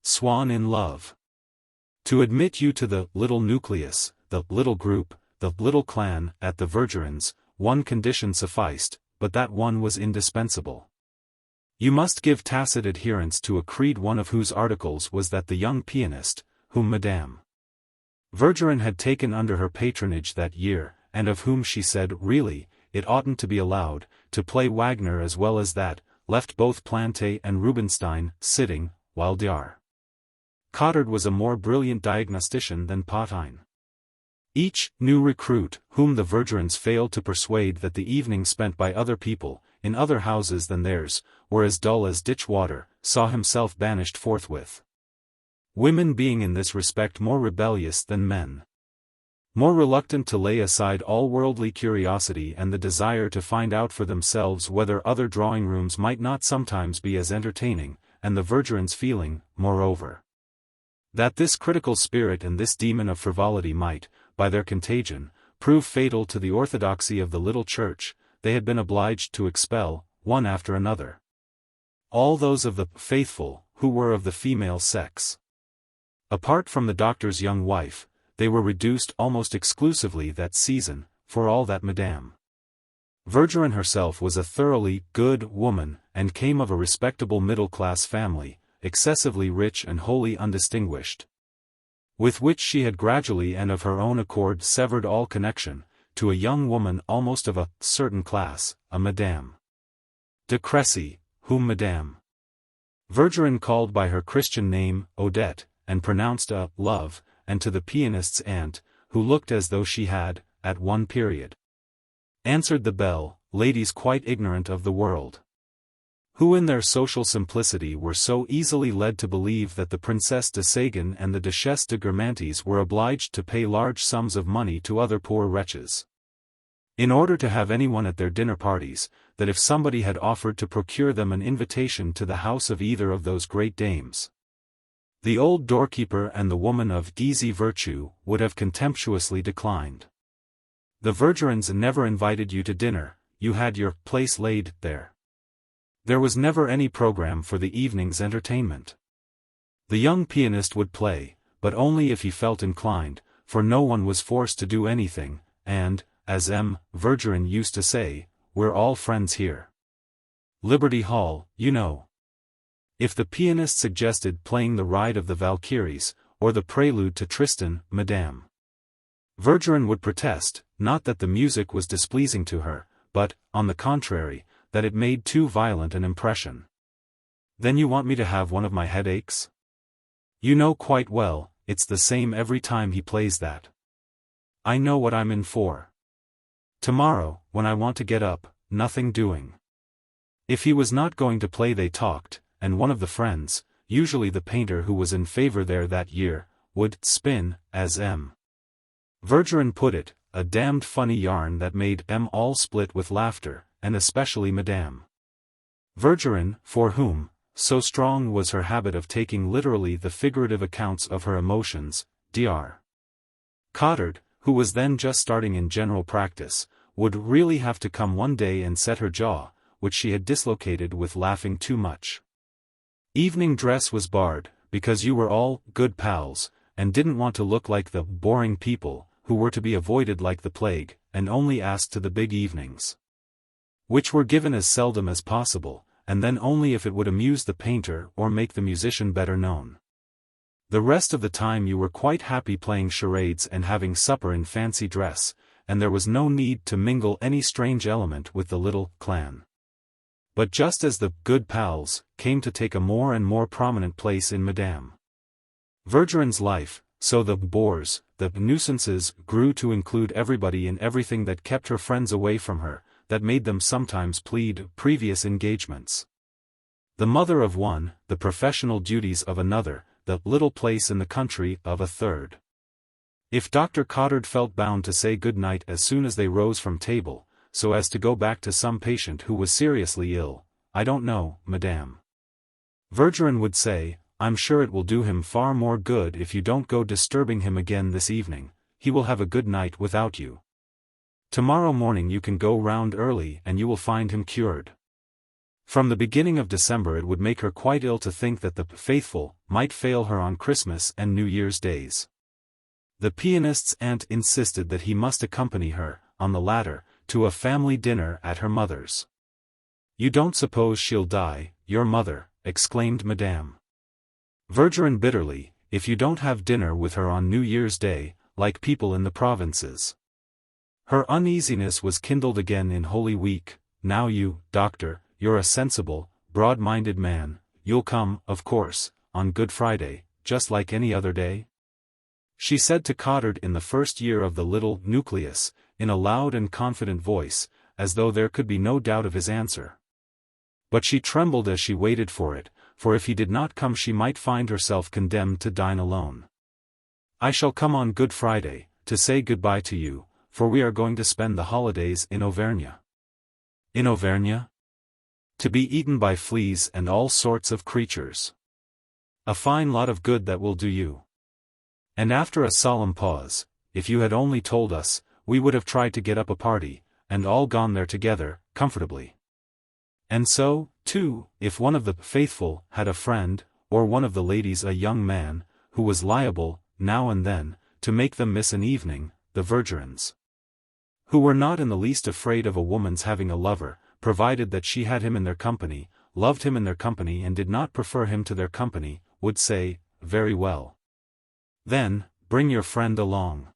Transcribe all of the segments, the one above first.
Swann in love. To admit you to the little nucleus, the little group, the little clan, at the Vergerins, one condition sufficed, but that one was indispensable. You must give tacit adherence to a creed one of whose articles was that the young pianist, whom Madame Vergerin had taken under her patronage that year, and of whom she said really, it oughtn't to be allowed, to play Wagner as well as that, left both Plante and Rubinstein sitting, while Dr. Cottard was a more brilliant diagnostician than Potine. Each new recruit, whom the Vergerins failed to persuade that the evenings spent by other people, in other houses than theirs, were as dull as ditch water, saw himself banished forthwith. Women being in this respect more rebellious than men. More reluctant to lay aside all worldly curiosity and the desire to find out for themselves whether other drawing-rooms might not sometimes be as entertaining, and the Vergerins feeling, moreover, that this critical spirit and this demon of frivolity might, by their contagion, prove fatal to the orthodoxy of the little church, they had been obliged to expel, one after another, all those of the faithful, who were of the female sex. Apart from the doctor's young wife, they were reduced almost exclusively that season, for all that Madame Vergerin herself was a thoroughly good woman, and came of a respectable middle-class family, excessively rich and wholly undistinguished, with which she had gradually and of her own accord severed all connection, to a young woman almost of a certain class, a Madame de Crécy, whom Madame Vergerin called by her Christian name, Odette, and pronounced a love, and to the pianist's aunt, who looked as though she had, at one period, answered the bell, ladies quite ignorant of the world, who in their social simplicity were so easily led to believe that the Princesse de Séguin and the Duchesse de Guermantes were obliged to pay large sums of money to other poor wretches, in order to have anyone at their dinner parties, that if somebody had offered to procure them an invitation to the house of either of those great dames, the old doorkeeper and the woman of easy virtue would have contemptuously declined. The Vergerins never invited you to dinner, you had your place laid there. There was never any program for the evening's entertainment. The young pianist would play, but only if he felt inclined, for no one was forced to do anything, and, as M. Vergerin used to say, we're all friends here. Liberty Hall, you know. If the pianist suggested playing the Ride of the Valkyries, or the Prelude to Tristan, Madame Vergerin would protest, not that the music was displeasing to her, but, on the contrary, that it made too violent an impression. Then you want me to have one of my headaches? You know quite well, it's the same every time he plays that. I know what I'm in for. Tomorrow, when I want to get up, nothing doing. If he was not going to play they talked, and one of the friends, usually the painter who was in favor there that year, would spin, as M. Vergerin put it, a damned funny yarn that made M all split with laughter, and especially Madame Vergerin, for whom, so strong was her habit of taking literally the figurative accounts of her emotions, Dr. Cottard, who was then just starting in general practice, would really have to come one day and set her jaw, which she had dislocated with laughing too much. Evening dress was barred, because you were all good pals, and didn't want to look like the boring people, who were to be avoided like the plague, and only asked to the big evenings, which were given as seldom as possible, and then only if it would amuse the painter or make the musician better known. The rest of the time you were quite happy playing charades and having supper in fancy dress, and there was no need to mingle any strange element with the little clan. But just as the good pals came to take a more and more prominent place in Madame Vergerin's life, so the bores, the nuisances, grew to include everybody and everything that kept her friends away from her, that made them sometimes plead previous engagements. The mother of one, the professional duties of another, the little place in the country of a third. If Dr. Cottard felt bound to say good night as soon as they rose from table, so as to go back to some patient who was seriously ill, I don't know, Madame Vergerin would say, I'm sure it will do him far more good if you don't go disturbing him again this evening, he will have a good night without you. Tomorrow morning you can go round early and you will find him cured. From the beginning of December it would make her quite ill to think that the faithful might fail her on Christmas and New Year's days. The pianist's aunt insisted that he must accompany her, on the latter, to a family dinner at her mother's. "You don't suppose she'll die, your mother," exclaimed Madame Verdurin bitterly, "if you don't have dinner with her on New Year's Day, like people in the provinces." Her uneasiness was kindled again in Holy Week. "Now you, doctor, you're a sensible, broad-minded man, you'll come, of course, on Good Friday, just like any other day?" she said to Cottard in the first year of the little nucleus, in a loud and confident voice, as though there could be no doubt of his answer. But she trembled as she waited for it, for if he did not come she might find herself condemned to dine alone. "I shall come on Good Friday, to say goodbye to you, for we are going to spend the holidays in Auvergne." "In Auvergne? To be eaten by fleas and all sorts of creatures. A fine lot of good that will do you." And after a solemn pause, "If you had only told us, we would have tried to get up a party, and all gone there together, comfortably. And so, too, if one of the faithful had a friend, or one of the ladies a young man, who was liable, now and then, to make them miss an evening, the Verdurins, who were not in the least afraid of a woman's having a lover, provided that she had him in their company, loved him in their company and did not prefer him to their company, would say, 'Very well. Then, bring your friend along.'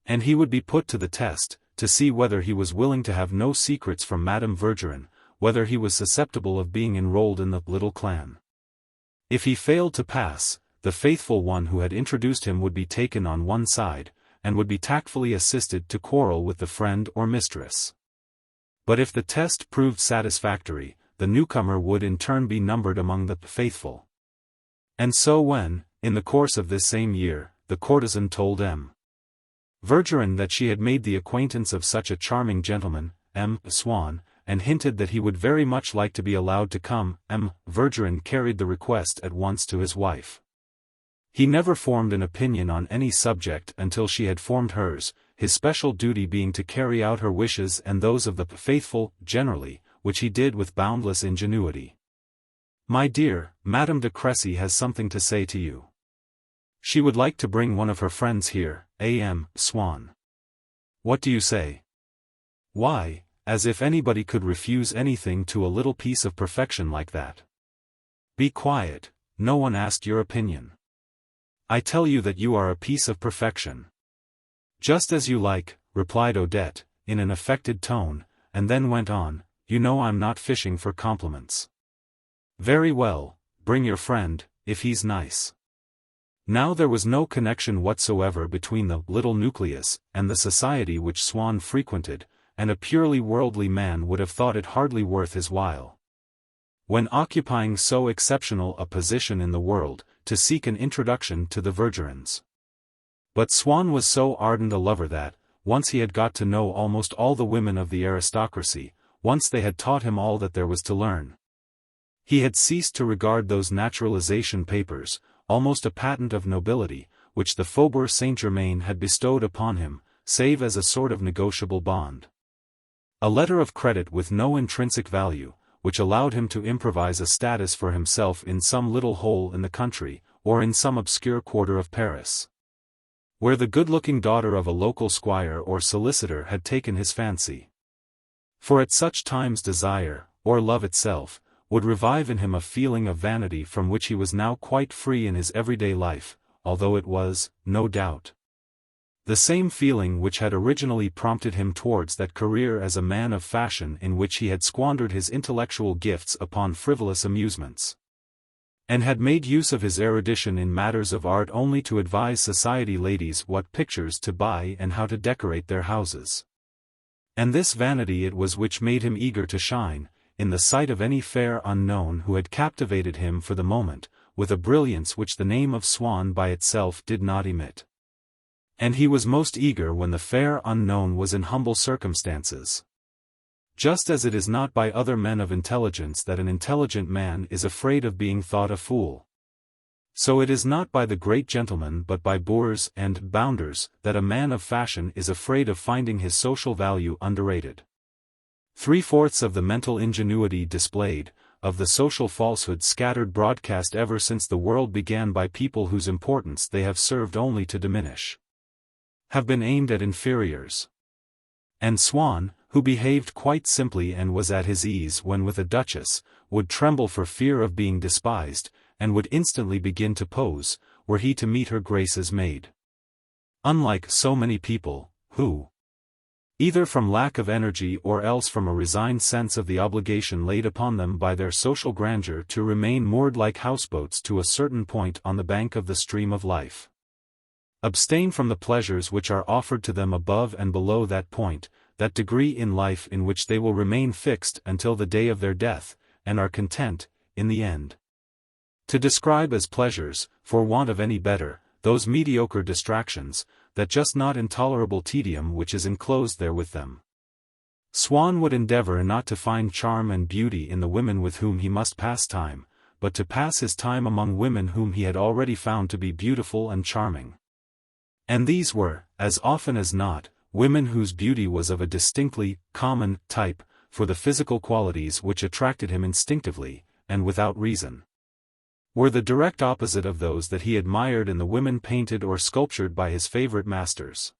And he would be put to the test, to see whether he was willing to have no secrets from Madame Verdurin, whether he was susceptible of being enrolled in the little clan. If he failed to pass, the faithful one who had introduced him would be taken on one side, and would be tactfully assisted to quarrel with the friend or mistress. But if the test proved satisfactory, the newcomer would in turn be numbered among the faithful. And so when, in the course of this same year, the courtesan told M. Verdurin that she had made the acquaintance of such a charming gentleman, M. Swann, and hinted that he would very much like to be allowed to come, M. Verdurin carried the request at once to his wife. He never formed an opinion on any subject until she had formed hers, his special duty being to carry out her wishes and those of the faithful, generally, which he did with boundless ingenuity. "My dear, Madame de Crécy has something to say to you. She would like to bring one of her friends here, A.M. Swann. What do you say?" "Why, as if anybody could refuse anything to a little piece of perfection like that." "Be quiet, no one asked your opinion. I tell you that you are a piece of perfection." "Just as you like," replied Odette, in an affected tone, and then went on, "You know I'm not fishing for compliments." "Very well, bring your friend, if he's nice." Now there was no connection whatsoever between the little nucleus and the society which Swann frequented, and a purely worldly man would have thought it hardly worth his while, when occupying so exceptional a position in the world, to seek an introduction to the Verdurins. But Swann was so ardent a lover that, once he had got to know almost all the women of the aristocracy, once they had taught him all that there was to learn, he had ceased to regard those naturalization papers, almost a patent of nobility, which the Faubourg Saint-Germain had bestowed upon him, save as a sort of negotiable bond. A letter of credit with no intrinsic value, which allowed him to improvise a status for himself in some little hole in the country, or in some obscure quarter of Paris, where the good-looking daughter of a local squire or solicitor had taken his fancy. For at such times desire, or love itself, would revive in him a feeling of vanity from which he was now quite free in his everyday life, although it was, no doubt, the same feeling which had originally prompted him towards that career as a man of fashion in which he had squandered his intellectual gifts upon frivolous amusements, and had made use of his erudition in matters of art only to advise society ladies what pictures to buy and how to decorate their houses. And this vanity it was which made him eager to shine, in the sight of any fair unknown who had captivated him for the moment, with a brilliance which the name of Swann by itself did not emit. And he was most eager when the fair unknown was in humble circumstances. Just as it is not by other men of intelligence that an intelligent man is afraid of being thought a fool, so it is not by the great gentlemen but by boors and bounders that a man of fashion is afraid of finding his social value underrated. 3/4 of the mental ingenuity displayed, of the social falsehood scattered broadcast ever since the world began by people whose importance they have served only to diminish, have been aimed at inferiors. And Swann, who behaved quite simply and was at his ease when with a duchess, would tremble for fear of being despised, and would instantly begin to pose, were he to meet her grace's maid. Unlike so many people, who, either from lack of energy or else from a resigned sense of the obligation laid upon them by their social grandeur to remain moored like houseboats to a certain point on the bank of the stream of life, abstain from the pleasures which are offered to them above and below that point, that degree in life in which they will remain fixed until the day of their death, and are content, in the end, to describe as pleasures, for want of any better, those mediocre distractions, that just not intolerable tedium which is enclosed there with them. Swann would endeavor not to find charm and beauty in the women with whom he must pass time, but to pass his time among women whom he had already found to be beautiful and charming. And these were, as often as not, women whose beauty was of a distinctly common type, for the physical qualities which attracted him instinctively, and without reason, were the direct opposite of those that he admired in the women painted or sculptured by his favorite masters.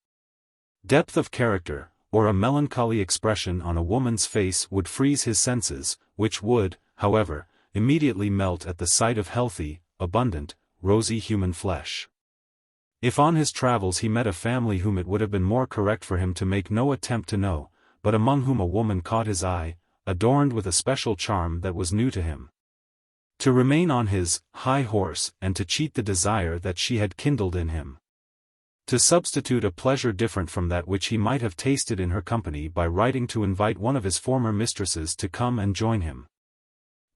Depth of character, or a melancholy expression on a woman's face would freeze his senses, which would, however, immediately melt at the sight of healthy, abundant, rosy human flesh. If on his travels he met a family whom it would have been more correct for him to make no attempt to know, but among whom a woman caught his eye, adorned with a special charm that was new to him, to remain on his high horse and to cheat the desire that she had kindled in him, to substitute a pleasure different from that which he might have tasted in her company by writing to invite one of his former mistresses to come and join him,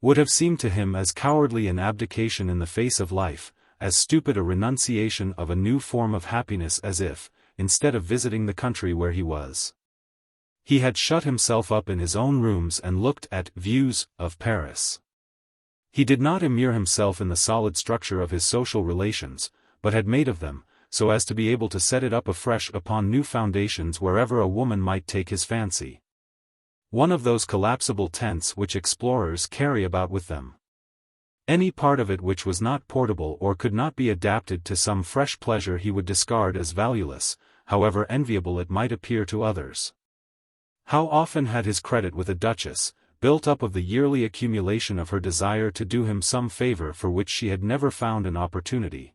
would have seemed to him as cowardly an abdication in the face of life, as stupid a renunciation of a new form of happiness as if, instead of visiting the country where he was, he had shut himself up in his own rooms and looked at views of Paris. He did not immure himself in the solid structure of his social relations, but had made of them, so as to be able to set it up afresh upon new foundations wherever a woman might take his fancy. One of those collapsible tents which explorers carry about with them. Any part of it which was not portable or could not be adapted to some fresh pleasure he would discard as valueless, however enviable it might appear to others. How often had his credit with a duchess, built up of the yearly accumulation of her desire to do him some favor for which she had never found an opportunity,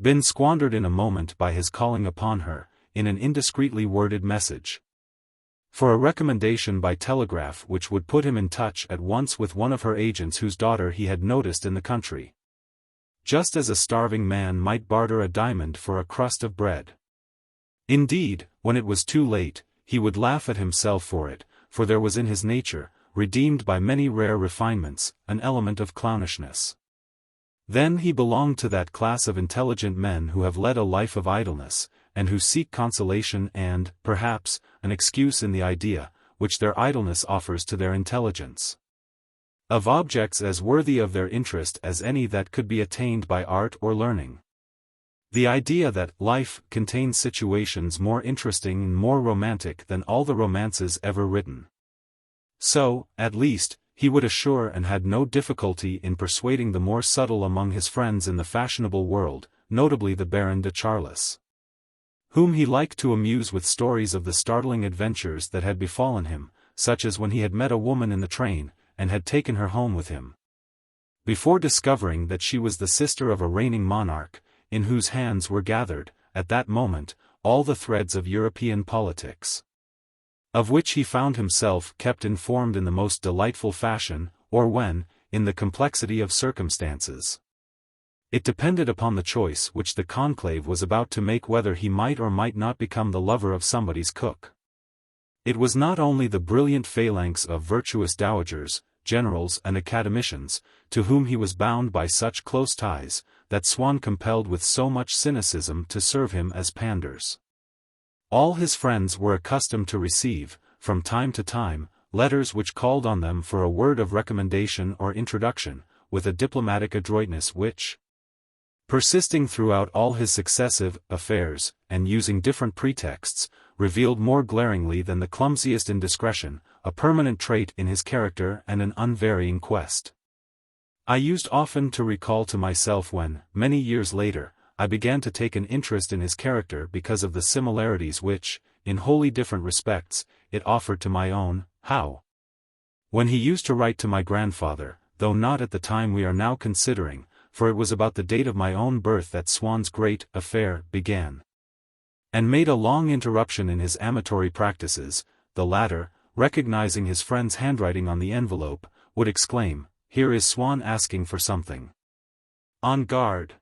been squandered in a moment by his calling upon her, in an indiscreetly worded message, for a recommendation by telegraph which would put him in touch at once with one of her agents whose daughter he had noticed in the country. Just as a starving man might barter a diamond for a crust of bread. Indeed, when it was too late, he would laugh at himself for it, for there was in his nature, redeemed by many rare refinements, an element of clownishness. Then he belonged to that class of intelligent men who have led a life of idleness, and who seek consolation and, perhaps, an excuse in the idea, which their idleness offers to their intelligence, of objects as worthy of their interest as any that could be attained by art or learning. The idea that life contains situations more interesting and more romantic than all the romances ever written. So, at least, he would assure and had no difficulty in persuading the more subtle among his friends in the fashionable world, notably the Baron de Charlis, whom he liked to amuse with stories of the startling adventures that had befallen him, such as when he had met a woman in the train, and had taken her home with him, before discovering that she was the sister of a reigning monarch, in whose hands were gathered, at that moment, all the threads of European politics, of which he found himself kept informed in the most delightful fashion, or when, in the complexity of circumstances, it depended upon the choice which the conclave was about to make whether he might or might not become the lover of somebody's cook. It was not only the brilliant phalanx of virtuous dowagers, generals and academicians, to whom he was bound by such close ties, that Swann compelled with so much cynicism to serve him as panders. All his friends were accustomed to receive, from time to time, letters which called on them for a word of recommendation or introduction, with a diplomatic adroitness which, persisting throughout all his successive affairs, and using different pretexts, revealed more glaringly than the clumsiest indiscretion, a permanent trait in his character and an unvarying quest. I used often to recall to myself when, many years later, I began to take an interest in his character because of the similarities which, in wholly different respects, it offered to my own. How? When he used to write to my grandfather, though not at the time we are now considering, for it was about the date of my own birth that Swann's great affair began. And made a long interruption in his amatory practices, the latter, recognizing his friend's handwriting on the envelope, would exclaim, "Here is Swann asking for something. On guard."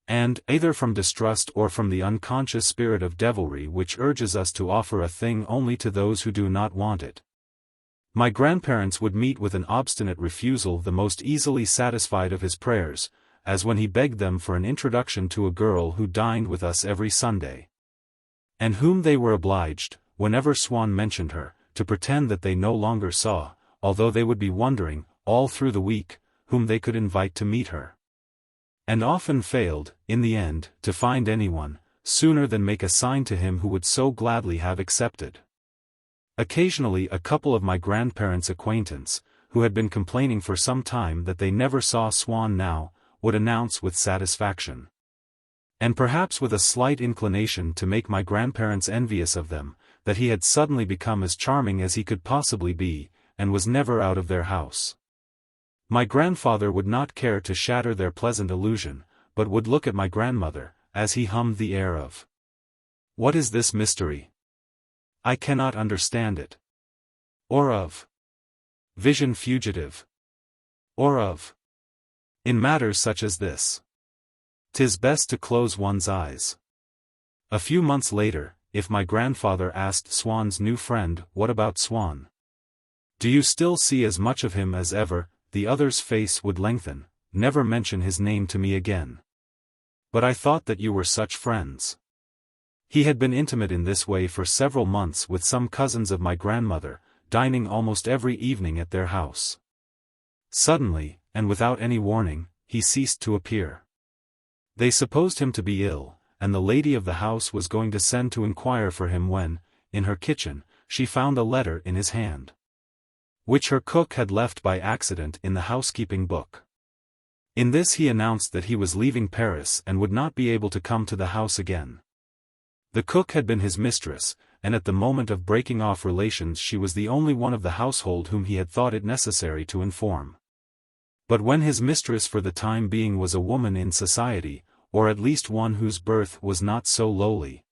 And, either from distrust or from the unconscious spirit of devilry which urges us to offer a thing only to those who do not want it, my grandparents would meet with an obstinate refusal the most easily satisfied of his prayers, as when he begged them for an introduction to a girl who dined with us every Sunday, and whom they were obliged, whenever Swann mentioned her, to pretend that they no longer saw, although they would be wondering, all through the week, whom they could invite to meet her. And often failed, in the end, to find anyone, sooner than make a sign to him who would so gladly have accepted. Occasionally a couple of my grandparents' acquaintance, who had been complaining for some time that they never saw Swann now, would announce with satisfaction, and perhaps with a slight inclination to make my grandparents envious of them, that he had suddenly become as charming as he could possibly be, and was never out of their house. My grandfather would not care to shatter their pleasant illusion, but would look at my grandmother, as he hummed the air of "What is this mystery? I cannot understand it." Or of "Vision fugitive." Or of "In matters such as this, 'tis best to close one's eyes." A few months later, if my grandfather asked Swann's new friend, "What about Swann? Do you still see as much of him as ever?" the other's face would lengthen. "Never mention his name to me again. But I thought that you were such friends." He had been intimate in this way for several months with some cousins of my grandmother, dining almost every evening at their house. Suddenly, and without any warning, he ceased to appear. They supposed him to be ill, and the lady of the house was going to send to inquire for him when, in her kitchen, she found a letter in his hand, which her cook had left by accident in the housekeeping book. In this he announced that he was leaving Paris and would not be able to come to the house again. The cook had been his mistress, and at the moment of breaking off relations she was the only one of the household whom he had thought it necessary to inform. But when his mistress for the time being was a woman in society, or at least one whose birth was not so lowly,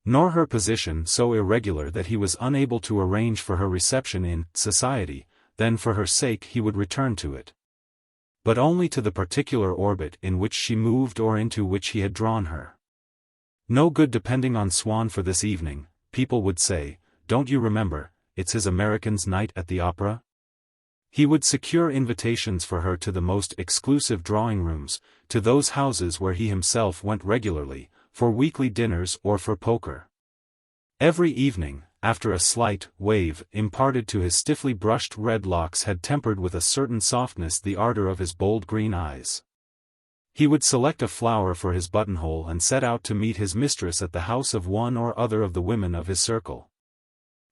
nor her position so irregular that he was unable to arrange for her reception in society, then for her sake he would return to it. But only to the particular orbit in which she moved or into which he had drawn her. "No good depending on Swann for this evening," people would say. "Don't you remember, it's his American's night at the opera?" He would secure invitations for her to the most exclusive drawing rooms, to those houses where he himself went regularly, for weekly dinners or for poker. Every evening, after a slight wave imparted to his stiffly brushed red locks had tempered with a certain softness the ardor of his bold green eyes, he would select a flower for his buttonhole and set out to meet his mistress at the house of one or other of the women of his circle.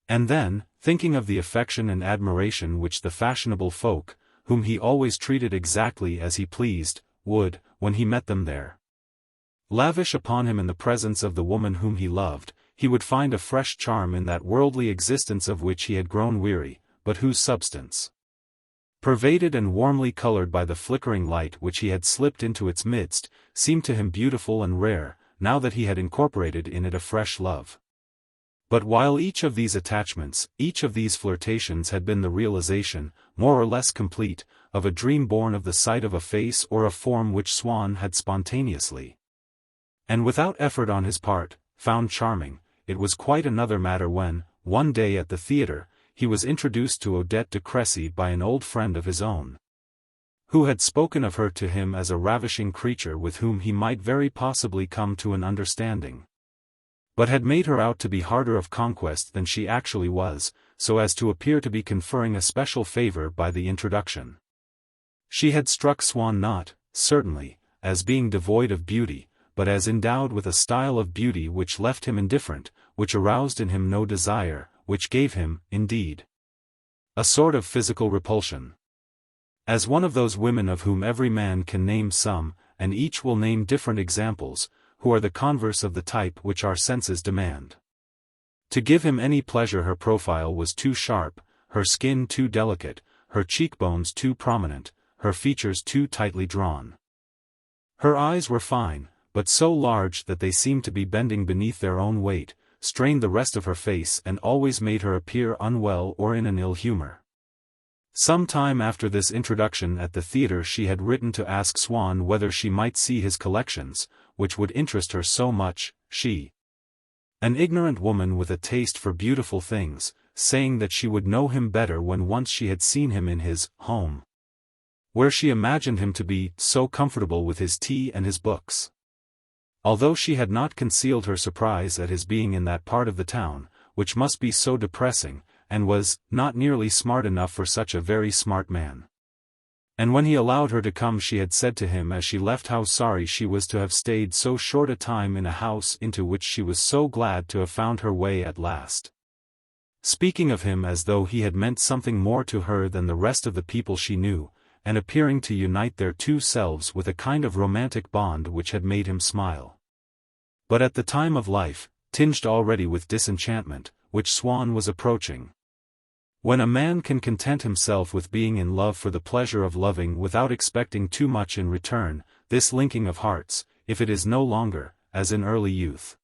And then, thinking of the affection and admiration which the fashionable folk, whom he always treated exactly as he pleased, would, when he met them there, lavish upon him in the presence of the woman whom he loved, he would find a fresh charm in that worldly existence of which he had grown weary, but whose substance, pervaded and warmly colored by the flickering light which he had slipped into its midst, seemed to him beautiful and rare, now that he had incorporated in it a fresh love. But while each of these attachments, each of these flirtations had been the realization, more or less complete, of a dream born of the sight of a face or a form which Swann had spontaneously, and without effort on his part, found charming, it was quite another matter when, one day at the theatre, he was introduced to Odette de Crécy by an old friend of his own, who had spoken of her to him as a ravishing creature with whom he might very possibly come to an understanding, but had made her out to be harder of conquest than she actually was, so as to appear to be conferring a special favor by the introduction. She had struck Swann not, certainly, as being devoid of beauty, but as endowed with a style of beauty which left him indifferent, which aroused in him no desire, which gave him, indeed, a sort of physical repulsion. As one of those women of whom every man can name some, and each will name different examples, who are the converse of the type which our senses demand. To give him any pleasure, her profile was too sharp, her skin too delicate, her cheekbones too prominent, her features too tightly drawn. Her eyes were fine, but so large that they seemed to be bending beneath their own weight, strained the rest of her face and always made her appear unwell or in an ill humor. Some time after this introduction at the theatre she had written to ask Swann whether she might see his collections, which would interest her so much, she, an ignorant woman with a taste for beautiful things, saying that she would know him better when once she had seen him in his home, where she imagined him to be so comfortable with his tea and his books. Although she had not concealed her surprise at his being in that part of the town, which must be so depressing, and was not nearly smart enough for such a very smart man. And when he allowed her to come, she had said to him as she left how sorry she was to have stayed so short a time in a house into which she was so glad to have found her way at last. Speaking of him as though he had meant something more to her than the rest of the people she knew, and appearing to unite their two selves with a kind of romantic bond which had made him smile. But at the time of life, tinged already with disenchantment, which Swann was approaching, when a man can content himself with being in love for the pleasure of loving without expecting too much in return, this linking of hearts, if it is no longer, as in early youth,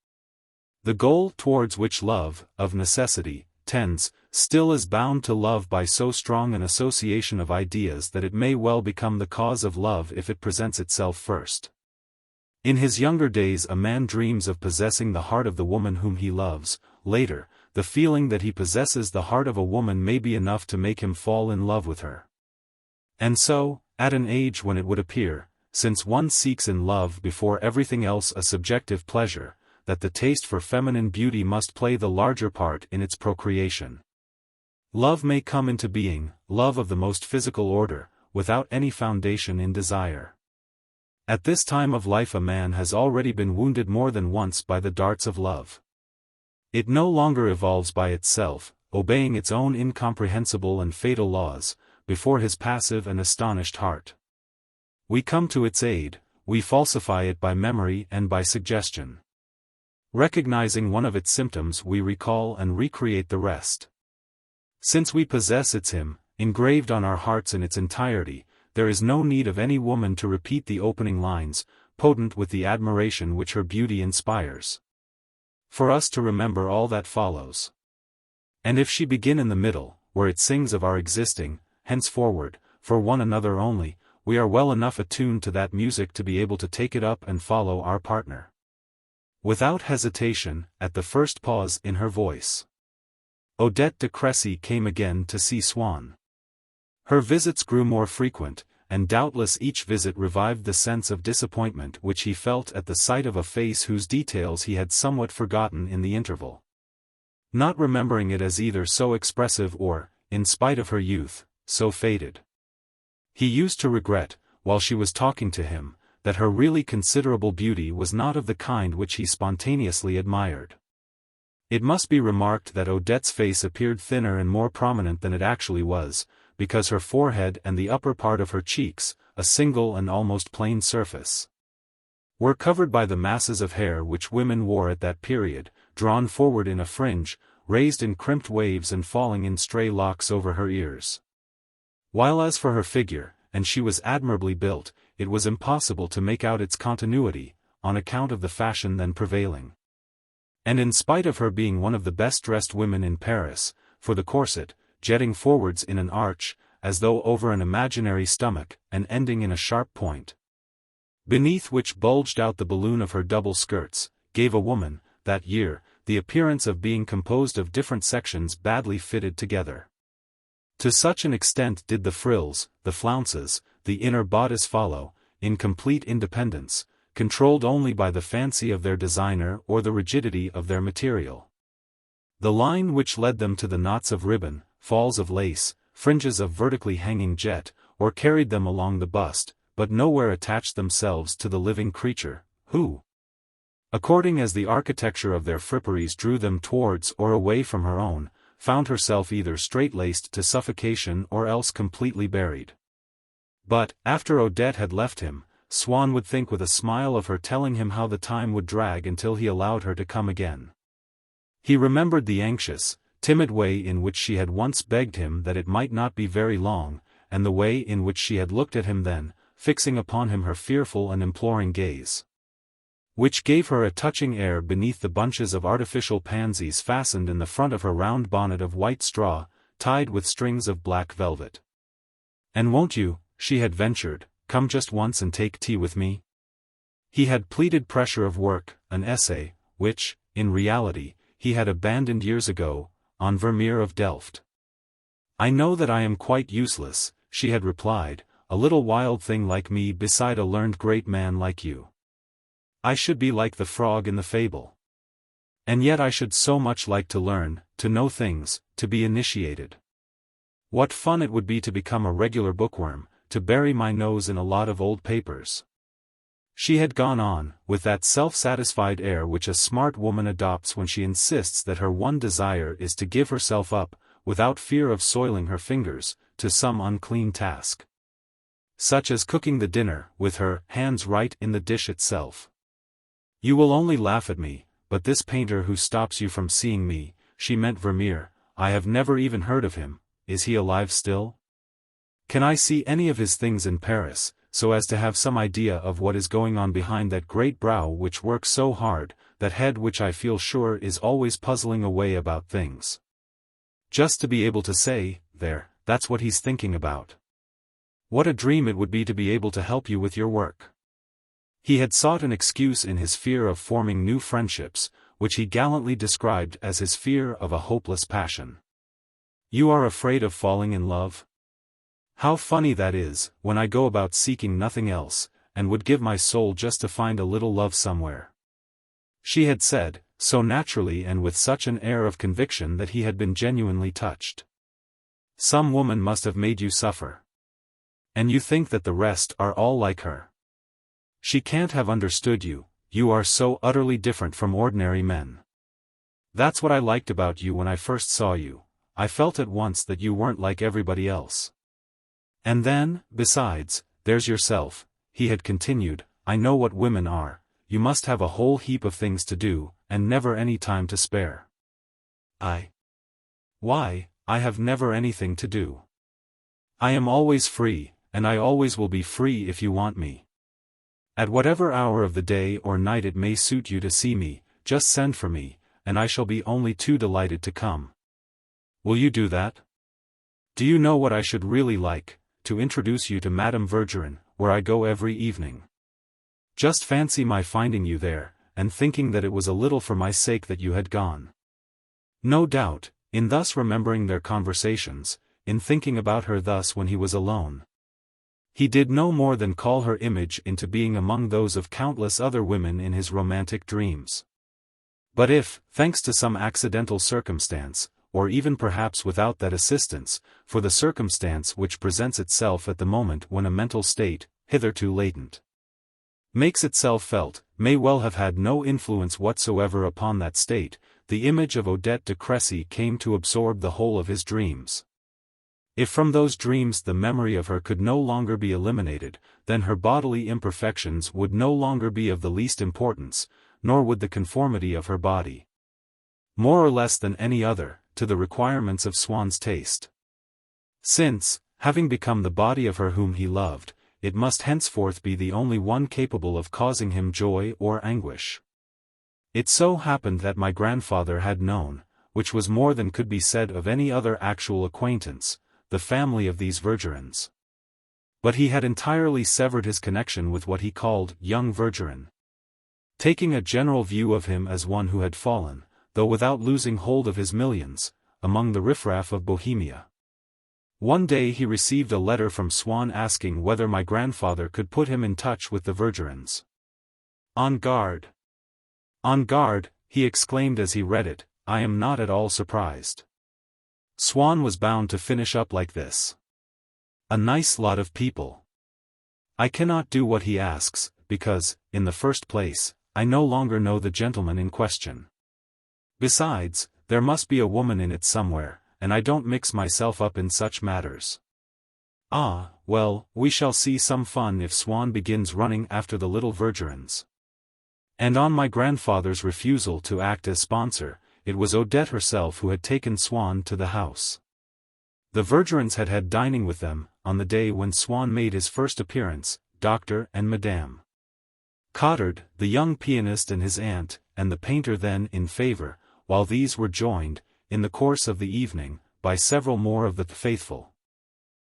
the goal towards which love, of necessity, tends, still is bound to love by so strong an association of ideas that it may well become the cause of love if it presents itself first. In his younger days a man dreams of possessing the heart of the woman whom he loves. Later, the feeling that he possesses the heart of a woman may be enough to make him fall in love with her. And so, at an age when it would appear, since one seeks in love before everything else a subjective pleasure, that the taste for feminine beauty must play the larger part in its procreation, love may come into being, love of the most physical order, without any foundation in desire. At this time of life a man has already been wounded more than once by the darts of love. It no longer evolves by itself, obeying its own incomprehensible and fatal laws, before his passive and astonished heart. We come to its aid, we falsify it by memory and by suggestion. Recognizing one of its symptoms we recall and recreate the rest. Since we possess its hymn, engraved on our hearts in its entirety, there is no need of any woman to repeat the opening lines, potent with the admiration which her beauty inspires, for us to remember all that follows. And if she begin in the middle, where it sings of our existing, henceforward, for one another only, we are well enough attuned to that music to be able to take it up and follow our partner, without hesitation, at the first pause in her voice. Odette de Crécy came again to see Swann. Her visits grew more frequent, and doubtless each visit revived the sense of disappointment which he felt at the sight of a face whose details he had somewhat forgotten in the interval, not remembering it as either so expressive or, in spite of her youth, so faded. He used to regret, while she was talking to him, that her really considerable beauty was not of the kind which he spontaneously admired. It must be remarked that Odette's face appeared thinner and more prominent than it actually was, because her forehead and the upper part of her cheeks, a single and almost plain surface, were covered by the masses of hair which women wore at that period, drawn forward in a fringe, raised in crimped waves and falling in stray locks over her ears. While as for her figure, and she was admirably built, it was impossible to make out its continuity, on account of the fashion then prevailing. And in spite of her being one of the best-dressed women in Paris, for the corset, jetting forwards in an arch, as though over an imaginary stomach, and ending in a sharp point, beneath which bulged out the balloon of her double skirts, gave a woman, that year, the appearance of being composed of different sections badly fitted together. To such an extent did the frills, the flounces, the inner bodice follow, in complete independence, controlled only by the fancy of their designer or the rigidity of their material. The line which led them to the knots of ribbon, falls of lace, fringes of vertically hanging jet, or carried them along the bust, but nowhere attached themselves to the living creature, who, according as the architecture of their fripperies drew them towards or away from her own, found herself either straight-laced to suffocation or else completely buried. But, after Odette had left him, Swann would think with a smile of her telling him how the time would drag until he allowed her to come again. He remembered the anxious, timid way in which she had once begged him that it might not be very long, and the way in which she had looked at him then, fixing upon him her fearful and imploring gaze, which gave her a touching air beneath the bunches of artificial pansies fastened in the front of her round bonnet of white straw, tied with strings of black velvet. "And won't you," she had ventured, "come just once and take tea with me?" He had pleaded pressure of work, an essay, which, in reality, he had abandoned years ago, on Vermeer of Delft. "I know that I am quite useless," she had replied, "a little wild thing like me beside a learned great man like you. I should be like the frog in the fable. And yet I should so much like to learn, to know things, to be initiated. What fun it would be to become a regular bookworm, to bury my nose in a lot of old papers." She had gone on, with that self-satisfied air which a smart woman adopts when she insists that her one desire is to give herself up, without fear of soiling her fingers, to some unclean task, such as cooking the dinner, with her hands right in the dish itself. "You will only laugh at me, but this painter who stops you from seeing me," she meant Vermeer, "I have never even heard of him. Is he alive still? Can I see any of his things in Paris, so as to have some idea of what is going on behind that great brow which works so hard, that head which I feel sure is always puzzling away about things? Just to be able to say, there, that's what he's thinking about. What a dream it would be to be able to help you with your work." He had sought an excuse in his fear of forming new friendships, which he gallantly described as his fear of a hopeless passion. "You are afraid of falling in love? How funny that is, when I go about seeking nothing else, and would give my soul just to find a little love somewhere," she had said, so naturally and with such an air of conviction that he had been genuinely touched. "Some woman must have made you suffer. And you think that the rest are all like her. She can't have understood you, you are so utterly different from ordinary men. That's what I liked about you when I first saw you, I felt at once that you weren't like everybody else. And then, besides, there's yourself," he had continued, "I know what women are, you must have a whole heap of things to do, and never any time to spare. Why, I have never anything to do. I am always free, and I always will be free if you want me. At whatever hour of the day or night it may suit you to see me, just send for me, and I shall be only too delighted to come. Will you do that? Do you know what I should really like? To introduce you to Madame Vergerin, where I go every evening. Just fancy my finding you there, and thinking that it was a little for my sake that you had gone." No doubt, in thus remembering their conversations, in thinking about her thus when he was alone, he did no more than call her image into being among those of countless other women in his romantic dreams. But if, thanks to some accidental circumstance, or even perhaps without that assistance, for the circumstance which presents itself at the moment when a mental state, hitherto latent, makes itself felt, may well have had no influence whatsoever upon that state, the image of Odette de Crécy came to absorb the whole of his dreams. If from those dreams the memory of her could no longer be eliminated, then her bodily imperfections would no longer be of the least importance, nor would the conformity of her body, more or less than any other, to the requirements of Swann's taste. Since, having become the body of her whom he loved, it must henceforth be the only one capable of causing him joy or anguish. It so happened that my grandfather had known, which was more than could be said of any other actual acquaintance, the family of these Vergerins. But he had entirely severed his connection with what he called young Vergerin, taking a general view of him as one who had fallen, though without losing hold of his millions, among the riffraff of Bohemia. One day he received a letter from Swann asking whether my grandfather could put him in touch with the Vergerins. On guard! On guard, he exclaimed as he read it, I am not at all surprised. Swann was bound to finish up like this. A nice lot of people. I cannot do what he asks, because, in the first place, I no longer know the gentleman in question. Besides, There must be a woman in it somewhere, and I don't mix myself up in such matters. Ah, well, we shall see some fun if Swann begins running after the little Vergerins. And on my grandfather's refusal to act as sponsor, it was Odette herself who had taken Swann to the house. The Vergerins had had dining with them, on the day when Swann made his first appearance, Doctor and Madame Cottard, the young pianist and his aunt, and the painter then in favor, while these were joined, in the course of the evening, by several more of the faithful.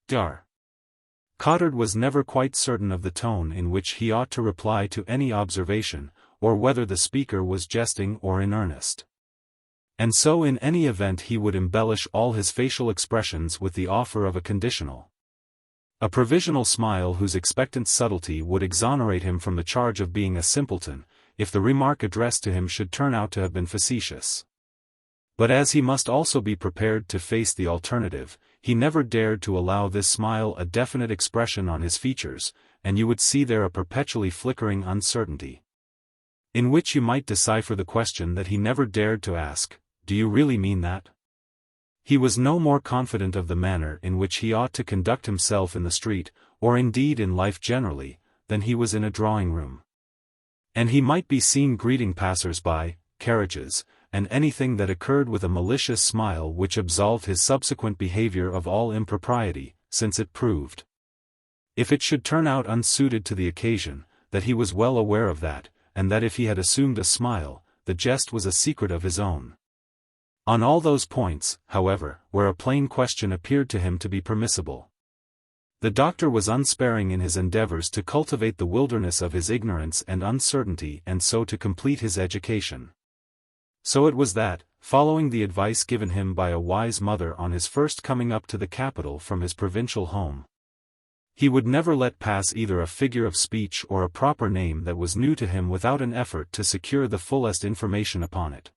Dar. Cottard was never quite certain of the tone in which he ought to reply to any observation, or whether the speaker was jesting or in earnest. And so in any event he would embellish all his facial expressions with the offer of a conditional, a provisional smile whose expectant subtlety would exonerate him from the charge of being a simpleton, if the remark addressed to him should turn out to have been facetious. But as he must also be prepared to face the alternative, he never dared to allow this smile a definite expression on his features, and you would see there a perpetually flickering uncertainty, in which you might decipher the question that he never dared to ask, "Do you really mean that?" He was no more confident of the manner in which he ought to conduct himself in the street, or indeed in life generally, than he was in a drawing-room. And he might be seen greeting passers-by, carriages, and anything that occurred with a malicious smile which absolved his subsequent behavior of all impropriety, since it proved, if it should turn out unsuited to the occasion, that he was well aware of that, and that if he had assumed a smile, the jest was a secret of his own. On all those points, however, where a plain question appeared to him to be permissible, the doctor was unsparing in his endeavors to cultivate the wilderness of his ignorance and uncertainty and so to complete his education. So it was that, following the advice given him by a wise mother on his first coming up to the capital from his provincial home, he would never let pass either a figure of speech or a proper name that was new to him without an effort to secure the fullest information upon it.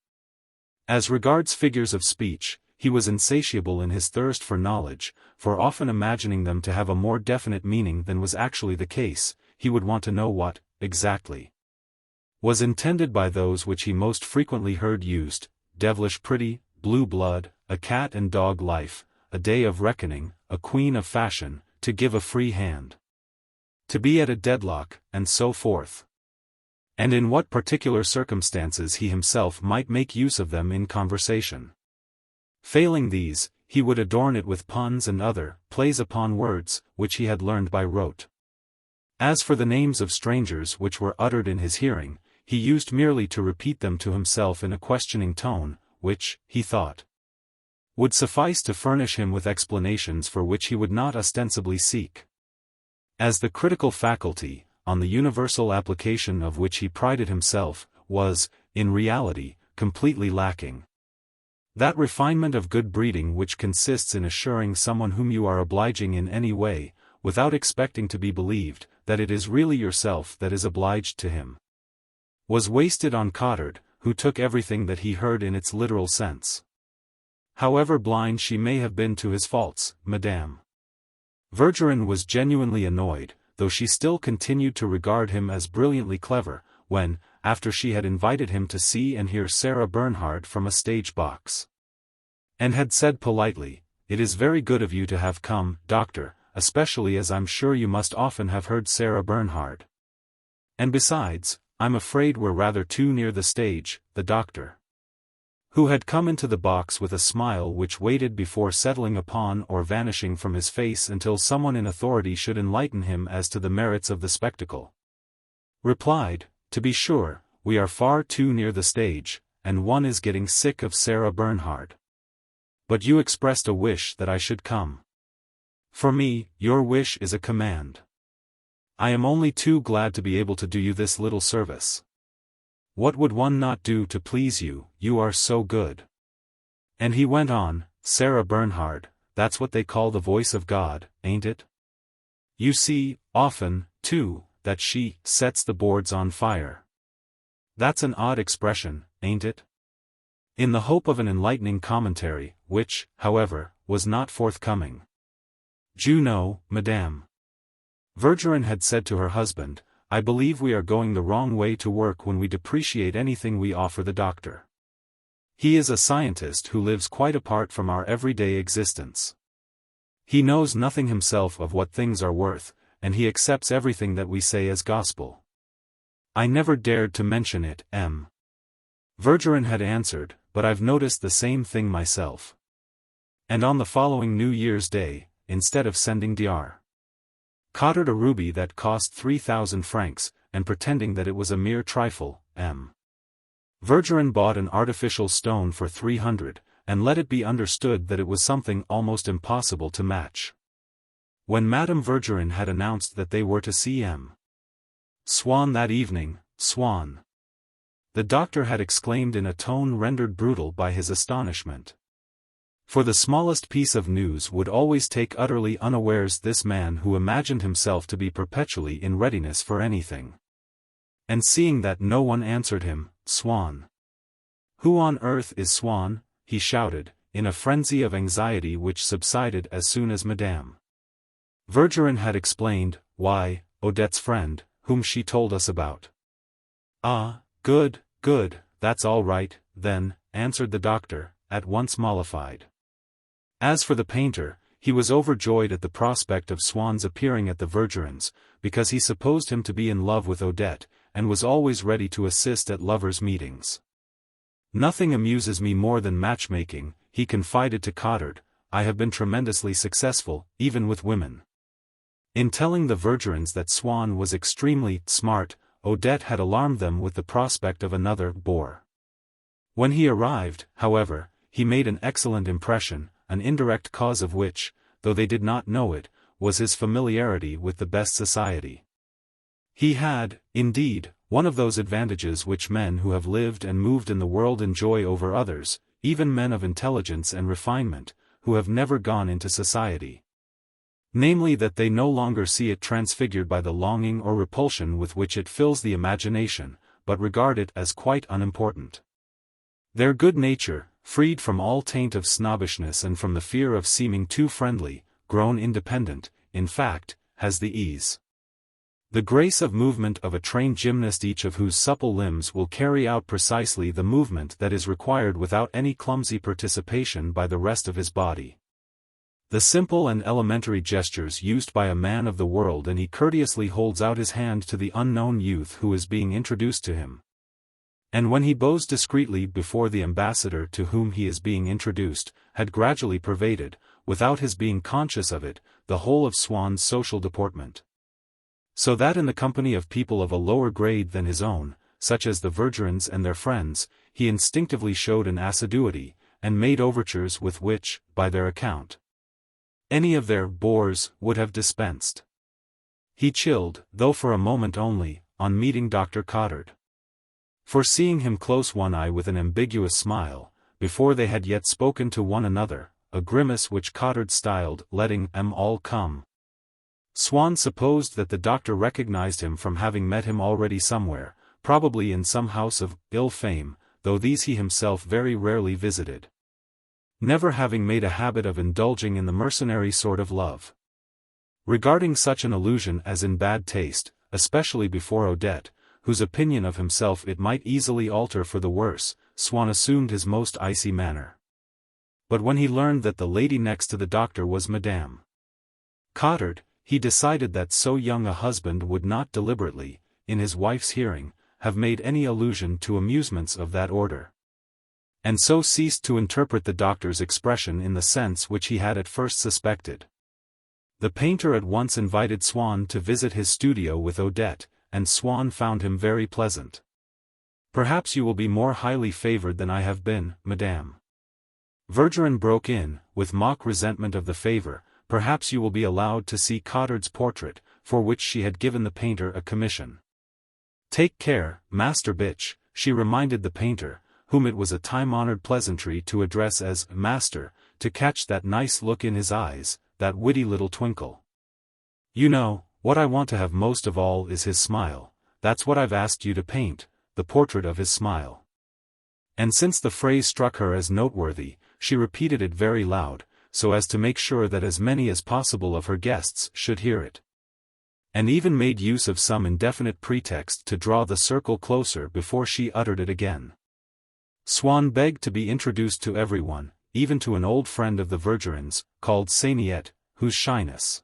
As regards figures of speech, he was insatiable in his thirst for knowledge, for often imagining them to have a more definite meaning than was actually the case, he would want to know what, exactly, was intended by those which he most frequently heard used: devilish pretty, blue blood, a cat and dog life, a day of reckoning, a queen of fashion, to give a free hand, to be at a deadlock, and so forth. And in what particular circumstances he himself might make use of them in conversation. Failing these, he would adorn it with puns and other plays upon words, which he had learned by rote. As for the names of strangers which were uttered in his hearing, he used merely to repeat them to himself in a questioning tone, which, he thought, would suffice to furnish him with explanations for which he would not ostensibly seek. As the critical faculty, on the universal application of which he prided himself, was, in reality, completely lacking. That refinement of good breeding which consists in assuring someone whom you are obliging in any way, without expecting to be believed, that it is really yourself that is obliged to him, was wasted on Cottard, who took everything that he heard in its literal sense. However blind she may have been to his faults, Madame Vergerin was genuinely annoyed, though she still continued to regard him as brilliantly clever, when, after she had invited him to see and hear Sarah Bernhardt from a stage box, and had said politely, "It is very good of you to have come, doctor, especially as I'm sure you must often have heard Sarah Bernhardt. And besides, I'm afraid we're rather too near the stage," the doctor, who had come into the box with a smile which waited before settling upon or vanishing from his face until someone in authority should enlighten him as to the merits of the spectacle, replied, "To be sure, we are far too near the stage, and one is getting sick of Sarah Bernhardt. But you expressed a wish that I should come. For me, your wish is a command. I am only too glad to be able to do you this little service. What would one not do to please you, you are so good." And he went on, "Sarah Bernhardt, that's what they call the voice of God, ain't it? You see, often, too, that she sets the boards on fire. That's an odd expression, ain't it?" In the hope of an enlightening commentary, which, however, was not forthcoming. "You know, Madame Vergerin had said to her husband, I believe we are going the wrong way to work when we depreciate anything we offer the doctor. He is a scientist who lives quite apart from our everyday existence. He knows nothing himself of what things are worth, and he accepts everything that we say as gospel. I never dared to mention it, M. Verdurin had answered, but I've noticed the same thing myself. And on the following New Year's Day, instead of sending Dr. Cottard a ruby that cost 3,000 francs, and pretending that it was a mere trifle, M. Verdurin bought an artificial stone for 300, and let it be understood that it was something almost impossible to match. When Madame Verdurin had announced that they were to see M. Swann that evening, Swann, the doctor had exclaimed in a tone rendered brutal by his astonishment. For the smallest piece of news would always take utterly unawares this man who imagined himself to be perpetually in readiness for anything. And seeing that no one answered him, Swann. Who on earth is Swann? He shouted, in a frenzy of anxiety which subsided as soon as Madame Verdurin had explained. Why, Odette's friend, whom she told us about. Ah, good, that's all right, then, answered the doctor, at once mollified. As for the painter, he was overjoyed at the prospect of Swann's appearing at the Verdurins, because he supposed him to be in love with Odette, and was always ready to assist at lovers' meetings. Nothing amuses me more than matchmaking, he confided to Cottard. I have been tremendously successful, even with women. In telling the Verdurins that Swann was extremely smart, Odette had alarmed them with the prospect of another bore. When he arrived, however, he made an excellent impression, an indirect cause of which, though they did not know it, was his familiarity with the best society. He had, indeed, one of those advantages which men who have lived and moved in the world enjoy over others, even men of intelligence and refinement, who have never gone into society. Namely that they no longer see it transfigured by the longing or repulsion with which it fills the imagination, but regard it as quite unimportant. Their good nature, freed from all taint of snobbishness and from the fear of seeming too friendly, grown independent, in fact, has the ease, the grace of movement of a trained gymnast, each of whose supple limbs will carry out precisely the movement that is required without any clumsy participation by the rest of his body. The simple and elementary gestures used by a man of the world, and he courteously holds out his hand to the unknown youth who is being introduced to him. And when he bows discreetly before the ambassador to whom he is being introduced, had gradually pervaded, without his being conscious of it, the whole of Swann's social deportment. So that in the company of people of a lower grade than his own, such as the Verdurins and their friends, he instinctively showed an assiduity, and made overtures with which, by their account, any of their bores would have dispensed. He chilled, though for a moment only, on meeting Dr. Cottard. For seeing him close one eye with an ambiguous smile, before they had yet spoken to one another, a grimace which Cottard styled letting them all come. Swann supposed that the doctor recognized him from having met him already somewhere, probably in some house of ill fame, though these he himself very rarely visited, never having made a habit of indulging in the mercenary sort of love. Regarding such an allusion as in bad taste, especially before Odette, whose opinion of himself it might easily alter for the worse, Swann assumed his most icy manner. But when he learned that the lady next to the doctor was Madame Cottard, he decided that so young a husband would not deliberately, in his wife's hearing, have made any allusion to amusements of that order, and so ceased to interpret the doctor's expression in the sense which he had at first suspected. The painter at once invited Swann to visit his studio with Odette, and Swann found him very pleasant. "Perhaps you will be more highly favored than I have been, Madame." Verdurin broke in, with mock resentment of the favor. "Perhaps you will be allowed to see Cottard's portrait, for which she had given the painter a commission." "Take care, Master Bitch," she reminded the painter, whom it was a time-honored pleasantry to address as Master, to catch that nice look in his eyes, that witty little twinkle. "You know, what I want to have most of all is his smile. That's what I've asked you to paint, the portrait of his smile." And since the phrase struck her as noteworthy, she repeated it very loud, so as to make sure that as many as possible of her guests should hear it, and even made use of some indefinite pretext to draw the circle closer before she uttered it again. Swann begged to be introduced to everyone, even to an old friend of the Vergerins, called Seigniet, whose shyness,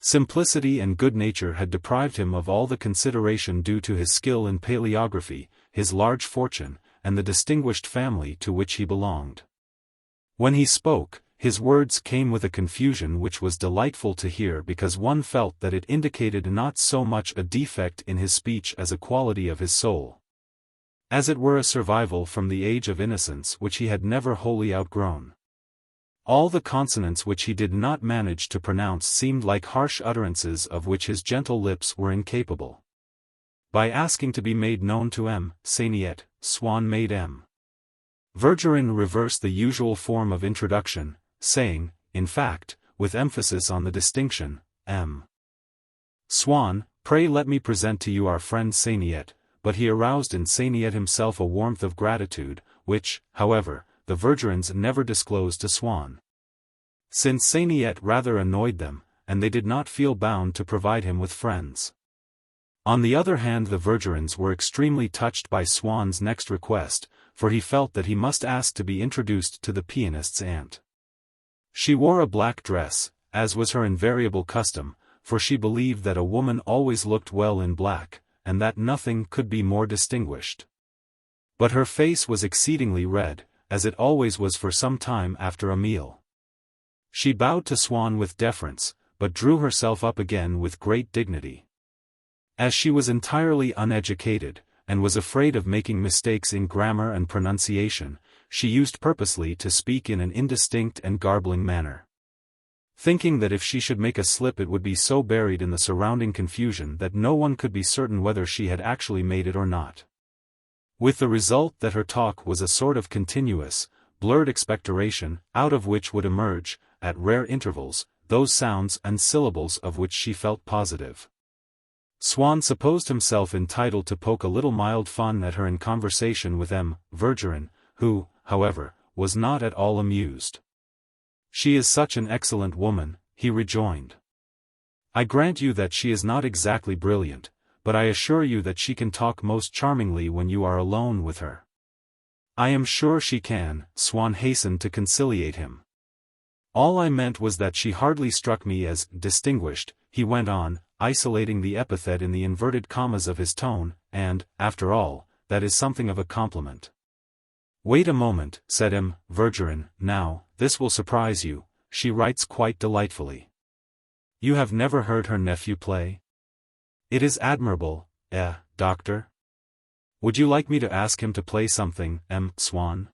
simplicity and good nature had deprived him of all the consideration due to his skill in paleography, his large fortune, and the distinguished family to which he belonged. When he spoke, his words came with a confusion which was delightful to hear because one felt that it indicated not so much a defect in his speech as a quality of his soul, as it were a survival from the age of innocence which he had never wholly outgrown. All the consonants which he did not manage to pronounce seemed like harsh utterances of which his gentle lips were incapable. By asking to be made known to M. Seigniet, Swann made M. Vergerin reverse the usual form of introduction, saying, in fact, with emphasis on the distinction, M. Swann, pray let me present to you our friend Seigniet, but he aroused in Seigniet himself a warmth of gratitude, which, however, the Vergerins never disclosed to Swann, since Seigniet rather annoyed them, and they did not feel bound to provide him with friends. On the other hand, the Vergerins were extremely touched by Swann's next request, for he felt that he must ask to be introduced to the pianist's aunt. She wore a black dress, as was her invariable custom, for she believed that a woman always looked well in black, and that nothing could be more distinguished. But her face was exceedingly red, as it always was for some time after a meal. She bowed to Swann with deference, but drew herself up again with great dignity. As she was entirely uneducated, and was afraid of making mistakes in grammar and pronunciation, she used purposely to speak in an indistinct and garbling manner, thinking that if she should make a slip it would be so buried in the surrounding confusion that no one could be certain whether she had actually made it or not. With the result that her talk was a sort of continuous, blurred expectoration, out of which would emerge, at rare intervals, those sounds and syllables of which she felt positive. Swann supposed himself entitled to poke a little mild fun at her in conversation with M. Vergerin, who, however, was not at all amused. "She is such an excellent woman," he rejoined. "I grant you that she is not exactly brilliant, but I assure you that she can talk most charmingly when you are alone with her." "I am sure she can," Swann hastened to conciliate him. "All I meant was that she hardly struck me as distinguished," he went on, isolating the epithet in the inverted commas of his tone, "and, after all, that is something of a compliment." "Wait a moment," said M. Vergerin, "now, this will surprise you, she writes quite delightfully. You have never heard her nephew play? It is admirable, doctor? Would you like me to ask him to play something, M. Swann?"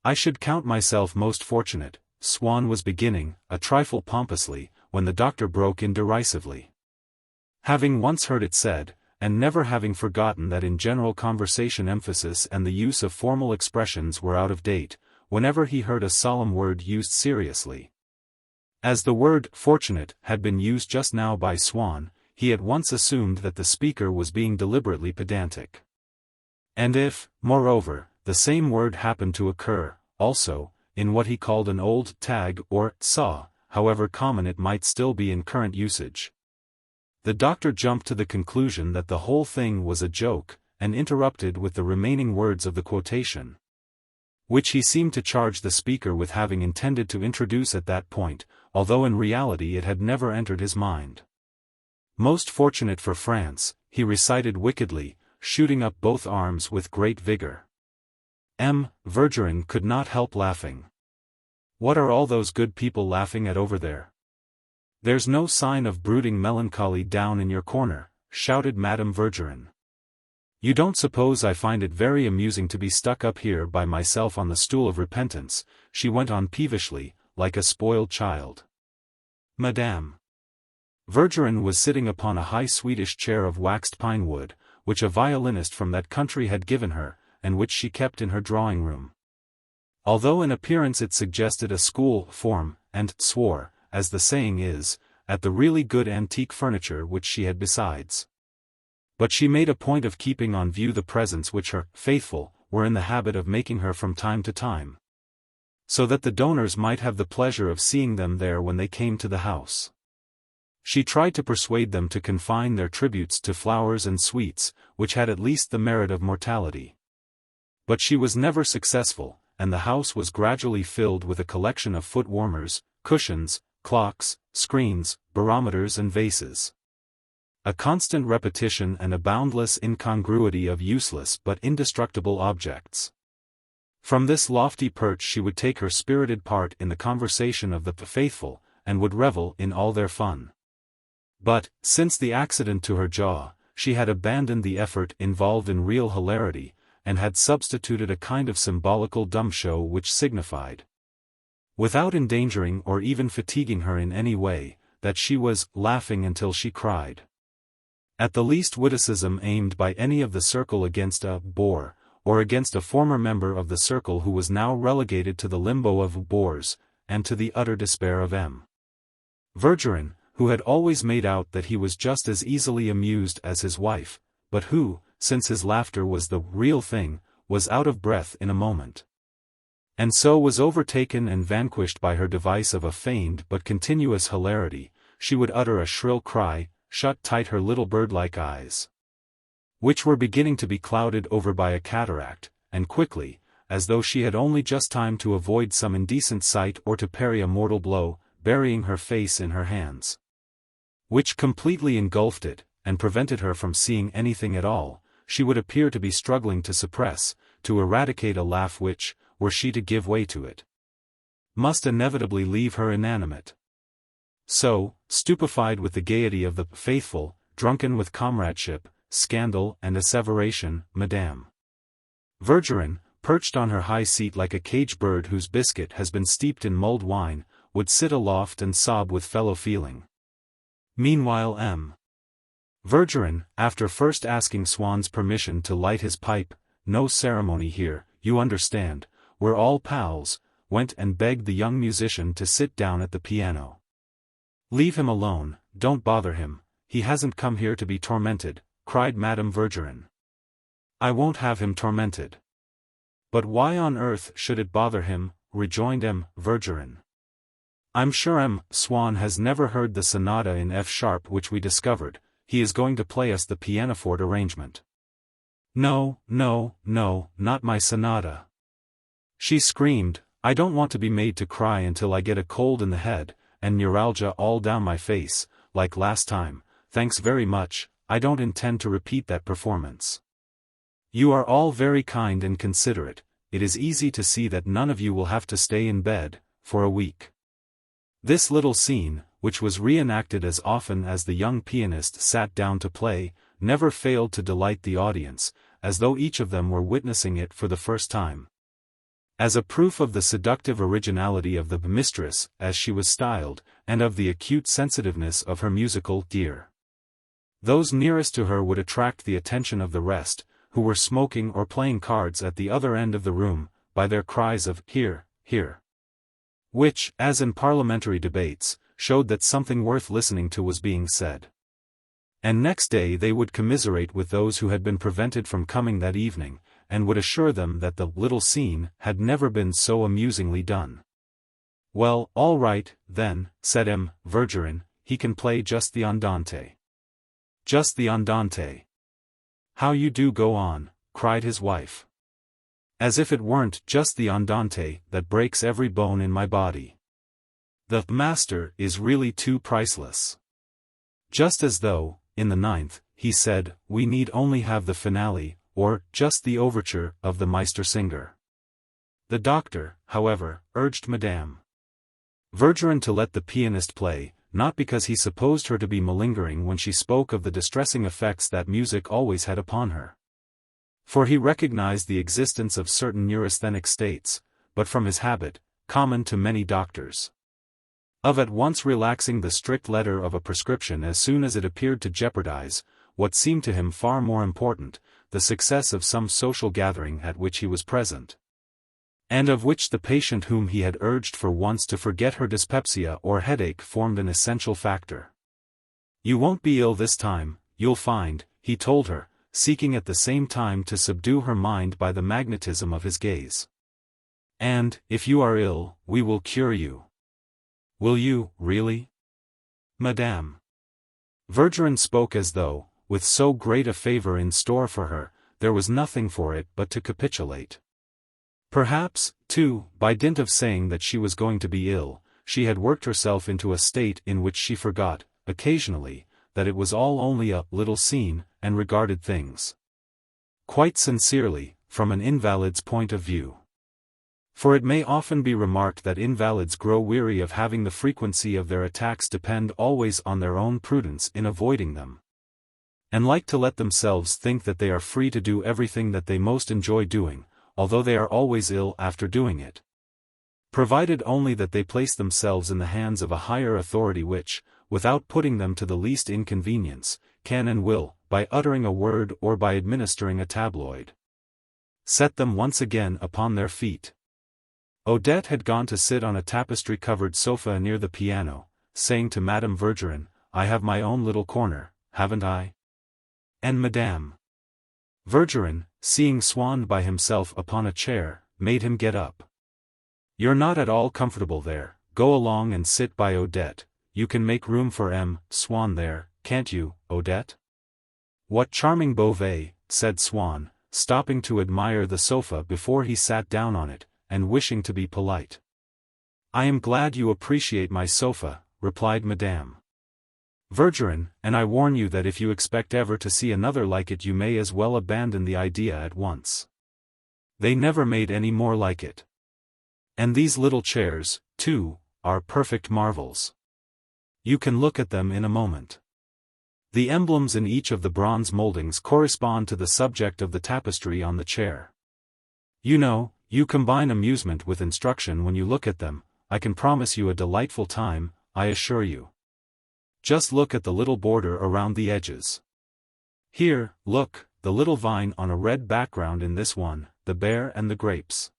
"I should count myself most fortunate," Swann was beginning, a trifle pompously, when the doctor broke in derisively. Having once heard it said, and never having forgotten that in general conversation emphasis and the use of formal expressions were out of date, whenever he heard a solemn word used seriously, as the word fortunate had been used just now by Swann, he at once assumed that the speaker was being deliberately pedantic. And if, moreover, the same word happened to occur, also, in what he called an old tag or saw, however common it might still be in current usage, the doctor jumped to the conclusion that the whole thing was a joke, and interrupted with the remaining words of the quotation, which he seemed to charge the speaker with having intended to introduce at that point, although in reality it had never entered his mind. "Most fortunate for France," he recited wickedly, shooting up both arms with great vigor. M. Vergerin could not help laughing. "What are all those good people laughing at over there? There's no sign of brooding melancholy down in your corner," shouted Madame Vergerin. "You don't suppose I find it very amusing to be stuck up here by myself on the stool of repentance," she went on peevishly, like a spoiled child. Madame Vergerin was sitting upon a high Swedish chair of waxed pine wood, which a violinist from that country had given her, and which she kept in her drawing-room. Although in appearance it suggested a school form, and swore, as the saying is, at the really good antique furniture which she had besides. But she made a point of keeping on view the presents which her faithful were in the habit of making her from time to time, so that the donors might have the pleasure of seeing them there when they came to the house. She tried to persuade them to confine their tributes to flowers and sweets, which had at least the merit of mortality. But she was never successful, and the house was gradually filled with a collection of foot warmers, cushions, clocks, screens, barometers and vases. A constant repetition and a boundless incongruity of useless but indestructible objects. From this lofty perch she would take her spirited part in the conversation of the faithful, and would revel in all their fun. But, since the accident to her jaw, she had abandoned the effort involved in real hilarity, and had substituted a kind of symbolical dumb show which signified, without endangering or even fatiguing her in any way, that she was laughing until she cried. At the least witticism aimed by any of the circle against a bore, or against a former member of the circle who was now relegated to the limbo of bores, and to the utter despair of M. Verdurin, who had always made out that he was just as easily amused as his wife, but who, since his laughter was the real thing, was out of breath in a moment. And so was overtaken and vanquished by her device of a feigned but continuous hilarity. She would utter a shrill cry, shut tight her little bird-like eyes, which were beginning to be clouded over by a cataract, and quickly, as though she had only just time to avoid some indecent sight or to parry a mortal blow, burying her face in her hands, which completely engulfed it, and prevented her from seeing anything at all, she would appear to be struggling to suppress, to eradicate a laugh which, were she to give way to it, must inevitably leave her inanimate. So, stupefied with the gaiety of the faithful, drunken with comradeship, scandal and asseveration, Madame Verdurin, perched on her high seat like a caged bird whose biscuit has been steeped in mulled wine, would sit aloft and sob with fellow feeling. Meanwhile M. Verdurin, after first asking Swann's permission to light his pipe, no ceremony here, you understand, we're all pals, went and begged the young musician to sit down at the piano. Leave him alone, don't bother him, he hasn't come here to be tormented, cried Madame Verdurin. I won't have him tormented. But why on earth should it bother him, rejoined M. Verdurin. I'm sure M. Swann has never heard the sonata in F sharp which we discovered, he is going to play us the pianoforte arrangement. No, no, no, not my sonata. She screamed, I don't want to be made to cry until I get a cold in the head, and neuralgia all down my face, like last time. Thanks very much, I don't intend to repeat that performance. You are all very kind and considerate, it is easy to see that none of you will have to stay in bed, for a week. This little scene, which was reenacted as often as the young pianist sat down to play, never failed to delight the audience, as though each of them were witnessing it for the first time. As a proof of the seductive originality of the mistress, as she was styled, and of the acute sensitiveness of her musical ear, those nearest to her would attract the attention of the rest, who were smoking or playing cards at the other end of the room, by their cries of "Hear, hear," which, as in parliamentary debates, showed that something worth listening to was being said. And next day they would commiserate with those who had been prevented from coming that evening, and would assure them that the little scene had never been so amusingly done. Well, all right, then, said M. Verdurin, he can play just the andante. Just the andante. How you do go on, cried his wife. As if it weren't just the andante that breaks every bone in my body. The master is really too priceless. Just as though, in the ninth, he said, we need only have the finale, or just the overture of the Meistersinger. The doctor, however, urged Madame Verdurin to let the pianist play, not because he supposed her to be malingering when she spoke of the distressing effects that music always had upon her. For he recognized the existence of certain neurasthenic states, but from his habit, common to many doctors, of at once relaxing the strict letter of a prescription as soon as it appeared to jeopardize, what seemed to him far more important, the success of some social gathering at which he was present, and of which the patient whom he had urged for once to forget her dyspepsia or headache formed an essential factor. You won't be ill this time, you'll find, he told her, seeking at the same time to subdue her mind by the magnetism of his gaze. And, if you are ill, we will cure you. Will you, really? Madame Verdurin spoke as though, with so great a favor in store for her, there was nothing for it but to capitulate. Perhaps, too, by dint of saying that she was going to be ill, she had worked herself into a state in which she forgot, occasionally, that it was all only a little scene, and regarded things quite sincerely, from an invalid's point of view. For it may often be remarked that invalids grow weary of having the frequency of their attacks depend always on their own prudence in avoiding them, and like to let themselves think that they are free to do everything that they most enjoy doing, although they are always ill after doing it, provided only that they place themselves in the hands of a higher authority which, without putting them to the least inconvenience, can and will, by uttering a word or by administering a tabloid, set them once again upon their feet. Odette had gone to sit on a tapestry-covered sofa near the piano, saying to Madame Vergerin, "I have my own little corner, haven't I?" And Madame Vergerin, seeing Swann by himself upon a chair, made him get up. "You're not at all comfortable there, go along and sit by Odette, you can make room for Swann there, can't you, Odette?" "What charming Beauvais," said Swann, stopping to admire the sofa before he sat down on it, and wishing to be polite. "I am glad you appreciate my sofa," replied Madame Vergerin, "and I warn you that if you expect ever to see another like it you may as well abandon the idea at once. They never made any more like it. And these little chairs, too, are perfect marvels. You can look at them in a moment. The emblems in each of the bronze moldings correspond to the subject of the tapestry on the chair. You know, you combine amusement with instruction when you look at them. I can promise you a delightful time, I assure you. Just look at the little border around the edges. Here, look, the little vine on a red background in this one, the bear and the grapes.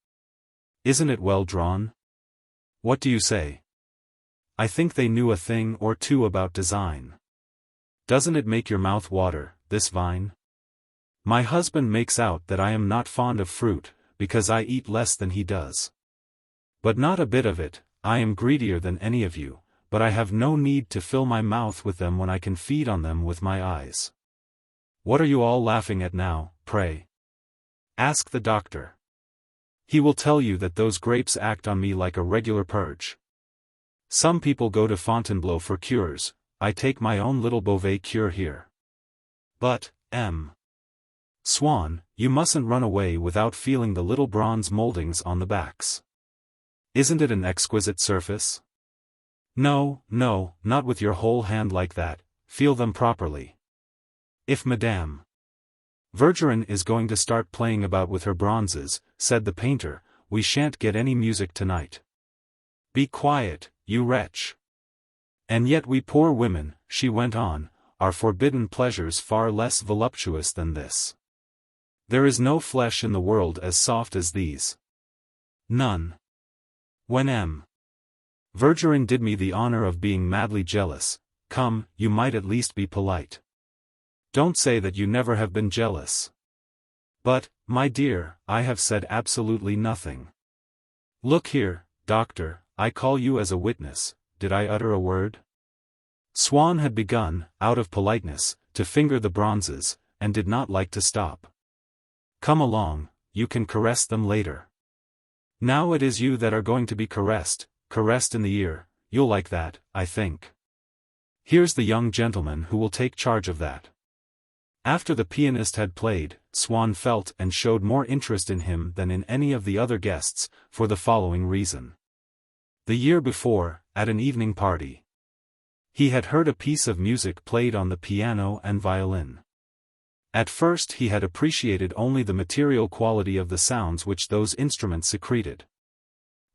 Isn't it well drawn? What do you say? I think they knew a thing or two about design. Doesn't it make your mouth water, this vine? My husband makes out that I am not fond of fruit, because I eat less than he does. But not a bit of it, I am greedier than any of you, but I have no need to fill my mouth with them when I can feed on them with my eyes. What are you all laughing at now, pray? Ask the doctor. He will tell you that those grapes act on me like a regular purge. Some people go to Fontainebleau for cures, I take my own little Beauvais cure here. But, Swann, you mustn't run away without feeling the little bronze moldings on the backs. Isn't it an exquisite surface? No, no, not with your whole hand like that, feel them properly. If Madame Vergerin is going to start playing about with her bronzes, said the painter, we shan't get any music tonight. Be quiet, you wretch. And yet we poor women, she went on, are forbidden pleasures far less voluptuous than this. There is no flesh in the world as soft as these. None. When Vergerin did me the honor of being madly jealous, come, you might at least be polite. Don't say that you never have been jealous. But, my dear, I have said absolutely nothing. Look here, doctor, I call you as a witness, did I utter a word? Swann had begun, out of politeness, to finger the bronzes, and did not like to stop. Come along, you can caress them later. Now it is you that are going to be caressed in the ear, you'll like that, I think. Here's the young gentleman who will take charge of that. After the pianist had played, Swann felt and showed more interest in him than in any of the other guests, for the following reason. The year before, at an evening party, he had heard a piece of music played on the piano and violin. At first he had appreciated only the material quality of the sounds which those instruments secreted.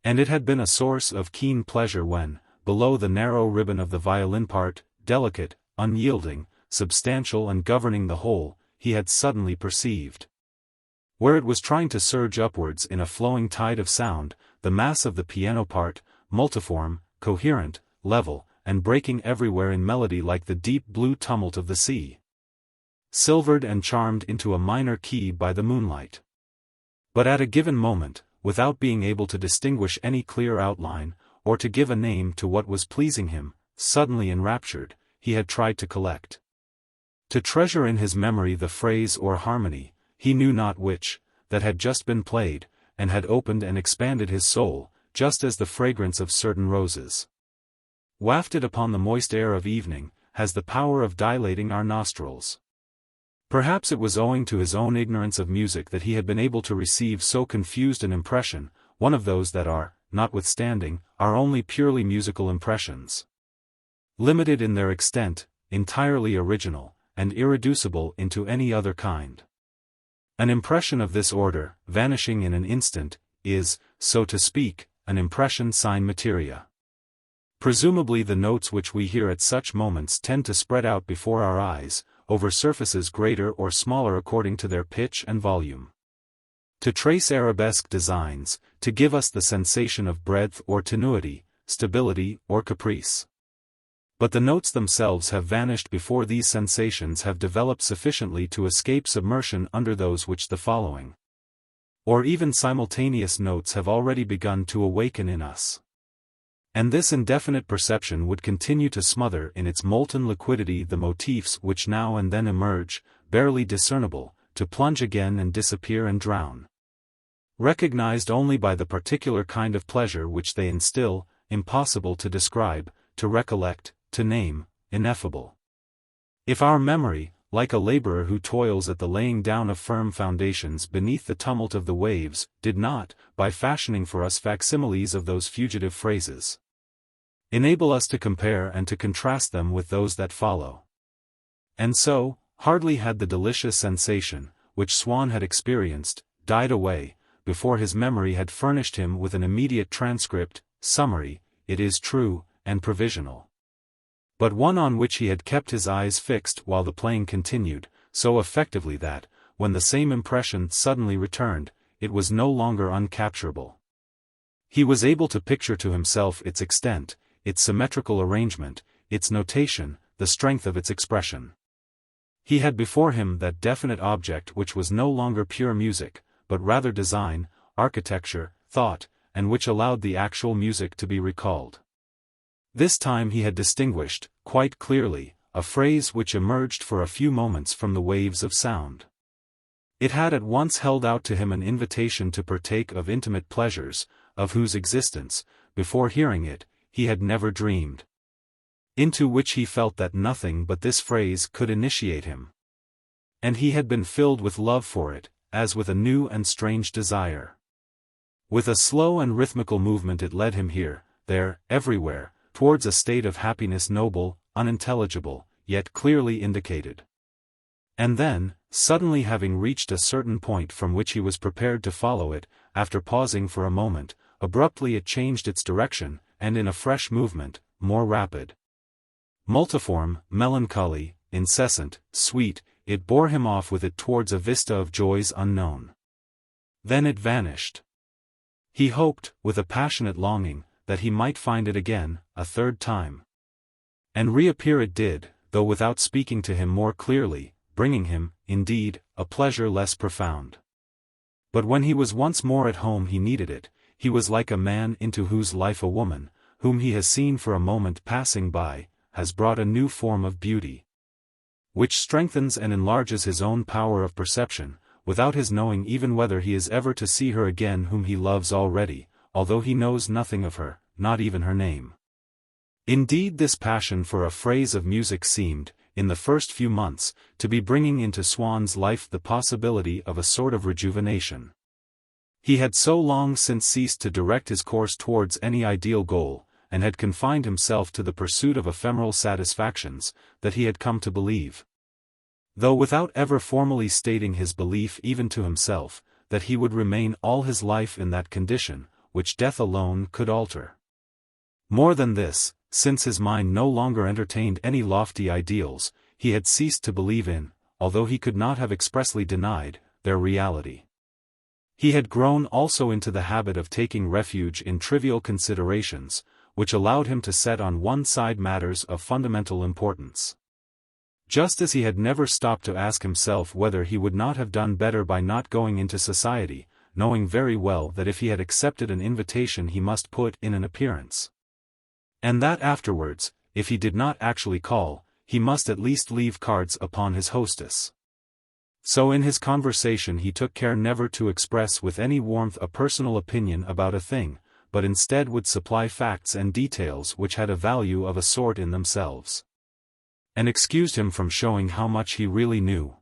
And it had been a source of keen pleasure when, below the narrow ribbon of the violin part, delicate, unyielding, substantial and governing the whole, he had suddenly perceived, where it was trying to surge upwards in a flowing tide of sound, the mass of the piano part, multiform, coherent, level, and breaking everywhere in melody like the deep blue tumult of the sea, silvered and charmed into a minor key by the moonlight. But at a given moment, without being able to distinguish any clear outline, or to give a name to what was pleasing him, suddenly enraptured, he had tried to collect, to treasure in his memory the phrase or harmony, he knew not which, that had just been played, and had opened and expanded his soul, just as the fragrance of certain roses, wafted upon the moist air of evening, has the power of dilating our nostrils. Perhaps it was owing to his own ignorance of music that he had been able to receive so confused an impression, one of those that are, notwithstanding, are only purely musical impressions, limited in their extent, entirely original, and irreducible into any other kind. An impression of this order, vanishing in an instant, is, so to speak, an impression sine materia. Presumably the notes which we hear at such moments tend to spread out before our eyes, over surfaces greater or smaller according to their pitch and volume, to trace arabesque designs, to give us the sensation of breadth or tenuity, stability or caprice. But the notes themselves have vanished before these sensations have developed sufficiently to escape submersion under those which the following, or even simultaneous notes have already begun to awaken in us. And this indefinite perception would continue to smother in its molten liquidity the motifs which now and then emerge, barely discernible, to plunge again and disappear and drown, recognized only by the particular kind of pleasure which they instill, impossible to describe, to recollect, to name, ineffable. If our memory, like a laborer who toils at the laying down of firm foundations beneath the tumult of the waves, did not, by fashioning for us facsimiles of those fugitive phrases, enable us to compare and to contrast them with those that follow. And so, hardly had the delicious sensation, which Swann had experienced, died away, before his memory had furnished him with an immediate transcript, summary, it is true, and provisional, but one on which he had kept his eyes fixed while the playing continued, so effectively that, when the same impression suddenly returned, it was no longer uncapturable. He was able to picture to himself its extent, its symmetrical arrangement, its notation, the strength of its expression. He had before him that definite object which was no longer pure music, but rather design, architecture, thought, and which allowed the actual music to be recalled. This time he had distinguished, quite clearly, a phrase which emerged for a few moments from the waves of sound. It had at once held out to him an invitation to partake of intimate pleasures, of whose existence, before hearing it, he had never dreamed, into which he felt that nothing but this phrase could initiate him. And he had been filled with love for it, as with a new and strange desire. With a slow and rhythmical movement it led him here, there, everywhere, towards a state of happiness noble, unintelligible, yet clearly indicated. And then, suddenly having reached a certain point from which he was prepared to follow it, after pausing for a moment, abruptly it changed its direction, and in a fresh movement, more rapid, multiform, melancholy, incessant, sweet, it bore him off with it towards a vista of joys unknown. Then it vanished. He hoped, with a passionate longing, that he might find it again, a third time. And reappear it did, though without speaking to him more clearly, bringing him, indeed, a pleasure less profound. But when he was once more at home he needed it, he was like a man into whose life a woman, whom he has seen for a moment passing by, has brought a new form of beauty, which strengthens and enlarges his own power of perception, without his knowing even whether he is ever to see her again whom he loves already, although he knows nothing of her, not even her name. Indeed, this passion for a phrase of music seemed, in the first few months, to be bringing into Swann's life the possibility of a sort of rejuvenation. He had so long since ceased to direct his course towards any ideal goal, and had confined himself to the pursuit of ephemeral satisfactions, that he had come to believe, though without ever formally stating his belief even to himself, that he would remain all his life in that condition, which death alone could alter. More than this, since his mind no longer entertained any lofty ideals, he had ceased to believe in, although he could not have expressly denied, their reality. He had grown also into the habit of taking refuge in trivial considerations, which allowed him to set on one side matters of fundamental importance. Just as he had never stopped to ask himself whether he would not have done better by not going into society, knowing very well that if he had accepted an invitation he must put in an appearance, and that afterwards, if he did not actually call, he must at least leave cards upon his hostess. So in his conversation he took care never to express with any warmth a personal opinion about a thing, but instead would supply facts and details which had a value of a sort in themselves, and excused him from showing how much he really knew.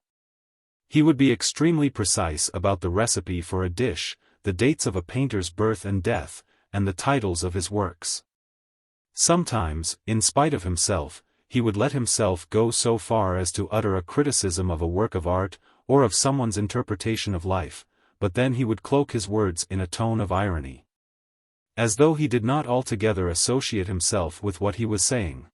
He would be extremely precise about the recipe for a dish, the dates of a painter's birth and death, and the titles of his works. Sometimes, in spite of himself, he would let himself go so far as to utter a criticism of a work of art, or of someone's interpretation of life, but then he would cloak his words in a tone of irony, as though he did not altogether associate himself with what he was saying.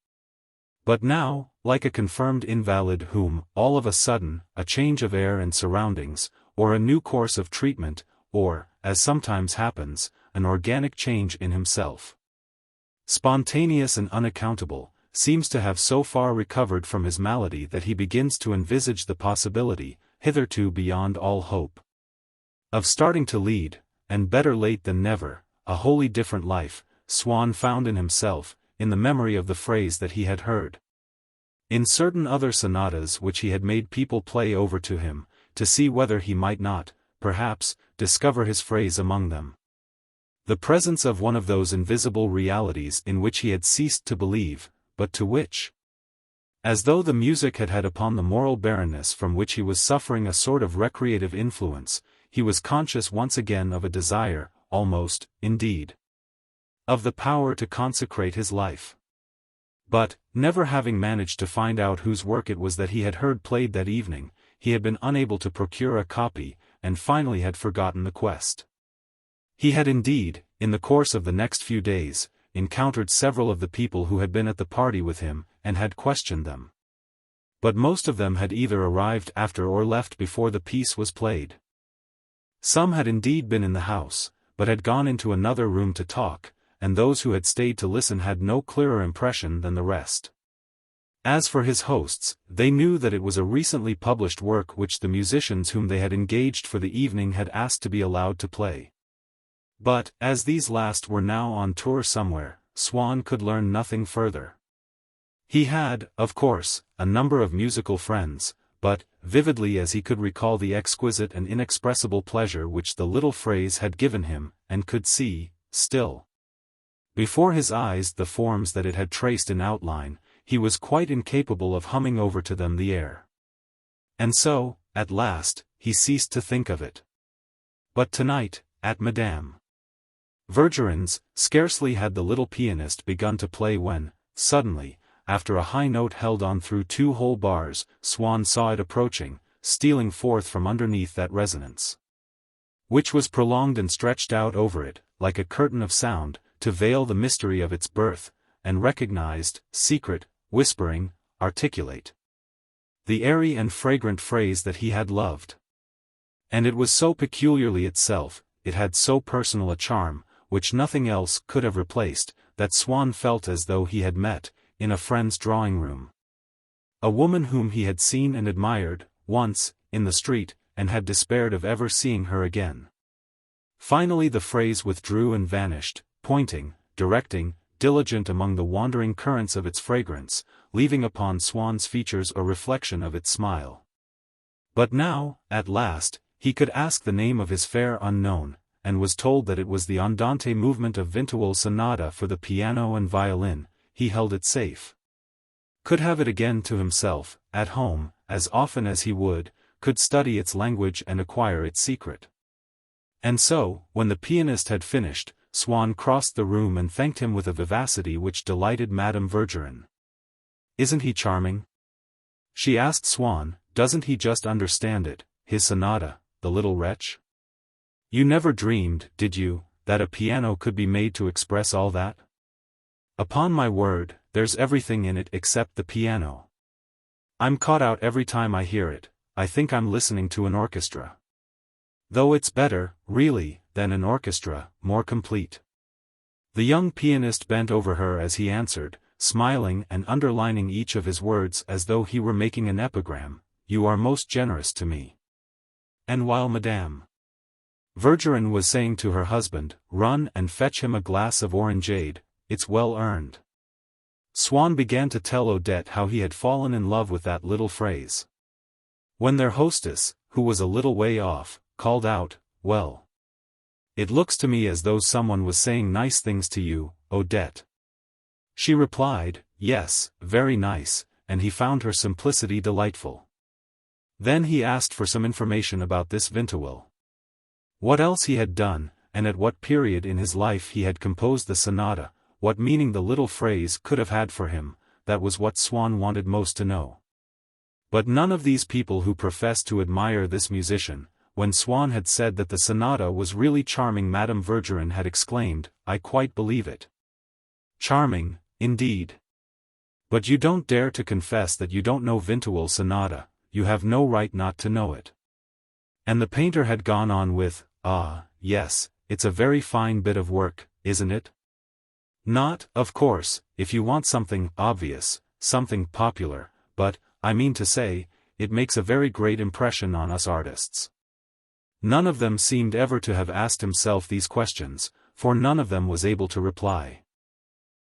But now, like a confirmed invalid whom, all of a sudden, a change of air and surroundings, or a new course of treatment, or, as sometimes happens, an organic change in himself, spontaneous and unaccountable, seems to have so far recovered from his malady that he begins to envisage the possibility, hitherto beyond all hope, of starting to lead, and better late than never, a wholly different life. Swann found in himself, in the memory of the phrase that he had heard in certain other sonatas which he had made people play over to him, to see whether he might not, perhaps, discover his phrase among them. The presence of one of those invisible realities in which he had ceased to believe, but to which, as though the music had had upon the moral barrenness from which he was suffering a sort of recreative influence, he was conscious once again of a desire, almost, indeed, of the power to consecrate his life. But, never having managed to find out whose work it was that he had heard played that evening, he had been unable to procure a copy, and finally had forgotten the quest. He had indeed, in the course of the next few days, encountered several of the people who had been at the party with him, and had questioned them. But most of them had either arrived after or left before the piece was played. Some had indeed been in the house, but had gone into another room to talk, and those who had stayed to listen had no clearer impression than the rest. As for his hosts, they knew that it was a recently published work which the musicians whom they had engaged for the evening had asked to be allowed to play. But, as these last were now on tour somewhere, Swann could learn nothing further. He had, of course, a number of musical friends, but, vividly as he could recall the exquisite and inexpressible pleasure which the little phrase had given him, and could see, still, before his eyes the forms that it had traced in outline, he was quite incapable of humming over to them the air. And so, at last, he ceased to think of it. But tonight, at Madame Verdurin's, scarcely had the little pianist begun to play when, suddenly, after a high note held on through 2 whole bars, Swann saw it approaching, stealing forth from underneath that resonance, which was prolonged and stretched out over it, like a curtain of sound, to veil the mystery of its birth, and recognized, secret, whispering, articulate, the airy and fragrant phrase that he had loved. And it was so peculiarly itself, it had so personal a charm, which nothing else could have replaced, that Swann felt as though he had met, in a friend's drawing-room, a woman whom he had seen and admired, once, in the street, and had despaired of ever seeing her again. Finally the phrase withdrew and vanished, pointing, directing, diligent among the wandering currents of its fragrance, leaving upon Swann's features a reflection of its smile. But now, at last, he could ask the name of his fair unknown, and was told that it was the Andante movement of Vinteuil's sonata for the piano and violin. He held it safe, could have it again to himself, at home, as often as he would, could study its language and acquire its secret. And so, when the pianist had finished, Swann crossed the room and thanked him with a vivacity which delighted Madame Verdurin. "Isn't he charming?" she asked Swann. "Doesn't he just understand it, his sonata, the little wretch? You never dreamed, did you, that a piano could be made to express all that? Upon my word, there's everything in it except the piano. I'm caught out every time I hear it. I think I'm listening to an orchestra. Though it's better, really, than an orchestra, more complete." The young pianist bent over her as he answered, smiling and underlining each of his words as though he were making an epigram, "You are most generous to me." And while Madame Verdurin was saying to her husband, "Run and fetch him a glass of orangeade, it's well earned," Swann began to tell Odette how he had fallen in love with that little phrase. When their hostess, who was a little way off, called out, "Well. It looks to me as though someone was saying nice things to you, Odette." She replied, "Yes, very nice," and he found her simplicity delightful. Then he asked for some information about this Vinteuil. What else he had done, and at what period in his life he had composed the sonata, what meaning the little phrase could have had for him, that was what Swann wanted most to know. But none of these people who professed to admire this musician, when Swann had said that the sonata was really charming, Madame Verdurin had exclaimed, "I quite believe it. Charming, indeed. But you don't dare to confess that you don't know Vinteuil sonata, you have no right not to know it." And the painter had gone on with, "Ah, yes, it's a very fine bit of work, isn't it? Not, of course, if you want something obvious, something popular, but, I mean to say, it makes a very great impression on us artists." None of them seemed ever to have asked himself these questions, for none of them was able to reply.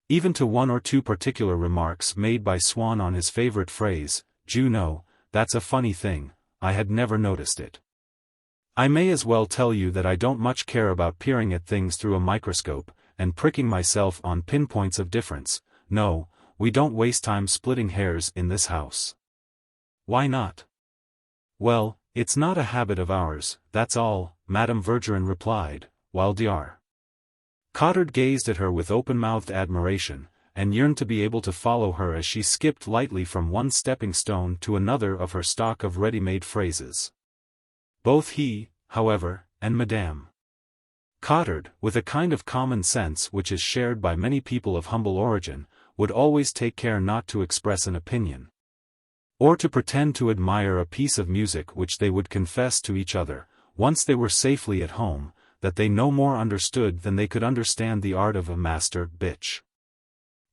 Even to one or two particular remarks made by Swann on his favorite phrase, "Juno, that's a funny thing, I had never noticed it. I may as well tell you that I don't much care about peering at things through a microscope, and pricking myself on pinpoints of difference. No, we don't waste time splitting hairs in this house." "Why not?" "Well, it's not a habit of ours, that's all," Madame Verdurin replied, while Dr. Cottard gazed at her with open-mouthed admiration, and yearned to be able to follow her as she skipped lightly from one stepping stone to another of her stock of ready-made phrases. Both he, however, and Madame Cottard, with a kind of common sense which is shared by many people of humble origin, would always take care not to express an opinion, or to pretend to admire a piece of music which they would confess to each other, once they were safely at home, that they no more understood than they could understand the art of a master bitch.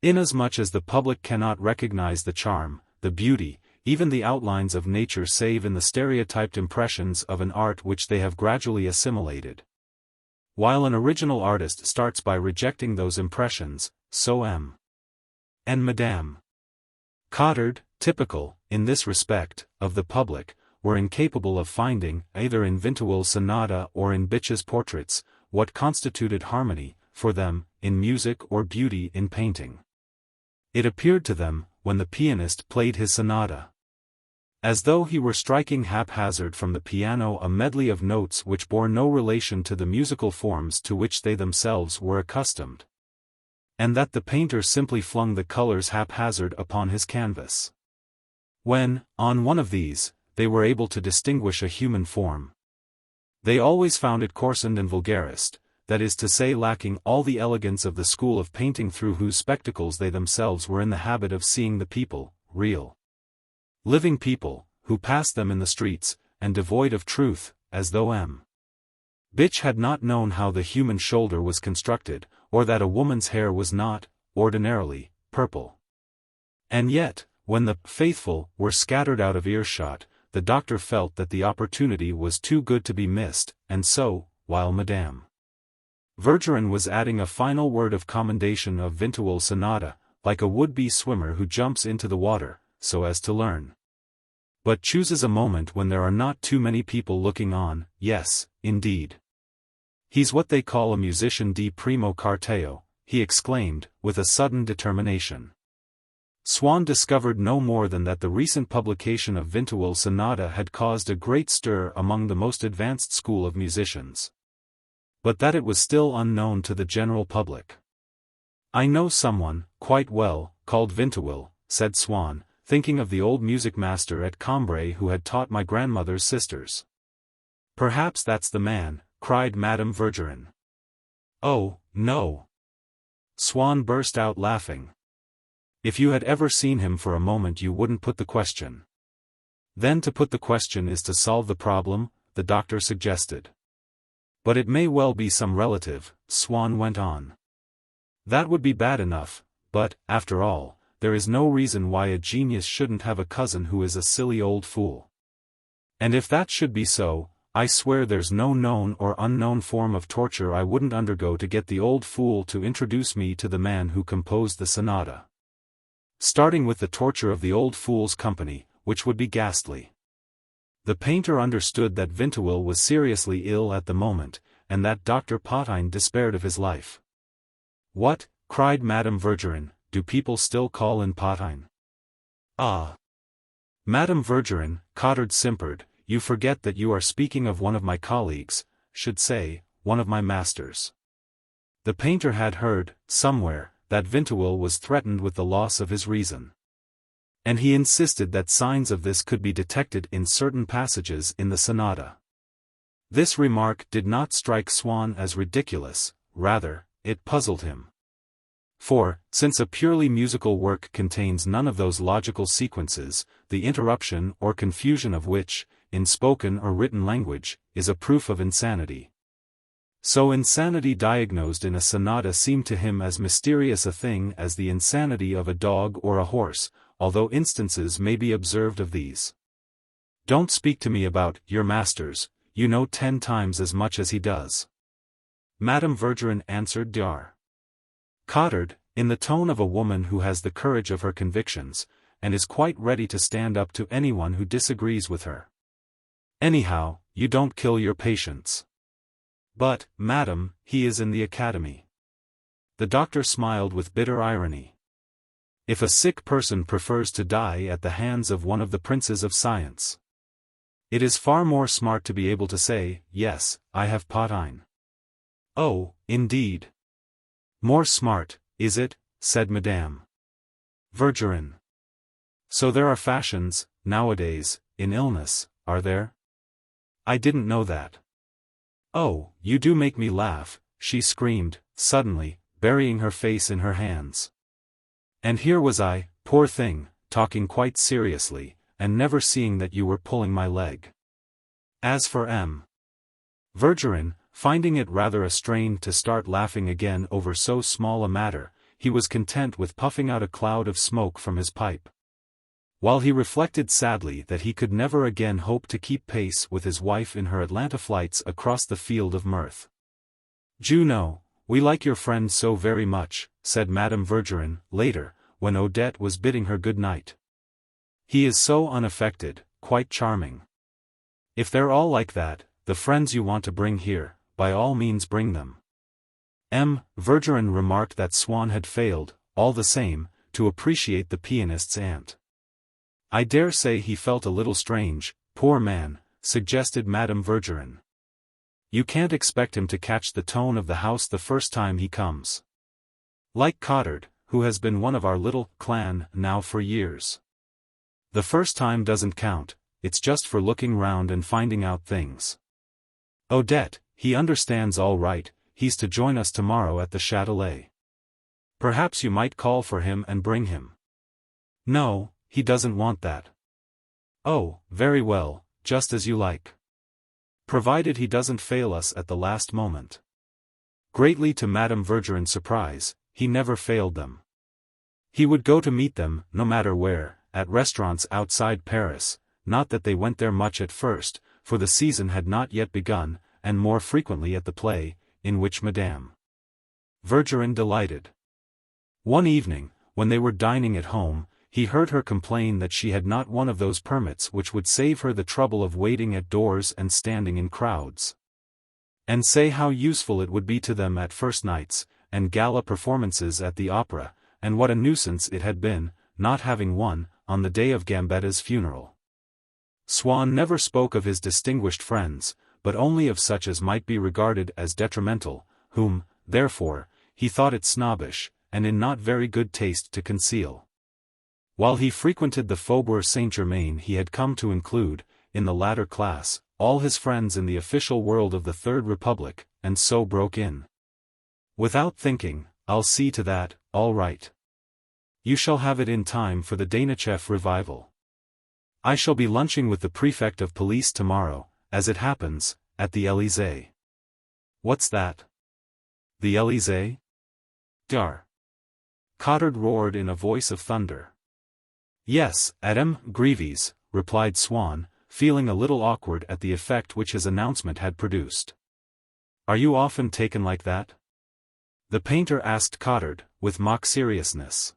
Inasmuch as the public cannot recognize the charm, the beauty, even the outlines of nature save in the stereotyped impressions of an art which they have gradually assimilated. While an original artist starts by rejecting those impressions, so M. and Madame Cottard, typical, in this respect, of the public, were incapable of finding, either in Vinteuil's sonata or in Bitch's portraits, what constituted harmony, for them, in music or beauty in painting. It appeared to them, when the pianist played his sonata, as though he were striking haphazard from the piano a medley of notes which bore no relation to the musical forms to which they themselves were accustomed, and that the painter simply flung the colors haphazard upon his canvas. When, on one of these, they were able to distinguish a human form, they always found it coarsened and vulgarist, that is to say lacking all the elegance of the school of painting through whose spectacles they themselves were in the habit of seeing the people, real, living people, who passed them in the streets, and devoid of truth, as though M. Bitch had not known how the human shoulder was constructed, or that a woman's hair was not, ordinarily, purple. And yet, when the faithful were scattered out of earshot, the doctor felt that the opportunity was too good to be missed, and so, while Madame Verdurin was adding a final word of commendation of Vinteuil's sonata, like a would-be swimmer who jumps into the water, so as to learn, but chooses a moment when there are not too many people looking on, yes, indeed. He's what they call a musician di primo carteo, he exclaimed, with a sudden determination. Swann discovered no more than that the recent publication of Vinteuil's sonata had caused a great stir among the most advanced school of musicians, but that it was still unknown to the general public. "I know someone, quite well, called Vinteuil," said Swann, thinking of the old music master at Cambrai who had taught my grandmother's sisters. "Perhaps that's the man," cried Madame Verdurin. "Oh, no!" Swann burst out laughing. "If you had ever seen him for a moment you wouldn't put the question." "Then to put the question is to solve the problem," the doctor suggested. "But it may well be some relative," Swann went on. "That would be bad enough, but, after all, there is no reason why a genius shouldn't have a cousin who is a silly old fool. And if that should be so, I swear there's no known or unknown form of torture I wouldn't undergo to get the old fool to introduce me to the man who composed the sonata. Starting with the torture of the old fool's company, which would be ghastly. The painter understood that Vinteuil was seriously ill at the moment, and that Dr. Potain despaired of his life. "What," cried Madame Verdurin, "do people still call in Potain?" "Ah! Madame Verdurin," Cottard simpered, "you forget that you are speaking of one of my colleagues, should say, one of my masters." The painter had heard, somewhere, that Vinteuil was threatened with the loss of his reason. And he insisted that signs of this could be detected in certain passages in the sonata. This remark did not strike Swann as ridiculous, rather, it puzzled him. For, since a purely musical work contains none of those logical sequences, the interruption or confusion of which, in spoken or written language, is a proof of insanity. So insanity diagnosed in a sonata seemed to him as mysterious a thing as the insanity of a dog or a horse, although instances may be observed of these. "Don't speak to me about your masters, you know 10 times as much as he does," Madame Verdurin answered Dr. Cottard, in the tone of a woman who has the courage of her convictions, and is quite ready to stand up to anyone who disagrees with her. "Anyhow, you don't kill your patients." "But, madam, he is in the academy." The doctor smiled with bitter irony. "If a sick person prefers to die at the hands of one of the princes of science, it is far more smart to be able to say, 'Yes, I have Potain.'" "Oh, indeed. More smart, is it?" said Madame Verdurin. "So there are fashions, nowadays, in illness, are there? I didn't know that." "Oh, you do make me laugh," she screamed, suddenly, burying her face in her hands. "And here was I, poor thing, talking quite seriously, and never seeing that you were pulling my leg." As for M. Verdurin, finding it rather a strain to start laughing again over so small a matter, he was content with puffing out a cloud of smoke from his pipe. While he reflected sadly that he could never again hope to keep pace with his wife in her Atlanta flights across the field of mirth. "Juno, we like your friend so very much," said Madame Verdurin, later, when Odette was bidding her good night. "He is so unaffected, quite charming. If they're all like that, the friends you want to bring here, by all means bring them." M. Verdurin remarked that Swann had failed, all the same, to appreciate the pianist's aunt. "I dare say he felt a little strange, poor man," suggested Madame Verdurin. "You can't expect him to catch the tone of the house the first time he comes. Like Cottard, who has been one of our little clan now for years. The first time doesn't count, it's just for looking round and finding out things. Odette, he understands all right, he's to join us tomorrow at the Châtelet. Perhaps you might call for him and bring him." "No, he doesn't want that." "Oh, very well, just as you like. Provided he doesn't fail us at the last moment." Greatly to Madame Verdurin's surprise, he never failed them. He would go to meet them, no matter where, at restaurants outside Paris, not that they went there much at first, for the season had not yet begun, and more frequently at the play, in which Madame Verdurin delighted. One evening, when they were dining at home, he heard her complain that she had not one of those permits which would save her the trouble of waiting at doors and standing in crowds. And say how useful it would be to them at first nights, and gala performances at the opera, and what a nuisance it had been, not having one, on the day of Gambetta's funeral. Swann never spoke of his distinguished friends, but only of such as might be regarded as detrimental, whom, therefore, he thought it snobbish, and in not very good taste to conceal. While he frequented the Faubourg Saint-Germain he had come to include, in the latter class, all his friends in the official world of the Third Republic, and so broke in. "Without thinking, I'll see to that, all right. You shall have it in time for the Danicheff revival. I shall be lunching with the prefect of police tomorrow, as it happens, at the Élysée." "What's that? The Élysée?" Dr. Cottard roared in a voice of thunder. "Yes, at M. Grévy's," replied Swann, feeling a little awkward at the effect which his announcement had produced. "Are you often taken like that?" the painter asked Cottard, with mock seriousness.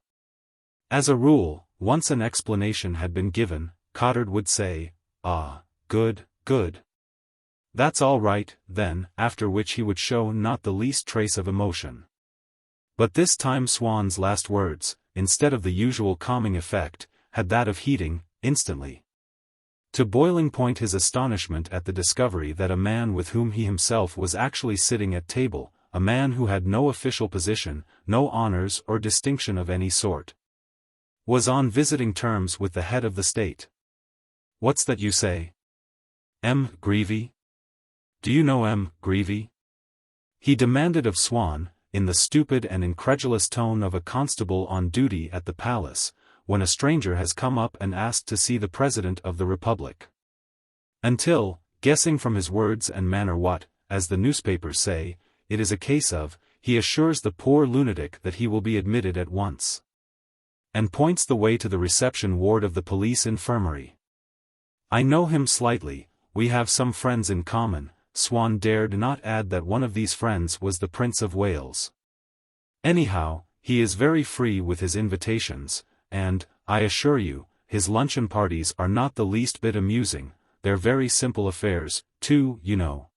As a rule, once an explanation had been given, Cottard would say, "Ah, good, good. That's all right, then, after which he would show not the least trace of emotion. But this time Swann's last words, instead of the usual calming effect, had that of heating, instantly, to boiling point his astonishment at the discovery that a man with whom he himself was actually sitting at table, a man who had no official position, no honors or distinction of any sort, was on visiting terms with the head of the state. What's that you say? M. Greevy? Do you know M. Greevy? He demanded of Swann, in the stupid and incredulous tone of a constable on duty at the palace, when a stranger has come up and asked to see the President of the Republic. Until, guessing from his words and manner what, as the newspapers say, it is a case of, he assures the poor lunatic that he will be admitted at once, and points the way to the reception ward of the police infirmary. I know him slightly, we have some friends in common. Swann dared not add that one of these friends was the Prince of Wales. Anyhow, he is very free with his invitations, and, I assure you, his luncheon parties are not the least bit amusing, they're very simple affairs, too, you know.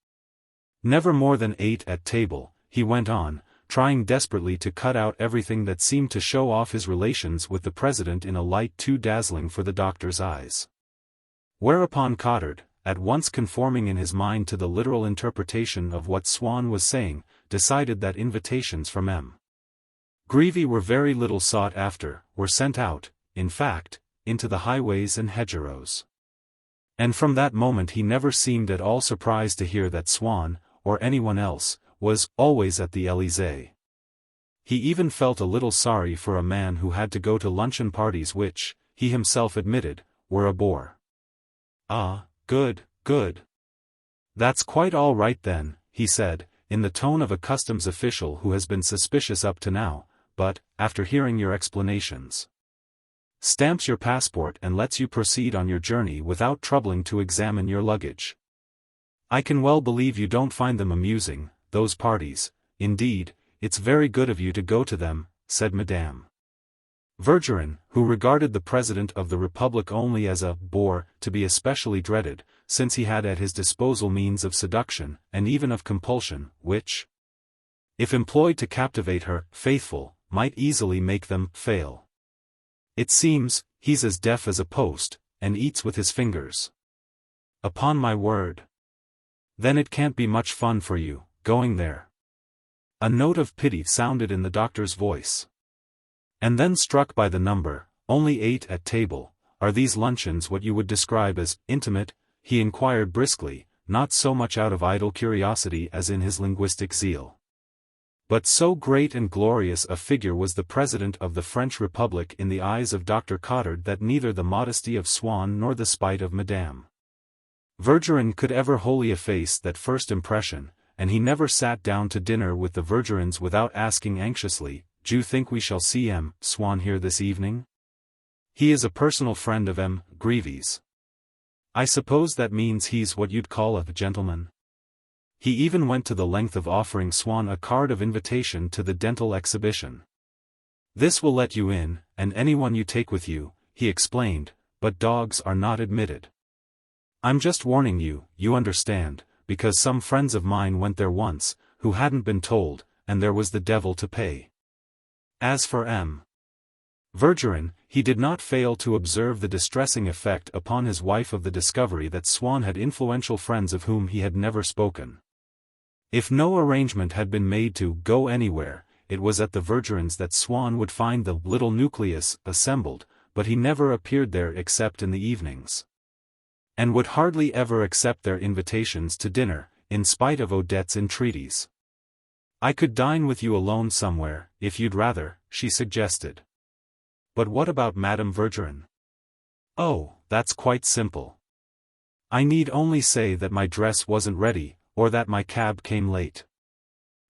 Never more than 8 at table, he went on, trying desperately to cut out everything that seemed to show off his relations with the President in a light too dazzling for the doctor's eyes. Whereupon Cottard, at once conforming in his mind to the literal interpretation of what Swann was saying, decided that invitations from M. Greevy were very little sought after, were sent out, in fact, into the highways and hedgerows. And from that moment he never seemed at all surprised to hear that Swann, or anyone else, was always at the Élysée. He even felt a little sorry for a man who had to go to luncheon parties which, he himself admitted, were a bore. Ah, good, good. That's quite all right then, he said, in the tone of a customs official who has been suspicious up to now, but, after hearing your explanations, stamps your passport and lets you proceed on your journey without troubling to examine your luggage. I can well believe you don't find them amusing, those parties. Indeed, it's very good of you to go to them, said Madame Verdurin, who regarded the President of the Republic only as a bore to be especially dreaded, since he had at his disposal means of seduction, and even of compulsion, which, if employed to captivate her faithful, might easily make them fail. It seems, he's as deaf as a post, and eats with his fingers. Upon my word. Then it can't be much fun for you, going there. A note of pity sounded in the doctor's voice. And then, struck by the number, only 8 at table, are these luncheons what you would describe as intimate? He inquired briskly, not so much out of idle curiosity as in his linguistic zeal. But so great and glorious a figure was the President of the French Republic in the eyes of Dr. Cottard that neither the modesty of Swann nor the spite of Madame Verdurin could ever wholly efface that first impression, and he never sat down to dinner with the Verdurins without asking anxiously, "Do you think we shall see M. Swann here this evening? He is a personal friend of M. Greevy's. I suppose that means he's what you'd call a gentleman." He even went to the length of offering Swann a card of invitation to the dental exhibition. "This will let you in, and anyone you take with you," he explained, "but dogs are not admitted. I'm just warning you, you understand, because some friends of mine went there once, who hadn't been told, and there was the devil to pay." As for M. Verdurin, he did not fail to observe the distressing effect upon his wife of the discovery that Swann had influential friends of whom he had never spoken. If no arrangement had been made to go anywhere, it was at the Verdurins that Swann would find the little nucleus assembled, but he never appeared there except in the evenings, and would hardly ever accept their invitations to dinner, in spite of Odette's entreaties. "I could dine with you alone somewhere, if you'd rather," she suggested. "But what about Madame Verdurin?" "Oh, that's quite simple. I need only say that my dress wasn't ready, or that my cab came late.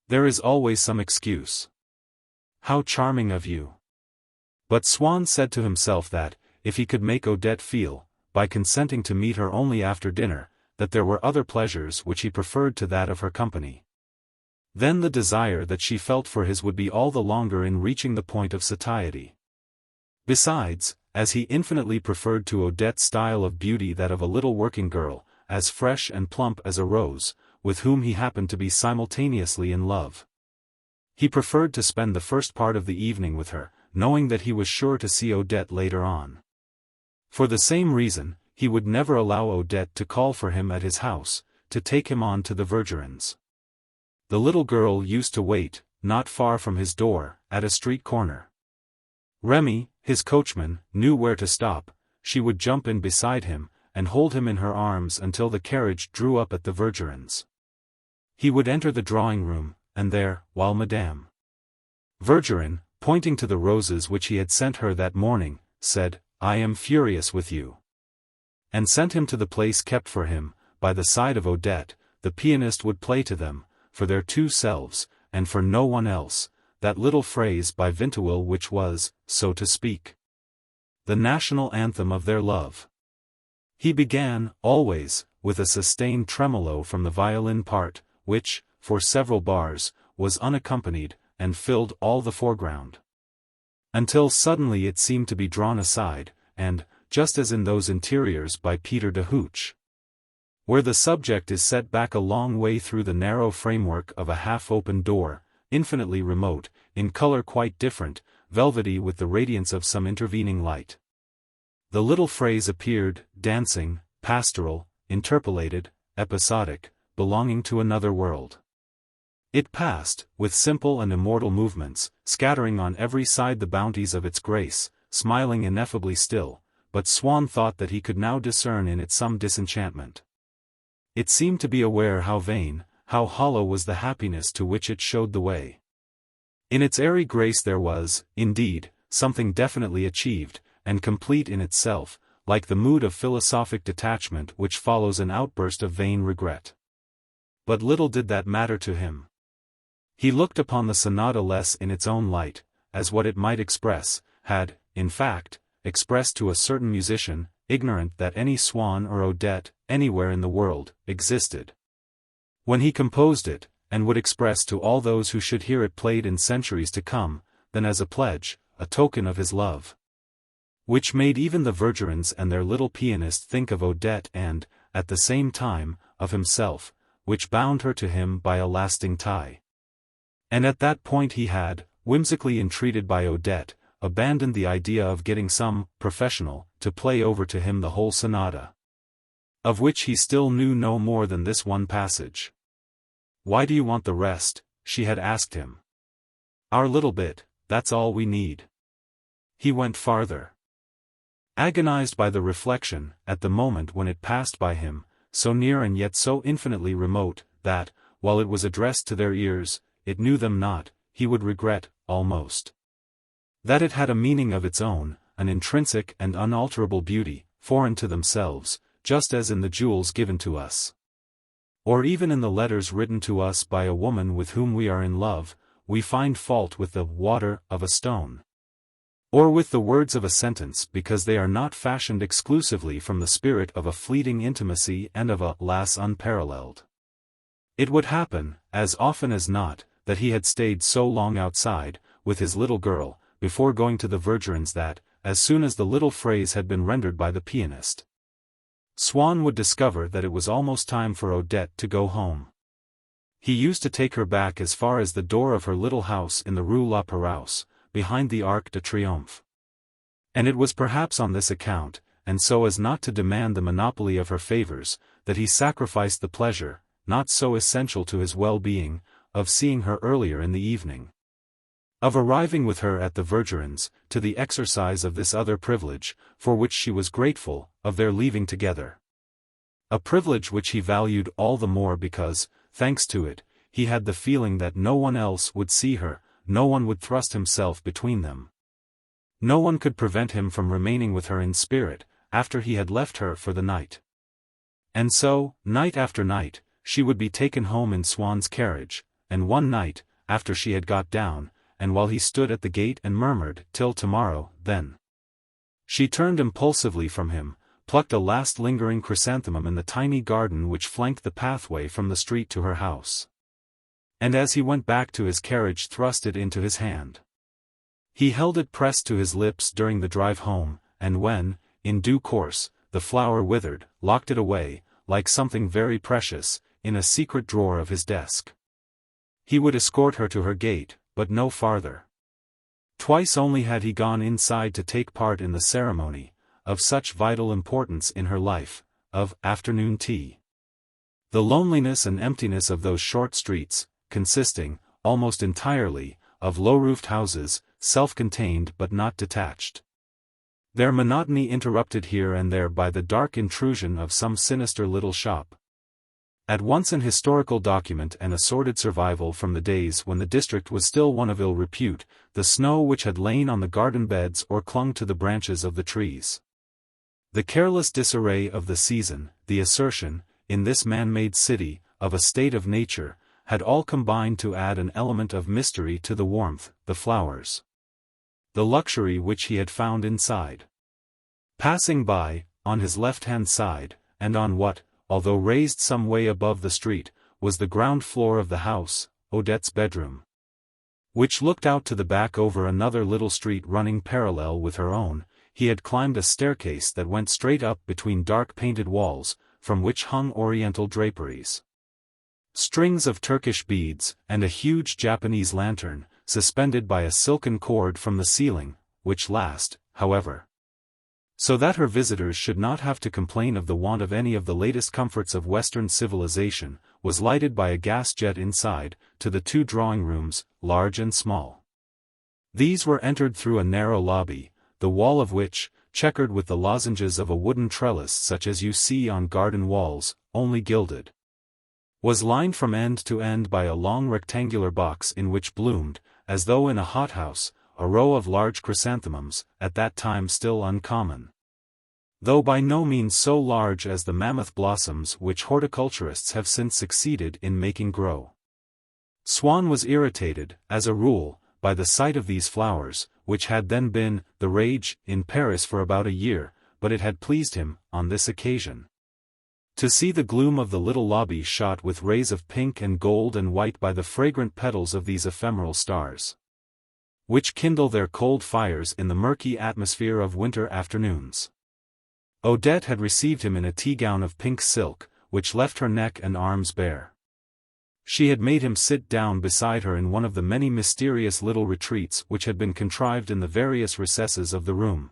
There is always some excuse." "How charming of you." But Swann said to himself that, if he could make Odette feel, by consenting to meet her only after dinner, that there were other pleasures which he preferred to that of her company, then the desire that she felt for his would be all the longer in reaching the point of satiety. Besides, as he infinitely preferred to Odette's style of beauty that of a little working girl, as fresh and plump as a rose, with whom he happened to be simultaneously in love. He preferred to spend the first part of the evening with her, knowing that he was sure to see Odette later on. For the same reason, he would never allow Odette to call for him at his house, to take him on to the Vergerins. The little girl used to wait, not far from his door, at a street corner. Remy, his coachman, knew where to stop. She would jump in beside him, and hold him in her arms until the carriage drew up at the Vergerins. He would enter the drawing-room, and there, while Madame Vergerin, pointing to the roses which he had sent her that morning, said, "I am furious with you," and sent him to the place kept for him, by the side of Odette, the pianist would play to them, for their two selves, and for no one else, that little phrase by Vinteuil which was, so to speak, the national anthem of their love. He began, always, with a sustained tremolo from the violin part, which, for several bars, was unaccompanied, and filled all the foreground. Until suddenly it seemed to be drawn aside, and, just as in those interiors by Peter de Hooch, where the subject is set back a long way through the narrow framework of a half-open door, infinitely remote, in color quite different, velvety with the radiance of some intervening light. The little phrase appeared, dancing, pastoral, interpolated, episodic, belonging to another world. It passed, with simple and immortal movements, scattering on every side the bounties of its grace, smiling ineffably still, but Swann thought that he could now discern in it some disenchantment. It seemed to be aware how vain, how hollow was the happiness to which it showed the way. In its airy grace there was, indeed, something definitely achieved, and complete in itself, like the mood of philosophic detachment which follows an outburst of vain regret. But little did that matter to him. He looked upon the sonata less in its own light, as what it might express, had, in fact, expressed to a certain musician, ignorant that any Swann or Odette, anywhere in the world, existed. When he composed it, and would express to all those who should hear it played in centuries to come, then as a pledge, a token of his love, which made even the Vergerins and their little pianist think of Odette and, at the same time, of himself, which bound her to him by a lasting tie. And at that point he had, whimsically entreated by Odette, abandoned the idea of getting some professional to play over to him the whole sonata, of which he still knew no more than this one passage. "Why do you want the rest?" she had asked him. "Our little bit, that's all we need." He went farther. Agonized by the reflection, at the moment when it passed by him, so near and yet so infinitely remote, that, while it was addressed to their ears, it knew them not, he would regret, almost, that it had a meaning of its own, an intrinsic and unalterable beauty, foreign to themselves, just as in the jewels given to us, or even in the letters written to us by a woman with whom we are in love, we find fault with the water of a stone, or with the words of a sentence because they are not fashioned exclusively from the spirit of a fleeting intimacy and of a lass unparalleled. It would happen, as often as not, that he had stayed so long outside, with his little girl, before going to the Vergerins that, as soon as the little phrase had been rendered by the pianist, Swann would discover that it was almost time for Odette to go home. He used to take her back as far as the door of her little house in the Rue La Pérouse, behind the Arc de Triomphe. And it was perhaps on this account, and so as not to demand the monopoly of her favors, that he sacrificed the pleasure, not so essential to his well-being, of seeing her earlier in the evening, of arriving with her at the Vergerins, to the exercise of this other privilege, for which she was grateful, of their leaving together. A privilege which he valued all the more because, thanks to it, he had the feeling that no one else would see her, no one would thrust himself between them. No one could prevent him from remaining with her in spirit, after he had left her for the night. And so, night after night, she would be taken home in Swann's carriage, and one night, after she had got down, and while he stood at the gate and murmured, "Till tomorrow, then," she turned impulsively from him, plucked a last lingering chrysanthemum in the tiny garden which flanked the pathway from the street to her house, and as he went back to his carriage thrust it into his hand. He held it pressed to his lips during the drive home, and when, in due course, the flower withered, locked it away, like something very precious, in a secret drawer of his desk. He would escort her to her gate, but no farther. Twice only had he gone inside to take part in the ceremony, of such vital importance in her life, of afternoon tea. The loneliness and emptiness of those short streets, consisting, almost entirely, of low-roofed houses, self-contained but not detached. Their monotony interrupted here and there by the dark intrusion of some sinister little shop. At once an historical document and a sordid survival from the days when the district was still one of ill repute, the snow which had lain on the garden beds or clung to the branches of the trees. The careless disarray of the season, the assertion, in this man-made city, of a state of nature, had all combined to add an element of mystery to the warmth, the flowers. The luxury which he had found inside. Passing by, on his left-hand side, and on what, although raised some way above the street, was the ground floor of the house, Odette's bedroom, which looked out to the back over another little street running parallel with her own, he had climbed a staircase that went straight up between dark painted walls, from which hung oriental draperies, strings of Turkish beads, and a huge Japanese lantern, suspended by a silken cord from the ceiling, which last, however, so that her visitors should not have to complain of the want of any of the latest comforts of Western civilization, was lighted by a gas jet inside, to the 2 drawing rooms, large and small. These were entered through a narrow lobby, the wall of which, checkered with the lozenges of a wooden trellis such as you see on garden walls, only gilded, was lined from end to end by a long rectangular box in which bloomed, as though in a hothouse, a row of large chrysanthemums, at that time still uncommon, though by no means so large as the mammoth blossoms which horticulturists have since succeeded in making grow. Swann was irritated, as a rule, by the sight of these flowers, which had then been the rage in Paris for about a year, but it had pleased him, on this occasion, to see the gloom of the little lobby shot with rays of pink and gold and white by the fragrant petals of these ephemeral stars, which kindle their cold fires in the murky atmosphere of winter afternoons. Odette had received him in a tea-gown of pink silk, which left her neck and arms bare. She had made him sit down beside her in one of the many mysterious little retreats which had been contrived in the various recesses of the room,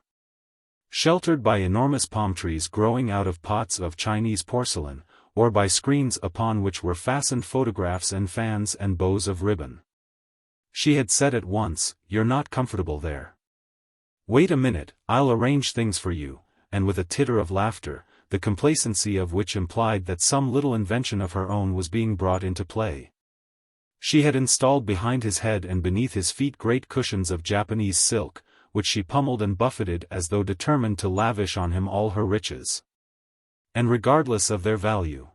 sheltered by enormous palm trees growing out of pots of Chinese porcelain, or by screens upon which were fastened photographs and fans and bows of ribbon. She had said at once, "You're not comfortable there. Wait a minute, I'll arrange things for you," and with a titter of laughter, the complacency of which implied that some little invention of her own was being brought into play. She had installed behind his head and beneath his feet great cushions of Japanese silk, which she pummeled and buffeted as though determined to lavish on him all her riches, and regardless of their value.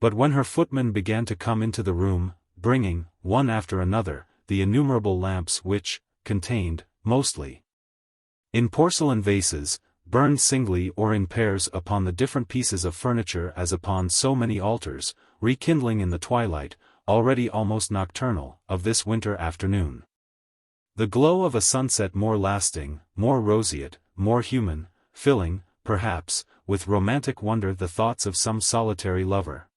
But when her footmen began to come into the room, bringing, one after another, the innumerable lamps which, contained, mostly, in porcelain vases, burned singly or in pairs upon the different pieces of furniture as upon so many altars, rekindling in the twilight, already almost nocturnal, of this winter afternoon, the glow of a sunset more lasting, more roseate, more human, filling, perhaps, with romantic wonder the thoughts of some solitary lover,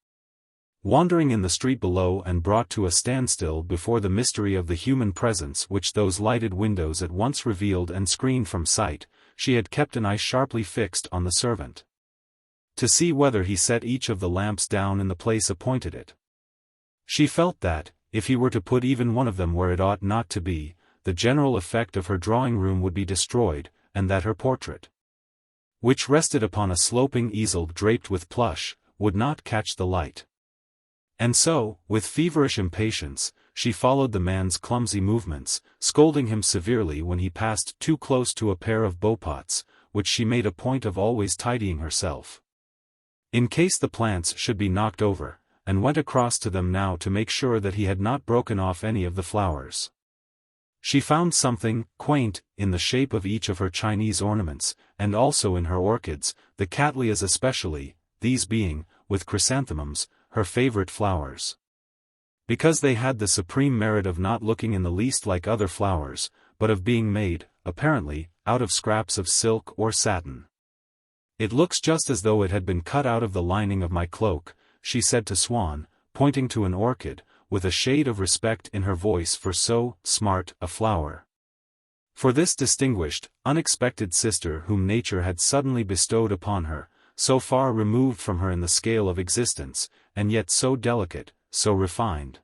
wandering in the street below and brought to a standstill before the mystery of the human presence which those lighted windows at once revealed and screened from sight. She had kept an eye sharply fixed on the servant, to see whether he set each of the lamps down in the place appointed it. She felt that, if he were to put even one of them where it ought not to be, the general effect of her drawing-room would be destroyed, and that her portrait, which rested upon a sloping easel draped with plush, would not catch the light. And so, with feverish impatience, she followed the man's clumsy movements, scolding him severely when he passed too close to a pair of beaupots, which she made a point of always tidying herself, in case the plants should be knocked over, and went across to them now to make sure that he had not broken off any of the flowers. She found something quaint in the shape of each of her Chinese ornaments, and also in her orchids, the cattleyas especially, these being, with chrysanthemums, her favorite flowers, because they had the supreme merit of not looking in the least like other flowers, but of being made, apparently, out of scraps of silk or satin. "It looks just as though it had been cut out of the lining of my cloak," she said to Swann, pointing to an orchid, with a shade of respect in her voice for so smart a flower. For this distinguished, unexpected sister whom nature had suddenly bestowed upon her, so far removed from her in the scale of existence, and yet so delicate, so refined.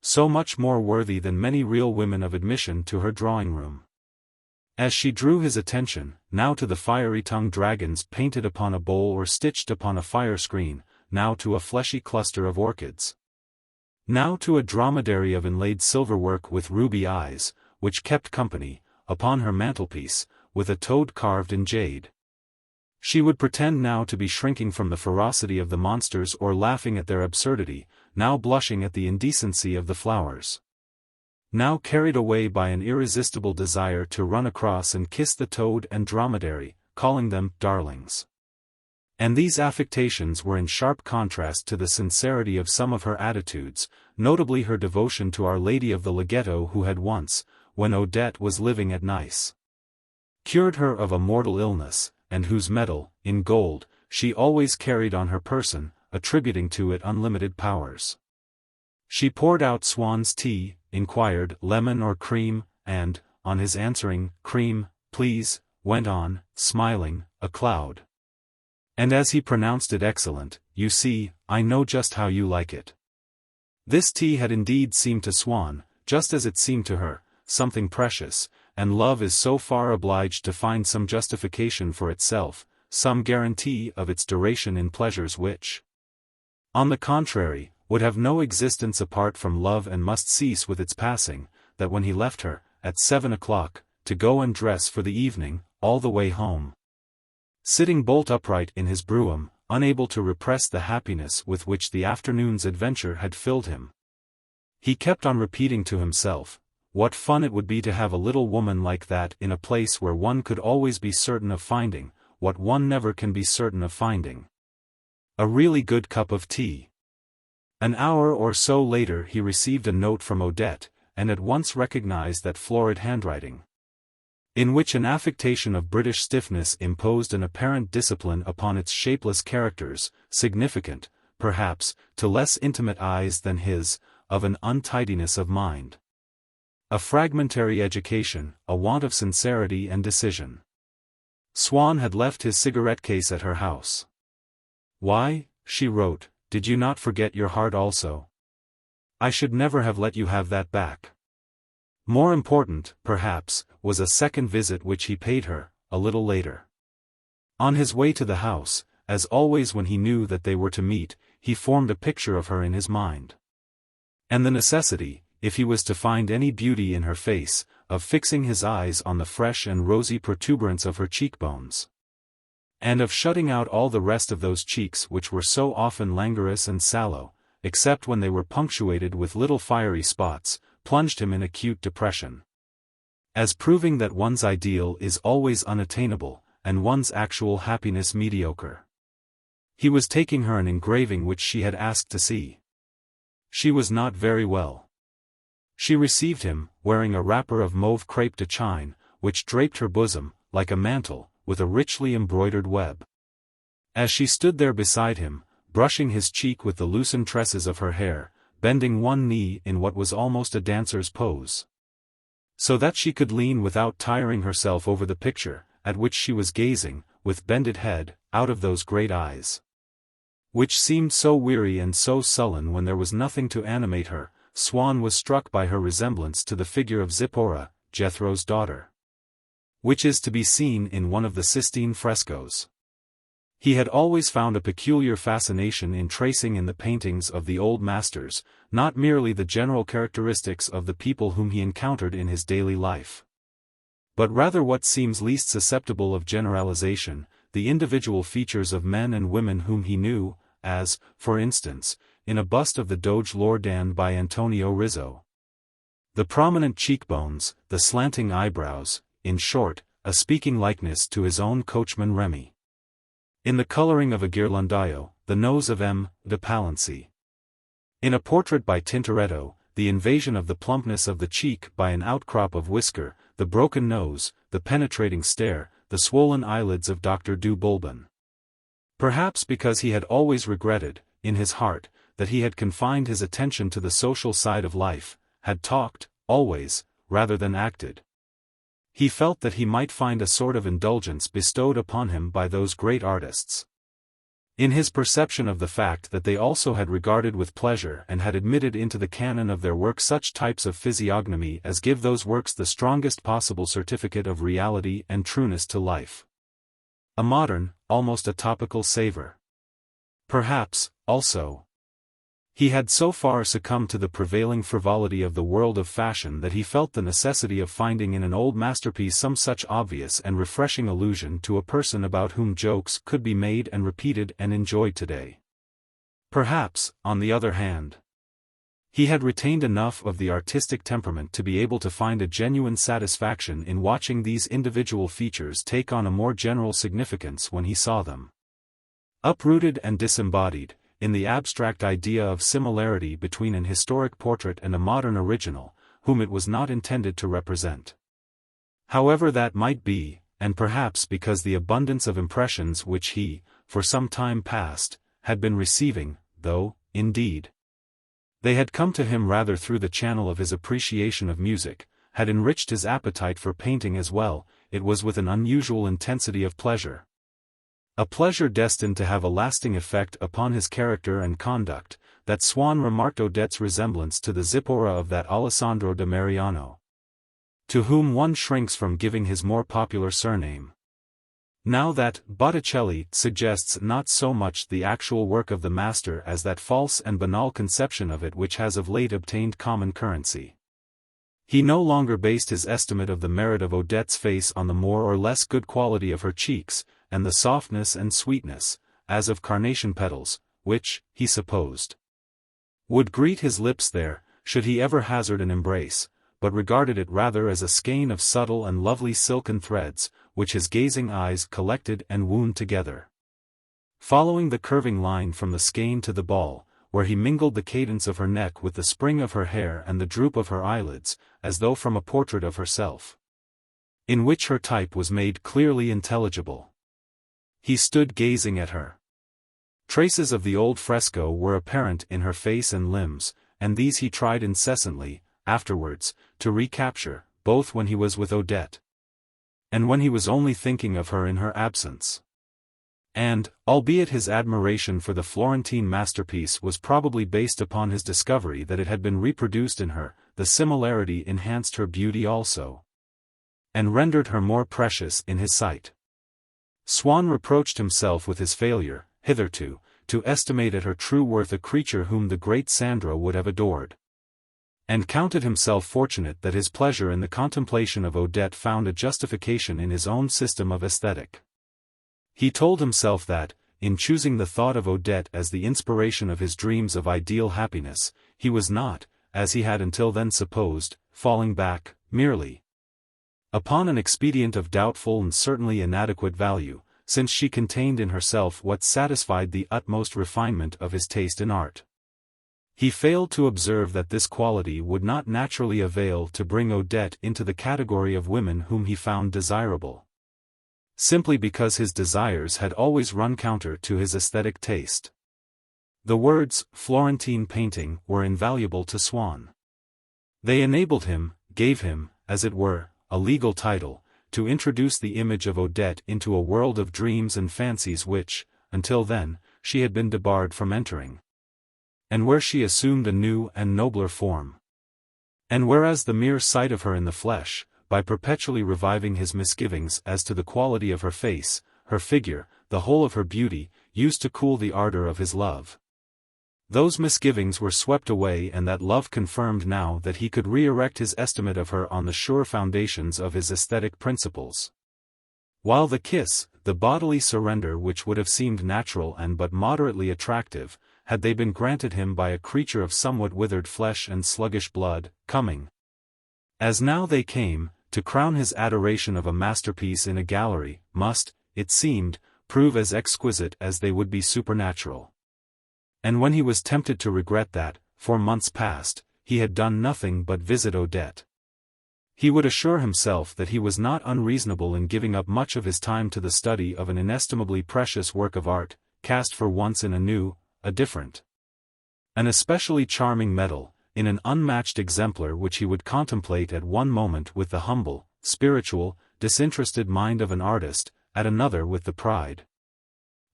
So much more worthy than many real women of admission to her drawing-room. As she drew his attention, now to the fiery-tongued dragons painted upon a bowl or stitched upon a fire-screen, now to a fleshy cluster of orchids. Now to a dromedary of inlaid silverwork with ruby eyes, which kept company, upon her mantelpiece, with a toad carved in jade. She would pretend now to be shrinking from the ferocity of the monsters or laughing at their absurdity, now blushing at the indecency of the flowers. Now carried away by an irresistible desire to run across and kiss the toad and dromedary, calling them darlings. And these affectations were in sharp contrast to the sincerity of some of her attitudes, notably her devotion to Our Lady of the Laghetto, who had once, when Odette was living at Nice, cured her of a mortal illness, and whose medal, in gold, she always carried on her person, attributing to it unlimited powers. She poured out Swann's tea, inquired, lemon or cream, and, on his answering, cream, please, went on, smiling, a cloud. And as he pronounced it excellent, "You see, I know just how you like it." This tea had indeed seemed to Swann, just as it seemed to her, something precious, and love is so far obliged to find some justification for itself, some guarantee of its duration in pleasures which, on the contrary, would have no existence apart from love and must cease with its passing, that when he left her, at 7 o'clock, to go and dress for the evening, all the way home, sitting bolt upright in his brougham, unable to repress the happiness with which the afternoon's adventure had filled him, he kept on repeating to himself, what fun it would be to have a little woman like that in a place where one could always be certain of finding, what one never can be certain of finding. A really good cup of tea. An hour or so later he received a note from Odette, and at once recognized that florid handwriting, in which an affectation of British stiffness imposed an apparent discipline upon its shapeless characters, significant, perhaps, to less intimate eyes than his, of an untidiness of mind, a fragmentary education, a want of sincerity and decision. Swann had left his cigarette case at her house. "Why," she wrote, "did you not forget your heart also? I should never have let you have that back." More important, perhaps, was a second visit which he paid her, a little later. On his way to the house, as always when he knew that they were to meet, he formed a picture of her in his mind. And the necessity, if he was to find any beauty in her face, of fixing his eyes on the fresh and rosy protuberance of her cheekbones, and of shutting out all the rest of those cheeks which were so often languorous and sallow, except when they were punctuated with little fiery spots, plunged him in acute depression. As proving that one's ideal is always unattainable, and one's actual happiness mediocre. He was taking her an engraving which she had asked to see. She was not very well. She received him, wearing a wrapper of mauve crêpe de chine, which draped her bosom, like a mantle, with a richly embroidered web. As she stood there beside him, brushing his cheek with the loosened tresses of her hair, bending one knee in what was almost a dancer's pose, so that she could lean without tiring herself over the picture, at which she was gazing, with bended head, out of those great eyes, which seemed so weary and so sullen when there was nothing to animate her, Swann was struck by her resemblance to the figure of Zipporah, Jethro's daughter, which is to be seen in one of the Sistine frescoes. He had always found a peculiar fascination in tracing in the paintings of the old masters, not merely the general characteristics of the people whom he encountered in his daily life, but rather what seems least susceptible of generalization, the individual features of men and women whom he knew, as, for instance, in a bust of the Doge Loredan by Antonio Rizzo. The prominent cheekbones, the slanting eyebrows, in short, a speaking likeness to his own coachman Remy. In the coloring of a Ghirlandaio, the nose of M. de Palancy. In a portrait by Tintoretto, the invasion of the plumpness of the cheek by an outcrop of whisker, the broken nose, the penetrating stare, the swollen eyelids of Dr. Du Boulbon. Perhaps because he had always regretted, in his heart, that he had confined his attention to the social side of life, had talked, always, rather than acted. He felt that he might find a sort of indulgence bestowed upon him by those great artists. In his perception of the fact that they also had regarded with pleasure and had admitted into the canon of their work such types of physiognomy as give those works the strongest possible certificate of reality and trueness to life. A modern, almost a topical savor. Perhaps, also, he had so far succumbed to the prevailing frivolity of the world of fashion that he felt the necessity of finding in an old masterpiece some such obvious and refreshing allusion to a person about whom jokes could be made and repeated and enjoyed today. Perhaps, on the other hand, he had retained enough of the artistic temperament to be able to find a genuine satisfaction in watching these individual features take on a more general significance when he saw them uprooted and disembodied, in the abstract idea of similarity between an historic portrait and a modern original, whom it was not intended to represent. However that might be, and perhaps because the abundance of impressions which he, for some time past, had been receiving, though, indeed, they had come to him rather through the channel of his appreciation of music, had enriched his appetite for painting as well, it was with an unusual intensity of pleasure. A pleasure destined to have a lasting effect upon his character and conduct, that Swann remarked Odette's resemblance to the Zipporah of that Alessandro da Mariano, to whom one shrinks from giving his more popular surname. Now that Botticelli suggests not so much the actual work of the master as that false and banal conception of it which has of late obtained common currency. He no longer based his estimate of the merit of Odette's face on the more or less good quality of her cheeks, and the softness and sweetness, as of carnation petals, which, he supposed, would greet his lips there, should he ever hazard an embrace, but regarded it rather as a skein of subtle and lovely silken threads, which his gazing eyes collected and wound together. Following the curving line from the skein to the ball, where he mingled the cadence of her neck with the spring of her hair and the droop of her eyelids, as though from a portrait of herself, in which her type was made clearly intelligible. He stood gazing at her. Traces of the old fresco were apparent in her face and limbs, and these he tried incessantly, afterwards, to recapture, both when he was with Odette, and when he was only thinking of her in her absence. And, albeit his admiration for the Florentine masterpiece was probably based upon his discovery that it had been reproduced in her, the similarity enhanced her beauty also, and rendered her more precious in his sight. Swann reproached himself with his failure, hitherto, to estimate at her true worth a creature whom the great Sandro would have adored, and counted himself fortunate that his pleasure in the contemplation of Odette found a justification in his own system of aesthetic. He told himself that, in choosing the thought of Odette as the inspiration of his dreams of ideal happiness, he was not, as he had until then supposed, falling back, merely, upon an expedient of doubtful and certainly inadequate value, since she contained in herself what satisfied the utmost refinement of his taste in art. He failed to observe that this quality would not naturally avail to bring Odette into the category of women whom he found desirable, simply because his desires had always run counter to his aesthetic taste. The words, Florentine painting, were invaluable to Swann. They enabled him, gave him, as it were, a legal title, to introduce the image of Odette into a world of dreams and fancies which, until then, she had been debarred from entering, and where she assumed a new and nobler form. And whereas the mere sight of her in the flesh, by perpetually reviving his misgivings as to the quality of her face, her figure, the whole of her beauty, used to cool the ardor of his love, those misgivings were swept away and that love confirmed now that he could re-erect his estimate of her on the sure foundations of his aesthetic principles. While the kiss, the bodily surrender which would have seemed natural and but moderately attractive, had they been granted him by a creature of somewhat withered flesh and sluggish blood, coming, as now they came, to crown his adoration of a masterpiece in a gallery, must, it seemed, prove as exquisite as they would be supernatural. And when he was tempted to regret that, for months past, he had done nothing but visit Odette, He would assure himself that he was not unreasonable in giving up much of his time to the study of an inestimably precious work of art, cast for once in a new, a different, an especially charming metal, in an unmatched exemplar which he would contemplate at one moment with the humble, spiritual, disinterested mind of an artist, at another with the pride,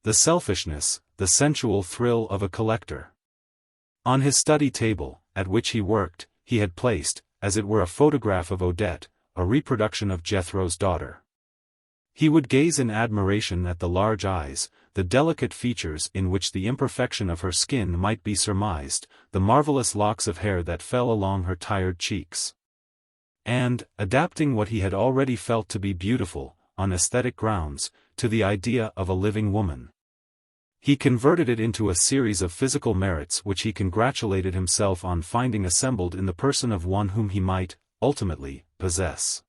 the selfishness, the sensual thrill of a collector. On his study table, at which he worked, he had placed, as it were a photograph of Odette, a reproduction of Jethro's daughter. He would gaze in admiration at the large eyes, the delicate features in which the imperfection of her skin might be surmised, the marvelous locks of hair that fell along her tired cheeks. And, adapting what he had already felt to be beautiful, on aesthetic grounds, to the idea of a living woman, he converted it into a series of physical merits which he congratulated himself on finding assembled in the person of one whom he might, ultimately, possess.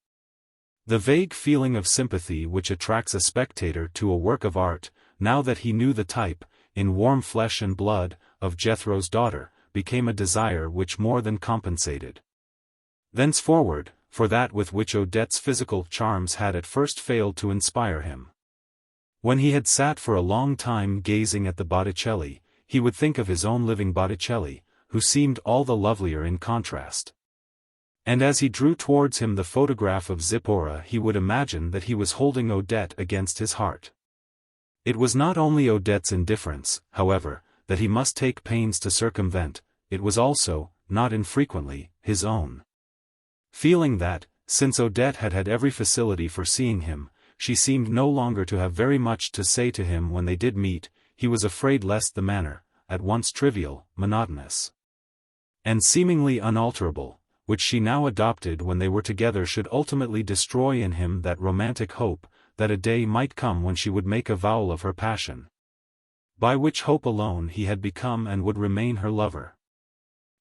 The vague feeling of sympathy which attracts a spectator to a work of art, now that he knew the type, in warm flesh and blood, of Jethro's daughter, became a desire which more than compensated, thenceforward, for that with which Odette's physical charms had at first failed to inspire him. When he had sat for a long time gazing at the Botticelli, he would think of his own living Botticelli, who seemed all the lovelier in contrast. And as he drew towards him the photograph of Zipporah, he would imagine that he was holding Odette against his heart. It was not only Odette's indifference, however, that he must take pains to circumvent, it was also, not infrequently, his own. Feeling that, since Odette had had every facility for seeing him, she seemed no longer to have very much to say to him when they did meet, he was afraid lest the manner, at once trivial, monotonous, and seemingly unalterable, which she now adopted when they were together should ultimately destroy in him that romantic hope, that a day might come when she would make avowal of her passion, by which hope alone he had become and would remain her lover.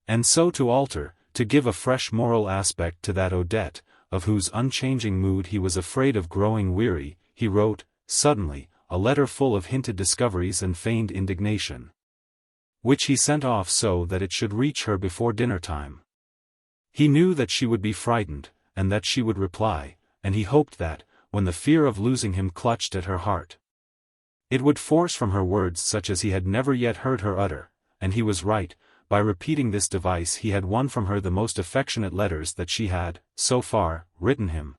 And so to alter, to give a fresh moral aspect to that Odette, of whose unchanging mood he was afraid of growing weary, he wrote, suddenly, a letter full of hinted discoveries and feigned indignation, which he sent off so that it should reach her before dinner-time. He knew that she would be frightened, and that she would reply, and he hoped that, when the fear of losing him clutched at her heart, it would force from her words such as he had never yet heard her utter, and he was right. By repeating this device he had won from her the most affectionate letters that she had, so far, written him.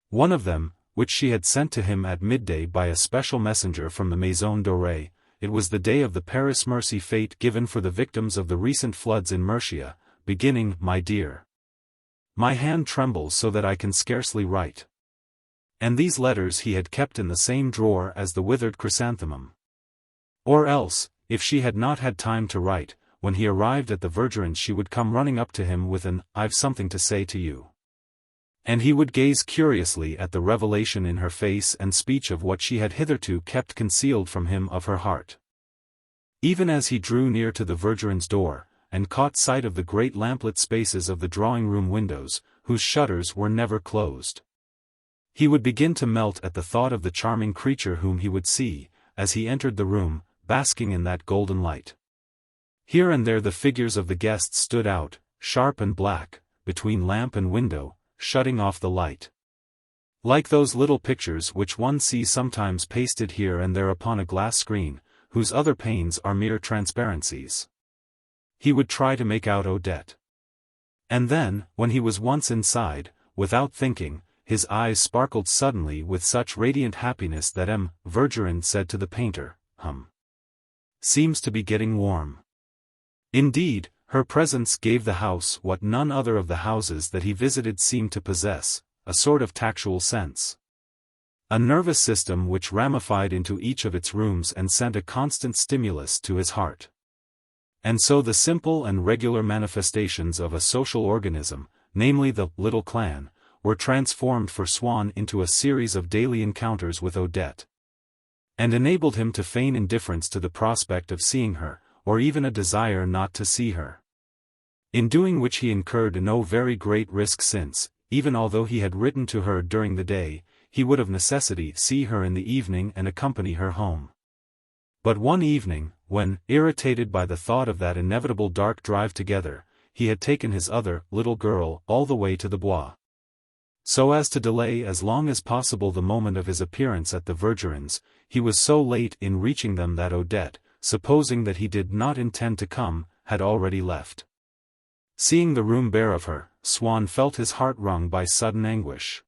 One of them, which she had sent to him at midday by a special messenger from the Maison Dorée, it was the day of the Paris Mercy fete given for the victims of the recent floods in Mercia, beginning, "My dear, my hand trembles so that I can scarcely write." And these letters he had kept in the same drawer as the withered chrysanthemum. Or else, if she had not had time to write, when he arrived at the Vergerins she would come running up to him with an "I've something to say to you." And he would gaze curiously at the revelation in her face and speech of what she had hitherto kept concealed from him of her heart. Even as he drew near to the Vergerins' door, and caught sight of the great lamplit spaces of the drawing-room windows, whose shutters were never closed, he would begin to melt at the thought of the charming creature whom he would see, as he entered the room, basking in that golden light. Here and there the figures of the guests stood out, sharp and black, between lamp and window, shutting off the light. Like those little pictures which one sees sometimes pasted here and there upon a glass screen, whose other panes are mere transparencies. He would try to make out Odette. And then, when he was once inside, without thinking, his eyes sparkled suddenly with such radiant happiness that M. Vergerin said to the painter, "Seems to be getting warm." Indeed, her presence gave the house what none other of the houses that he visited seemed to possess, a sort of tactual sense. A nervous system which ramified into each of its rooms and sent a constant stimulus to his heart. And so the simple and regular manifestations of a social organism, namely the little clan, were transformed for Swann into a series of daily encounters with Odette, and enabled him to feign indifference to the prospect of seeing her, or even a desire not to see her. In doing which he incurred no very great risk since, even although he had written to her during the day, he would of necessity see her in the evening and accompany her home. But one evening, when, irritated by the thought of that inevitable dark drive together, he had taken his other little girl all the way to the Bois, So as to delay as long as possible the moment of his appearance at the Vergerins, he was so late in reaching them that Odette, supposing that he did not intend to come, had already left. Seeing the room bare of her, Swann felt his heart wrung by sudden anguish.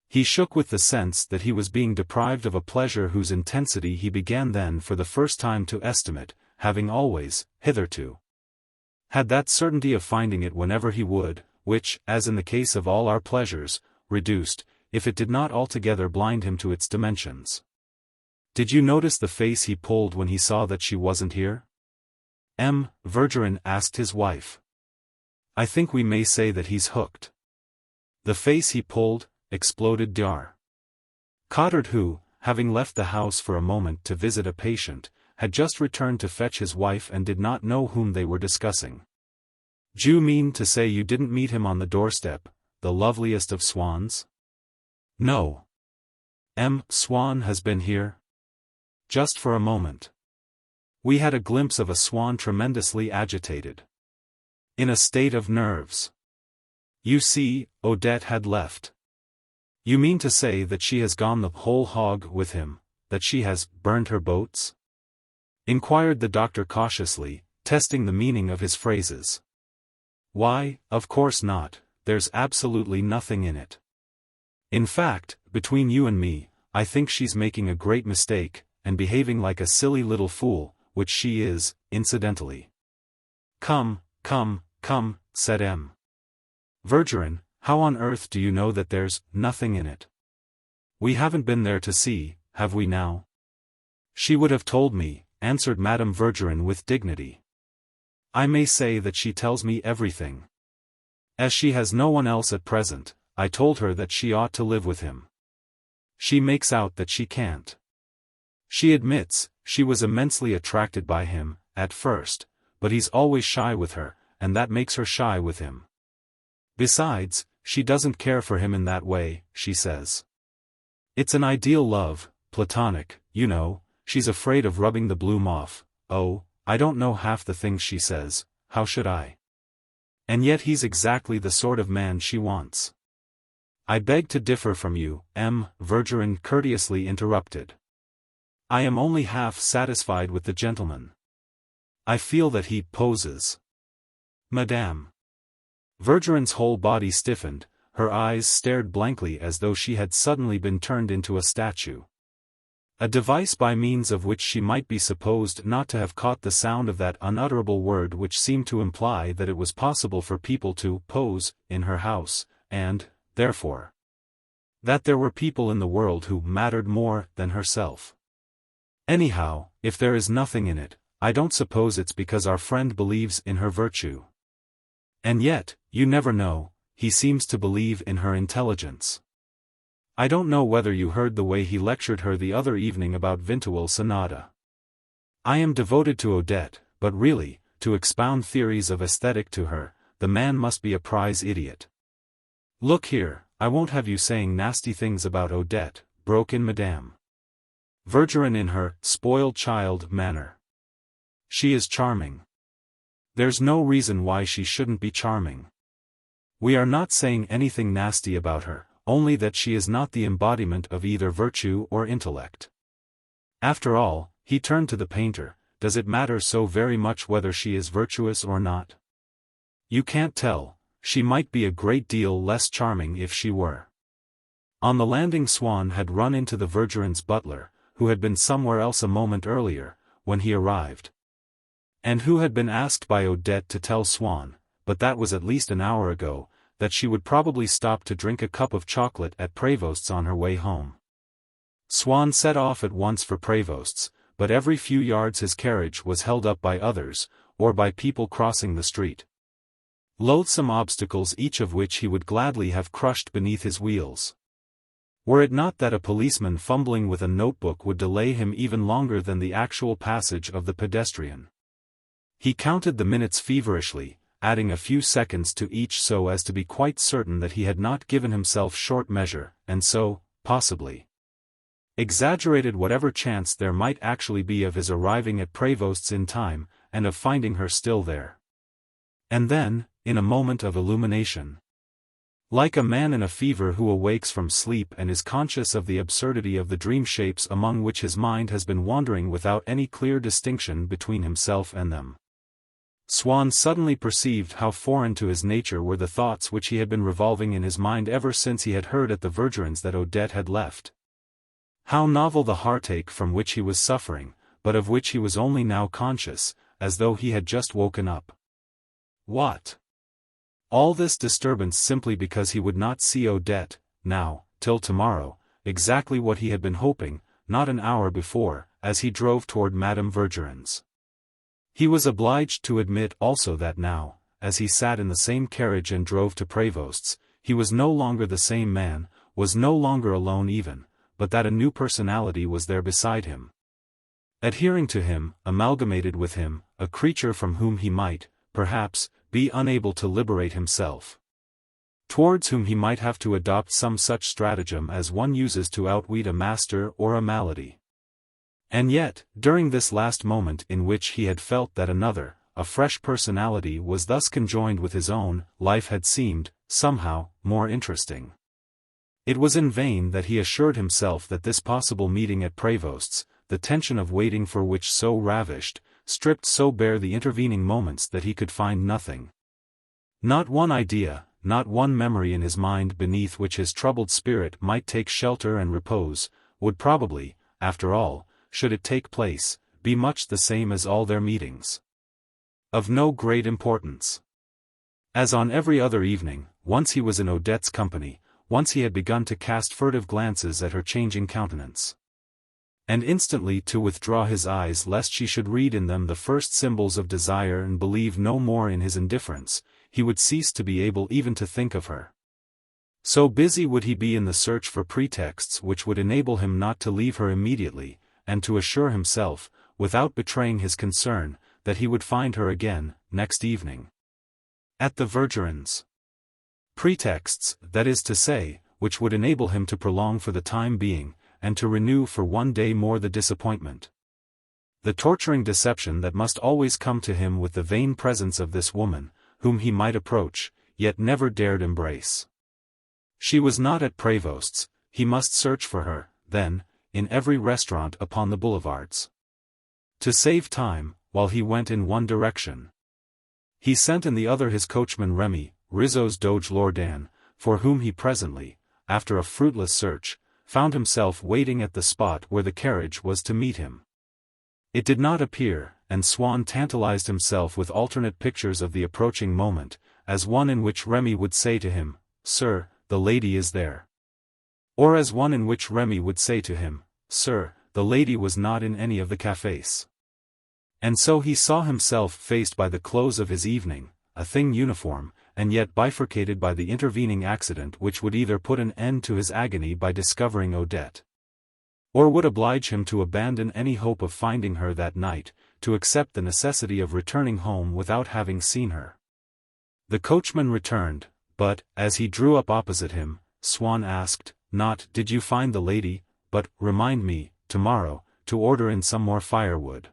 He shook with the sense that he was being deprived of a pleasure whose intensity he began then for the first time to estimate, having always, hitherto, had that certainty of finding it whenever he would, which, as in the case of all our pleasures, reduced, if it did not altogether blind him to its dimensions. "Did you notice the face he pulled when he saw that she wasn't here?" Vergerin asked his wife. "I think we may say that he's hooked." "The face he pulled," exploded Dar. Cottard, who, having left the house for a moment to visit a patient, had just returned to fetch his wife and did not know whom they were discussing. "D'you mean to say you didn't meet him on the doorstep, the loveliest of swans?" "No. Swann has been here?" "Just for a moment. We had a glimpse of a swan tremendously agitated. In a state of nerves. You see, Odette had left." "You mean to say that she has gone the whole hog with him, that she has burned her boats?" inquired the doctor cautiously, testing the meaning of his phrases. "Why, of course not, there's absolutely nothing in it. In fact, between you and me, I think she's making a great mistake, and behaving like a silly little fool, which she is, incidentally." Come, said Vergerin, "how on earth do you know that there's nothing in it? We haven't been there to see, have we now?" "She would have told me," answered Madame Vergerin with dignity. "I may say that she tells me everything. As she has no one else at present, I told her that she ought to live with him. She makes out that she can't. She admits, she was immensely attracted by him, at first, but he's always shy with her, and that makes her shy with him. Besides, she doesn't care for him in that way, she says. It's an ideal love, platonic, you know, she's afraid of rubbing the bloom off. Oh, I don't know half the things she says, how should I? And yet he's exactly the sort of man she wants." "I beg to differ from you," Vergerin courteously interrupted. "I am only half satisfied with the gentleman. I feel that he poses." "Madame." Vergerin's whole body stiffened, her eyes stared blankly as though she had suddenly been turned into a statue. A device by means of which she might be supposed not to have caught the sound of that unutterable word which seemed to imply that it was possible for people to pose in her house, and, therefore, that there were people in the world who mattered more than herself. "Anyhow, if there is nothing in it, I don't suppose it's because our friend believes in her virtue. And yet, you never know, he seems to believe in her intelligence. I don't know whether you heard the way he lectured her the other evening about Vinteuil sonata. I am devoted to Odette, but really, to expound theories of aesthetic to her, the man must be a prize idiot." "Look here, I won't have you saying nasty things about Odette," broke in Madame Vergerin in her spoiled child manner. "She is charming. There's no reason why she shouldn't be charming. We are not saying anything nasty about her, only that she is not the embodiment of either virtue or intellect. After all," he turned to the painter, "does it matter so very much whether she is virtuous or not? You can't tell, she might be a great deal less charming if she were." On the landing Swann had run into the Vergerin's butler, who had been somewhere else a moment earlier, when he arrived. And who had been asked by Odette to tell Swann, but that was at least an hour ago, that she would probably stop to drink a cup of chocolate at Prévost's on her way home. Swann set off at once for Prévost's, but every few yards his carriage was held up by others, or by people crossing the street. Loathsome obstacles, each of which he would gladly have crushed beneath his wheels. Were it not that a policeman fumbling with a notebook would delay him even longer than the actual passage of the pedestrian. He counted the minutes feverishly, adding a few seconds to each so as to be quite certain that he had not given himself short measure, and so, possibly, exaggerated whatever chance there might actually be of his arriving at Prévost's in time, and of finding her still there. And then, in a moment of illumination, Like a man in a fever who awakes from sleep and is conscious of the absurdity of the dream shapes among which his mind has been wandering without any clear distinction between himself and them. Swann suddenly perceived how foreign to his nature were the thoughts which he had been revolving in his mind ever since he had heard at the Verdurins that Odette had left. How novel the heartache from which he was suffering, but of which he was only now conscious, as though he had just woken up. What? All this disturbance simply because he would not see Odette, now, till tomorrow, exactly what he had been hoping, not an hour before, as he drove toward Madame Verdurin's. He was obliged to admit also that now, as he sat in the same carriage and drove to Prévost's, he was no longer the same man, was no longer alone even, but that a new personality was there beside him. Adhering to him, amalgamated with him, a creature from whom he might, perhaps, be unable to liberate himself. Towards whom he might have to adopt some such stratagem as one uses to outwit a master or a malady. And yet, during this last moment in which he had felt that another, a fresh personality was thus conjoined with his own, life had seemed, somehow, more interesting. It was in vain that he assured himself that this possible meeting at Prévost's, the tension of waiting for which so ravished, stripped so bare the intervening moments that he could find nothing. Not one idea, not one memory in his mind beneath which his troubled spirit might take shelter and repose, would probably, after all, should it take place, be much the same as all their meetings. Of no great importance. As on every other evening, once he was in Odette's company, once he had begun to cast furtive glances at her changing countenance, and instantly to withdraw his eyes lest she should read in them the first symbols of desire and believe no more in his indifference, he would cease to be able even to think of her. So busy would he be in the search for pretexts which would enable him not to leave her immediately, and to assure himself, without betraying his concern, that he would find her again, next evening, at the Verdurins'. Pretexts, that is to say, which would enable him to prolong for the time being, and to renew for one day more the disappointment, the torturing deception that must always come to him with the vain presence of this woman, whom he might approach, yet never dared embrace. She was not at Prévost's, he must search for her, then, in every restaurant upon the boulevards. To save time, while he went in one direction, he sent in the other his coachman Remy, Rizzo's Doge Lourdan, for whom he presently, after a fruitless search, found himself waiting at the spot where the carriage was to meet him. It did not appear, and Swann tantalized himself with alternate pictures of the approaching moment, as one in which Remy would say to him, "Sir, the lady is there." Or as one in which Remy would say to him, "Sir, the lady was not in any of the cafés." And so he saw himself faced by the close of his evening, a thing uniform, and yet bifurcated by the intervening accident which would either put an end to his agony by discovering Odette, or would oblige him to abandon any hope of finding her that night, to accept the necessity of returning home without having seen her. The coachman returned, but, as he drew up opposite him, Swann asked, not "Did you find the lady?" but "Remind me, tomorrow, to order in some more firewood.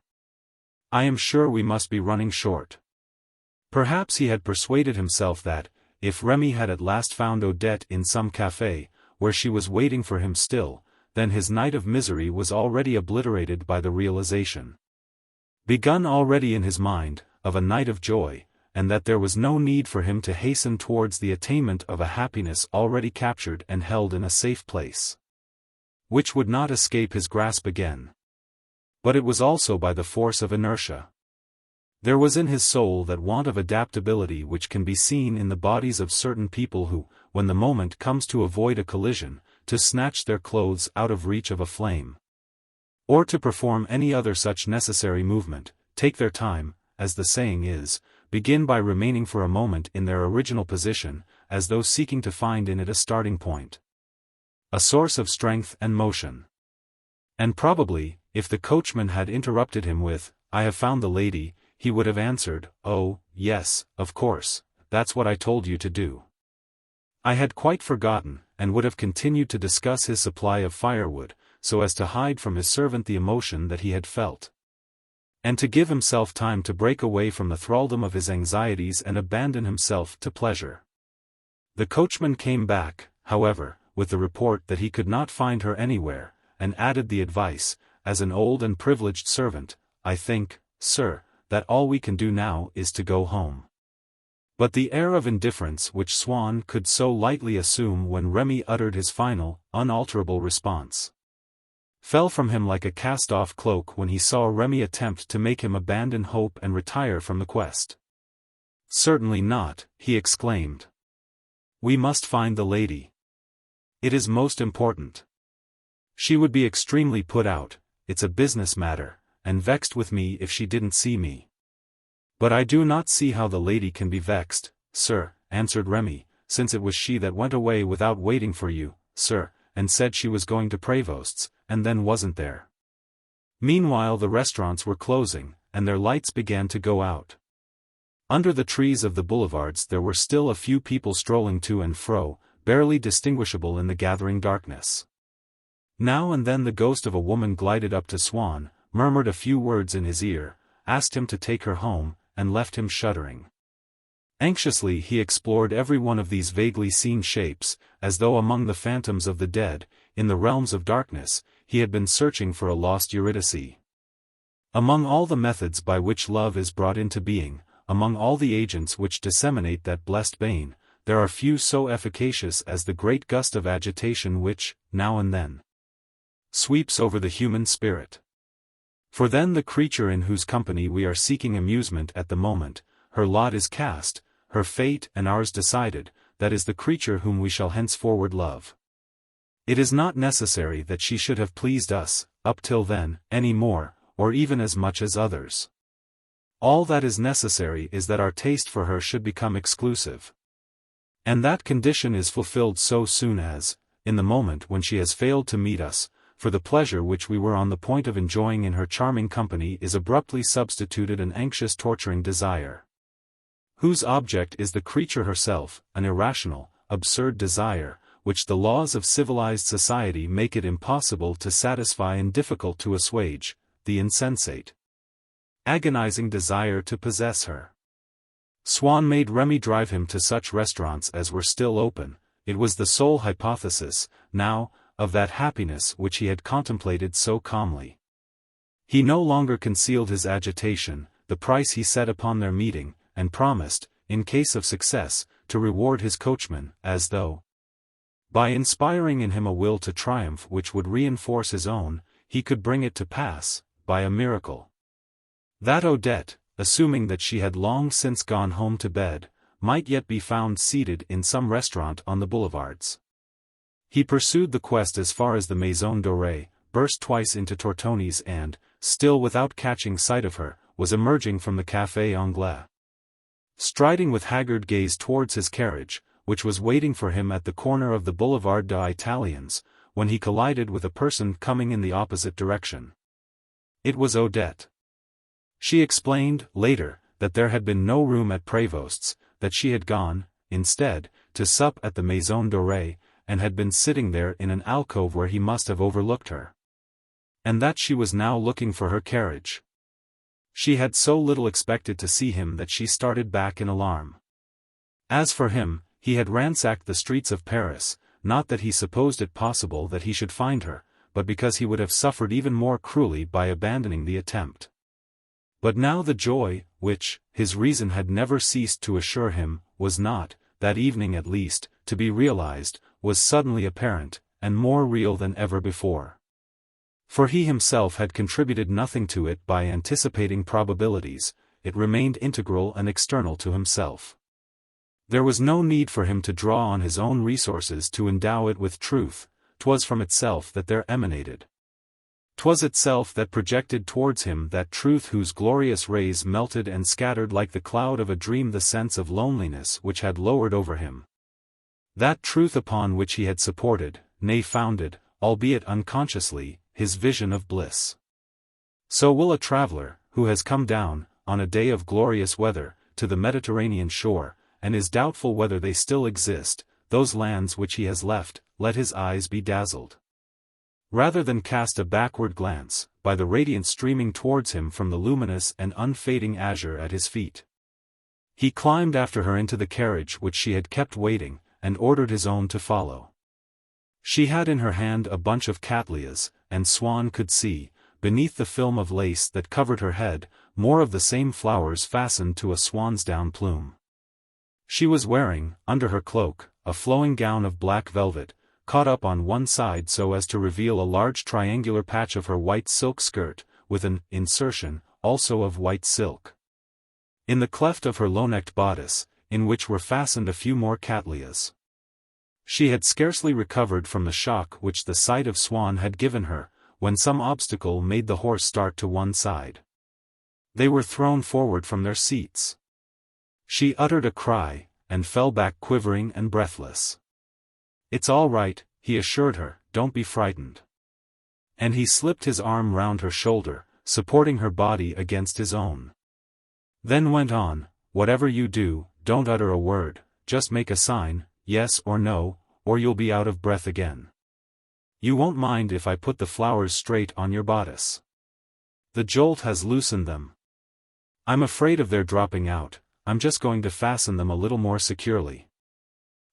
I am sure we must be running short." Perhaps he had persuaded himself that, if Remy had at last found Odette in some café, where she was waiting for him still, then his night of misery was already obliterated by the realization, begun already in his mind, of a night of joy, and that there was no need for him to hasten towards the attainment of a happiness already captured and held in a safe place, which would not escape his grasp again. But it was also by the force of inertia. There was in his soul that want of adaptability which can be seen in the bodies of certain people who, when the moment comes to avoid a collision, to snatch their clothes out of reach of a flame, or to perform any other such necessary movement, take their time, as the saying is, begin by remaining for a moment in their original position, as though seeking to find in it a starting point, a source of strength and motion. And probably, if the coachman had interrupted him with, "I have found the lady," he would have answered, "Oh, yes, of course, that's what I told you to do." I had quite forgotten, and would have continued to discuss his supply of firewood, so as to hide from his servant the emotion that he had felt, and to give himself time to break away from the thraldom of his anxieties and abandon himself to pleasure. The coachman came back, however, with the report that he could not find her anywhere, and added the advice, as an old and privileged servant, "I think, sir, that all we can do now is to go home." But the air of indifference which Swann could so lightly assume when Remy uttered his final, unalterable response, fell from him like a cast-off cloak when he saw Remy attempt to make him abandon hope and retire from the quest. "Certainly not," he exclaimed. "We must find the lady. It is most important. She would be extremely put out, it's a business matter, and vexed with me if she didn't see me." "But I do not see how the lady can be vexed, sir," answered Remy, "since it was she that went away without waiting for you, sir, and said she was going to Prevost's, and then wasn't there." Meanwhile the restaurants were closing, and their lights began to go out. Under the trees of the boulevards there were still a few people strolling to and fro, barely distinguishable in the gathering darkness. Now and then the ghost of a woman glided up to Swann, murmured a few words in his ear, asked him to take her home, and left him shuddering. Anxiously he explored every one of these vaguely seen shapes, as though among the phantoms of the dead, in the realms of darkness, he had been searching for a lost Eurydice. Among all the methods by which love is brought into being, among all the agents which disseminate that blessed bane, there are few so efficacious as the great gust of agitation which, now and then, sweeps over the human spirit. For then the creature in whose company we are seeking amusement at the moment, her lot is cast, her fate and ours decided, that is the creature whom we shall henceforward love. It is not necessary that she should have pleased us, up till then, any more, or even as much as others. All that is necessary is that our taste for her should become exclusive. And that condition is fulfilled so soon as, in the moment when she has failed to meet us, for the pleasure which we were on the point of enjoying in her charming company is abruptly substituted an anxious torturing desire, whose object is the creature herself, an irrational, absurd desire, which the laws of civilized society make it impossible to satisfy and difficult to assuage, the insensate, agonizing desire to possess her. Swann made Remy drive him to such restaurants as were still open. It was the sole hypothesis, now, of that happiness which he had contemplated so calmly. He no longer concealed his agitation, the price he set upon their meeting, and promised, in case of success, to reward his coachman, as though, by inspiring in him a will to triumph which would reinforce his own, he could bring it to pass, by a miracle. That Odette, assuming that she had long since gone home to bed, might yet be found seated in some restaurant on the boulevards. He pursued the quest as far as the Maison Dorée, burst twice into Tortoni's and, still without catching sight of her, was emerging from the Café Anglais. Striding with haggard gaze towards his carriage, which was waiting for him at the corner of the Boulevard des Italiens, when he collided with a person coming in the opposite direction. It was Odette. She explained, later, that there had been no room at Prevost's, that she had gone, instead, to sup at the Maison Dorée, and had been sitting there in an alcove where he must have overlooked her. And that she was now looking for her carriage. She had so little expected to see him that she started back in alarm. As for him, he had ransacked the streets of Paris, not that he supposed it possible that he should find her, but because he would have suffered even more cruelly by abandoning the attempt. But now the joy, which, his reason had never ceased to assure him, was not, that evening at least, to be realized, was suddenly apparent, and more real than ever before. For he himself had contributed nothing to it by anticipating probabilities, it remained integral and external to himself. There was no need for him to draw on his own resources to endow it with truth, 'twas from itself that there emanated. 'Twas itself that projected towards him that truth whose glorious rays melted and scattered like the cloud of a dream the sense of loneliness which had lowered over him. That truth upon which he had supported, nay founded, albeit unconsciously, his vision of bliss. So will a traveler, who has come down, on a day of glorious weather, to the Mediterranean shore, and is doubtful whether they still exist, those lands which he has left, let his eyes be dazzled. Rather than cast a backward glance, by the radiance streaming towards him from the luminous and unfading azure at his feet. He climbed after her into the carriage which she had kept waiting, and ordered his own to follow. She had in her hand a bunch of cattleyas, and Swann could see, beneath the film of lace that covered her head, more of the same flowers fastened to a swansdown plume. She was wearing, under her cloak, a flowing gown of black velvet, caught up on one side so as to reveal a large triangular patch of her white silk skirt, with an insertion, also of white silk. In the cleft of her low-necked bodice, in which were fastened a few more cattleyas. She had scarcely recovered from the shock which the sight of Swann had given her, when some obstacle made the horse start to one side. They were thrown forward from their seats. She uttered a cry, and fell back quivering and breathless. "It's all right," he assured her, "don't be frightened." And he slipped his arm round her shoulder, supporting her body against his own. Then went on, "Whatever you do, don't utter a word, just make a sign, yes or no, or you'll be out of breath again. You won't mind if I put the flowers straight on your bodice. The jolt has loosened them. I'm afraid of their dropping out, I'm just going to fasten them a little more securely."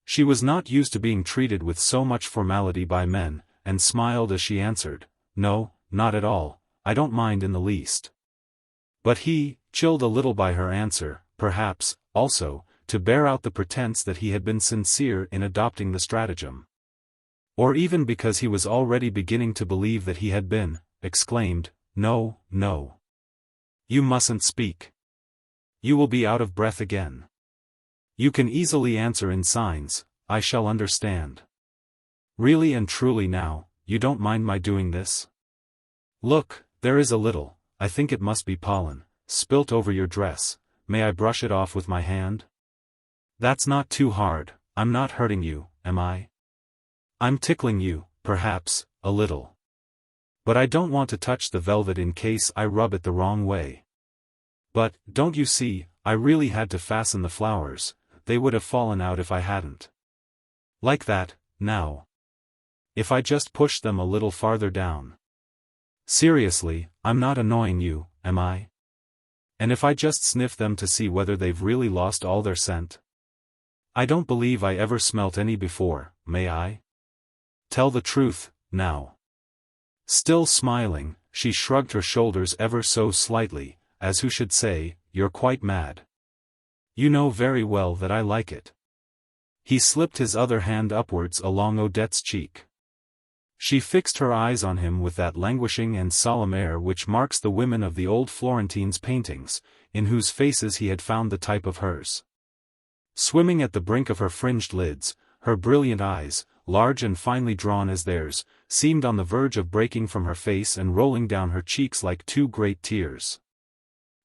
She was not used to being treated with so much formality by men, and smiled as she answered, "No, not at all, I don't mind in the least." But he, chilled a little by her answer, perhaps, also, to bear out the pretense that he had been sincere in adopting the stratagem. Or even because he was already beginning to believe that he had been, exclaimed, "No, no. You mustn't speak. You will be out of breath again. You can easily answer in signs, I shall understand. Really and truly now, you don't mind my doing this? Look, there is a little, I think it must be pollen, spilt over your dress, may I brush it off with my hand? That's not too hard, I'm not hurting you, am I? I'm tickling you, perhaps, a little. But I don't want to touch the velvet in case I rub it the wrong way. But, don't you see, I really had to fasten the flowers, they would have fallen out if I hadn't. Like that, now. If I just pushed them a little farther down. Seriously, I'm not annoying you, am I? And if I just sniff them to see whether they've really lost all their scent? I don't believe I ever smelt any before, may I? Tell the truth, now." Still smiling, she shrugged her shoulders ever so slightly, as who should say, "You're quite mad. You know very well that I like it." He slipped his other hand upwards along Odette's cheek. She fixed her eyes on him with that languishing and solemn air which marks the women of the old Florentines' paintings, in whose faces he had found the type of hers. Swimming at the brink of her fringed lids, her brilliant eyes, large and finely drawn as theirs, seemed on the verge of breaking from her face and rolling down her cheeks like two great tears.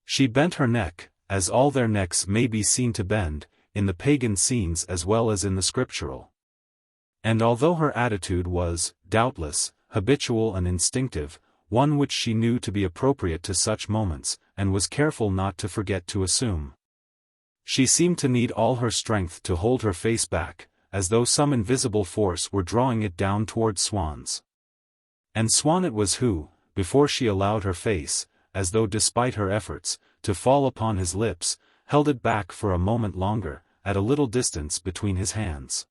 She bent her neck, as all their necks may be seen to bend, in the pagan scenes as well as in the scriptural. And although her attitude was, doubtless, habitual and instinctive, one which she knew to be appropriate to such moments, and was careful not to forget to assume, she seemed to need all her strength to hold her face back, as though some invisible force were drawing it down toward Swann's. And Swann it was who, before she allowed her face, as though despite her efforts, to fall upon his lips, held it back for a moment longer, at a little distance between his hands.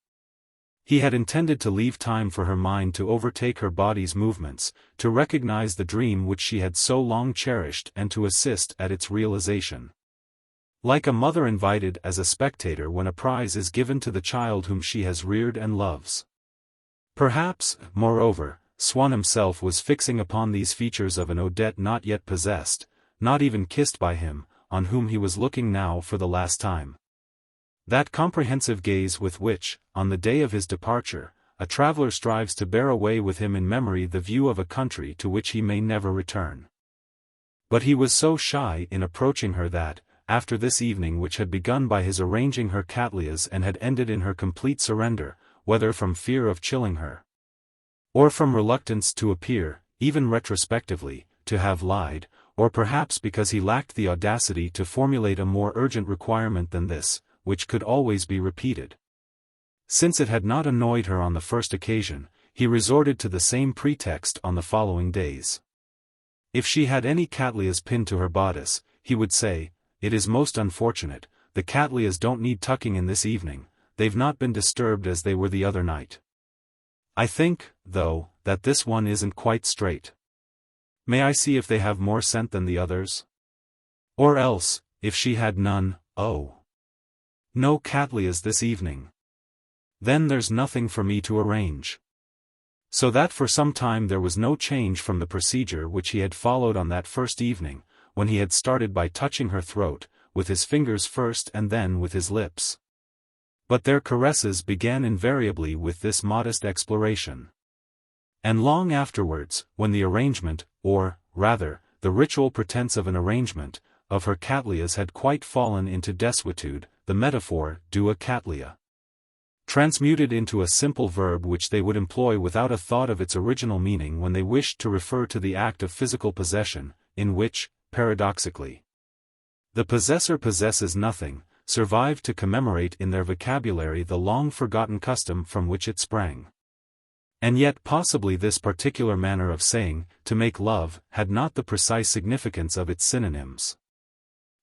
He had intended to leave time for her mind to overtake her body's movements, to recognize the dream which she had so long cherished and to assist at its realization. Like a mother invited as a spectator when a prize is given to the child whom she has reared and loves. Perhaps, moreover, Swann himself was fixing upon these features of an Odette not yet possessed, not even kissed by him, on whom he was looking now for the last time. That comprehensive gaze with which, on the day of his departure, a traveler strives to bear away with him in memory the view of a country to which he may never return. But he was so shy in approaching her that, after this evening which had begun by his arranging her cattleyas and had ended in her complete surrender, whether from fear of chilling her, or from reluctance to appear, even retrospectively, to have lied, or perhaps because he lacked the audacity to formulate a more urgent requirement than this, which could always be repeated. Since it had not annoyed her on the first occasion, he resorted to the same pretext on the following days. If she had any cattleyas pinned to her bodice, he would say, "It is most unfortunate, the cattleyas don't need tucking in this evening, they've not been disturbed as they were the other night. I think, though, that this one isn't quite straight. May I see if they have more scent than the others? Or else, if she had none, oh. No cattleyas this evening. Then there's nothing for me to arrange. So that for some time there was no change from the procedure which he had followed on that first evening, when he had started by touching her throat, with his fingers first and then with his lips. But their caresses began invariably with this modest exploration. And long afterwards, when the arrangement, or, rather, the ritual pretense of an arrangement, of her cattleyas had quite fallen into desuetude, the metaphor, do a cattleya, transmuted into a simple verb which they would employ without a thought of its original meaning when they wished to refer to the act of physical possession, in which, paradoxically, the possessor possesses nothing, survived to commemorate in their vocabulary the long-forgotten custom from which it sprang. And yet possibly this particular manner of saying, to make love, had not the precise significance of its synonyms.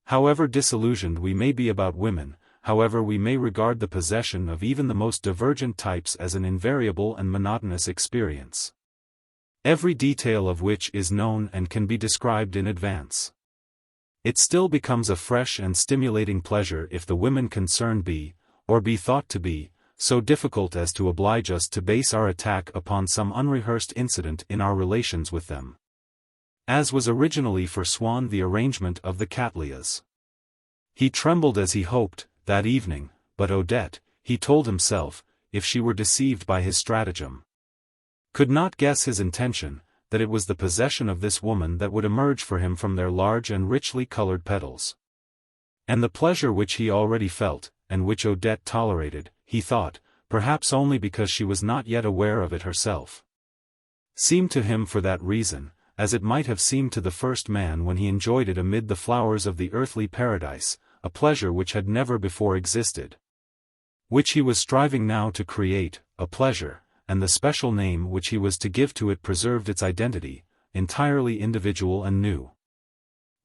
However disillusioned we may be about women, however we may regard the possession of even the most divergent types as an invariable and monotonous experience, every detail of which is known and can be described in advance, it still becomes a fresh and stimulating pleasure if the women concerned be, or be thought to be, so difficult as to oblige us to base our attack upon some unrehearsed incident in our relations with them. As was originally for Swann the arrangement of the cattleyas. He trembled as he hoped, that evening, but Odette, he told himself, if she were deceived by his stratagem, could not guess his intention, that it was the possession of this woman that would emerge for him from their large and richly colored petals. And the pleasure which he already felt, and which Odette tolerated, he thought, perhaps only because she was not yet aware of it herself, seemed to him for that reason, as it might have seemed to the first man when he enjoyed it amid the flowers of the earthly paradise, a pleasure which had never before existed, which he was striving now to create, a pleasure, and the special name which he was to give to it preserved its identity, entirely individual and new.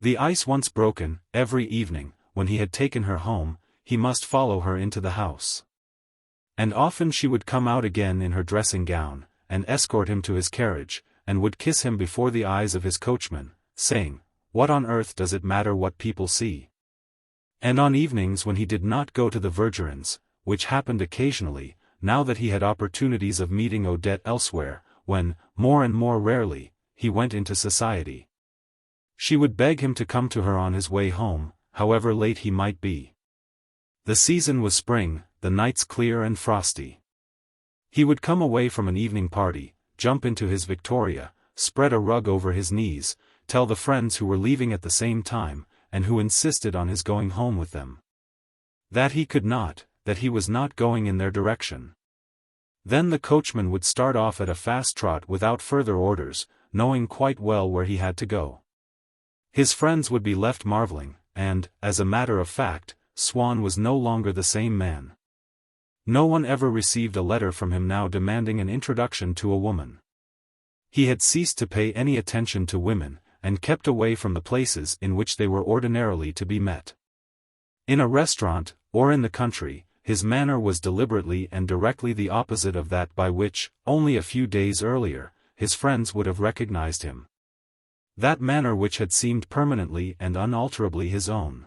The ice once broken, every evening, when he had taken her home, he must follow her into the house. And often she would come out again in her dressing gown, and escort him to his carriage, and would kiss him before the eyes of his coachman, saying, "What on earth does it matter what people see?" And on evenings when he did not go to the Vergerins, which happened occasionally, now that he had opportunities of meeting Odette elsewhere, when, more and more rarely, he went into society, she would beg him to come to her on his way home, however late he might be. The season was spring, the nights clear and frosty. He would come away from an evening party, jump into his Victoria, spread a rug over his knees, tell the friends who were leaving at the same time, and who insisted on his going home with them, that he could not, that he was not going in their direction. Then the coachman would start off at a fast trot without further orders, knowing quite well where he had to go. His friends would be left marveling, and, as a matter of fact, Swann was no longer the same man. No one ever received a letter from him now demanding an introduction to a woman. He had ceased to pay any attention to women, and kept away from the places in which they were ordinarily to be met. In a restaurant, or in the country, his manner was deliberately and directly the opposite of that by which, only a few days earlier, his friends would have recognized him. That manner which had seemed permanently and unalterably his own.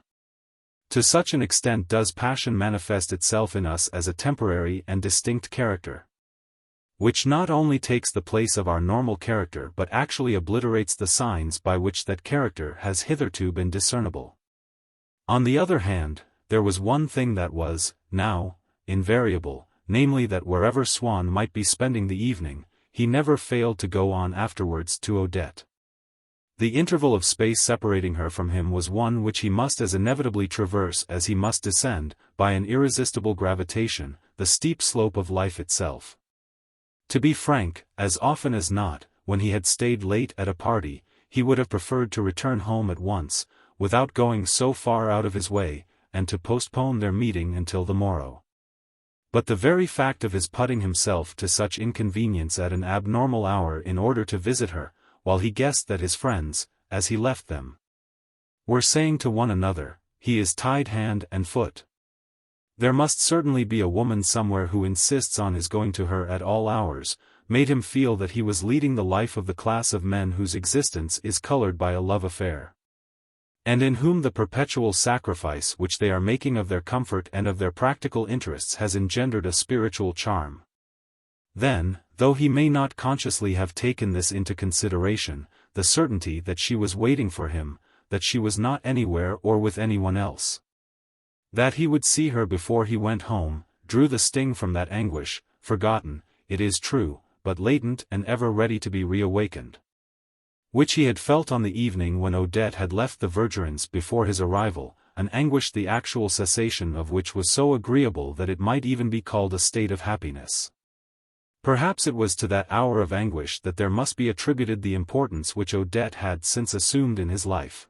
To such an extent does passion manifest itself in us as a temporary and distinct character, which not only takes the place of our normal character but actually obliterates the signs by which that character has hitherto been discernible. On the other hand, there was one thing that was, now, invariable, namely that wherever Swann might be spending the evening, he never failed to go on afterwards to Odette. The interval of space separating her from him was one which he must as inevitably traverse as he must descend, by an irresistible gravitation, the steep slope of life itself. To be frank, as often as not, when he had stayed late at a party, he would have preferred to return home at once, without going so far out of his way, and to postpone their meeting until the morrow. But the very fact of his putting himself to such inconvenience at an abnormal hour in order to visit her, while he guessed that his friends, as he left them, were saying to one another, "He is tied hand and foot," There must certainly be a woman somewhere who insists on his going to her at all hours, made him feel that he was leading the life of the class of men whose existence is colored by a love affair, and in whom the perpetual sacrifice which they are making of their comfort and of their practical interests has engendered a spiritual charm. Then, though he may not consciously have taken this into consideration, the certainty that she was waiting for him, that she was not anywhere or with anyone else, that he would see her before he went home, drew the sting from that anguish, forgotten, it is true, but latent and ever ready to be reawakened, which he had felt on the evening when Odette had left the Vergerins before his arrival, an anguish the actual cessation of which was so agreeable that it might even be called a state of happiness. Perhaps it was to that hour of anguish that there must be attributed the importance which Odette had since assumed in his life.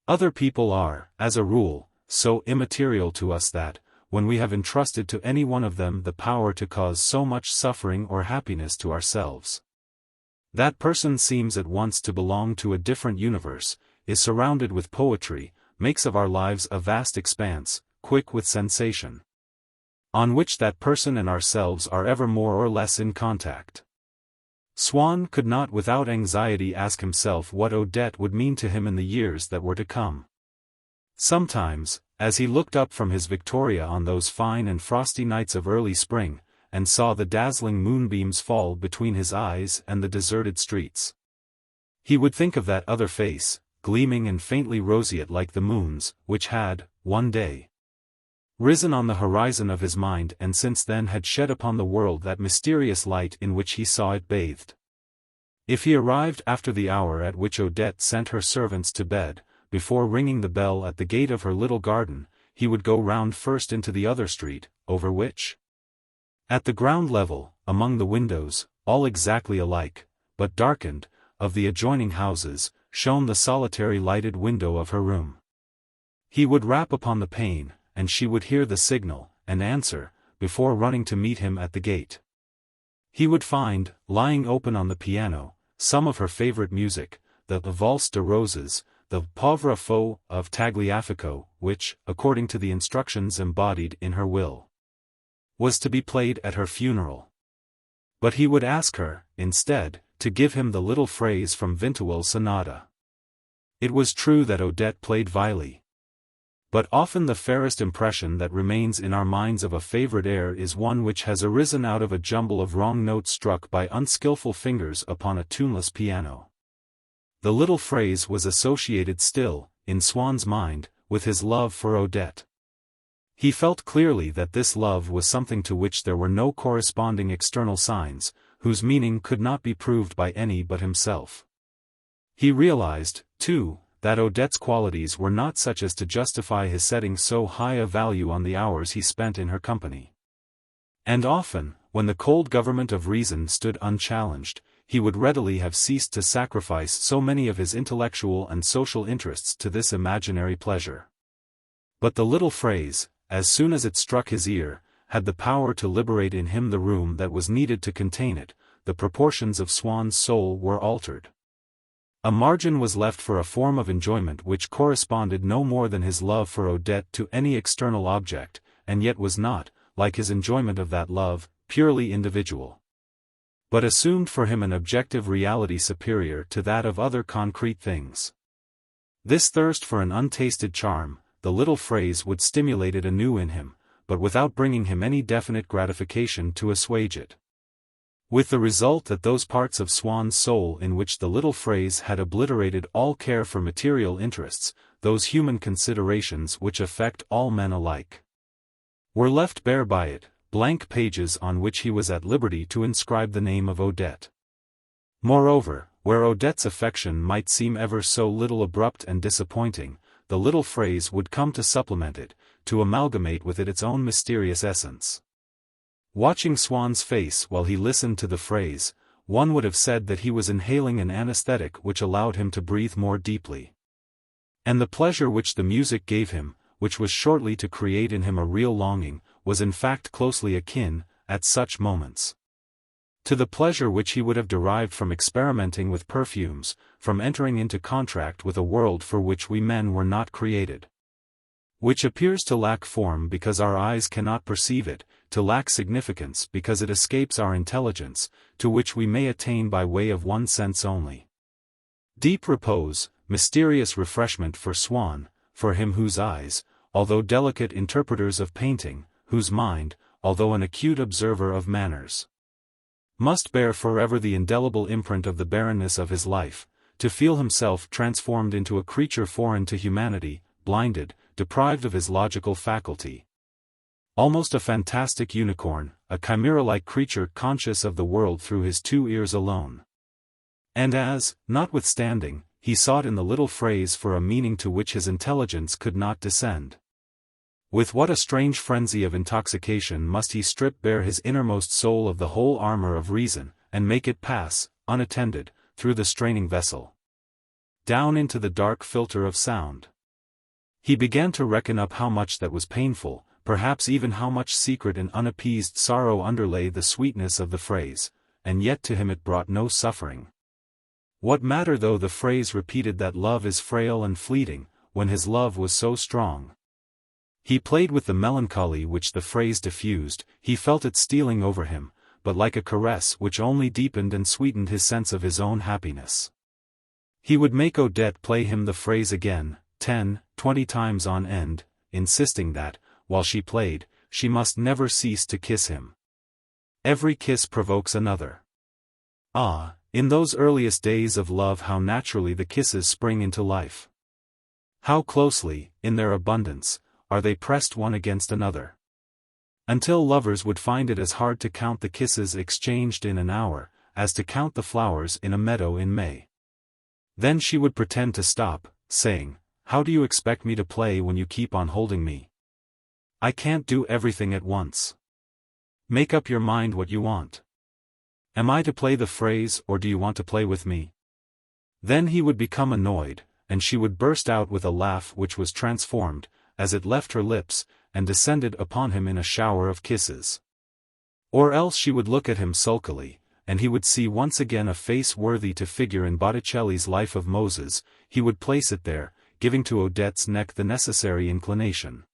Other people are, as a rule, so immaterial to us that, when we have entrusted to any one of them the power to cause so much suffering or happiness to ourselves, that person seems at once to belong to a different universe, is surrounded with poetry, makes of our lives a vast expanse, quick with sensation, on which that person and ourselves are ever more or less in contact. Swann could not without anxiety ask himself what Odette would mean to him in the years that were to come. Sometimes, as he looked up from his Victoria on those fine and frosty nights of early spring, and saw the dazzling moonbeams fall between his eyes and the deserted streets, he would think of that other face, gleaming and faintly roseate like the moon's, which had, one day, risen on the horizon of his mind and since then had shed upon the world that mysterious light in which he saw it bathed. If he arrived after the hour at which Odette sent her servants to bed, before ringing the bell at the gate of her little garden, he would go round first into the other street, over which, at the ground level, among the windows, all exactly alike, but darkened, of the adjoining houses, shone the solitary lighted window of her room. He would rap upon the pane, and she would hear the signal, and answer, before running to meet him at the gate. He would find, lying open on the piano, some of her favorite music, the Valse de Roses, the Pauvre Fou of Tagliafico, which, according to the instructions embodied in her will, was to be played at her funeral. But he would ask her, instead, to give him the little phrase from Vinteuil's sonata. It was true that Odette played vilely, but often the fairest impression that remains in our minds of a favorite air is one which has arisen out of a jumble of wrong notes struck by unskillful fingers upon a tuneless piano. The little phrase was associated still, in Swann's mind, with his love for Odette. He felt clearly that this love was something to which there were no corresponding external signs, whose meaning could not be proved by any but himself. He realized, too, that Odette's qualities were not such as to justify his setting so high a value on the hours he spent in her company. And often, when the cold government of reason stood unchallenged, he would readily have ceased to sacrifice so many of his intellectual and social interests to this imaginary pleasure. But the little phrase, as soon as it struck his ear, had the power to liberate in him the room that was needed to contain it. The proportions of Swann's soul were altered. A margin was left for a form of enjoyment which corresponded no more than his love for Odette to any external object, and yet was not, like his enjoyment of that love, purely individual, but assumed for him an objective reality superior to that of other concrete things. This thirst for an untasted charm, the little phrase would stimulate it anew in him, but without bringing him any definite gratification to assuage it. With the result that those parts of Swann's soul in which the little phrase had obliterated all care for material interests, those human considerations which affect all men alike, were left bare by it, blank pages on which he was at liberty to inscribe the name of Odette. Moreover, where Odette's affection might seem ever so little abrupt and disappointing, the little phrase would come to supplement it, to amalgamate with it its own mysterious essence. Watching Swann's face while he listened to the phrase, one would have said that he was inhaling an anesthetic which allowed him to breathe more deeply. And the pleasure which the music gave him, which was shortly to create in him a real longing, was in fact closely akin, at such moments, to the pleasure which he would have derived from experimenting with perfumes, from entering into contract with a world for which we men were not created. which appears to lack form because our eyes cannot perceive it, to lack significance because it escapes our intelligence, to which we may attain by way of one sense only. Deep repose, mysterious refreshment for Swann, for him whose eyes, although delicate interpreters of painting, whose mind, although an acute observer of manners, must bear forever the indelible imprint of the barrenness of his life, to feel himself transformed into a creature foreign to humanity, blinded, deprived of his logical faculty. Almost a fantastic unicorn, a chimera-like creature conscious of the world through his 2 ears alone. And as, notwithstanding, he sought in the little phrase for a meaning to which his intelligence could not descend. With what a strange frenzy of intoxication must he strip bare his innermost soul of the whole armor of reason, and make it pass, unattended, through the straining vessel, down into the dark filter of sound. He began to reckon up how much that was painful, perhaps even how much secret and unappeased sorrow underlay the sweetness of the phrase, and yet to him it brought no suffering. What matter though the phrase repeated that love is frail and fleeting, when his love was so strong? He played with the melancholy which the phrase diffused, he felt it stealing over him, but like a caress which only deepened and sweetened his sense of his own happiness. He would make Odette play him the phrase again, 10, 20 times on end, insisting that, while she played, she must never cease to kiss him. Every kiss provokes another. Ah, in those earliest days of love how naturally the kisses spring into life! How closely, in their abundance, are they pressed one against another! Until lovers would find it as hard to count the kisses exchanged in an hour, as to count the flowers in a meadow in May. Then she would pretend to stop, saying, "How do you expect me to play when you keep on holding me? I can't do everything at once. Make up your mind what you want. Am I to play the phrase or do you want to play with me?" Then he would become annoyed, and she would burst out with a laugh which was transformed, as it left her lips, and descended upon him in a shower of kisses. Or else she would look at him sulkily, and he would see once again a face worthy to figure in Botticelli's Life of Moses. He would place it there, giving to Odette's neck the necessary inclination.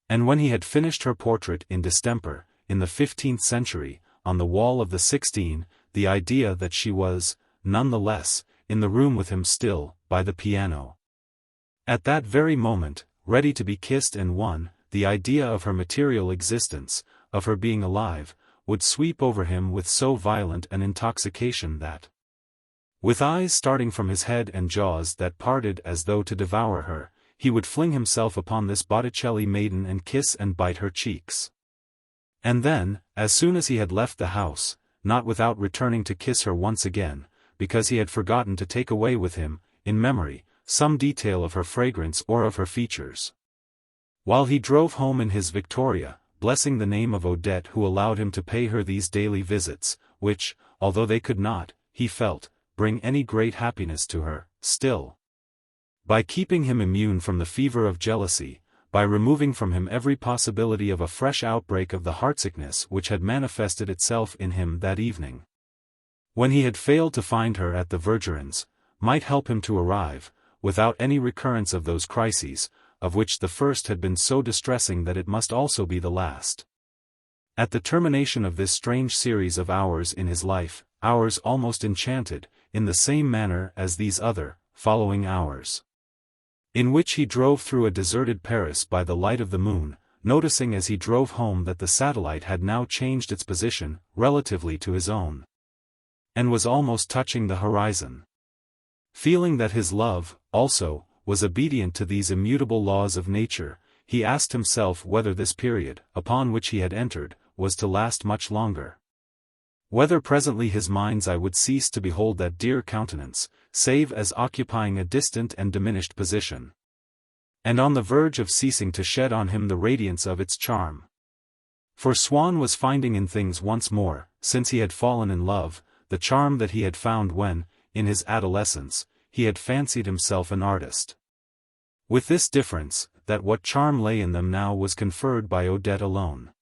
And when he had finished her portrait in distemper, in the 15th century, on the wall of the 16, the idea that she was, none the less, in the room with him still, by the piano, at that very moment, ready to be kissed and won, the idea of her material existence, of her being alive, would sweep over him with so violent an intoxication that, with eyes starting from his head and jaws that parted as though to devour her, he would fling himself upon this Botticelli maiden and kiss and bite her cheeks. And then, as soon as he had left the house, not without returning to kiss her once again, because he had forgotten to take away with him, in memory, some detail of her fragrance or of her features. While he drove home in his Victoria, blessing the name of Odette who allowed him to pay her these daily visits, which, although they could not, he felt, bring any great happiness to her, still, by keeping him immune from the fever of jealousy, by removing from him every possibility of a fresh outbreak of the heartsickness which had manifested itself in him that evening, when he had failed to find her at the Vergerins, might help him to arrive, without any recurrence of those crises, of which the first had been so distressing that it must also be the last. At the termination of this strange series of hours in his life, hours almost enchanted, in the same manner as these other, following hours, in which he drove through a deserted Paris by the light of the moon, noticing as he drove home that the satellite had now changed its position, relatively to his own, and was almost touching the horizon. Feeling that his love, also, was obedient to these immutable laws of nature, he asked himself whether this period, upon which he had entered, was to last much longer. Whether presently his mind's eye would cease to behold that dear countenance, save as occupying a distant and diminished position, and on the verge of ceasing to shed on him the radiance of its charm. For Swann was finding in things once more, since he had fallen in love, the charm that he had found when, in his adolescence, he had fancied himself an artist. With this difference, that what charm lay in them now was conferred by Odette alone.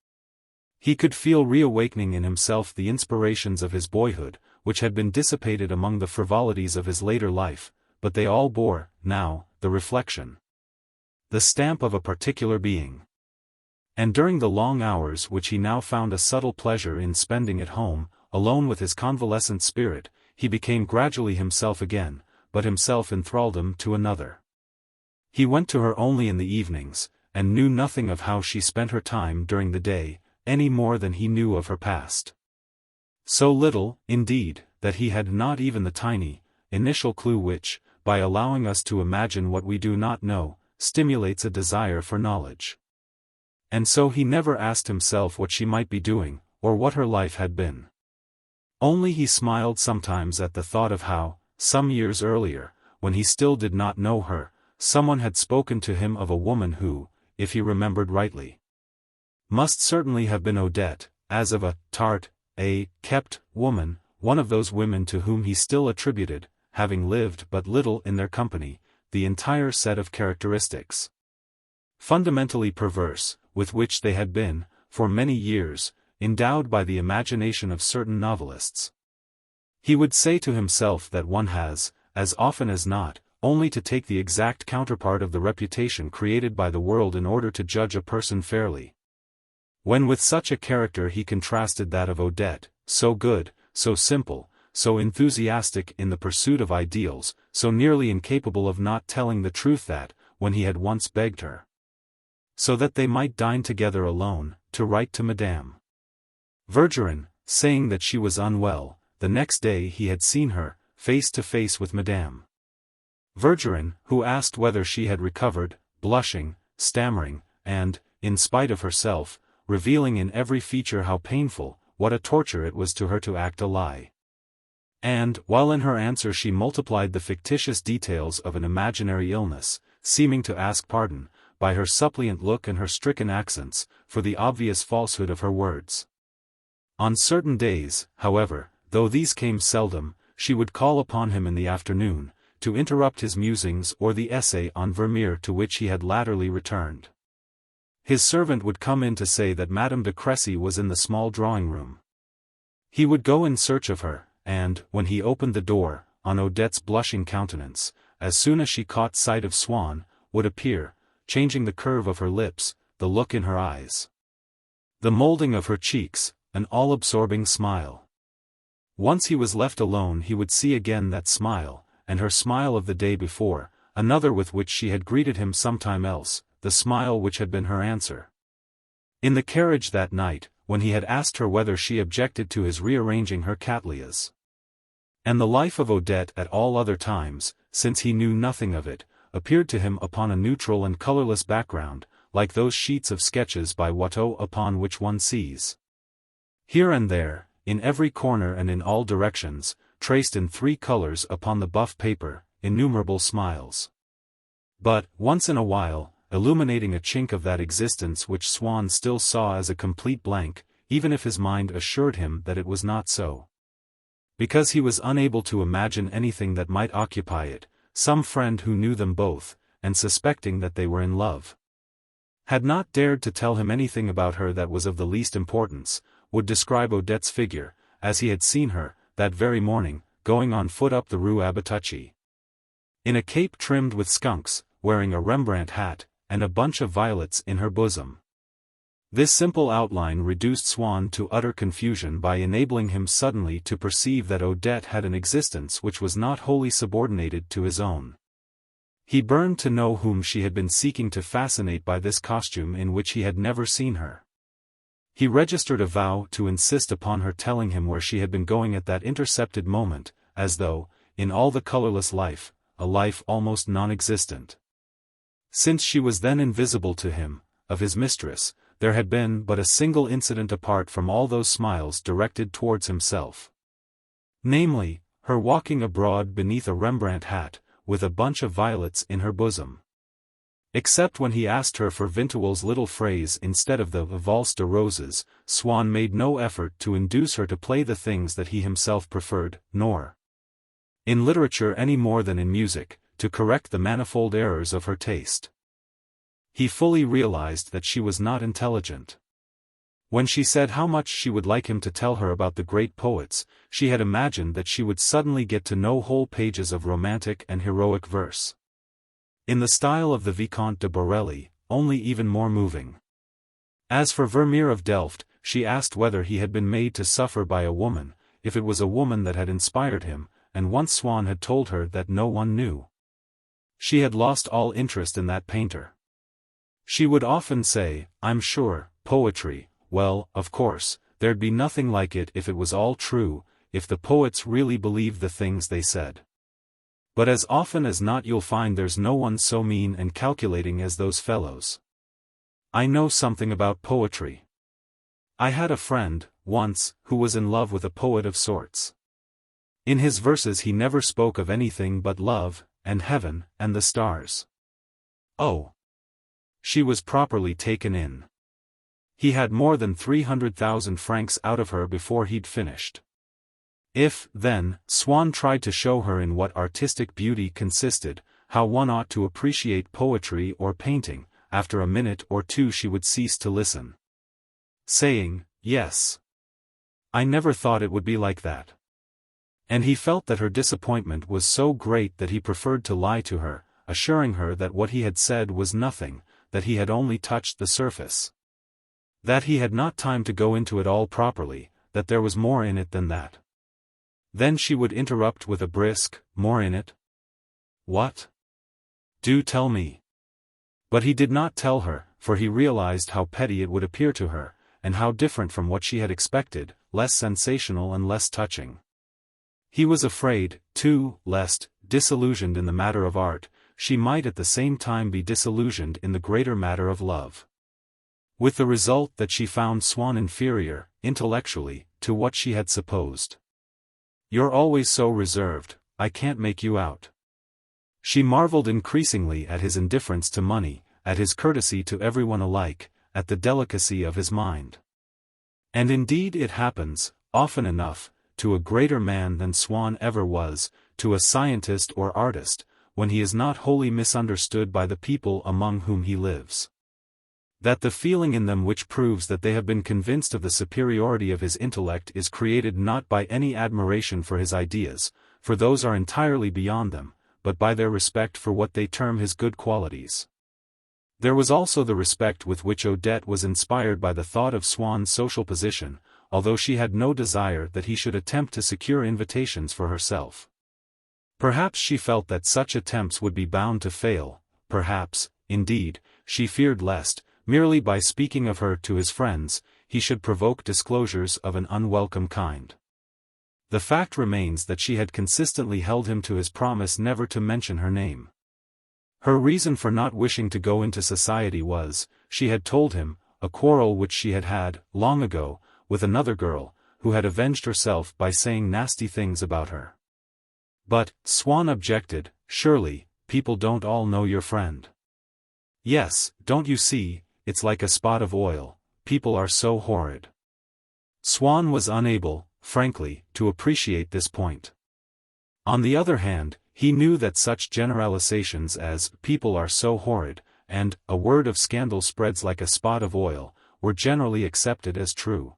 He could feel reawakening in himself the inspirations of his boyhood, which had been dissipated among the frivolities of his later life, but they all bore, now, the reflection the stamp of a particular being. And during the long hours which he now found a subtle pleasure in spending at home, alone with his convalescent spirit, he became gradually himself again, but himself in thraldom to another. He went to her only in the evenings, and knew nothing of how she spent her time during the day, any more than he knew of her past. So little, indeed, that he had not even the tiny, initial clue which, by allowing us to imagine what we do not know, stimulates a desire for knowledge. And so he never asked himself what she might be doing, or what her life had been. Only he smiled sometimes at the thought of how, some years earlier, when he still did not know her, someone had spoken to him of a woman who, if he remembered rightly, must certainly have been Odette, as of a tart, kept woman, one of those women to whom he still attributed, having lived but little in their company, the entire set of characteristics, fundamentally perverse, with which they had been, for many years, endowed by the imagination of certain novelists. He would say to himself that one has, as often as not, only to take the exact counterpart of the reputation created by the world in order to judge a person fairly. When with such a character he contrasted that of Odette, so good, so simple, so enthusiastic in the pursuit of ideals, so nearly incapable of not telling the truth that, when he had once begged her, so that they might dine together alone, to write to Madame Verdurin, saying that she was unwell, the next day he had seen her, face to face with Madame Verdurin, who asked whether she had recovered, blushing, stammering, and, in spite of herself, revealing in every feature how painful, what a torture it was to her to act a lie. And, while in her answer she multiplied the fictitious details of an imaginary illness, seeming to ask pardon, by her suppliant look and her stricken accents, for the obvious falsehood of her words. On certain days, however, though these came seldom, she would call upon him in the afternoon, to interrupt his musings or the essay on Vermeer to which he had latterly returned. His servant would come in to say that Madame de Crécy was in the small drawing-room. He would go in search of her, and, when he opened the door, on Odette's blushing countenance, as soon as she caught sight of Swann, would appear, changing the curve of her lips, the look in her eyes, the molding of her cheeks, an all-absorbing smile. Once he was left alone he would see again that smile, and her smile of the day before, another with which she had greeted him sometime else, the smile which had been her answer. In the carriage that night, when he had asked her whether she objected to his rearranging her cattleyas. And the life of Odette at all other times, since he knew nothing of it, appeared to him upon a neutral and colorless background, like those sheets of sketches by Watteau upon which one sees, here and there, in every corner and in all directions, traced in 3 colors upon the buff paper, innumerable smiles. But, once in a while, illuminating a chink of that existence which Swann still saw as a complete blank, even if his mind assured him that it was not so. Because he was unable to imagine anything that might occupy it, some friend who knew them both, and suspecting that they were in love, had not dared to tell him anything about her that was of the least importance, would describe Odette's figure, as he had seen her, that very morning, going on foot up the Rue Abatucci, in a cape trimmed with skunks, wearing a Rembrandt hat, and a bunch of violets in her bosom. This simple outline reduced Swann to utter confusion by enabling him suddenly to perceive that Odette had an existence which was not wholly subordinated to his own. He burned to know whom she had been seeking to fascinate by this costume in which he had never seen her. He registered a vow to insist upon her telling him where she had been going at that intercepted moment, as though, in all the colorless life, a life almost non-existent, since she was then invisible to him, of his mistress, there had been but a single incident apart from all those smiles directed towards himself. Namely, her walking abroad beneath a Rembrandt hat, with a bunch of violets in her bosom. Except when he asked her for Vinteuil's little phrase instead of the Valse de Roses, Swann made no effort to induce her to play the things that he himself preferred, nor, in literature any more than in music, to correct the manifold errors of her taste. He fully realized that she was not intelligent. When she said how much she would like him to tell her about the great poets, she had imagined that she would suddenly get to know whole pages of romantic and heroic verse. In the style of the Vicomte de Borelli, only even more moving. As for Vermeer of Delft, she asked whether he had been made to suffer by a woman, if it was a woman that had inspired him, and once Swann had told her that no one knew. She had lost all interest in that painter. She would often say, "I'm sure, poetry, well, of course, there'd be nothing like it if it was all true, if the poets really believed the things they said. But as often as not you'll find there's no one so mean and calculating as those fellows. I know something about poetry. I had a friend, once, who was in love with a poet of sorts. In his verses he never spoke of anything but love, and heaven, and the stars. Oh! She was properly taken in. He had more than 300,000 francs out of her before he'd finished. If, then, Swann tried to show her in what artistic beauty consisted, how one ought to appreciate poetry or painting, after a minute or two she would cease to listen, saying, "Yes. I never thought it would be like that." And he felt that her disappointment was so great that he preferred to lie to her, assuring her that what he had said was nothing, that he had only touched the surface. That he had not time to go into it all properly, that there was more in it than that. Then she would interrupt with a brisk, "More in it? What? Do tell me." But he did not tell her, for he realized how petty it would appear to her, and how different from what she had expected, less sensational and less touching. He was afraid, too, lest, disillusioned in the matter of art, she might at the same time be disillusioned in the greater matter of love. With the result that she found Swann inferior, intellectually, to what she had supposed. "You're always so reserved, I can't make you out." She marveled increasingly at his indifference to money, at his courtesy to everyone alike, at the delicacy of his mind. And indeed it happens, often enough, to a greater man than Swann ever was, to a scientist or artist, when he is not wholly misunderstood by the people among whom he lives. That the feeling in them which proves that they have been convinced of the superiority of his intellect is created not by any admiration for his ideas, for those are entirely beyond them, but by their respect for what they term his good qualities. There was also the respect with which Odette was inspired by the thought of Swann's social position, although she had no desire that he should attempt to secure invitations for herself. Perhaps she felt that such attempts would be bound to fail, perhaps, indeed, she feared lest, merely by speaking of her to his friends, he should provoke disclosures of an unwelcome kind. The fact remains that she had consistently held him to his promise never to mention her name. Her reason for not wishing to go into society was, she had told him, a quarrel which she had had, long ago, with another girl, who had avenged herself by saying nasty things about her. But, Swann objected, "Surely, people don't all know your friend." "Yes, don't you see, it's like a spot of oil, people are so horrid." Swann was unable, frankly, to appreciate this point. On the other hand, he knew that such generalizations as, "people are so horrid," and, "a word of scandal spreads like a spot of oil," were generally accepted as true.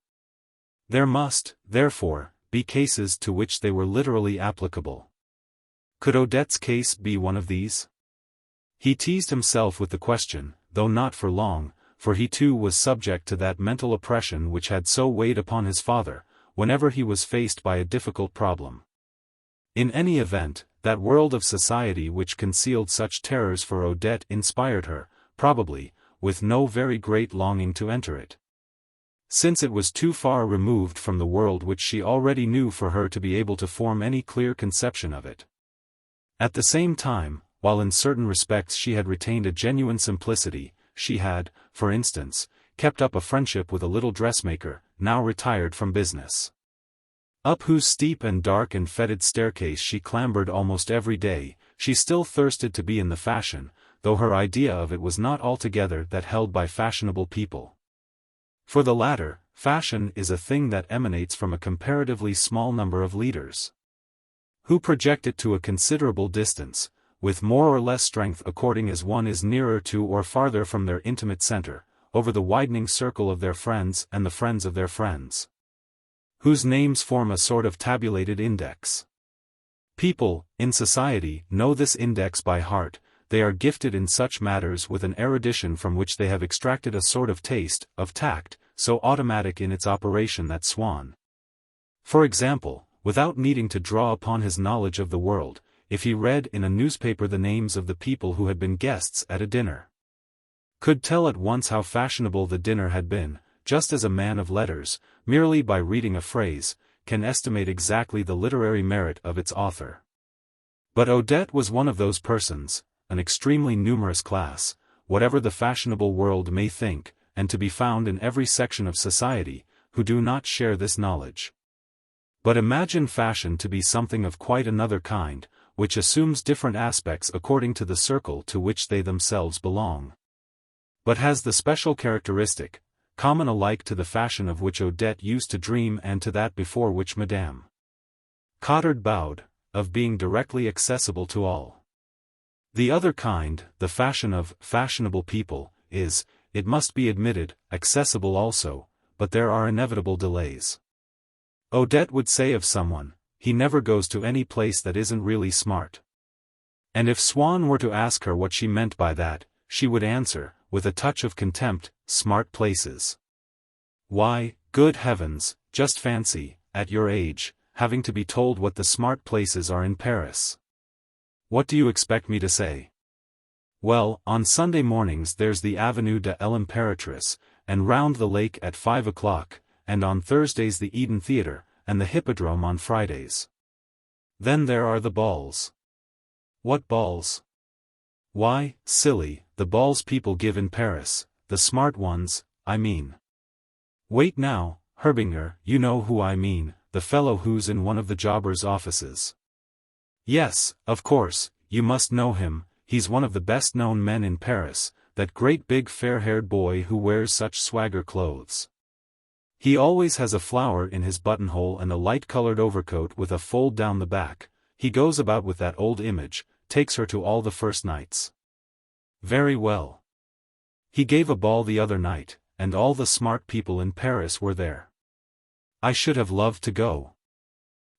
There must, therefore, be cases to which they were literally applicable. Could Odette's case be one of these? He teased himself with the question, though not for long, for he too was subject to that mental oppression which had so weighed upon his father, whenever he was faced by a difficult problem. In any event, that world of society which concealed such terrors for Odette inspired her, probably, with no very great longing to enter it. Since it was too far removed from the world which she already knew for her to be able to form any clear conception of it. At the same time, while in certain respects she had retained a genuine simplicity, she had, for instance, kept up a friendship with a little dressmaker, now retired from business. Up whose steep and dark and fetid staircase she clambered almost every day, she still thirsted to be in the fashion, though her idea of it was not altogether that held by fashionable people. For the latter, fashion is a thing that emanates from a comparatively small number of leaders, who project it to a considerable distance, with more or less strength according as one is nearer to or farther from their intimate center, over the widening circle of their friends and the friends of their friends, whose names form a sort of tabulated index. People, in society, know this index by heart, they are gifted in such matters with an erudition from which they have extracted a sort of taste, of tact, so automatic in its operation that Swann, for example, without needing to draw upon his knowledge of the world, if he read in a newspaper the names of the people who had been guests at a dinner, could tell at once how fashionable the dinner had been, just as a man of letters, merely by reading a phrase, can estimate exactly the literary merit of its author. But Odette was one of those persons, an extremely numerous class, whatever the fashionable world may think, and to be found in every section of society, who do not share this knowledge. But imagine fashion to be something of quite another kind, which assumes different aspects according to the circle to which they themselves belong, but has the special characteristic, common alike to the fashion of which Odette used to dream and to that before which Madame Cottard bowed, of being directly accessible to all. The other kind, the fashion of fashionable people, is, it must be admitted, accessible also, but there are inevitable delays. Odette would say of someone, he never goes to any place that isn't really smart. And if Swann were to ask her what she meant by that, she would answer, with a touch of contempt, smart places. Why, good heavens, just fancy, at your age, having to be told what the smart places are in Paris. What do you expect me to say? Well, on Sunday mornings there's the Avenue de l'Impératrice, and round the lake at 5 o'clock, and on Thursdays the Eden Theatre, and the Hippodrome on Fridays. Then there are the balls. What balls? Why, silly, the balls people give in Paris, the smart ones, I mean. Wait now, Herbinger, you know who I mean, the fellow who's in one of the jobbers' offices. Yes, of course, you must know him, he's one of the best-known men in Paris, that great big fair-haired boy who wears such swagger clothes. He always has a flower in his buttonhole and a light-colored overcoat with a fold down the back, he goes about with that old image, takes her to all the first nights. Very well. He gave a ball the other night, and all the smart people in Paris were there. I should have loved to go.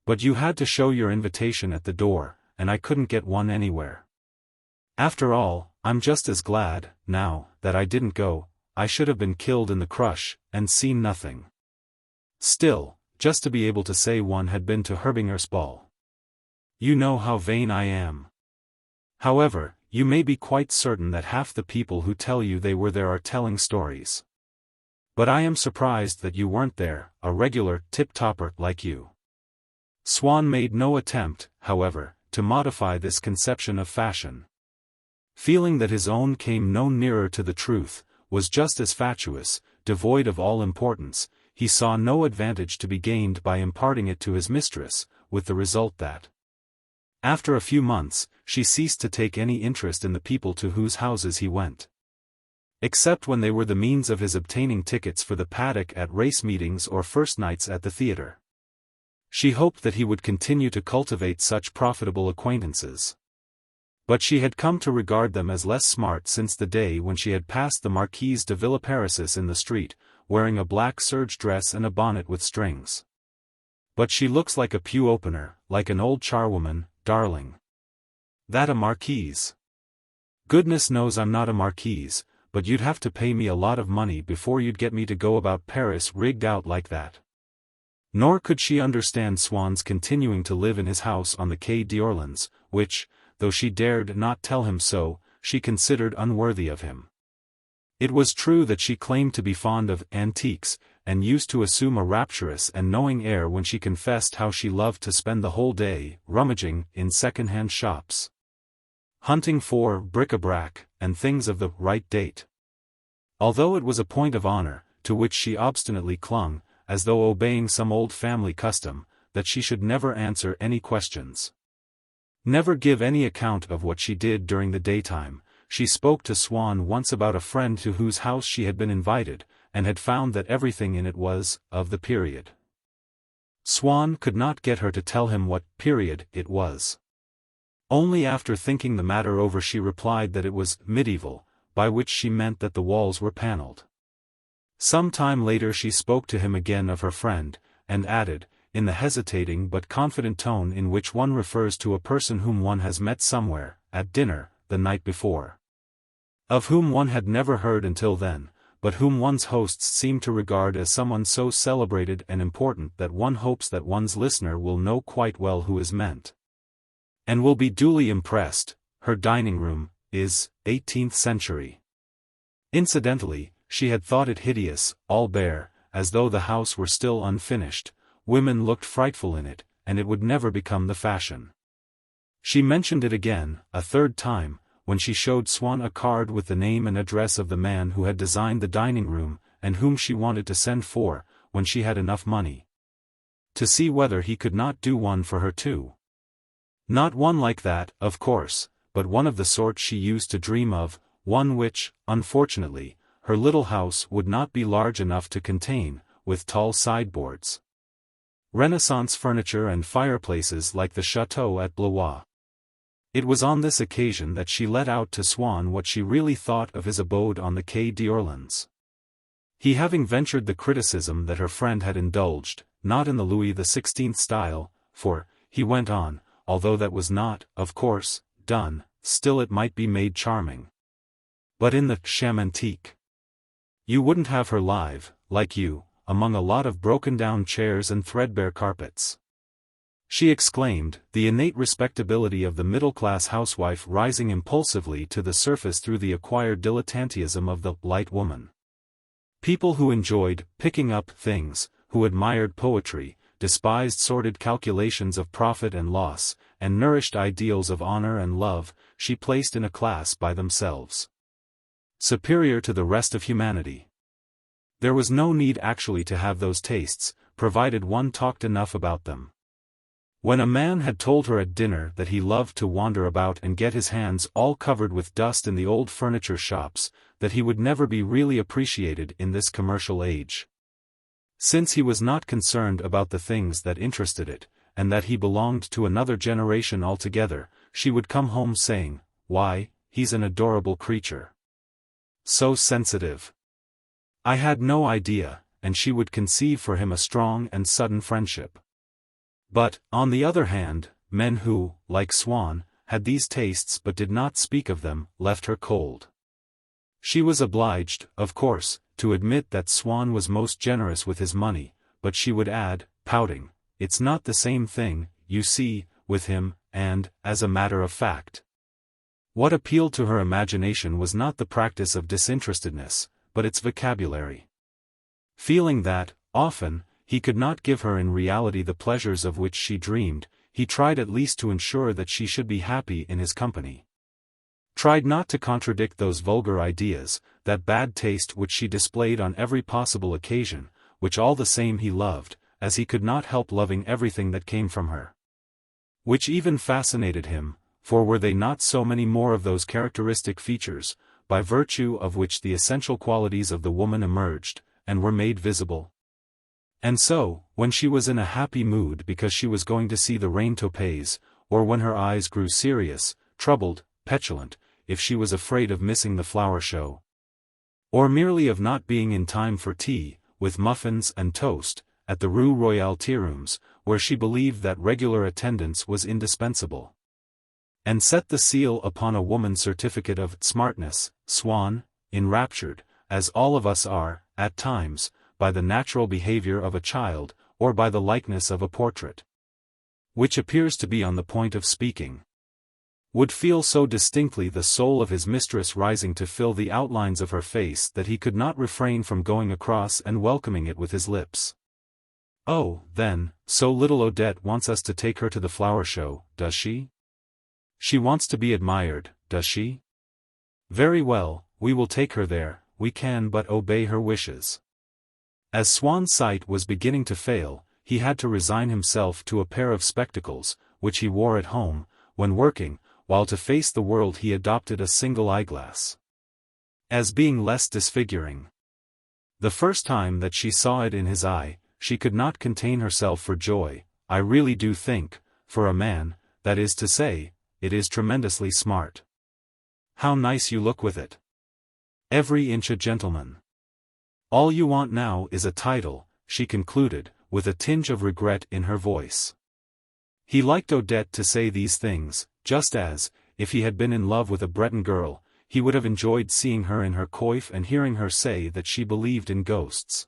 But you had to show your invitation at the door, and I couldn't get one anywhere. After all, I'm just as glad, now, that I didn't go, I should have been killed in the crush, and seen nothing. Still, just to be able to say one had been to Herbinger's ball. You know how vain I am. However, you may be quite certain that half the people who tell you they were there are telling stories. But I am surprised that you weren't there, a regular tip-topper like you. Swann made no attempt, however, to modify this conception of fashion. Feeling that his own came no nearer to the truth, was just as fatuous, devoid of all importance, he saw no advantage to be gained by imparting it to his mistress, with the result that, after a few months, she ceased to take any interest in the people to whose houses he went. Except when they were the means of his obtaining tickets for the paddock at race meetings or first nights at the theatre. She hoped that he would continue to cultivate such profitable acquaintances. But she had come to regard them as less smart since the day when she had passed the Marquise de Villeparisis in the street, wearing a black serge dress and a bonnet with strings. But she looks like a pew opener, like an old charwoman, darling. That a marquise? Goodness knows I'm not a marquise, but you'd have to pay me a lot of money before you'd get me to go about Paris rigged out like that. Nor could she understand Swann's continuing to live in his house on the Quai d'Orléans, which, though she dared not tell him so, she considered unworthy of him. It was true that she claimed to be fond of antiques, and used to assume a rapturous and knowing air when she confessed how she loved to spend the whole day rummaging in second-hand shops, hunting for bric-a-brac and things of the right date. Although it was a point of honor, to which she obstinately clung, as though obeying some old family custom, that she should never answer any questions, never give any account of what she did during the daytime. She spoke to Swann once about a friend to whose house she had been invited, and had found that everything in it was of the period. Swann could not get her to tell him what period it was. Only after thinking the matter over she replied that it was medieval, by which she meant that the walls were panelled. Some time later she spoke to him again of her friend, and added, in the hesitating but confident tone in which one refers to a person whom one has met somewhere, at dinner, the night before. Of whom one had never heard until then, but whom one's hosts seem to regard as someone so celebrated and important that one hopes that one's listener will know quite well who is meant. And will be duly impressed. Her dining room is 18th century. Incidentally, she had thought it hideous, all bare, as though the house were still unfinished. Women looked frightful in it, and it would never become the fashion. She mentioned it again, a third time, when she showed Swann a card with the name and address of the man who had designed the dining room, and whom she wanted to send for, when she had enough money. To see whether he could not do one for her too. Not one like that, of course, but one of the sort she used to dream of, one which, unfortunately, her little house would not be large enough to contain, with tall sideboards, Renaissance furniture and fireplaces like the chateau at Blois. It was on this occasion that she let out to Swann what she really thought of his abode on the Quai d'Orléans. He having ventured the criticism that her friend had indulged, not in the Louis XVI style, for, he went on, although that was not, of course, done, still it might be made charming. But in the charme antique. You wouldn't have her live, like you, among a lot of broken-down chairs and threadbare carpets. She exclaimed, the innate respectability of the middle-class housewife rising impulsively to the surface through the acquired dilettantism of the light woman. People who enjoyed picking up things, who admired poetry, despised sordid calculations of profit and loss, and nourished ideals of honor and love, she placed in a class by themselves, superior to the rest of humanity. There was no need actually to have those tastes, provided one talked enough about them. When a man had told her at dinner that he loved to wander about and get his hands all covered with dust in the old furniture shops, that he would never be really appreciated in this commercial age, since he was not concerned about the things that interested it, and that he belonged to another generation altogether, she would come home saying, "Why, he's an adorable creature. So sensitive. I had no idea," and she would conceive for him a strong and sudden friendship. But, on the other hand, men who, like Swann, had these tastes but did not speak of them, left her cold. She was obliged, of course, to admit that Swann was most generous with his money, but she would add, pouting, "It's not the same thing, you see, with him," and, as a matter of fact, what appealed to her imagination was not the practice of disinterestedness, but its vocabulary. Feeling that, often, he could not give her in reality the pleasures of which she dreamed, he tried at least to ensure that she should be happy in his company. Tried not to contradict those vulgar ideas, that bad taste which she displayed on every possible occasion, which all the same he loved, as he could not help loving everything that came from her. Which even fascinated him, for were they not so many more of those characteristic features, by virtue of which the essential qualities of the woman emerged, and were made visible? And so, when she was in a happy mood because she was going to see the Reine Topaz, or when her eyes grew serious, troubled, petulant, if she was afraid of missing the flower show, or merely of not being in time for tea, with muffins and toast, at the Rue Royale tea-rooms, where she believed that regular attendance was indispensable, and set the seal upon a woman's certificate of smartness, Swann, enraptured, as all of us are, at times, by the natural behavior of a child, or by the likeness of a portrait, which appears to be on the point of speaking, would feel so distinctly the soul of his mistress rising to fill the outlines of her face that he could not refrain from going across and welcoming it with his lips. "Oh, then, so little Odette wants us to take her to the flower show, does she? She wants to be admired, does she? Very well, we will take her there, we can but obey her wishes." As Swann's sight was beginning to fail, he had to resign himself to a pair of spectacles, which he wore at home, when working, while to face the world he adopted a single eyeglass, as being less disfiguring. The first time that she saw it in his eye, she could not contain herself for joy. "I really do think, for a man, that is to say, it is tremendously smart. How nice you look with it. Every inch a gentleman. All you want now is a title," she concluded, with a tinge of regret in her voice. He liked Odette to say these things, just as, if he had been in love with a Breton girl, he would have enjoyed seeing her in her coif and hearing her say that she believed in ghosts.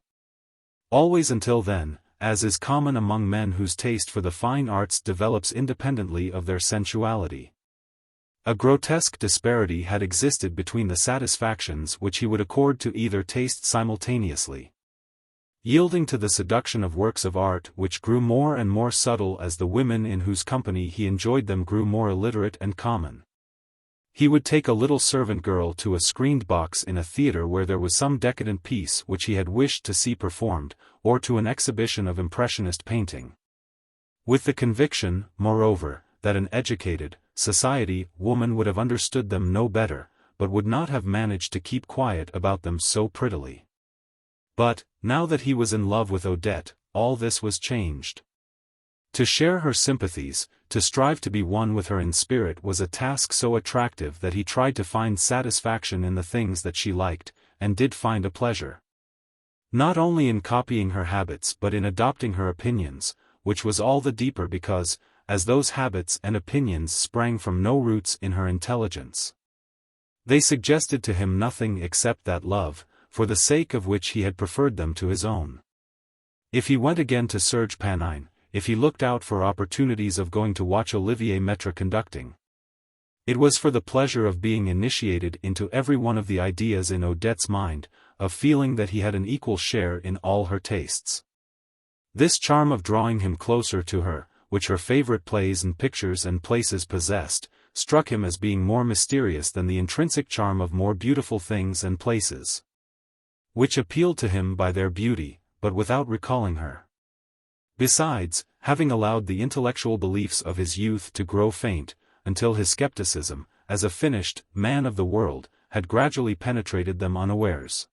Always until then, as is common among men whose taste for the fine arts develops independently of their sensuality. A grotesque disparity had existed between the satisfactions which he would accord to either taste simultaneously. Yielding to the seduction of works of art which grew more and more subtle as the women in whose company he enjoyed them grew more illiterate and common. He would take a little servant girl to a screened box in a theater where there was some decadent piece which he had wished to see performed, or to an exhibition of impressionist painting. With the conviction, moreover, that an educated, society woman would have understood them no better, but would not have managed to keep quiet about them so prettily. But, now that he was in love with Odette, all this was changed. To share her sympathies, to strive to be one with her in spirit was a task so attractive that he tried to find satisfaction in the things that she liked, and did find a pleasure. Not only in copying her habits but in adopting her opinions, which was all the deeper because, as those habits and opinions sprang from no roots in her intelligence, they suggested to him nothing except that love, for the sake of which he had preferred them to his own. If he went again to Serge Panine, if he looked out for opportunities of going to watch Olivier Maitre conducting, it was for the pleasure of being initiated into every one of the ideas in Odette's mind, of feeling that he had an equal share in all her tastes. This charm of drawing him closer to her, which her favorite plays and pictures and places possessed, struck him as being more mysterious than the intrinsic charm of more beautiful things and places, which appealed to him by their beauty, but without recalling her. Besides, having allowed the intellectual beliefs of his youth to grow faint, until his skepticism, as a finished man of the world, had gradually penetrated them unawares.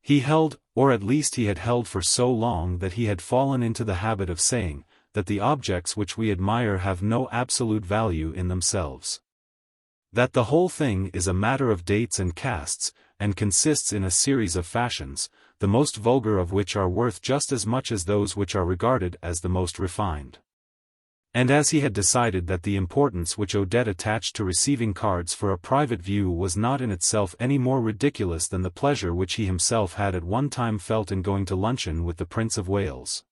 He held, or at least he had held for so long that he had fallen into the habit of saying, that the objects which we admire have no absolute value in themselves. That the whole thing is a matter of dates and castes, and consists in a series of fashions, the most vulgar of which are worth just as much as those which are regarded as the most refined. And as he had decided that the importance which Odette attached to receiving cards for a private view was not in itself any more ridiculous than the pleasure which he himself had at one time felt in going to luncheon with the Prince of Wales,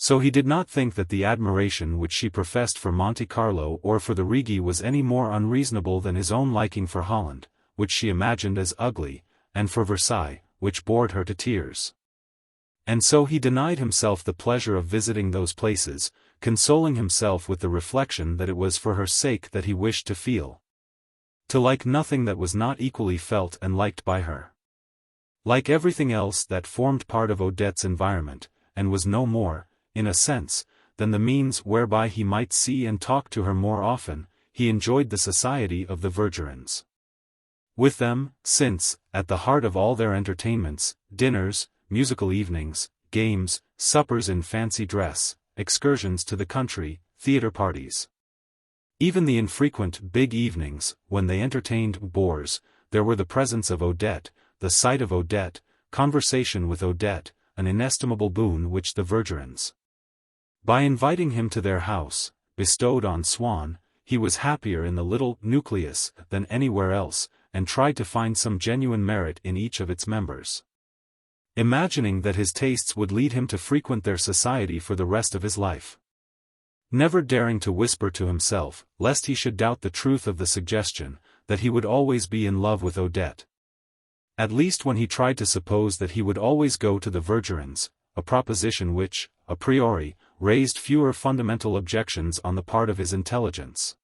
so he did not think that the admiration which she professed for Monte Carlo or for the Rigi was any more unreasonable than his own liking for Holland, which she imagined as ugly, and for Versailles, which bored her to tears. And so he denied himself the pleasure of visiting those places, consoling himself with the reflection that it was for her sake that he wished to feel. To like nothing that was not equally felt and liked by her. Like everything else that formed part of Odette's environment, and was no more, in a sense, than the means whereby he might see and talk to her more often, he enjoyed the society of the Vergerins. With them, since, at the heart of all their entertainments, dinners, musical evenings, games, suppers in fancy dress, excursions to the country, theatre parties. Even the infrequent big evenings, when they entertained bores, there were the presence of Odette, the sight of Odette, conversation with Odette, an inestimable boon which the Vergerins, by inviting him to their house, bestowed on Swann. He was happier in the little nucleus than anywhere else, and tried to find some genuine merit in each of its members, imagining that his tastes would lead him to frequent their society for the rest of his life. Never daring to whisper to himself, lest he should doubt the truth of the suggestion, that he would always be in love with Odette. At least when he tried to suppose that he would always go to the Vergerins, a proposition which, a priori, raised fewer fundamental objections on the part of his intelligence.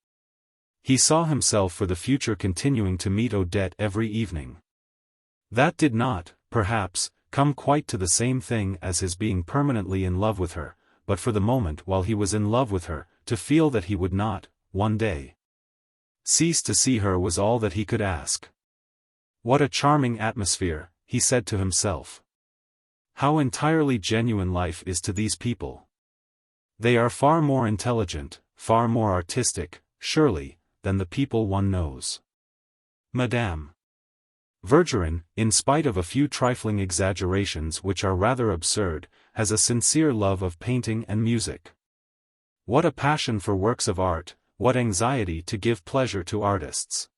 He saw himself for the future continuing to meet Odette every evening. That did not, perhaps, come quite to the same thing as his being permanently in love with her, but for the moment while he was in love with her, to feel that he would not, one day, cease to see her was all that he could ask. What a charming atmosphere, he said to himself. How entirely genuine life is to these people. They are far more intelligent, far more artistic, surely, than the people one knows. Madame Vergerin, in spite of a few trifling exaggerations which are rather absurd, has a sincere love of painting and music. What a passion for works of art, what anxiety to give pleasure to artists.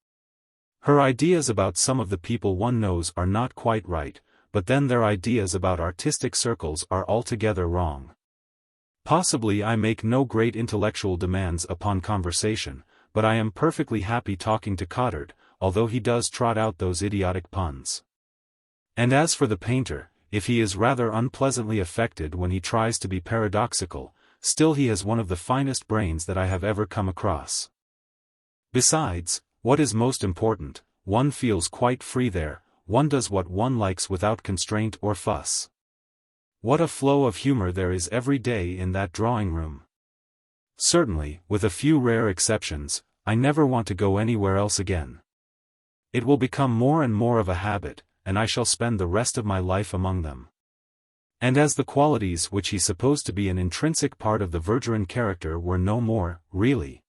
Her ideas about some of the people one knows are not quite right, but then their ideas about artistic circles are altogether wrong. Possibly I make no great intellectual demands upon conversation, but I am perfectly happy talking to Cottard, although he does trot out those idiotic puns. And as for the painter, if he is rather unpleasantly affected when he tries to be paradoxical, still he has one of the finest brains that I have ever come across. Besides, what is most important, one feels quite free there, one does what one likes without constraint or fuss. What a flow of humor there is every day in that drawing room. Certainly, with a few rare exceptions, I never want to go anywhere else again. It will become more and more of a habit, and I shall spend the rest of my life among them. And as the qualities which he supposed to be an intrinsic part of the Verdurin character were no more, really,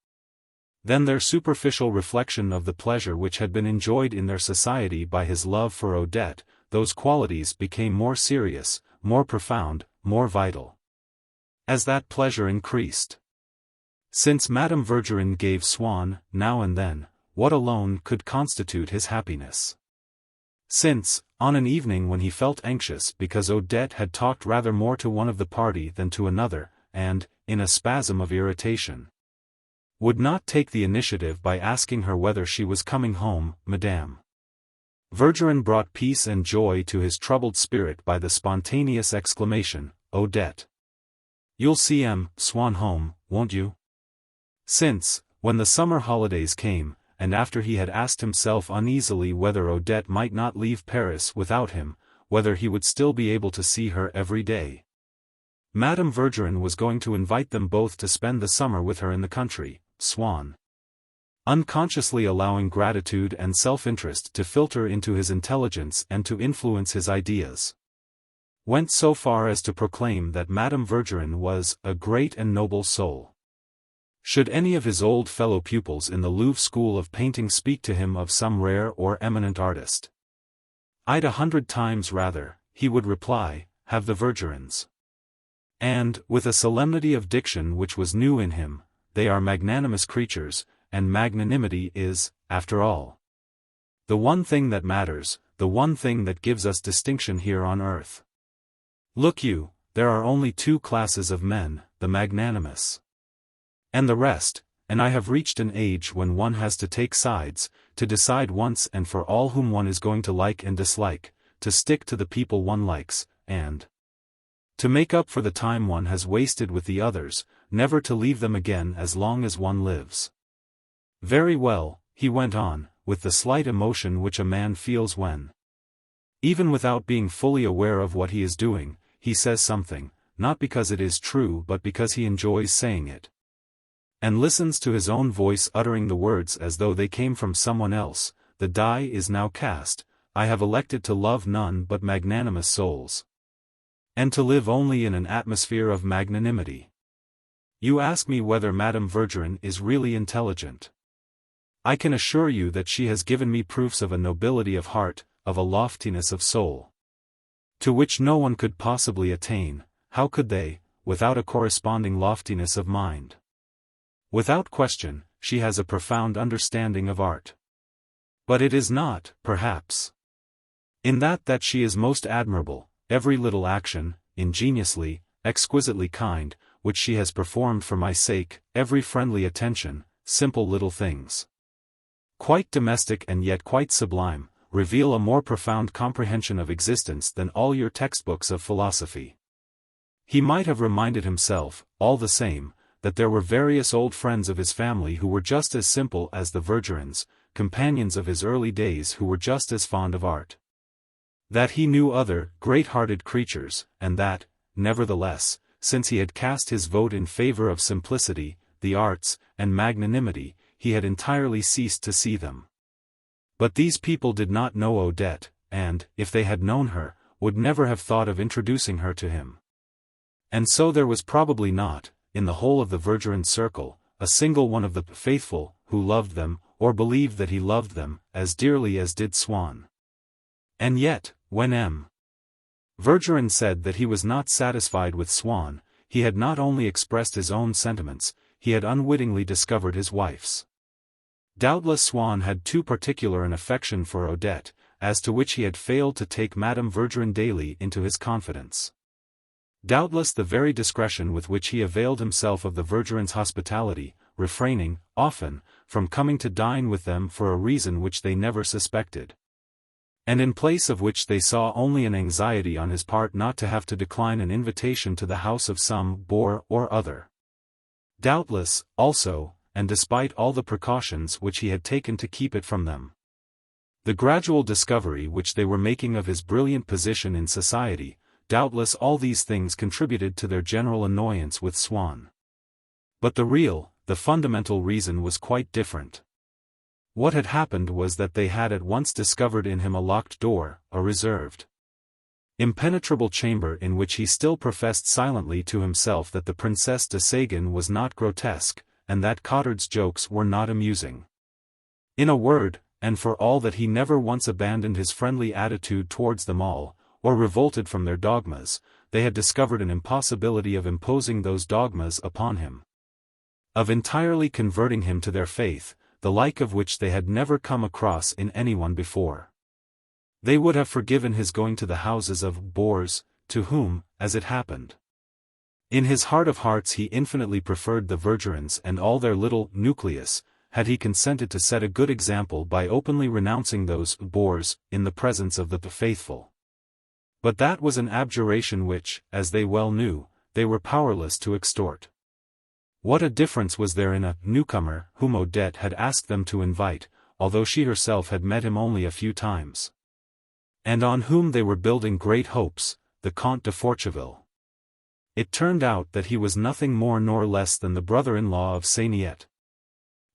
than their superficial reflection of the pleasure which had been enjoyed in their society by his love for Odette, those qualities became more serious, more profound, more vital. As that pleasure increased. Since Madame Verdurin gave Swann, now and then, what alone could constitute his happiness. Since, on an evening when he felt anxious because Odette had talked rather more to one of the party than to another, and, in a spasm of irritation, would not take the initiative by asking her whether she was coming home, Madame Verdurin brought peace and joy to his troubled spirit by the spontaneous exclamation, "Odette, you'll see Swann home, won't you?" Since, when the summer holidays came, and after he had asked himself uneasily whether Odette might not leave Paris without him, whether he would still be able to see her every day, Madame Verdurin was going to invite them both to spend the summer with her in the country. Swann, unconsciously allowing gratitude and self-interest to filter into his intelligence and to influence his ideas, went so far as to proclaim that Madame Verdurin was a great and noble soul. Should any of his old fellow pupils in the Louvre School of Painting speak to him of some rare or eminent artist, I'd 100 times rather, he would reply, have the Verdurins. And, with a solemnity of diction which was new in him, they are magnanimous creatures, and magnanimity is, after all, the one thing that matters, the one thing that gives us distinction here on earth. Look you, there are only two classes of men, the magnanimous and the rest, and I have reached an age when one has to take sides, to decide once and for all whom one is going to like and dislike, to stick to the people one likes, and to make up for the time one has wasted with the others, never to leave them again as long as one lives. Very well, he went on, with the slight emotion which a man feels when, even without being fully aware of what he is doing, he says something, not because it is true but because he enjoys saying it, and listens to his own voice uttering the words as though they came from someone else. The die is now cast, I have elected to love none but magnanimous souls, and to live only in an atmosphere of magnanimity. You ask me whether Madame Verdurin is really intelligent. I can assure you that she has given me proofs of a nobility of heart, of a loftiness of soul, to which no one could possibly attain. How could they, without a corresponding loftiness of mind? Without question, she has a profound understanding of art. But it is not, perhaps, in that she is most admirable. Every little action, ingeniously, exquisitely kind, which she has performed for my sake, every friendly attention, simple little things, quite domestic and yet quite sublime, reveal a more profound comprehension of existence than all your textbooks of philosophy. He might have reminded himself, all the same, that there were various old friends of his family who were just as simple as the Verdurins, companions of his early days who were just as fond of art. That he knew other, great-hearted creatures, and that, nevertheless, since he had cast his vote in favor of simplicity, the arts, and magnanimity, he had entirely ceased to see them. But these people did not know Odette, and, if they had known her, would never have thought of introducing her to him. And so there was probably not, in the whole of the Verdurin circle, a single one of the faithful, who loved them, or believed that he loved them, as dearly as did Swann. And yet, when Verdurin said that he was not satisfied with Swann, he had not only expressed his own sentiments, he had unwittingly discovered his wife's. Doubtless Swann had too particular an affection for Odette, as to which he had failed to take Madame Verdurin daily into his confidence. Doubtless the very discretion with which he availed himself of the Verdurins' hospitality, refraining, often, from coming to dine with them for a reason which they never suspected, and in place of which they saw only an anxiety on his part not to have to decline an invitation to the house of some bore or other. Doubtless, also, and despite all the precautions which he had taken to keep it from them, the gradual discovery which they were making of his brilliant position in society, doubtless all these things contributed to their general annoyance with Swann. But the fundamental reason was quite different. What had happened was that they had at once discovered in him a locked door, a reserved, impenetrable chamber in which he still professed silently to himself that the Princess de Séguin was not grotesque, and that Cottard's jokes were not amusing. In a word, and for all that he never once abandoned his friendly attitude towards them all, or revolted from their dogmas, they had discovered an impossibility of imposing those dogmas upon him, of entirely converting him to their faith, the like of which they had never come across in anyone before. They would have forgiven his going to the houses of bores, to whom, as it happened, in his heart of hearts he infinitely preferred the Verdurins and all their little nucleus, had he consented to set a good example by openly renouncing those bores in the presence of the faithful. But that was an abjuration which, as they well knew, they were powerless to extort. What a difference was there in a newcomer whom Odette had asked them to invite, although she herself had met him only a few times, and on whom they were building great hopes, the Comte de Forcheville. It turned out that he was nothing more nor less than the brother-in-law of Seigniet.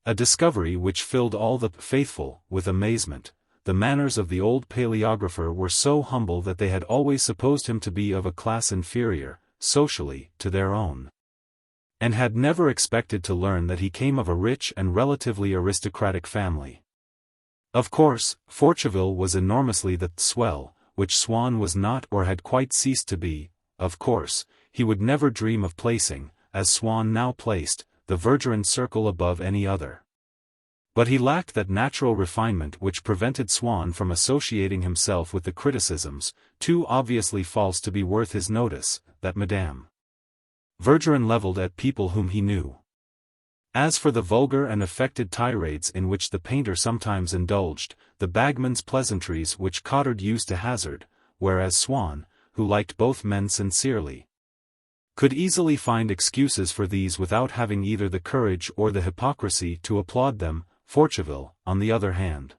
A discovery which filled all the faithful with amazement. The manners of the old paleographer were so humble that they had always supposed him to be of a class inferior, socially, to their own, and had never expected to learn that he came of a rich and relatively aristocratic family. Of course, Forcheville was enormously the swell, which Swann was not or had quite ceased to be. Of course, he would never dream of placing, as Swann now placed, the Verdurin circle above any other. But he lacked that natural refinement which prevented Swann from associating himself with the criticisms, too obviously false to be worth his notice, that Madame Verdurin levelled at people whom he knew. As for the vulgar and affected tirades in which the painter sometimes indulged, the bagman's pleasantries which Cottard used to hazard, whereas Swann, who liked both men sincerely, could easily find excuses for these without having either the courage or the hypocrisy to applaud them, Forcheville, on the other hand,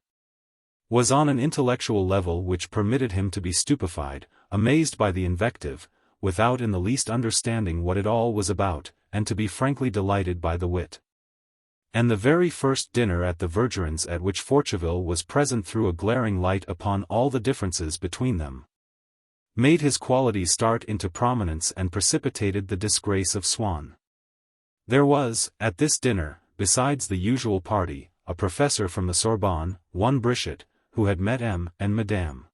was on an intellectual level which permitted him to be stupefied, amazed by the invective, without in the least understanding what it all was about, and to be frankly delighted by the wit. And the very first dinner at the Verdurins at which Forcheville was present threw a glaring light upon all the differences between them, made his qualities start into prominence and precipitated the disgrace of Swann. There was, at this dinner, besides the usual party, a professor from the Sorbonne, one Brichet, who had met M. and Madame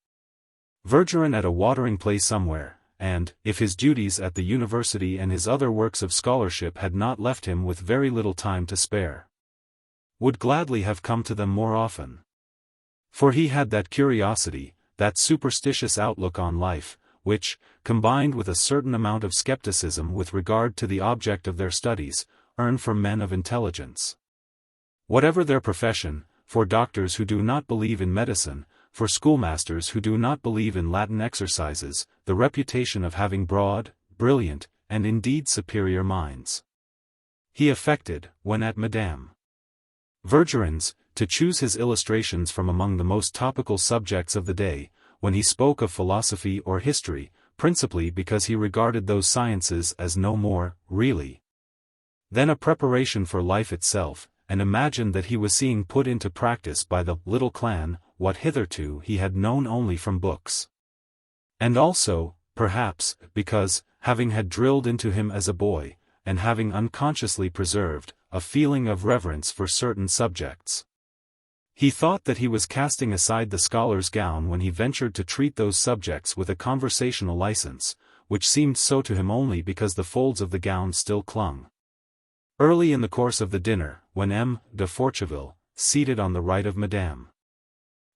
Verdurin at a watering place somewhere, and, if his duties at the university and his other works of scholarship had not left him with very little time to spare, would gladly have come to them more often. For he had that curiosity, that superstitious outlook on life, which, combined with a certain amount of skepticism with regard to the object of their studies, earn for men of intelligence, whatever their profession, for doctors who do not believe in medicine, for schoolmasters who do not believe in Latin exercises, the reputation of having broad, brilliant, and indeed superior minds. He affected, when at Madame Verdurin's, to choose his illustrations from among the most topical subjects of the day, when he spoke of philosophy or history, principally because he regarded those sciences as no more, really, than a preparation for life itself, and imagined that he was seeing put into practice by the little clan, what hitherto he had known only from books. And also, perhaps, because, having had drilled into him as a boy, and having unconsciously preserved, a feeling of reverence for certain subjects, he thought that he was casting aside the scholar's gown when he ventured to treat those subjects with a conversational license, which seemed so to him only because the folds of the gown still clung. Early in the course of the dinner, when M. de Forcheville, seated on the right of Madame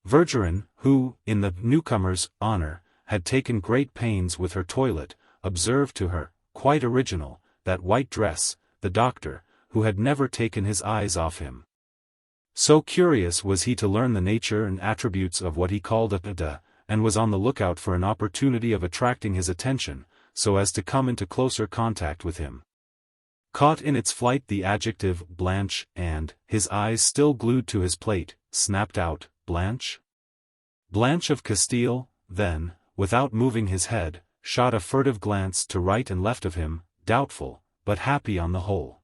Verdurin, who, in the newcomer's honor, had taken great pains with her toilet, observed to her, quite original, that white dress, the doctor, who had never taken his eyes off him. So curious was he to learn the nature and attributes of what he called a de, and was on the lookout for an opportunity of attracting his attention, so as to come into closer contact with him. Caught in its flight the adjective Blanche, and, his eyes still glued to his plate, snapped out, Blanche? Blanche of Castile, then, without moving his head, shot a furtive glance to right and left of him, doubtful, but happy on the whole.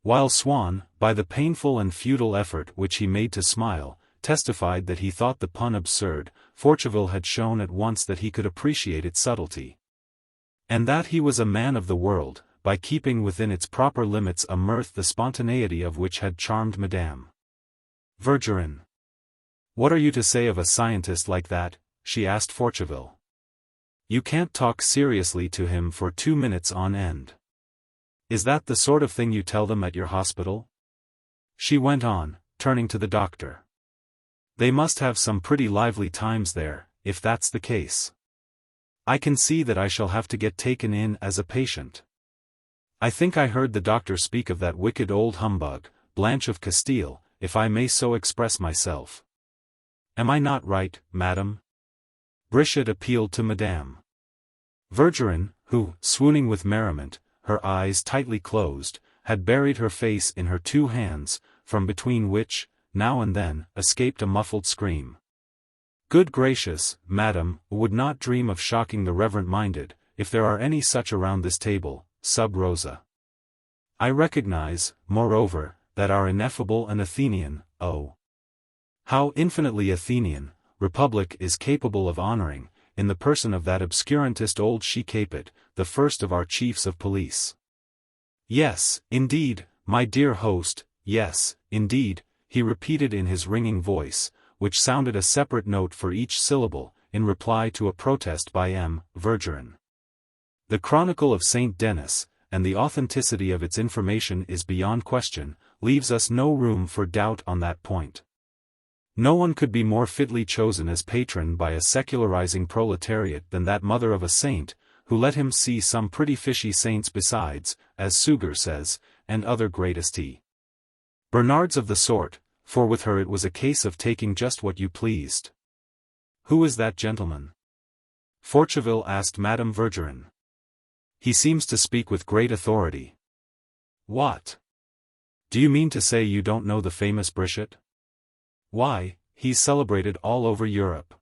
While Swann, by the painful and futile effort which he made to smile, testified that he thought the pun absurd, Forcheville had shown at once that he could appreciate its subtlety. And that he was a man of the world, by keeping within its proper limits a mirth the spontaneity of which had charmed Madame Verdurin. "What are you to say of a scientist like that?" she asked Forcheville. "You can't talk seriously to him for 2 minutes on end. Is that the sort of thing you tell them at your hospital?" She went on, turning to the doctor. "They must have some pretty lively times there, if that's the case. I can see that I shall have to get taken in as a patient. I think I heard the doctor speak of that wicked old humbug, Blanche of Castile, if I may so express myself. Am I not right, madam?" Brichette appealed to Madame Verdurin, who, swooning with merriment, her eyes tightly closed, had buried her face in her 2 hands, from between which, now and then, escaped a muffled scream. "Good gracious, madam, would not dream of shocking the reverent-minded, if there are any such around this table, sub rosa. I recognize, moreover, that our ineffable and Athenian, oh, how infinitely Athenian, republic is capable of honoring, in the person of that obscurantist old she-capet, the first of our chiefs of police. Yes, indeed, my dear host, yes, indeed," he repeated in his ringing voice, which sounded a separate note for each syllable, in reply to a protest by M. Verdurin. "The Chronicle of Saint Denis, and the authenticity of its information is beyond question, leaves us no room for doubt on that point. No one could be more fitly chosen as patron by a secularizing proletariat than that mother of a saint, who let him see some pretty fishy saints besides, as Suger says, and other greatest Bernards of the sort, for with her it was a case of taking just what you pleased." "Who is that gentleman?" Forcheville asked Madame Verdurin. "He seems to speak with great authority." "What? Do you mean to say you don't know the famous Brichette? Why, he's celebrated all over Europe."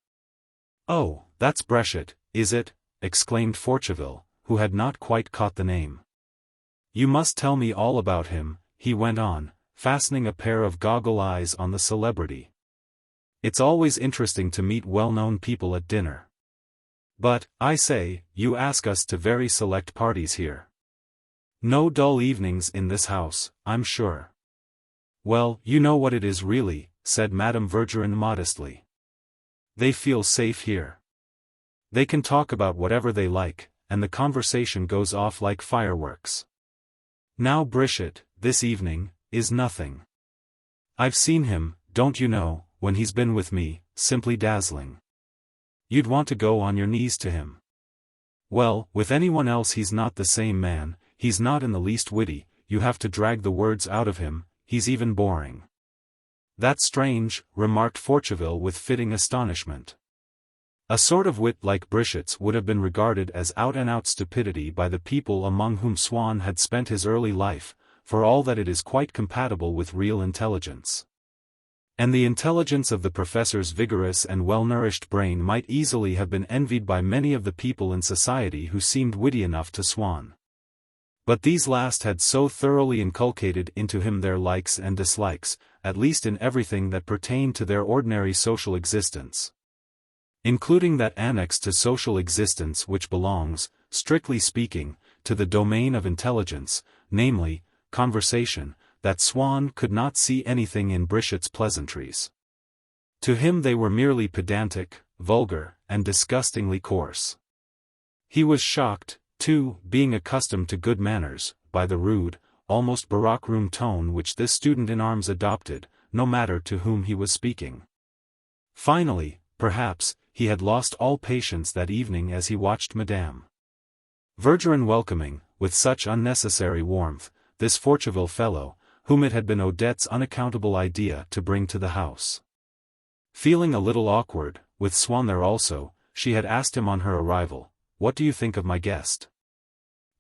"Oh, that's Brichette, is it?" exclaimed Forcheville, who had not quite caught the name. "You must tell me all about him," he went on, fastening a pair of goggle eyes on the celebrity. "It's always interesting to meet well-known people at dinner. But, I say, you ask us to very select parties here. No dull evenings in this house, I'm sure." "Well, you know what it is really," said Madame Verdurin modestly. "They feel safe here. They can talk about whatever they like, and the conversation goes off like fireworks. Now Brichette, this evening, is nothing. I've seen him, don't you know, when he's been with me, simply dazzling. You'd want to go on your knees to him. Well, with anyone else he's not the same man, he's not in the least witty, you have to drag the words out of him, he's even boring." "That's strange," remarked Forcheville with fitting astonishment. A sort of wit like Brichette's would have been regarded as out-and-out stupidity by the people among whom Swann had spent his early life, for all that it is quite compatible with real intelligence. And the intelligence of the professor's vigorous and well-nourished brain might easily have been envied by many of the people in society who seemed witty enough to Swann. But these last had so thoroughly inculcated into him their likes and dislikes, at least in everything that pertained to their ordinary social existence, including that annex to social existence which belongs, strictly speaking, to the domain of intelligence, namely, conversation, that Swann could not see anything in Brichette's pleasantries. To him they were merely pedantic, vulgar, and disgustingly coarse. He was shocked, too, being accustomed to good manners, by the rude, almost baroque room tone which this student in arms adopted, no matter to whom he was speaking. Finally, perhaps, he had lost all patience that evening as he watched Madame Verdurin welcoming, with such unnecessary warmth, this Forcheville fellow, whom it had been Odette's unaccountable idea to bring to the house. Feeling a little awkward, with Swann there also, she had asked him on her arrival, "What do you think of my guest?"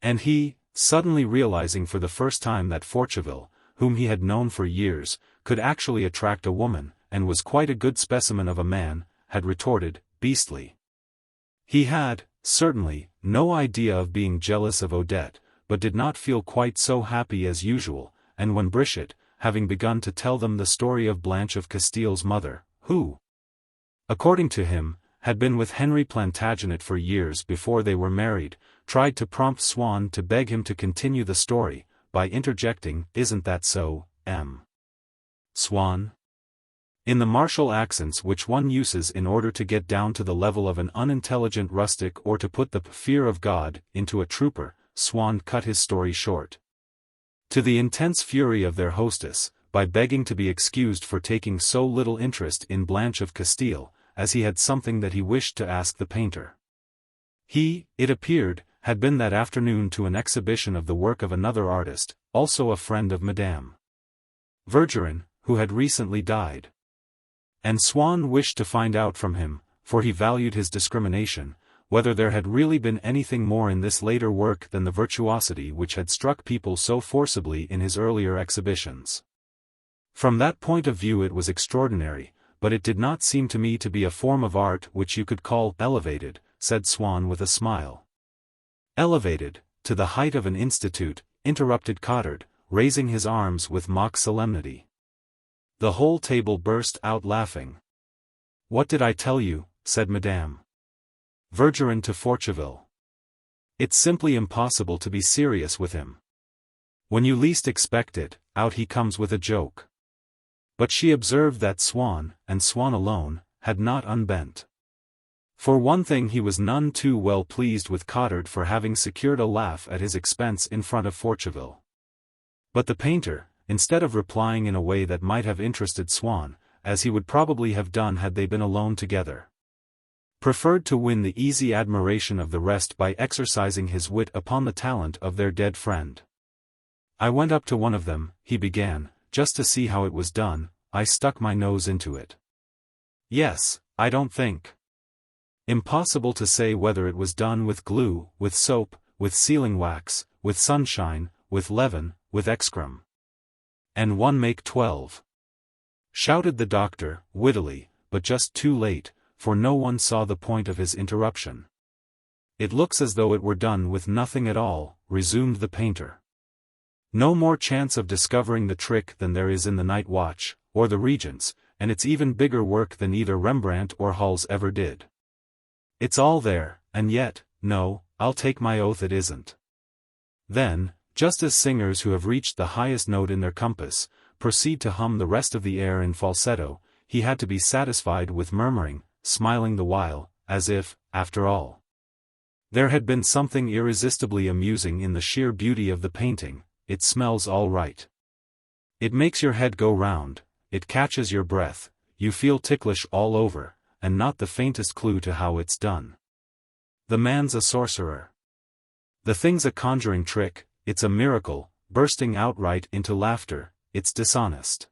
And he, suddenly realizing for the first time that Forcheville, whom he had known for years, could actually attract a woman, and was quite a good specimen of a man, had retorted, "Beastly." He had, certainly, no idea of being jealous of Odette, but did not feel quite so happy as usual, and when Brichette, having begun to tell them the story of Blanche of Castile's mother, who, according to him, had been with Henry Plantagenet for years before they were married, tried to prompt Swann to beg him to continue the story, by interjecting, "Isn't that so, M. Swann?" In the martial accents which one uses in order to get down to the level of an unintelligent rustic or to put the fear of God into a trooper, Swann cut his story short. To the intense fury of their hostess, by begging to be excused for taking so little interest in Blanche of Castile, as he had something that he wished to ask the painter. He, it appeared, had been that afternoon to an exhibition of the work of another artist, also a friend of Madame Verdurin, who had recently died. And Swann wished to find out from him, for he valued his discrimination, whether there had really been anything more in this later work than the virtuosity which had struck people so forcibly in his earlier exhibitions. From that point of view it was extraordinary, but it did not seem to me to be a form of art which you could call elevated, said Swann with a smile. Elevated, to the height of an institute, interrupted Cottard, raising his arms with mock solemnity. The whole table burst out laughing. "What did I tell you?" said Madame Verdurin to Forcheville. "It's simply impossible to be serious with him. When you least expect it, out he comes with a joke." But she observed that Swann, and Swann alone, had not unbent. For one thing he was none too well pleased with Cottard for having secured a laugh at his expense in front of Forcheville. But the painter, instead of replying in a way that might have interested Swann, as he would probably have done had they been alone together, preferred to win the easy admiration of the rest by exercising his wit upon the talent of their dead friend. "I went up to one of them," he began, "just to see how it was done. I stuck my nose into it. Yes, I don't think. Impossible to say whether it was done with glue, with soap, with sealing wax, with sunshine, with leaven, with excrem. And one make 12. Shouted the doctor, wittily, but just too late, for no one saw the point of his interruption. "It looks as though it were done with nothing at all," resumed the painter. "No more chance of discovering the trick than there is in the Night Watch, or the Regents, and it's even bigger work than either Rembrandt or Hals ever did. It's all there, and yet, no, I'll take my oath it isn't." Then, just as singers who have reached the highest note in their compass, proceed to hum the rest of the air in falsetto, he had to be satisfied with murmuring, smiling the while, as if, after all, there had been something irresistibly amusing in the sheer beauty of the painting. "It smells all right. It makes your head go round, it catches your breath, you feel ticklish all over, and not the faintest clue to how it's done. The man's a sorcerer. The thing's a conjuring trick, it's a miracle," bursting outright into laughter, "it's dishonest."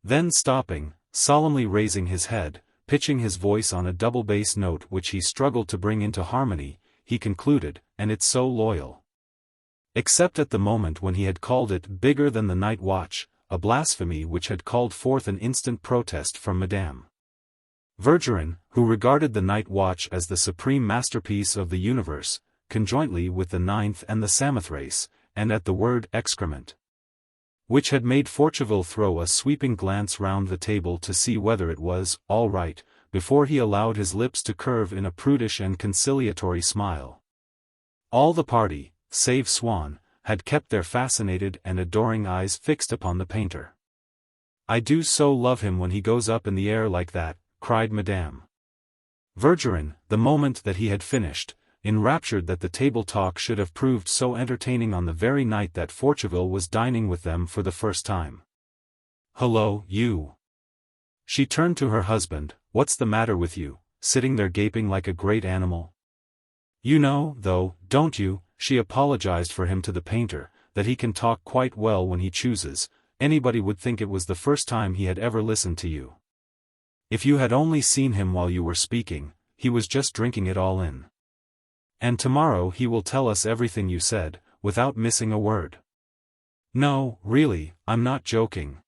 Then stopping, solemnly raising his head, pitching his voice on a double bass note which he struggled to bring into harmony, he concluded, "And it's so loyal." Except at the moment when he had called it bigger than the Night Watch, a blasphemy which had called forth an instant protest from Madame Verdurin, who regarded the Night Watch as the supreme masterpiece of the universe, conjointly with the Ninth and the Samothrace, and at the word excrement, which had made Forcheville throw a sweeping glance round the table to see whether it was all right, before he allowed his lips to curve in a prudish and conciliatory smile. All the party, save Swann, had kept their fascinated and adoring eyes fixed upon the painter. "I do so love him when he goes up in the air like that," cried Madame Verdurin, the moment that he had finished, enraptured that the table talk should have proved so entertaining on the very night that Forcheville was dining with them for the first time. "Hello, you." She turned to her husband. "What's the matter with you, sitting there gaping like a great animal? You know, though, don't you," she apologized for him to the painter, "that he can talk quite well when he chooses. Anybody would think it was the first time he had ever listened to you. If you had only seen him while you were speaking, he was just drinking it all in. And tomorrow he will tell us everything you said, without missing a word." "No, really, I'm not joking,"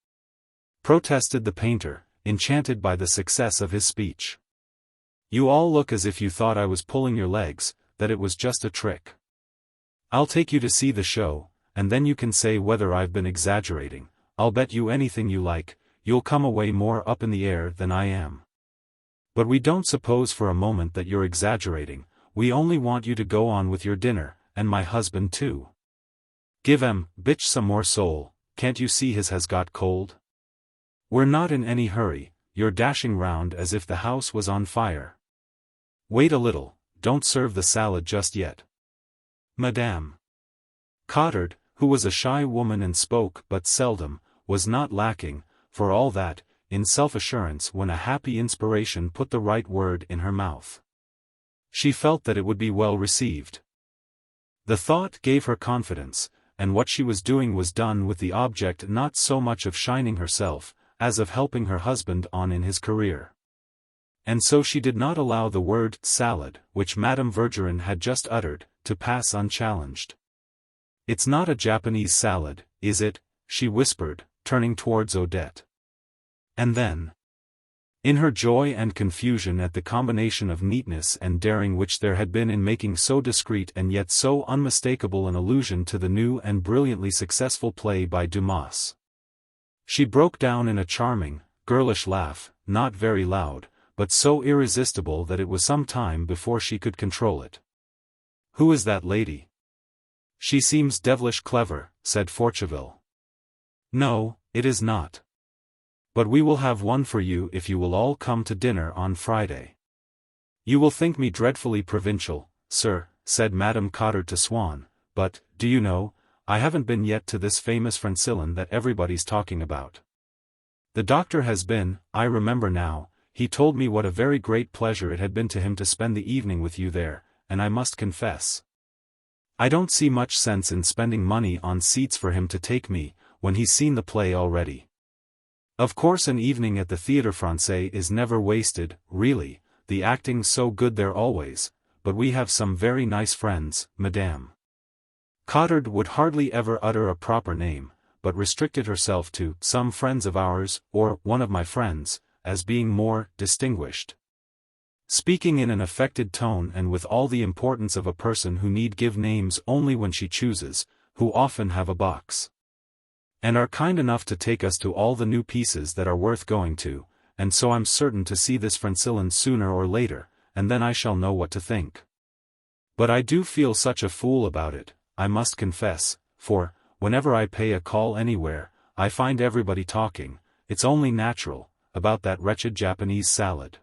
protested the painter, enchanted by the success of his speech. "You all look as if you thought I was pulling your legs, that it was just a trick. I'll take you to see the show, and then you can say whether I've been exaggerating. I'll bet you anything you like, you'll come away more up in the air than I am. But we don't suppose for a moment that you're exaggerating, we only want you to go on with your dinner, and my husband too. Give 'em, bitch, some more soul, can't you see his has got cold? We're not in any hurry, you're dashing round as if the house was on fire. Wait a little, don't serve the salad just yet. Madame." Cottard, who was a shy woman and spoke but seldom, was not lacking, for all that, in self-assurance when a happy inspiration put the right word in her mouth. She felt that it would be well received. The thought gave her confidence, and what she was doing was done with the object not so much of shining herself, as of helping her husband on in his career. And so she did not allow the word salad, which Madame Verdurin had just uttered, to pass unchallenged. "It's not a Japanese salad, is it?" she whispered, turning towards Odette. And then, in her joy and confusion at the combination of neatness and daring which there had been in making so discreet and yet so unmistakable an allusion to the new and brilliantly successful play by Dumas, she broke down in a charming, girlish laugh, not very loud, but so irresistible that it was some time before she could control it. "Who is that lady?" "She seems devilish clever," said Forcheville. "No, it is not. But we will have one for you if you will all come to dinner on Friday." "You will think me dreadfully provincial, sir," said Madame Cottard to Swann, "but, do you know, I haven't been yet to this famous Francillon that everybody's talking about. The doctor has been, I remember now, he told me what a very great pleasure it had been to him to spend the evening with you there, and I must confess, I don't see much sense in spending money on seats for him to take me, when he's seen the play already. Of course an evening at the Théâtre Français is never wasted, really, the acting's so good there always, but we have some very nice friends, Madame." Cottard would hardly ever utter a proper name, but restricted herself to "some friends of ours," or "one of my friends," as being more distinguished. Speaking in an affected tone and with all the importance of a person who need give names only when she chooses, who often have a box, and are kind enough to take us to all the new pieces that are worth going to, and so I'm certain to see this Francillon sooner or later, and then I shall know what to think. But I do feel such a fool about it, I must confess, for, whenever I pay a call anywhere, I find everybody talking, it's only natural, about that wretched Japanese salad.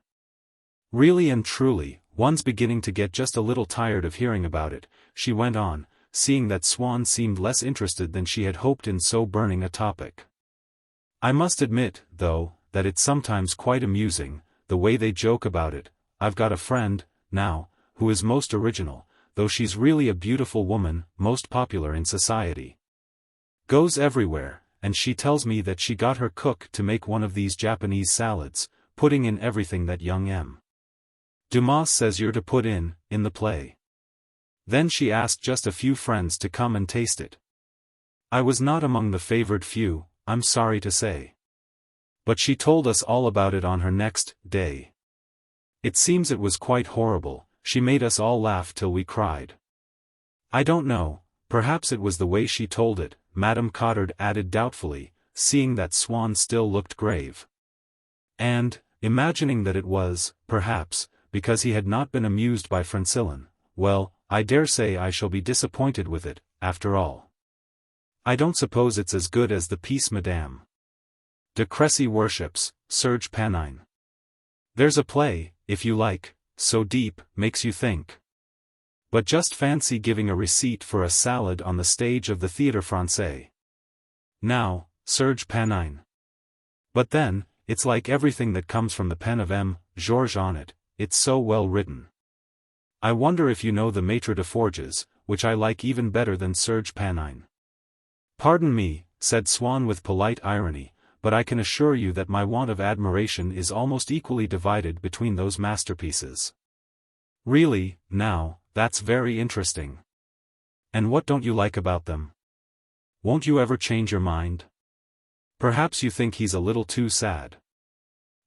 Really and truly, one's beginning to get just a little tired of hearing about it," she went on, seeing that Swann seemed less interested than she had hoped in so burning a topic. "I must admit, though, that it's sometimes quite amusing, the way they joke about it. I've got a friend, now, who is most original, though she's really a beautiful woman, most popular in society. Goes everywhere, and she tells me that she got her cook to make one of these Japanese salads, putting in everything that young M. Dumas says you're to put in the play. Then she asked just a few friends to come and taste it. I was not among the favored few, I'm sorry to say. But she told us all about it on her next day. It seems it was quite horrible, she made us all laugh till we cried. I don't know, perhaps it was the way she told it," Madame Cottard added doubtfully, seeing that Swann still looked grave. And, imagining that it was, perhaps, because he had not been amused by Francillon, "Well, I dare say I shall be disappointed with it, after all. I don't suppose it's as good as the piece Madame de Crécy worships, Serge Panine. There's a play, if you like, so deep, makes you think. But just fancy giving a receipt for a salad on the stage of the Théâtre Français. Now, Serge Panine. But then, it's like everything that comes from the pen of M. Georges on it, it's so well written. I wonder if you know the Maître de Forges, which I like even better than Serge Panine. Pardon me, said Swann with polite irony, but I can assure you that my want of admiration is almost equally divided between those masterpieces. Really, now, that's very interesting. And what don't you like about them? Won't you ever change your mind? Perhaps you think he's a little too sad.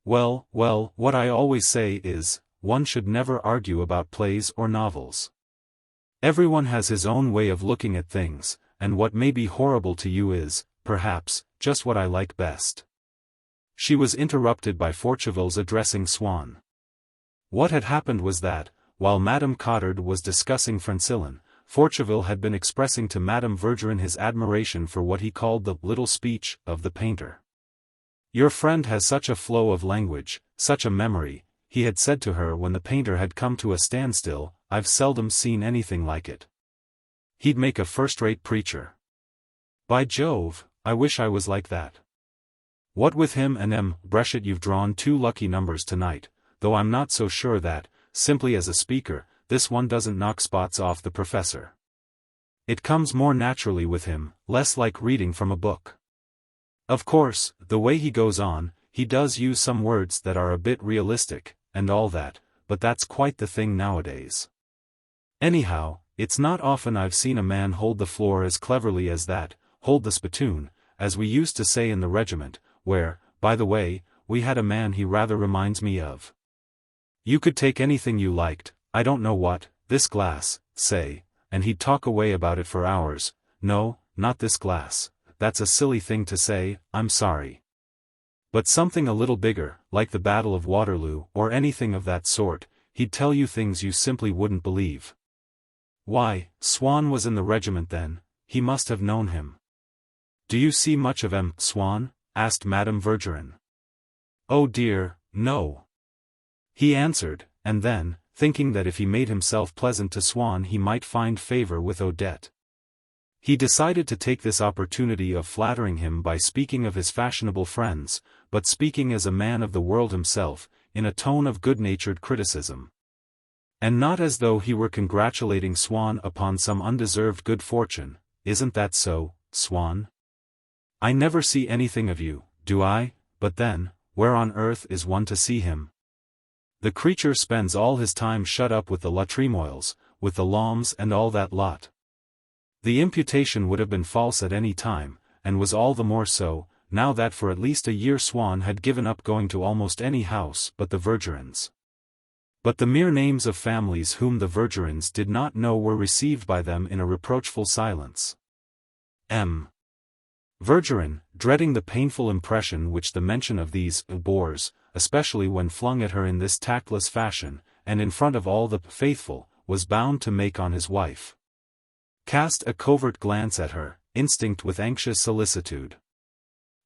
Well, what I always say is, one should never argue about plays or novels. Everyone has his own way of looking at things, and what may be horrible to you is, perhaps, just what I like best. She was interrupted by Forcheville's addressing Swann. What had happened was that, while Madame Cottard was discussing Francillon, Forcheville had been expressing to Madame Verdurin his admiration for what he called the little speech of the painter. Your friend has such a flow of language, such a memory, he had said to her when the painter had come to a standstill, I've seldom seen anything like it. He'd make a first-rate preacher. By Jove, I wish I was like that. What with him and M. Brechet, you've drawn two lucky numbers tonight, though I'm not so sure that, simply as a speaker, this one doesn't knock spots off the professor. It comes more naturally with him, less like reading from a book. Of course, the way he goes on, he does use some words that are a bit realistic, and all that, but that's quite the thing nowadays. Anyhow, it's not often I've seen a man hold the floor as cleverly as that, hold the spittoon, as we used to say in the regiment, where, by the way, we had a man he rather reminds me of. You could take anything you liked, I don't know what, this glass, say, and he'd talk away about it for hours. No, not this glass, that's a silly thing to say, I'm sorry. But something a little bigger, like the Battle of Waterloo, or anything of that sort, he'd tell you things you simply wouldn't believe. Why, Swann was in the regiment then, he must have known him. Do you see much of M. Swann? Asked Madame Verdurin. Oh dear, no. He answered, and then, thinking that if he made himself pleasant to Swann he might find favor with Odette. He decided to take this opportunity of flattering him by speaking of his fashionable friends, but speaking as a man of the world himself, in a tone of good-natured criticism. And not as though he were congratulating Swann upon some undeserved good fortune. Isn't that so, Swann? I never see anything of you, do I? But then, where on earth is one to see him? The creature spends all his time shut up with the La Tremoils, with the Loms and all that lot. The imputation would have been false at any time, and was all the more so, now that for at least a year Swann had given up going to almost any house but the Verdurins. But the mere names of families whom the Verdurins did not know were received by them in a reproachful silence. M. Verdurin, dreading the painful impression which the mention of these bores, especially when flung at her in this tactless fashion, and in front of all the faithful, was bound to make on his wife, cast a covert glance at her, instinct with anxious solicitude.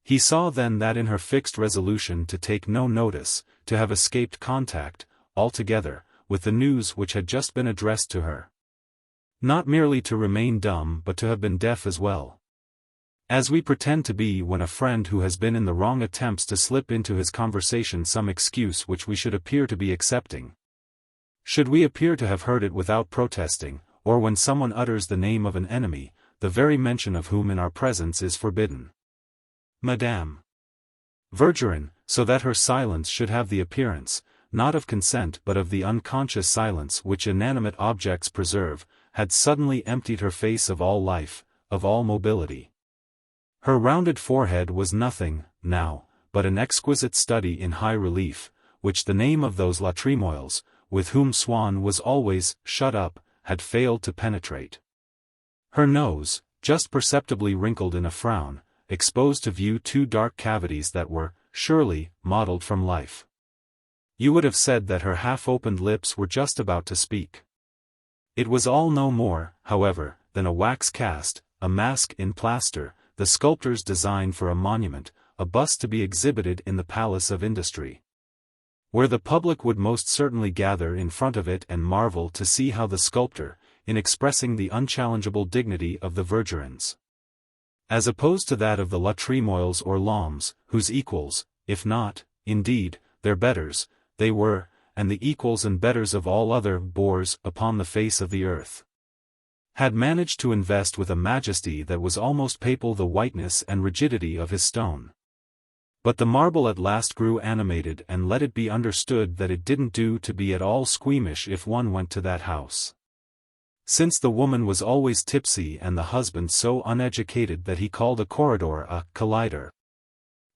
He saw then that in her fixed resolution to take no notice, to have escaped contact, altogether, with the news which had just been addressed to her. Not merely to remain dumb but to have been deaf as well. As we pretend to be when a friend who has been in the wrong attempts to slip into his conversation some excuse which we should appear to be accepting. Should we appear to have heard it without protesting, or when someone utters the name of an enemy, the very mention of whom in our presence is forbidden. Madame Verdurin, so that her silence should have the appearance, not of consent but of the unconscious silence which inanimate objects preserve, had suddenly emptied her face of all life, of all mobility. Her rounded forehead was nothing, now, but an exquisite study in high relief, which the name of those La Tremoils, with whom Swann was always shut up, had failed to penetrate. Her nose, just perceptibly wrinkled in a frown, exposed to view two dark cavities that were, surely, modelled from life. You would have said that her half-opened lips were just about to speak. It was all no more, however, than a wax cast, a mask in plaster, the sculptor's design for a monument, a bust to be exhibited in the Palace of Industry, where the public would most certainly gather in front of it and marvel to see how the sculptor, in expressing the unchallengeable dignity of the Vergerins. As opposed to that of the La Tremoils or Loms, whose equals, if not, indeed, their betters, they were, and the equals and betters of all other boors upon the face of the earth, had managed to invest with a majesty that was almost papal the whiteness and rigidity of his stone. But the marble at last grew animated, and let it be understood that it didn't do to be at all squeamish if one went to that house. Since the woman was always tipsy and the husband so uneducated that he called a corridor a collider.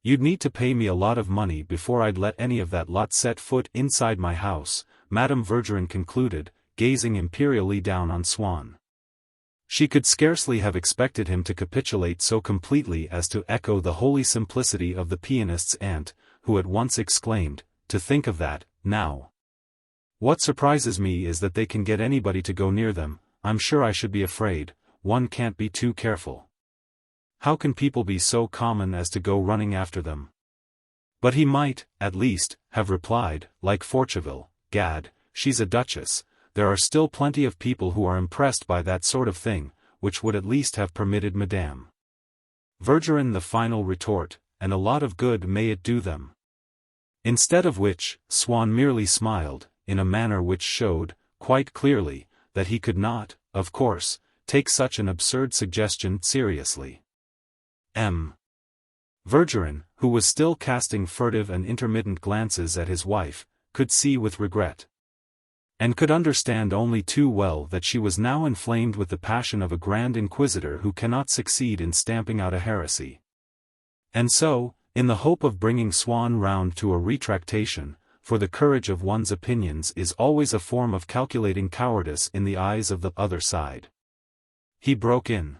You'd need to pay me a lot of money before I'd let any of that lot set foot inside my house, Madame Vergerin concluded, gazing imperially down on Swann. She could scarcely have expected him to capitulate so completely as to echo the holy simplicity of the pianist's aunt, who at once exclaimed, "To think of that, now! What surprises me is that they can get anybody to go near them. I'm sure I should be afraid. One can't be too careful. How can people be so common as to go running after them?" But he might, at least, have replied, like Forcheville, "Gad, she's a duchess. There are still plenty of people who are impressed by that sort of thing," which would at least have permitted Madame Vergerin the final retort, "and a lot of good may it do them." Instead of which, Swann merely smiled, in a manner which showed, quite clearly, that he could not, of course, take such an absurd suggestion seriously. M. Vergerin, who was still casting furtive and intermittent glances at his wife, could see with regret, and could understand only too well, that she was now inflamed with the passion of a grand inquisitor who cannot succeed in stamping out a heresy. And so, in the hope of bringing Swann round to a retractation, for the courage of one's opinions is always a form of calculating cowardice in the eyes of the other side, he broke in.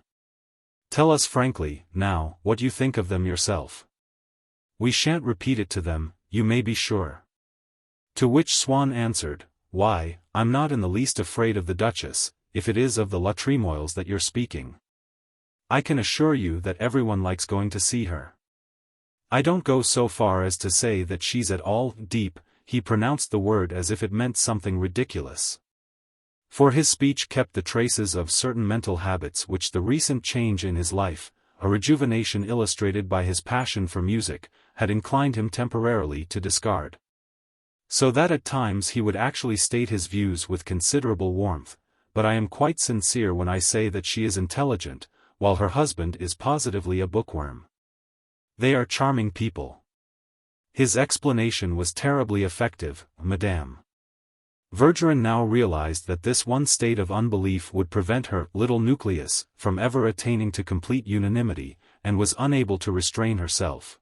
"Tell us frankly, now, what you think of them yourself. We shan't repeat it to them, you may be sure." To which Swann answered, "Why, I'm not in the least afraid of the Duchess, if it is of the La Tremoils that you're speaking. I can assure you that everyone likes going to see her. I don't go so far as to say that she's at all deep," he pronounced the word as if it meant something ridiculous. For his speech kept the traces of certain mental habits which the recent change in his life, a rejuvenation illustrated by his passion for music, had inclined him temporarily to discard. So that at times he would actually state his views with considerable warmth, but I am quite sincere when I say that she is intelligent, while her husband is positively a bookworm. They are charming people. His explanation was terribly effective, Madame Vergerin now realized that this one state of unbelief would prevent her little nucleus from ever attaining to complete unanimity, and was unable to restrain herself.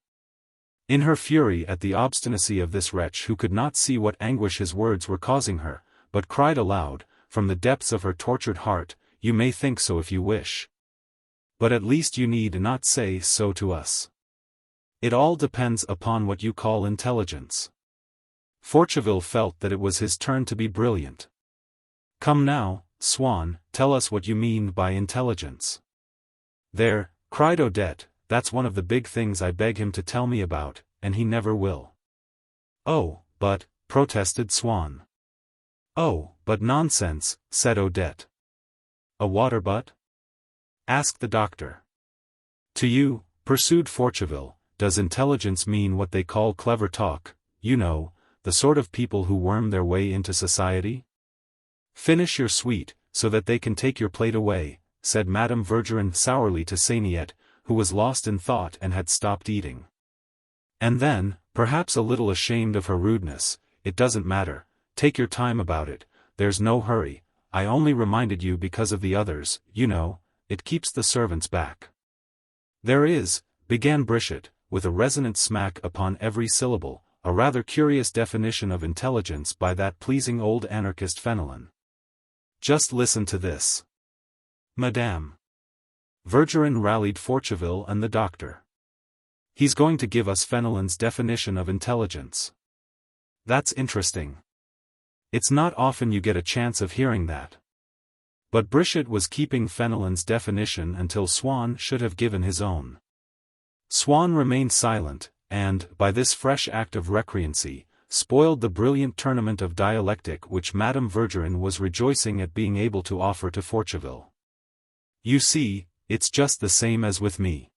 In her fury at the obstinacy of this wretch who could not see what anguish his words were causing her, but cried aloud, from the depths of her tortured heart, "You may think so if you wish. But at least you need not say so to us. It all depends upon what you call intelligence." Forcheville felt that it was his turn to be brilliant. "Come now, Swann, tell us what you mean by intelligence." "There," cried Odette, "that's one of the big things I beg him to tell me about, and he never will." "Oh, but," protested Swann. "Oh, but nonsense," said Odette. "A water butt?" asked the doctor. "To you," pursued Forcheville, "does intelligence mean what they call clever talk, you know, the sort of people who worm their way into society?" "Finish your sweet, so that they can take your plate away," said Madame Vergerin sourly to Seigniet, who was lost in thought and had stopped eating. And then, perhaps a little ashamed of her rudeness, "It doesn't matter, take your time about it, there's no hurry, I only reminded you because of the others, you know, it keeps the servants back." "There is," began Brichot, with a resonant smack upon every syllable, "a rather curious definition of intelligence by that pleasing old anarchist Fenelon. Just listen to this." Madame Vergerin rallied Forcheville and the doctor. "He's going to give us Fenelon's definition of intelligence. That's interesting. It's not often you get a chance of hearing that." But Brichot was keeping Fenelon's definition until Swann should have given his own. Swann remained silent, and, by this fresh act of recreancy, spoiled the brilliant tournament of dialectic which Madame Verdurin was rejoicing at being able to offer to Forcheville. "You see, it's just the same as with me."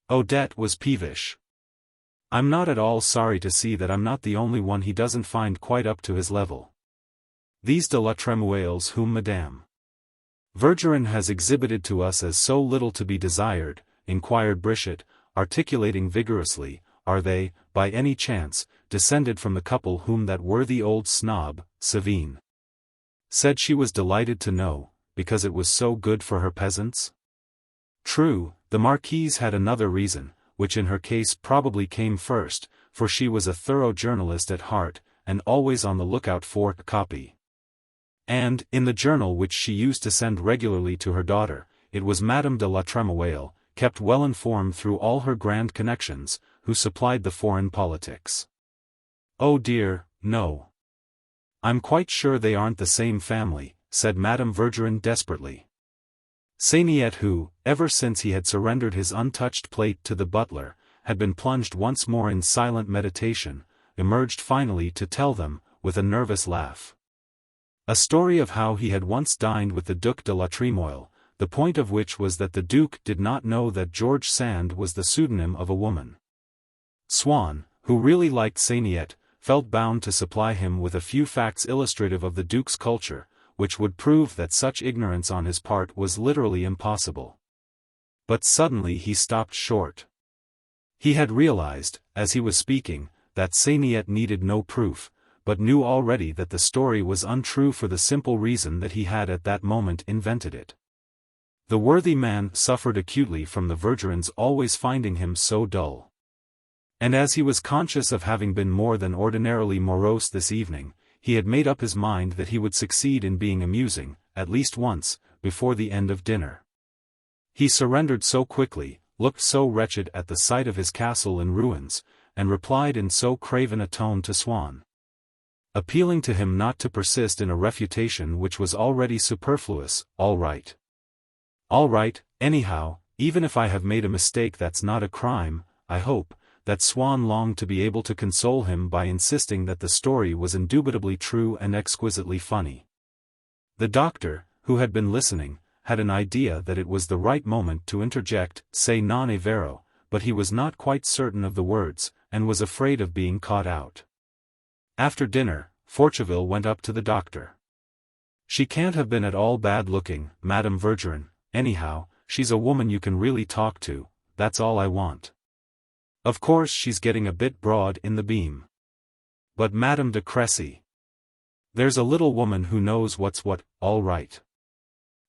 Odette was peevish. "I'm not at all sorry to see that I'm not the only one he doesn't find quite up to his level. These de la Tremouailles whom Madame Verdurin has exhibited to us as so little to be desired," inquired Brichot, articulating vigorously, "are they, by any chance, descended from the couple whom that worthy old snob, Savine, said she was delighted to know, because it was so good for her peasants?" True, the Marquise had another reason, which in her case probably came first, for she was a thorough journalist at heart, and always on the lookout for copy. And, in the journal which she used to send regularly to her daughter, it was Madame de la Tremouaille, kept well informed through all her grand connections, who supplied the foreign politics. "Oh dear, no. I'm quite sure they aren't the same family," said Madame Verdurin desperately. Seigniet who, ever since he had surrendered his untouched plate to the butler, had been plunged once more in silent meditation, emerged finally to tell them, with a nervous laugh, a story of how he had once dined with the Duc de la Tremouaille, the point of which was that the Duke did not know that George Sand was the pseudonym of a woman. Swann, who really liked Seigniet, felt bound to supply him with a few facts illustrative of the Duke's culture, which would prove that such ignorance on his part was literally impossible. But suddenly he stopped short. He had realized, as he was speaking, that Seigniet needed no proof, but knew already that the story was untrue for the simple reason that he had at that moment invented it. The worthy man suffered acutely from the Verdurins always finding him so dull. And as he was conscious of having been more than ordinarily morose this evening, he had made up his mind that he would succeed in being amusing, at least once, before the end of dinner. He surrendered so quickly, looked so wretched at the sight of his castle in ruins, and replied in so craven a tone to Swann, appealing to him not to persist in a refutation which was already superfluous, "All right. All right, anyhow, even if I have made a mistake that's not a crime, I hope," that Swann longed to be able to console him by insisting that the story was indubitably true and exquisitely funny. The doctor, who had been listening, had an idea that it was the right moment to interject, "Se non è vero," but he was not quite certain of the words, and was afraid of being caught out. After dinner, Forcheville went up to the doctor. "She can't have been at all bad-looking, Madame Verdurin, anyhow, she's a woman you can really talk to, that's all I want. Of course she's getting a bit broad in the beam. But Madame de Crécy, there's a little woman who knows what's what, all right.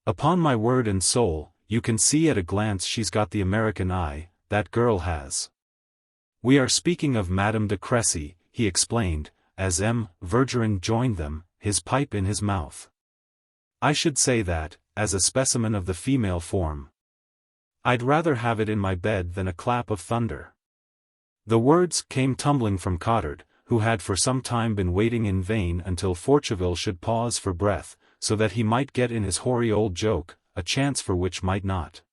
Upon my word and soul, you can see at a glance she's got the American eye, that girl has." "We are speaking of Madame de Crécy," he explained, as M. Verdurin joined them, his pipe in his mouth. "I should say that, as a specimen of the female form, I'd rather have it in my bed than a clap of thunder." The words came tumbling from Cottard, who had for some time been waiting in vain until Forcheville should pause for breath, so that he might get in his hoary old joke, a chance for which might not,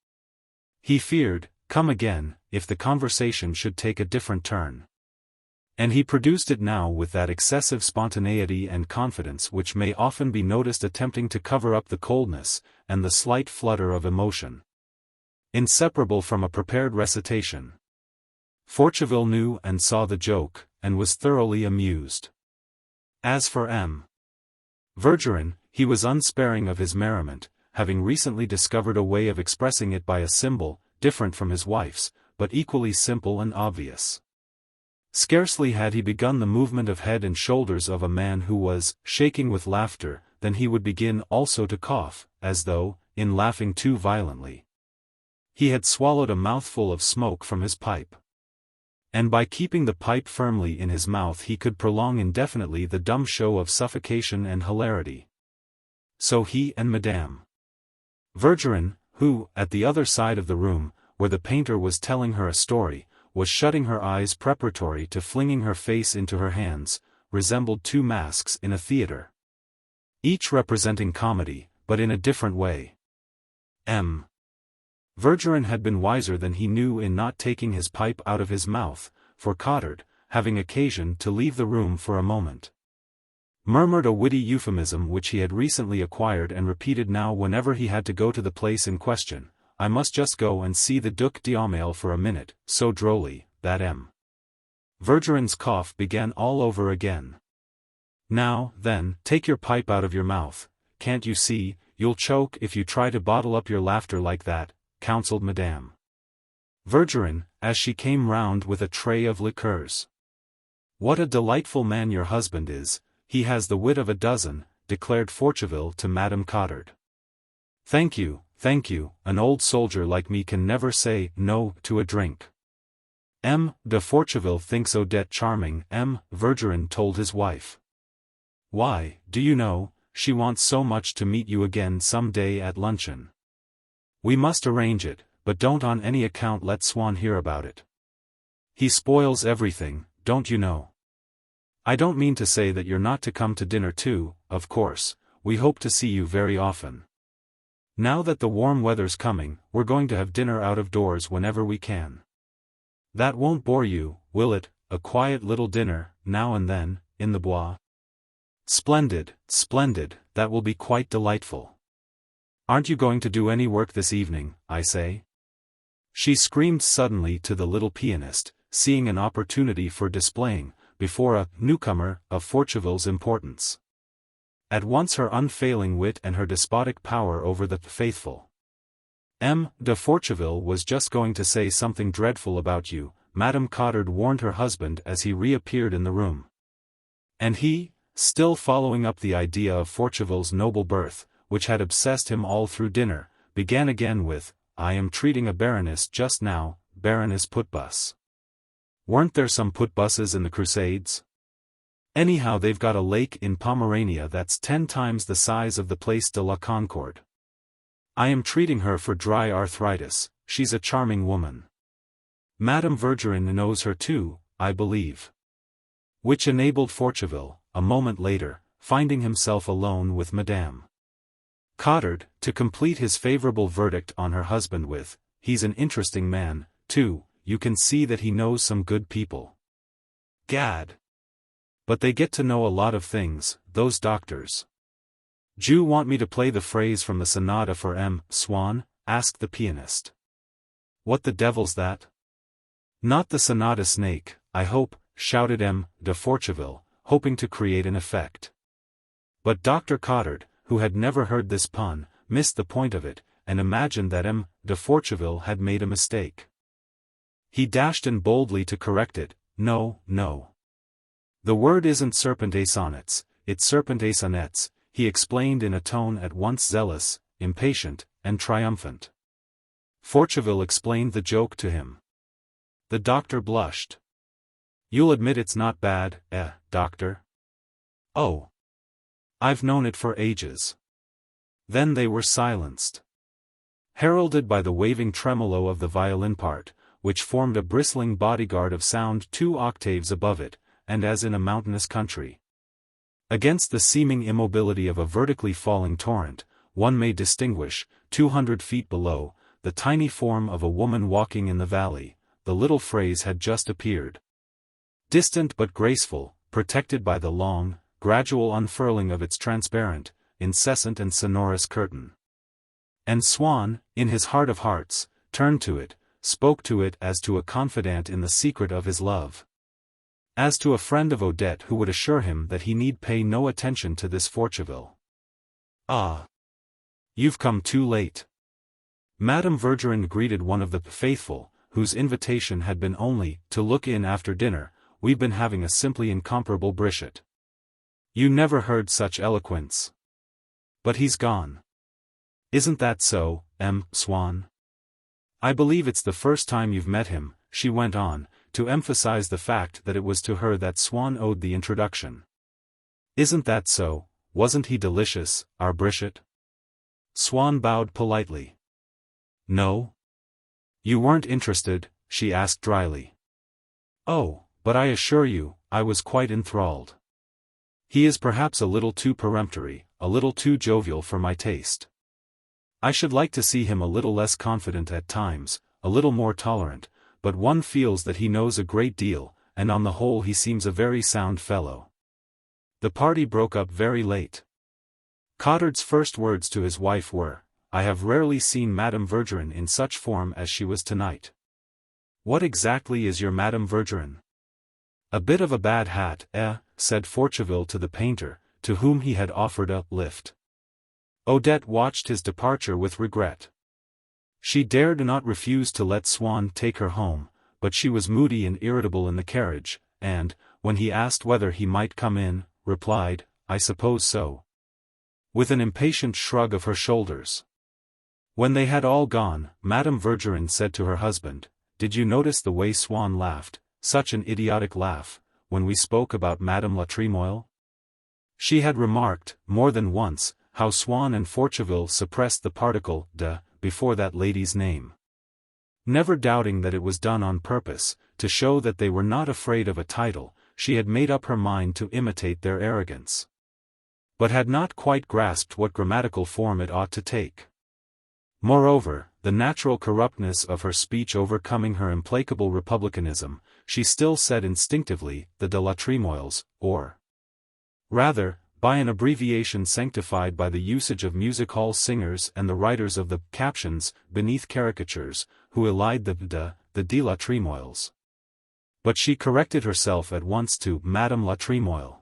he feared, come again, if the conversation should take a different turn. And he produced it now with that excessive spontaneity and confidence which may often be noticed attempting to cover up the coldness, and the slight flutter of emotion, inseparable from a prepared recitation. Forcheville knew and saw the joke, and was thoroughly amused. As for M. Verdurin, he was unsparing of his merriment, having recently discovered a way of expressing it by a symbol, different from his wife's, but equally simple and obvious. Scarcely had he begun the movement of head and shoulders of a man who was shaking with laughter, than he would begin also to cough, as though, in laughing too violently, he had swallowed a mouthful of smoke from his pipe. And by keeping the pipe firmly in his mouth he could prolong indefinitely the dumb show of suffocation and hilarity. So he and Madame Verdurin, who, at the other side of the room, where the painter was telling her a story, was shutting her eyes preparatory to flinging her face into her hands, resembled two masks in a theatre, each representing comedy, but in a different way. M. Verdurin had been wiser than he knew in not taking his pipe out of his mouth, for Cottard, having occasion to leave the room for a moment. Murmured a witty euphemism which he had recently acquired and repeated now whenever he had to go to the place in question. I must just go and see the Duc d'Aumale for a minute, so drolly, that M. Verdurin's cough began all over again. Now, then, take your pipe out of your mouth, can't you see, you'll choke if you try to bottle up your laughter like that, counselled Madame Verdurin, as she came round with a tray of liqueurs. What a delightful man your husband is, he has the wit of a dozen, declared Forcheville to Madame Cottard. Thank you, an old soldier like me can never say no to a drink. M. de Forcheville thinks Odette charming, M. Verdurin told his wife. Why, do you know, she wants so much to meet you again some day at luncheon. We must arrange it, but don't on any account let Swann hear about it. He spoils everything, don't you know. I don't mean to say that you're not to come to dinner too, of course, we hope to see you very often. Now that the warm weather's coming, we're going to have dinner out of doors whenever we can. That won't bore you, will it, a quiet little dinner, now and then, in the Bois? Splendid, that will be quite delightful. Aren't you going to do any work this evening, I say? She screamed suddenly to the little pianist, seeing an opportunity for displaying, before a newcomer, of Forcheville's importance. At once her unfailing wit and her despotic power over the faithful. M. de Forcheville was just going to say something dreadful about you, Madame Cottard warned her husband as he reappeared in the room. And he, still following up the idea of Forcheville's noble birth, which had obsessed him all through dinner, began again with, I am treating a baroness just now, Baroness Putbus. Weren't there some Putbuses in the Crusades? Anyhow they've got a lake in Pomerania that's 10 times the size of the Place de la Concorde. I am treating her for dry arthritis, she's a charming woman. Madame Verdurin knows her too, I believe. Which enabled Forcheville, a moment later, finding himself alone with Madame Cottard, to complete his favorable verdict on her husband with, he's an interesting man, too, you can see that he knows some good people. Gad! But they get to know a lot of things, those doctors. "'D'you want me to play the phrase from the sonata for M. Swann?" asked the pianist. "What the devil's that?" "Not the sonata snake, I hope," shouted M. de Forcheville, hoping to create an effect. But Dr. Cottard, who had never heard this pun, missed the point of it, and imagined that M. de Forcheville had made a mistake. He dashed in boldly to correct it. No. The word isn't serpente sonnets, it's serpente sonnets, he explained in a tone at once zealous, impatient, and triumphant. Forcheville explained the joke to him. The doctor blushed. "You'll admit it's not bad, doctor?" "Oh. I've known it for ages." Then they were silenced. Heralded by the waving tremolo of the violin part, which formed a bristling bodyguard of sound 2 octaves above it, and as in a mountainous country. Against the seeming immobility of a vertically falling torrent, one may distinguish, 200 feet below, the tiny form of a woman walking in the valley. The little phrase had just appeared. Distant but graceful, protected by the long, gradual unfurling of its transparent, incessant and sonorous curtain. And Swann, in his heart of hearts, turned to it, spoke to it as to a confidant in the secret of his love. As to a friend of Odette who would assure him that he need pay no attention to this Forcheville. "Ah! You've come too late." Madame Verdurin greeted one of the faithful, whose invitation had been only to look in after dinner. "We've been having a simply incomparable brisket. You never heard such eloquence. But he's gone. Isn't that so, M. Swann? I believe it's the first time you've met him," she went on, to emphasize the fact that it was to her that Swann owed the introduction. "Isn't that so? Wasn't he delicious, our brisket?" Swann bowed politely. "No? You weren't interested?" she asked dryly. "Oh, but I assure you, I was quite enthralled. He is perhaps a little too peremptory, a little too jovial for my taste. I should like to see him a little less confident at times, a little more tolerant, but one feels that he knows a great deal, and on the whole he seems a very sound fellow. The party broke up very late. Cottard's first words to his wife were, "I have rarely seen Madame Vergerin in such form as she was tonight." "What exactly is your Madame Vergerin?" "A bit of a bad hat, said Forcheville to the painter, to whom he had offered a lift. Odette watched his departure with regret. She dared not refuse to let Swann take her home, but she was moody and irritable in the carriage, and, when he asked whether he might come in, replied, "I suppose so," with an impatient shrug of her shoulders. When they had all gone, Madame Vergerin said to her husband, "Did you notice the way Swann laughed, such an idiotic laugh, when we spoke about Madame la Trémoille?" She had remarked, more than once, how Swann and Forcheville suppressed the particle de before that lady's name. Never doubting that it was done on purpose, to show that they were not afraid of a title, she had made up her mind to imitate their arrogance, but had not quite grasped what grammatical form it ought to take. Moreover, the natural corruptness of her speech overcoming her implacable republicanism, she still said instinctively, the de la Trémoilles, or rather, by an abbreviation sanctified by the usage of music-hall singers and the writers of the captions beneath caricatures, who elide the de la Trémoilles. But she corrected herself at once to Madame la Trémoille.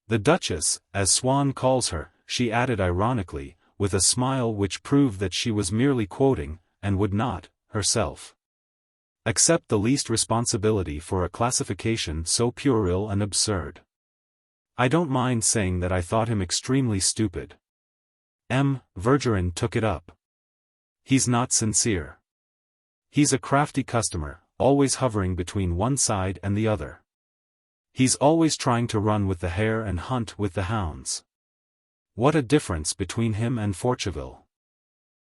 The Duchess, as Swann calls her, she added ironically, with a smile which proved that she was merely quoting, and would not, herself, accept the least responsibility for a classification so puerile and absurd. "I don't mind saying that I thought him extremely stupid." Vergerin took it up. "He's not sincere. He's a crafty customer, always hovering between one side and the other. He's always trying to run with the hare and hunt with the hounds. What a difference between him and Forcheville.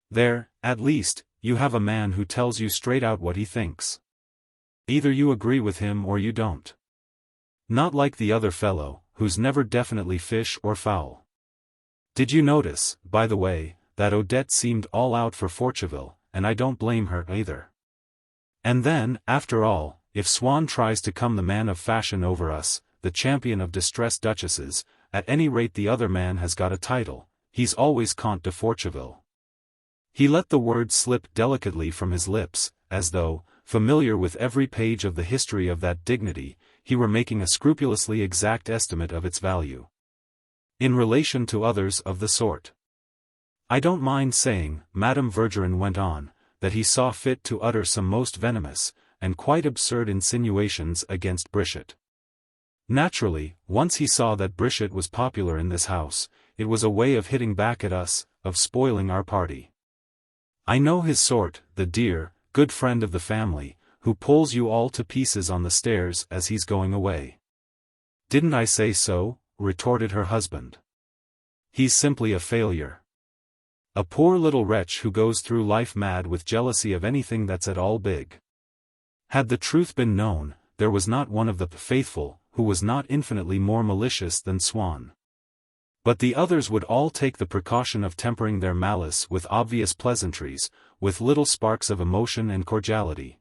There, at least, you have a man who tells you straight out what he thinks. Either you agree with him or you don't. Not like the other fellow, who's never definitely fish or fowl. Did you notice, by the way, that Odette seemed all out for Forcheville, and I don't blame her either. And then, after all, if Swann tries to come the man of fashion over us, the champion of distressed duchesses, at any rate the other man has got a title, he's always Comte de Forcheville." He let the word slip delicately from his lips, as though, familiar with every page of the history of that dignity, he were making a scrupulously exact estimate of its value in relation to others of the sort. "I don't mind saying," Madame Vergerin went on, "that he saw fit to utter some most venomous, and quite absurd insinuations against Brichette. Naturally, once he saw that Brichette was popular in this house, it was a way of hitting back at us, of spoiling our party. I know his sort, the dear, good friend of the family, who pulls you all to pieces on the stairs as he's going away." "Didn't I say so?" retorted her husband. "He's simply a failure. A poor little wretch who goes through life mad with jealousy of anything that's at all big. Had the truth been known, there was not one of the faithful who was not infinitely more malicious than Swann. But the others would all take the precaution of tempering their malice with obvious pleasantries, with little sparks of emotion and cordiality.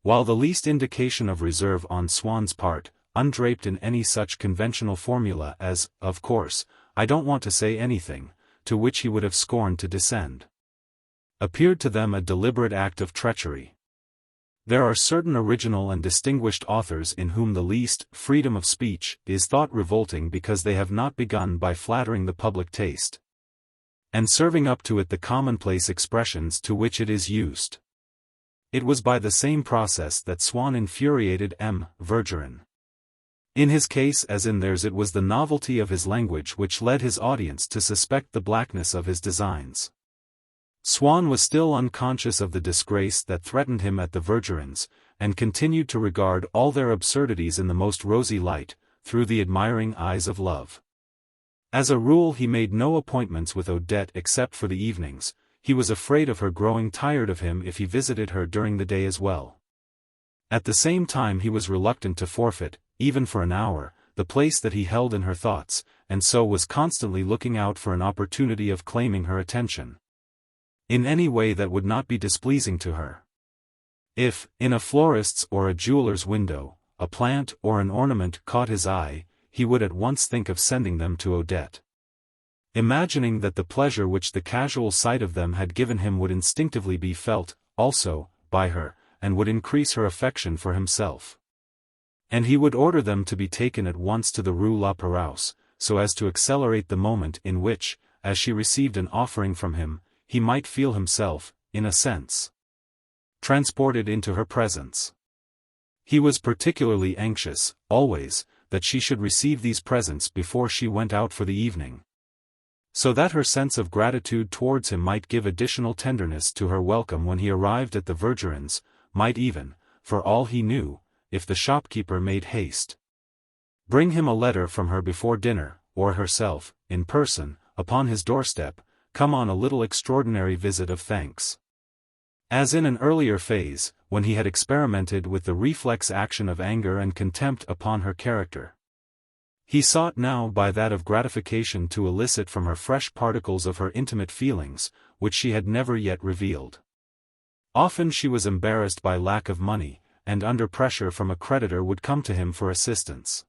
While the least indication of reserve on Swann's part, undraped in any such conventional formula as, "Of course, I don't want to say anything," to which he would have scorned to descend, appeared to them a deliberate act of treachery. There are certain original and distinguished authors in whom the least freedom of speech is thought revolting because they have not begun by flattering the public taste, and serving up to it the commonplace expressions to which it is used. It was by the same process that Swann infuriated Vergerin. In his case as in theirs it was the novelty of his language which led his audience to suspect the blackness of his designs. Swann was still unconscious of the disgrace that threatened him at the Vergerins, and continued to regard all their absurdities in the most rosy light, through the admiring eyes of love. As a rule he made no appointments with Odette except for the evenings. He was afraid of her growing tired of him if he visited her during the day as well. At the same time he was reluctant to forfeit, even for an hour, the place that he held in her thoughts, and so was constantly looking out for an opportunity of claiming her attention in any way that would not be displeasing to her. If, in a florist's or a jeweler's window, a plant or an ornament caught his eye, he would at once think of sending them to Odette. Imagining that the pleasure which the casual sight of them had given him would instinctively be felt, also, by her, and would increase her affection for himself. And he would order them to be taken at once to the Rue La Pérouse, so as to accelerate the moment in which, as she received an offering from him, he might feel himself, in a sense, transported into her presence. He was particularly anxious, always, that she should receive these presents before she went out for the evening, so that her sense of gratitude towards him might give additional tenderness to her welcome when he arrived at the Vergerins, might even, for all he knew, if the shopkeeper made haste, bring him a letter from her before dinner, or herself, in person, upon his doorstep, come on a little extraordinary visit of thanks. As in an earlier phase, when he had experimented with the reflex action of anger and contempt upon her character, he sought now by that of gratification to elicit from her fresh particles of her intimate feelings, which she had never yet revealed. Often she was embarrassed by lack of money, and under pressure from a creditor would come to him for assistance.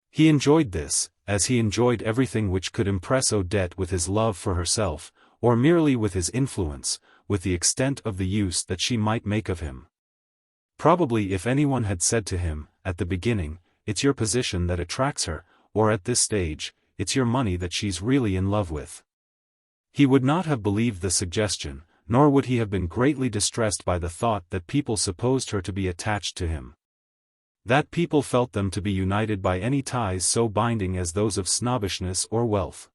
He enjoyed this, as he enjoyed everything which could impress Odette with his love for herself, or merely with his influence, with the extent of the use that she might make of him. Probably if anyone had said to him, at the beginning, "It's your position that attracts her," or at this stage, "It's your money that she's really in love with," he would not have believed the suggestion, nor would he have been greatly distressed by the thought that people supposed her to be attached to him. That people felt them to be united by any ties so binding as those of snobbishness or wealth.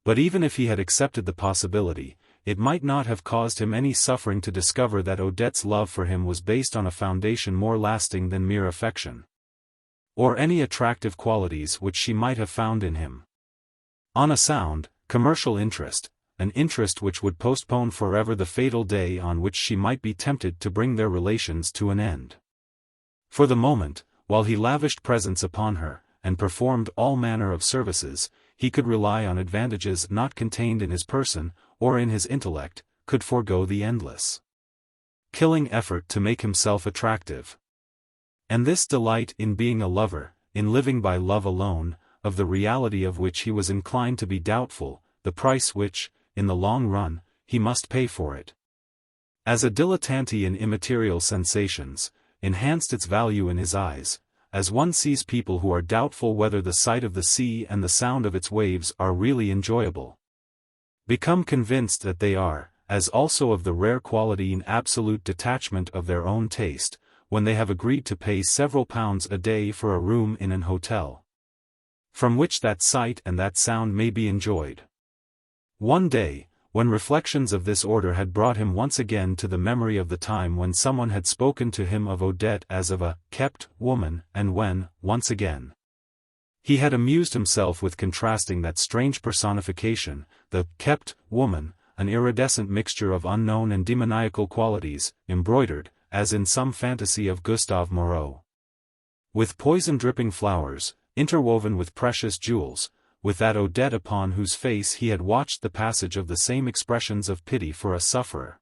But even if he had accepted the possibility, it might not have caused him any suffering to discover that Odette's love for him was based on a foundation more lasting than mere affection, or any attractive qualities which she might have found in him. On a sound, commercial interest, an interest which would postpone forever the fatal day on which she might be tempted to bring their relations to an end. For the moment, while he lavished presents upon her, and performed all manner of services, he could rely on advantages not contained in his person, or in his intellect, could forego the endless, killing effort to make himself attractive. And this delight in being a lover, in living by love alone, of the reality of which he was inclined to be doubtful, the price which, in the long run, he must pay for it, as a dilettante in immaterial sensations, enhanced its value in his eyes, as one sees people who are doubtful whether the sight of the sea and the sound of its waves are really enjoyable, become convinced that they are, as also of the rare quality in absolute detachment of their own taste, when they have agreed to pay several pounds a day for a room in an hotel, from which that sight and that sound may be enjoyed. One day, when reflections of this order had brought him once again to the memory of the time when someone had spoken to him of Odette as of a kept woman, and when, once again, he had amused himself with contrasting that strange personification, the kept woman, an iridescent mixture of unknown and demoniacal qualities, embroidered, as in some fantasy of Gustave Moreau, with poison-dripping flowers, interwoven with precious jewels, with that Odette upon whose face he had watched the passage of the same expressions of pity for a sufferer,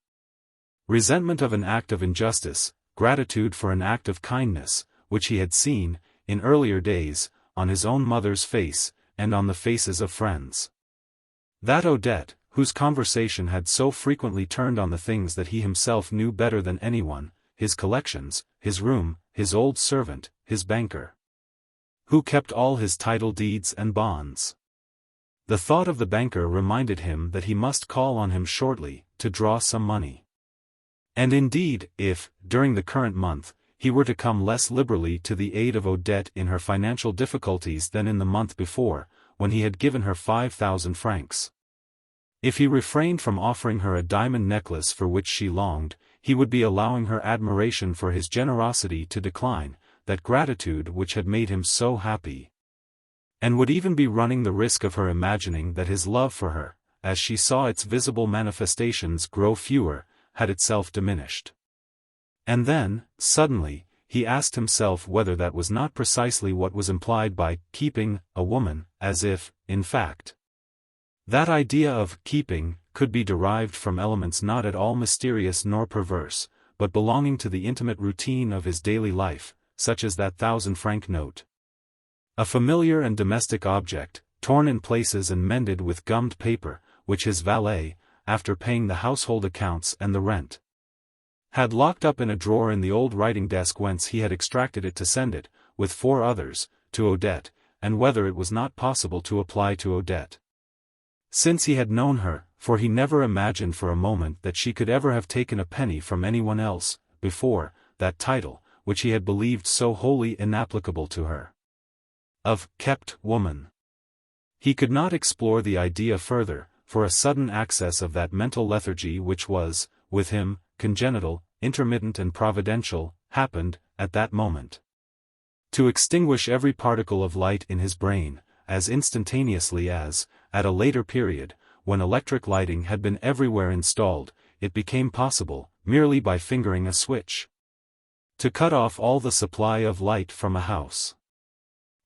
resentment of an act of injustice, gratitude for an act of kindness, which he had seen, in earlier days, on his own mother's face, and on the faces of friends. That Odette, whose conversation had so frequently turned on the things that he himself knew better than anyone, his collections, his room, his old servant, his banker, who kept all his title deeds and bonds. The thought of the banker reminded him that he must call on him shortly, to draw some money. And indeed, if, during the current month, he were to come less liberally to the aid of Odette in her financial difficulties than in the month before, when he had given her 5,000 francs. If he refrained from offering her a diamond necklace for which she longed, he would be allowing her admiration for his generosity to decline, that gratitude which had made him so happy, and would even be running the risk of her imagining that his love for her, as she saw its visible manifestations grow fewer, had itself diminished. And then, suddenly, he asked himself whether that was not precisely what was implied by keeping a woman, as if, in fact, that idea of keeping could be derived from elements not at all mysterious nor perverse, but belonging to the intimate routine of his daily life, such as that 1,000-franc note. A familiar and domestic object, torn in places and mended with gummed paper, which his valet, after paying the household accounts and the rent, had locked up in a drawer in the old writing desk whence he had extracted it to send it, with 4 others, to Odette, and whether it was not possible to apply to Odette. Since he had known her, for he never imagined for a moment that she could ever have taken a penny from anyone else, before, that title, which he had believed so wholly inapplicable to her, of kept woman. He could not explore the idea further, for a sudden access of that mental lethargy which was, with him, congenital, intermittent and providential, happened, at that moment, to extinguish every particle of light in his brain, as instantaneously as, at a later period, when electric lighting had been everywhere installed, it became possible, merely by fingering a switch, to cut off all the supply of light from a house.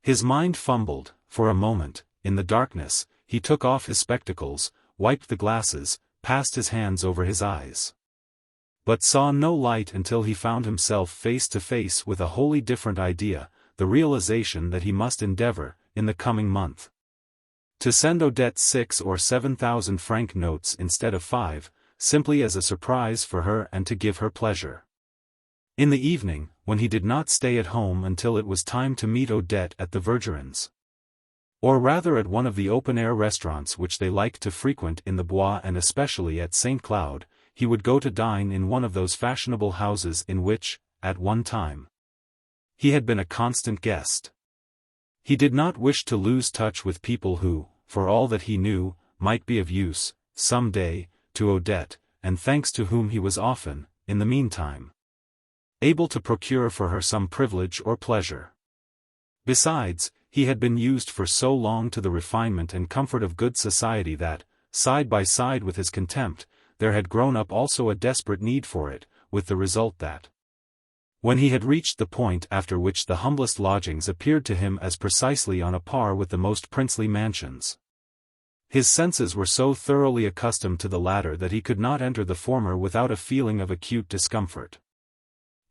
His mind fumbled, for a moment, in the darkness. He took off his spectacles, wiped the glasses, passed his hands over his eyes, but saw no light until he found himself face to face with a wholly different idea, the realization that he must endeavor, in the coming month, to send Odette 6 or 7,000-franc notes instead of 5, simply as a surprise for her and to give her pleasure. In the evening, when he did not stay at home until it was time to meet Odette at the Vergerins, or rather at one of the open-air restaurants which they liked to frequent in the Bois and especially at St. Cloud, he would go to dine in one of those fashionable houses in which, at one time, he had been a constant guest. He did not wish to lose touch with people who, for all that he knew, might be of use, some day, to Odette, and thanks to whom he was often, in the meantime, able to procure for her some privilege or pleasure. Besides, he had been used for so long to the refinement and comfort of good society that, side by side with his contempt, there had grown up also a desperate need for it, with the result that, when he had reached the point after which the humblest lodgings appeared to him as precisely on a par with the most princely mansions, his senses were so thoroughly accustomed to the latter that he could not enter the former without a feeling of acute discomfort.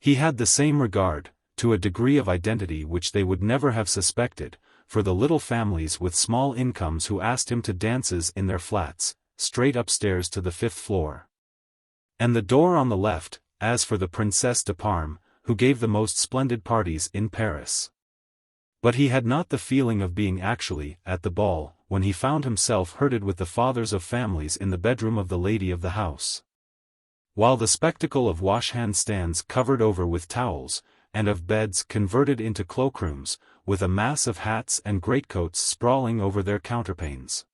He had the same regard, to a degree of identity which they would never have suspected, for the little families with small incomes who asked him to dances in their flats, straight upstairs to the 5th floor, and the door on the left, as for the Princesse de Parme, who gave the most splendid parties in Paris. But he had not the feeling of being actually at the ball, when he found himself herded with the fathers of families in the bedroom of the lady of the house, while the spectacle of wash-hand stands covered over with towels, and of beds converted into cloakrooms, with a mass of hats and greatcoats sprawling over their counterpanes,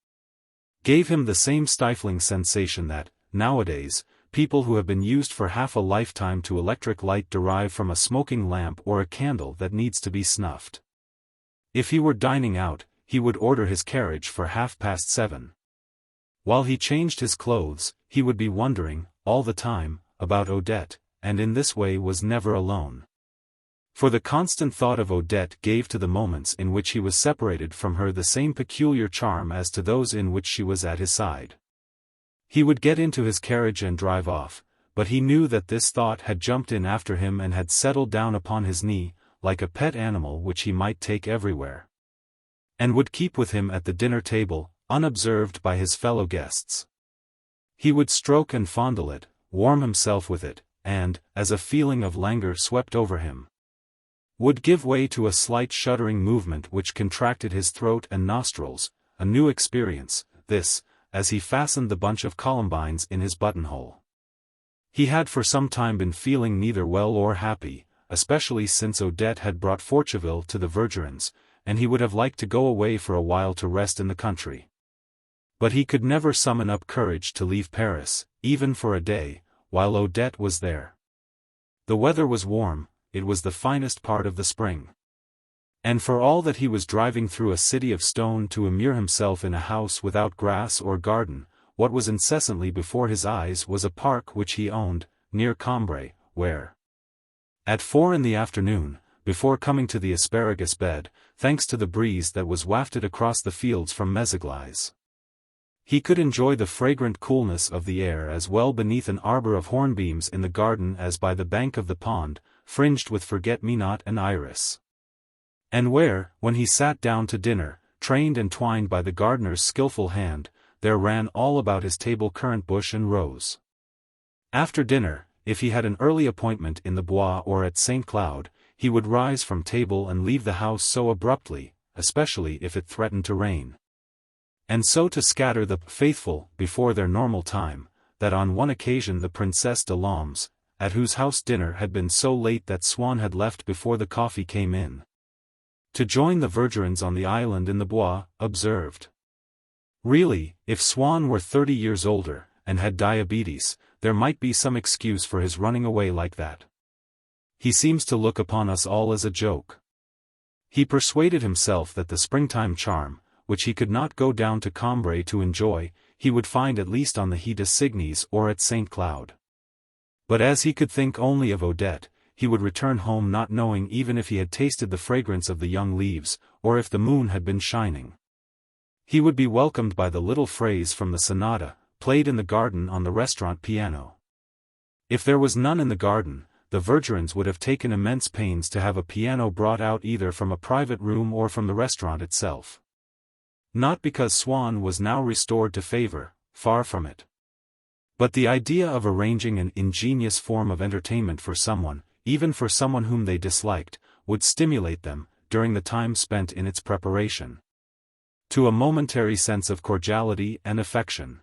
gave him the same stifling sensation that, nowadays, people who have been used for half a lifetime to electric light derive from a smoking lamp or a candle that needs to be snuffed. If he were dining out, he would order his carriage for 7:30. While he changed his clothes, he would be wondering, all the time, about Odette, and in this way was never alone. For the constant thought of Odette gave to the moments in which he was separated from her the same peculiar charm as to those in which she was at his side. He would get into his carriage and drive off, but he knew that this thought had jumped in after him and had settled down upon his knee, like a pet animal which he might take everywhere, and would keep with him at the dinner table, unobserved by his fellow guests. He would stroke and fondle it, warm himself with it, and, as a feeling of languor swept over him, would give way to a slight shuddering movement which contracted his throat and nostrils, a new experience, this, as he fastened the bunch of columbines in his buttonhole. He had for some time been feeling neither well or happy, especially since Odette had brought Forcheville to the Vergerins, and he would have liked to go away for a while to rest in the country. But he could never summon up courage to leave Paris, even for a day, while Odette was there. The weather was warm, it was the finest part of the spring. And for all that he was driving through a city of stone to immure himself in a house without grass or garden, what was incessantly before his eyes was a park which he owned, near Cambrai, where, at 4 in the afternoon, before coming to the asparagus bed, thanks to the breeze that was wafted across the fields from Méséglise, He could enjoy the fragrant coolness of the air as well beneath an arbor of hornbeams in the garden as by the bank of the pond, fringed with forget-me-not and iris. And where, when he sat down to dinner, trained and twined by the gardener's skillful hand, there ran all about his table currant bush and rose. After dinner, if he had an early appointment in the Bois or at St. Cloud, he would rise from table and leave the house so abruptly, especially if it threatened to rain. And so to scatter the faithful before their normal time, that on one occasion the Princesse de Lambs, at whose house dinner had been so late that Swann had left before the coffee came in, to join the Verdurins on the island in the Bois, observed. Really, if Swann were 30 years older, and had diabetes, there might be some excuse for his running away like that. He seems to look upon us all as a joke. He persuaded himself that the springtime charm, which he could not go down to Cambrai to enjoy, he would find at least on the He de Cygnes or at St. Cloud. But as he could think only of Odette, he would return home not knowing even if he had tasted the fragrance of the young leaves, or if the moon had been shining. He would be welcomed by the little phrase from the sonata, played in the garden on the restaurant piano. If there was none in the garden, the Verdurins would have taken immense pains to have a piano brought out either from a private room or from the restaurant itself. Not because Swann was now restored to favor, far from it. But the idea of arranging an ingenious form of entertainment for someone, even for someone whom they disliked, would stimulate them, during the time spent in its preparation, to a momentary sense of cordiality and affection.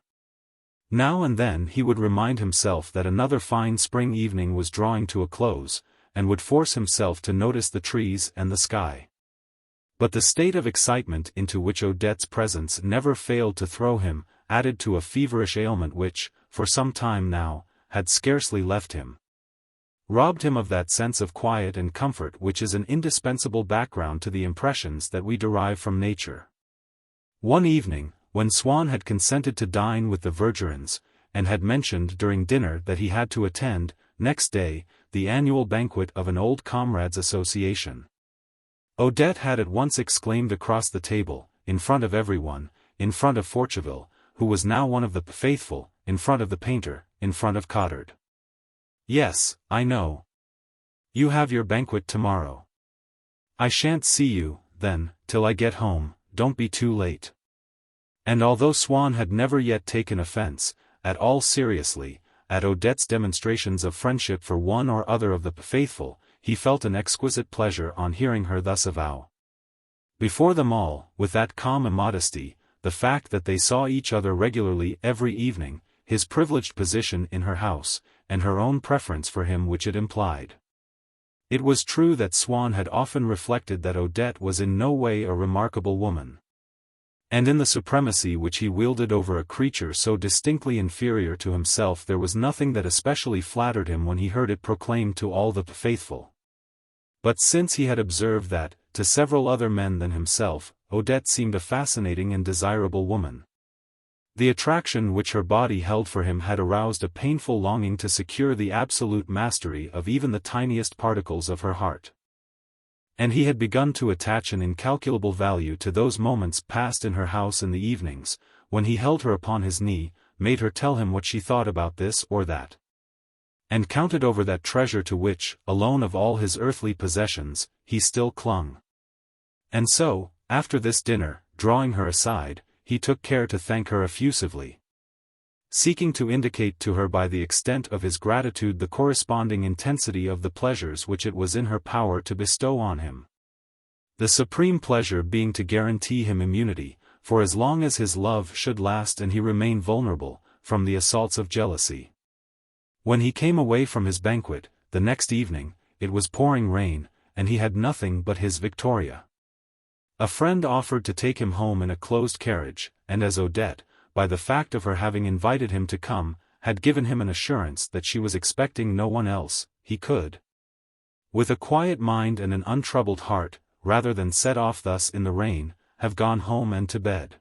Now and then he would remind himself that another fine spring evening was drawing to a close, and would force himself to notice the trees and the sky. But the state of excitement into which Odette's presence never failed to throw him, added to a feverish ailment which, for some time now, had scarcely left him, robbed him of that sense of quiet and comfort which is an indispensable background to the impressions that we derive from nature. One evening, when Swann had consented to dine with the Verdurins, and had mentioned during dinner that he had to attend, next day, the annual banquet of an old comrades' association, Odette had at once exclaimed across the table, in front of everyone, in front of Forcheville, who was now one of the faithful, in front of the painter, in front of Cottard. "Yes, I know. You have your banquet tomorrow. I shan't see you, then, till I get home, don't be too late." And although Swann had never yet taken offense, at all seriously, at Odette's demonstrations of friendship for one or other of the faithful, he felt an exquisite pleasure on hearing her thus avow, before them all, with that calm immodesty, the fact that they saw each other regularly every evening, his privileged position in her house, and her own preference for him which it implied. It was true that Swann had often reflected that Odette was in no way a remarkable woman. And in the supremacy which he wielded over a creature so distinctly inferior to himself there was nothing that especially flattered him when he heard it proclaimed to all the faithful. But since he had observed that, to several other men than himself, Odette seemed a fascinating and desirable woman, the attraction which her body held for him had aroused a painful longing to secure the absolute mastery of even the tiniest particles of her heart. And he had begun to attach an incalculable value to those moments passed in her house in the evenings, when he held her upon his knee, made her tell him what she thought about this or that, and counted over that treasure to which, alone of all his earthly possessions, he still clung. And so, after this dinner, drawing her aside, he took care to thank her effusively, seeking to indicate to her by the extent of his gratitude the corresponding intensity of the pleasures which it was in her power to bestow on him. The supreme pleasure being to guarantee him immunity, for as long as his love should last and he remain vulnerable, from the assaults of jealousy. When he came away from his banquet, the next evening, it was pouring rain, and he had nothing but his Victoria. A friend offered to take him home in a closed carriage, and as Odette, by the fact of her having invited him to come, had given him an assurance that she was expecting no one else, he could, with a quiet mind and an untroubled heart, rather than set off thus in the rain, have gone home and to bed.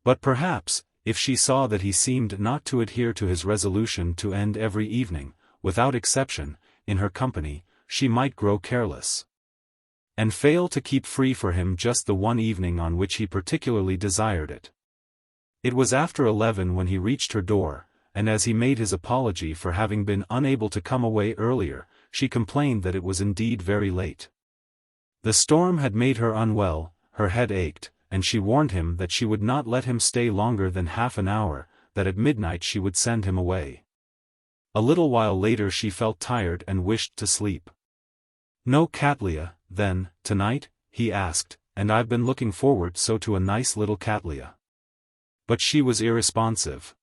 But perhaps, if she saw that he seemed not to adhere to his resolution to end every evening, without exception, in her company, she might grow careless, and fail to keep free for him just the one evening on which he particularly desired it. It was after 11 when he reached her door, and as he made his apology for having been unable to come away earlier, she complained that it was indeed very late. The storm had made her unwell, her head ached, and she warned him that she would not let him stay longer than half an hour, that at midnight she would send him away. A little while later she felt tired and wished to sleep. "No Cattleya, then, tonight?" he asked, "and I've been looking forward so to a nice little Cattleya." But she was irresponsive,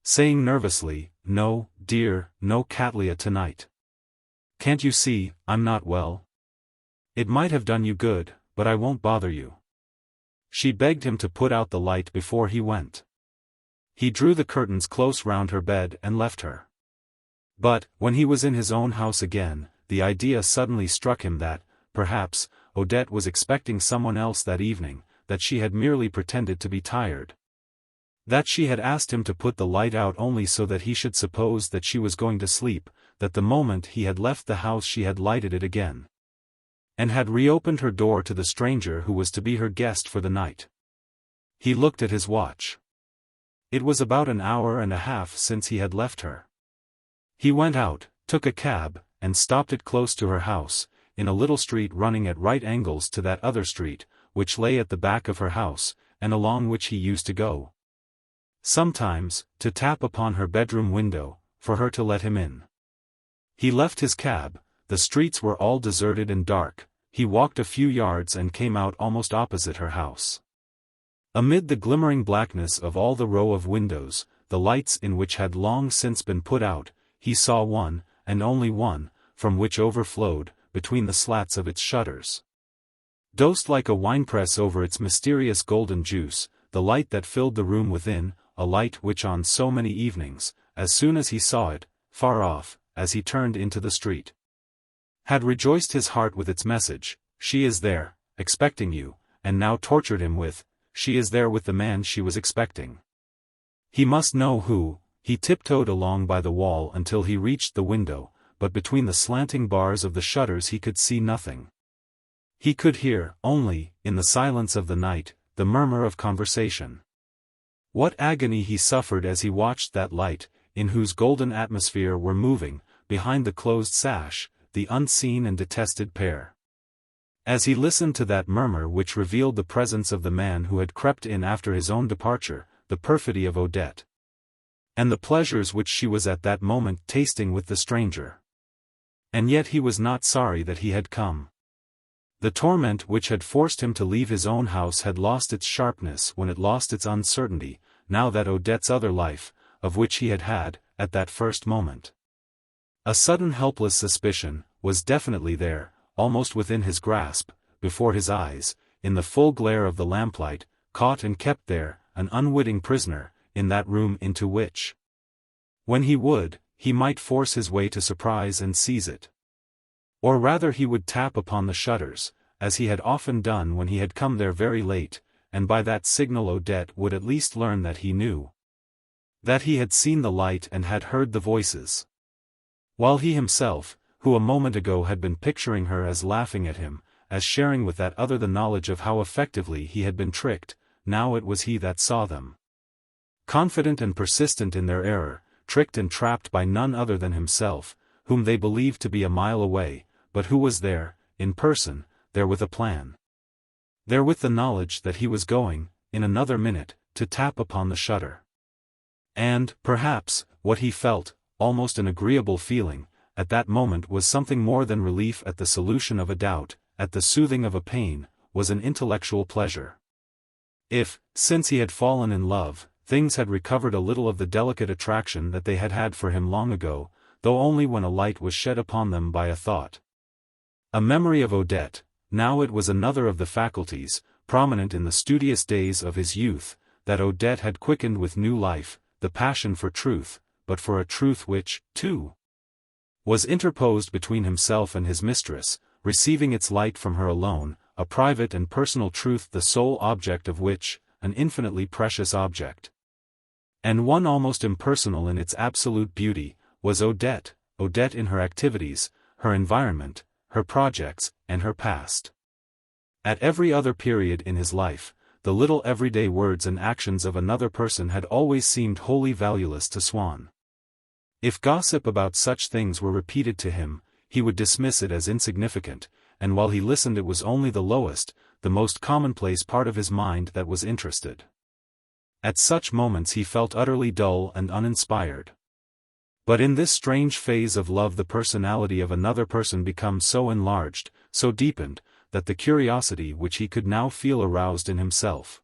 saying nervously, "No, dear, no Cattleya tonight. Can't you see, I'm not well? It might have done you good, but I won't bother you." She begged him to put out the light before he went. He drew the curtains close round her bed and left her. But, when he was in his own house again, the idea suddenly struck him that, perhaps, Odette was expecting someone else that evening, that she had merely pretended to be tired. That she had asked him to put the light out only so that he should suppose that she was going to sleep, that the moment he had left the house she had lighted it again, and had reopened her door to the stranger who was to be her guest for the night. He looked at his watch. It was about an hour and a half since he had left her. He went out, took a cab, and stopped it close to her house, in a little street running at right angles to that other street, which lay at the back of her house, and along which he used to go sometimes, to tap upon her bedroom window, for her to let him in. He left his cab, the streets were all deserted and dark, he walked a few yards and came out almost opposite her house. Amid the glimmering blackness of all the row of windows, the lights in which had long since been put out, he saw one, and only one, from which overflowed, between the slats of its shutters, dosed like a winepress over its mysterious golden juice, the light that filled the room within, a light which on so many evenings, as soon as he saw it, far off, as he turned into the street, had rejoiced his heart with its message, "She is there, expecting you," and now tortured him with, "She is there with the man she was expecting." He must know who. He tiptoed along by the wall until he reached the window, but between the slanting bars of the shutters he could see nothing. He could hear, only, in the silence of the night, the murmur of conversation. What agony he suffered as he watched that light, in whose golden atmosphere were moving, behind the closed sash, the unseen and detested pair. As he listened to that murmur which revealed the presence of the man who had crept in after his own departure, the perfidy of Odette, and the pleasures which she was at that moment tasting with the stranger. And yet he was not sorry that he had come. The torment which had forced him to leave his own house had lost its sharpness when it lost its uncertainty, now that Odette's other life, of which he had, at that first moment, a sudden helpless suspicion, was definitely there, almost within his grasp, before his eyes, in the full glare of the lamplight, caught and kept there, an unwitting prisoner, in that room into which, when he would, he might force his way to surprise and seize it. Or rather he would tap upon the shutters, as he had often done when he had come there very late, and by that signal Odette would at least learn that he knew, that he had seen the light and had heard the voices. While he himself, who a moment ago had been picturing her as laughing at him, as sharing with that other the knowledge of how effectively he had been tricked, now it was he that saw them. Confident and persistent in their error, tricked and trapped by none other than himself, whom they believed to be a mile away, but who was there, in person, there with a plan. There with the knowledge that he was going, in another minute, to tap upon the shutter. And, perhaps, what he felt, almost an agreeable feeling, at that moment was something more than relief at the solution of a doubt, at the soothing of a pain, was an intellectual pleasure. If, since he had fallen in love, things had recovered a little of the delicate attraction that they had had for him long ago, though only when a light was shed upon them by a thought, a memory of Odette, now it was another of the faculties, prominent in the studious days of his youth, that Odette had quickened with new life, the passion for truth, but for a truth which, too, was interposed between himself and his mistress, receiving its light from her alone, a private and personal truth the sole object of which, an infinitely precious object, and one almost impersonal in its absolute beauty, was Odette, Odette in her activities, her environment, her projects, and her past. At every other period in his life, the little everyday words and actions of another person had always seemed wholly valueless to Swann. If gossip about such things were repeated to him, he would dismiss it as insignificant, and while he listened it was only the lowest, the most commonplace part of his mind that was interested. At such moments he felt utterly dull and uninspired. But in this strange phase of love the personality of another person becomes so enlarged, so deepened, that the curiosity which he could now feel aroused in himself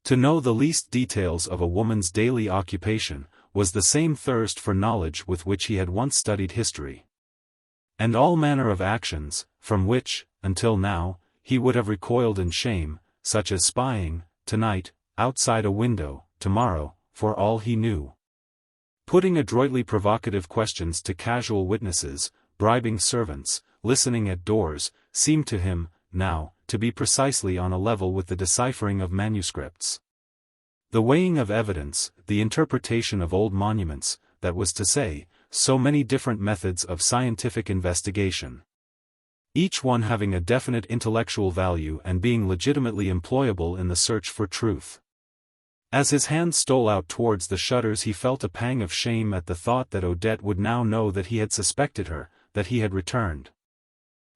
to know the least details of a woman's daily occupation, was the same thirst for knowledge with which he had once studied history. And all manner of actions, from which, until now, he would have recoiled in shame, such as spying, tonight, outside a window, tomorrow, for all he knew. Putting adroitly provocative questions to casual witnesses, bribing servants, listening at doors, seemed to him, now, to be precisely on a level with the deciphering of manuscripts. The weighing of evidence, the interpretation of old monuments, that was to say, so many different methods of scientific investigation, each one having a definite intellectual value and being legitimately employable in the search for truth. As his hand stole out towards the shutters he felt a pang of shame at the thought that Odette would now know that he had suspected her, that he had returned,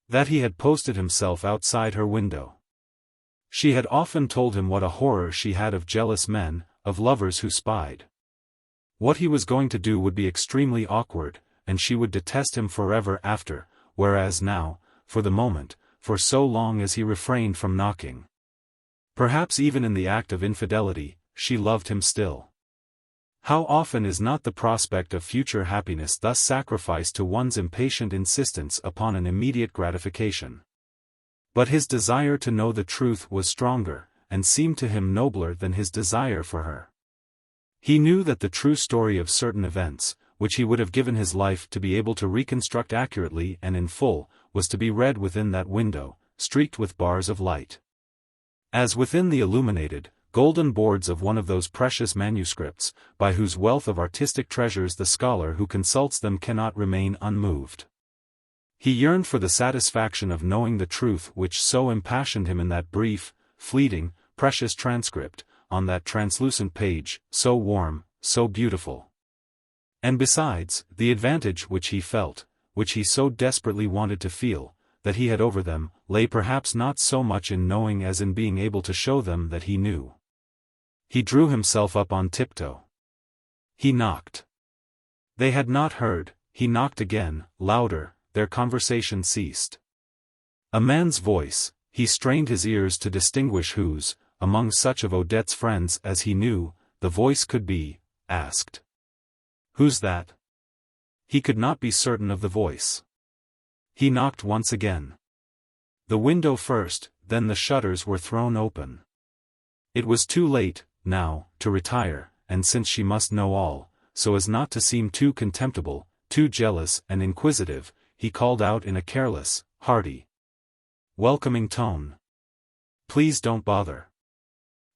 that he had posted himself outside her window. She had often told him what a horror she had of jealous men, of lovers who spied. What he was going to do would be extremely awkward, and she would detest him forever after, whereas now, for the moment, for so long as he refrained from knocking, perhaps even in the act of infidelity, she loved him still. How often is not the prospect of future happiness thus sacrificed to one's impatient insistence upon an immediate gratification? But his desire to know the truth was stronger, and seemed to him nobler than his desire for her. He knew that the true story of certain events, which he would have given his life to be able to reconstruct accurately and in full, was to be read within that window, streaked with bars of light, as within the illuminated, golden boards of one of those precious manuscripts, by whose wealth of artistic treasures the scholar who consults them cannot remain unmoved. He yearned for the satisfaction of knowing the truth which so impassioned him in that brief, fleeting, precious transcript, on that translucent page, so warm, so beautiful. And besides, the advantage which he felt, which he so desperately wanted to feel, that he had over them, lay perhaps not so much in knowing as in being able to show them that he knew. He drew himself up on tiptoe. He knocked. They had not heard, he knocked again, louder, their conversation ceased. A man's voice, he strained his ears to distinguish whose, among such of Odette's friends as he knew, the voice could be, asked. "Who's that?" He could not be certain of the voice. He knocked once again. The window first, then the shutters were thrown open. It was too late, now, to retire, and since she must know all, so as not to seem too contemptible, too jealous and inquisitive, he called out in a careless, hearty, welcoming tone, "Please don't bother.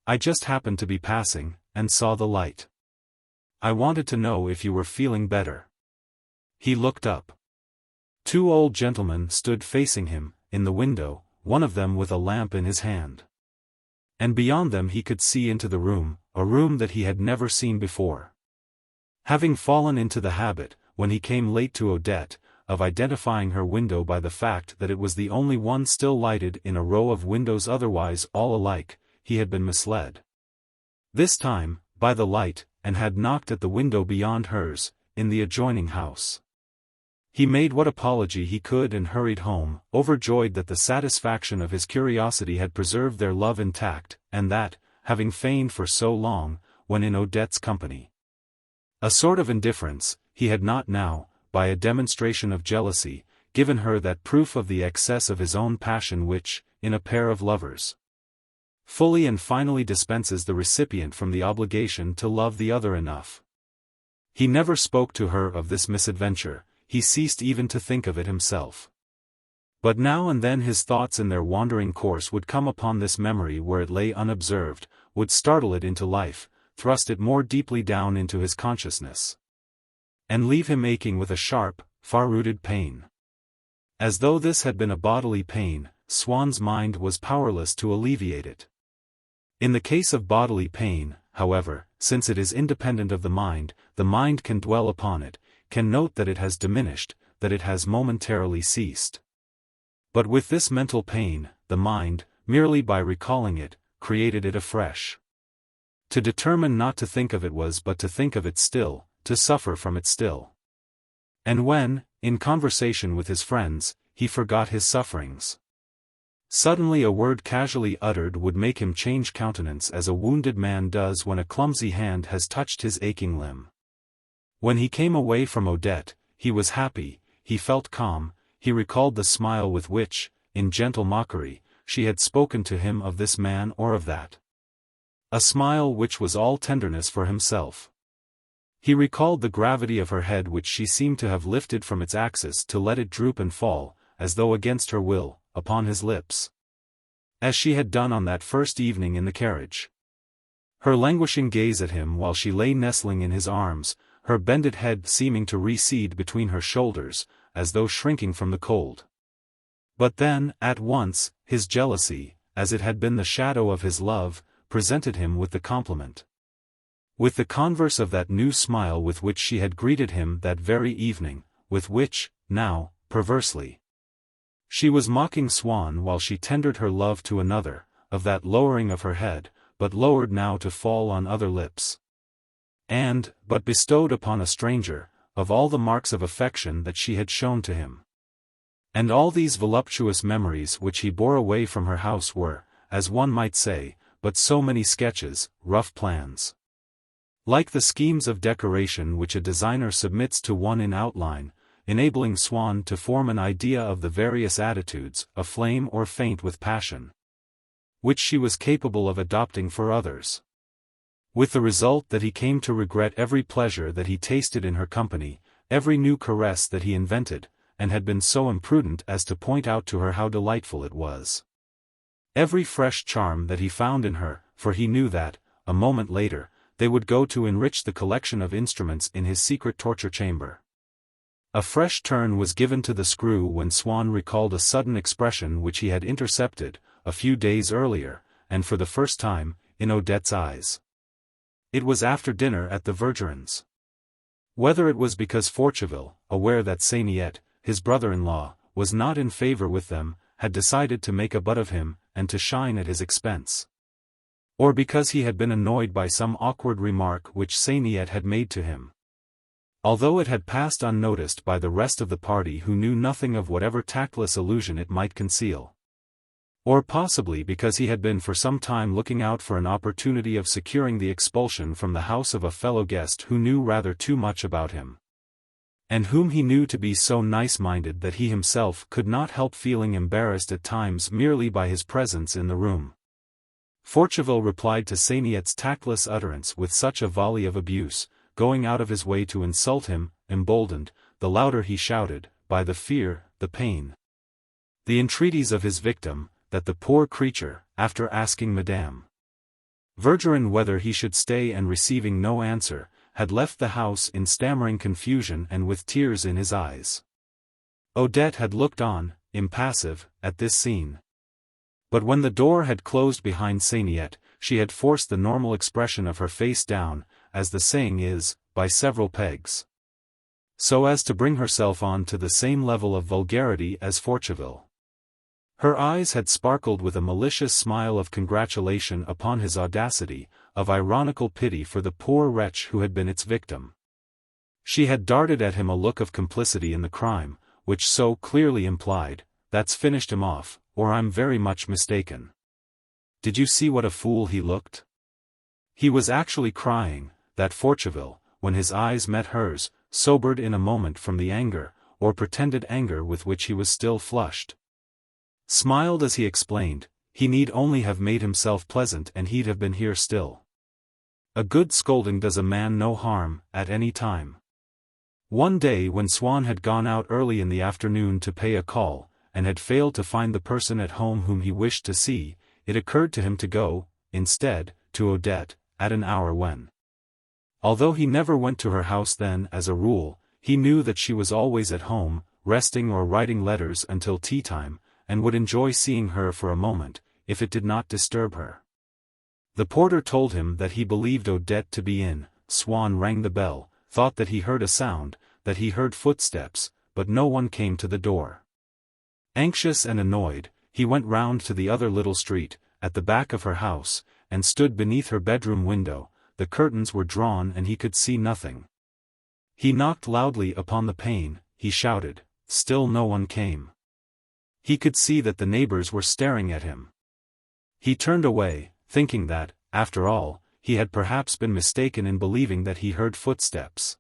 I just happened to be passing, and saw the light. I wanted to know if you were feeling better." He looked up. Two old gentlemen stood facing him, in the window, one of them with a lamp in his hand. And beyond them he could see into the room, a room that he had never seen before. Having fallen into the habit, when he came late to Odette, of identifying her window by the fact that it was the only one still lighted in a row of windows otherwise all alike, he had been misled. This time, by the light, and had knocked at the window beyond hers, in the adjoining house. He made what apology he could and hurried home, overjoyed that the satisfaction of his curiosity had preserved their love intact, and that, having feigned for so long, when in Odette's company, a sort of indifference, he had not now, by a demonstration of jealousy, given her that proof of the excess of his own passion which, in a pair of lovers, fully and finally dispenses the recipient from the obligation to love the other enough. He never spoke to her of this misadventure, he ceased even to think of it himself. But now and then his thoughts in their wandering course would come upon this memory where it lay unobserved, would startle it into life, thrust it more deeply down into his consciousness, and leave him aching with a sharp, far-rooted pain. As though this had been a bodily pain, Swann's mind was powerless to alleviate it. In the case of bodily pain, however, since it is independent of the mind can dwell upon it, can note that it has diminished, that it has momentarily ceased. But with this mental pain, the mind, merely by recalling it, created it afresh. To determine not to think of it was but to think of it still, to suffer from it still. And when, in conversation with his friends, he forgot his sufferings, suddenly a word casually uttered would make him change countenance as a wounded man does when a clumsy hand has touched his aching limb. When he came away from Odette, he was happy, he felt calm, he recalled the smile with which, in gentle mockery, she had spoken to him of this man or of that. A smile which was all tenderness for himself. He recalled the gravity of her head which she seemed to have lifted from its axis to let it droop and fall, as though against her will, upon his lips. As she had done on that first evening in the carriage. Her languishing gaze at him while she lay nestling in his arms, her bended head seeming to recede between her shoulders, as though shrinking from the cold. But then, at once, his jealousy, as it had been the shadow of his love, presented him with the compliment. With the converse of that new smile with which she had greeted him that very evening, with which, now, perversely, she was mocking Swann while she tendered her love to another, of that lowering of her head, but lowered now to fall on other lips. And, but bestowed upon a stranger, of all the marks of affection that she had shown to him. And all these voluptuous memories which he bore away from her house were, as one might say, but so many sketches, rough plans. Like the schemes of decoration which a designer submits to one in outline, enabling Swann to form an idea of the various attitudes, aflame or faint with passion, which she was capable of adopting for others. With the result that he came to regret every pleasure that he tasted in her company, every new caress that he invented, and had been so imprudent as to point out to her how delightful it was. Every fresh charm that he found in her, for he knew that, a moment later, they would go to enrich the collection of instruments in his secret torture chamber. A fresh turn was given to the screw when Swann recalled a sudden expression which he had intercepted, a few days earlier, and for the first time, in Odette's eyes. It was after dinner at the Vergerins'. Whether it was because Forcheville, aware that Seigniet, his brother-in-law, was not in favor with them, had decided to make a butt of him, and to shine at his expense. Or because he had been annoyed by some awkward remark which Seigniet had made to him, although it had passed unnoticed by the rest of the party who knew nothing of whatever tactless allusion it might conceal. Or possibly because he had been for some time looking out for an opportunity of securing the expulsion from the house of a fellow guest who knew rather too much about him, and whom he knew to be so nice-minded that he himself could not help feeling embarrassed at times merely by his presence in the room. Forcheville replied to Seigniet's tactless utterance with such a volley of abuse, going out of his way to insult him, emboldened, the louder he shouted, by the fear, the pain, the entreaties of his victim, that the poor creature, after asking Madame Vergerin whether he should stay and receiving no answer, had left the house in stammering confusion and with tears in his eyes. Odette had looked on, impassive, at this scene. But when the door had closed behind Seigniet, she had forced the normal expression of her face down, as the saying is, by several pegs, so as to bring herself on to the same level of vulgarity as Forcheville. Her eyes had sparkled with a malicious smile of congratulation upon his audacity, of ironical pity for the poor wretch who had been its victim. She had darted at him a look of complicity in the crime, which so clearly implied, "That's finished him off, or I'm very much mistaken. Did you see what a fool he looked?" He was actually crying, that Forcheville, when his eyes met hers, sobered in a moment from the anger, or pretended anger with which he was still flushed, smiled as he explained, he need only have made himself pleasant and he'd have been here still. A good scolding does a man no harm, at any time. One day when Swann had gone out early in the afternoon to pay a call, and had failed to find the person at home whom he wished to see, it occurred to him to go, instead, to Odette, at an hour when, although he never went to her house then as a rule, he knew that she was always at home, resting or writing letters until tea-time, and would enjoy seeing her for a moment, if it did not disturb her. The porter told him that he believed Odette to be in. Swann rang the bell, thought that he heard a sound, that he heard footsteps, but no one came to the door. Anxious and annoyed, he went round to the other little street, at the back of her house, and stood beneath her bedroom window. The curtains were drawn and he could see nothing. He knocked loudly upon the pane, he shouted, still no one came. He could see that the neighbors were staring at him. He turned away, thinking that, after all, he had perhaps been mistaken in believing that he heard footsteps.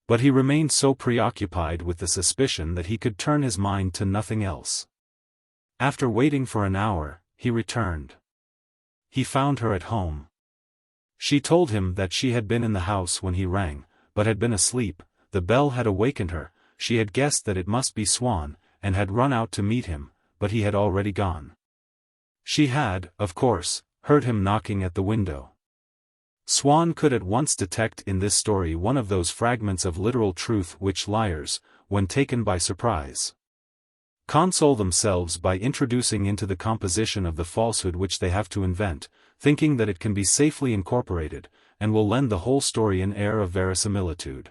But he remained so preoccupied with the suspicion that he could turn his mind to nothing else. After waiting for an hour, he returned. He found her at home. She told him that she had been in the house when he rang, but had been asleep. The bell had awakened her. She had guessed that it must be Swann, and had run out to meet him, but he had already gone. She had, of course, heard him knocking at the window. Swann could at once detect in this story one of those fragments of literal truth which liars, when taken by surprise, console themselves by introducing into the composition of the falsehood which they have to invent, thinking that it can be safely incorporated, and will lend the whole story an air of verisimilitude.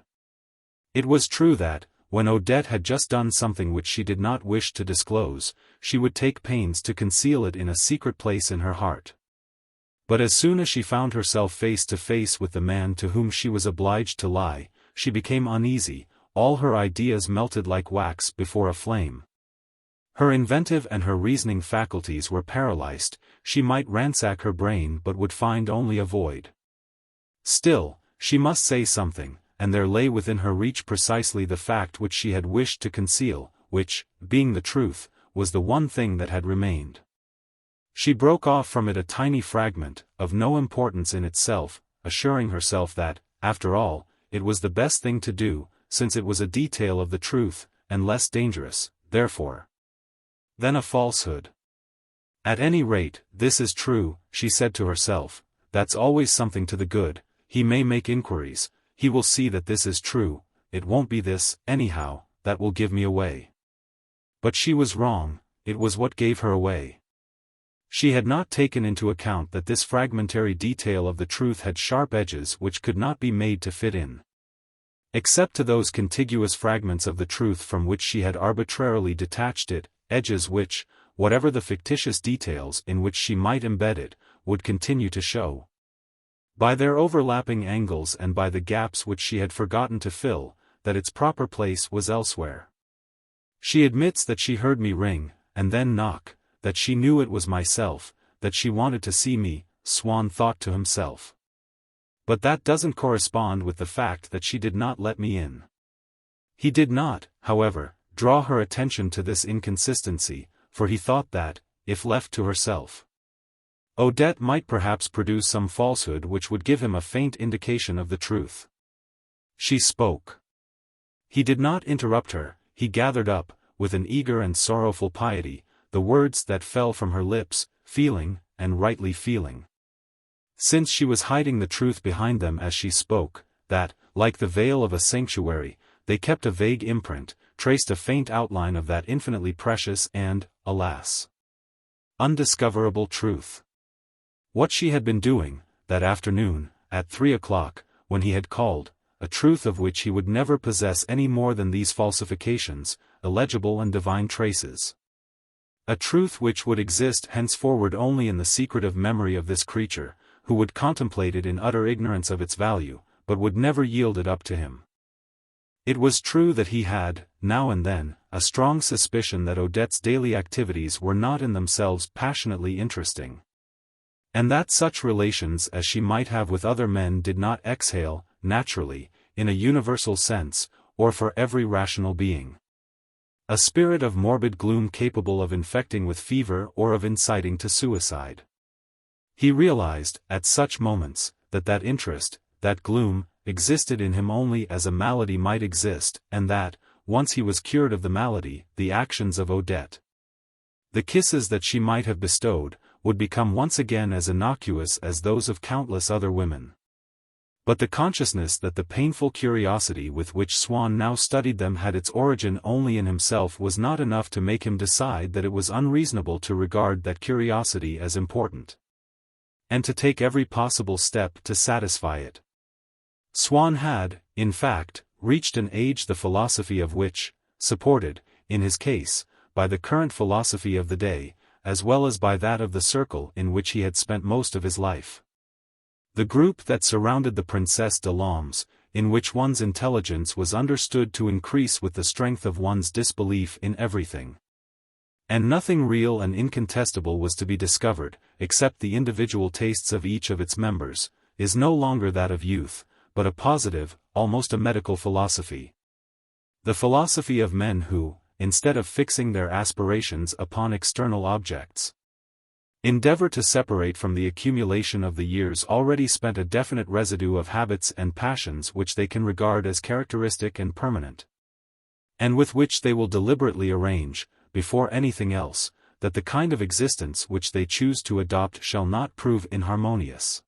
It was true that, when Odette had just done something which she did not wish to disclose, she would take pains to conceal it in a secret place in her heart. But as soon as she found herself face to face with the man to whom she was obliged to lie, she became uneasy. All her ideas melted like wax before a flame. Her inventive and her reasoning faculties were paralyzed. She might ransack her brain but would find only a void. Still, she must say something, and there lay within her reach precisely the fact which she had wished to conceal, which, being the truth, was the one thing that had remained. She broke off from it a tiny fragment, of no importance in itself, assuring herself that, after all, it was the best thing to do, since it was a detail of the truth, and less dangerous, therefore, than a falsehood. At any rate, this is true, she said to herself. That's always something to the good. He may make inquiries, he will see that this is true. It won't be this, anyhow, that will give me away. But she was wrong, it was what gave her away. She had not taken into account that this fragmentary detail of the truth had sharp edges which could not be made to fit in. Except to those contiguous fragments of the truth from which she had arbitrarily detached it, edges which, whatever the fictitious details in which she might embed it, would continue to show. By their overlapping angles and by the gaps which she had forgotten to fill, that its proper place was elsewhere. She admits that she heard me ring, and then knock, that she knew it was myself, that she wanted to see me, Swann thought to himself. But that doesn't correspond with the fact that she did not let me in. He did not, however, draw her attention to this inconsistency, for he thought that, if left to herself, Odette might perhaps produce some falsehood which would give him a faint indication of the truth. She spoke. He did not interrupt her. He gathered up, with an eager and sorrowful piety, the words that fell from her lips, feeling, and rightly feeling. Since she was hiding the truth behind them as she spoke, that, like the veil of a sanctuary, they kept a vague imprint, traced a faint outline of that infinitely precious and, alas, undiscoverable truth. What she had been doing, that afternoon, at 3 o'clock, when he had called, a truth of which he would never possess any more than these falsifications, illegible and divine traces. A truth which would exist henceforward only in the secretive memory of this creature, who would contemplate it in utter ignorance of its value, but would never yield it up to him. It was true that he had, now and then, a strong suspicion that Odette's daily activities were not in themselves passionately interesting, and that such relations as she might have with other men did not exhale, naturally, in a universal sense, or for every rational being, a spirit of morbid gloom capable of infecting with fever or of inciting to suicide. He realized, at such moments, that that interest, that gloom, existed in him only as a malady might exist, and that, once he was cured of the malady, the actions of Odette, the kisses that she might have bestowed, would become once again as innocuous as those of countless other women. But the consciousness that the painful curiosity with which Swann now studied them had its origin only in himself was not enough to make him decide that it was unreasonable to regard that curiosity as important. and to take every possible step to satisfy it. Swann had, in fact, reached an age the philosophy of which, supported, in his case, by the current philosophy of the day, as well as by that of the circle in which he had spent most of his life. The group that surrounded the Princesse de Lam's, in which one's intelligence was understood to increase with the strength of one's disbelief in everything. And nothing real and incontestable was to be discovered, except the individual tastes of each of its members, is no longer that of youth, but a positive, almost a medical philosophy. The philosophy of men who, instead of fixing their aspirations upon external objects, endeavor to separate from the accumulation of the years already spent a definite residue of habits and passions which they can regard as characteristic and permanent, and with which they will deliberately arrange, before anything else, that the kind of existence which they choose to adopt shall not prove inharmonious.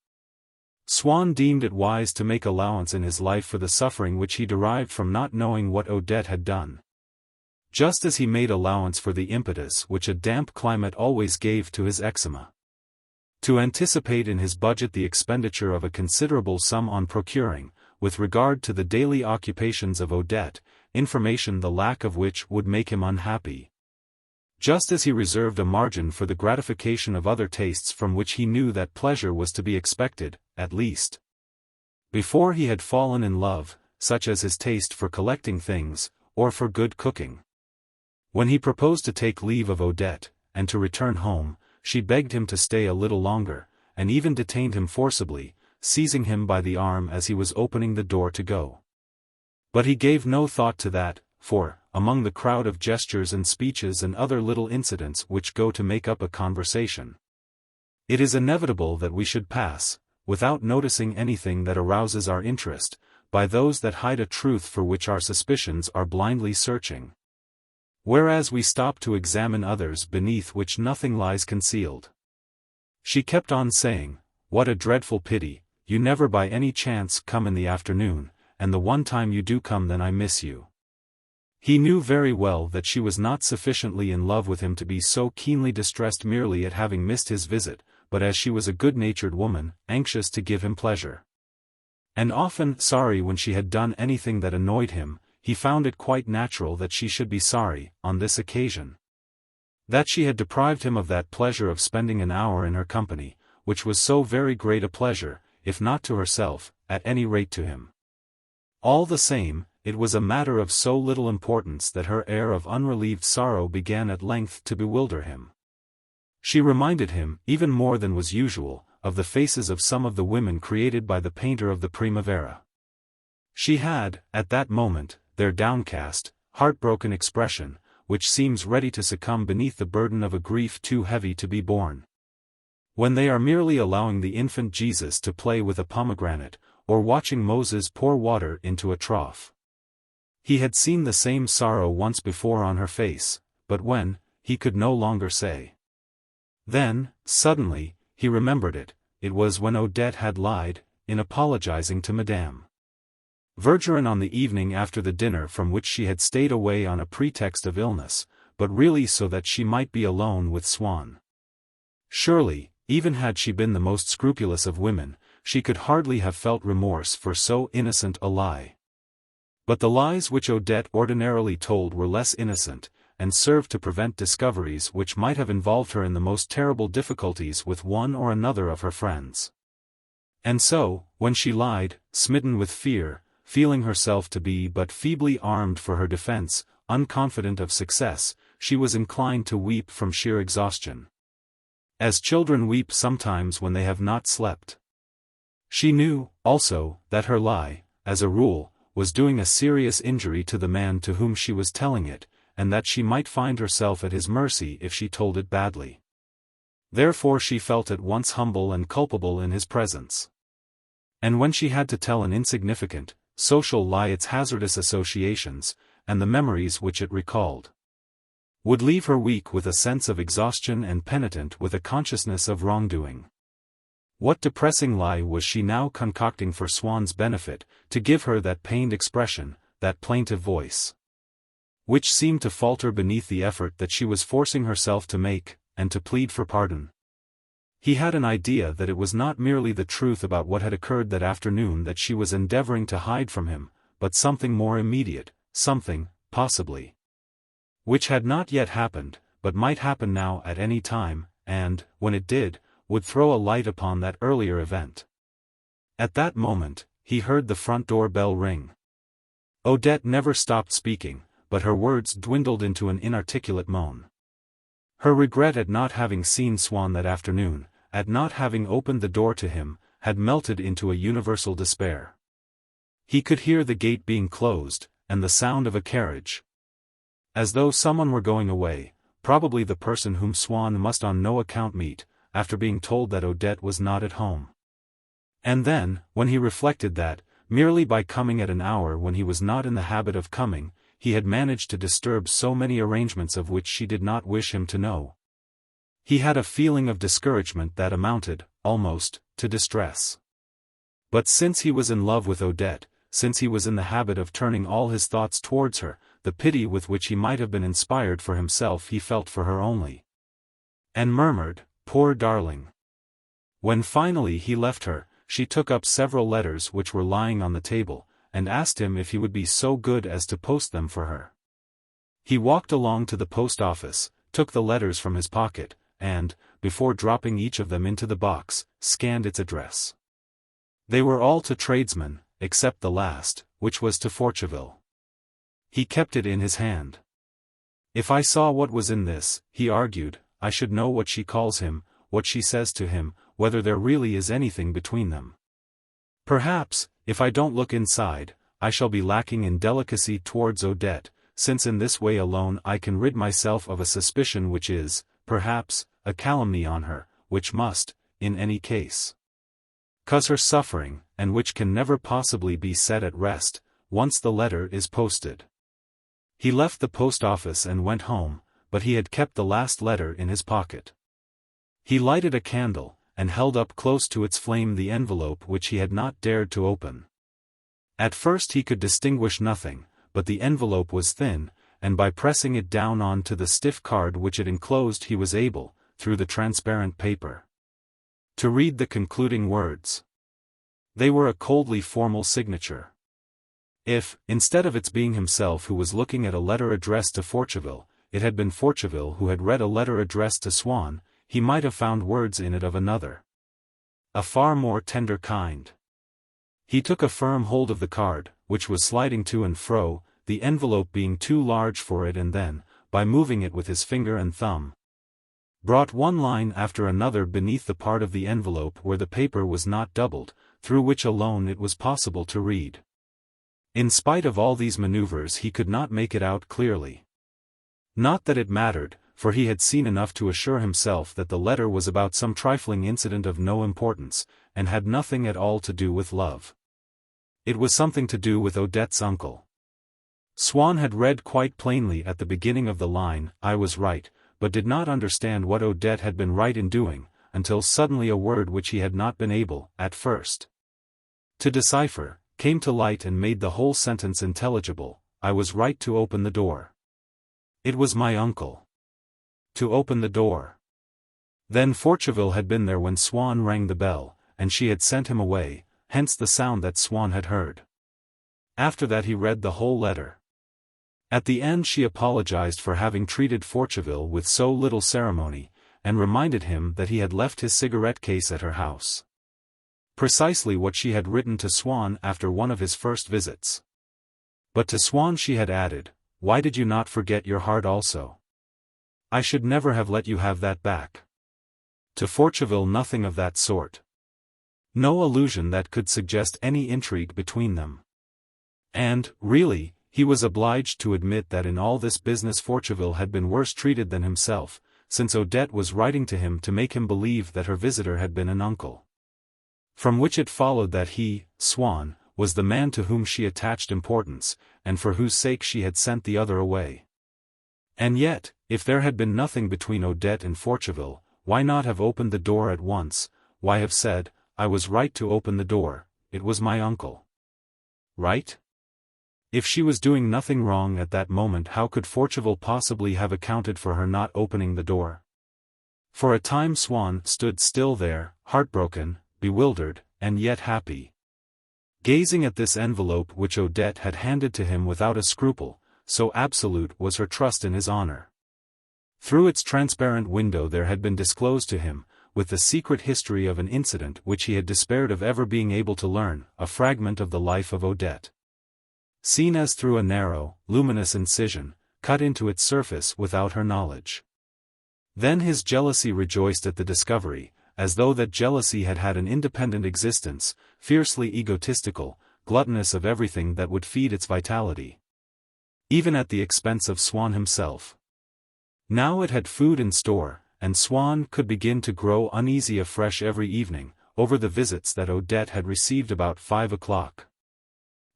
Swann deemed it wise to make allowance in his life for the suffering which he derived from not knowing what Odette had done, just as he made allowance for the impetus which a damp climate always gave to his eczema. To anticipate in his budget the expenditure of a considerable sum on procuring, with regard to the daily occupations of Odette, information the lack of which would make him unhappy. Just as he reserved a margin for the gratification of other tastes from which he knew that pleasure was to be expected, at least, before he had fallen in love, such as his taste for collecting things, or for good cooking. When he proposed to take leave of Odette, and to return home, she begged him to stay a little longer, and even detained him forcibly, seizing him by the arm as he was opening the door to go. But he gave no thought to that, for, among the crowd of gestures and speeches and other little incidents which go to make up a conversation, it is inevitable that we should pass, without noticing anything that arouses our interest, by those that hide a truth for which our suspicions are blindly searching, whereas we stop to examine others beneath which nothing lies concealed. She kept on saying, "What a dreadful pity, you never by any chance come in the afternoon, and the one time you do come then I miss you." He knew very well that she was not sufficiently in love with him to be so keenly distressed merely at having missed his visit, but as she was a good-natured woman, anxious to give him pleasure, and often sorry when she had done anything that annoyed him, he found it quite natural that she should be sorry, on this occasion, that she had deprived him of that pleasure of spending an hour in her company, which was so very great a pleasure, if not to herself, at any rate to him. All the same, it was a matter of so little importance that her air of unrelieved sorrow began at length to bewilder him. She reminded him, even more than was usual, of the faces of some of the women created by the painter of the Primavera. She had, at that moment, their downcast, heartbroken expression, which seems ready to succumb beneath the burden of a grief too heavy to be borne, when they are merely allowing the infant Jesus to play with a pomegranate, or watching Moses pour water into a trough. He had seen the same sorrow once before on her face, but when, he could no longer say. Then, suddenly, he remembered it. It was when Odette had lied, in apologizing to Madame Vergerin on the evening after the dinner from which she had stayed away on a pretext of illness, but really so that she might be alone with Swann. Surely, even had she been the most scrupulous of women, she could hardly have felt remorse for so innocent a lie. But the lies which Odette ordinarily told were less innocent, and served to prevent discoveries which might have involved her in the most terrible difficulties with one or another of her friends. And so, when she lied, smitten with fear, feeling herself to be but feebly armed for her defense, unconfident of success, she was inclined to weep from sheer exhaustion, as children weep sometimes when they have not slept. She knew, also, that her lie, as a rule, was doing a serious injury to the man to whom she was telling it, and that she might find herself at his mercy if she told it badly. Therefore she felt at once humble and culpable in his presence. And when she had to tell an insignificant, social lie, its hazardous associations, and the memories which it recalled, would leave her weak with a sense of exhaustion and penitent with a consciousness of wrongdoing. What depressing lie was she now concocting for Swann's benefit, to give her that pained expression, that plaintive voice, which seemed to falter beneath the effort that she was forcing herself to make, and to plead for pardon? He had an idea that it was not merely the truth about what had occurred that afternoon that she was endeavoring to hide from him, but something more immediate, something, possibly, which had not yet happened, but might happen now at any time, and, when it did, would throw a light upon that earlier event. At that moment, he heard the front door bell ring. Odette never stopped speaking, but her words dwindled into an inarticulate moan. Her regret at not having seen Swann that afternoon, at not having opened the door to him, had melted into a universal despair. He could hear the gate being closed, and the sound of a carriage. As though someone were going away, probably the person whom Swann must on no account meet, after being told that Odette was not at home. And then, when he reflected that, merely by coming at an hour when he was not in the habit of coming, he had managed to disturb so many arrangements of which she did not wish him to know, he had a feeling of discouragement that amounted, almost, to distress. But since he was in love with Odette, since he was in the habit of turning all his thoughts towards her, the pity with which he might have been inspired for himself he felt for her only. And murmured, "Poor darling." When finally he left her, she took up several letters which were lying on the table, and asked him if he would be so good as to post them for her. He walked along to the post office, took the letters from his pocket, and, before dropping each of them into the box, scanned its address. They were all to tradesmen, except the last, which was to Forcheville. He kept it in his hand. "If I saw what was in this," he argued, "I should know what she calls him, what she says to him, whether there really is anything between them. Perhaps, if I don't look inside, I shall be lacking in delicacy towards Odette, since in this way alone I can rid myself of a suspicion which is, perhaps, a calumny on her, which must, in any case, cause her suffering, and which can never possibly be set at rest, once the letter is posted." He left the post office and went home, but he had kept the last letter in his pocket. He lighted a candle, and held up close to its flame the envelope which he had not dared to open. At first he could distinguish nothing, but the envelope was thin, and by pressing it down on to the stiff card which it enclosed he was able, through the transparent paper, to read the concluding words. They were a coldly formal signature. If, instead of its being himself who was looking at a letter addressed to Forcheville, it had been Forcheville who had read a letter addressed to Swann, he might have found words in it of another, a far more tender kind. He took a firm hold of the card, which was sliding to and fro, the envelope being too large for it, and then, by moving it with his finger and thumb, brought one line after another beneath the part of the envelope where the paper was not doubled, through which alone it was possible to read. In spite of all these maneuvers he could not make it out clearly. Not that it mattered, for he had seen enough to assure himself that the letter was about some trifling incident of no importance, and had nothing at all to do with love. It was something to do with Odette's uncle. Swann had read quite plainly at the beginning of the line, "I was right," but did not understand what Odette had been right in doing, until suddenly a word which he had not been able, at first, to decipher, came to light and made the whole sentence intelligible. "I was right to open the door. It was my uncle. To open the door." Then Forcheville had been there when Swann rang the bell, and she had sent him away, hence the sound that Swann had heard. After that he read the whole letter. At the end she apologized for having treated Forcheville with so little ceremony, and reminded him that he had left his cigarette case at her house. Precisely what she had written to Swann after one of his first visits. But to Swann she had added, "Why did you not forget your heart also? I should never have let you have that back." To Forcheville nothing of that sort. No allusion that could suggest any intrigue between them. And, really, he was obliged to admit that in all this business Forcheville had been worse treated than himself, since Odette was writing to him to make him believe that her visitor had been an uncle. From which it followed that he, Swann, was the man to whom she attached importance, and for whose sake she had sent the other away. And yet, if there had been nothing between Odette and Forcheville, why not have opened the door at once? Why have said, "I was right to open the door, it was my uncle"? Right? If she was doing nothing wrong at that moment, how could Forcheville possibly have accounted for her not opening the door? For a time Swann stood still there, heartbroken, bewildered, and yet happy. Gazing at this envelope which Odette had handed to him without a scruple, so absolute was her trust in his honor. Through its transparent window there had been disclosed to him, with the secret history of an incident which he had despaired of ever being able to learn, a fragment of the life of Odette. Seen as through a narrow, luminous incision, cut into its surface without her knowledge. Then his jealousy rejoiced at the discovery, as though that jealousy had had an independent existence, fiercely egotistical, gluttonous of everything that would feed its vitality. Even at the expense of Swann himself. Now it had food in store, and Swann could begin to grow uneasy afresh every evening, over the visits that Odette had received about 5 o'clock.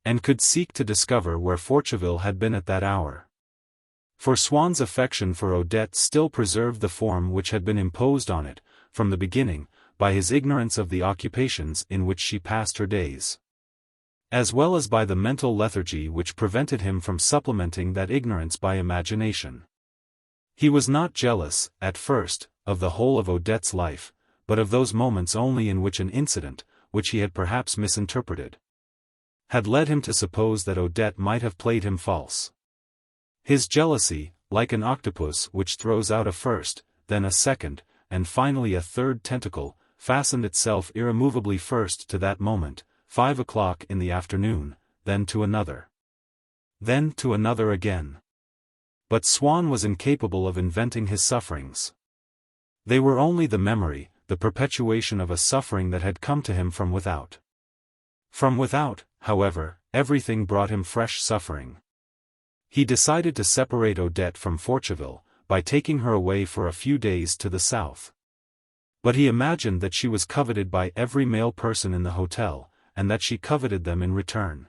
And could seek to discover where Forcheville had been at that hour. For Swann's affection for Odette still preserved the form which had been imposed on it, from the beginning, by his ignorance of the occupations in which she passed her days. As well as by the mental lethargy which prevented him from supplementing that ignorance by imagination. He was not jealous, at first, of the whole of Odette's life, but of those moments only in which an incident, which he had perhaps misinterpreted, had led him to suppose that Odette might have played him false. His jealousy, like an octopus which throws out a first, then a second, and finally a third tentacle, fastened itself irremovably first to that moment, 5 o'clock in the afternoon, then to another. Then to another again. But Swann was incapable of inventing his sufferings. They were only the memory, the perpetuation of a suffering that had come to him from without. From without, however, everything brought him fresh suffering. He decided to separate Odette from Forcheville, by taking her away for a few days to the south. But he imagined that she was coveted by every male person in the hotel, and that she coveted them in return.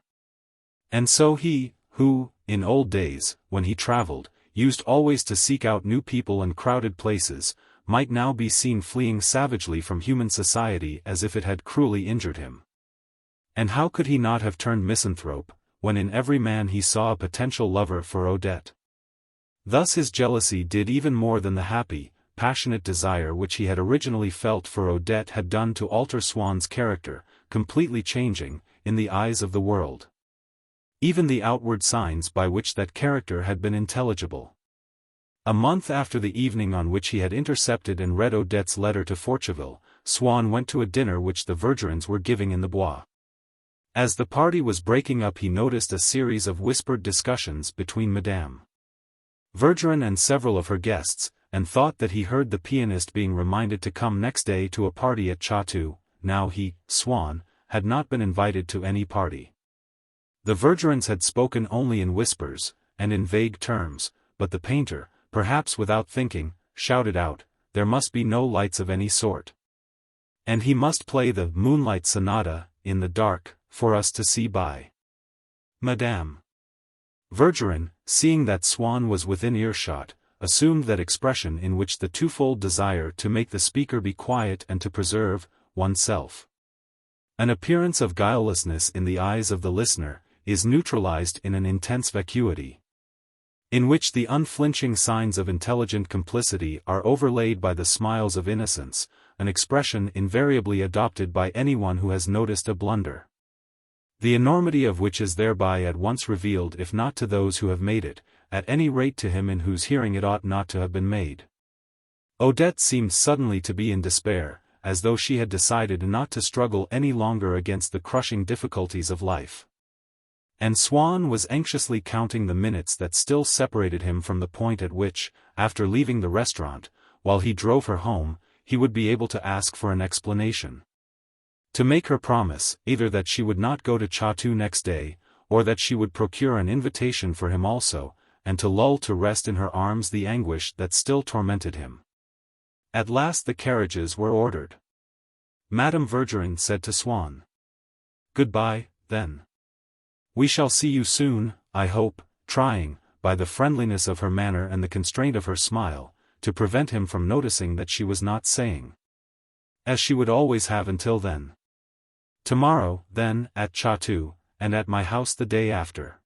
And so he, who, in old days, when he traveled, used always to seek out new people and crowded places, might now be seen fleeing savagely from human society as if it had cruelly injured him. And how could he not have turned misanthrope, when in every man he saw a potential lover for Odette? Thus his jealousy did even more than the happy, passionate desire which he had originally felt for Odette had done to alter Swann's character, completely changing, in the eyes of the world, even the outward signs by which that character had been intelligible. A month after the evening on which he had intercepted and read Odette's letter to Forcheville, Swann went to a dinner which the Vergerins were giving in the Bois. As the party was breaking up he noticed a series of whispered discussions between Madame Vergerin and several of her guests, and thought that he heard the pianist being reminded to come next day to a party at Chatou. Now he, Swann, had not been invited to any party. The Vergerins had spoken only in whispers, and in vague terms, but the painter, perhaps without thinking, shouted out, there must be no lights of any sort. And he must play the Moonlight Sonata, in the dark, for us to see by. Madame Vergerin, seeing that Swann was within earshot, assumed that expression in which the twofold desire to make the speaker be quiet and to preserve oneself. An appearance of guilelessness in the eyes of the listener, is neutralized in an intense vacuity, in which the unflinching signs of intelligent complicity are overlaid by the smiles of innocence, an expression invariably adopted by anyone who has noticed a blunder, the enormity of which is thereby at once revealed if not to those who have made it, at any rate to him in whose hearing it ought not to have been made. Odette seemed suddenly to be in despair, as though she had decided not to struggle any longer against the crushing difficulties of life. And Swann was anxiously counting the minutes that still separated him from the point at which, after leaving the restaurant, while he drove her home, he would be able to ask for an explanation. To make her promise, either that she would not go to Chatou next day, or that she would procure an invitation for him also, and to lull to rest in her arms the anguish that still tormented him. At last the carriages were ordered. Madame Vergerin said to Swann, "Goodbye, then. We shall see you soon, I hope," trying, by the friendliness of her manner and the constraint of her smile, to prevent him from noticing that she was not saying, as she would always have until then, "Tomorrow, then, at Chatou, and at my house the day after."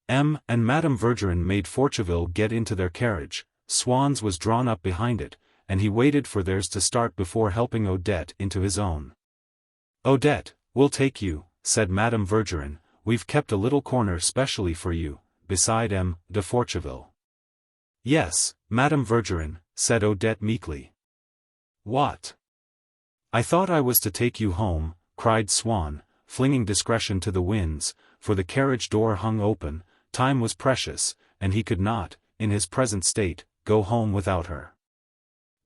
And Madame Vergerin made Forcheville get into their carriage. Swann's was drawn up behind it, and he waited for theirs to start before helping Odette into his own. "Odette, we'll take you," said Madame Vergerin, "we've kept a little corner specially for you, beside M. de Forcheville." "Yes, Madame Vergerin," said Odette meekly. "What? I thought I was to take you home," cried Swann, flinging discretion to the winds, for the carriage door hung open. Time was precious, and he could not, in his present state, go home without her.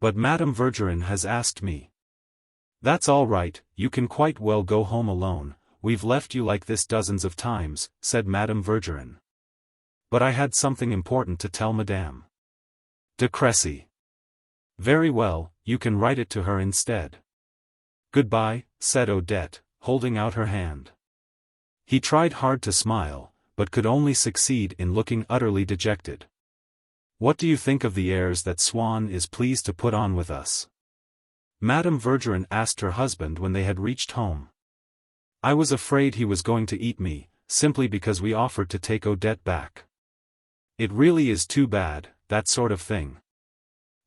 "But Madame Vergerin has asked me." "That's all right, you can quite well go home alone, we've left you like this dozens of times," said Madame Vergerin. "But I had something important to tell Madame de Crécy." "Very well, you can write it to her instead." "Goodbye," said Odette, holding out her hand. He tried hard to smile, but could only succeed in looking utterly dejected. "What do you think of the airs that Swann is pleased to put on with us?" Madame Vergerin asked her husband when they had reached home. "I was afraid he was going to eat me, simply because we offered to take Odette back. It really is too bad, that sort of thing.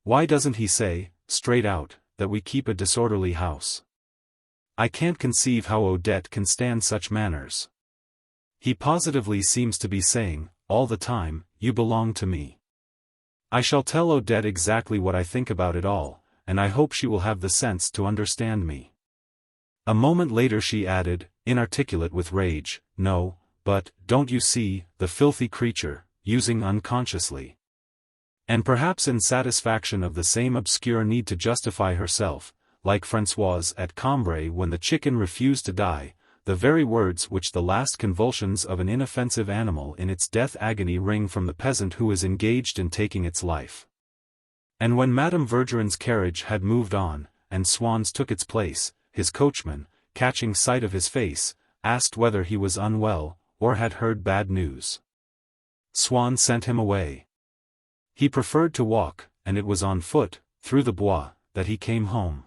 Why doesn't he say, straight out, that we keep a disorderly house? I can't conceive how Odette can stand such manners. He positively seems to be saying, all the time, you belong to me. I shall tell Odette exactly what I think about it all, and I hope she will have the sense to understand me." A moment later she added, inarticulate with rage, "No, but, don't you see, the filthy creature, using unconsciously." And perhaps in satisfaction of the same obscure need to justify herself, like Françoise at Cambrai when the chicken refused to die, the very words which the last convulsions of an inoffensive animal in its death agony wring from the peasant who is engaged in taking its life. And when Madame Vergerin's carriage had moved on, and Swann's took its place, his coachman, catching sight of his face, asked whether he was unwell, or had heard bad news. Swann sent him away. He preferred to walk, and it was on foot, through the bois, that he came home.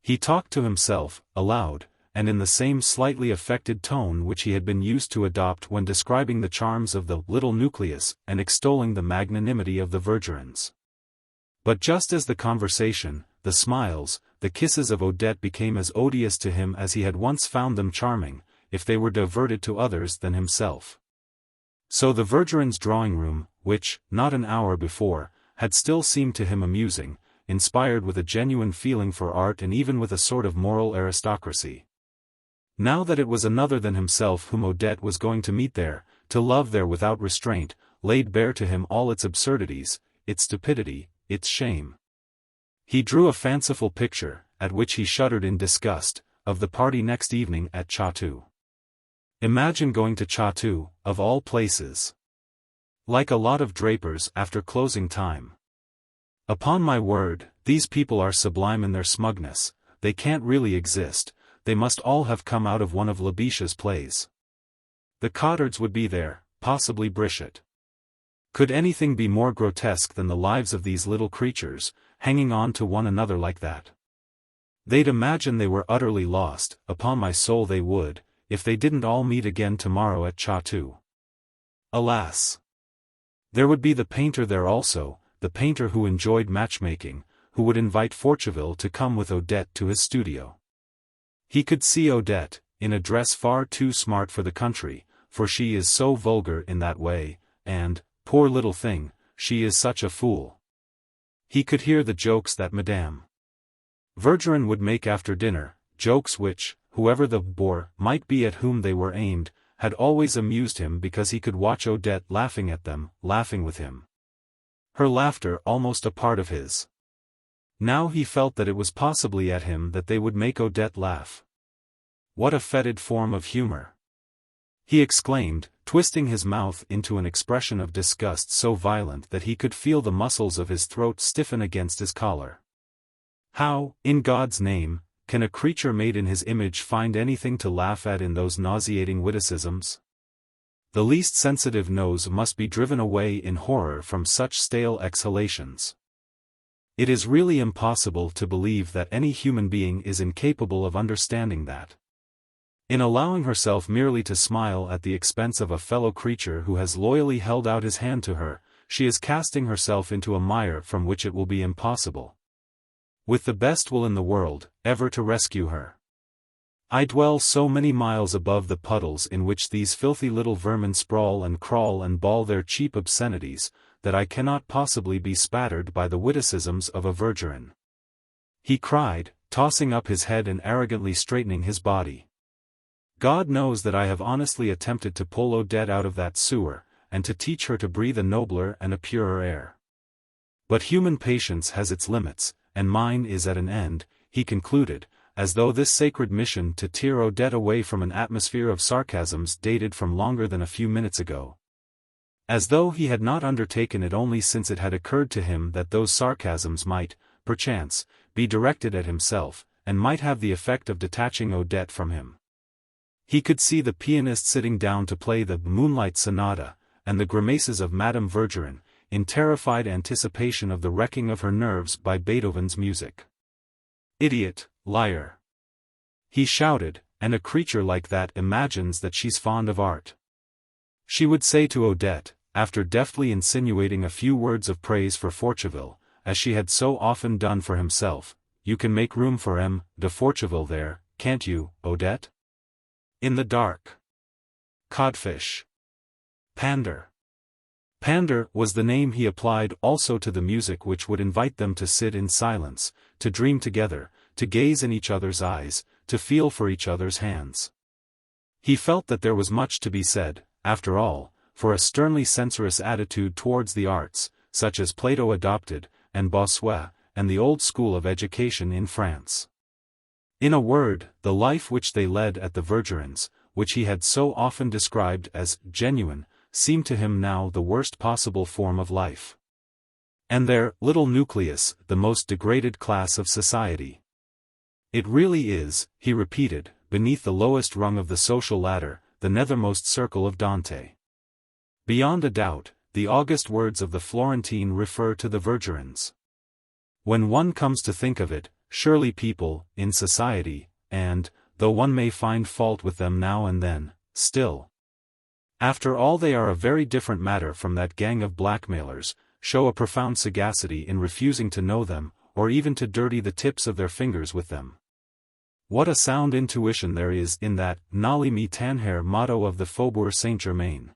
He talked to himself, aloud, and in the same slightly affected tone which he had been used to adopt when describing the charms of the little nucleus and extolling the magnanimity of the Vergerins. But just as the conversation, the smiles, the kisses of Odette became as odious to him as he had once found them charming, if they were diverted to others than himself. So the Vergerins' drawing-room, which, not an hour before, had still seemed to him amusing, inspired with a genuine feeling for art and even with a sort of moral aristocracy. Now that it was another than himself whom Odette was going to meet there, to love there without restraint, laid bare to him all its absurdities, its stupidity, its shame. He drew a fanciful picture, at which he shuddered in disgust, of the party next evening at Chatou. Imagine going to Chatou, of all places. Like a lot of drapers after closing time. Upon my word, these people are sublime in their smugness, they can't really exist, they must all have come out of one of Labiche's plays. The Cottards would be there, possibly Brichot. Could anything be more grotesque than the lives of these little creatures, hanging on to one another like that? They'd imagine they were utterly lost, upon my soul they would, if they didn't all meet again tomorrow at Chatou. Alas! There would be the painter there also, the painter who enjoyed matchmaking, who would invite Forcheville to come with Odette to his studio. He could see Odette, in a dress far too smart for the country, for she is so vulgar in that way, and, poor little thing, she is such a fool. He could hear the jokes that Madame Vergerin would make after dinner, jokes which, whoever the bore might be at whom they were aimed, had always amused him because he could watch Odette laughing at them, laughing with him. Her laughter almost a part of his. Now he felt that it was possibly at him that they would make Odette laugh. What a fetid form of humor! He exclaimed, twisting his mouth into an expression of disgust so violent that he could feel the muscles of his throat stiffen against his collar. How, in God's name, can a creature made in his image find anything to laugh at in those nauseating witticisms? The least sensitive nose must be driven away in horror from such stale exhalations. It is really impossible to believe that any human being is incapable of understanding that. In allowing herself merely to smile at the expense of a fellow creature who has loyally held out his hand to her, she is casting herself into a mire from which it will be impossible, with the best will in the world, ever to rescue her. I dwell so many miles above the puddles in which these filthy little vermin sprawl and crawl and bawl their cheap obscenities, that I cannot possibly be spattered by the witticisms of a Verdurin. He cried, tossing up his head and arrogantly straightening his body. God knows that I have honestly attempted to pull Odette out of that sewer, and to teach her to breathe a nobler and a purer air. But human patience has its limits, and mine is at an end, he concluded, as though this sacred mission to tear Odette away from an atmosphere of sarcasms dated from longer than a few minutes ago. As though he had not undertaken it only since it had occurred to him that those sarcasms might, perchance, be directed at himself, and might have the effect of detaching Odette from him. He could see the pianist sitting down to play the Moonlight Sonata, and the grimaces of Madame Verdurin, in terrified anticipation of the wrecking of her nerves by Beethoven's music. Idiot, liar! He shouted, and a creature like that imagines that she's fond of art. She would say to Odette, after deftly insinuating a few words of praise for Forcheville, as she had so often done for himself, "You can make room for M. de Forcheville there, can't you, Odette? In the dark." Codfish. Pander. Pander was the name he applied also to the music which would invite them to sit in silence, to dream together, to gaze in each other's eyes, to feel for each other's hands. He felt that there was much to be said, after all, for a sternly censorious attitude towards the arts, such as Plato adopted, and Bossuet, and the old school of education in France. In a word, the life which they led at the Verdurins, which he had so often described as genuine, seemed to him now the worst possible form of life. And their little nucleus, the most degraded class of society. It really is, he repeated, beneath the lowest rung of the social ladder, the nethermost circle of Dante. Beyond a doubt, the august words of the Florentine refer to the Verdurins. When one comes to think of it, surely people, in society, and, though one may find fault with them now and then, still, after all they are a very different matter from that gang of blackmailers, show a profound sagacity in refusing to know them, or even to dirty the tips of their fingers with them. What a sound intuition there is in that "Noli me tangere" motto of the Faubourg Saint-Germain.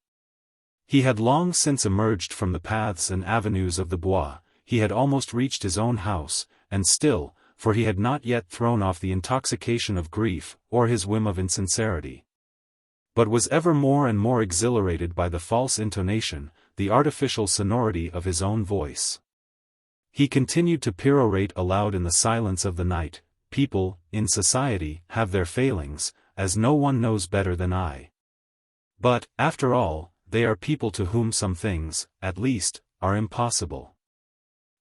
He had long since emerged from the paths and avenues of the Bois, he had almost reached his own house, and still, for he had not yet thrown off the intoxication of grief, or his whim of insincerity, but was ever more and more exhilarated by the false intonation, the artificial sonority of his own voice. He continued to perorate aloud in the silence of the night, "People, in society, have their failings, as no one knows better than I. But, after all, they are people to whom some things, at least, are impossible."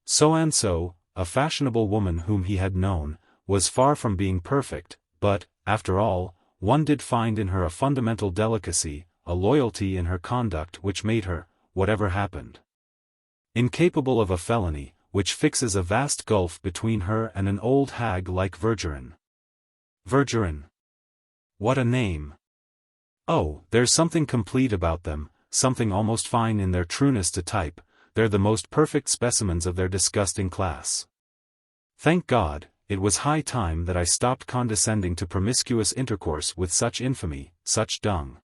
So-and-so, a fashionable woman whom he had known, was far from being perfect, but, after all, one did find in her a fundamental delicacy, a loyalty in her conduct which made her, whatever happened, incapable of a felony, which fixes a vast gulf between her and an old hag like Verdurin. Verdurin. What a name! Oh, there's something complete about them, something almost fine in their trueness to type. They're the most perfect specimens of their disgusting class. Thank God, it was high time that I stopped condescending to promiscuous intercourse with such infamy, such dung.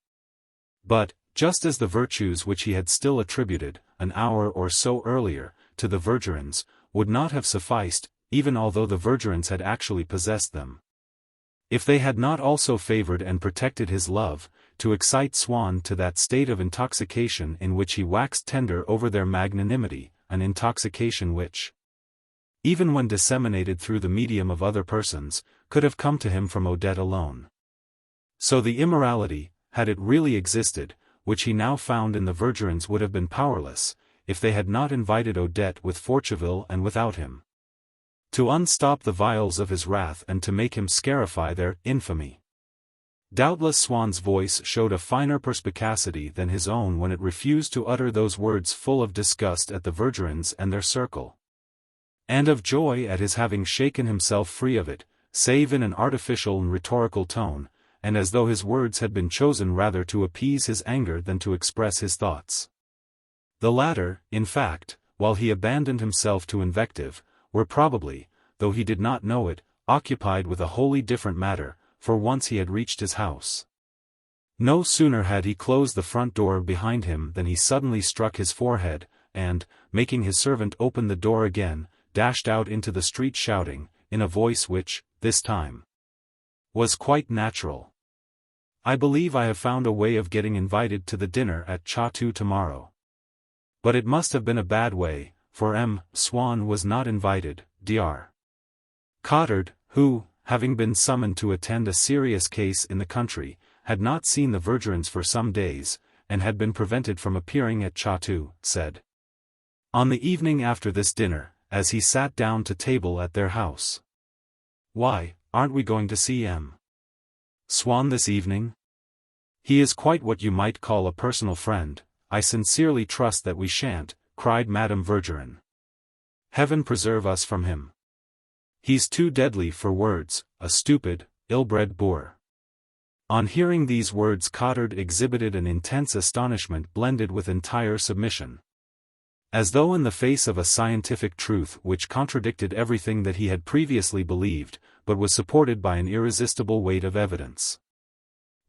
But, just as the virtues which he had still attributed, an hour or so earlier, to the Verdurins, would not have sufficed, even although the Verdurins had actually possessed them. If they had not also favored and protected his love, to excite Swann to that state of intoxication in which he waxed tender over their magnanimity, an intoxication which, even when disseminated through the medium of other persons, could have come to him from Odette alone. So the immorality, had it really existed, which he now found in the Verdurins would have been powerless, if they had not invited Odette with Forcheville and without him, to unstop the vials of his wrath and to make him scarify their infamy. Doubtless Swann's voice showed a finer perspicacity than his own when it refused to utter those words full of disgust at the Verdurins and their circle, and of joy at his having shaken himself free of it, save in an artificial and rhetorical tone, and as though his words had been chosen rather to appease his anger than to express his thoughts. The latter, in fact, while he abandoned himself to invective, were probably, though he did not know it, occupied with a wholly different matter, for once he had reached his house. No sooner had he closed the front door behind him than he suddenly struck his forehead, and, making his servant open the door again, dashed out into the street shouting, in a voice which, this time, was quite natural. "I believe I have found a way of getting invited to the dinner at Chateau tomorrow." But it must have been a bad way, for Swann was not invited. Dr. Cottard, who, having been summoned to attend a serious case in the country, had not seen the Vergerins for some days, and had been prevented from appearing at Chateau, said, on the evening after this dinner, as he sat down to table at their house, "Why, aren't we going to see Swann this evening? He is quite what you might call a personal friend." "I sincerely trust that we shan't," cried Madame Vergerin. "Heaven preserve us from him. He's too deadly for words, a stupid, ill-bred boor." On hearing these words Cottard exhibited an intense astonishment blended with entire submission. As though in the face of a scientific truth which contradicted everything that he had previously believed, but was supported by an irresistible weight of evidence.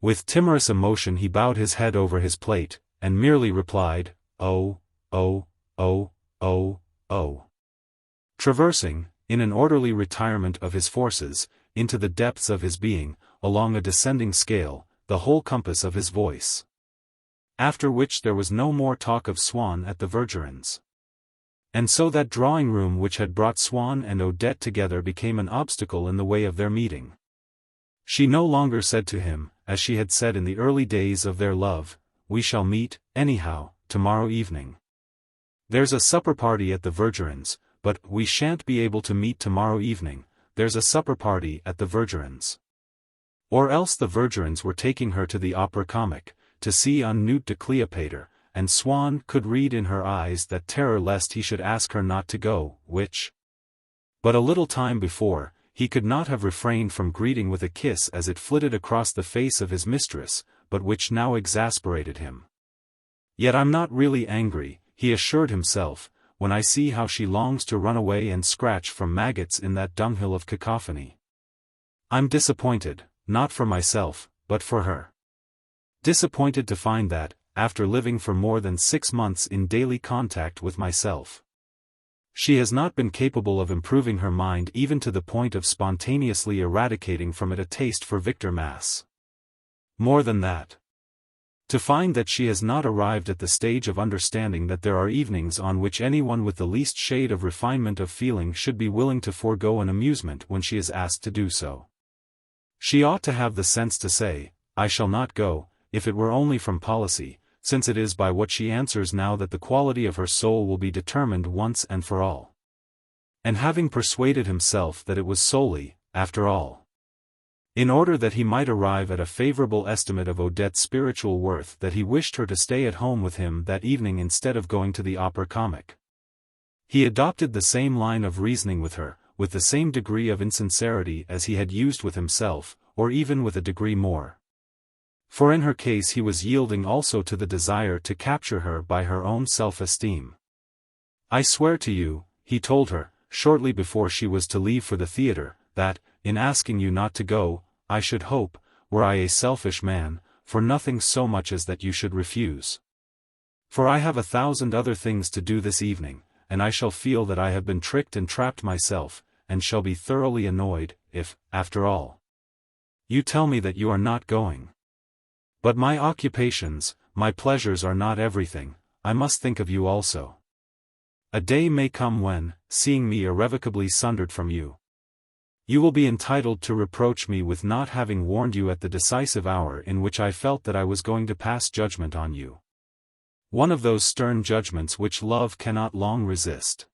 With timorous emotion he bowed his head over his plate, and merely replied, "Oh, oh, oh, oh, oh." Traversing, in an orderly retirement of his forces, into the depths of his being, along a descending scale, the whole compass of his voice. After which there was no more talk of Swann at the Vergerins'. And so that drawing-room which had brought Swann and Odette together became an obstacle in the way of their meeting. She no longer said to him, as she had said in the early days of their love, "We shall meet, anyhow, tomorrow evening. There's a supper party at the Vergerins', but we shan't be able to meet tomorrow evening, there's a supper party at the Vergerins'." Or else the Vergerins were taking her to the Opera Comique, to see unnamed de Cléopâtre, and Swann could read in her eyes that terror lest he should ask her not to go, which, but a little time before, he could not have refrained from greeting with a kiss as it flitted across the face of his mistress, but which now exasperated him. "Yet I'm not really angry," he assured himself, "when I see how she longs to run away and scratch from maggots in that dunghill of cacophony. I'm disappointed, not for myself, but for her. Disappointed to find that, after living for more than 6 months in daily contact with myself, she has not been capable of improving her mind even to the point of spontaneously eradicating from it a taste for Victor Mass. More than that, to find that she has not arrived at the stage of understanding that there are evenings on which anyone with the least shade of refinement of feeling should be willing to forego an amusement when she is asked to do so. She ought to have the sense to say, "I shall not go," if it were only from policy, since it is by what she answers now that the quality of her soul will be determined once and for all. And having persuaded himself that it was solely, after all, in order that he might arrive at a favorable estimate of Odette's spiritual worth that he wished her to stay at home with him that evening instead of going to the Opera Comique, he adopted the same line of reasoning with her, with the same degree of insincerity as he had used with himself, or even with a degree more. For in her case he was yielding also to the desire to capture her by her own self-esteem. "I swear to you," he told her, shortly before she was to leave for the theatre, "that, in asking you not to go, I should hope, were I a selfish man, for nothing so much as that you should refuse. For I have 1,000 other things to do this evening, and I shall feel that I have been tricked and trapped myself, and shall be thoroughly annoyed, if, after all, you tell me that you are not going. But my occupations, my pleasures are not everything, I must think of you also. A day may come when, seeing me irrevocably sundered from you, you will be entitled to reproach me with not having warned you at the decisive hour in which I felt that I was going to pass judgment on you. One of those stern judgments which love cannot long resist.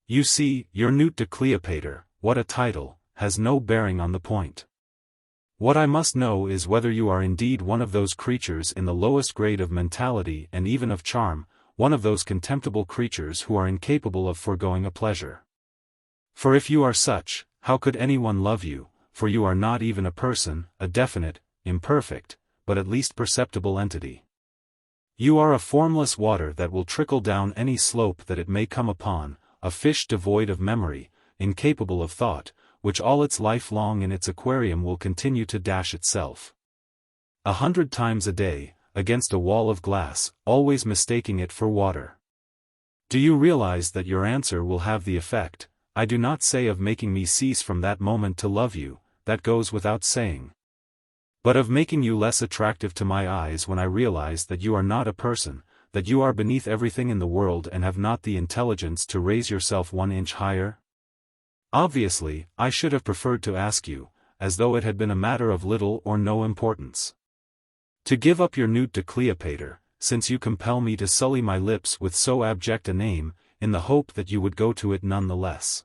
You see, your Newt de Cléopâtre, what a title, has no bearing on the point. What I must know is whether you are indeed one of those creatures in the lowest grade of mentality and even of charm, one of those contemptible creatures who are incapable of foregoing a pleasure. For if you are such, how could anyone love you, for you are not even a person, a definite, imperfect, but at least perceptible entity. You are a formless water that will trickle down any slope that it may come upon, a fish devoid of memory, incapable of thought, which all its life long in its aquarium will continue to dash itself 100 times a day, against a wall of glass, always mistaking it for water. Do you realize that your answer will have the effect, I do not say of making me cease from that moment to love you, that goes without saying, but of making you less attractive to my eyes when I realize that you are not a person, that you are beneath everything in the world and have not the intelligence to raise yourself 1 inch higher? Obviously, I should have preferred to ask you, as though it had been a matter of little or no importance, to give up your newt to Cleopatra, since you compel me to sully my lips with so abject a name, in the hope that you would go to it none the less.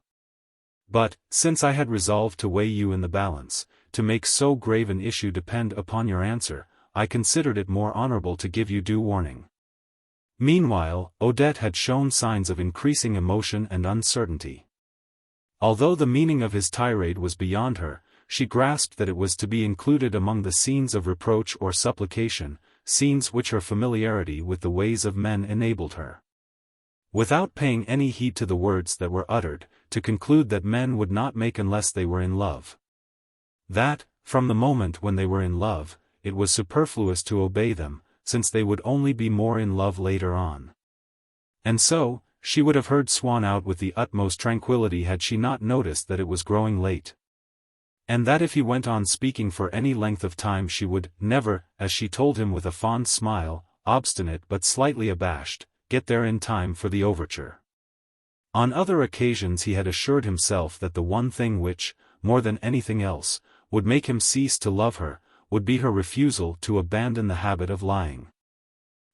But, since I had resolved to weigh you in the balance, to make so grave an issue depend upon your answer, I considered it more honorable to give you due warning. Meanwhile, Odette had shown signs of increasing emotion and uncertainty. Although the meaning of his tirade was beyond her, she grasped that it was to be included among the scenes of reproach or supplication, scenes which her familiarity with the ways of men enabled her, without paying any heed to the words that were uttered, to conclude that men would not make unless they were in love. That, from the moment when they were in love, it was superfluous to obey them, since they would only be more in love later on. And so, she would have heard Swann out with the utmost tranquility had she not noticed that it was growing late, and that if he went on speaking for any length of time she would never, as she told him with a fond smile, obstinate but slightly abashed, get there in time for the overture. On other occasions he had assured himself that the one thing which, more than anything else, would make him cease to love her, would be her refusal to abandon the habit of lying.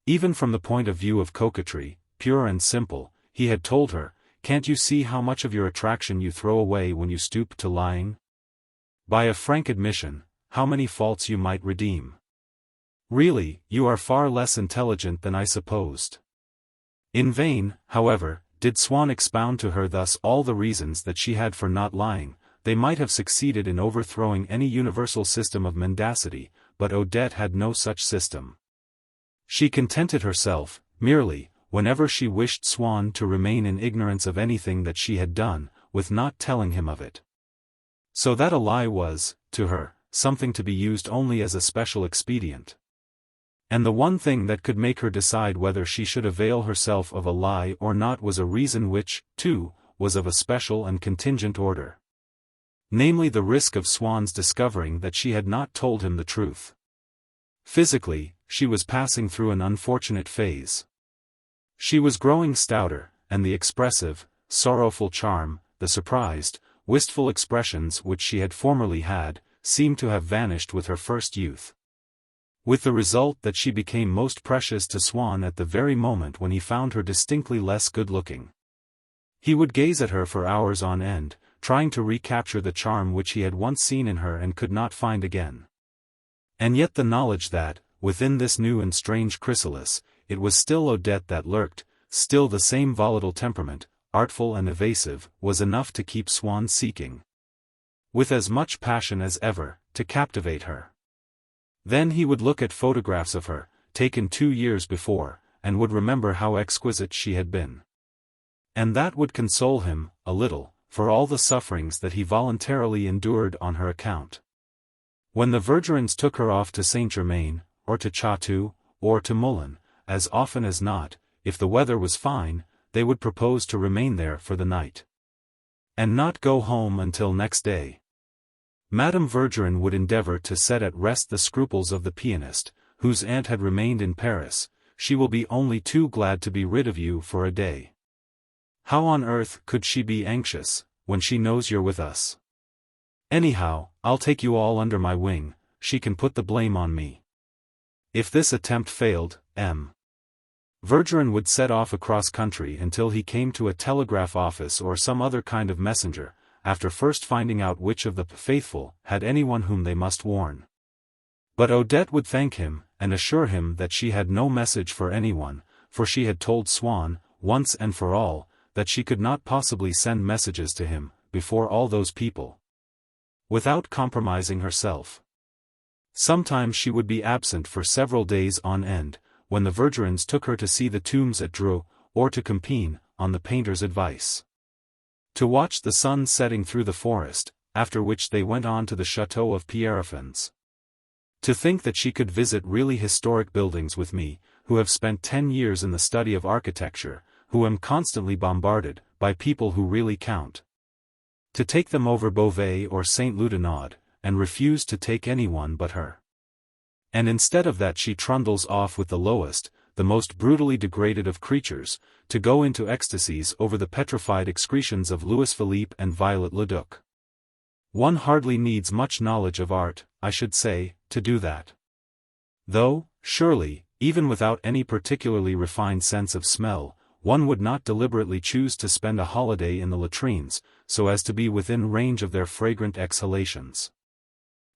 Even from the point of view of coquetry, pure and simple, he had told her, "Can't you see how much of your attraction you throw away when you stoop to lying? By a frank admission, how many faults you might redeem. Really, you are far less intelligent than I supposed." In vain, however, did Swann expound to her thus all the reasons that she had for not lying. They might have succeeded in overthrowing any universal system of mendacity, but Odette had no such system. She contented herself, merely, whenever she wished Swann to remain in ignorance of anything that she had done, with not telling him of it. So that a lie was, to her, something to be used only as a special expedient. And the one thing that could make her decide whether she should avail herself of a lie or not was a reason which, too, was of a special and contingent order. Namely the risk of Swann's discovering that she had not told him the truth. Physically, she was passing through an unfortunate phase. She was growing stouter, and the expressive, sorrowful charm, the surprised, wistful expressions which she had formerly had, seemed to have vanished with her first youth. With the result that she became most precious to Swann at the very moment when he found her distinctly less good-looking. He would gaze at her for hours on end, trying to recapture the charm which he had once seen in her and could not find again. And yet the knowledge that, within this new and strange chrysalis, it was still Odette that lurked, still the same volatile temperament, artful and evasive, was enough to keep Swann seeking, with as much passion as ever, to captivate her. Then he would look at photographs of her, taken 2 years before, and would remember how exquisite she had been. And that would console him, a little, for all the sufferings that he voluntarily endured on her account. When the Vergerins took her off to Saint-Germain, or to Chatou, or to Moulins, as often as not, if the weather was fine, they would propose to remain there for the night, and not go home until next day. Madame Vergerin would endeavor to set at rest the scruples of the pianist, whose aunt had remained in Paris. "She will be only too glad to be rid of you for a day. How on earth could she be anxious, when she knows you're with us? Anyhow, I'll take you all under my wing, she can put the blame on me." If this attempt failed, M. Vergerin would set off across country until he came to a telegraph office or some other kind of messenger, after first finding out which of the faithful had anyone whom they must warn. But Odette would thank him, and assure him that she had no message for anyone, for she had told Swann, once and for all, that she could not possibly send messages to him, before all those people, without compromising herself. Sometimes she would be absent for several days on end, when the Vergerins took her to see the tombs at Dreux, or to Compiègne, on the painter's advice. To watch the sun setting through the forest, after which they went on to the chateau of Pierrefonds. To think that she could visit really historic buildings with me, who have spent 10 years in the study of architecture, who am constantly bombarded by people who really count. To take them over Beauvais or Saint Ludenaude, and refuse to take anyone but her. And instead of that she trundles off with the lowest, the most brutally degraded of creatures, to go into ecstasies over the petrified excretions of Louis Philippe and Violet Leduc. One hardly needs much knowledge of art, I should say, to do that. Though, surely, even without any particularly refined sense of smell, one would not deliberately choose to spend a holiday in the latrines, so as to be within range of their fragrant exhalations.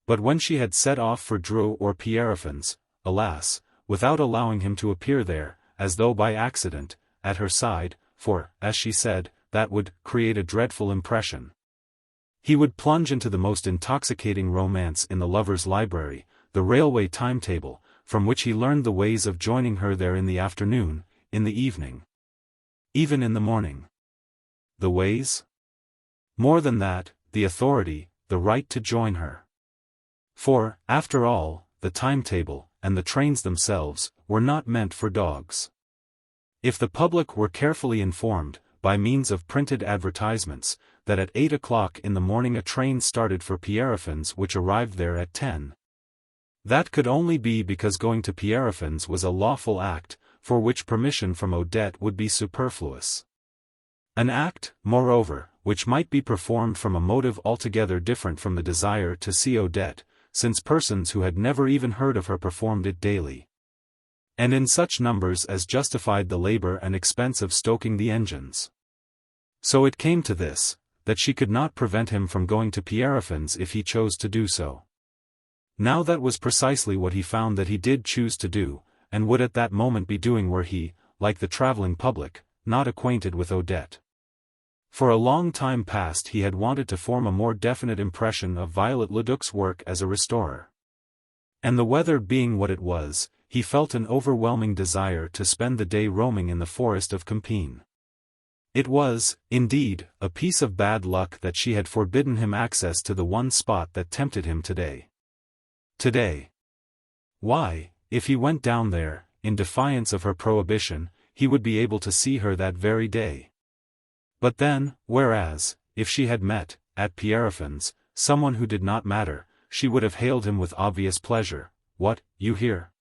But when she had set off for Dreux or Pierrefonds, alas, without allowing him to appear there, as though by accident, at her side, for, as she said, that would create a dreadful impression. He would plunge into the most intoxicating romance in the lover's library, the railway timetable, from which he learned the ways of joining her there in the afternoon, in the evening. Even in the morning. The ways? More than that, the authority, the right to join her. For, after all, the timetable, and the trains themselves, were not meant for dogs. If the public were carefully informed, by means of printed advertisements, that at 8 o'clock in the morning a train started for Pierrefonds which arrived there at 10. That could only be because going to Pierrefonds was a lawful act, for which permission from Odette would be superfluous. An act, moreover, which might be performed from a motive altogether different from the desire to see Odette, since persons who had never even heard of her performed it daily. And in such numbers as justified the labor and expense of stoking the engines. So it came to this, that she could not prevent him from going to Pierrefonds if he chose to do so. Now that was precisely what he found that he did choose to do, and would at that moment be doing were he, like the traveling public, not acquainted with Odette. For a long time past he had wanted to form a more definite impression of Violet Leduc's work as a restorer. And the weather being what it was, he felt an overwhelming desire to spend the day roaming in the forest of Compiègne. It was, indeed, a piece of bad luck that she had forbidden him access to the one spot that tempted him today. Today. Why, if he went down there, in defiance of her prohibition, he would be able to see her that very day. But then, whereas, if she had met, at Pierrefonds, someone who did not matter, she would have hailed him with obvious pleasure, "What, you here?"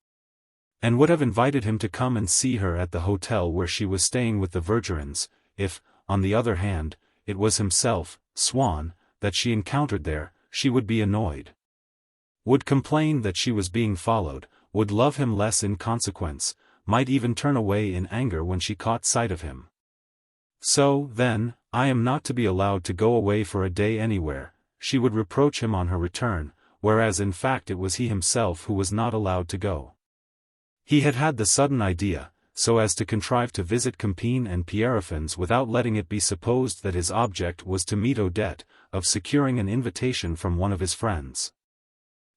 And would have invited him to come and see her at the hotel where she was staying with the Vergerins. If, on the other hand, it was himself, Swann, that she encountered there, she would be annoyed. Would complain that she was being followed, would love him less in consequence, might even turn away in anger when she caught sight of him. So, then, I am not to be allowed to go away for a day anywhere, she would reproach him on her return, whereas in fact it was he himself who was not allowed to go. He had had the sudden idea, so as to contrive to visit Compiègne and Pierrefonds without letting it be supposed that his object was to meet Odette, of securing an invitation from one of his friends.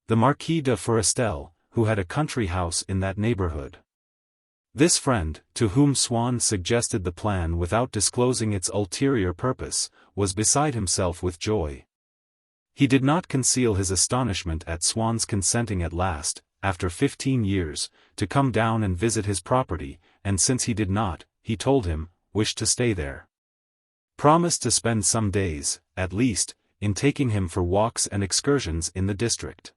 The Marquis de Forestel, who had a country house in that neighborhood. This friend, to whom Swann suggested the plan without disclosing its ulterior purpose, was beside himself with joy. He did not conceal his astonishment at Swann's consenting at last, after 15 years, to come down and visit his property, and since he did not, he told him, wish to stay there. Promised to spend some days, at least, in taking him for walks and excursions in the district.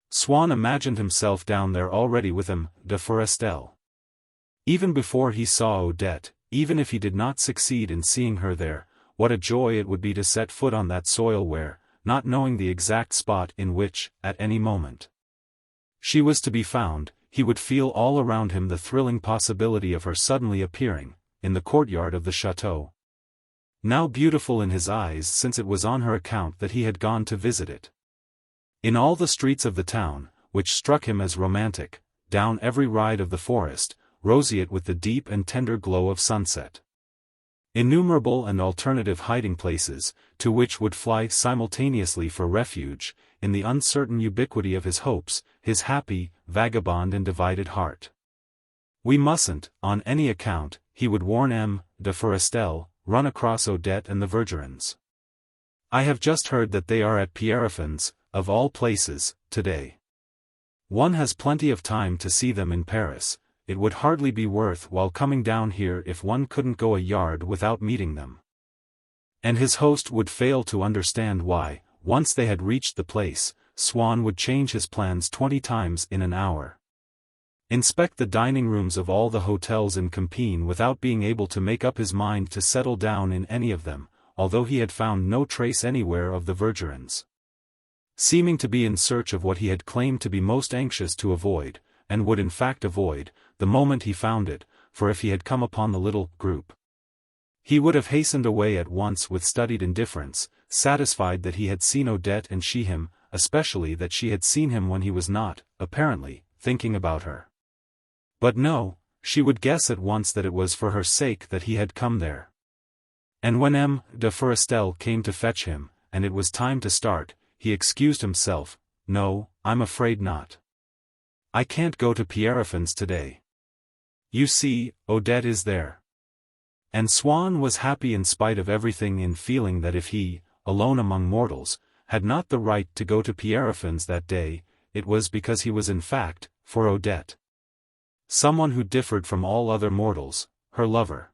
Swann imagined himself down there already with him, de Forestel. Even before he saw Odette, even if he did not succeed in seeing her there, what a joy it would be to set foot on that soil where, not knowing the exact spot in which, at any moment, she was to be found, he would feel all around him the thrilling possibility of her suddenly appearing, in the courtyard of the chateau. Now beautiful in his eyes since it was on her account that he had gone to visit it. In all the streets of the town, which struck him as romantic, down every ride of the forest, roseate with the deep and tender glow of sunset. Innumerable and alternative hiding places, to which would fly simultaneously for refuge, in the uncertain ubiquity of his hopes, his happy, vagabond and divided heart. We mustn't, on any account, he would warn M. de Forestel, run across Odette and the Vergerins. I have just heard that they are at Pierrefonds, of all places, today. One has plenty of time to see them in Paris. It would hardly be worth while coming down here if one couldn't go a yard without meeting them. And his host would fail to understand why, once they had reached the place, Swann would change his plans 20 times in an hour. Inspect the dining rooms of all the hotels in Compiègne without being able to make up his mind to settle down in any of them, although he had found no trace anywhere of the Vergerins. Seeming to be in search of what he had claimed to be most anxious to avoid, and would in fact avoid, the moment he found it, for if he had come upon the little group, he would have hastened away at once with studied indifference, satisfied that he had seen Odette and she him, especially that she had seen him when he was not, apparently, thinking about her. But no, she would guess at once that it was for her sake that he had come there. And when M. de Forestel came to fetch him, and it was time to start, he excused himself. "No, I'm afraid not. I can't go to Pierrefonds today. You see, Odette is there." And Swann was happy in spite of everything in feeling that if he, alone among mortals, had not the right to go to Pierrefonds that day, it was because he was in fact, for Odette, someone who differed from all other mortals, her lover.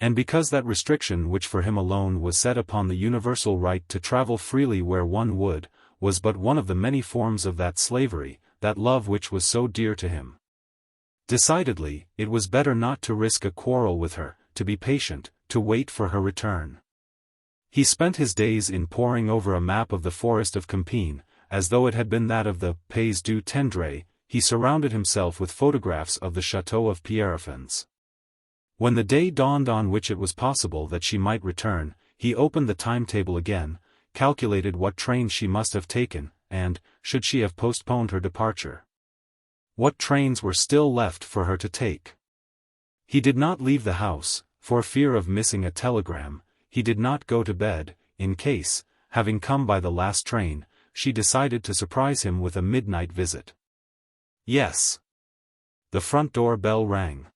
And because that restriction which for him alone was set upon the universal right to travel freely where one would, was but one of the many forms of that slavery, that love which was so dear to him. Decidedly, it was better not to risk a quarrel with her, to be patient, to wait for her return. He spent his days in poring over a map of the forest of Compiègne, as though it had been that of the Pays du Tendre. He surrounded himself with photographs of the chateau of Pierrefonds. When the day dawned on which it was possible that she might return, he opened the timetable again, calculated what train she must have taken, and, should she have postponed her departure, what trains were still left for her to take. He did not leave the house, for fear of missing a telegram. He did not go to bed, in case, having come by the last train, she decided to surprise him with a midnight visit. Yes. The front door bell rang.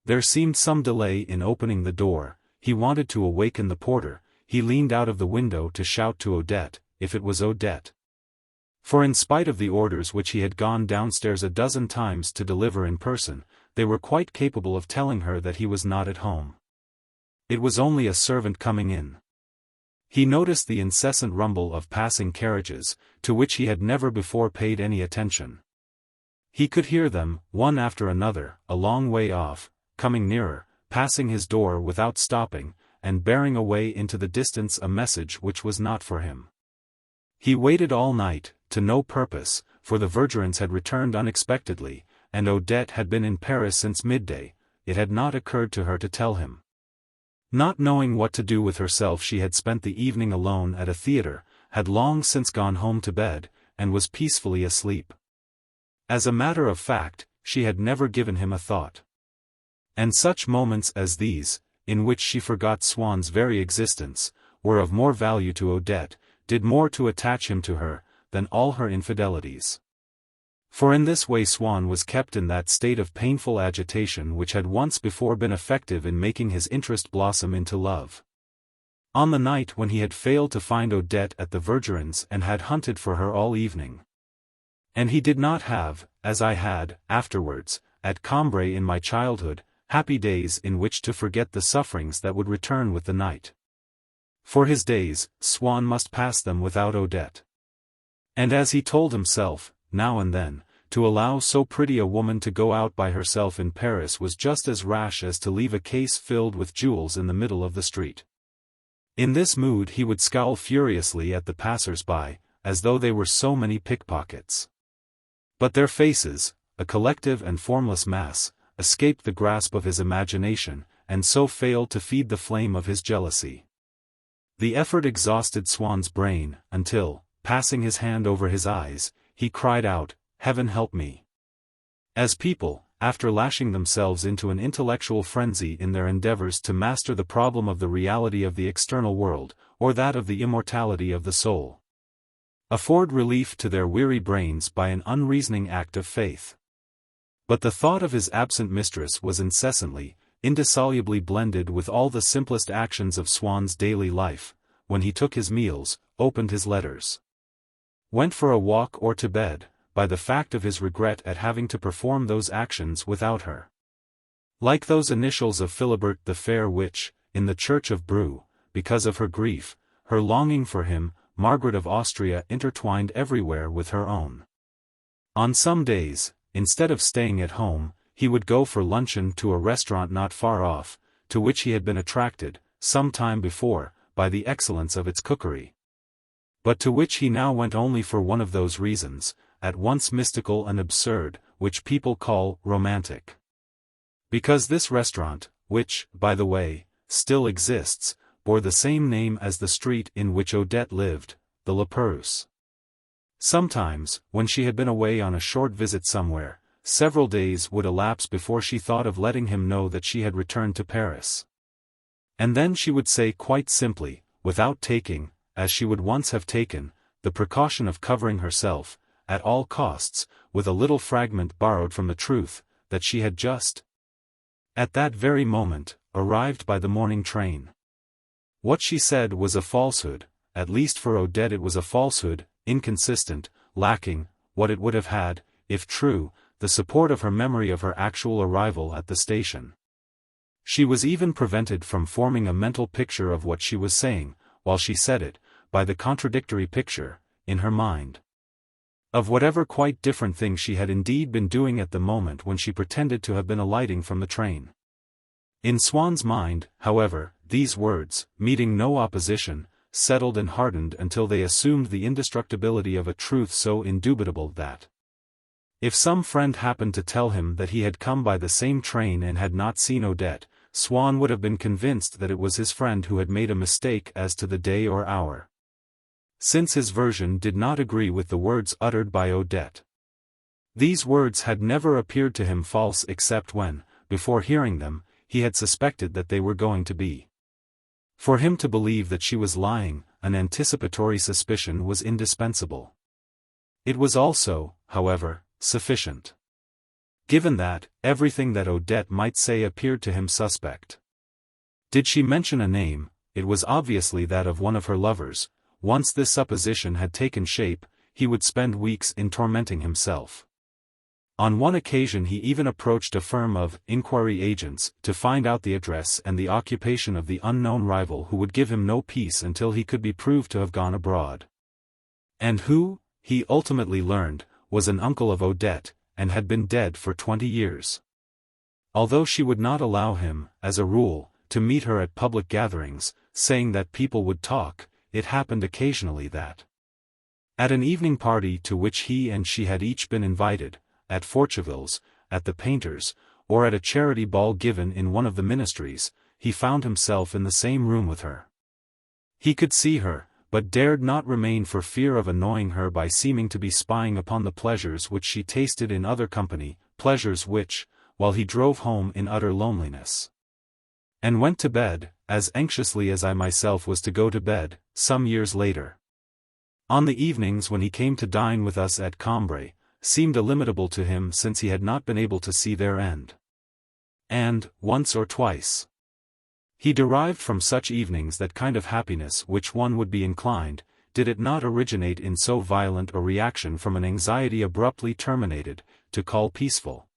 There seemed some delay in opening the door. He wanted to awaken the porter. He leaned out of the window to shout to Odette, if it was Odette. For in spite of the orders which he had gone downstairs a dozen times to deliver in person, they were quite capable of telling her that he was not at home. It was only a servant coming in. He noticed the incessant rumble of passing carriages, to which he had never before paid any attention. He could hear them, one after another, a long way off, coming nearer, passing his door without stopping, and bearing away into the distance a message which was not for him. He waited all night, to no purpose, for the Vergerins had returned unexpectedly, and Odette had been in Paris since midday. It had not occurred to her to tell him. Not knowing what to do with herself, she had spent the evening alone at a theatre, had long since gone home to bed, and was peacefully asleep. As a matter of fact, she had never given him a thought. And such moments as these, in which she forgot Swann's very existence, were of more value to Odette, did more to attach him to her, than all her infidelities. For in this way Swann was kept in that state of painful agitation which had once before been effective in making his interest blossom into love. On the night when he had failed to find Odette at the Vergerins and had hunted for her all evening. And he did not have, as I had, afterwards, at Cambrai in my childhood, happy days in which to forget the sufferings that would return with the night. For his days, Swann must pass them without Odette. And as he told himself, now and then, to allow so pretty a woman to go out by herself in Paris was just as rash as to leave a case filled with jewels in the middle of the street. In this mood he would scowl furiously at the passers-by, as though they were so many pickpockets. But their faces, a collective and formless mass, escaped the grasp of his imagination, and so failed to feed the flame of his jealousy. The effort exhausted Swann's brain, until, passing his hand over his eyes, he cried out, "Heaven help me!" As people, after lashing themselves into an intellectual frenzy in their endeavors to master the problem of the reality of the external world, or that of the immortality of the soul, afford relief to their weary brains by an unreasoning act of faith. But the thought of his absent mistress was incessantly, indissolubly blended with all the simplest actions of Swann's daily life, when he took his meals, opened his letters, went for a walk or to bed, by the fact of his regret at having to perform those actions without her. Like those initials of Philibert the Fair which, in the church of Brou, because of her grief, her longing for him, Margaret of Austria intertwined everywhere with her own. On some days, instead of staying at home, he would go for luncheon to a restaurant not far off, to which he had been attracted, some time before, by the excellence of its cookery, but to which he now went only for one of those reasons, at once mystical and absurd, which people call romantic. Because this restaurant, which, by the way, still exists, bore the same name as the street in which Odette lived, the La Perouse. Sometimes, when she had been away on a short visit somewhere, several days would elapse before she thought of letting him know that she had returned to Paris. And then she would say quite simply, without taking, as she would once have taken, the precaution of covering herself, at all costs, with a little fragment borrowed from the truth, that she had just, at that very moment, arrived by the morning train. What she said was a falsehood, at least for Odette it was a falsehood, inconsistent, lacking, what it would have had, if true, the support of her memory of her actual arrival at the station. She was even prevented from forming a mental picture of what she was saying, while she said it, by the contradictory picture, in her mind, of whatever quite different thing she had indeed been doing at the moment when she pretended to have been alighting from the train. In Swann's mind, however, these words, meeting no opposition, settled and hardened until they assumed the indestructibility of a truth so indubitable that, if some friend happened to tell him that he had come by the same train and had not seen Odette, Swann would have been convinced that it was his friend who had made a mistake as to the day or hour, since his version did not agree with the words uttered by Odette. These words had never appeared to him false except when, before hearing them, he had suspected that they were going to be. For him to believe that she was lying, an anticipatory suspicion was indispensable. It was also, however, sufficient. Given that, everything that Odette might say appeared to him suspect. Did she mention a name, it was obviously that of one of her lovers. Once this supposition had taken shape, he would spend weeks in tormenting himself. On one occasion he even approached a firm of inquiry agents to find out the address and the occupation of the unknown rival who would give him no peace until he could be proved to have gone abroad. And who, he ultimately learned, was an uncle of Odette, and had been dead for 20 years. Although she would not allow him, as a rule, to meet her at public gatherings, saying that people would talk, it happened occasionally that, at an evening party to which he and she had each been invited, at Forcheville's, at the painter's, or at a charity ball given in one of the ministries, he found himself in the same room with her. He could see her, but dared not remain for fear of annoying her by seeming to be spying upon the pleasures which she tasted in other company, pleasures which, while he drove home in utter loneliness, and went to bed, as anxiously as I myself was to go to bed, some years later. On the evenings when he came to dine with us at Cambrai, seemed illimitable to him since he had not been able to see their end. And, once or twice, he derived from such evenings that kind of happiness which one would be inclined, did it not originate in so violent a reaction from an anxiety abruptly terminated, to call peaceful.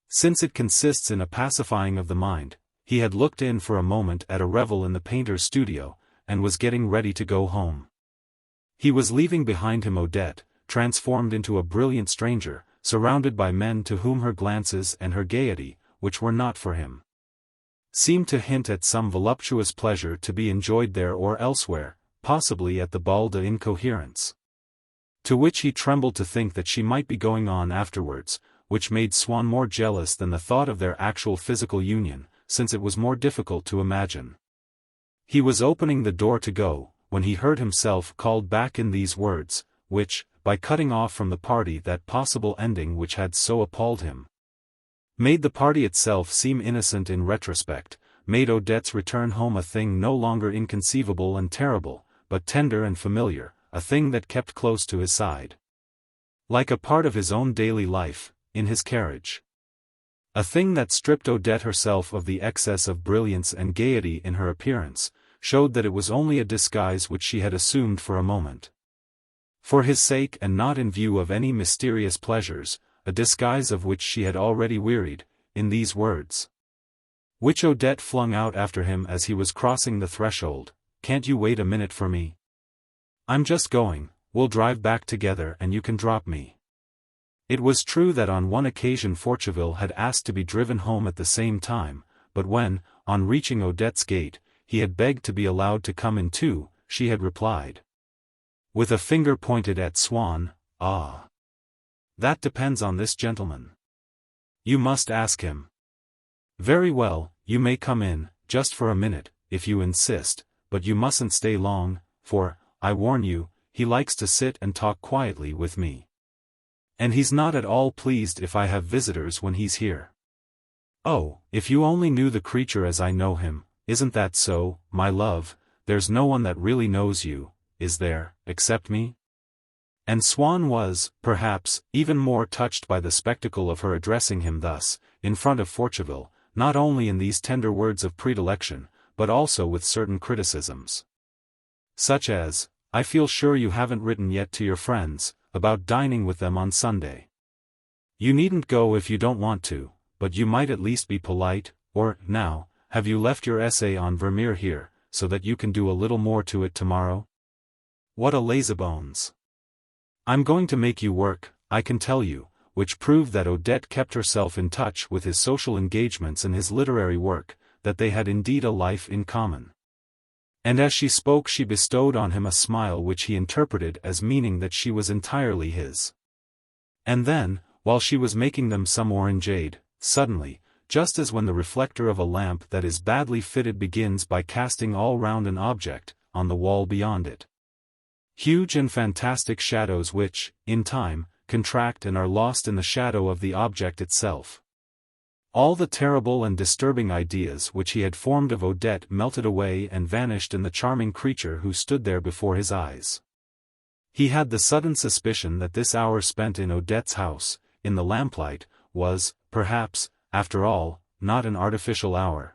Since it consists in a pacifying of the mind, he had looked in for a moment at a revel in the painter's studio, and was getting ready to go home. He was leaving behind him Odette, transformed into a brilliant stranger, surrounded by men to whom her glances and her gaiety, which were not for him, seemed to hint at some voluptuous pleasure to be enjoyed there or elsewhere, possibly at the Bal d'Incohérence, to which he trembled to think that she might be going on afterwards, which made Swann more jealous than the thought of their actual physical union, since it was more difficult to imagine. He was opening the door to go, when he heard himself called back in these words, which, by cutting off from the party that possible ending which had so appalled him, made the party itself seem innocent in retrospect, made Odette's return home a thing no longer inconceivable and terrible, but tender and familiar, a thing that kept close to his side, like a part of his own daily life, in his carriage. A thing that stripped Odette herself of the excess of brilliance and gaiety in her appearance, showed that it was only a disguise which she had assumed for a moment. For his sake and not in view of any mysterious pleasures, a disguise of which she had already wearied, in these words, which Odette flung out after him as he was crossing the threshold, "Can't you wait a minute for me? I'm just going, we'll drive back together and you can drop me." It was true that on one occasion Forcheville had asked to be driven home at the same time, but when, on reaching Odette's gate, he had begged to be allowed to come in too, she had replied, with a finger pointed at Swann, "Ah. That depends on this gentleman. You must ask him." "Very well, you may come in, just for a minute, if you insist, but you mustn't stay long, for, I warn you, he likes to sit and talk quietly with me. And he's not at all pleased if I have visitors when he's here. Oh, if you only knew the creature as I know him, isn't that so, my love? There's no one that really knows you, is there, except me?" And Swann was, perhaps, even more touched by the spectacle of her addressing him thus, in front of Forcheville, not only in these tender words of predilection, but also with certain criticisms. Such as, "I feel sure you haven't written yet to your friends, about dining with them on Sunday. You needn't go if you don't want to, but you might at least be polite, or, now, have you left your essay on Vermeer here, so that you can do a little more to it tomorrow? What a lazybones. I'm going to make you work, I can tell you," which proved that Odette kept herself in touch with his social engagements and his literary work, that they had indeed a life in common. And as she spoke she bestowed on him a smile which he interpreted as meaning that she was entirely his. And then, while she was making them some orangeade, suddenly, just as when the reflector of a lamp that is badly fitted begins by casting all round an object, on the wall beyond it, huge and fantastic shadows which, in time, contract and are lost in the shadow of the object itself. All the terrible and disturbing ideas which he had formed of Odette melted away and vanished in the charming creature who stood there before his eyes. He had the sudden suspicion that this hour spent in Odette's house, in the lamplight, was, perhaps, after all, not an artificial hour,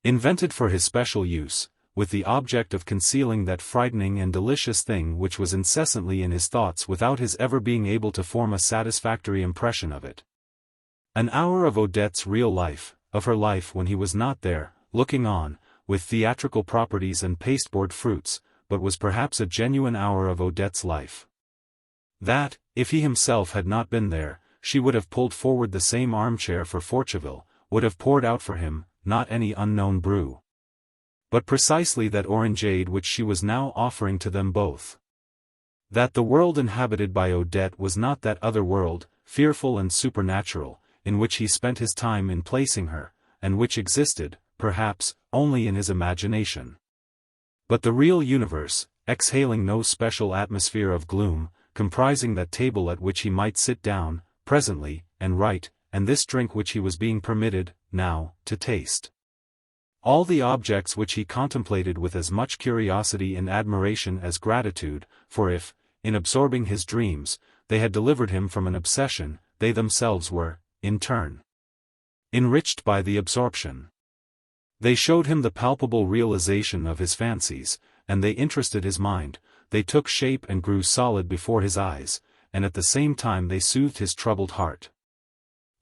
invented for his special use, with the object of concealing that frightening and delicious thing which was incessantly in his thoughts without his ever being able to form a satisfactory impression of it. An hour of Odette's real life, of her life when he was not there, looking on, with theatrical properties and pasteboard fruits, but was perhaps a genuine hour of Odette's life. That, if he himself had not been there, she would have pulled forward the same armchair for Forcheville, would have poured out for him, not any unknown brew, but precisely that orangeade which she was now offering to them both. That the world inhabited by Odette was not that other world, fearful and supernatural, in which he spent his time in placing her, and which existed, perhaps, only in his imagination. But the real universe, exhaling no special atmosphere of gloom, comprising that table at which he might sit down, presently, and write, and this drink which he was being permitted, now, to taste. All the objects which he contemplated with as much curiosity and admiration as gratitude, for if, in absorbing his dreams, they had delivered him from an obsession, they themselves were, in turn, enriched by the absorption. They showed him the palpable realization of his fancies, and they interested his mind, they took shape and grew solid before his eyes, and at the same time they soothed his troubled heart.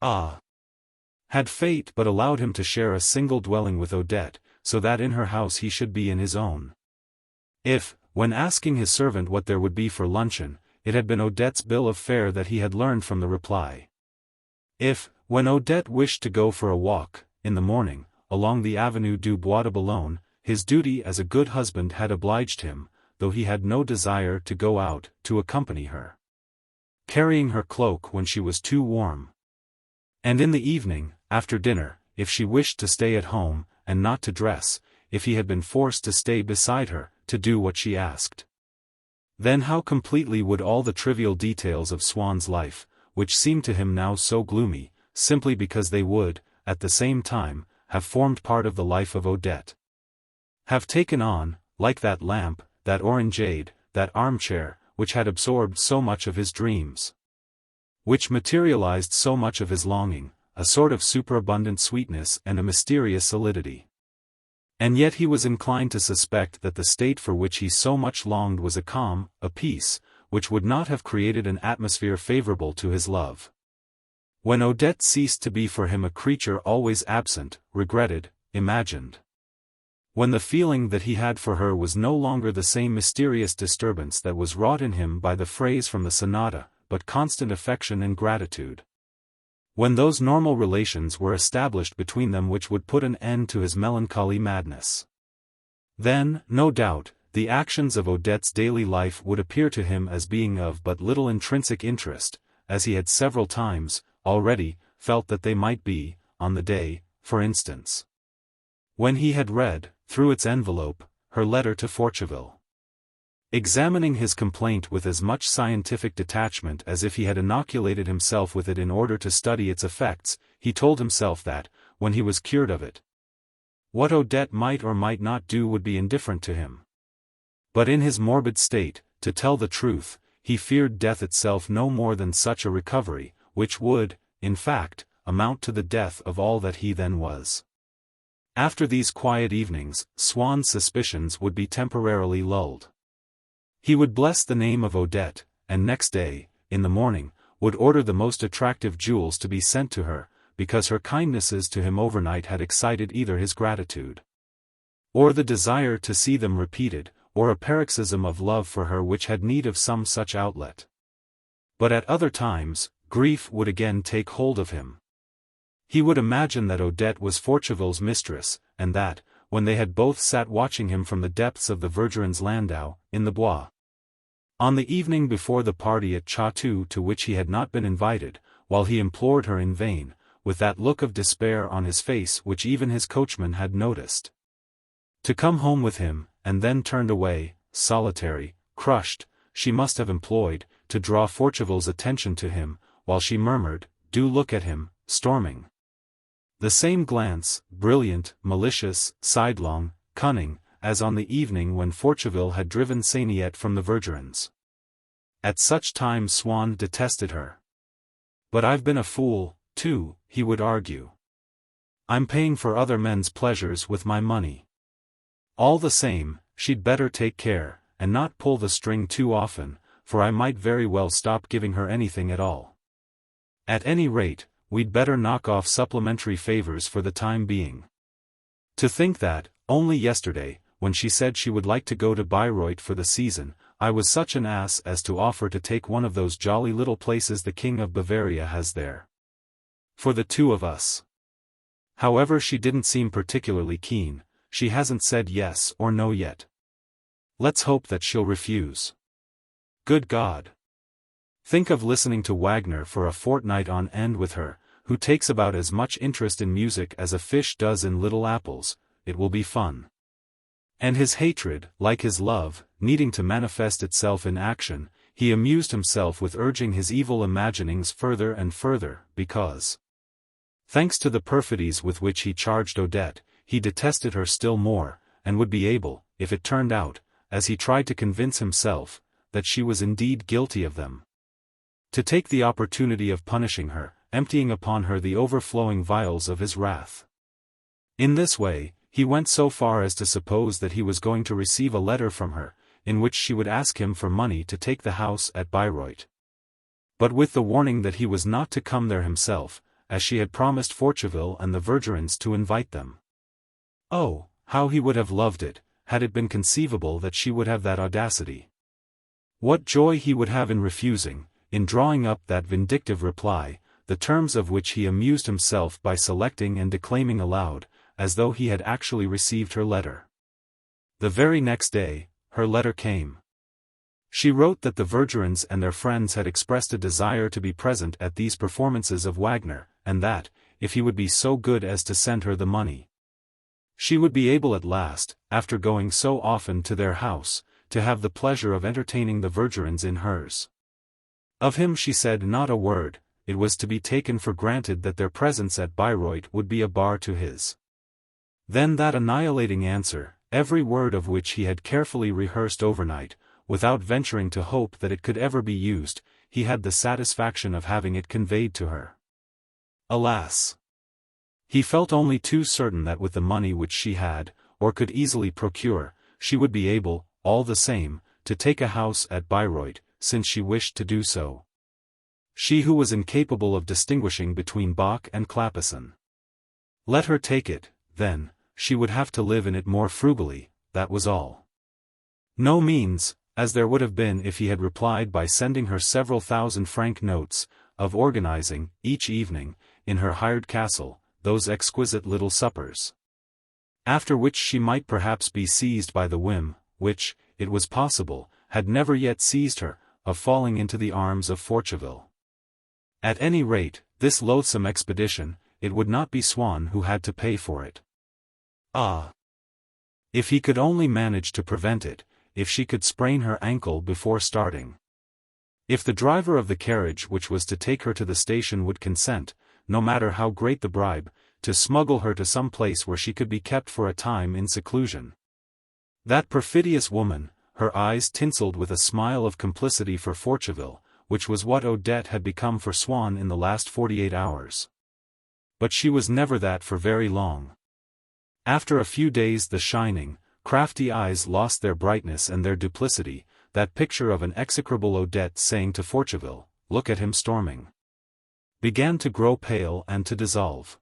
Ah! Had fate but allowed him to share a single dwelling with Odette, so that in her house he should be in his own. If, when asking his servant what there would be for luncheon, it had been Odette's bill of fare that he had learned from the reply. If, when Odette wished to go for a walk, in the morning, along the Avenue du Bois de Boulogne, his duty as a good husband had obliged him, though he had no desire to go out, to accompany her, carrying her cloak when she was too warm. And in the evening, after dinner, if she wished to stay at home, and not to dress, if he had been forced to stay beside her, to do what she asked. Then how completely would all the trivial details of Swann's life, which seemed to him now so gloomy, simply because they would, at the same time, have formed part of the life of Odette, have taken on, like that lamp, that orangeade, that armchair, which had absorbed so much of his dreams, which materialized so much of his longing, a sort of superabundant sweetness and a mysterious solidity. And yet he was inclined to suspect that the state for which he so much longed was a calm, a peace, which would not have created an atmosphere favorable to his love. When Odette ceased to be for him a creature always absent, regretted, imagined. When the feeling that he had for her was no longer the same mysterious disturbance that was wrought in him by the phrase from the sonata, but constant affection and gratitude. When those normal relations were established between them which would put an end to his melancholy madness. Then, no doubt, the actions of Odette's daily life would appear to him as being of but little intrinsic interest, as he had several times, already, felt that they might be, on the day, for instance, when he had read, through its envelope, her letter to Forcheville. Examining his complaint with as much scientific detachment as if he had inoculated himself with it in order to study its effects, he told himself that, when he was cured of it, what Odette might or might not do would be indifferent to him. But in his morbid state, to tell the truth, he feared death itself no more than such a recovery, which would, in fact, amount to the death of all that he then was. After these quiet evenings, Swann's suspicions would be temporarily lulled. He would bless the name of Odette, and next day, in the morning, would order the most attractive jewels to be sent to her, because her kindnesses to him overnight had excited either his gratitude, or the desire to see them repeated, or a paroxysm of love for her which had need of some such outlet. But at other times, grief would again take hold of him. He would imagine that Odette was Forcheville's mistress, and that, when they had both sat watching him from the depths of the Verdurins' landau, in the Bois, on the evening before the party at Chatou to which he had not been invited, while he implored her in vain, with that look of despair on his face which even his coachman had noticed, to come home with him, and then turned away, solitary, crushed, she must have employed, to draw Forcheville's attention to him, while she murmured, "Do look at him," storming. The same glance, brilliant, malicious, sidelong, cunning, as on the evening when Forcheville had driven Seigniet from the Verdurins. At such times Swann detested her. "But I've been a fool, too," he would argue. "I'm paying for other men's pleasures with my money. All the same, she'd better take care, and not pull the string too often, for I might very well stop giving her anything at all. At any rate, we'd better knock off supplementary favors for the time being. To think that, only yesterday, when she said she would like to go to Bayreuth for the season, I was such an ass as to offer to take one of those jolly little places the King of Bavaria has there, for the two of us. However, she didn't seem particularly keen. She hasn't said yes or no yet. Let's hope that she'll refuse. Good God! Think of listening to Wagner for a fortnight on end with her, who takes about as much interest in music as a fish does in little apples. It will be fun." And his hatred, like his love, needing to manifest itself in action, he amused himself with urging his evil imaginings further and further, because, thanks to the perfidies with which he charged Odette, he detested her still more, and would be able, if it turned out, as he tried to convince himself, that she was indeed guilty of them, to take the opportunity of punishing her, emptying upon her the overflowing vials of his wrath. In this way, he went so far as to suppose that he was going to receive a letter from her, in which she would ask him for money to take the house at Bayreuth, but with the warning that he was not to come there himself, as she had promised Forcheville and the Verdurins to invite them. Oh, how he would have loved it, had it been conceivable that she would have that audacity. What joy he would have in refusing, in drawing up that vindictive reply, the terms of which he amused himself by selecting and declaiming aloud, as though he had actually received her letter. The very next day, her letter came. She wrote that the Verdurins and their friends had expressed a desire to be present at these performances of Wagner, and that, if he would be so good as to send her the money, she would be able at last, after going so often to their house, to have the pleasure of entertaining the Verdurins in hers. Of him she said not a word. It was to be taken for granted that their presence at Bayreuth would be a bar to his. Then that annihilating answer, every word of which he had carefully rehearsed overnight, without venturing to hope that it could ever be used, he had the satisfaction of having it conveyed to her. Alas! He felt only too certain that with the money which she had, or could easily procure, she would be able, all the same, to take a house at Bayreuth, since she wished to do so. She who was incapable of distinguishing between Bach and Clapison. Let her take it, then, she would have to live in it more frugally, that was all. No means, as there would have been if he had replied by sending her several thousand-franc notes, of organizing, each evening, in her hired castle, those exquisite little suppers. After which she might perhaps be seized by the whim, which, it was possible, had never yet seized her, of falling into the arms of Forcheville. At any rate, this loathsome expedition, it would not be Swann who had to pay for it. Ah! If he could only manage to prevent it, if she could sprain her ankle before starting. If the driver of the carriage which was to take her to the station would consent, no matter how great the bribe, to smuggle her to some place where she could be kept for a time in seclusion. That perfidious woman, her eyes tinselled with a smile of complicity for Forcheville, which was what Odette had become for Swann in the last 48 hours. But she was never that for very long. After a few days the shining, crafty eyes lost their brightness and their duplicity, that picture of an execrable Odette saying to Forcheville, "Look at him storming," began to grow pale and to dissolve.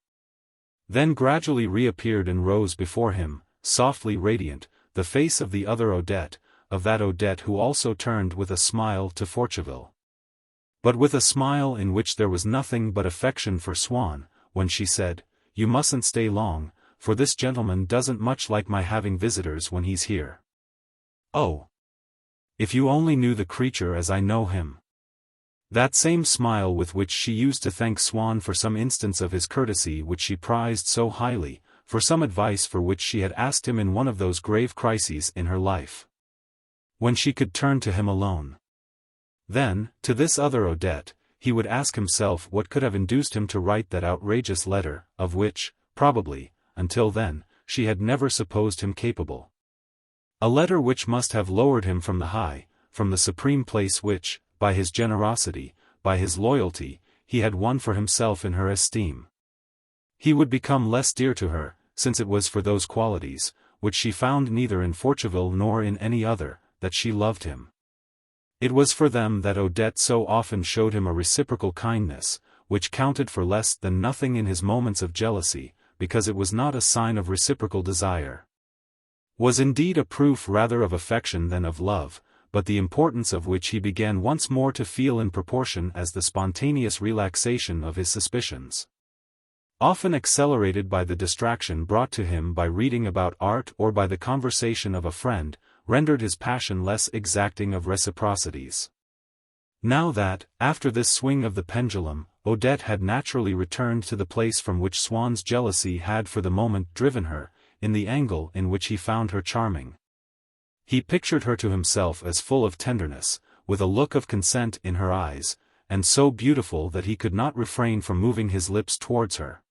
Then gradually reappeared and rose before him, softly radiant, the face of the other Odette, of that Odette who also turned with a smile to Forcheville. But with a smile in which there was nothing but affection for Swann, when she said, "You mustn't stay long, for this gentleman doesn't much like my having visitors when he's here." Oh! If you only knew the creature as I know him. That same smile with which she used to thank Swann for some instance of his courtesy which she prized so highly, for some advice for which she had asked him in one of those grave crises in her life. When she could turn to him alone. Then, to this other Odette, he would ask himself what could have induced him to write that outrageous letter, of which, probably, until then, she had never supposed him capable. A letter which must have lowered him from the high, from the supreme place which, by his generosity, by his loyalty, he had won for himself in her esteem. He would become less dear to her, since it was for those qualities, which she found neither in Forcheville nor in any other, that she loved him. It was for them that Odette so often showed him a reciprocal kindness, which counted for less than nothing in his moments of jealousy, because it was not a sign of reciprocal desire. Was indeed a proof rather of affection than of love, but the importance of which he began once more to feel in proportion as the spontaneous relaxation of his suspicions, often accelerated by the distraction brought to him by reading about art or by the conversation of a friend, rendered his passion less exacting of reciprocities. Now that, after this swing of the pendulum, Odette had naturally returned to the place from which Swann's jealousy had for the moment driven her, in the angle in which he found her charming. He pictured her to himself as full of tenderness, with a look of consent in her eyes, and so beautiful that he could not refrain from moving his lips towards her.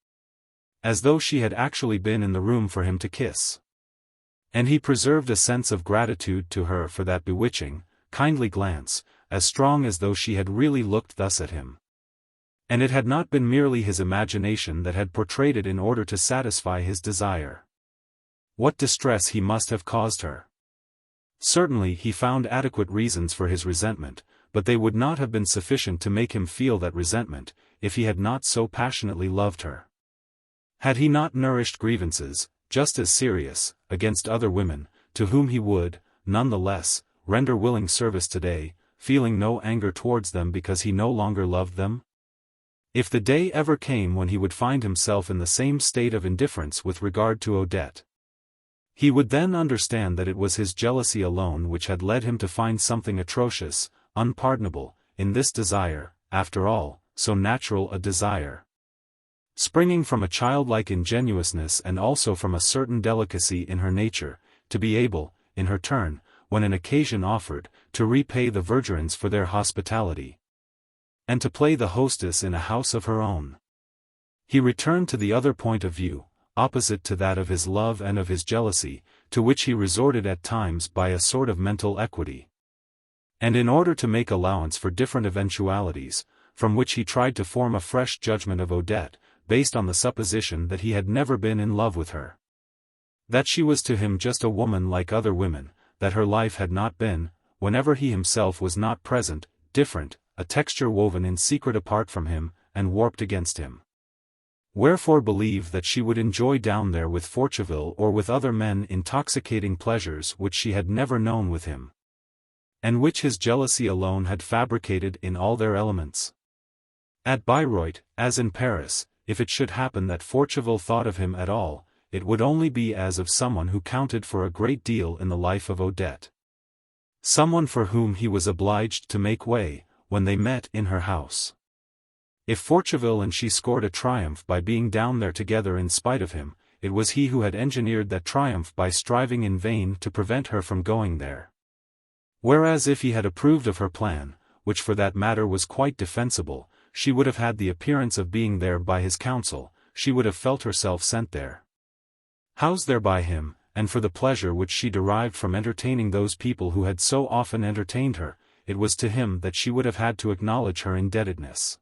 As though she had actually been in the room for him to kiss. And he preserved a sense of gratitude to her for that bewitching, kindly glance, as strong as though she had really looked thus at him. And it had not been merely his imagination that had portrayed it in order to satisfy his desire. What distress he must have caused her! Certainly he found adequate reasons for his resentment, but they would not have been sufficient to make him feel that resentment, if he had not so passionately loved her. Had he not nourished grievances, just as serious, against other women, to whom he would, none the less, render willing service today, feeling no anger towards them because he no longer loved them? If the day ever came when he would find himself in the same state of indifference with regard to Odette, he would then understand that it was his jealousy alone which had led him to find something atrocious, unpardonable, in this desire, after all, so natural a desire. Springing from a childlike ingenuousness and also from a certain delicacy in her nature, to be able, in her turn, when an occasion offered, to repay the Vergerins for their hospitality. And to play the hostess in a house of her own. He returned to the other point of view, opposite to that of his love and of his jealousy, to which he resorted at times by a sort of mental equity. And in order to make allowance for different eventualities, from which he tried to form a fresh judgment of Odette, based on the supposition that he had never been in love with her. That she was to him just a woman like other women, that her life had not been, whenever he himself was not present, different, a texture woven in secret apart from him, and warped against him. Wherefore believe that she would enjoy down there with Forteville or with other men intoxicating pleasures which she had never known with him, and which his jealousy alone had fabricated in all their elements. At Bayreuth, as in Paris, if it should happen that Forteville thought of him at all, it would only be as of someone who counted for a great deal in the life of Odette. Someone for whom he was obliged to make way, when they met in her house. If Forteville and she scored a triumph by being down there together in spite of him, it was he who had engineered that triumph by striving in vain to prevent her from going there. Whereas if he had approved of her plan, which for that matter was quite defensible, she would have had the appearance of being there by his counsel, she would have felt herself sent there, housed there by him, and for the pleasure which she derived from entertaining those people who had so often entertained her, it was to him that she would have had to acknowledge her indebtedness.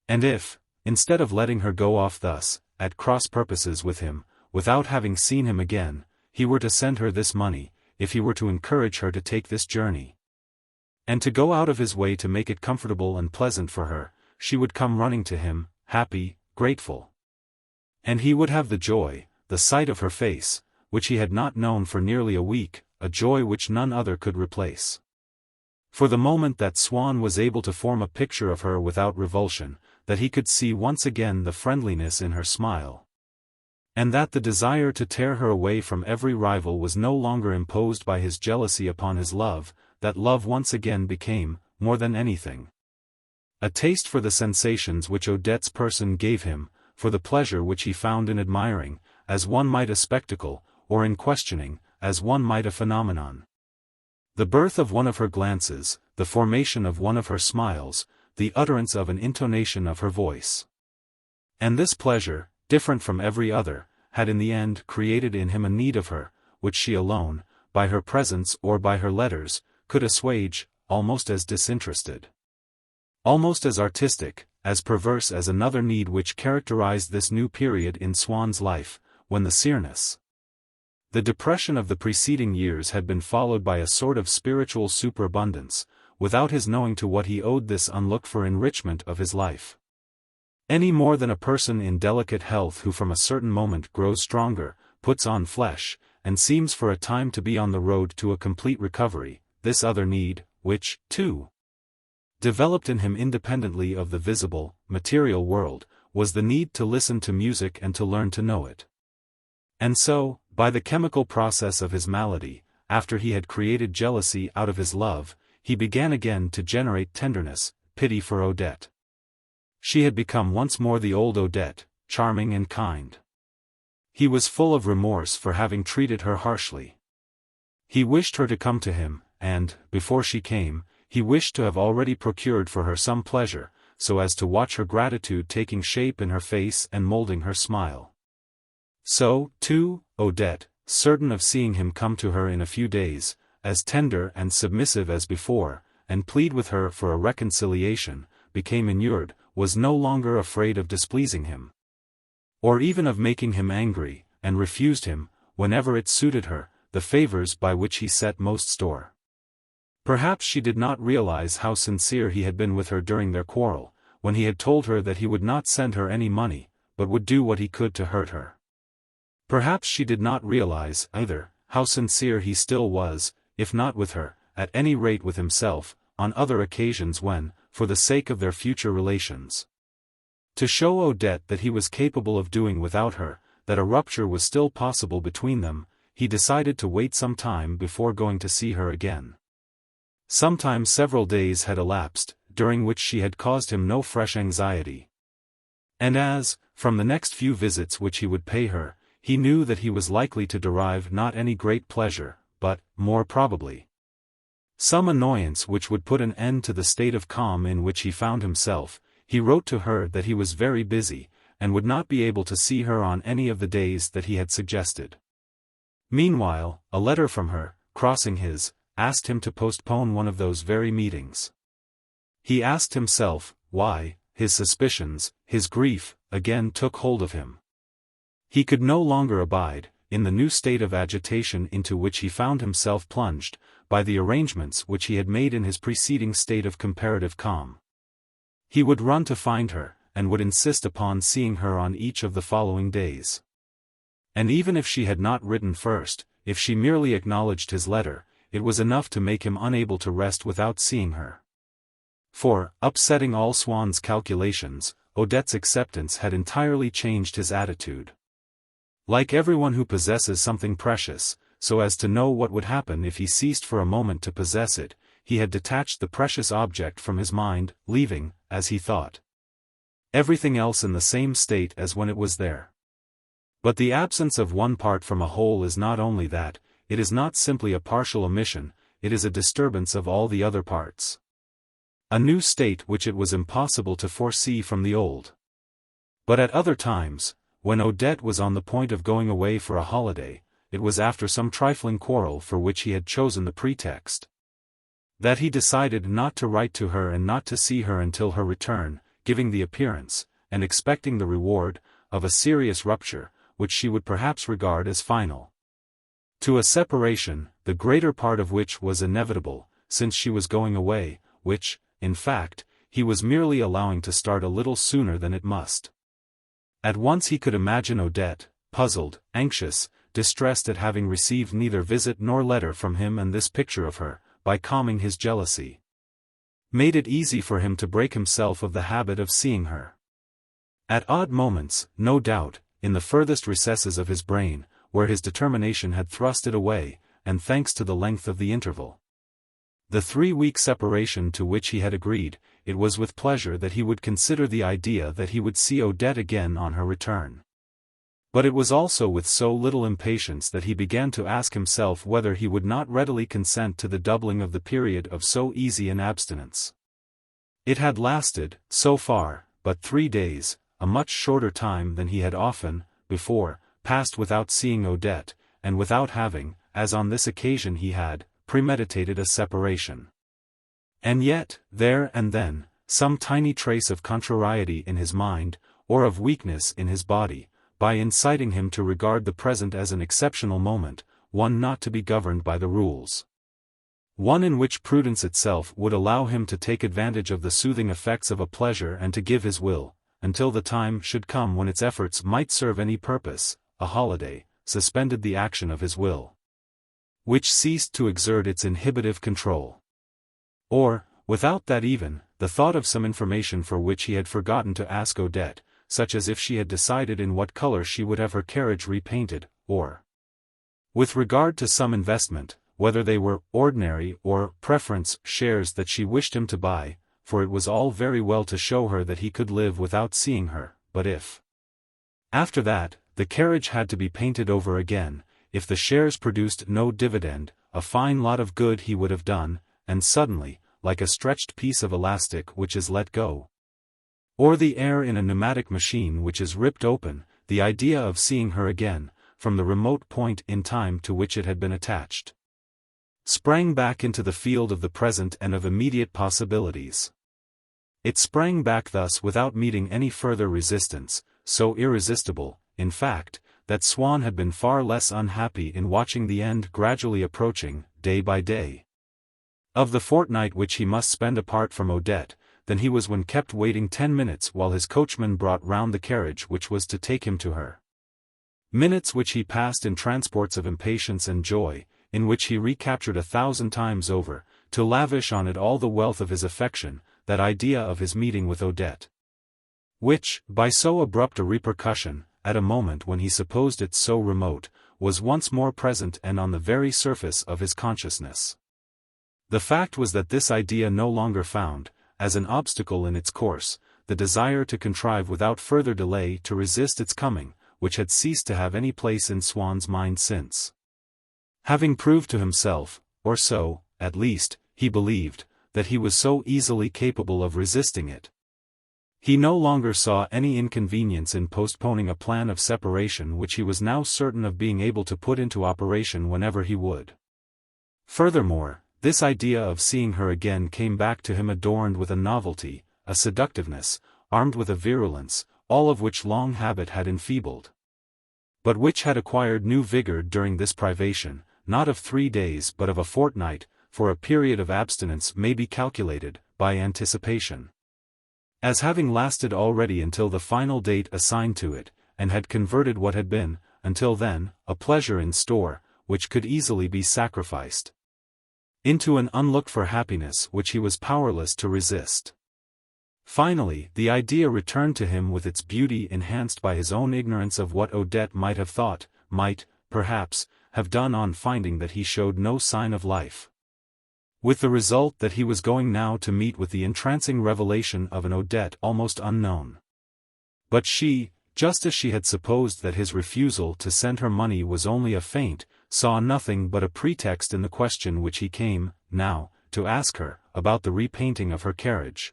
And if, instead of letting her go off thus, at cross purposes with him, without having seen him again, he were to send her this money, if he were to encourage her to take this journey, and to go out of his way to make it comfortable and pleasant for her, she would come running to him, happy, grateful. And he would have the joy, the sight of her face, which he had not known for nearly a week, a joy which none other could replace. For the moment that Swann was able to form a picture of her without revulsion, that he could see once again the friendliness in her smile, and that the desire to tear her away from every rival was no longer imposed by his jealousy upon his love, that love once again became, more than anything, a taste for the sensations which Odette's person gave him, for the pleasure which he found in admiring, as one might a spectacle, or in questioning, as one might a phenomenon. The birth of one of her glances, the formation of one of her smiles, the utterance of an intonation of her voice. And this pleasure, different from every other, had in the end created in him a need of her, which she alone, by her presence or by her letters, could assuage, almost as disinterested, almost as artistic, as perverse as another need which characterized this new period in Swann's life, when the sereness, the depression of the preceding years had been followed by a sort of spiritual superabundance, without his knowing to what he owed this unlooked-for enrichment of his life. Any more than a person in delicate health who from a certain moment grows stronger, puts on flesh, and seems for a time to be on the road to a complete recovery, this other need, which, too, developed in him independently of the visible, material world, was the need to listen to music and to learn to know it. And so, by the chemical process of his malady, after he had created jealousy out of his love, he began again to generate tenderness, pity for Odette. She had become once more the old Odette, charming and kind. He was full of remorse for having treated her harshly. He wished her to come to him, and, before she came, he wished to have already procured for her some pleasure, so as to watch her gratitude taking shape in her face and molding her smile. So, too, Odette, certain of seeing him come to her in a few days, as tender and submissive as before, and plead with her for a reconciliation, became inured, was no longer afraid of displeasing him, or even of making him angry, and refused him, whenever it suited her, the favors by which he set most store. Perhaps she did not realize how sincere he had been with her during their quarrel, when he had told her that he would not send her any money, but would do what he could to hurt her. Perhaps she did not realize, either, how sincere he still was, if not with her, at any rate with himself, on other occasions when, for the sake of their future relations, to show Odette that he was capable of doing without her, that a rupture was still possible between them, he decided to wait some time before going to see her again. Sometimes several days had elapsed, during which she had caused him no fresh anxiety. And as, from the next few visits which he would pay her, he knew that he was likely to derive not any great pleasure, but, more probably, some annoyance which would put an end to the state of calm in which he found himself, he wrote to her that he was very busy, and would not be able to see her on any of the days that he had suggested. Meanwhile, a letter from her, crossing his, asked him to postpone one of those very meetings. He asked himself, why, his suspicions, his grief, again took hold of him. He could no longer abide, in the new state of agitation into which he found himself plunged, by the arrangements which he had made in his preceding state of comparative calm. He would run to find her, and would insist upon seeing her on each of the following days. And even if she had not written first, if she merely acknowledged his letter, it was enough to make him unable to rest without seeing her. For, upsetting all Swann's calculations, Odette's acceptance had entirely changed his attitude. Like everyone who possesses something precious, so as to know what would happen if he ceased for a moment to possess it, he had detached the precious object from his mind, leaving, as he thought, everything else in the same state as when it was there. But the absence of one part from a whole is not only that, it is not simply a partial omission, it is a disturbance of all the other parts. A new state which it was impossible to foresee from the old. But at other times, when Odette was on the point of going away for a holiday, it was after some trifling quarrel for which he had chosen the pretext, that he decided not to write to her and not to see her until her return, giving the appearance, and expecting the reward, of a serious rupture, which she would perhaps regard as final. To a separation, the greater part of which was inevitable, since she was going away, which, in fact, he was merely allowing to start a little sooner than it must. At once he could imagine Odette, puzzled, anxious, distressed at having received neither visit nor letter from him, and this picture of her, by calming his jealousy, made it easy for him to break himself of the habit of seeing her. At odd moments, no doubt, in the furthest recesses of his brain, where his determination had thrust it away, and thanks to the length of the interval, the 3-week separation to which he had agreed, it was with pleasure that he would consider the idea that he would see Odette again on her return. But it was also with so little impatience that he began to ask himself whether he would not readily consent to the doubling of the period of so easy an abstinence. It had lasted, so far, but 3 days, a much shorter time than he had often, before, passed without seeing Odette, and without having, as on this occasion he had, premeditated a separation. And yet, there and then, some tiny trace of contrariety in his mind, or of weakness in his body, by inciting him to regard the present as an exceptional moment, one not to be governed by the rules. One in which prudence itself would allow him to take advantage of the soothing effects of a pleasure and to give his will, until the time should come when its efforts might serve any purpose, a holiday, suspended the action of his will, which ceased to exert its inhibitive control. Or, without that even, the thought of some information for which he had forgotten to ask Odette, such as if she had decided in what color she would have her carriage repainted, or, with regard to some investment, whether they were ordinary or preference shares that she wished him to buy, for it was all very well to show her that he could live without seeing her, but if, after that, the carriage had to be painted over again, if the shares produced no dividend, a fine lot of good he would have done, and suddenly, like a stretched piece of elastic which is let go, or the air in a pneumatic machine which is ripped open, the idea of seeing her again, from the remote point in time to which it had been attached, sprang back into the field of the present and of immediate possibilities. It sprang back thus without meeting any further resistance, so irresistible, in fact, that Swann had been far less unhappy in watching the end gradually approaching, day by day, of the fortnight which he must spend apart from Odette, than he was when kept waiting 10 minutes while his coachman brought round the carriage which was to take him to her. Minutes which he passed in transports of impatience and joy, in which he recaptured 1,000 times over, to lavish on it all the wealth of his affection, that idea of his meeting with Odette, which, by so abrupt a repercussion, at a moment when he supposed it so remote, was once more present and on the very surface of his consciousness. The fact was that this idea no longer found, as an obstacle in its course, the desire to contrive without further delay to resist its coming, which had ceased to have any place in Swann's mind since, having proved to himself, or so, at least, he believed, that he was so easily capable of resisting it, he no longer saw any inconvenience in postponing a plan of separation which he was now certain of being able to put into operation whenever he would. Furthermore, this idea of seeing her again came back to him adorned with a novelty, a seductiveness, armed with a virulence, all of which long habit had enfeebled, but which had acquired new vigor during this privation, not of 3 days but of a fortnight, for a period of abstinence may be calculated, by anticipation, as having lasted already until the final date assigned to it, and had converted what had been, until then, a pleasure in store, which could easily be sacrificed, into an unlooked-for happiness which he was powerless to resist. Finally, the idea returned to him with its beauty enhanced by his own ignorance of what Odette might have thought, might, perhaps, have done on finding that he showed no sign of life. With the result that he was going now to meet with the entrancing revelation of an Odette almost unknown. But she, just as she had supposed that his refusal to send her money was only a feint, saw nothing but a pretext in the question which he came, now, to ask her, about the repainting of her carriage,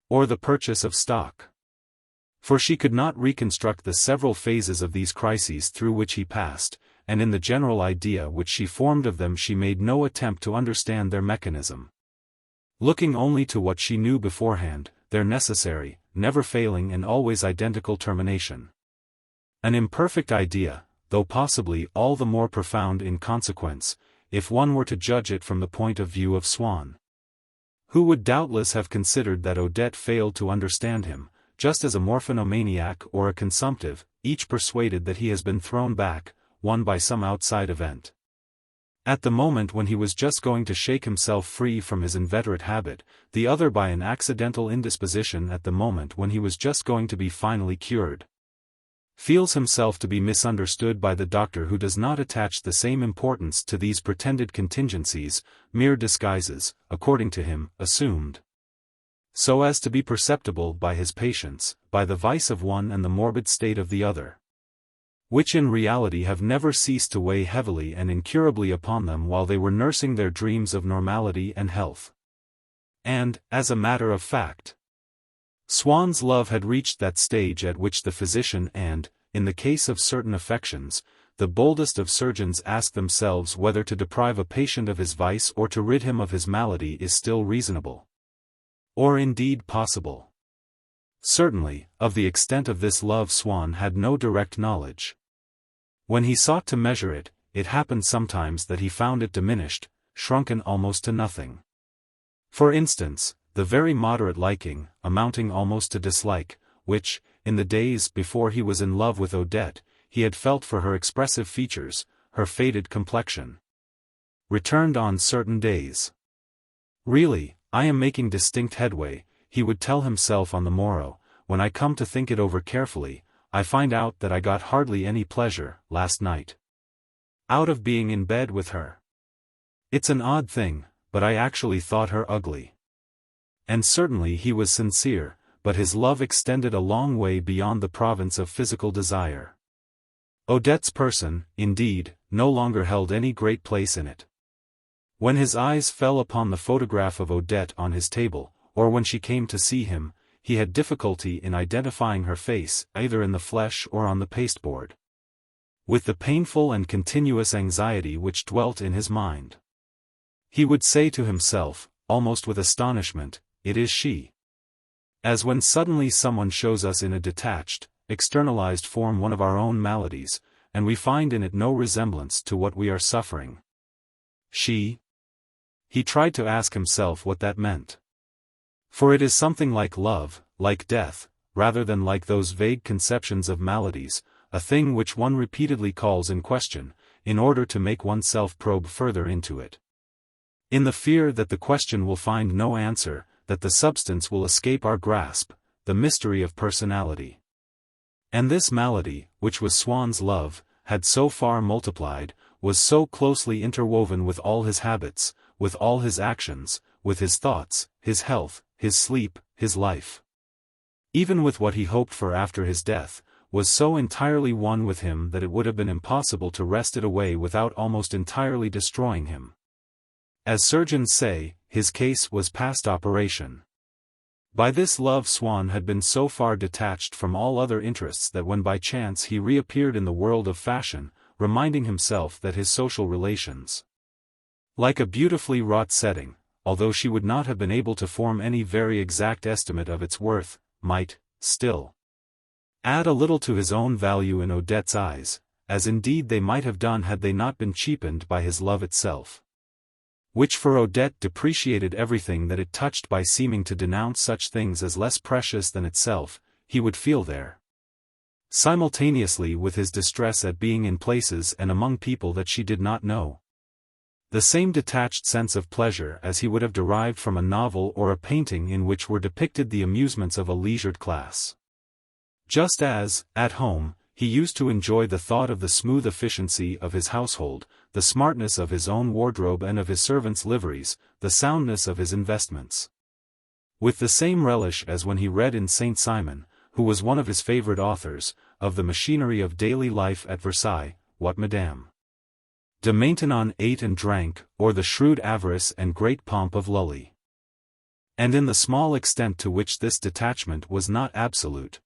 or the purchase of stock. For she could not reconstruct the several phases of these crises through which he passed, and in the general idea which she formed of them she made no attempt to understand their mechanism. Looking only to what she knew beforehand, their necessary, never failing and always identical termination. An imperfect idea, though possibly all the more profound in consequence, if one were to judge it from the point of view of Swann, who would doubtless have considered that Odette failed to understand him, just as a morphinomaniac or a consumptive, each persuaded that he has been thrown back, one by some outside event, at the moment when he was just going to shake himself free from his inveterate habit, the other by an accidental indisposition at the moment when he was just going to be finally cured. Feels himself to be misunderstood by the doctor who does not attach the same importance to these pretended contingencies, mere disguises, according to him, assumed, so as to be perceptible by his patients, by the vice of one and the morbid state of the other, which in reality have never ceased to weigh heavily and incurably upon them while they were nursing their dreams of normality and health. And, as a matter of fact, Swann's love had reached that stage at which the physician and, in the case of certain affections, the boldest of surgeons ask themselves whether to deprive a patient of his vice or to rid him of his malady is still reasonable, or indeed possible. Certainly, of the extent of this love Swann had no direct knowledge. When he sought to measure it, it happened sometimes that he found it diminished, shrunken almost to nothing. For instance, the very moderate liking, amounting almost to dislike, which, in the days before he was in love with Odette, he had felt for her expressive features, her faded complexion, returned on certain days. Really, I am making distinct headway, he would tell himself on the morrow. When I come to think it over carefully, I find out that I got hardly any pleasure, last night, out of being in bed with her. It's an odd thing, but I actually thought her ugly. And certainly he was sincere, but his love extended a long way beyond the province of physical desire. Odette's person, indeed, no longer held any great place in it. When his eyes fell upon the photograph of Odette on his table, or when she came to see him, he had difficulty in identifying her face, either in the flesh or on the pasteboard, with the painful and continuous anxiety which dwelt in his mind. He would say to himself, almost with astonishment, "It is she." As when suddenly someone shows us in a detached, externalized form one of our own maladies, and we find in it no resemblance to what we are suffering. She? He tried to ask himself what that meant. For it is something like love, like death, rather than like those vague conceptions of maladies, a thing which one repeatedly calls in question, in order to make oneself probe further into it, in the fear that the question will find no answer, that the substance will escape our grasp, the mystery of personality. And this malady, which was Swann's love, had so far multiplied, was so closely interwoven with all his habits, with all his actions, with his thoughts, his health, his sleep, his life, even with what he hoped for after his death, was so entirely one with him that it would have been impossible to wrest it away without almost entirely destroying him. As surgeons say, his case was past operation. By this love Swann had been so far detached from all other interests that when by chance he reappeared in the world of fashion, reminding himself that his social relations, like a beautifully wrought setting, although she would not have been able to form any very exact estimate of its worth, might, still, add a little to his own value in Odette's eyes, as indeed they might have done had they not been cheapened by his love itself, which for Odette depreciated everything that it touched by seeming to denounce such things as less precious than itself. He would feel there, simultaneously with his distress at being in places and among people that she did not know, the same detached sense of pleasure as he would have derived from a novel or a painting in which were depicted the amusements of a leisured class. Just as, at home, he used to enjoy the thought of the smooth efficiency of his household, the smartness of his own wardrobe and of his servants' liveries, the soundness of his investments. With the same relish as when he read in Saint Simon, who was one of his favorite authors, of the machinery of daily life at Versailles, what Madame de Maintenon ate and drank, or the shrewd avarice and great pomp of Lully. And in the small extent to which this detachment was not absolute,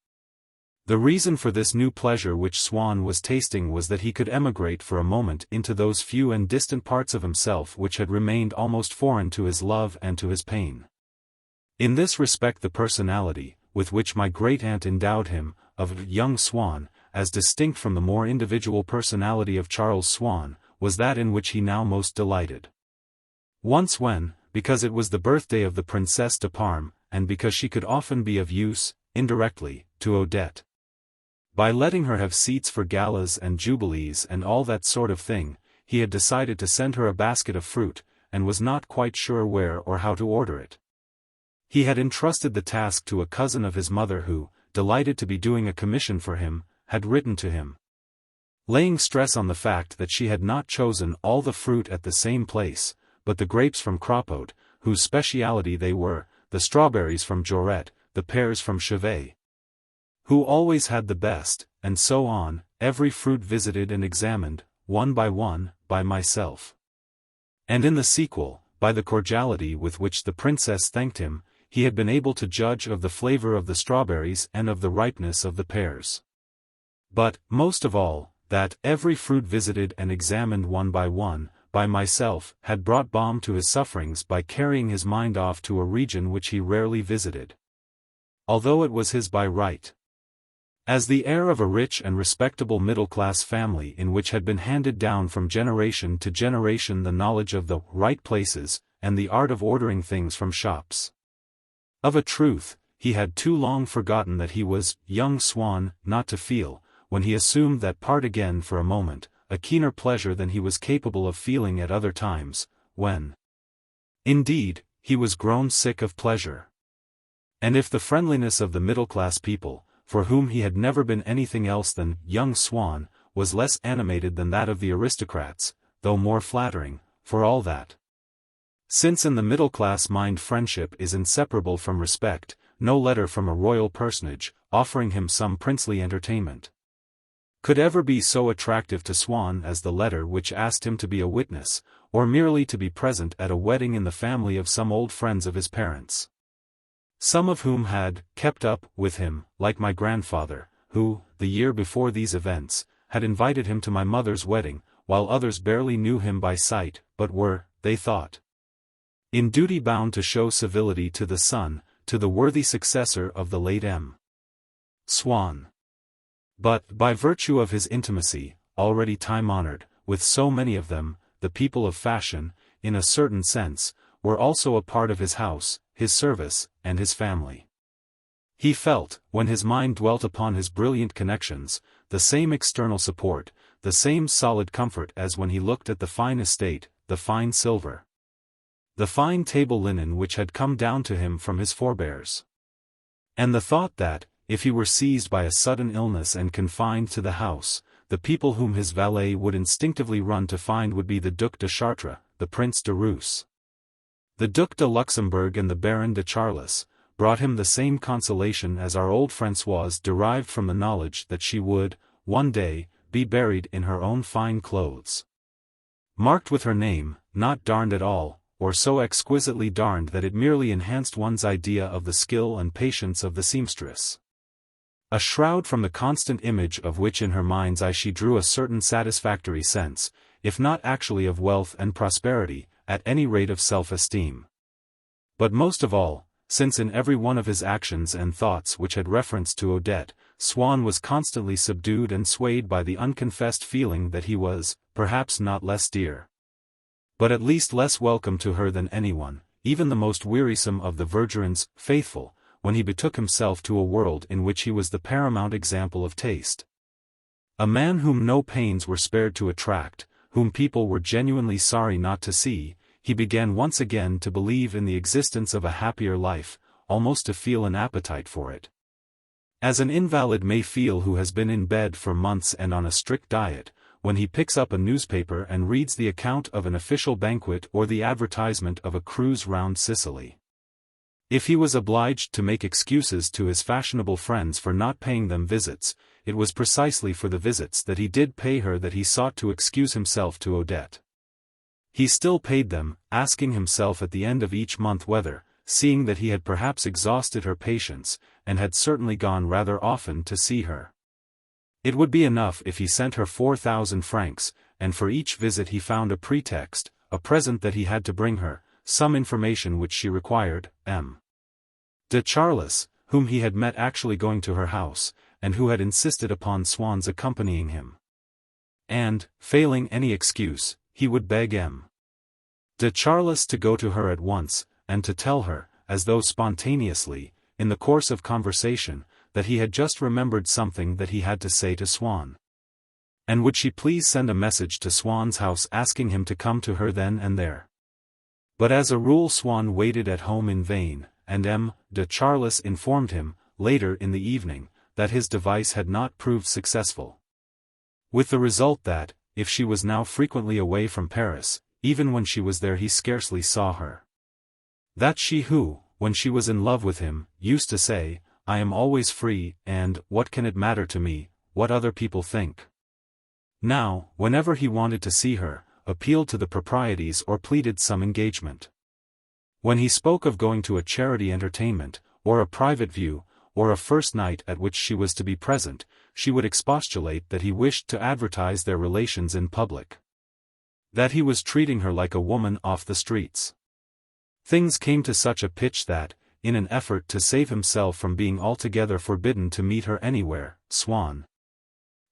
the reason for this new pleasure which Swann was tasting was that he could emigrate for a moment into those few and distant parts of himself which had remained almost foreign to his love and to his pain. In this respect the personality, with which my great-aunt endowed him, of young Swann, as distinct from the more individual personality of Charles Swann, was that in which he now most delighted. Once when, because it was the birthday of the Princesse de Parme, and because she could often be of use, indirectly, to Odette, by letting her have seats for galas and jubilees and all that sort of thing, he had decided to send her a basket of fruit, and was not quite sure where or how to order it. He had entrusted the task to a cousin of his mother who, delighted to be doing a commission for him, had written to him, laying stress on the fact that she had not chosen all the fruit at the same place, but the grapes from Crapaud, whose speciality they were, the strawberries from Joret, the pears from Chevet, who always had the best, and so on, every fruit visited and examined, one, by myself. And in the sequel, by the cordiality with which the princess thanked him, he had been able to judge of the flavor of the strawberries and of the ripeness of the pears. But, most of all, that every fruit visited and examined one, by myself, had brought balm to his sufferings by carrying his mind off to a region which he rarely visited, although it was his by right. As the heir of a rich and respectable middle-class family in which had been handed down from generation to generation the knowledge of the right places, and the art of ordering things from shops. Of a truth, he had too long forgotten that he was young Swann not to feel, when he assumed that part again for a moment, a keener pleasure than he was capable of feeling at other times, when, indeed, he was grown sick of pleasure. And if the friendliness of the middle-class people, for whom he had never been anything else than young Swann, was less animated than that of the aristocrats, though more flattering, for all that. Since in the middle-class mind friendship is inseparable from respect, no letter from a royal personage, offering him some princely entertainment, could ever be so attractive to Swann as the letter which asked him to be a witness, or merely to be present at a wedding in the family of some old friends of his parents, some of whom had kept up with him, like my grandfather, who, the year before these events, had invited him to my mother's wedding, while others barely knew him by sight, but were, they thought, in duty bound to show civility to the son, to the worthy successor of the late M. Swann. But, by virtue of his intimacy, already time-honored, with so many of them, the people of fashion, in a certain sense, were also a part of his house, his service, and his family. He felt, when his mind dwelt upon his brilliant connections, the same external support, the same solid comfort as when he looked at the fine estate, the fine silver, the fine table linen which had come down to him from his forebears. And the thought that, if he were seized by a sudden illness and confined to the house, the people whom his valet would instinctively run to find would be the Duc de Chartres, the Prince de Reuss, the Duc de Luxembourg and the Baron de Charles, brought him the same consolation as our old Françoise derived from the knowledge that she would, one day, be buried in her own fine clothes, marked with her name, not darned at all, or so exquisitely darned that it merely enhanced one's idea of the skill and patience of the seamstress. A shroud from the constant image of which in her mind's eye she drew a certain satisfactory sense, if not actually of wealth and prosperity, at any rate of self-esteem. But most of all, since in every one of his actions and thoughts which had reference to Odette, Swann was constantly subdued and swayed by the unconfessed feeling that he was, perhaps not less dear, but at least less welcome to her than anyone, even the most wearisome of the Vergerins, faithful, when he betook himself to a world in which he was the paramount example of taste. A man whom no pains were spared to attract, whom people were genuinely sorry not to see, he began once again to believe in the existence of a happier life, almost to feel an appetite for it. As an invalid may feel who has been in bed for months and on a strict diet, when he picks up a newspaper and reads the account of an official banquet or the advertisement of a cruise round Sicily. If he was obliged to make excuses to his fashionable friends for not paying them visits, it was precisely for the visits that he did pay her that he sought to excuse himself to Odette. He still paid them, asking himself at the end of each month whether, seeing that he had perhaps exhausted her patience, and had certainly gone rather often to see her, it would be enough if he sent her 4,000 francs, and for each visit he found a pretext, a present that he had to bring her, some information which she required. De Charles, whom he had met actually going to her house, and who had insisted upon Swann's accompanying him. And, failing any excuse, he would beg de Charles to go to her at once, and to tell her, as though spontaneously, in the course of conversation, that he had just remembered something that he had to say to Swann. And would she please send a message to Swann's house asking him to come to her then and there. But as a rule Swann waited at home in vain, and de Charles informed him, later in the evening, that his device had not proved successful. With the result that, if she was now frequently away from Paris, even when she was there he scarcely saw her. That she who, when she was in love with him, used to say, "I am always free, and, what can it matter to me, what other people think?" Now, whenever he wanted to see her, appealed to the proprieties or pleaded some engagement. When he spoke of going to a charity entertainment, or a private view, or a first night at which she was to be present, she would expostulate that he wished to advertise their relations in public. That he was treating her like a woman off the streets. Things came to such a pitch that, in an effort to save himself from being altogether forbidden to meet her anywhere, Swann,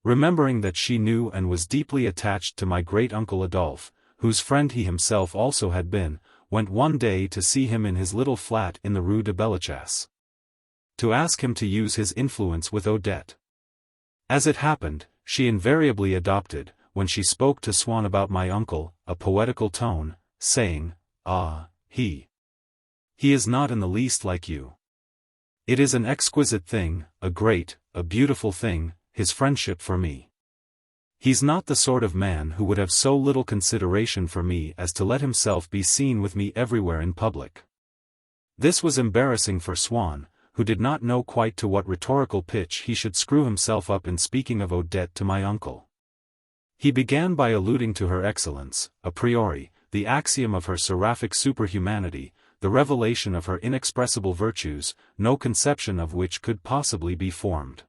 remembering that she knew and was deeply attached to my great-uncle Adolphe, whose friend he himself also had been, went one day to see him in his little flat in the Rue de Bellechasse, to ask him to use his influence with Odette. As it happened, she invariably adopted, when she spoke to Swann about my uncle, a poetical tone, saying, "Ah, he is not in the least like you. It is an exquisite thing, a great, a beautiful thing, his friendship for me. He's not the sort of man who would have so little consideration for me as to let himself be seen with me everywhere in public." This was embarrassing for Swann, who did not know quite to what rhetorical pitch he should screw himself up in speaking of Odette to my uncle. He began by alluding to her excellence, a priori, the axiom of her seraphic superhumanity, the revelation of her inexpressible virtues, no conception of which could possibly be formed.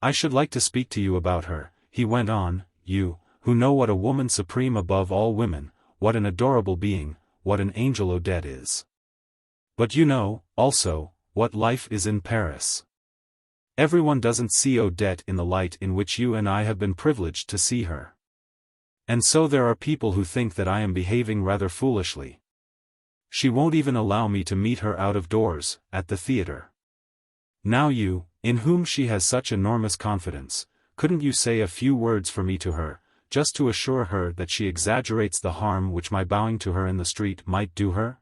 "I should like to speak to you about her," he went on, "you, who know what a woman supreme above all women, what an adorable being, what an angel Odette is. But you know, also, what life is in Paris. Everyone doesn't see Odette in the light in which you and I have been privileged to see her. And so there are people who think that I am behaving rather foolishly. She won't even allow me to meet her out of doors, at the theatre. Now you, in whom she has such enormous confidence, couldn't you say a few words for me to her, just to assure her that she exaggerates the harm which my bowing to her in the street might do her?"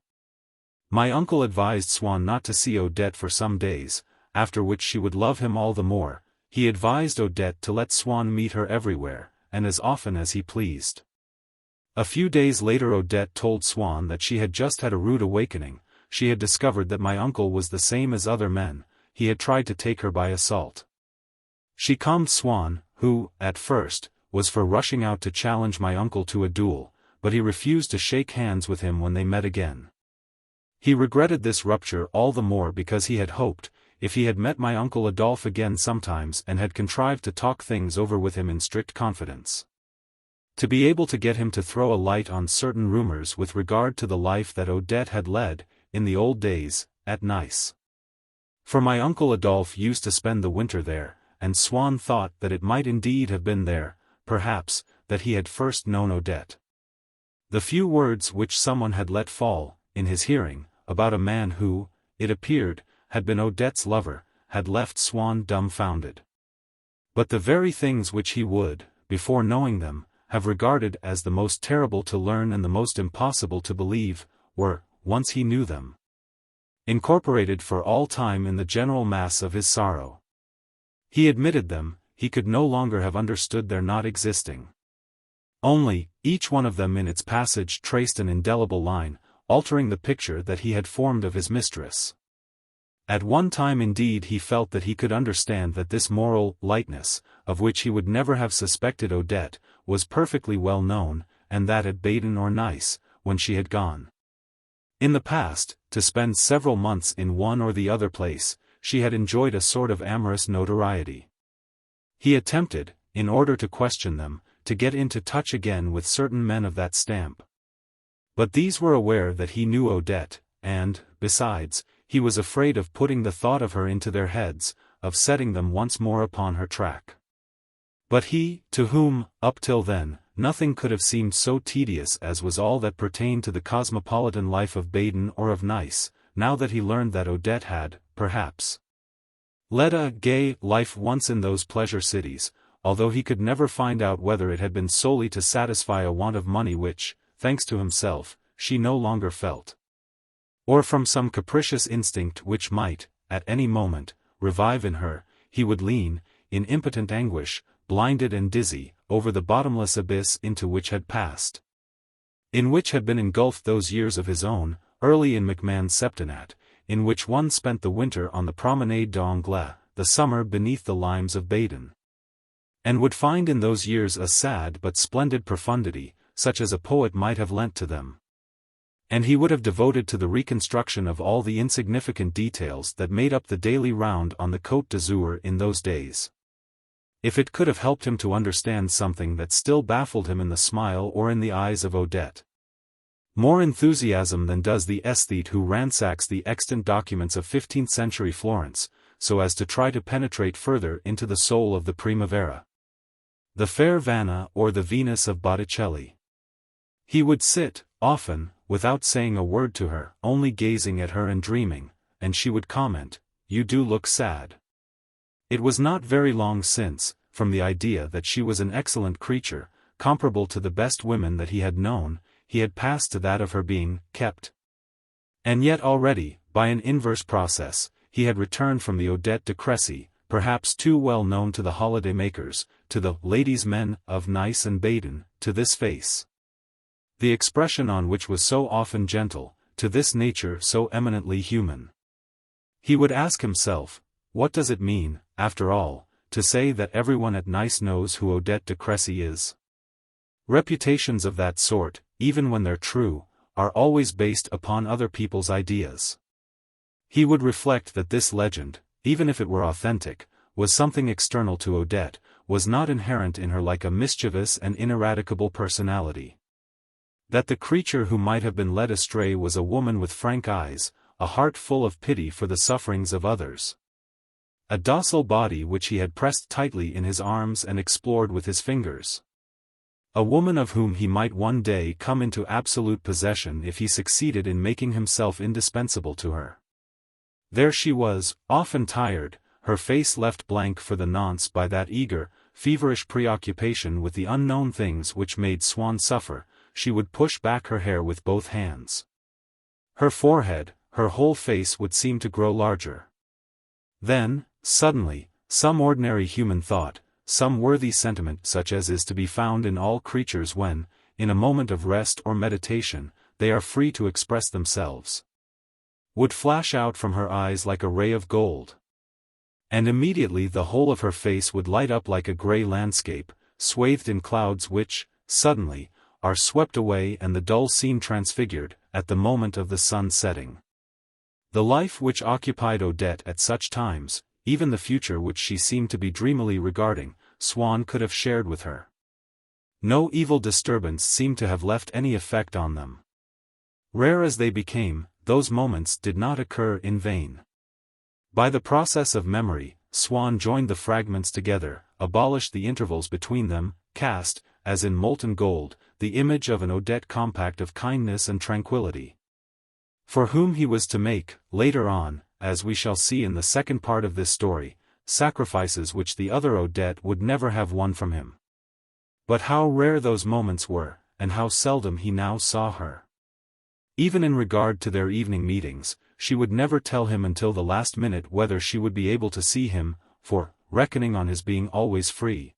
My uncle advised Swann not to see Odette for some days, after which she would love him all the more. He advised Odette to let Swann meet her everywhere, and as often as he pleased. A few days later Odette told Swann that she had just had a rude awakening. She had discovered that my uncle was the same as other men, he had tried to take her by assault. She calmed Swann, who, at first, was for rushing out to challenge my uncle to a duel, but he refused to shake hands with him when they met again. He regretted this rupture all the more because he had hoped, if he had met my uncle Adolphe again sometimes and had contrived to talk things over with him in strict confidence, to be able to get him to throw a light on certain rumors with regard to the life that Odette had led, in the old days, at Nice. For my uncle Adolphe used to spend the winter there, and Swann thought that it might indeed have been there, perhaps, that he had first known Odette. The few words which someone had let fall, in his hearing, about a man who, it appeared, had been Odette's lover, had left Swann dumbfounded. But the very things which he would, before knowing them, have regarded as the most terrible to learn and the most impossible to believe, were, once he knew them, incorporated for all time in the general mass of his sorrow. He admitted them, he could no longer have understood their not existing. Only, each one of them in its passage traced an indelible line, altering the picture that he had formed of his mistress. At one time indeed he felt that he could understand that this moral lightness, of which he would never have suspected Odette, was perfectly well known, and that at Baden or Nice, when she had gone in the past, to spend several months in one or the other place, she had enjoyed a sort of amorous notoriety. He attempted, in order to question them, to get into touch again with certain men of that stamp. But these were aware that he knew Odette, and, besides, he was afraid of putting the thought of her into their heads, of setting them once more upon her track. But he, to whom, up till then, nothing could have seemed so tedious as was all that pertained to the cosmopolitan life of Baden or of Nice, now that he learned that Odette had, perhaps, led a gay life once in those pleasure cities, although he could never find out whether it had been solely to satisfy a want of money which, thanks to himself, she no longer felt, or from some capricious instinct which might, at any moment, revive in her, he would lean, in impotent anguish, blinded and dizzy, over the bottomless abyss into which had passed, in which had been engulfed those years of his own, early in MacMahon's septennat, in which one spent the winter on the Promenade d'Anglais, the summer beneath the limes of Baden, and would find in those years a sad but splendid profundity, such as a poet might have lent to them. And he would have devoted to the reconstruction of all the insignificant details that made up the daily round on the Côte d'Azur in those days, if it could have helped him to understand something that still baffled him in the smile or in the eyes of Odette. More enthusiasm than does the aesthete who ransacks the extant documents of 15th-century Florence, so as to try to penetrate further into the soul of the Primavera, the fair Vanna or the Venus of Botticelli. He would sit, often, without saying a word to her, only gazing at her and dreaming, and she would comment, "You do look sad." It was not very long since, from the idea that she was an excellent creature, comparable to the best women that he had known, he had passed to that of her being kept. And yet already, by an inverse process, he had returned from the Odette de Crécy, perhaps too well known to the holiday-makers, to the ladies' men of Nice and Baden, to this face, the expression on which was so often gentle, to this nature so eminently human. He would ask himself, what does it mean, after all, to say that everyone at Nice knows who Odette de Crécy is? Reputations of that sort, even when they're true, are always based upon other people's ideas. He would reflect that this legend, even if it were authentic, was something external to Odette, was not inherent in her like a mischievous and ineradicable personality. That the creature who might have been led astray was a woman with frank eyes, a heart full of pity for the sufferings of others, a docile body which he had pressed tightly in his arms and explored with his fingers. A woman of whom he might one day come into absolute possession if he succeeded in making himself indispensable to her. There she was, often tired, her face left blank for the nonce by that eager, feverish preoccupation with the unknown things which made Swann suffer. She would push back her hair with both hands. Her forehead, her whole face would seem to grow larger. Then, suddenly, some ordinary human thought, some worthy sentiment such as is to be found in all creatures when, in a moment of rest or meditation, they are free to express themselves, would flash out from her eyes like a ray of gold. And immediately the whole of her face would light up like a grey landscape, swathed in clouds which, suddenly, are swept away and the dull scene transfigured, at the moment of the sun setting. The life which occupied Odette at such times, even the future which she seemed to be dreamily regarding, Swann could have shared with her. No evil disturbance seemed to have left any effect on them. Rare as they became, those moments did not occur in vain. By the process of memory, Swann joined the fragments together, abolished the intervals between them, cast, as in molten gold, the image of an Odette compact of kindness and tranquility. For whom he was to make, later on, as we shall see in the second part of this story, sacrifices which the other Odette would never have won from him. But how rare those moments were, and how seldom he now saw her. Even in regard to their evening meetings, she would never tell him until the last minute whether she would be able to see him, for, reckoning on his being always free,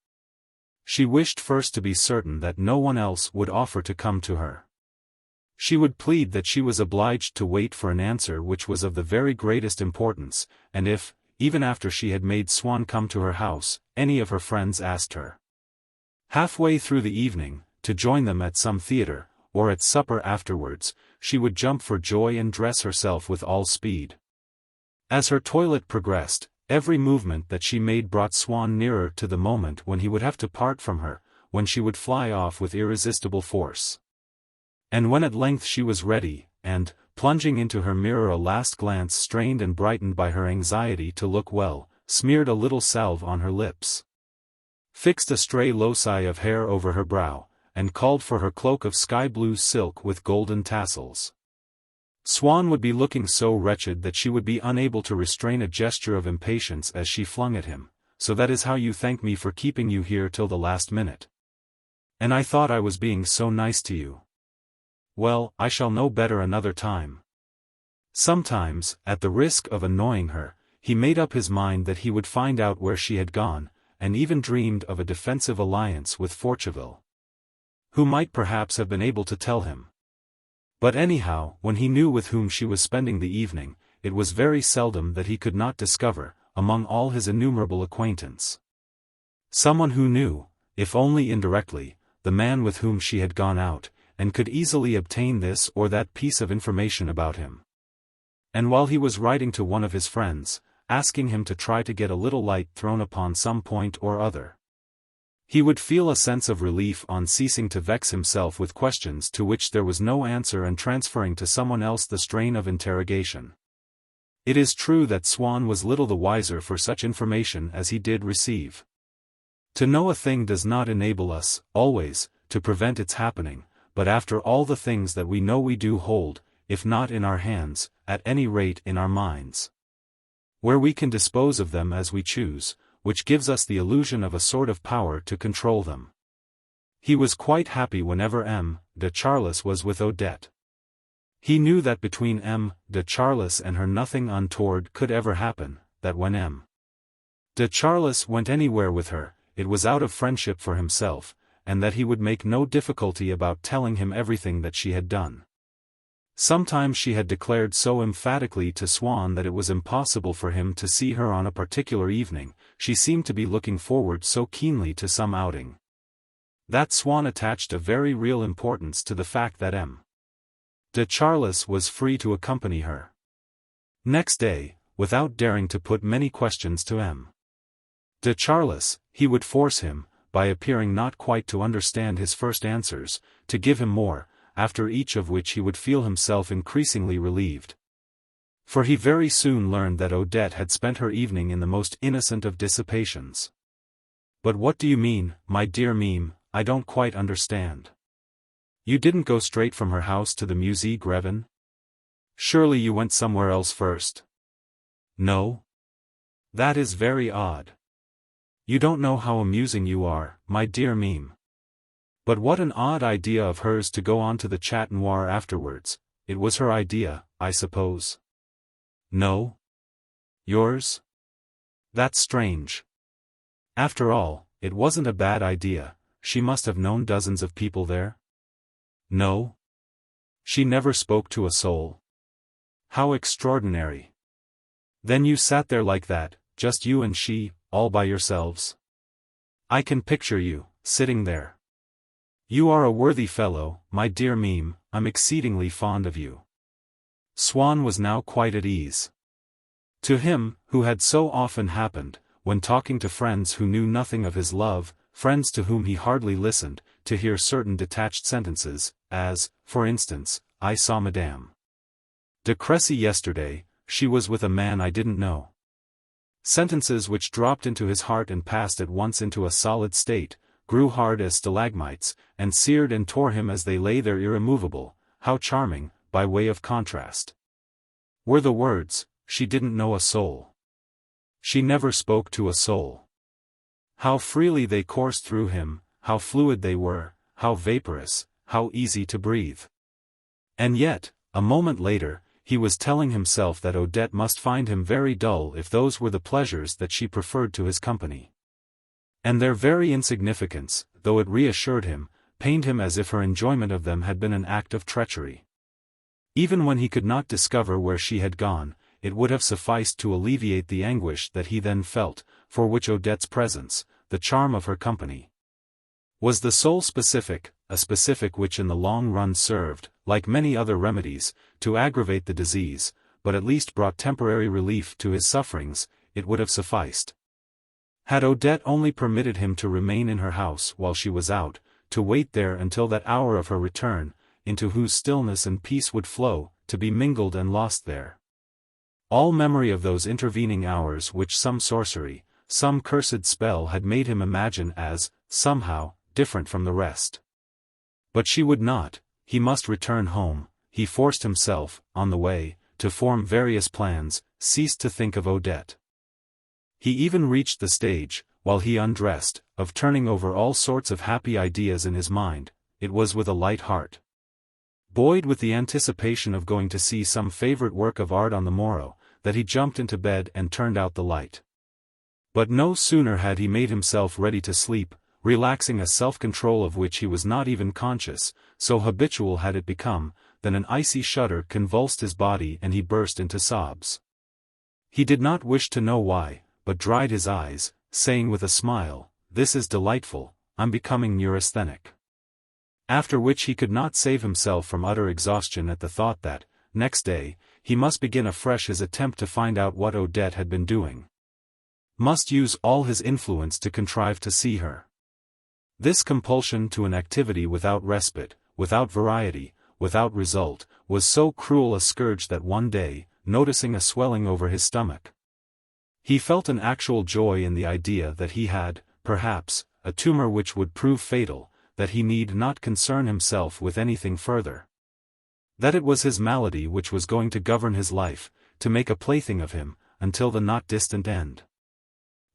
she wished first to be certain that no one else would offer to come to her. She would plead that she was obliged to wait for an answer which was of the very greatest importance, and if, even after she had made Swann come to her house, any of her friends asked her, halfway through the evening, to join them at some theatre, or at supper afterwards, she would jump for joy and dress herself with all speed. As her toilet progressed, every movement that she made brought Swann nearer to the moment when he would have to part from her, when she would fly off with irresistible force. And when at length she was ready, and, plunging into her mirror a last glance strained and brightened by her anxiety to look well, smeared a little salve on her lips, fixed a stray loci of hair over her brow, and called for her cloak of sky-blue silk with golden tassels, Swann would be looking so wretched that she would be unable to restrain a gesture of impatience as she flung at him, "So that is how you thank me for keeping you here till the last minute. And I thought I was being so nice to you. Well, I shall know better another time." Sometimes, at the risk of annoying her, he made up his mind that he would find out where she had gone, and even dreamed of a defensive alliance with Forcheville, who might perhaps have been able to tell him. But anyhow, when he knew with whom she was spending the evening, it was very seldom that he could not discover, among all his innumerable acquaintance, someone who knew, if only indirectly, the man with whom she had gone out, and could easily obtain this or that piece of information about him. And while he was writing to one of his friends, asking him to try to get a little light thrown upon some point or other, he would feel a sense of relief on ceasing to vex himself with questions to which there was no answer and transferring to someone else the strain of interrogation. It is true that Swann was little the wiser for such information as he did receive. To know a thing does not enable us, always, to prevent its happening, but after all the things that we know we do hold, if not in our hands, at any rate in our minds, where we can dispose of them as we choose, which gives us the illusion of a sort of power to control them. He was quite happy whenever M. de Charles was with Odette. He knew that between M. de Charles and her nothing untoward could ever happen, that when M. de Charles went anywhere with her, it was out of friendship for himself, and that he would make no difficulty about telling him everything that she had done. Sometimes she had declared so emphatically to Swann that it was impossible for him to see her on a particular evening, she seemed to be looking forward so keenly to some outing, that Swann attached a very real importance to the fact that M. de Charles was free to accompany her. Next day, without daring to put many questions to M. de Charles, he would force him, by appearing not quite to understand his first answers, to give him more, after each of which he would feel himself increasingly relieved. For he very soon learned that Odette had spent her evening in the most innocent of dissipations. "But what do you mean, my dear Mime? I don't quite understand. You didn't go straight from her house to the Musée Grevin? Surely you went somewhere else first?" "No. That is very odd. You don't know how amusing you are, my dear Mime. But what an odd idea of hers to go on to the Chat Noir afterwards. It was her idea, I suppose?" "No. Yours? That's strange. After all, it wasn't a bad idea. She must have known dozens of people there?" "No. She never spoke to a soul." "How extraordinary. Then you sat there like that, just you and she, all by yourselves? I can picture you, sitting there. You are a worthy fellow, my dear Mime, I'm exceedingly fond of you." Swann was now quite at ease. To him, who had so often happened, when talking to friends who knew nothing of his love, friends to whom he hardly listened, to hear certain detached sentences, as, for instance, "I saw Madame De Crécy yesterday, she was with a man I didn't know. Sentences which dropped into his heart and passed at once into a solid state, grew hard as stalagmites, and seared and tore him as they lay there irremovable. How charming, by way of contrast, were the words, she didn't know a soul. She never spoke to a soul. How freely they coursed through him, how fluid they were, how vaporous, how easy to breathe. And yet, a moment later, he was telling himself that Odette must find him very dull if those were the pleasures that she preferred to his company. And their very insignificance, though it reassured him, pained him as if her enjoyment of them had been an act of treachery. Even when he could not discover where she had gone, it would have sufficed to alleviate the anguish that he then felt, for which Odette's presence, the charm of her company, was the sole specific, a specific which in the long run served, like many other remedies, to aggravate the disease, but at least brought temporary relief to his sufferings. It would have sufficed. Had Odette only permitted him to remain in her house while she was out, to wait there until that hour of her return, into whose stillness and peace would flow, to be mingled and lost there. All memory of those intervening hours which some sorcery, some cursed spell had made him imagine as, somehow, different from the rest. But she would not. He must return home. He forced himself, on the way, to form various plans, ceased to think of Odette. He even reached the stage, while he undressed, of turning over all sorts of happy ideas in his mind. It was with a light heart, buoyed with the anticipation of going to see some favorite work of art on the morrow, that he jumped into bed and turned out the light. But no sooner had he made himself ready to sleep, relaxing a self-control of which he was not even conscious, so habitual had it become, than an icy shudder convulsed his body and he burst into sobs. He did not wish to know why, but dried his eyes, saying with a smile, "This is delightful, I'm becoming neurasthenic." After which he could not save himself from utter exhaustion at the thought that, next day, he must begin afresh his attempt to find out what Odette had been doing. Must use all his influence to contrive to see her. This compulsion to an activity without respite, without variety, without result, was so cruel a scourge that one day, noticing a swelling over his stomach, he felt an actual joy in the idea that he had, perhaps, a tumor which would prove fatal, that he need not concern himself with anything further. That it was his malady which was going to govern his life, to make a plaything of him, until the not distant end.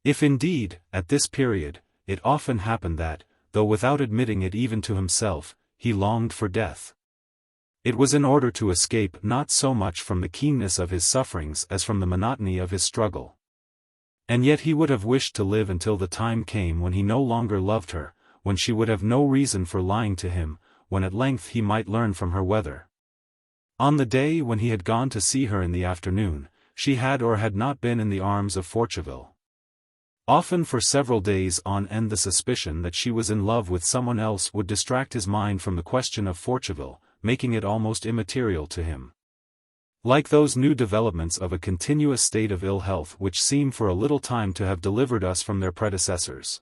If indeed, at this period, it often happened that, though without admitting it even to himself, he longed for death, it was in order to escape not so much from the keenness of his sufferings as from the monotony of his struggle. And yet he would have wished to live until the time came when he no longer loved her, when she would have no reason for lying to him, when at length he might learn from her whether, on the day when he had gone to see her in the afternoon, she had or had not been in the arms of Forcheville. Often for several days on end the suspicion that she was in love with someone else would distract his mind from the question of Forcheville, making it almost immaterial to him. Like those new developments of a continuous state of ill health which seem for a little time to have delivered us from their predecessors.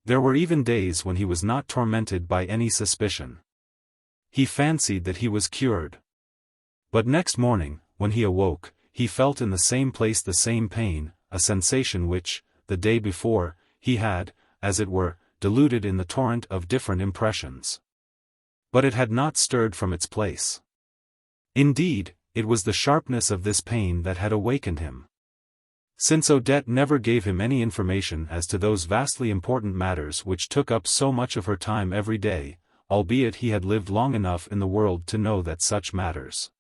There were even days when he was not tormented by any suspicion. He fancied that he was cured. But next morning, when he awoke, he felt in the same place the same pain, a sensation which, the day before, he had, as it were, diluted in the torrent of different impressions. But it had not stirred from its place. Indeed, it was the sharpness of this pain that had awakened him. Since Odette never gave him any information as to those vastly important matters which took up so much of her time every day, albeit he had lived long enough in the world to know that such matters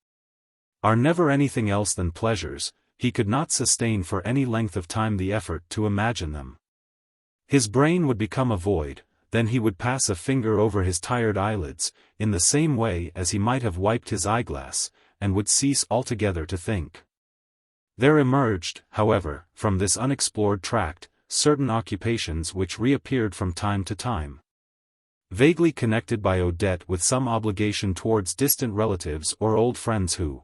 are never anything else than pleasures, he could not sustain for any length of time the effort to imagine them. His brain would become a void, then he would pass a finger over his tired eyelids, in the same way as he might have wiped his eyeglass, and would cease altogether to think. There emerged, however, from this unexplored tract, certain occupations which reappeared from time to time, vaguely connected by Odette with some obligation towards distant relatives or old friends who,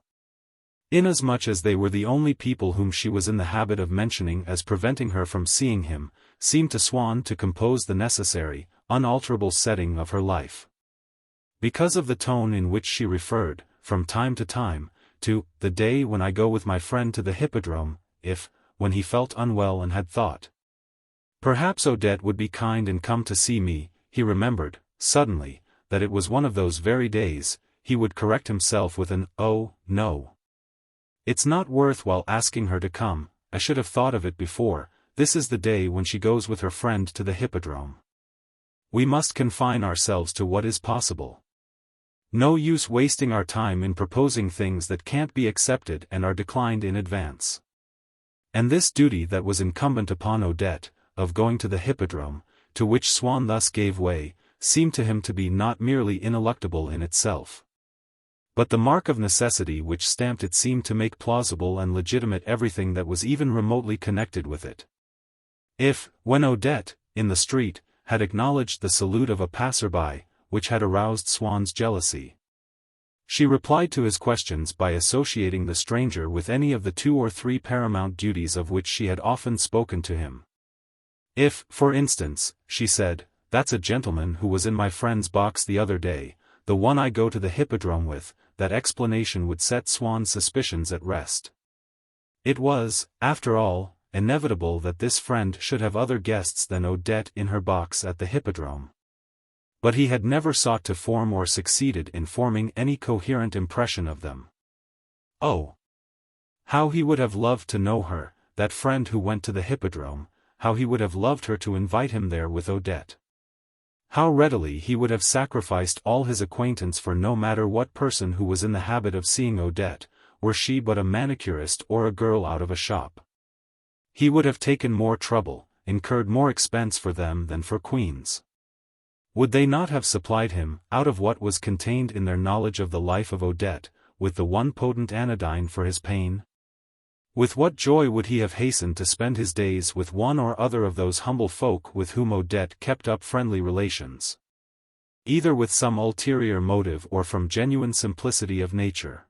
inasmuch as they were the only people whom she was in the habit of mentioning as preventing her from seeing him, seemed to Swann to compose the necessary, unalterable setting of her life. Because of the tone in which she referred, from time to time, to the day when I go with my friend to the hippodrome, when he felt unwell and had thought, perhaps Odette would be kind and come to see me, he remembered, suddenly, that it was one of those very days. He would correct himself with an, "Oh, no. It's not worth while asking her to come, I should have thought of it before, this is the day when she goes with her friend to the hippodrome. We must confine ourselves to what is possible. No use wasting our time in proposing things that can't be accepted and are declined in advance." And this duty that was incumbent upon Odette, of going to the hippodrome, to which Swann thus gave way, seemed to him to be not merely ineluctable in itself, but the mark of necessity which stamped it seemed to make plausible and legitimate everything that was even remotely connected with it. When Odette, in the street, had acknowledged the salute of a passer-by, which had aroused Swann's jealousy, she replied to his questions by associating the stranger with any of the 2 or 3 paramount duties of which she had often spoken to him. For instance, she said, "That's a gentleman who was in my friend's box the other day, the one I go to the hippodrome with," that explanation would set Swann's suspicions at rest. It was, after all, inevitable that this friend should have other guests than Odette in her box at the hippodrome. But he had never sought to form or succeeded in forming any coherent impression of them. Oh! How he would have loved to know her, that friend who went to the hippodrome, how he would have loved her to invite him there with Odette. How readily he would have sacrificed all his acquaintance for no matter what person who was in the habit of seeing Odette, were she but a manicurist or a girl out of a shop. He would have taken more trouble, incurred more expense for them than for queens. Would they not have supplied him, out of what was contained in their knowledge of the life of Odette, with the one potent anodyne for his pain? With what joy would he have hastened to spend his days with one or other of those humble folk with whom Odette kept up friendly relations, either with some ulterior motive or from genuine simplicity of nature.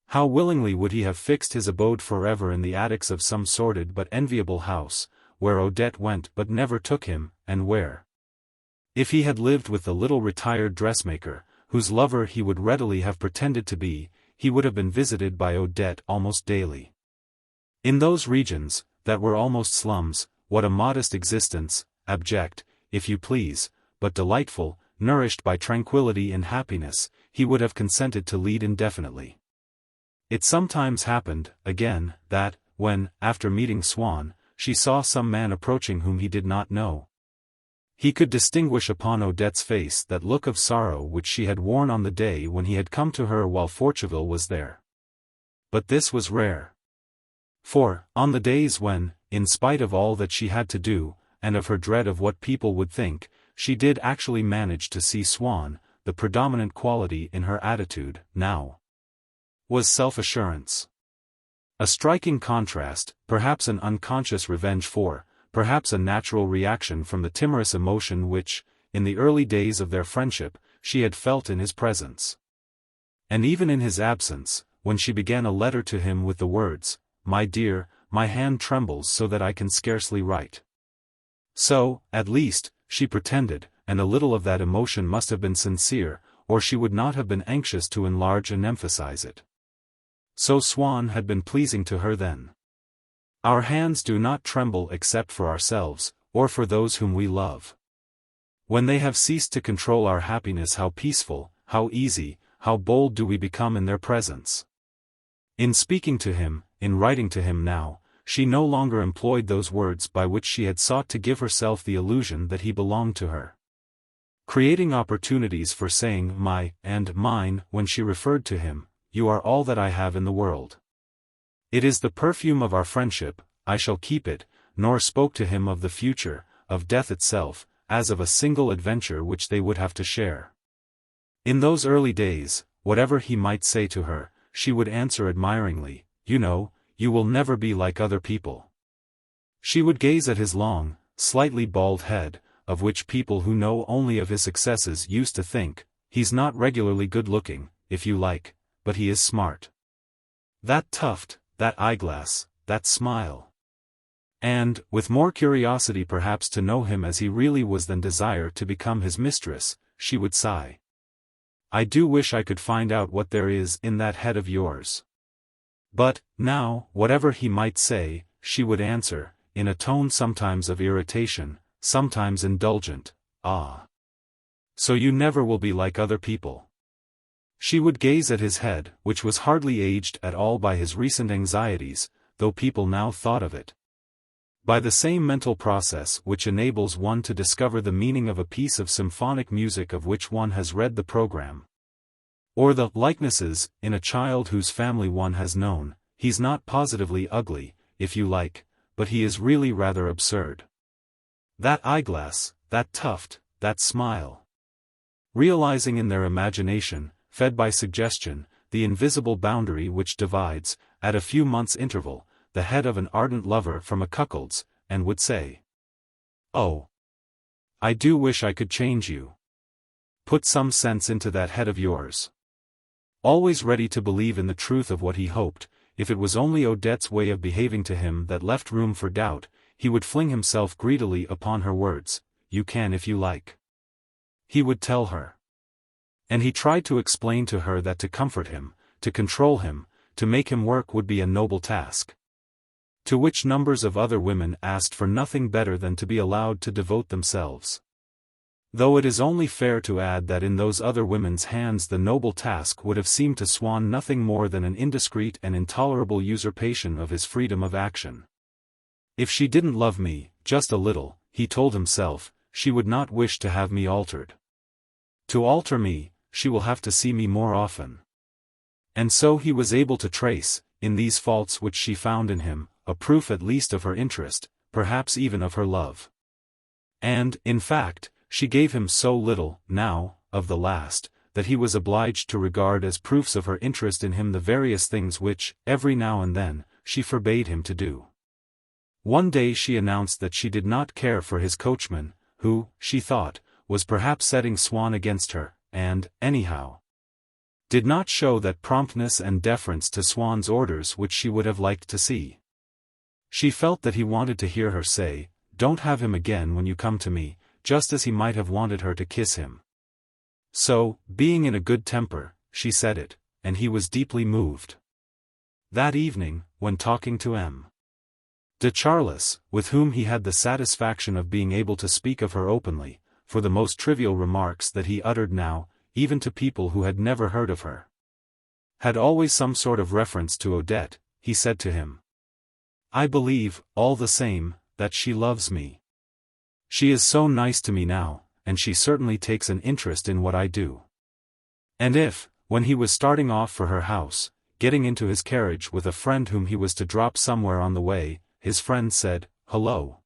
How willingly would he have fixed his abode forever in the attics of some sordid but enviable house, where Odette went but never took him, and where, if he had lived with the little retired dressmaker, whose lover he would readily have pretended to be, he would have been visited by Odette almost daily. In those regions, that were almost slums, what a modest existence, abject, if you please, but delightful, nourished by tranquility and happiness, he would have consented to lead indefinitely. It sometimes happened, again, that, when, after meeting Swann, she saw some man approaching whom he did not know, he could distinguish upon Odette's face that look of sorrow which she had worn on the day when he had come to her while Forcheville was there. But this was rare. For, on the days when, in spite of all that she had to do, and of her dread of what people would think, she did actually manage to see Swann, the predominant quality in her attitude, now, was self-assurance. A striking contrast, perhaps an unconscious revenge for, perhaps a natural reaction from the timorous emotion which, in the early days of their friendship, she had felt in his presence. And even in his absence, when she began a letter to him with the words, "My dear, my hand trembles so that I can scarcely write." So, at least, she pretended, and a little of that emotion must have been sincere, or she would not have been anxious to enlarge and emphasize it. So Swann had been pleasing to her then. Our hands do not tremble except for ourselves, or for those whom we love. When they have ceased to control our happiness, how peaceful, how easy, how bold do we become in their presence. In speaking to him, in writing to him now, she no longer employed those words by which she had sought to give herself the illusion that he belonged to her, creating opportunities for saying my and mine when she referred to him. "You are all that I have in the world. It is the perfume of our friendship, I shall keep it," nor spoke to him of the future, of death itself, as of a single adventure which they would have to share. In those early days, whatever he might say to her, she would answer admiringly, "You know, you will never be like other people." She would gaze at his long, slightly bald head, of which people who know only of his successes used to think, "He's not regularly good-looking, if you like, but he is smart. That tuft, that eyeglass, that smile." And, with more curiosity perhaps to know him as he really was than desire to become his mistress, she would sigh, I do wish I could find out what there is in that head of yours. But, now, whatever he might say, she would answer, in a tone sometimes of irritation, sometimes indulgent, "Ah. So you never will be like other people." She would gaze at his head, which was hardly aged at all by his recent anxieties, though people now thought of it. By the same mental process which enables one to discover the meaning of a piece of symphonic music of which one has read the program. Or the likenesses in a child whose family one has known. He's not positively ugly, if you like, but he is really rather absurd. That eyeglass, that tuft, that smile. Realizing in their imagination, fed by suggestion, the invisible boundary which divides, at a few months' interval, the head of an ardent lover from a cuckold's, and would say, "Oh, I do wish I could change you. Put some sense into that head of yours." Always ready to believe in the truth of what he hoped, if it was only Odette's way of behaving to him that left room for doubt, he would fling himself greedily upon her words, "You can if you like." He would tell her. And he tried to explain to her that to comfort him, to control him, to make him work would be a noble task. To which numbers of other women asked for nothing better than to be allowed to devote themselves. Though it is only fair to add that in those other women's hands the noble task would have seemed to Swann nothing more than an indiscreet and intolerable usurpation of his freedom of action. If she didn't love me, just a little, he told himself, she would not wish to have me altered. To alter me, she will have to see me more often. And so he was able to trace, in these faults which she found in him, a proof at least of her interest, perhaps even of her love. And, in fact, she gave him so little, now, of the last, that he was obliged to regard as proofs of her interest in him the various things which, every now and then, she forbade him to do. One day she announced that she did not care for his coachman, who, she thought, was perhaps setting Swann against her, and, anyhow, did not show that promptness and deference to Swann's orders which she would have liked to see. She felt that he wanted to hear her say, "Don't have him again when you come to me," just as he might have wanted her to kiss him. So, being in a good temper, she said it, and he was deeply moved. That evening, when talking to M. de Charlis, with whom he had the satisfaction of being able to speak of her openly, for the most trivial remarks that he uttered now, even to people who had never heard of her, had always some sort of reference to Odette, he said to him, "I believe, all the same, that she loves me. She is so nice to me now, and she certainly takes an interest in what I do." And if, when he was starting off for her house, getting into his carriage with a friend whom he was to drop somewhere on the way, his friend said, "Hello.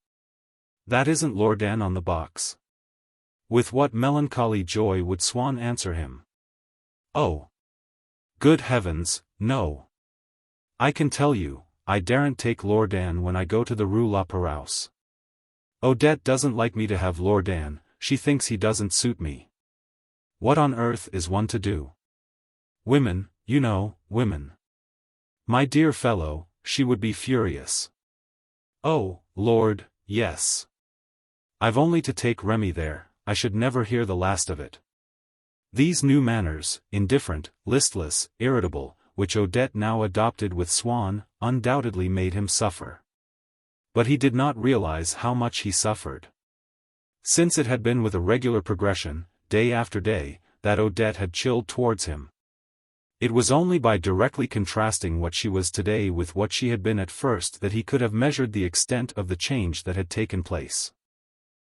That isn't Loredan on the box?" With what melancholy joy would Swann answer him, "Oh, good heavens, no. I can tell you, I daren't take Loredan when I go to the Rue La Perouse. Odette doesn't like me to have Loredan, she thinks he doesn't suit me. What on earth is one to do? Women, you know, women. My dear fellow, she would be furious. Oh, Lord, yes. I've only to take Remy there, I should never hear the last of it." These new manners, indifferent, listless, irritable, which Odette now adopted with Swann, undoubtedly made him suffer. But he did not realize how much he suffered. Since it had been with a regular progression, day after day, that Odette had chilled towards him. It was only by directly contrasting what she was today with what she had been at first that he could have measured the extent of the change that had taken place.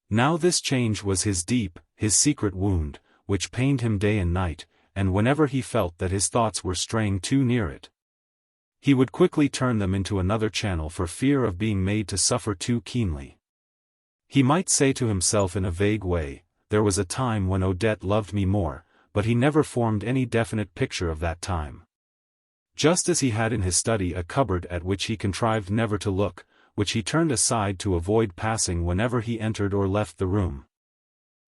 Now this change was his deep, his secret wound, which pained him day and night, and whenever he felt that his thoughts were straying too near it, he would quickly turn them into another channel for fear of being made to suffer too keenly. He might say to himself in a vague way, "There was a time when Odette loved me more," but he never formed any definite picture of that time. Just as he had in his study a cupboard at which he contrived never to look, which he turned aside to avoid passing whenever he entered or left the room.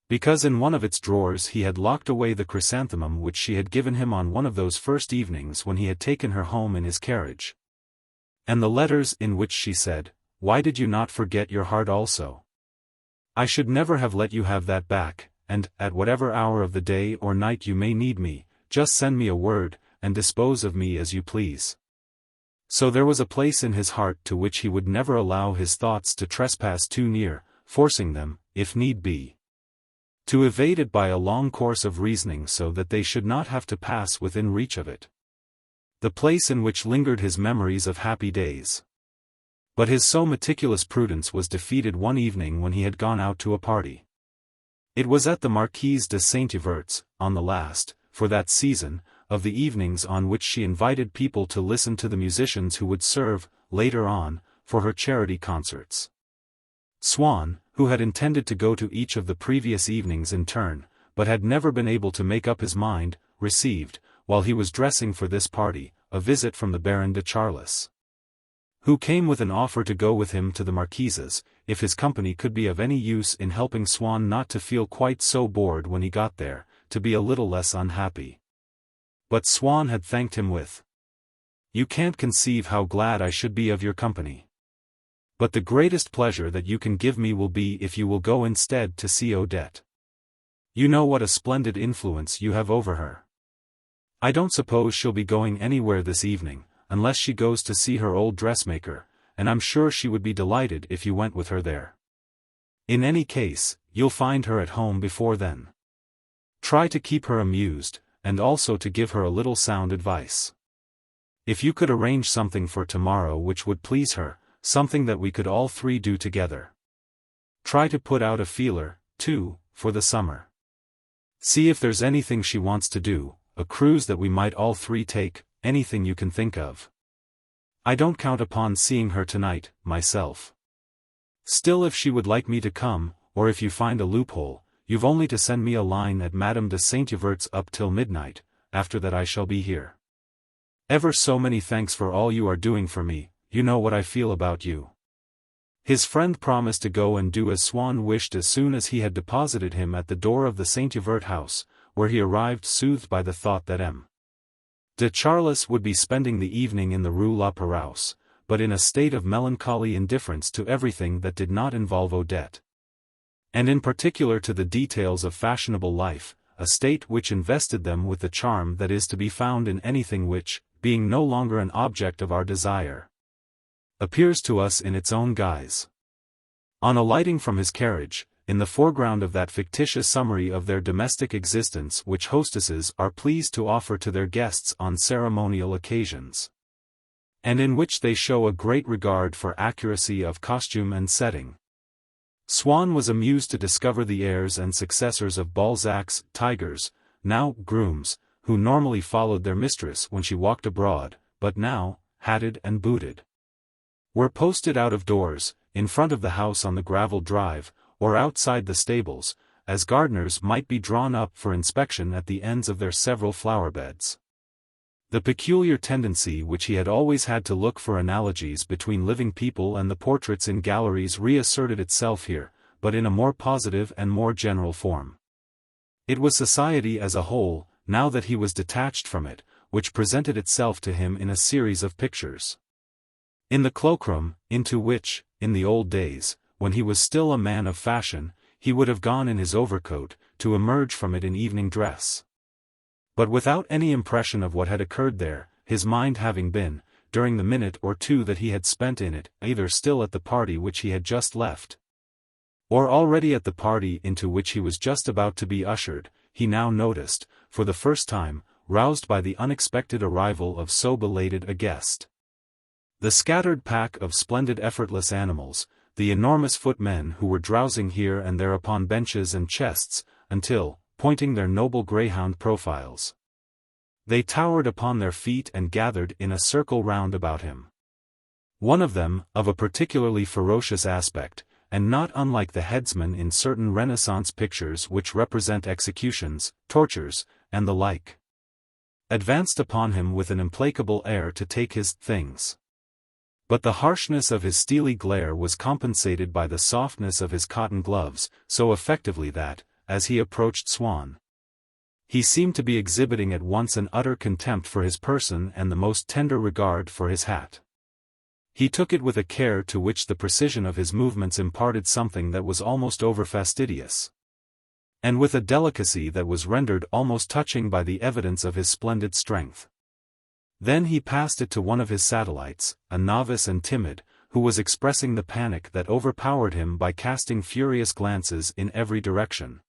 Because in one of its drawers he had locked away the chrysanthemum which she had given him on one of those first evenings when he had taken her home in his carriage. And the letters in which she said, "Why did you not forget your heart also? I should never have let you have that back," and, at whatever hour of the day or night you may need me, just send me a word, and dispose of me as you please. So there was a place in his heart to which he would never allow his thoughts to trespass too near, forcing them, if need be, to evade it by a long course of reasoning so that they should not have to pass within reach of it. The place in which lingered his memories of happy days. But his so meticulous prudence was defeated one evening when he had gone out to a party. It was at the Marquise de Saint-Yvert's, on the last, for that season, of the evenings on which she invited people to listen to the musicians who would serve, later on, for her charity concerts. Swann, who had intended to go to each of the previous evenings in turn, but had never been able to make up his mind, received, while he was dressing for this party, a visit from the Baron de Charles, who came with an offer to go with him to the Marquise's, if his company could be of any use in helping Swann not to feel quite so bored when he got there, to be a little less unhappy. But Swann had thanked him with, "You can't conceive how glad I should be of your company. But the greatest pleasure that you can give me will be if you will go instead to see Odette. You know what a splendid influence you have over her. I don't suppose she'll be going anywhere this evening, unless she goes to see her old dressmaker, and I'm sure she would be delighted if you went with her there. In any case, you'll find her at home before then. Try to keep her amused, and also to give her a little sound advice. If you could arrange something for tomorrow which would please her, something that we could all three do together. Try to put out a feeler, too, for the summer. See if there's anything she wants to do, a cruise that we might all three take, anything you can think of. I don't count upon seeing her tonight, myself. Still, if she would like me to come, or if you find a loophole, you've only to send me a line at Madame de Saint-Yvert's up till midnight, after that I shall be here. Ever so many thanks for all you are doing for me, you know what I feel about you." His friend promised to go and do as Swann wished as soon as he had deposited him at the door of the Saint-Yvert house, where he arrived soothed by the thought that M. de Charles would be spending the evening in the Rue La Pérouse, but in a state of melancholy indifference to everything that did not involve Odette. And in particular to the details of fashionable life, a state which invested them with the charm that is to be found in anything which, being no longer an object of our desire, appears to us in its own guise. On alighting from his carriage, in the foreground of that fictitious summary of their domestic existence which hostesses are pleased to offer to their guests on ceremonial occasions, and in which they show a great regard for accuracy of costume and setting, Swann was amused to discover the heirs and successors of Balzac's tigers, now grooms, who normally followed their mistress when she walked abroad, but now, hatted and booted, were posted out of doors, in front of the house on the gravel drive, or outside the stables, as gardeners might be drawn up for inspection at the ends of their several flower beds. The peculiar tendency which he had always had to look for analogies between living people and the portraits in galleries reasserted itself here, but in a more positive and more general form. It was society as a whole, now that he was detached from it, which presented itself to him in a series of pictures. In the cloakroom, into which, in the old days, when he was still a man of fashion, he would have gone in his overcoat, to emerge from it in evening dress. But without any impression of what had occurred there, his mind having been, during the minute or two that he had spent in it, either still at the party which he had just left, or already at the party into which he was just about to be ushered, he now noticed, for the first time, roused by the unexpected arrival of so belated a guest, the scattered pack of splendid effortless animals, the enormous footmen who were drowsing here and there upon benches and chests, until, pointing their noble greyhound profiles, they towered upon their feet and gathered in a circle round about him. One of them, of a particularly ferocious aspect, and not unlike the headsman in certain Renaissance pictures which represent executions, tortures, and the like, advanced upon him with an implacable air to take his things. But the harshness of his steely glare was compensated by the softness of his cotton gloves, so effectively that, as he approached Swann, he seemed to be exhibiting at once an utter contempt for his person and the most tender regard for his hat. He took it with a care to which the precision of his movements imparted something that was almost over fastidious. and with a delicacy that was rendered almost touching by the evidence of his splendid strength. Then he passed it to one of his satellites, a novice and timid, who was expressing the panic that overpowered him by casting furious glances in every direction,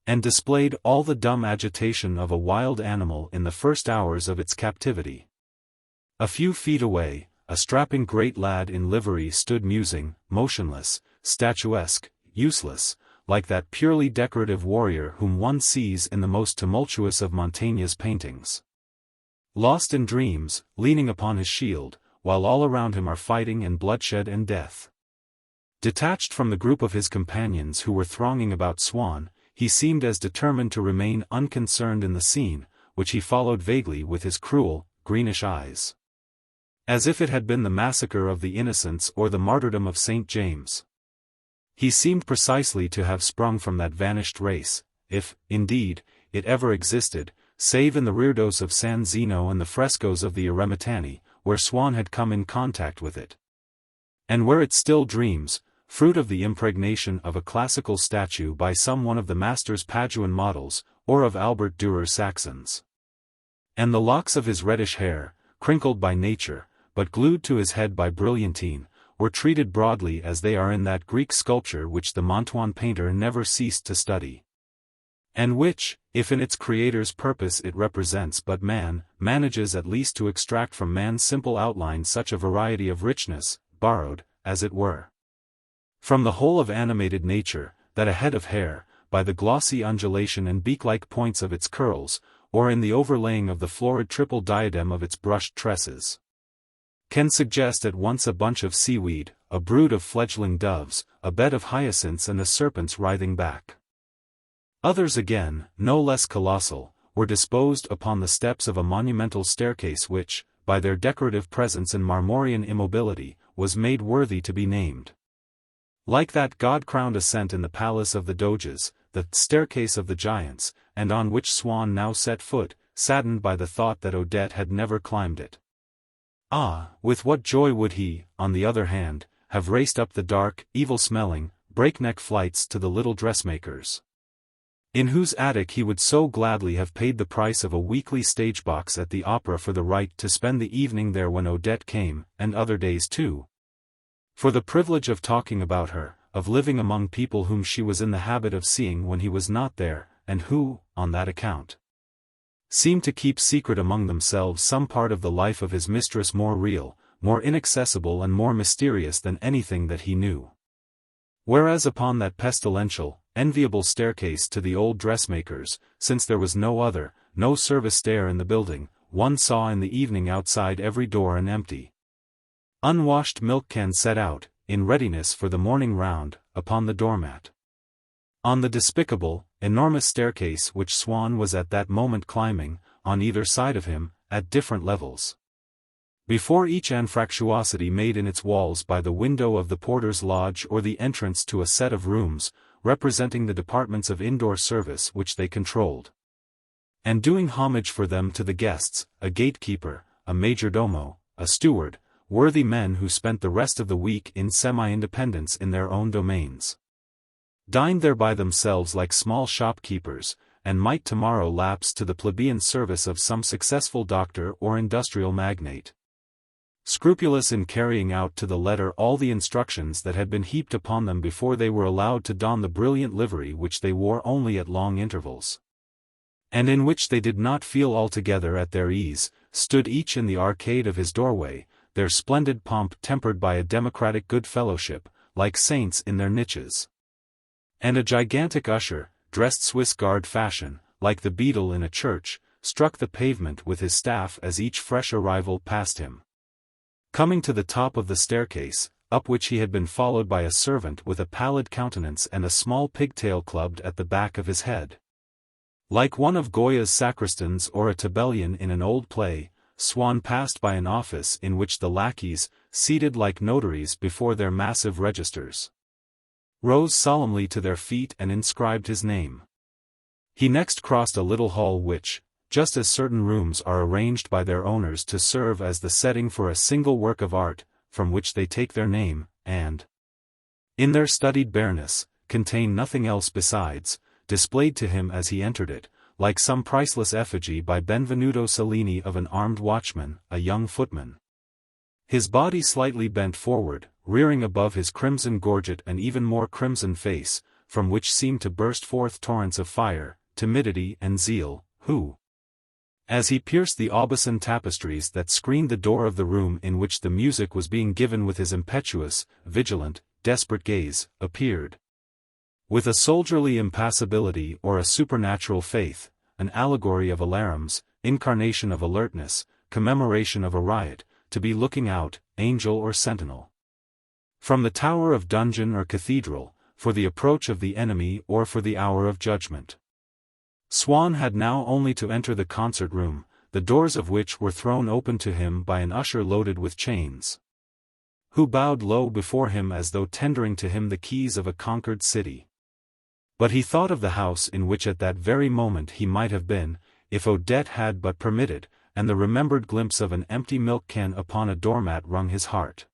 and displayed all the dumb agitation of a wild animal in the first hours of its captivity. A few feet away, a strapping great lad in livery stood musing, motionless, statuesque, useless, like that purely decorative warrior whom one sees in the most tumultuous of Montaigne's paintings. Lost in dreams, leaning upon his shield, while all around him are fighting and bloodshed and death. Detached from the group of his companions who were thronging about Swann, he seemed as determined to remain unconcerned in the scene, which he followed vaguely with his cruel, greenish eyes, as if it had been the massacre of the innocents or the martyrdom of St. James. He seemed precisely to have sprung from that vanished race, if, indeed, it ever existed, save in the reredos of San Zeno and the frescoes of the Eremitani, where Swann had come in contact with it, and where it still dreams, fruit of the impregnation of a classical statue by some one of the master's Paduan models, or of Albert Dürer Saxon's. And the locks of his reddish hair, crinkled by nature, but glued to his head by brilliantine, were treated broadly as they are in that Greek sculpture which the Mantuan painter never ceased to study, and which, if in its creator's purpose it represents but man, manages at least to extract from man's simple outline such a variety of richness, borrowed, as it were, from the whole of animated nature, that a head of hair, by the glossy undulation and beak-like points of its curls, or in the overlaying of the florid triple diadem of its brushed tresses, can suggest at once a bunch of seaweed, a brood of fledgling doves, a bed of hyacinths and a serpent's writhing back. Others again, no less colossal, were disposed upon the steps of a monumental staircase which, by their decorative presence and marmorean immobility, was made worthy to be named. Like that god-crowned ascent in the palace of the Doges, the staircase of the giants, and on which Swann now set foot, saddened by the thought that Odette had never climbed it. Ah, with what joy would he, on the other hand, have raced up the dark, evil-smelling, breakneck flights to the little dressmaker's, in whose attic he would so gladly have paid the price of a weekly stage box at the opera for the right to spend the evening there when Odette came, and other days too. For the privilege of talking about her, of living among people whom she was in the habit of seeing when he was not there, and who, on that account, seemed to keep secret among themselves some part of the life of his mistress more real, more inaccessible and more mysterious than anything that he knew. Whereas upon that pestilential, enviable staircase to the old dressmaker's, since there was no other, no service stair in the building, one saw in the evening outside every door an empty, unwashed milk can set out, in readiness for the morning round, upon the doormat. On the despicable, enormous staircase which Swann was at that moment climbing, on either side of him, at different levels, before each anfractuosity made in its walls by the window of the porter's lodge or the entrance to a set of rooms, representing the departments of indoor service which they controlled, and doing homage for them to the guests, a gatekeeper, a majordomo, a steward, worthy men who spent the rest of the week in semi-independence in their own domains, dined there by themselves like small shopkeepers, and might tomorrow lapse to the plebeian service of some successful doctor or industrial magnate, scrupulous in carrying out to the letter all the instructions that had been heaped upon them before they were allowed to don the brilliant livery which they wore only at long intervals, and in which they did not feel altogether at their ease, stood each in the arcade of his doorway, their splendid pomp tempered by a democratic good fellowship, like saints in their niches. And a gigantic usher, dressed Swiss guard fashion, like the beadle in a church, struck the pavement with his staff as each fresh arrival passed him, coming to the top of the staircase, up which he had been followed by a servant with a pallid countenance and a small pigtail clubbed at the back of his head. Like one of Goya's sacristans or a tabellion in an old play, Swann passed by an office in which the lackeys, seated like notaries before their massive registers, rose solemnly to their feet and inscribed his name. He next crossed a little hall which, just as certain rooms are arranged by their owners to serve as the setting for a single work of art, from which they take their name, and, in their studied bareness, contain nothing else besides, displayed to him as he entered it, like some priceless effigy by Benvenuto Cellini of an armed watchman, a young footman. His body slightly bent forward, rearing above his crimson gorget and even more crimson face, from which seemed to burst forth torrents of fire, timidity and zeal, who, as he pierced the aubusson tapestries that screened the door of the room in which the music was being given with his impetuous, vigilant, desperate gaze, appeared with a soldierly impassibility or a supernatural faith, an allegory of alarums, incarnation of alertness, commemoration of a riot, to be looking out, angel or sentinel, from the tower of dungeon or cathedral, for the approach of the enemy or for the hour of judgment. Swann had now only to enter the concert room, the doors of which were thrown open to him by an usher loaded with chains, who bowed low before him as though tendering to him the keys of a conquered city. But he thought of the house in which at that very moment he might have been, if Odette had but permitted, and the remembered glimpse of an empty milk can upon a doormat wrung his heart.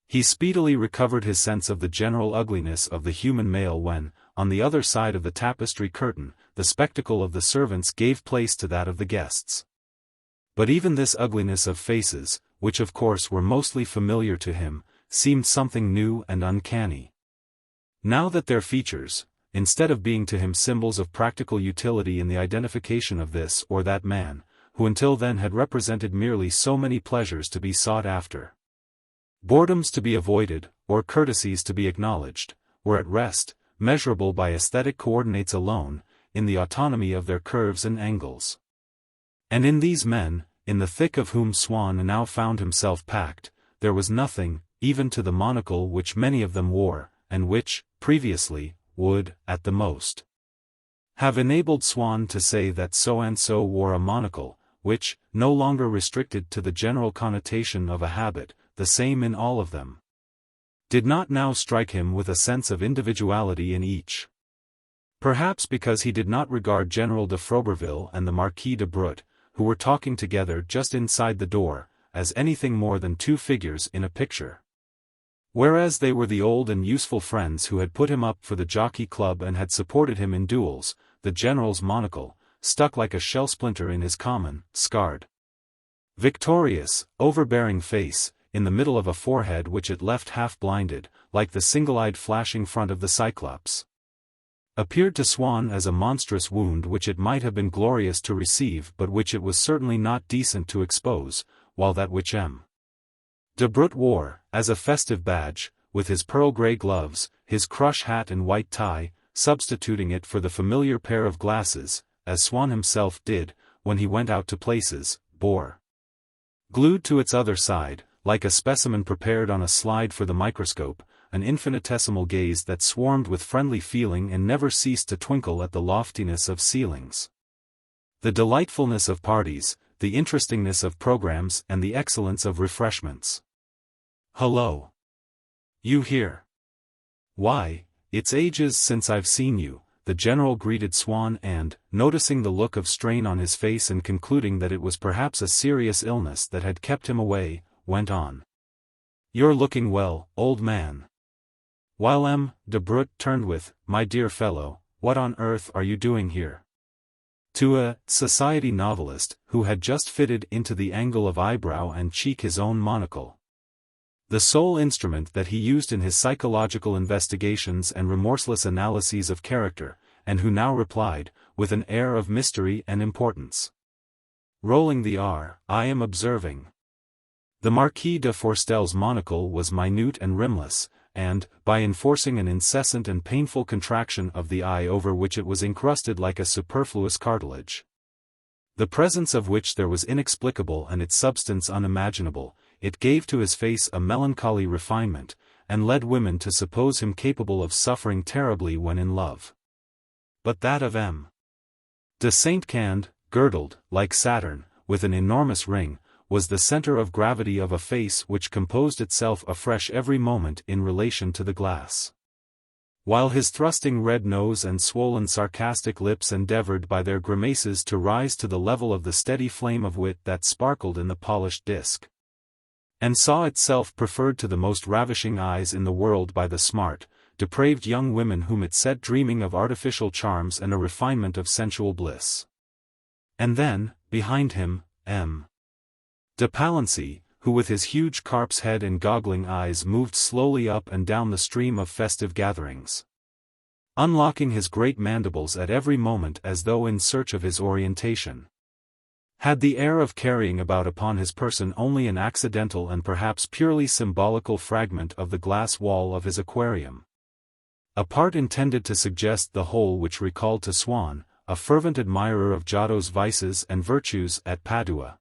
He speedily recovered his sense of the general ugliness of the human male when, on the other side of the tapestry curtain, the spectacle of the servants gave place to that of the guests. But even this ugliness of faces, which of course were mostly familiar to him, seemed something new and uncanny. Now that their features, instead of being to him symbols of practical utility in the identification of this or that man, who until then had represented merely so many pleasures to be sought after, boredoms to be avoided, or courtesies to be acknowledged, were at rest, measurable by aesthetic coordinates alone, in the autonomy of their curves and angles. And in these men, in the thick of whom Swann now found himself packed, there was nothing, even to the monocle which many of them wore, and which, previously, would, at the most, have enabled Swann to say that so-and-so wore a monocle, which, no longer restricted to the general connotation of a habit, the same in all of them, did not now strike him with a sense of individuality in each. Perhaps because he did not regard General de Froberville and the Marquis de Brut, who were talking together just inside the door, as anything more than two figures in a picture. Whereas they were the old and useful friends who had put him up for the Jockey Club and had supported him in duels, the general's monocle, stuck like a shell splinter in his common, scarred, victorious, overbearing face, in the middle of a forehead which it left half-blinded, like the single-eyed flashing front of the Cyclops, appeared to Swann as a monstrous wound which it might have been glorious to receive but which it was certainly not decent to expose, while that which M. de Brut wore, as a festive badge, with his pearl-grey gloves, his crush hat and white tie, substituting it for the familiar pair of glasses, as Swann himself did, when he went out to places, bore, glued to its other side, like a specimen prepared on a slide for the microscope, an infinitesimal gaze that swarmed with friendly feeling and never ceased to twinkle at the loftiness of ceilings, the delightfulness of parties, the interestingness of programs and the excellence of refreshments. "Hello! You here? Why, it's ages since I've seen you," the general greeted Swann and, noticing the look of strain on his face and concluding that it was perhaps a serious illness that had kept him away, went on. "You're looking well, old man." While M. de Brut turned with, "My dear fellow, what on earth are you doing here?" to a society novelist who had just fitted into the angle of eyebrow and cheek his own monocle, the sole instrument that he used in his psychological investigations and remorseless analyses of character, and who now replied, with an air of mystery and importance, rolling the R, "I am observing." The Marquis de Forstel's monocle was minute and rimless, and, by enforcing an incessant and painful contraction of the eye over which it was encrusted like a superfluous cartilage, the presence of which there was inexplicable and its substance unimaginable, it gave to his face a melancholy refinement, and led women to suppose him capable of suffering terribly when in love. But that of M. de Saint-Cand, girdled, like Saturn, with an enormous ring, was the center of gravity of a face which composed itself afresh every moment in relation to the glass, while his thrusting red nose and swollen sarcastic lips endeavored by their grimaces to rise to the level of the steady flame of wit that sparkled in the polished disk, and saw itself preferred to the most ravishing eyes in the world by the smart, depraved young women whom it set dreaming of artificial charms and a refinement of sensual bliss. And then, behind him, M. de Palancy, who with his huge carp's head and goggling eyes moved slowly up and down the stream of festive gatherings, unlocking his great mandibles at every moment as though in search of his orientation, had the air of carrying about upon his person only an accidental and perhaps purely symbolical fragment of the glass wall of his aquarium. A part intended to suggest the whole, which recalled to Swann, a fervent admirer of Giotto's vices and virtues at Padua,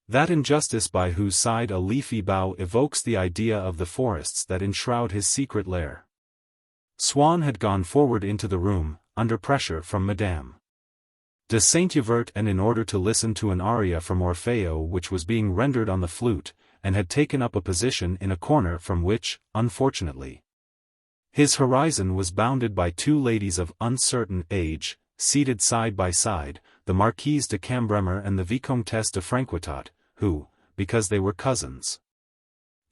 that injustice by whose side a leafy bough evokes the idea of the forests that enshroud his secret lair. Swann had gone forward into the room, under pressure from Madame de Saint-Euverte and in order to listen to an aria from Orfeo which was being rendered on the flute, and had taken up a position in a corner from which, unfortunately, his horizon was bounded by two ladies of uncertain age, seated side by side, the Marquise de Cambremer and the Vicomtesse de Franquetot, who, because they were cousins,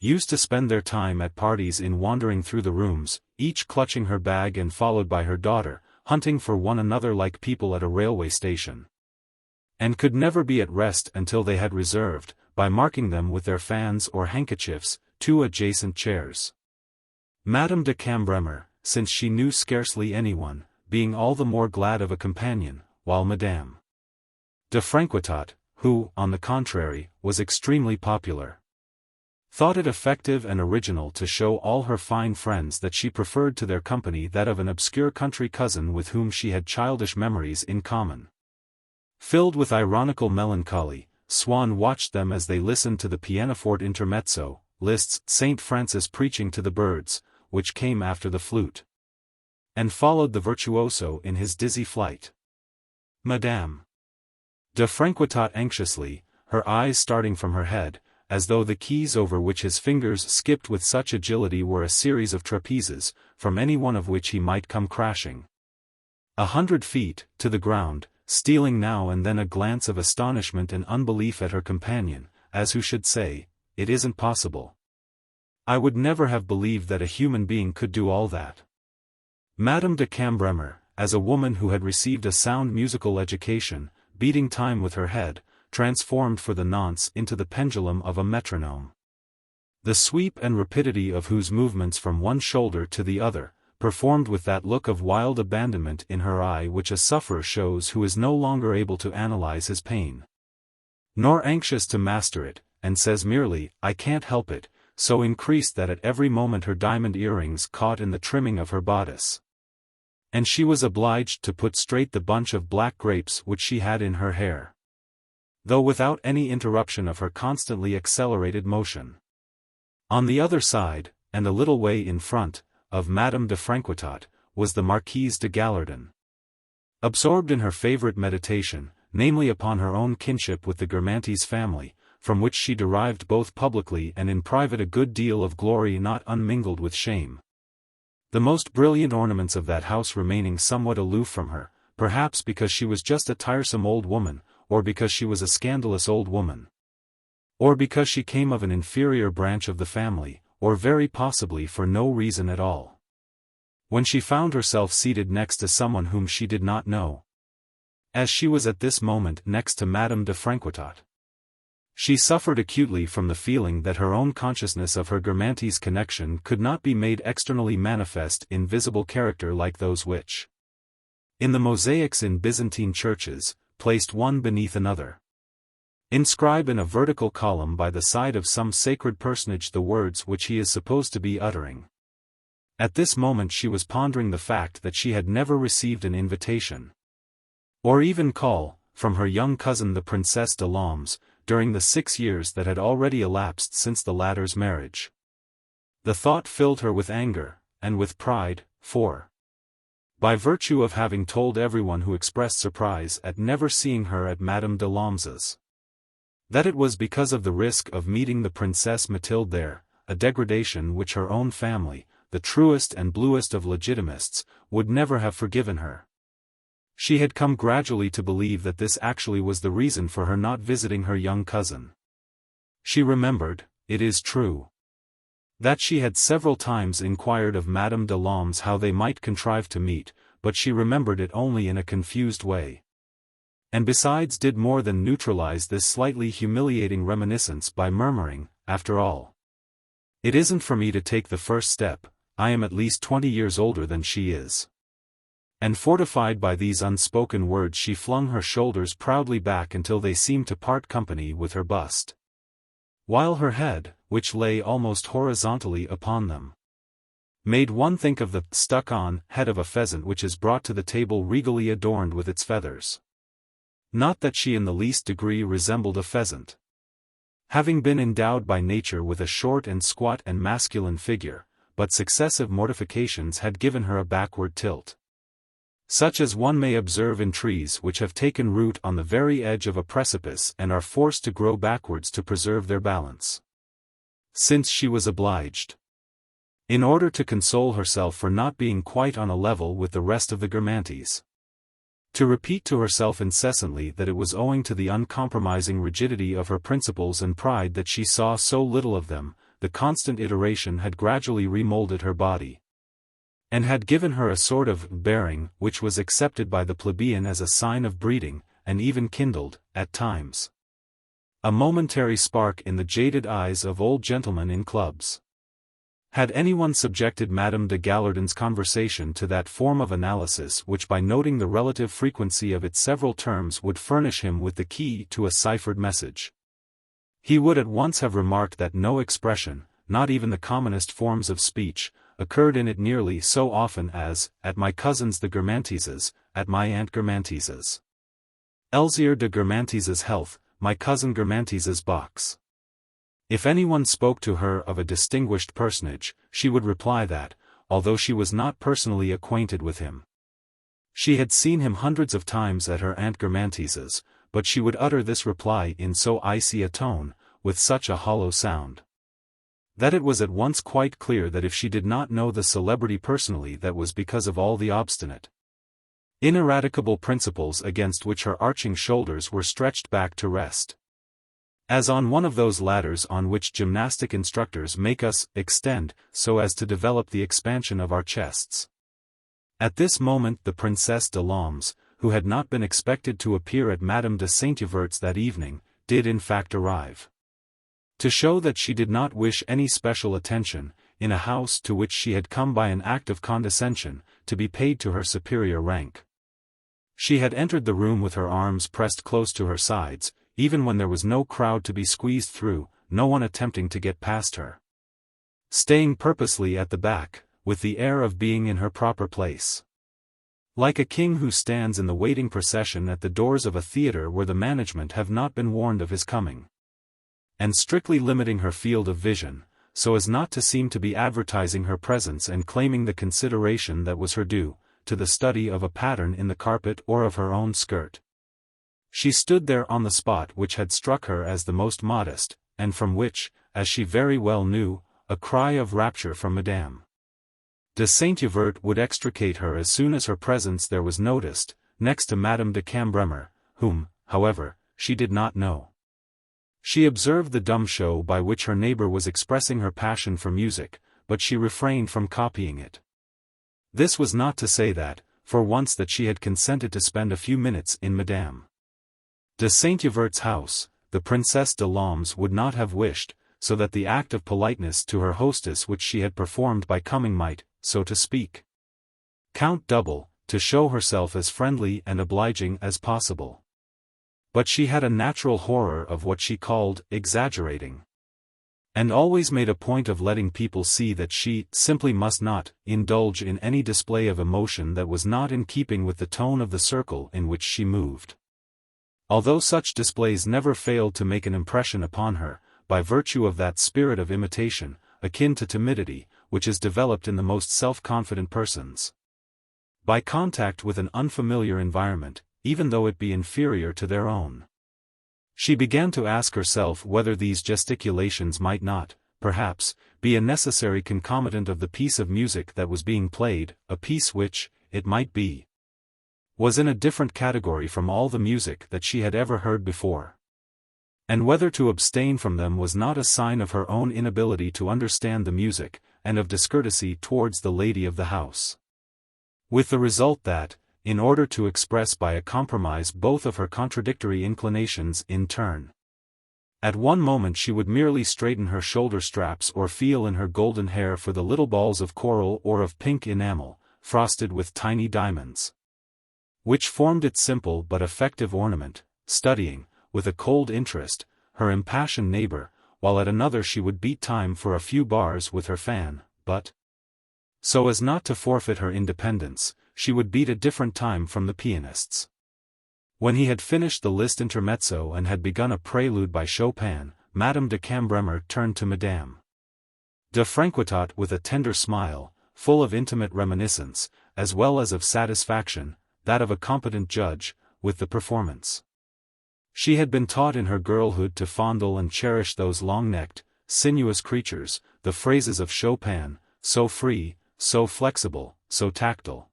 used to spend their time at parties in wandering through the rooms, each clutching her bag and followed by her daughter, hunting for one another like people at a railway station, and could never be at rest until they had reserved, by marking them with their fans or handkerchiefs, two adjacent chairs. Madame de Cambremer, since she knew scarcely anyone, being all the more glad of a companion, while Madame de Franquetot, who, on the contrary, was extremely popular, thought it effective and original to show all her fine friends that she preferred to their company that of an obscure country cousin with whom she had childish memories in common. Filled with ironical melancholy, Swann watched them as they listened to the pianoforte intermezzo, Liszt's Saint Francis preaching to the birds, which came after the flute, and followed the virtuoso in his dizzy flight. Madame de Franquetot anxiously, her eyes starting from her head, as though the keys over which his fingers skipped with such agility were a series of trapezes, from any one of which he might come crashing 100 feet, to the ground, stealing now and then a glance of astonishment and unbelief at her companion, as who should say, "It isn't possible. I would never have believed that a human being could do all that." Madame de Cambremer, as a woman who had received a sound musical education, beating time with her head, transformed for the nonce into the pendulum of a metronome, the sweep and rapidity of whose movements from one shoulder to the other, performed with that look of wild abandonment in her eye which a sufferer shows who is no longer able to analyze his pain, nor anxious to master it, and says merely, "I can't help it," so increased that at every moment her diamond earrings caught in the trimming of her bodice, and she was obliged to put straight the bunch of black grapes which she had in her hair, though without any interruption of her constantly accelerated motion. On the other side, and a little way in front, of Madame de Franquetot, was the Marquise de Gallardon, absorbed in her favorite meditation, namely upon her own kinship with the Guermantes family, from which she derived both publicly and in private a good deal of glory not unmingled with shame. The most brilliant ornaments of that house remaining somewhat aloof from her, perhaps because she was just a tiresome old woman, or because she was a scandalous old woman, or because she came of an inferior branch of the family, or very possibly for no reason at all. When she found herself seated next to someone whom she did not know, as she was at this moment next to Madame de Franquetot, she suffered acutely from the feeling that her own consciousness of her Guermantes connection could not be made externally manifest in visible character like those which, in the mosaics in Byzantine churches, placed one beneath another, inscribe in a vertical column by the side of some sacred personage the words which he is supposed to be uttering. At this moment she was pondering the fact that she had never received an invitation, or even call, from her young cousin the Princesse de Lambs, during the 6 years that had already elapsed since the latter's marriage. The thought filled her with anger, and with pride, for, by virtue of having told everyone who expressed surprise at never seeing her at Madame de Lambs's, that it was because of the risk of meeting the Princess Mathilde there, a degradation which her own family, the truest and bluest of legitimists, would never have forgiven her. She had come gradually to believe that this actually was the reason for her not visiting her young cousin. She remembered, it is true, That she had several times inquired of Madame de Lormes how they might contrive to meet, but she remembered it only in a confused way. And besides did more than neutralize this slightly humiliating reminiscence by murmuring, after all, it isn't for me to take the first step, I am at least 20 years older than she is. And fortified by these unspoken words she flung her shoulders proudly back until they seemed to part company with her bust, while her head, which lay almost horizontally upon them, made one think of the stuck-on head of a pheasant which is brought to the table regally adorned with its feathers. Not that she in the least degree resembled a pheasant. Having been endowed by nature with a short and squat and masculine figure, but successive mortifications had given her a backward tilt, such as one may observe in trees which have taken root on the very edge of a precipice and are forced to grow backwards to preserve their balance. Since she was obliged, in order to console herself for not being quite on a level with the rest of the Guermantes, to repeat to herself incessantly that it was owing to the uncompromising rigidity of her principles and pride that she saw so little of them, the constant iteration had gradually remolded her body, and had given her a sort of bearing which was accepted by the plebeian as a sign of breeding, and even kindled, at times, a momentary spark in the jaded eyes of old gentlemen in clubs. Had anyone subjected Madame de Gallardon's conversation to that form of analysis which by noting the relative frequency of its several terms would furnish him with the key to a ciphered message, he would at once have remarked that no expression, not even the commonest forms of speech, occurred in it nearly so often as, at my cousin's the Guermantes's, at my aunt Guermantes's, Elzire de Guermantes's health, my cousin Guermantes's box. If anyone spoke to her of a distinguished personage, she would reply that, although she was not personally acquainted with him, she had seen him hundreds of times at her aunt Guermantes's, but she would utter this reply in so icy a tone, with such a hollow sound, that it was at once quite clear that if she did not know the celebrity personally that was because of all the obstinate, ineradicable principles against which her arching shoulders were stretched back to rest, as on one of those ladders on which gymnastic instructors make us extend so as to develop the expansion of our chests. At this moment the Princesse de Lormes, who had not been expected to appear at Madame de Saint-Euverte's that evening, did in fact arrive. To show that she did not wish any special attention, in a house to which she had come by an act of condescension, to be paid to her superior rank. She had entered the room with her arms pressed close to her sides, even when there was no crowd to be squeezed through, no one attempting to get past her, staying purposely at the back, with the air of being in her proper place, like a king who stands in the waiting procession at the doors of a theatre where the management have not been warned of his coming, and strictly limiting her field of vision, so as not to seem to be advertising her presence and claiming the consideration that was her due, to the study of a pattern in the carpet or of her own skirt. She stood there on the spot which had struck her as the most modest, and from which, as she very well knew, a cry of rapture from Madame de Saint-Euverte would extricate her as soon as her presence there was noticed, next to Madame de Cambremer, whom, however, she did not know. She observed the dumb show by which her neighbor was expressing her passion for music, but she refrained from copying it. This was not to say that, for once that she had consented to spend a few minutes in Madame de Saint-Euverte's house, the Princesse de Lormes would not have wished, so that the act of politeness to her hostess which she had performed by coming might, so to speak, count double, to show herself as friendly and obliging as possible. But she had a natural horror of what she called exaggerating, and always made a point of letting people see that she simply must not indulge in any display of emotion that was not in keeping with the tone of the circle in which she moved. Although such displays never failed to make an impression upon her, by virtue of that spirit of imitation, akin to timidity, which is developed in the most self-confident persons by contact with an unfamiliar environment, even though it be inferior to their own. She began to ask herself whether these gesticulations might not, perhaps, be a necessary concomitant of the piece of music that was being played, a piece which, it might be, was in a different category from all the music that she had ever heard before. And whether to abstain from them was not a sign of her own inability to understand the music, and of discourtesy towards the lady of the house. With the result that, in order to express by a compromise both of her contradictory inclinations in turn, at one moment she would merely straighten her shoulder straps or feel in her golden hair for the little balls of coral or of pink enamel, frosted with tiny diamonds, which formed its simple but effective ornament, studying, with a cold interest, her impassioned neighbor, while at another she would beat time for a few bars with her fan, but, so as not to forfeit her independence, she would beat a different time from the pianist's. When he had finished the Liszt intermezzo and had begun a prelude by Chopin, Madame de Cambremer turned to Madame de Franquetot with a tender smile, full of intimate reminiscence, as well as of satisfaction, that of a competent judge, with the performance. She had been taught in her girlhood to fondle and cherish those long-necked, sinuous creatures, the phrases of Chopin, so free, so flexible, so tactile,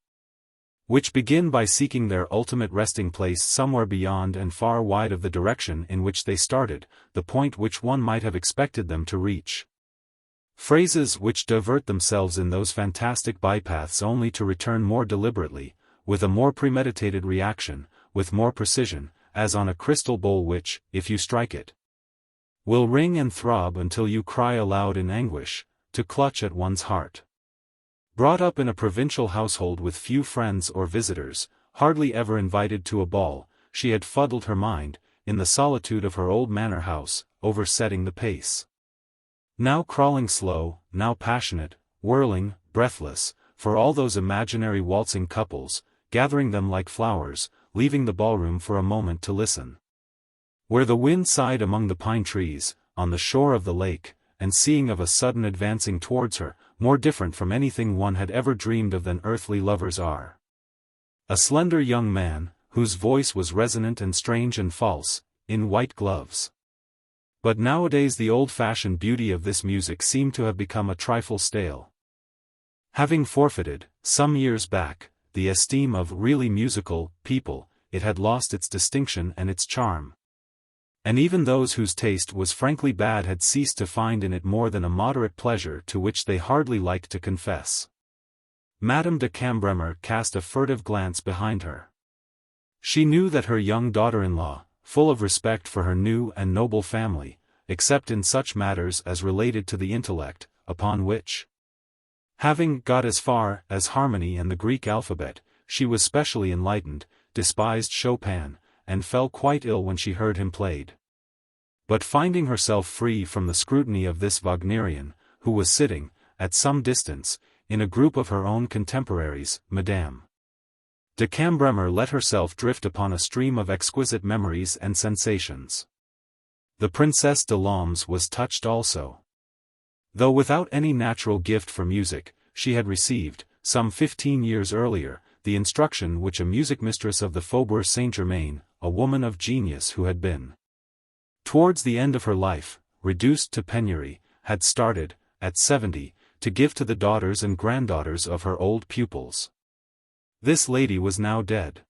which begin by seeking their ultimate resting place somewhere beyond and far wide of the direction in which they started, the point which one might have expected them to reach. Phrases which divert themselves in those fantastic bypaths only to return more deliberately, with a more premeditated reaction, with more precision, as on a crystal bowl which, if you strike it, will ring and throb until you cry aloud in anguish, to clutch at one's heart. Brought up in a provincial household with few friends or visitors, hardly ever invited to a ball, she had fuddled her mind, in the solitude of her old manor house, over setting the pace. Now crawling slow, now passionate, whirling, breathless, for all those imaginary waltzing couples, gathering them like flowers, leaving the ballroom for a moment to listen. Where the wind sighed among the pine trees, on the shore of the lake, and seeing of a sudden advancing towards her, more different from anything one had ever dreamed of than earthly lovers are, a slender young man, whose voice was resonant and strange and false, in white gloves. But nowadays the old-fashioned beauty of this music seemed to have become a trifle stale. Having forfeited, some years back, the esteem of really musical people, it had lost its distinction and its charm. And even those whose taste was frankly bad had ceased to find in it more than a moderate pleasure to which they hardly liked to confess. Madame de Cambremer cast a furtive glance behind her. She knew that her young daughter-in-law, full of respect for her new and noble family, except in such matters as related to the intellect, upon which, having got as far as harmony and the Greek alphabet, she was specially enlightened, despised Chopin, and fell quite ill when she heard him played. But finding herself free from the scrutiny of this Wagnerian, who was sitting, at some distance, in a group of her own contemporaries, Madame de Cambremer let herself drift upon a stream of exquisite memories and sensations. The Princess de Lormes was touched also. Though without any natural gift for music, she had received, some 15 years earlier, the instruction which a music mistress of the Faubourg Saint-Germain, a woman of genius who had been, towards the end of her life, reduced to penury, had started, at 70, to give to the daughters and granddaughters of her old pupils. This lady was now dead.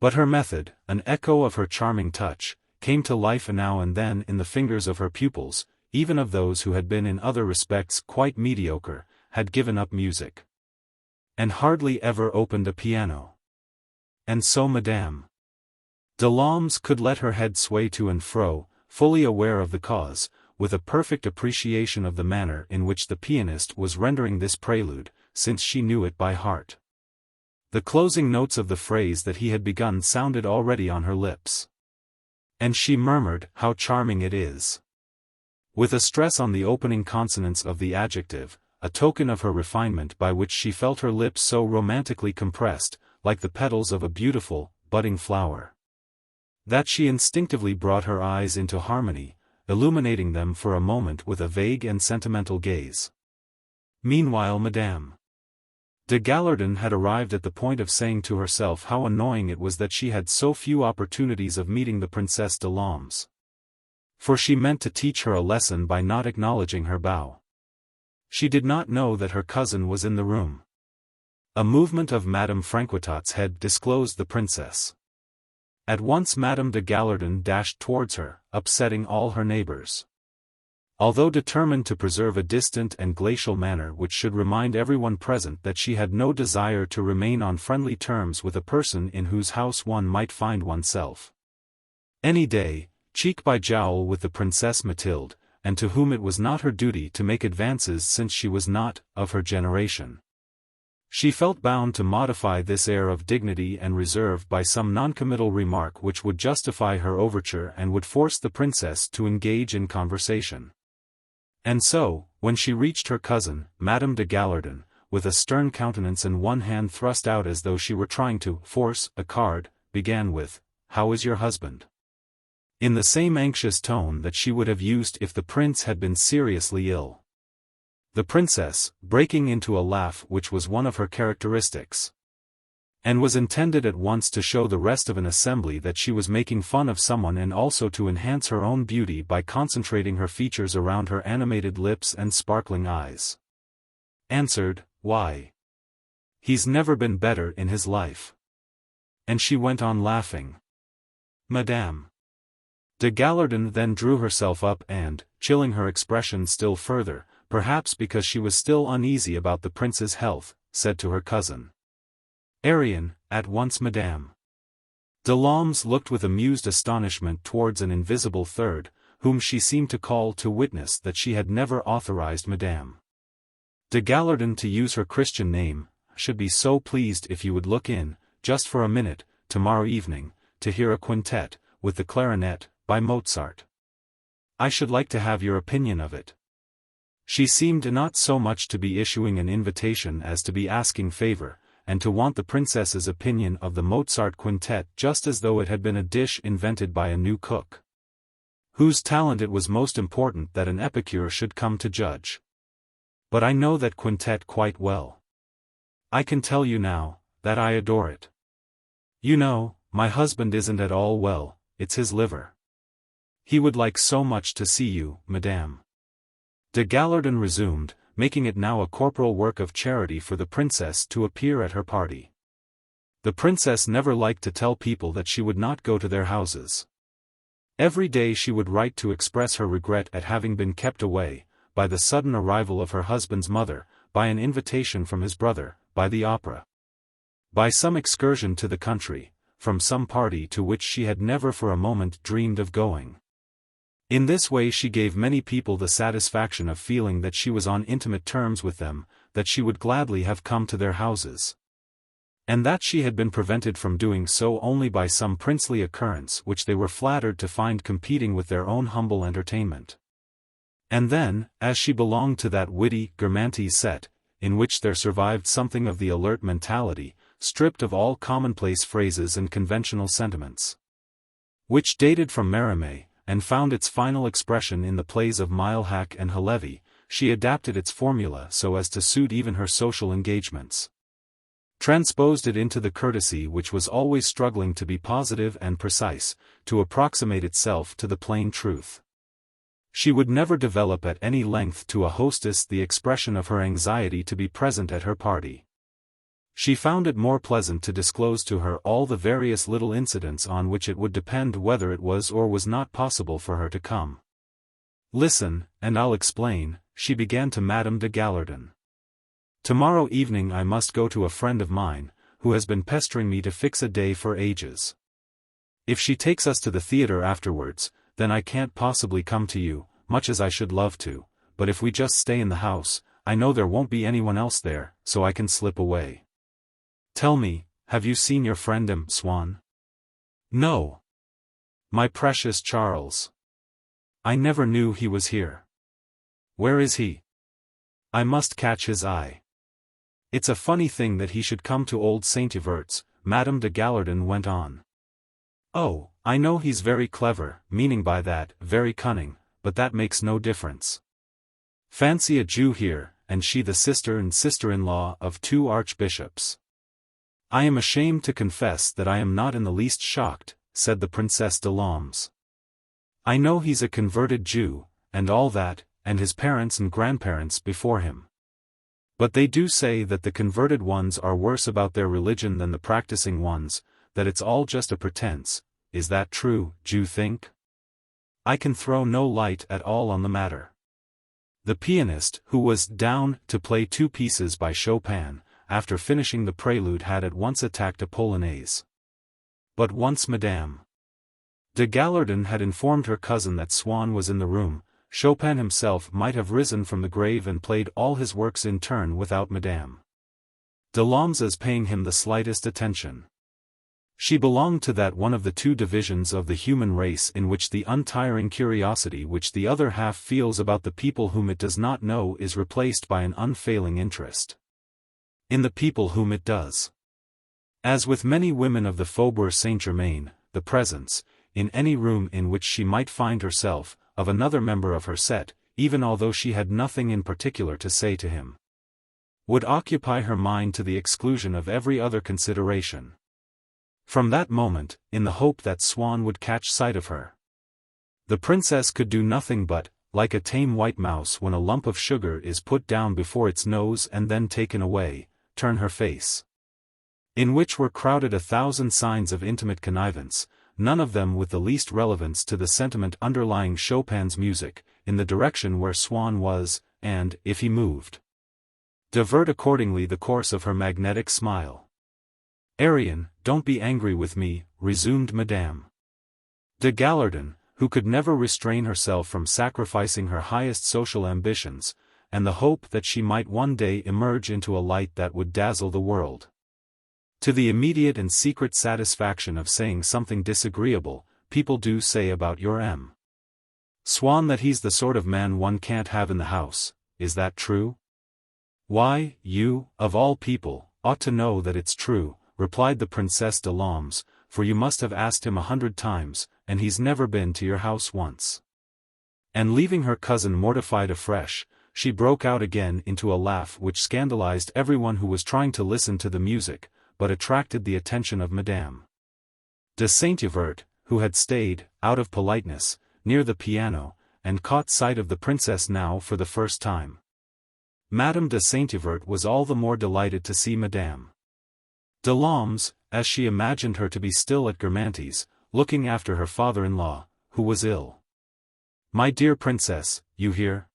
But her method, an echo of her charming touch, came to life now and then in the fingers of her pupils, even of those who had been in other respects quite mediocre, had given up music, and hardly ever opened a piano. And so Madame de Lormes could let her head sway to and fro, fully aware of the cause, with a perfect appreciation of the manner in which the pianist was rendering this prelude, since she knew it by heart. The closing notes of the phrase that he had begun sounded already on her lips. And she murmured, "How charming it is!" with a stress on the opening consonants of the adjective, a token of her refinement by which she felt her lips so romantically compressed, like the petals of a beautiful, budding flower, that she instinctively brought her eyes into harmony, illuminating them for a moment with a vague and sentimental gaze. Meanwhile Madame de Gallardon had arrived at the point of saying to herself how annoying it was that she had so few opportunities of meeting the Princess de Lormes. For she meant to teach her a lesson by not acknowledging her bow. She did not know that her cousin was in the room. A movement of Madame Franquetot's head disclosed the princess. At once Madame de Gallardon dashed towards her, upsetting all her neighbors. Although determined to preserve a distant and glacial manner which should remind everyone present that she had no desire to remain on friendly terms with a person in whose house one might find oneself any day, cheek by jowl with the Princess Mathilde, and to whom it was not her duty to make advances since she was not of her generation. She felt bound to modify this air of dignity and reserve by some noncommittal remark which would justify her overture and would force the princess to engage in conversation. And so, when she reached her cousin, Madame de Gallardon, with a stern countenance and one hand thrust out as though she were trying to force a card, began with, "How is your husband?" in the same anxious tone that she would have used if the prince had been seriously ill. The princess, breaking into a laugh which was one of her characteristics, and was intended at once to show the rest of an assembly that she was making fun of someone and also to enhance her own beauty by concentrating her features around her animated lips and sparkling eyes, answered, "Why? He's never been better in his life." And she went on laughing. Madame de Gallardon then drew herself up and, chilling her expression still further, perhaps because she was still uneasy about the prince's health, said to her cousin, "Ariane, at once Madame." Delormes looked with amused astonishment towards an invisible third, whom she seemed to call to witness that she had never authorized Madame de Gallardon to use her Christian name. "Should be so pleased if you would look in, just for a minute, tomorrow evening, to hear a quintet, with the clarinet, by Mozart. I should like to have your opinion of it." She seemed not so much to be issuing an invitation as to be asking favor, and to want the princess's opinion of the Mozart quintet just as though it had been a dish invented by a new cook, whose talent it was most important that an epicure should come to judge. "But I know that quintet quite well. I can tell you now, that I adore it. You know, my husband isn't at all well, it's his liver. He would like so much to see you, Madame." De Gallardon resumed, making it now a corporal work of charity for the princess to appear at her party. The princess never liked to tell people that she would not go to their houses. Every day she would write to express her regret at having been kept away, by the sudden arrival of her husband's mother, by an invitation from his brother, by the opera, by some excursion to the country, from some party to which she had never for a moment dreamed of going. In this way she gave many people the satisfaction of feeling that she was on intimate terms with them, that she would gladly have come to their houses, and that she had been prevented from doing so only by some princely occurrence which they were flattered to find competing with their own humble entertainment. And then, as she belonged to that witty, gourmandise set, in which there survived something of the alert mentality, stripped of all commonplace phrases and conventional sentiments, which dated from Mérimée, and found its final expression in the plays of Mailhac and Halévy, she adapted its formula so as to suit even her social engagements, transposed it into the courtesy which was always struggling to be positive and precise, to approximate itself to the plain truth. She would never develop at any length to a hostess the expression of her anxiety to be present at her party. She found it more pleasant to disclose to her all the various little incidents on which it would depend whether it was or was not possible for her to come. "Listen, and I'll explain," she began to Madame de Gallardon. "Tomorrow evening I must go to a friend of mine, who has been pestering me to fix a day for ages. If she takes us to the theatre afterwards, then I can't possibly come to you, much as I should love to, but if we just stay in the house, I know there won't be anyone else there, so I can slip away. Tell me, have you seen your friend Swann?" "No. My precious Charles. I never knew he was here. Where is he? I must catch his eye. It's a funny thing that he should come to old Saint Evert's," Madame de Gallardon went on. "Oh, I know he's very clever, meaning by that, very cunning, but that makes no difference. Fancy a Jew here, and she the sister and sister-in-law of two archbishops." "I am ashamed to confess that I am not in the least shocked," said the Princess Delormes. "I know he's a converted Jew, and all that, and his parents and grandparents before him. But they do say that the converted ones are worse about their religion than the practicing ones, that it's all just a pretense, is that true, d'you think? I can throw no light at all on the matter. The pianist, who was down to play 2 pieces by Chopin, after finishing the prelude had at once attacked a polonaise. But once Madame de Gallardon had informed her cousin that Swann was in the room, Chopin himself might have risen from the grave and played all his works in turn without Madame de Lamsa's paying him the slightest attention. She belonged to that one of the 2 divisions of the human race in which the untiring curiosity which the other half feels about the people whom it does not know is replaced by an unfailing interest in the people whom it does. As with many women of the Faubourg Saint-Germain, the presence, in any room in which she might find herself, of another member of her set, even although she had nothing in particular to say to him, would occupy her mind to the exclusion of every other consideration. From that moment, in the hope that Swann would catch sight of her, the princess could do nothing but, like a tame white mouse when a lump of sugar is put down before its nose and then taken away, turn her face, in which were crowded 1,000 signs of intimate connivance, none of them with the least relevance to the sentiment underlying Chopin's music, in the direction where Swann was, and, if he moved, divert accordingly the course of her magnetic smile. Arion, don't be angry with me, resumed Madame de Gallardon, who could never restrain herself from sacrificing her highest social ambitions, and the hope that she might one day emerge into a light that would dazzle the world, to the immediate and secret satisfaction of saying something disagreeable. People do say about your M. Swann that he's the sort of man one can't have in the house, is that true? Why, you, of all people, ought to know that it's true, replied the Princesse de Lamsa, for you must have asked him 100 times, and he's never been to your house once. And leaving her cousin mortified afresh, she broke out again into a laugh which scandalized everyone who was trying to listen to the music, but attracted the attention of Madame de Saint-Yvert, who had stayed, out of politeness, near the piano, and caught sight of the princess now for the first time. Madame de Saint-Yvert was all the more delighted to see Madame de Lamsa, as she imagined her to be still at Guermantes, looking after her father-in-law, who was ill. My dear princess, you hear?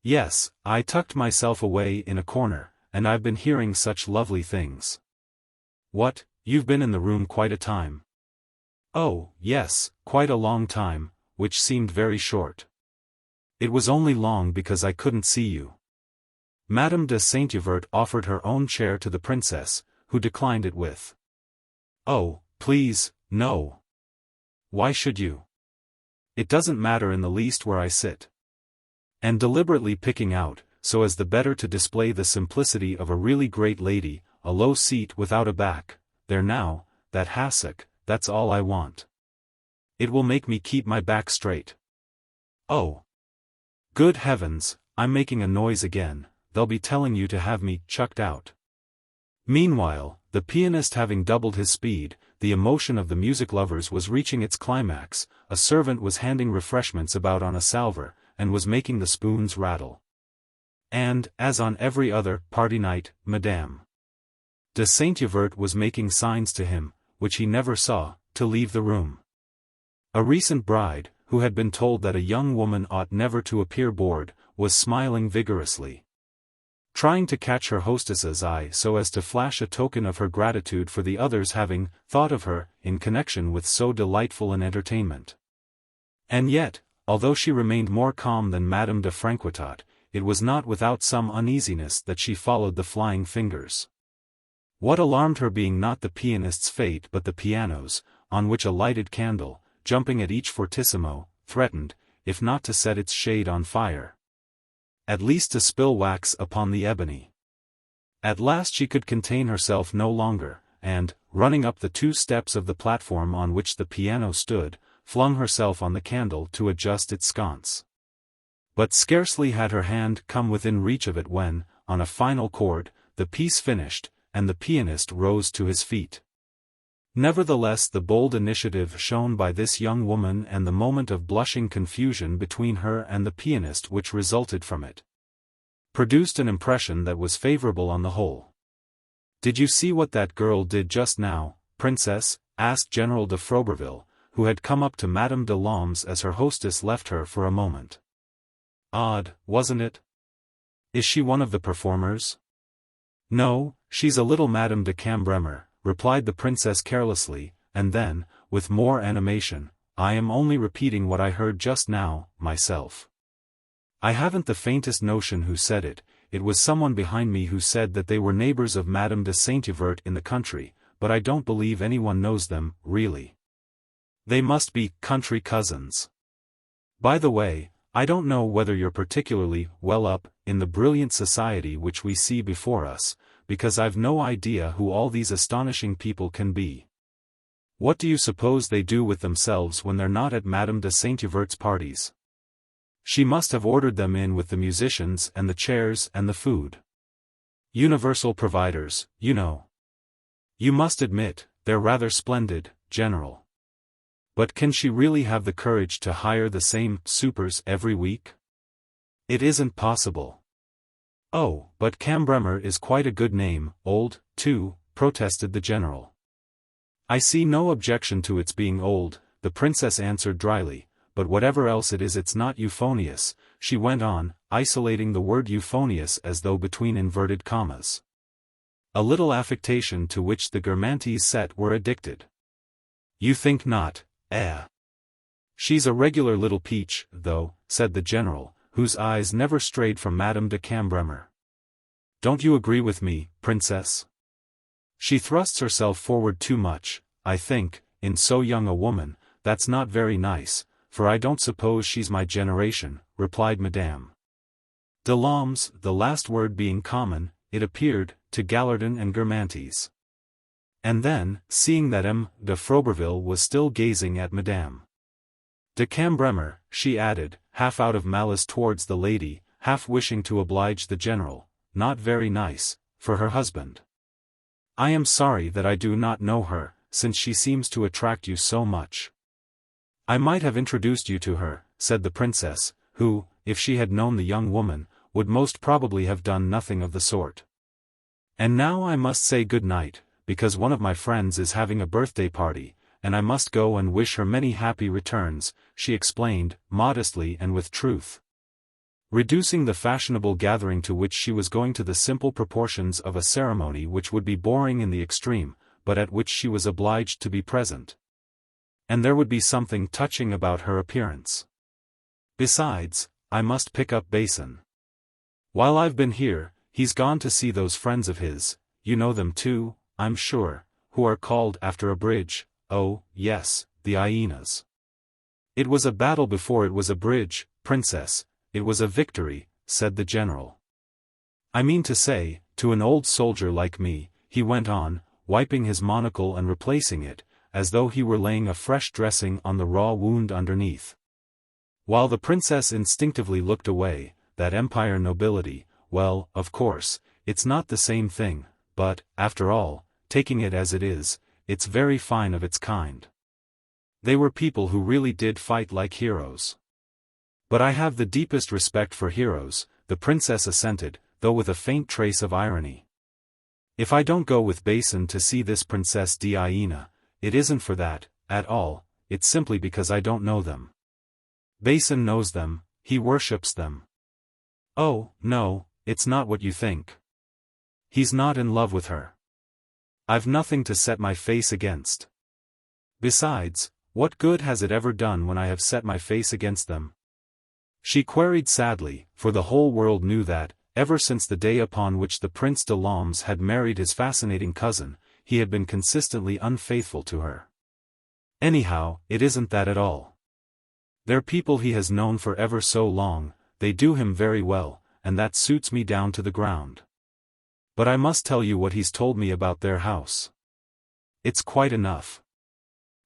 Yes, I tucked myself away in a corner, and I've been hearing such lovely things. What, you've been in the room quite a time? Oh, yes, quite a long time, which seemed very short. It was only long because I couldn't see you. Madame de Saint-Yvert offered her own chair to the princess, who declined it with, "Oh, please, no. Why should you? It doesn't matter in the least where I sit." And deliberately picking out, so as the better to display the simplicity of a really great lady, a low seat without a back, there now, that hassock, that's all I want. It will make me keep my back straight. Oh. Good heavens, I'm making a noise again, they'll be telling you to have me chucked out. Meanwhile, the pianist having doubled his speed, the emotion of the music lovers was reaching its climax, a servant was handing refreshments about on a salver, and was making the spoons rattle. And, as on every other party night, Madame de Saint-Yvert was making signs to him, which he never saw, to leave the room. A recent bride, who had been told that a young woman ought never to appear bored, was smiling vigorously, trying to catch her hostess's eye so as to flash a token of her gratitude for the others having thought of her in connection with so delightful an entertainment. And yet, although she remained more calm than Madame de Franquetot, it was not without some uneasiness that she followed the flying fingers. What alarmed her being not the pianist's fate but the piano's, on which a lighted candle, jumping at each fortissimo, threatened, if not to set its shade on fire, at least to spill wax upon the ebony. At last she could contain herself no longer, and, running up the 2 steps of the platform on which the piano stood, flung herself on the candle to adjust its sconce. But scarcely had her hand come within reach of it when, on a final chord, the piece finished, and the pianist rose to his feet. Nevertheless, the bold initiative shown by this young woman and the moment of blushing confusion between her and the pianist which resulted from it, produced an impression that was favorable on the whole. "Did you see what that girl did just now, princess?" asked General de Froberville, who had come up to Madame de Lorme's as her hostess left her for a moment. Odd, wasn't it? Is she one of the performers? No, she's a little Madame de Cambremer, replied the princess carelessly, and then, with more animation, I am only repeating what I heard just now, myself. I haven't the faintest notion who said it. It was someone behind me who said that they were neighbors of Madame de Saint-Yvert in the country, but I don't believe anyone knows them, really. They must be country cousins. By the way, I don't know whether you're particularly well up in the brilliant society which we see before us, because I've no idea who all these astonishing people can be. What do you suppose they do with themselves when they're not at Madame de Saint-Yvert's parties? She must have ordered them in with the musicians and the chairs and the food. Universal providers, you know. You must admit, they're rather splendid, General. But can she really have the courage to hire the same supers every week? It isn't possible. Oh, but Cambremer is quite a good name, old, too, protested the general. I see no objection to its being old, the princess answered dryly, but whatever else it is it's not euphonious, she went on, isolating the word euphonious as though between inverted commas. A little affectation to which the Guermantes set were addicted. You think not, eh? She's a regular little peach, though, said the general, whose eyes never strayed from Madame de Cambremer. Don't you agree with me, princess? She thrusts herself forward too much, I think, in so young a woman. That's not very nice, for I don't suppose she's my generation, replied Madame de Lorme's, the last word being common, it appeared, to Gallardon and Guermantes. And then, seeing that M. de Froberville was still gazing at Madame de Cambremer, she added, half out of malice towards the lady, half wishing to oblige the general, not very nice, for her husband. I am sorry that I do not know her, since she seems to attract you so much. I might have introduced you to her, said the princess, who, if she had known the young woman, would most probably have done nothing of the sort. And now I must say good night, because one of my friends is having a birthday party, and I must go and wish her many happy returns, she explained, modestly and with truth. Reducing the fashionable gathering to which she was going to the simple proportions of a ceremony which would be boring in the extreme, but at which she was obliged to be present. And there would be something touching about her appearance. Besides, I must pick up Basin. While I've been here, he's gone to see those friends of his, you know them too, I'm sure, who are called after a bridge, oh, yes, the hyenas. It was a battle before it was a bridge, princess, it was a victory, said the general. I mean to say, to an old soldier like me, he went on, wiping his monocle and replacing it, as though he were laying a fresh dressing on the raw wound underneath. While the princess instinctively looked away, that empire nobility, well, of course, it's not the same thing, but, after all, taking it as it is, it's very fine of its kind. They were people who really did fight like heroes. But I have the deepest respect for heroes, the princess assented, though with a faint trace of irony. If I don't go with Basin to see this Princess Diana, it isn't for that, at all, it's simply because I don't know them. Basin knows them, he worships them. Oh, no, it's not what you think. He's not in love with her. I've nothing to set my face against. Besides, what good has it ever done when I have set my face against them? She queried sadly, for the whole world knew that, ever since the day upon which the Prince de Lormes had married his fascinating cousin, he had been consistently unfaithful to her. Anyhow, it isn't that at all. They're people he has known for ever so long, they do him very well, and that suits me down to the ground. But I must tell you what he's told me about their house. It's quite enough.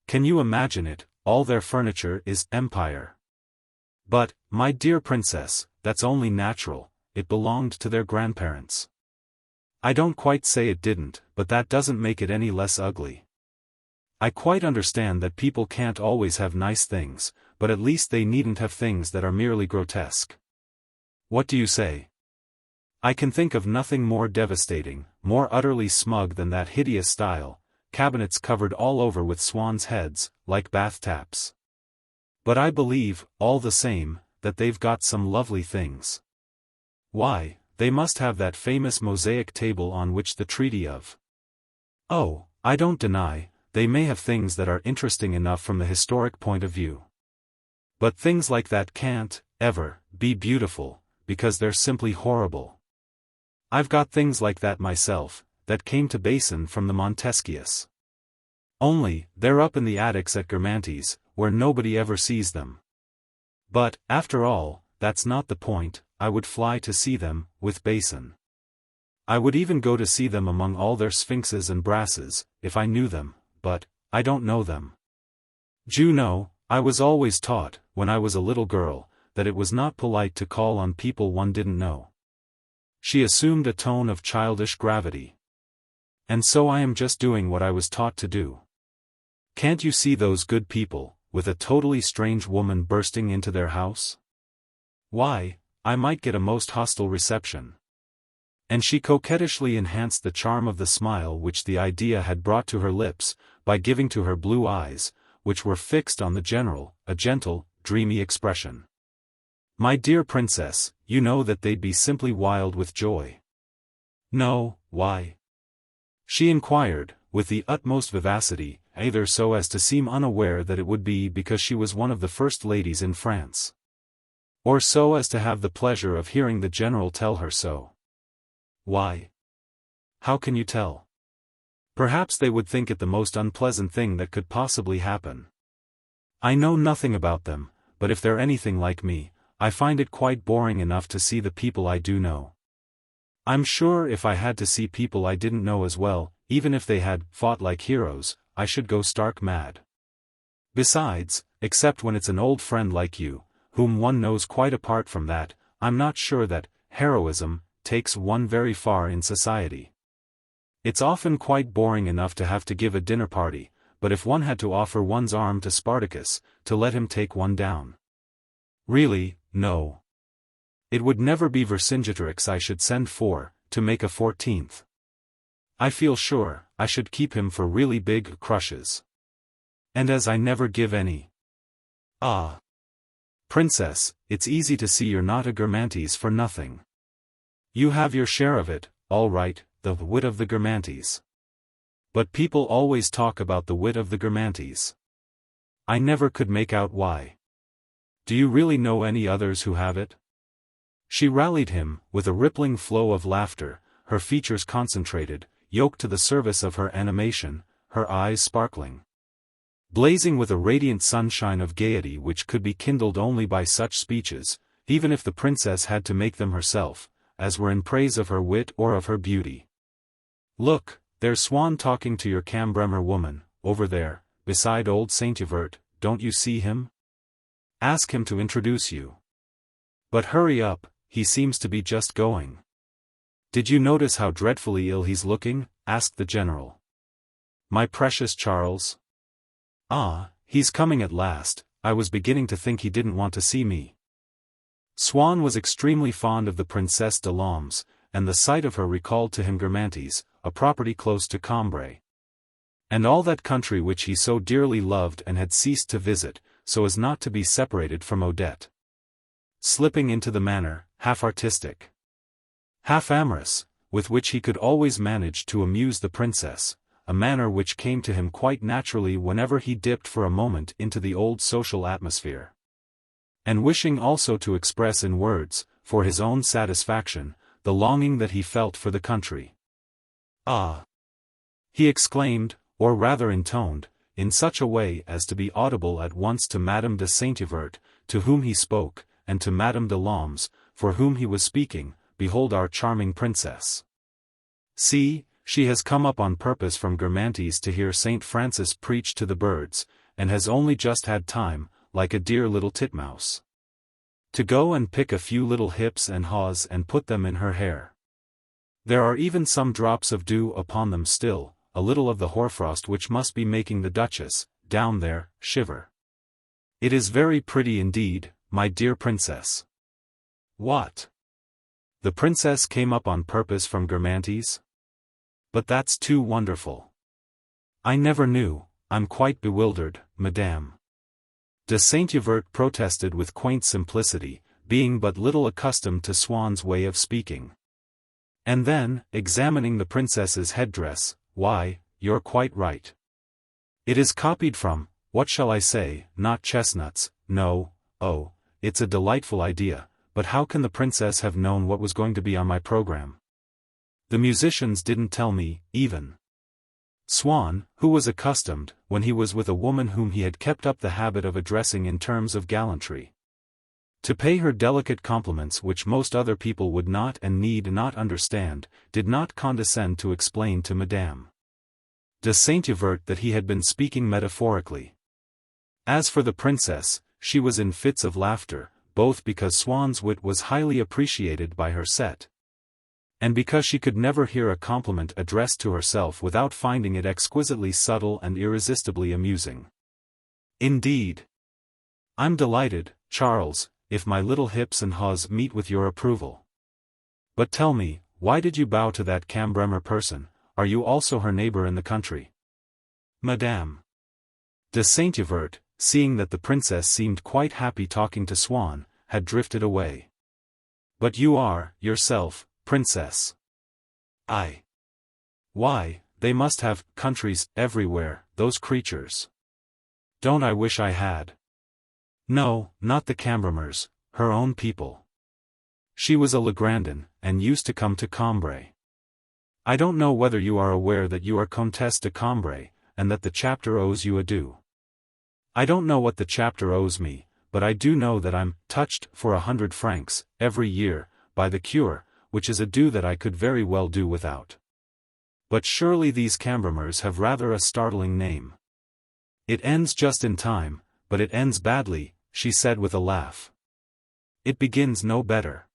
Can you imagine it, all their furniture is empire. But, my dear princess, that's only natural, it belonged to their grandparents. I don't quite say it didn't, but that doesn't make it any less ugly. I quite understand that people can't always have nice things, but at least they needn't have things that are merely grotesque. What do you say? I can think of nothing more devastating, more utterly smug than that hideous style, cabinets covered all over with swans' heads, like bath taps. But I believe, all the same, that they've got some lovely things. Why, they must have that famous mosaic table on which the treaty of. Oh, I don't deny, they may have things that are interesting enough from the historic point of view. But things like that can't, ever, be beautiful, because they're simply horrible. I've got things like that myself, that came to Basin from the Montesquieu's. Only, they're up in the attics at Guermantes, where nobody ever sees them. But, after all, that's not the point. I would fly to see them, with Basin. I would even go to see them among all their sphinxes and brasses, if I knew them, but, I don't know them. D'you know, I was always taught, when I was a little girl, that it was not polite to call on people one didn't know. She assumed a tone of childish gravity. And so I am just doing what I was taught to do. Can't you see those good people, with a totally strange woman bursting into their house? Why, I might get a most hostile reception. And she coquettishly enhanced the charm of the smile which the idea had brought to her lips, by giving to her blue eyes, which were fixed on the general, a gentle, dreamy expression. My dear princess, you know that they'd be simply wild with joy. No, why? She inquired, with the utmost vivacity, either so as to seem unaware that it would be because she was one of the first ladies in France, or so as to have the pleasure of hearing the general tell her so. Why? How can you tell? Perhaps they would think it the most unpleasant thing that could possibly happen. I know nothing about them, but if they're anything like me, I find it quite boring enough to see the people I do know. I'm sure if I had to see people I didn't know as well, even if they had fought like heroes, I should go stark mad. Besides, except when it's an old friend like you, whom one knows quite apart from that, I'm not sure that heroism takes one very far in society. It's often quite boring enough to have to give a dinner party, but if one had to offer one's arm to Spartacus, to let him take one down. Really, no. It would never be Vercingetorix I should send for, to make a 14th. I feel sure, I should keep him for really big crushes. And as I never give any. Ah! Princess, it's easy to see you're not a Guermantes for nothing. You have your share of it, all right, the wit of the Guermantes. But people always talk about the wit of the Guermantes. I never could make out why. Do you really know any others who have it? She rallied him, with a rippling flow of laughter, her features concentrated, yoked to the service of her animation, her eyes sparkling, blazing with a radiant sunshine of gaiety which could be kindled only by such speeches, even if the princess had to make them herself, as were in praise of her wit or of her beauty. Look, there's Swann talking to your Cambremer woman, over there, beside old Saint Yvert, don't you see him? Ask him to introduce you. But hurry up, he seems to be just going. Did you notice how dreadfully ill he's looking? Asked the general. My precious Charles? Ah, he's coming at last. I was beginning to think he didn't want to see me. Swann was extremely fond of the Princesse de Lambes, and the sight of her recalled to him Guermantes, a property close to Cambrai, and all that country which he so dearly loved and had ceased to visit, so as not to be separated from Odette. Slipping into the manner, half artistic, half amorous, with which he could always manage to amuse the princess, a manner which came to him quite naturally whenever he dipped for a moment into the old social atmosphere. And wishing also to express in words, for his own satisfaction, the longing that he felt for the country. Ah! He exclaimed, or rather intoned, in such a way as to be audible at once to Madame de Saint-Yvert, to whom he spoke, and to Madame de Lambes, for whom he was speaking, behold our charming princess. See, she has come up on purpose from Guermantes to hear Saint Francis preach to the birds, and has only just had time, like a dear little titmouse, to go and pick a few little hips and haws and put them in her hair. There are even some drops of dew upon them still, a little of the hoarfrost which must be making the Duchess, down there, shiver. It is very pretty indeed, my dear princess. What? The princess came up on purpose from Guermantes? But that's too wonderful. I never knew, I'm quite bewildered, madame. De Saint-Yvert protested with quaint simplicity, being but little accustomed to Swann's way of speaking. And then, examining the princess's headdress, why, you're quite right. It is copied from, what shall I say, not chestnuts, no, oh, it's a delightful idea, but how can the princess have known what was going to be on my program? The musicians didn't tell me, even. Swann, who was accustomed, when he was with a woman whom he had kept up the habit of addressing in terms of gallantry, to pay her delicate compliments which most other people would not and need not understand, did not condescend to explain to Madame de Saint-Yvert that he had been speaking metaphorically. As for the princess, she was in fits of laughter, both because Swann's wit was highly appreciated by her set, and because she could never hear a compliment addressed to herself without finding it exquisitely subtle and irresistibly amusing. Indeed. I'm delighted, Charles, if my little hips and haws meet with your approval. But tell me, why did you bow to that Cambremer person? Are you also her neighbor in the country? Madame de Saint-Yvert, seeing that the princess seemed quite happy talking to Swann, had drifted away. But you are, yourself, princess. Why, they must have countries everywhere, those creatures. Don't I wish I had? No, not the Cambremers, her own people. She was a Legrandin, and used to come to Cambrai. I don't know whether you are aware that you are Comtesse de Cambrai, and that the chapter owes you a due. I don't know what the chapter owes me, but I do know that I'm touched for 100 francs, every year, by the cure, which is a due that I could very well do without. But surely these Cambremers have rather a startling name. It ends just in time, but it ends badly, she said with a laugh. It begins no better.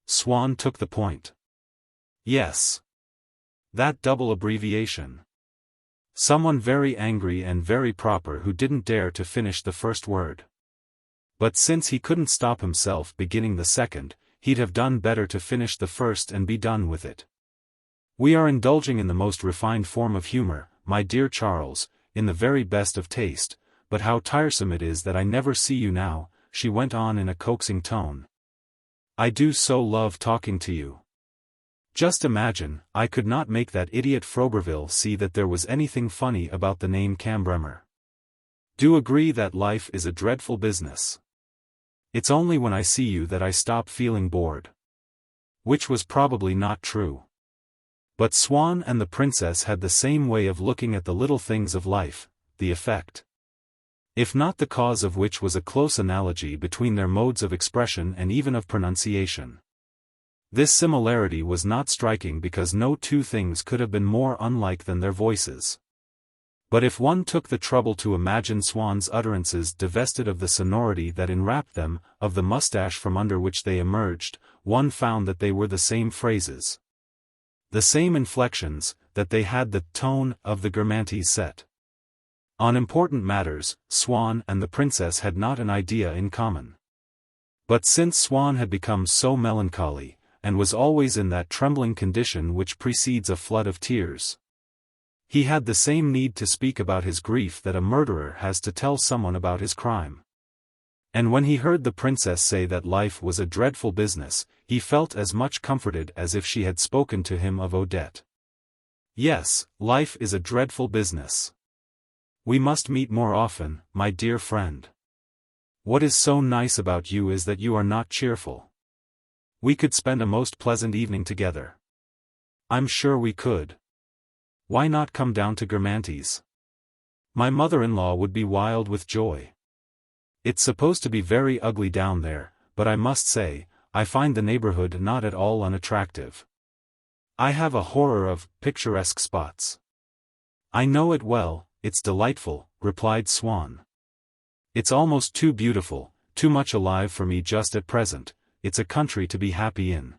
Swann took the point. Yes. That double abbreviation. Someone very angry and very proper who didn't dare to finish the first word. But since he couldn't stop himself beginning the second, he'd have done better to finish the first and be done with it. We are indulging in the most refined form of humor, my dear Charles, in the very best of taste, but how tiresome it is that I never see you now, she went on in a coaxing tone. I do so love talking to you. Just imagine, I could not make that idiot Froberville see that there was anything funny about the name Cambremer. Do agree that life is a dreadful business. It's only when I see you that I stop feeling bored. Which was probably not true. But Swann and the princess had the same way of looking at the little things of life, the effect, if not the cause of which was a close analogy between their modes of expression and even of pronunciation. This similarity was not striking because no two things could have been more unlike than their voices. But if one took the trouble to imagine Swann's utterances divested of the sonority that enwrapped them, of the mustache from under which they emerged, one found that they were the same phrases, the same inflections, that they had the tone of the Guermantes set. On important matters, Swann and the princess had not an idea in common. But since Swann had become so melancholy, and was always in that trembling condition which precedes a flood of tears, he had the same need to speak about his grief that a murderer has to tell someone about his crime. And when he heard the princess say that life was a dreadful business, he felt as much comforted as if she had spoken to him of Odette. Yes, life is a dreadful business. We must meet more often, my dear friend. What is so nice about you is that you are not cheerful. We could spend a most pleasant evening together. I'm sure we could. Why not come down to Guermantes? My mother-in-law would be wild with joy. It's supposed to be very ugly down there, but I must say, I find the neighborhood not at all unattractive. I have a horror of picturesque spots. I know it well, it's delightful, replied Swann. It's almost too beautiful, too much alive for me just at present. It's a country to be happy in.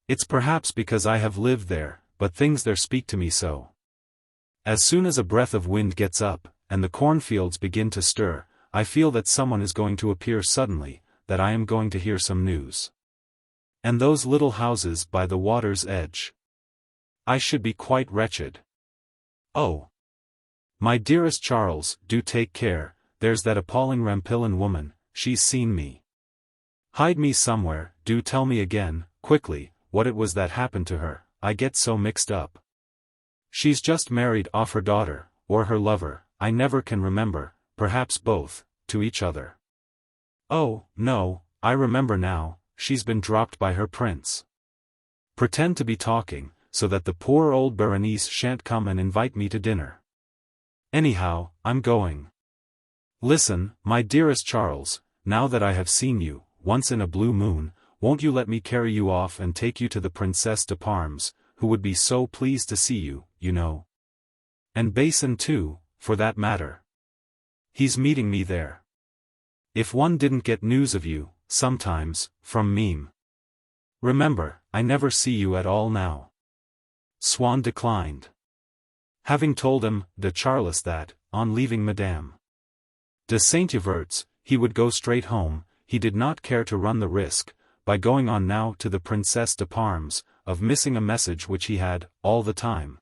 It's perhaps because I have lived there, but things there speak to me so. As soon as a breath of wind gets up, and the cornfields begin to stir, I feel that someone is going to appear suddenly, that I am going to hear some news. And those little houses by the water's edge. I should be quite wretched. Oh! My dearest Charles, do take care, there's that appalling Rampillon woman, she's seen me. Hide me somewhere, do tell me again, quickly, what it was that happened to her, I get so mixed up. She's just married off her daughter, or her lover, I never can remember, perhaps both, to each other. Oh, no, I remember now, she's been dropped by her prince. Pretend to be talking, so that the poor old Berenice shan't come and invite me to dinner. Anyhow, I'm going. Listen, my dearest Charles, now that I have seen you, once in a blue moon, won't you let me carry you off and take you to the Princesse de Parme's, who would be so pleased to see you, you know. And Basin too, for that matter. He's meeting me there. If one didn't get news of you, sometimes, from Mime. Remember, I never see you at all now. Swann declined. Having told him, de Charles, that, on leaving Madame de Saint-Euverte's, he would go straight home, he did not care to run the risk, by going on now to the Princesse de Parme's, of missing a message which he had, all the time,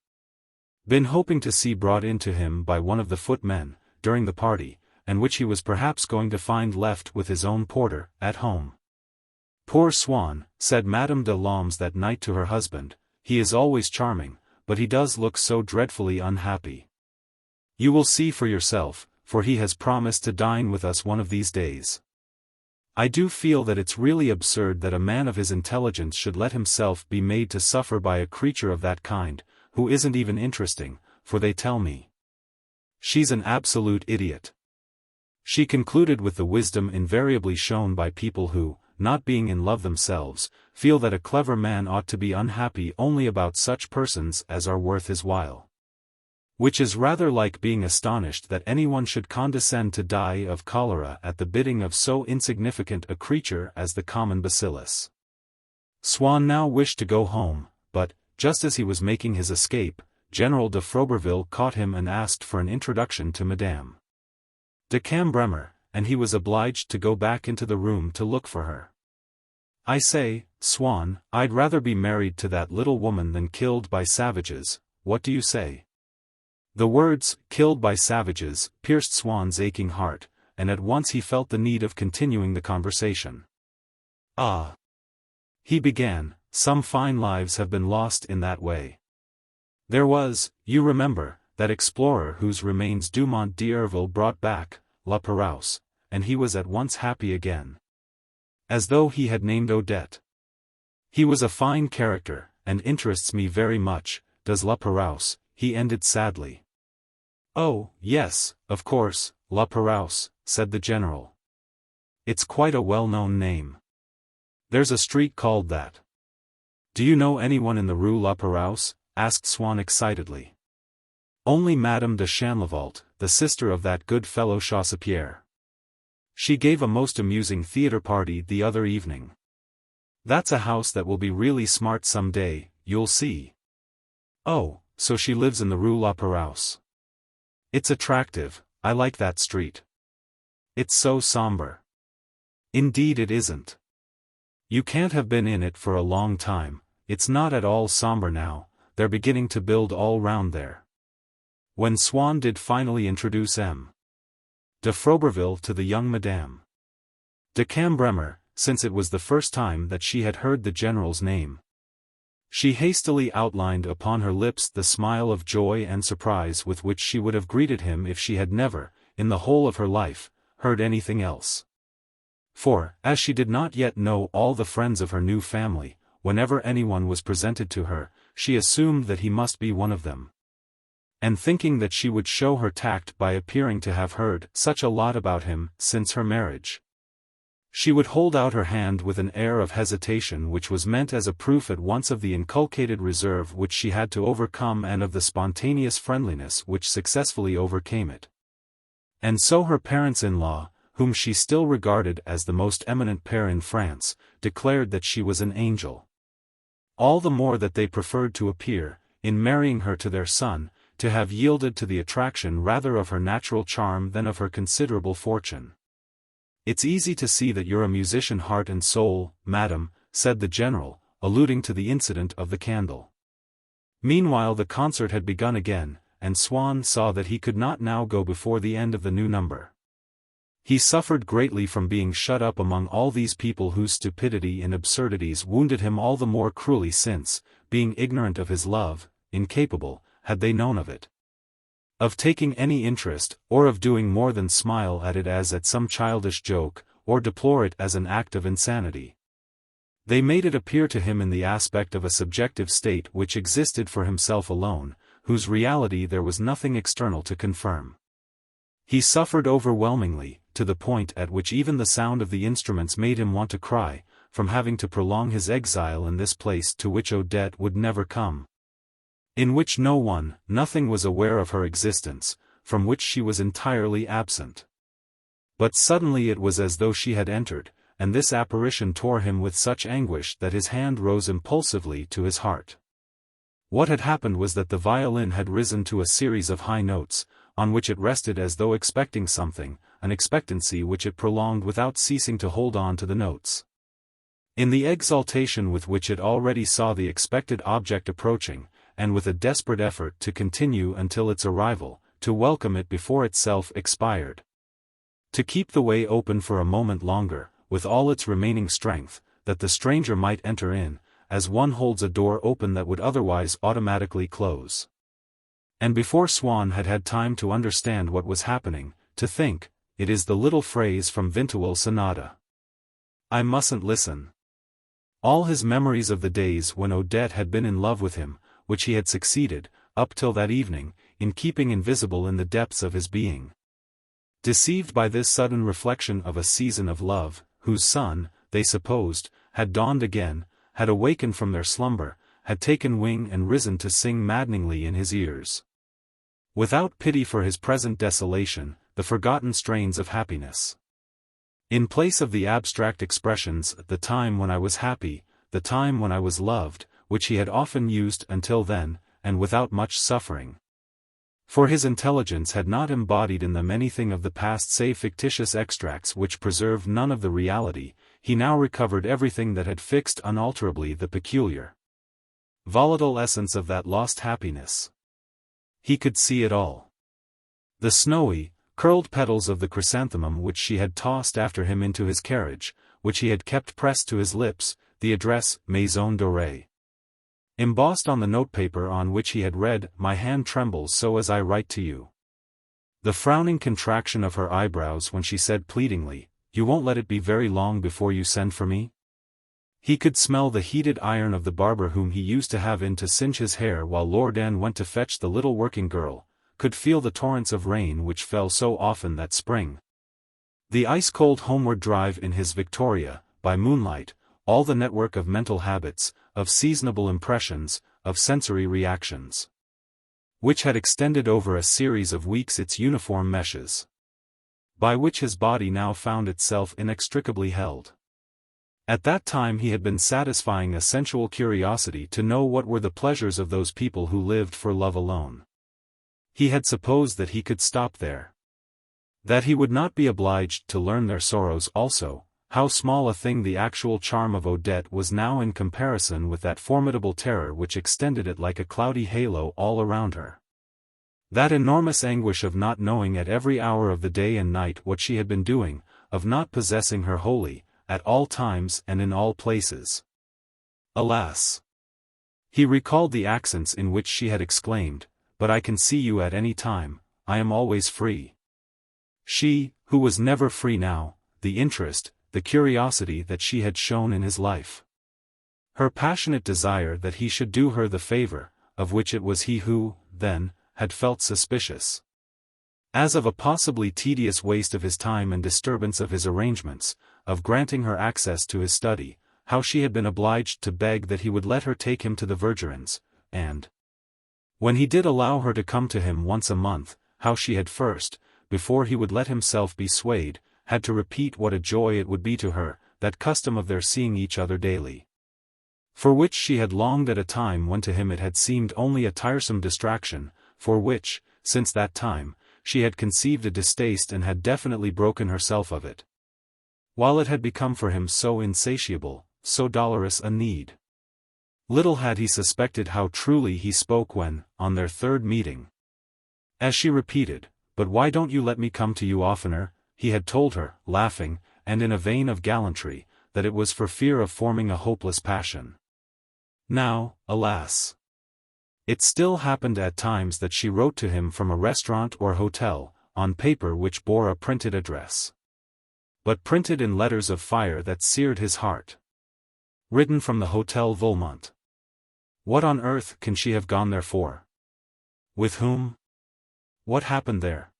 been hoping to see brought in to him by one of the footmen, during the party, and which he was perhaps going to find left with his own porter, at home. Poor Swann, said Madame de Lams that night to her husband, he is always charming, but he does look so dreadfully unhappy. You will see for yourself, for he has promised to dine with us one of these days. I do feel that it's really absurd that a man of his intelligence should let himself be made to suffer by a creature of that kind, who isn't even interesting, for they tell me she's an absolute idiot. She concluded with the wisdom invariably shown by people who, not being in love themselves, feel that a clever man ought to be unhappy only about such persons as are worth his while. Which is rather like being astonished that anyone should condescend to die of cholera at the bidding of so insignificant a creature as the common bacillus. Swann now wished to go home, but, just as he was making his escape, General de Froberville caught him and asked for an introduction to Madame de Cambremer, and he was obliged to go back into the room to look for her. I say, Swann, I'd rather be married to that little woman than killed by savages, what do you say? The words, killed by savages, pierced Swann's aching heart, and at once he felt the need of continuing the conversation. Ah! He began, some fine lives have been lost in that way. There was, you remember, that explorer whose remains Dumont d'Urville brought back, La Perouse, and he was at once happy again. As though he had named Odette. He was a fine character, and interests me very much, does La Perouse, he ended sadly. Oh, yes, of course, La Perouse, said the general. It's quite a well-known name. There's a street called that. Do you know anyone in the Rue La Perouse? Asked Swann excitedly. Only Madame de Chanlevault, the sister of that good fellow Chassepierre. She gave a most amusing theatre party the other evening. That's a house that will be really smart some day, you'll see. Oh, so she lives in the Rue La Perouse. It's attractive, I like that street. It's so somber. Indeed it isn't. You can't have been in it for a long time, it's not at all somber now, they're beginning to build all round there. When Swann did finally introduce M. de Froberville to the young Madame de Cambremer, since it was the first time that she had heard the general's name, she hastily outlined upon her lips the smile of joy and surprise with which she would have greeted him if she had never, in the whole of her life, heard anything else. For, as she did not yet know all the friends of her new family, whenever anyone was presented to her, she assumed that he must be one of them. And thinking that she would show her tact by appearing to have heard such a lot about him since her marriage, she would hold out her hand with an air of hesitation which was meant as a proof at once of the inculcated reserve which she had to overcome and of the spontaneous friendliness which successfully overcame it. And so her parents-in-law, whom she still regarded as the most eminent pair in France, declared that she was an angel. All the more that they preferred to appear, in marrying her to their son, to have yielded to the attraction rather of her natural charm than of her considerable fortune. It's easy to see that you're a musician heart and soul, madam, said the general, alluding to the incident of the candle. Meanwhile the concert had begun again, and Swann saw that he could not now go before the end of the new number. He suffered greatly from being shut up among all these people whose stupidity and absurdities wounded him all the more cruelly since, being ignorant of his love, incapable, had they known of it, of taking any interest, or of doing more than smile at it as at some childish joke, or deplore it as an act of insanity. They made it appear to him in the aspect of a subjective state which existed for himself alone, whose reality there was nothing external to confirm. He suffered overwhelmingly, to the point at which even the sound of the instruments made him want to cry, from having to prolong his exile in this place to which Odette would never come, in which no one, nothing was aware of her existence, from which she was entirely absent. But suddenly it was as though she had entered, and this apparition tore him with such anguish that his hand rose impulsively to his heart. What had happened was that the violin had risen to a series of high notes, on which it rested as though expecting something, an expectancy which it prolonged without ceasing to hold on to the notes. In the exaltation with which it already saw the expected object approaching, and with a desperate effort to continue until its arrival, to welcome it before itself expired, to keep the way open for a moment longer, with all its remaining strength, that the stranger might enter in, as one holds a door open that would otherwise automatically close. And before Swann had had time to understand what was happening, to think, it is the little phrase from Vinteuil's sonata. I mustn't listen. All his memories of the days when Odette had been in love with him, which he had succeeded, up till that evening, in keeping invisible in the depths of his being. Deceived by this sudden reflection of a season of love, whose sun, they supposed, had dawned again, had awakened from their slumber, had taken wing and risen to sing maddeningly in his ears, without pity for his present desolation, the forgotten strains of happiness. In place of the abstract expressions, the time when I was happy, the time when I was loved, which he had often used until then, and without much suffering. For his intelligence had not embodied in them anything of the past save fictitious extracts which preserved none of the reality, he now recovered everything that had fixed unalterably the peculiar, volatile essence of that lost happiness. He could see it all. The snowy, curled petals of the chrysanthemum which she had tossed after him into his carriage, which he had kept pressed to his lips, the address, Maison Dorée, embossed on the notepaper on which he had read, my hand trembles so as I write to you. The frowning contraction of her eyebrows when she said pleadingly, you won't let it be very long before you send for me? He could smell the heated iron of the barber whom he used to have in to singe his hair while Loredan went to fetch the little working girl, could feel the torrents of rain which fell so often that spring. The ice-cold homeward drive in his Victoria, by moonlight, all the network of mental habits, of seasonable impressions, of sensory reactions, which had extended over a series of weeks its uniform meshes, by which his body now found itself inextricably held. At that time he had been satisfying a sensual curiosity to know what were the pleasures of those people who lived for love alone. He had supposed that he could stop there, that he would not be obliged to learn their sorrows also. How small a thing the actual charm of Odette was now in comparison with that formidable terror which extended it like a cloudy halo all around her. That enormous anguish of not knowing at every hour of the day and night what she had been doing, of not possessing her wholly, at all times and in all places. Alas! He recalled the accents in which she had exclaimed, but I can see you at any time, I am always free. She, who was never free now, the interest, the curiosity that she had shown in his life. Her passionate desire that he should do her the favor, of which it was he who, then, had felt suspicious, as of a possibly tedious waste of his time and disturbance of his arrangements, of granting her access to his study, how she had been obliged to beg that he would let her take him to the Vergerins, and, when he did allow her to come to him once a month, how she had first, before he would let himself be swayed, had to repeat what a joy it would be to her, that custom of their seeing each other daily, for which she had longed at a time when to him it had seemed only a tiresome distraction, for which, since that time, she had conceived a distaste and had definitely broken herself of it, while it had become for him so insatiable, so dolorous a need. Little had he suspected how truly he spoke when, on their third meeting, As she repeated, "But why don't you let me come to you oftener?" he had told her, laughing, and in a vein of gallantry, that it was for fear of forming a hopeless passion. Now, alas! It still happened at times that she wrote to him from a restaurant or hotel, on paper which bore a printed address. But printed in letters of fire that seared his heart. Written from the Hotel Volmont. What on earth can she have gone there for? With whom? What happened there?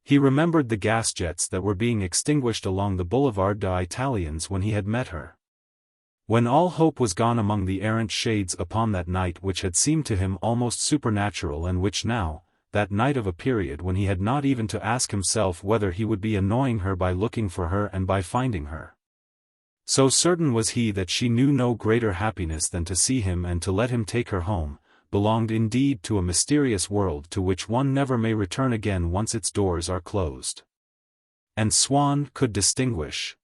He remembered the gas jets that were being extinguished along the Boulevard des Italiens when he had met her. When all hope was gone among the errant shades upon that night which had seemed to him almost supernatural and which now, that night of a period when he had not even to ask himself whether he would be annoying her by looking for her and by finding her. So certain was he that she knew no greater happiness than to see him and to let him take her home, belonged indeed to a mysterious world to which one never may return again once its doors are closed. And Swann could distinguish.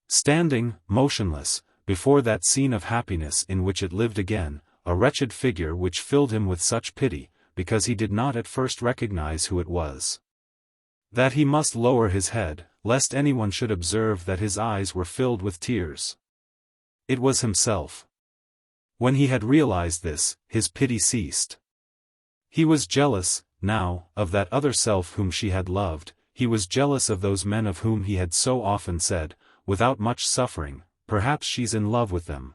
Standing, motionless, before that scene of happiness in which it lived again, a wretched figure which filled him with such pity, because he did not at first recognize who it was. That he must lower his head, lest anyone should observe that his eyes were filled with tears. It was himself. When he had realized this, his pity ceased. He was jealous, now, of that other self whom she had loved. He was jealous of those men of whom he had so often said, without much suffering, "Perhaps she's in love with them."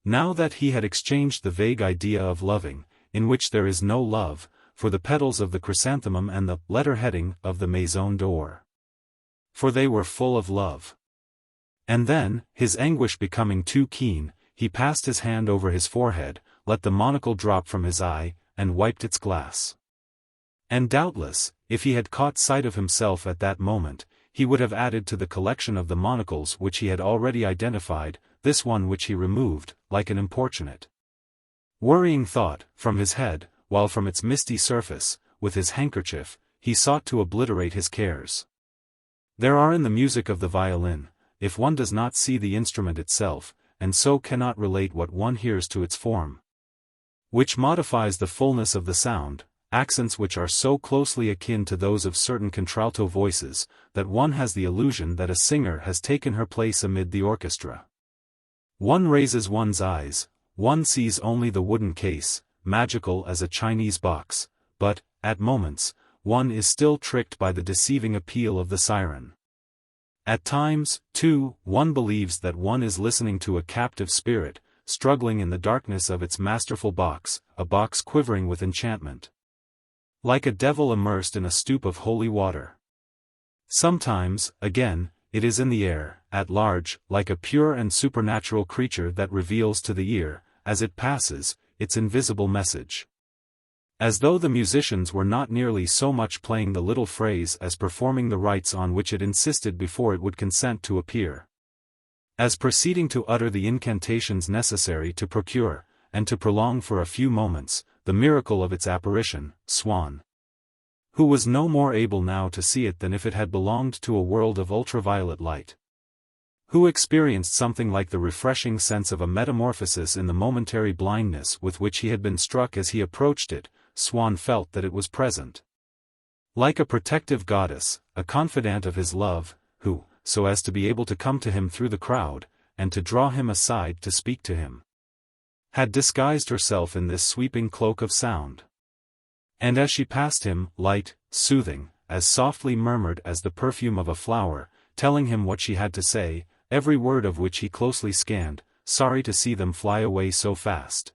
Now that he had exchanged the vague idea of loving, in which there is no love, for the petals of the chrysanthemum and the letter-heading of the Maison d'Or. For they were full of love. And then, his anguish becoming too keen, he passed his hand over his forehead, let the monocle drop from his eye, and wiped its glass. And doubtless, if he had caught sight of himself at that moment, he would have added to the collection of the monocles which he had already identified, this one which he removed, like an importunate, worrying thought, from his head, while from its misty surface, with his handkerchief, he sought to obliterate his cares. There are in the music of the violin, if one does not see the instrument itself, and so cannot relate what one hears to its form, which modifies the fullness of the sound, accents which are so closely akin to those of certain contralto voices, that one has the illusion that a singer has taken her place amid the orchestra. One raises one's eyes, one sees only the wooden case, magical as a Chinese box, but, at moments, one is still tricked by the deceiving appeal of the siren. At times, too, one believes that one is listening to a captive spirit, struggling in the darkness of its masterful box, a box quivering with enchantment. Like a devil immersed in a stoup of holy water. Sometimes, again, it is in the air, at large, like a pure and supernatural creature that reveals to the ear, as it passes, its invisible message. As though the musicians were not nearly so much playing the little phrase as performing the rites on which it insisted before it would consent to appear. As proceeding to utter the incantations necessary to procure, and to prolong for a few moments, the miracle of its apparition, Swann, who was no more able now to see it than if it had belonged to a world of ultraviolet light, who experienced something like the refreshing sense of a metamorphosis in the momentary blindness with which he had been struck as he approached it. Swann felt that it was present. Like a protective goddess, a confidant of his love, who, so as to be able to come to him through the crowd, and to draw him aside to speak to him, had disguised herself in this sweeping cloak of sound. And as she passed him, light, soothing, as softly murmured as the perfume of a flower, telling him what she had to say, every word of which he closely scanned, sorry to see them fly away so fast.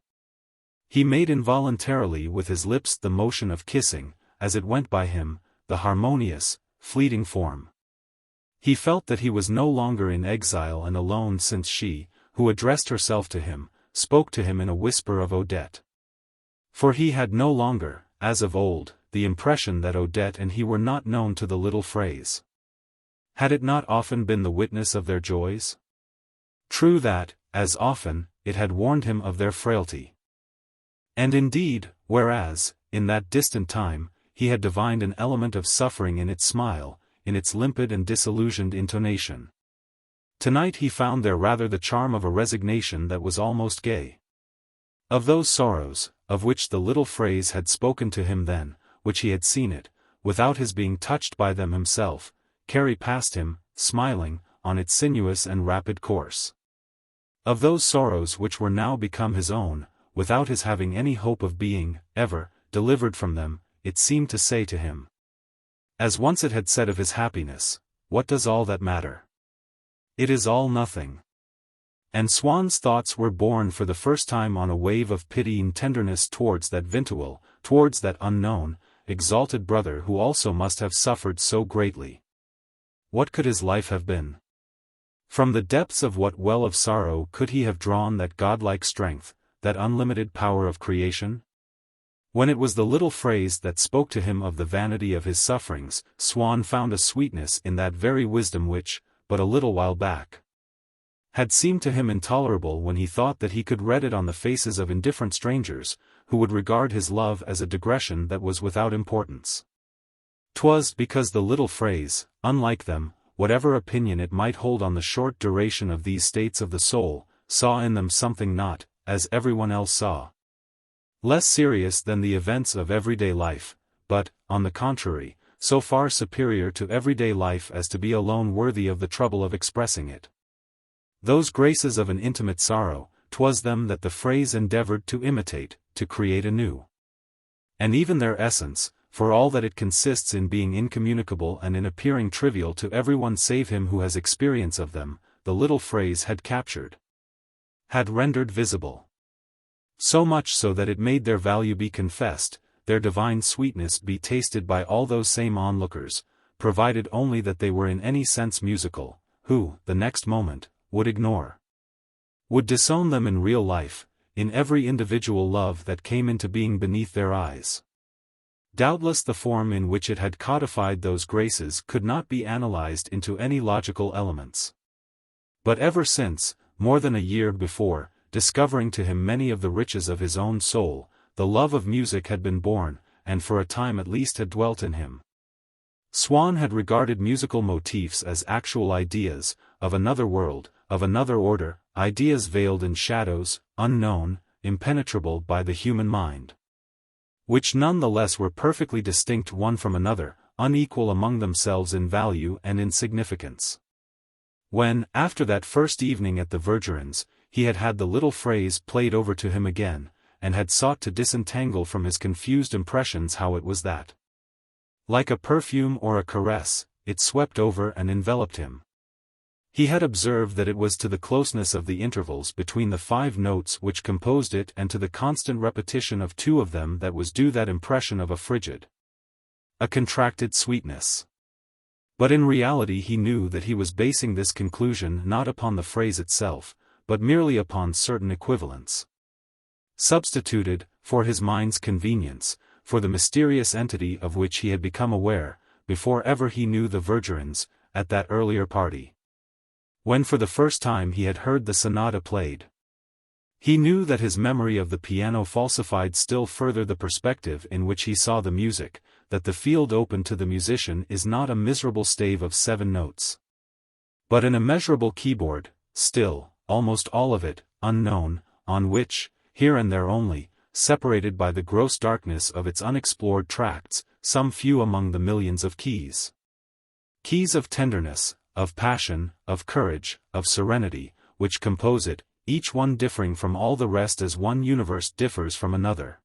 He made involuntarily with his lips the motion of kissing, as it went by him, the harmonious, fleeting form. He felt that he was no longer in exile and alone since she, who addressed herself to him, spoke to him in a whisper of Odette. For he had no longer, as of old, the impression that Odette and he were not known to the little phrase. Had it not often been the witness of their joys? True that, as often, it had warned him of their frailty. And indeed, whereas, in that distant time, he had divined an element of suffering in its smile, in its limpid and disillusioned intonation, tonight he found there rather the charm of a resignation that was almost gay. Of those sorrows, of which the little phrase had spoken to him then, which he had seen it, without his being touched by them himself, carry past him, smiling, on its sinuous and rapid course. Of those sorrows which were now become his own, without his having any hope of being, ever, delivered from them, it seemed to say to him. As once it had said of his happiness, what does all that matter? It is all nothing. And Swann's thoughts were borne for the first time on a wave of pitying tenderness towards that Vintual, towards that unknown, exalted brother who also must have suffered so greatly. What could his life have been? From the depths of what well of sorrow could he have drawn that godlike strength, that unlimited power of creation? When it was the little phrase that spoke to him of the vanity of his sufferings, Swann found a sweetness in that very wisdom which, but a little while back, had seemed to him intolerable when he thought that he could read it on the faces of indifferent strangers, who would regard his love as a digression that was without importance. 'Twas because the little phrase, unlike them, whatever opinion it might hold on the short duration of these states of the soul, saw in them something not, as everyone else saw, less serious than the events of everyday life, but, on the contrary, so far superior to everyday life as to be alone worthy of the trouble of expressing it. Those graces of an intimate sorrow, 'twas them that the phrase endeavored to imitate, to create anew. And even their essence, for all that it consists in being incommunicable and in appearing trivial to everyone save him who has experience of them, the little phrase had captured, had rendered visible. So much so that it made their value be confessed, their divine sweetness be tasted by all those same onlookers, provided only that they were in any sense musical, who, the next moment, would ignore, would disown them in real life, in every individual love that came into being beneath their eyes. Doubtless the form in which it had codified those graces could not be analyzed into any logical elements. But ever since, more than a year before, discovering to him many of the riches of his own soul, the love of music had been born, and for a time at least had dwelt in him. Swann had regarded musical motifs as actual ideas, of another world, of another order, ideas veiled in shadows, unknown, impenetrable by the human mind, which none the less were perfectly distinct one from another, unequal among themselves in value and in significance. When, after that first evening at the Vergerins, he had had the little phrase played over to him again, and had sought to disentangle from his confused impressions how it was that, like a perfume or a caress, it swept over and enveloped him. He had observed that it was to the closeness of the intervals between the 5 notes which composed it and to the constant repetition of 2 of them that was due that impression of a frigid, a contracted sweetness. But in reality he knew that he was basing this conclusion not upon the phrase itself, but merely upon certain equivalents, substituted, for his mind's convenience, for the mysterious entity of which he had become aware, before ever he knew the Vergerins, at that earlier party, when for the first time he had heard the sonata played. He knew that his memory of the piano falsified still further the perspective in which he saw the music, that the field open to the musician is not a miserable stave of 7 notes, but an immeasurable keyboard, still, almost all of it, unknown, on which, here and there only, separated by the gross darkness of its unexplored tracts, some few among the millions of keys. Keys of tenderness, of passion, of courage, of serenity, which compose it, each one differing from all the rest as one universe differs from another,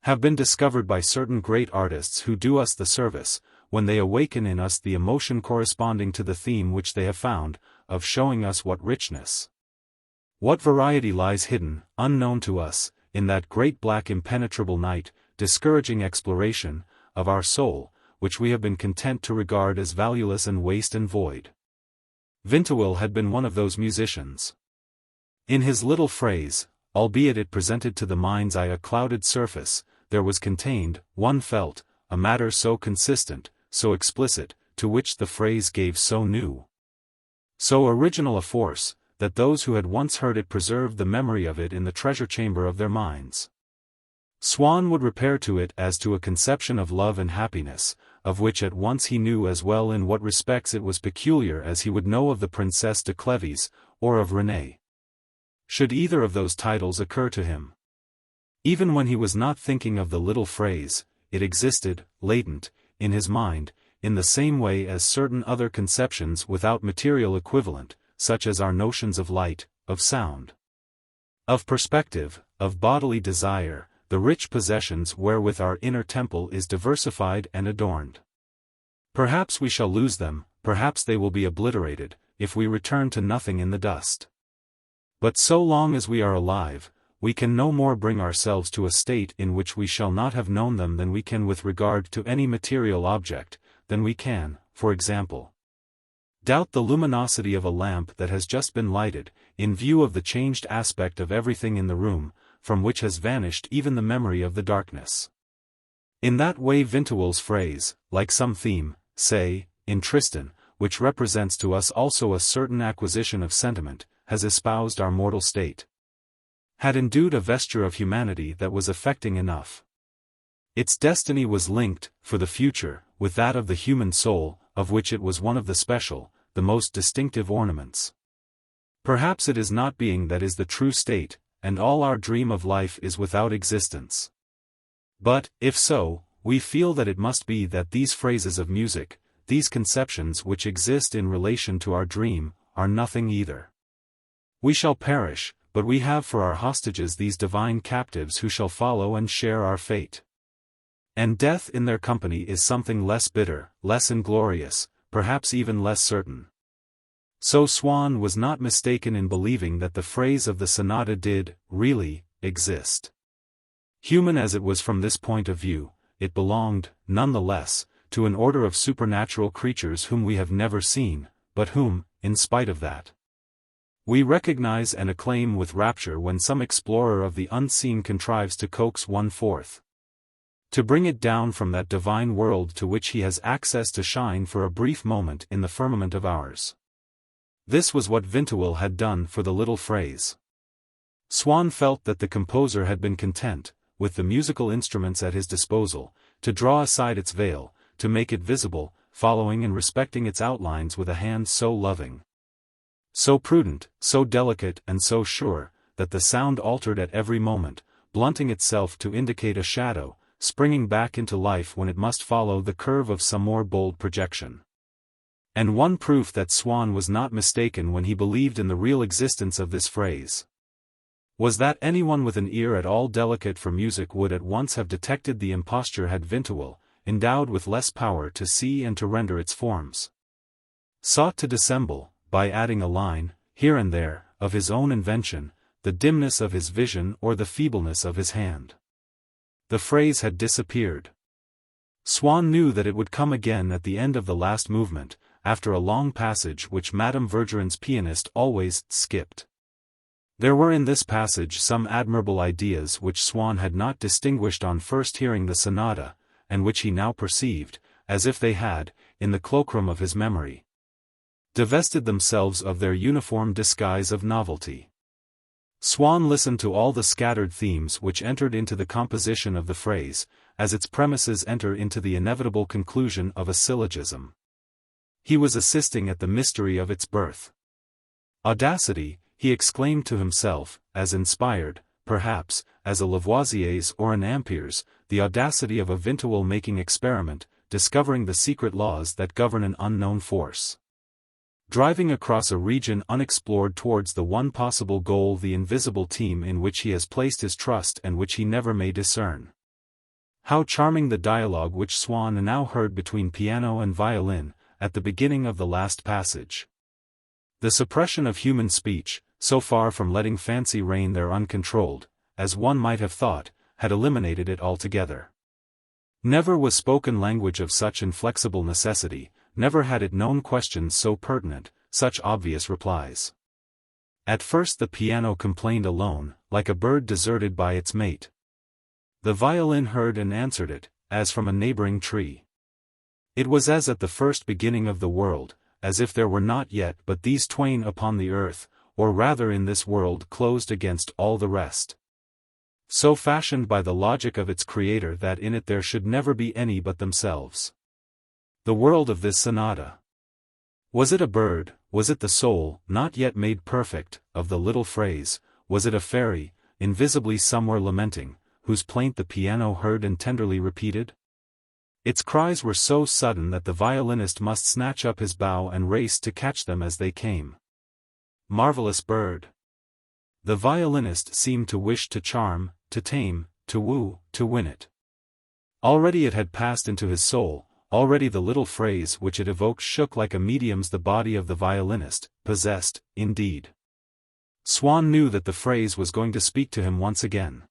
have been discovered by certain great artists who do us the service, when they awaken in us the emotion corresponding to the theme which they have found, of showing us what richness, what variety lies hidden, unknown to us, in that great black impenetrable night, discouraging exploration, of our soul, which we have been content to regard as valueless and waste and void. Vintual had been one of those musicians. In his little phrase, albeit it presented to the mind's eye a clouded surface, there was contained, one felt, a matter so consistent, so explicit, to which the phrase gave so new, so original a force, that those who had once heard it preserved the memory of it in the treasure chamber of their minds. Swann would repair to it as to a conception of love and happiness, of which at once he knew as well in what respects it was peculiar as he would know of the Princesse de Clévis, or of Renée, should either of those titles occur to him. Even when he was not thinking of the little phrase, it existed, latent, in his mind, in the same way as certain other conceptions without material equivalent, such as our notions of light, of sound, of perspective, of bodily desire, the rich possessions wherewith our inner temple is diversified and adorned. Perhaps we shall lose them, perhaps they will be obliterated, if we return to nothing in the dust. But so long as we are alive, we can no more bring ourselves to a state in which we shall not have known them than we can with regard to any material object, than we can, for example, doubt the luminosity of a lamp that has just been lighted, in view of the changed aspect of everything in the room, from which has vanished even the memory of the darkness. In that way Vinteuil's phrase, like some theme, say, in Tristan, which represents to us also a certain acquisition of sentiment, has espoused our mortal state, had endued a vesture of humanity that was affecting enough. Its destiny was linked, for the future, with that of the human soul, of which it was one of the special, the most distinctive ornaments. Perhaps it is not being that is the true state, and all our dream of life is without existence. But, if so, we feel that it must be that these phrases of music, these conceptions which exist in relation to our dream, are nothing either. We shall perish, but we have for our hostages these divine captives who shall follow and share our fate. And death in their company is something less bitter, less inglorious, perhaps even less certain. So Swann was not mistaken in believing that the phrase of the sonata did, really, exist. Human as it was from this point of view, it belonged, none the less, to an order of supernatural creatures whom we have never seen, but whom, in spite of that, we recognize and acclaim with rapture when some explorer of the unseen contrives to coax one forth, to bring it down from that divine world to which he has access to shine for a brief moment in the firmament of ours. This was what Vinteuil had done for the little phrase. Swann felt that the composer had been content, with the musical instruments at his disposal, to draw aside its veil, to make it visible, following and respecting its outlines with a hand so loving, so prudent, so delicate and so sure, that the sound altered at every moment, blunting itself to indicate a shadow, springing back into life when it must follow the curve of some more bold projection. And one proof that Swann was not mistaken when he believed in the real existence of this phrase was that anyone with an ear at all delicate for music would at once have detected the imposture had Vinteuil, endowed with less power to see and to render its forms, sought to dissemble, by adding a line, here and there, of his own invention, the dimness of his vision or the feebleness of his hand. The phrase had disappeared. Swann knew that it would come again at the end of the last movement, after a long passage which Madame Verdurin's pianist always skipped. There were in this passage some admirable ideas which Swann had not distinguished on first hearing the sonata, and which he now perceived, as if they had, in the cloakroom of his memory, divested themselves of their uniform disguise of novelty. Swann listened to all the scattered themes which entered into the composition of the phrase, as its premises enter into the inevitable conclusion of a syllogism. He was assisting at the mystery of its birth. Audacity, he exclaimed to himself, as inspired, perhaps, as a Lavoisier's or an Ampere's, the audacity of a Vinteuil making experiment, discovering the secret laws that govern an unknown force, driving across a region unexplored towards the one possible goal, the invisible team in which he has placed his trust and which he never may discern. How charming the dialogue which Swann now heard between piano and violin, at the beginning of the last passage. The suppression of human speech, so far from letting fancy reign there uncontrolled, as one might have thought, had eliminated it altogether. Never was spoken language of such inflexible necessity, never had it known questions so pertinent, such obvious replies. At first the piano complained alone, like a bird deserted by its mate. The violin heard and answered it, as from a neighboring tree. It was as at the first beginning of the world, as if there were not yet but these twain upon the earth, or rather in this world closed against all the rest, so fashioned by the logic of its creator that in it there should never be any but themselves. The world of this sonata. Was it a bird, was it the soul, not yet made perfect, of the little phrase, was it a fairy, invisibly somewhere lamenting, whose plaint the piano heard and tenderly repeated? Its cries were so sudden that the violinist must snatch up his bow and race to catch them as they came. Marvelous bird! The violinist seemed to wish to charm, to tame, to woo, to win it. Already it had passed into his soul, already the little phrase which it evoked shook like a medium's the body of the violinist, possessed, indeed. Swann knew that the phrase was going to speak to him once again.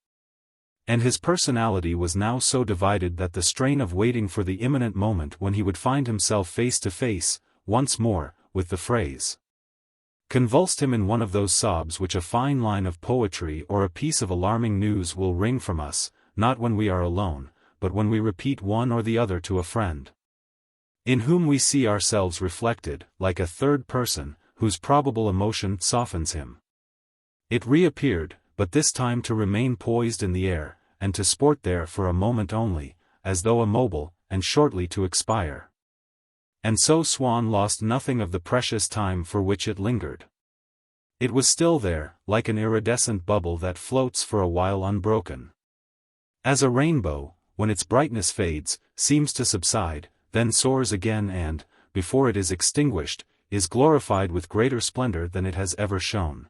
And his personality was now so divided that the strain of waiting for the imminent moment when he would find himself face to face, once more, with the phrase, convulsed him in one of those sobs which a fine line of poetry or a piece of alarming news will wring from us, not when we are alone, but when we repeat one or the other to a friend, in whom we see ourselves reflected, like a third person, whose probable emotion softens him. It reappeared, but this time to remain poised in the air, and to sport there for a moment only, as though immobile, and shortly to expire. And so Swann lost nothing of the precious time for which it lingered. It was still there, like an iridescent bubble that floats for a while unbroken. As a rainbow, when its brightness fades, seems to subside, then soars again and, before it is extinguished, is glorified with greater splendor than it has ever shone.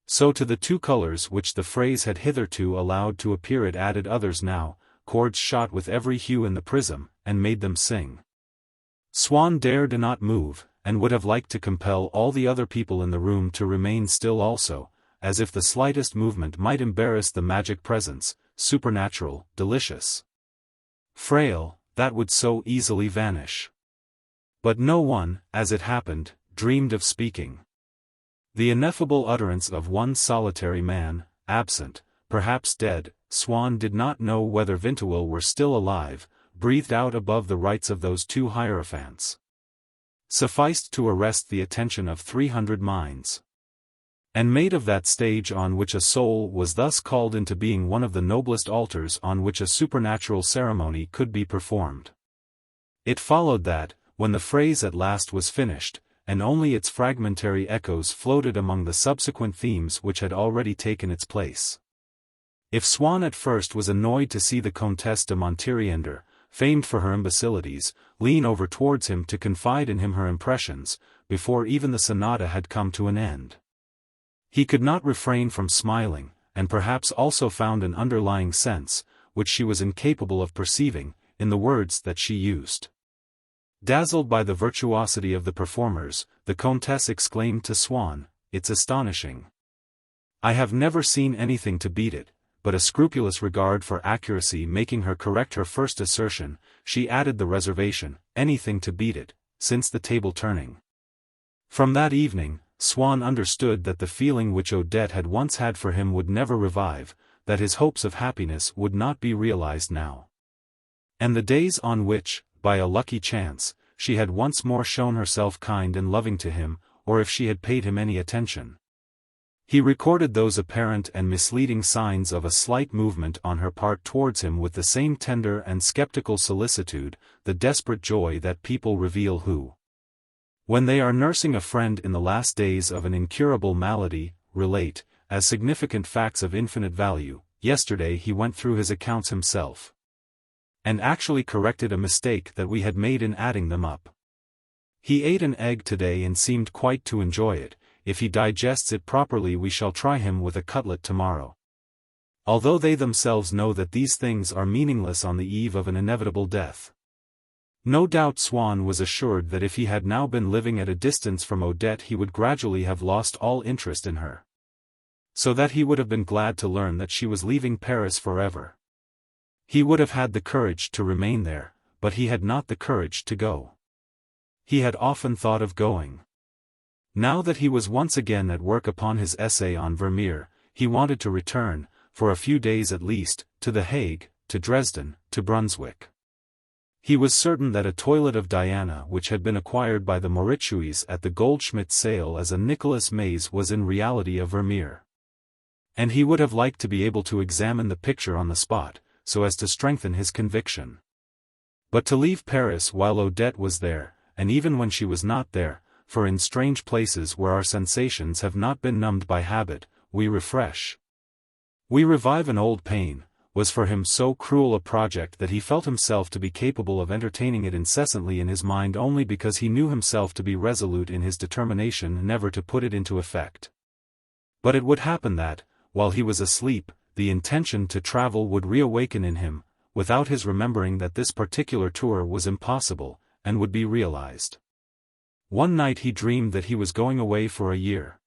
So to the two colors which the phrase had hitherto allowed to appear it added others now, chords shot with every hue in the prism, and made them sing. Swann dared not move, and would have liked to compel all the other people in the room to remain still also, as if the slightest movement might embarrass the magic presence, supernatural, delicious, frail, that would so easily vanish. But no one, as it happened, dreamed of speaking. The ineffable utterance of one solitary man, absent, perhaps dead, Swann did not know whether Vinteuil were still alive, breathed out above the rites of those two hierophants, sufficed to arrest the attention of 300 minds, and made of that stage on which a soul was thus called into being one of the noblest altars on which a supernatural ceremony could be performed. It followed that, when the phrase at last was finished, and only its fragmentary echoes floated among the subsequent themes which had already taken its place. If Swann at first was annoyed to see the Comtesse de Monteriender, famed for her imbecilities, lean over towards him to confide in him her impressions, before even the sonata had come to an end, he could not refrain from smiling, and perhaps also found an underlying sense, which she was incapable of perceiving, in the words that she used. Dazzled by the virtuosity of the performers, the Comtesse exclaimed to Swann, "It's astonishing. I have never seen anything to beat it," but a scrupulous regard for accuracy making her correct her first assertion, she added the reservation, "anything to beat it, since the table turning." From that evening, Swann understood that the feeling which Odette had once had for him would never revive, that his hopes of happiness would not be realized now. And the days on which, by a lucky chance, she had once more shown herself kind and loving to him, or if she had paid him any attention. He recorded those apparent and misleading signs of a slight movement on her part towards him with the same tender and skeptical solicitude, the desperate joy that people reveal who, when they are nursing a friend in the last days of an incurable malady, relate, as significant facts of infinite value. Yesterday he went through his accounts himself, and actually corrected a mistake that we had made in adding them up. He ate an egg today and seemed quite to enjoy it. If he digests it properly we shall try him with a cutlet tomorrow. Although they themselves know that these things are meaningless on the eve of an inevitable death. No doubt Swann was assured that if he had now been living at a distance from Odette he would gradually have lost all interest in her, so that he would have been glad to learn that she was leaving Paris forever. He would have had the courage to remain there, but he had not the courage to go. He had often thought of going. Now that he was once again at work upon his essay on Vermeer, he wanted to return, for a few days at least, to The Hague, to Dresden, to Brunswick. He was certain that a toilet of Diana which had been acquired by the Mauritshuis at the Goldschmidt sale as a Nicholas Mays was in reality a Vermeer. And he would have liked to be able to examine the picture on the spot, so as to strengthen his conviction. But to leave Paris while Odette was there, and even when she was not there, for in strange places where our sensations have not been numbed by habit, we refresh, we revive an old pain, was for him so cruel a project that he felt himself to be capable of entertaining it incessantly in his mind only because he knew himself to be resolute in his determination never to put it into effect. But it would happen that, while he was asleep, the intention to travel would reawaken in him, without his remembering that this particular tour was impossible, and would be realized. One night he dreamed that he was going away for a year.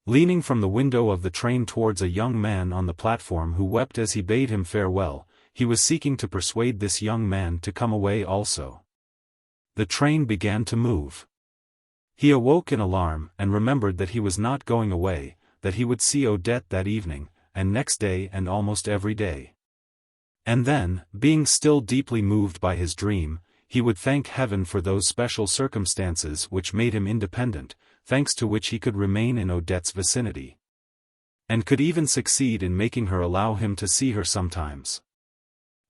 Leaning from the window of the train towards a young man on the platform who wept as he bade him farewell, he was seeking to persuade this young man to come away also. The train began to move. He awoke in alarm and remembered that he was not going away, that he would see Odette that evening, and next day and almost every day. And then, being still deeply moved by his dream, he would thank heaven for those special circumstances which made him independent, thanks to which he could remain in Odette's vicinity. And could even succeed in making her allow him to see her sometimes.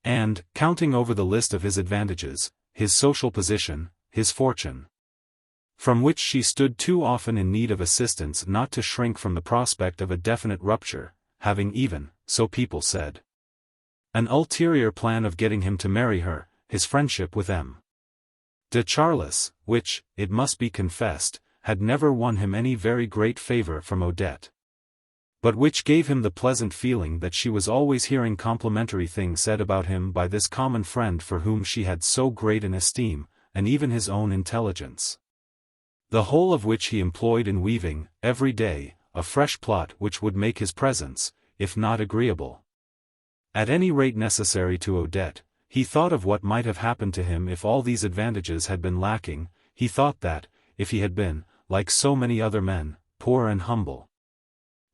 And, counting over the list of his advantages, his social position, his fortune, from which she stood too often in need of assistance not to shrink from the prospect of a definite rupture, having even, so people said, an ulterior plan of getting him to marry her, his friendship with M. de Charles, which, it must be confessed, had never won him any very great favor from Odette, but which gave him the pleasant feeling that she was always hearing complimentary things said about him by this common friend for whom she had so great an esteem, and even his own intelligence. The whole of which he employed in weaving, every day, a fresh plot which would make his presence, if not agreeable, at any rate necessary to Odette. He thought of what might have happened to him if all these advantages had been lacking. He thought that, if he had been, like so many other men, poor and humble,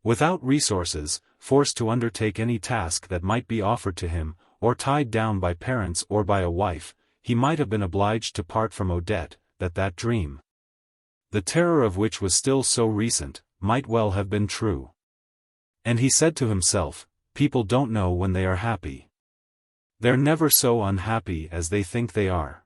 without resources, forced to undertake any task that might be offered to him, or tied down by parents or by a wife, he might have been obliged to part from Odette, that dream, the terror of which was still so recent, might well have been true. And he said to himself, people don't know when they are happy. They're never so unhappy as they think they are.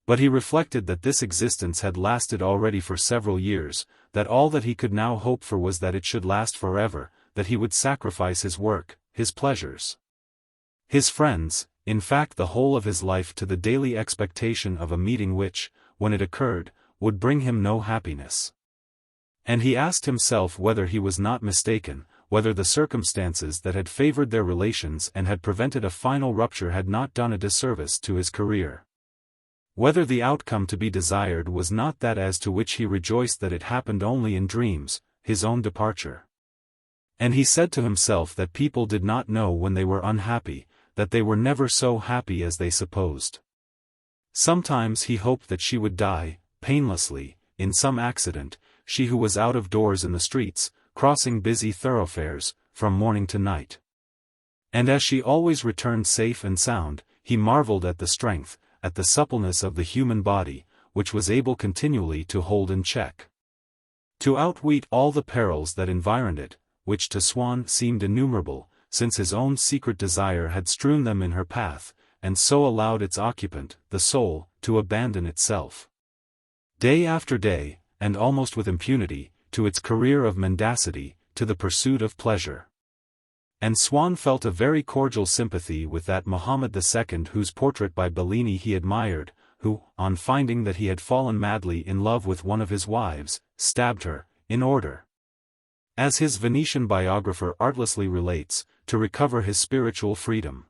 But he reflected that this existence had lasted already for several years, that all that he could now hope for was that it should last forever, that he would sacrifice his work, his pleasures, his friends, in fact the whole of his life to the daily expectation of a meeting which, when it occurred, would bring him no happiness. And he asked himself whether he was not mistaken, whether the circumstances that had favored their relations and had prevented a final rupture had not done a disservice to his career. Whether the outcome to be desired was not that as to which he rejoiced that it happened only in dreams, his own departure. And he said to himself that people did not know when they were unhappy, that they were never so happy as they supposed. Sometimes he hoped that she would die, painlessly, in some accident, she who was out of doors in the streets, crossing busy thoroughfares, from morning to night. And as she always returned safe and sound, he marveled at the strength, at the suppleness of the human body, which was able continually to hold in check, to outweat all the perils that environed it, which to Swann seemed innumerable, since his own secret desire had strewn them in her path, and so allowed its occupant, the soul, to abandon itself, day after day, and almost with impunity, to its career of mendacity, to the pursuit of pleasure. And Swann felt a very cordial sympathy with that Mohammed II whose portrait by Bellini he admired, who, on finding that he had fallen madly in love with one of his wives, stabbed her, in order, as his Venetian biographer artlessly relates, to recover his spiritual freedom.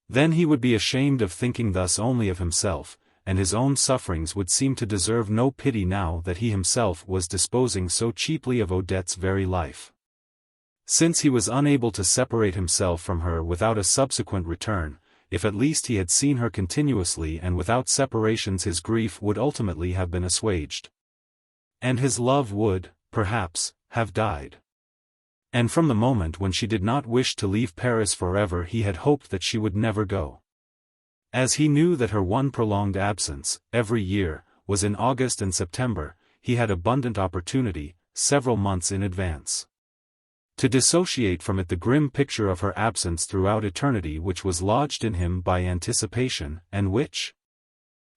Then he would be ashamed of thinking thus only of himself, and his own sufferings would seem to deserve no pity now that he himself was disposing so cheaply of Odette's very life. Since he was unable to separate himself from her without a subsequent return, if at least he had seen her continuously and without separations, his grief would ultimately have been assuaged. And his love would, perhaps, have died. And from the moment when she did not wish to leave Paris forever he had hoped that she would never go. As he knew that her one prolonged absence, every year, was in August and September, he had abundant opportunity, several months in advance, to dissociate from it the grim picture of her absence throughout eternity which was lodged in him by anticipation, and which,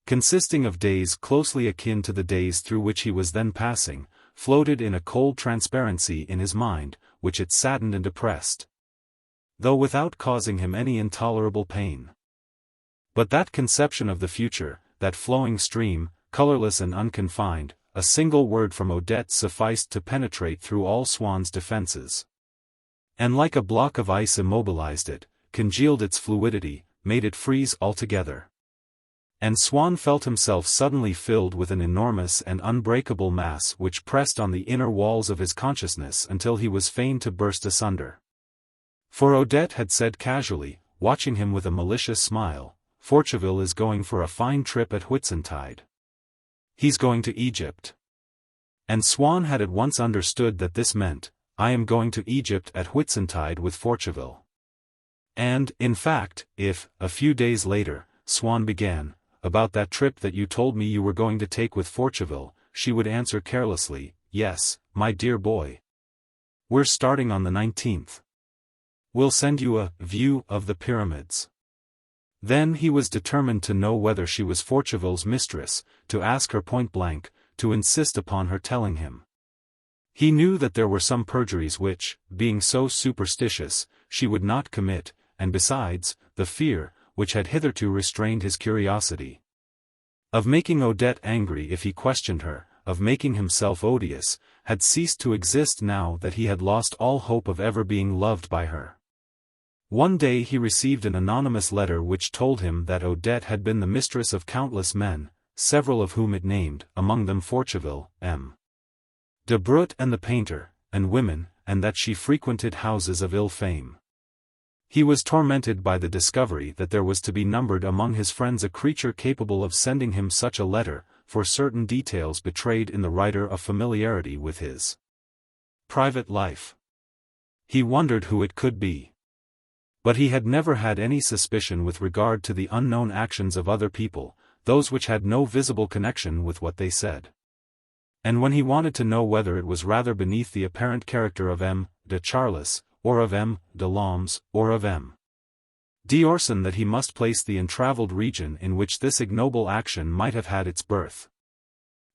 consisting of days closely akin to the days through which he was then passing, floated in a cold transparency in his mind, which it saddened and depressed. though without causing him any intolerable pain. But that conception of the future, that flowing stream, colorless and unconfined, a single word from Odette sufficed to penetrate through all Swann's defenses. And like a block of ice immobilized it, congealed its fluidity, made it freeze altogether. And Swann felt himself suddenly filled with an enormous and unbreakable mass which pressed on the inner walls of his consciousness until he was fain to burst asunder. For Odette had said casually, watching him with a malicious smile, "Forcheville is going for a fine trip at Whitsuntide. He's going to Egypt." And Swann had at once understood that this meant, "I am going to Egypt at Whitsuntide with Forcheville." And, in fact, if, a few days later, Swann began, "About that trip that you told me you were going to take with Forcheville," she would answer carelessly, "Yes, my dear boy. We're starting on the 19th. We'll send you a view of the pyramids." Then he was determined to know whether she was Forcheville's mistress, to ask her point blank, to insist upon her telling him. He knew that there were some perjuries which, being so superstitious, she would not commit, and besides, the fear, which had hitherto restrained his curiosity, of making Odette angry if he questioned her, of making himself odious, had ceased to exist now that he had lost all hope of ever being loved by her. One day he received an anonymous letter which told him that Odette had been the mistress of countless men, several of whom it named, among them Forcheville, M. de Brut and the painter, and women, and that she frequented houses of ill fame. He was tormented by the discovery that there was to be numbered among his friends a creature capable of sending him such a letter, for certain details betrayed in the writer of familiarity with his private life. He wondered who it could be. But he had never had any suspicion with regard to the unknown actions of other people, those which had no visible connection with what they said. And when he wanted to know whether it was rather beneath the apparent character of M. de Charles, or of M. de Lambs, or of M. d'Orson that he must place the entraveled region in which this ignoble action might have had its birth.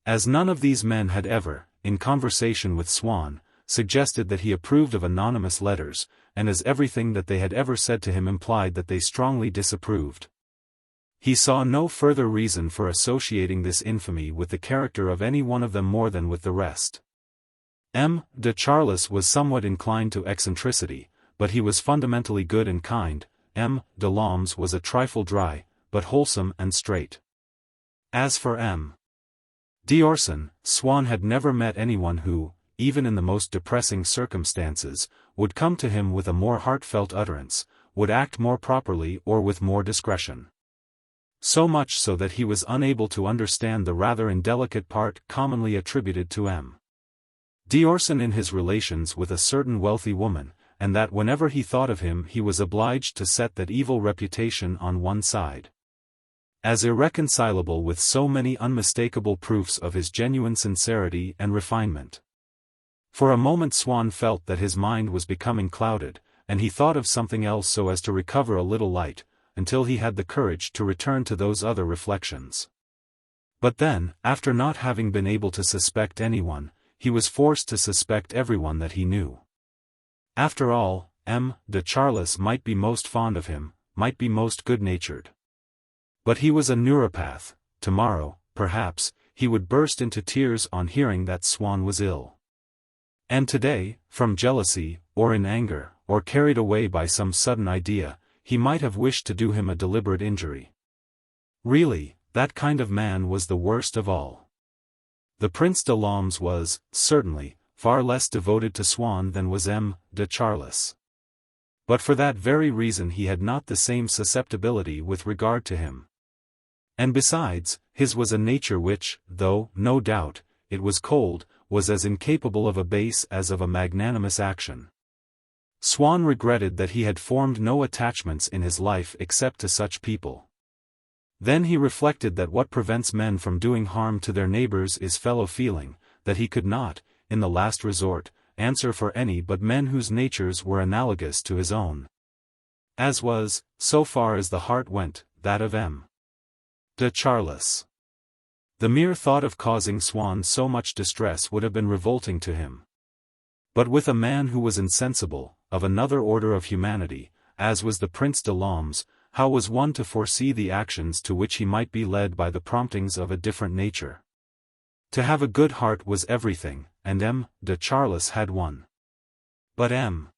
As none of these men had ever, in conversation with Swann, suggested that he approved of anonymous letters, and as everything that they had ever said to him implied that they strongly disapproved, he saw no further reason for associating this infamy with the character of any one of them more than with the rest. M. de Charles was somewhat inclined to eccentricity, but he was fundamentally good and kind. M. de Lambs was a trifle dry, but wholesome and straight. As for M. d'Orson, Swann had never met anyone who, even in the most depressing circumstances, would come to him with a more heartfelt utterance, would act more properly or with more discretion. So much so that he was unable to understand the rather indelicate part commonly attributed to M. d'Orson in his relations with a certain wealthy woman, and that whenever he thought of him he was obliged to set that evil reputation on one side, as irreconcilable with so many unmistakable proofs of his genuine sincerity and refinement. For a moment Swann felt that his mind was becoming clouded, and he thought of something else so as to recover a little light, until he had the courage to return to those other reflections. But then, after not having been able to suspect anyone, he was forced to suspect everyone that he knew. After all, M. de Charles might be most fond of him, might be most good-natured. But he was a neuropath. Tomorrow, perhaps, he would burst into tears on hearing that Swann was ill. And today, from jealousy, or in anger, or carried away by some sudden idea, he might have wished to do him a deliberate injury. Really, that kind of man was the worst of all. The Prince de Lambs was, certainly, far less devoted to Swann than was M. de Charles. But for that very reason he had not the same susceptibility with regard to him. And besides, his was a nature which, though, no doubt, it was cold, was as incapable of a base as of a magnanimous action. Swann regretted that he had formed no attachments in his life except to such people. Then he reflected that what prevents men from doing harm to their neighbors is fellow-feeling, that he could not, in the last resort, answer for any but men whose natures were analogous to his own. As was, so far as the heart went, that of M. de Charles. The mere thought of causing Swann so much distress would have been revolting to him. But with a man who was insensible, of another order of humanity, as was the Prince de Lamb's, how was one to foresee the actions to which he might be led by the promptings of a different nature? To have a good heart was everything, and M. de Charles had one. But M.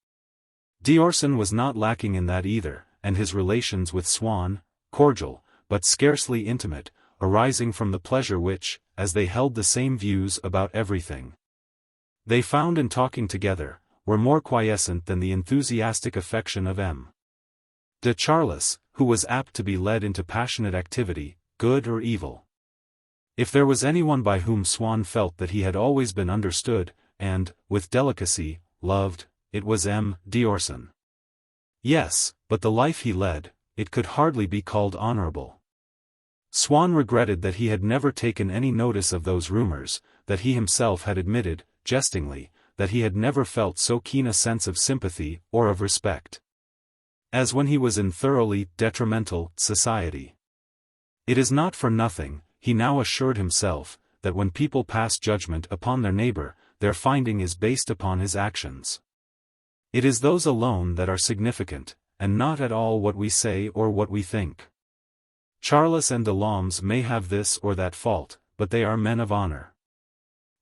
d'Orson was not lacking in that either, and his relations with Swann, cordial, but scarcely intimate, arising from the pleasure which, as they held the same views about everything, they found in talking together, were more quiescent than the enthusiastic affection of M. de Charles, who was apt to be led into passionate activity, good or evil. If there was anyone by whom Swann felt that he had always been understood, and, with delicacy, loved, it was M. d'Orson. Yes, but the life he led, it could hardly be called honorable. Swann regretted that he had never taken any notice of those rumors, that he himself had admitted, jestingly, that he had never felt so keen a sense of sympathy or of respect as when he was in thoroughly detrimental society. It is not for nothing, he now assured himself, that when people pass judgment upon their neighbor, their finding is based upon his actions. It is those alone that are significant, and not at all what we say or what we think. Charles and de Lambs may have this or that fault, but they are men of honor.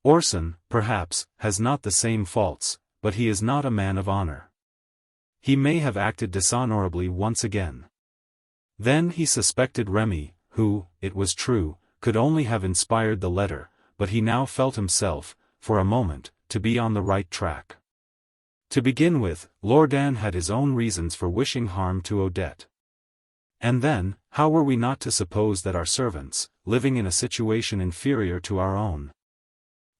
Orson, perhaps, has not the same faults, but he is not a man of honor. He may have acted dishonorably once again. Then he suspected Remy, who, it was true, could only have inspired the letter, but he now felt himself, for a moment, to be on the right track. To begin with, Loredan had his own reasons for wishing harm to Odette. And then, how were we not to suppose that our servants, living in a situation inferior to our own,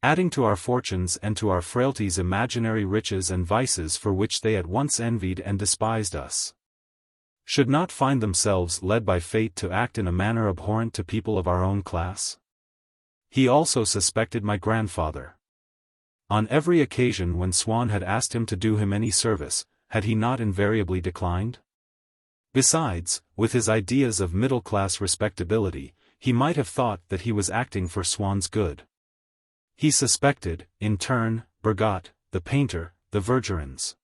adding to our fortunes and to our frailties imaginary riches and vices for which they at once envied and despised us, should not find themselves led by fate to act in a manner abhorrent to people of our own class? He also suspected my grandfather. On every occasion when Swann had asked him to do him any service, had he not invariably declined? Besides, with his ideas of middle-class respectability, he might have thought that he was acting for Swann's good. He suspected, in turn, Bergot, the painter, the Vergerins.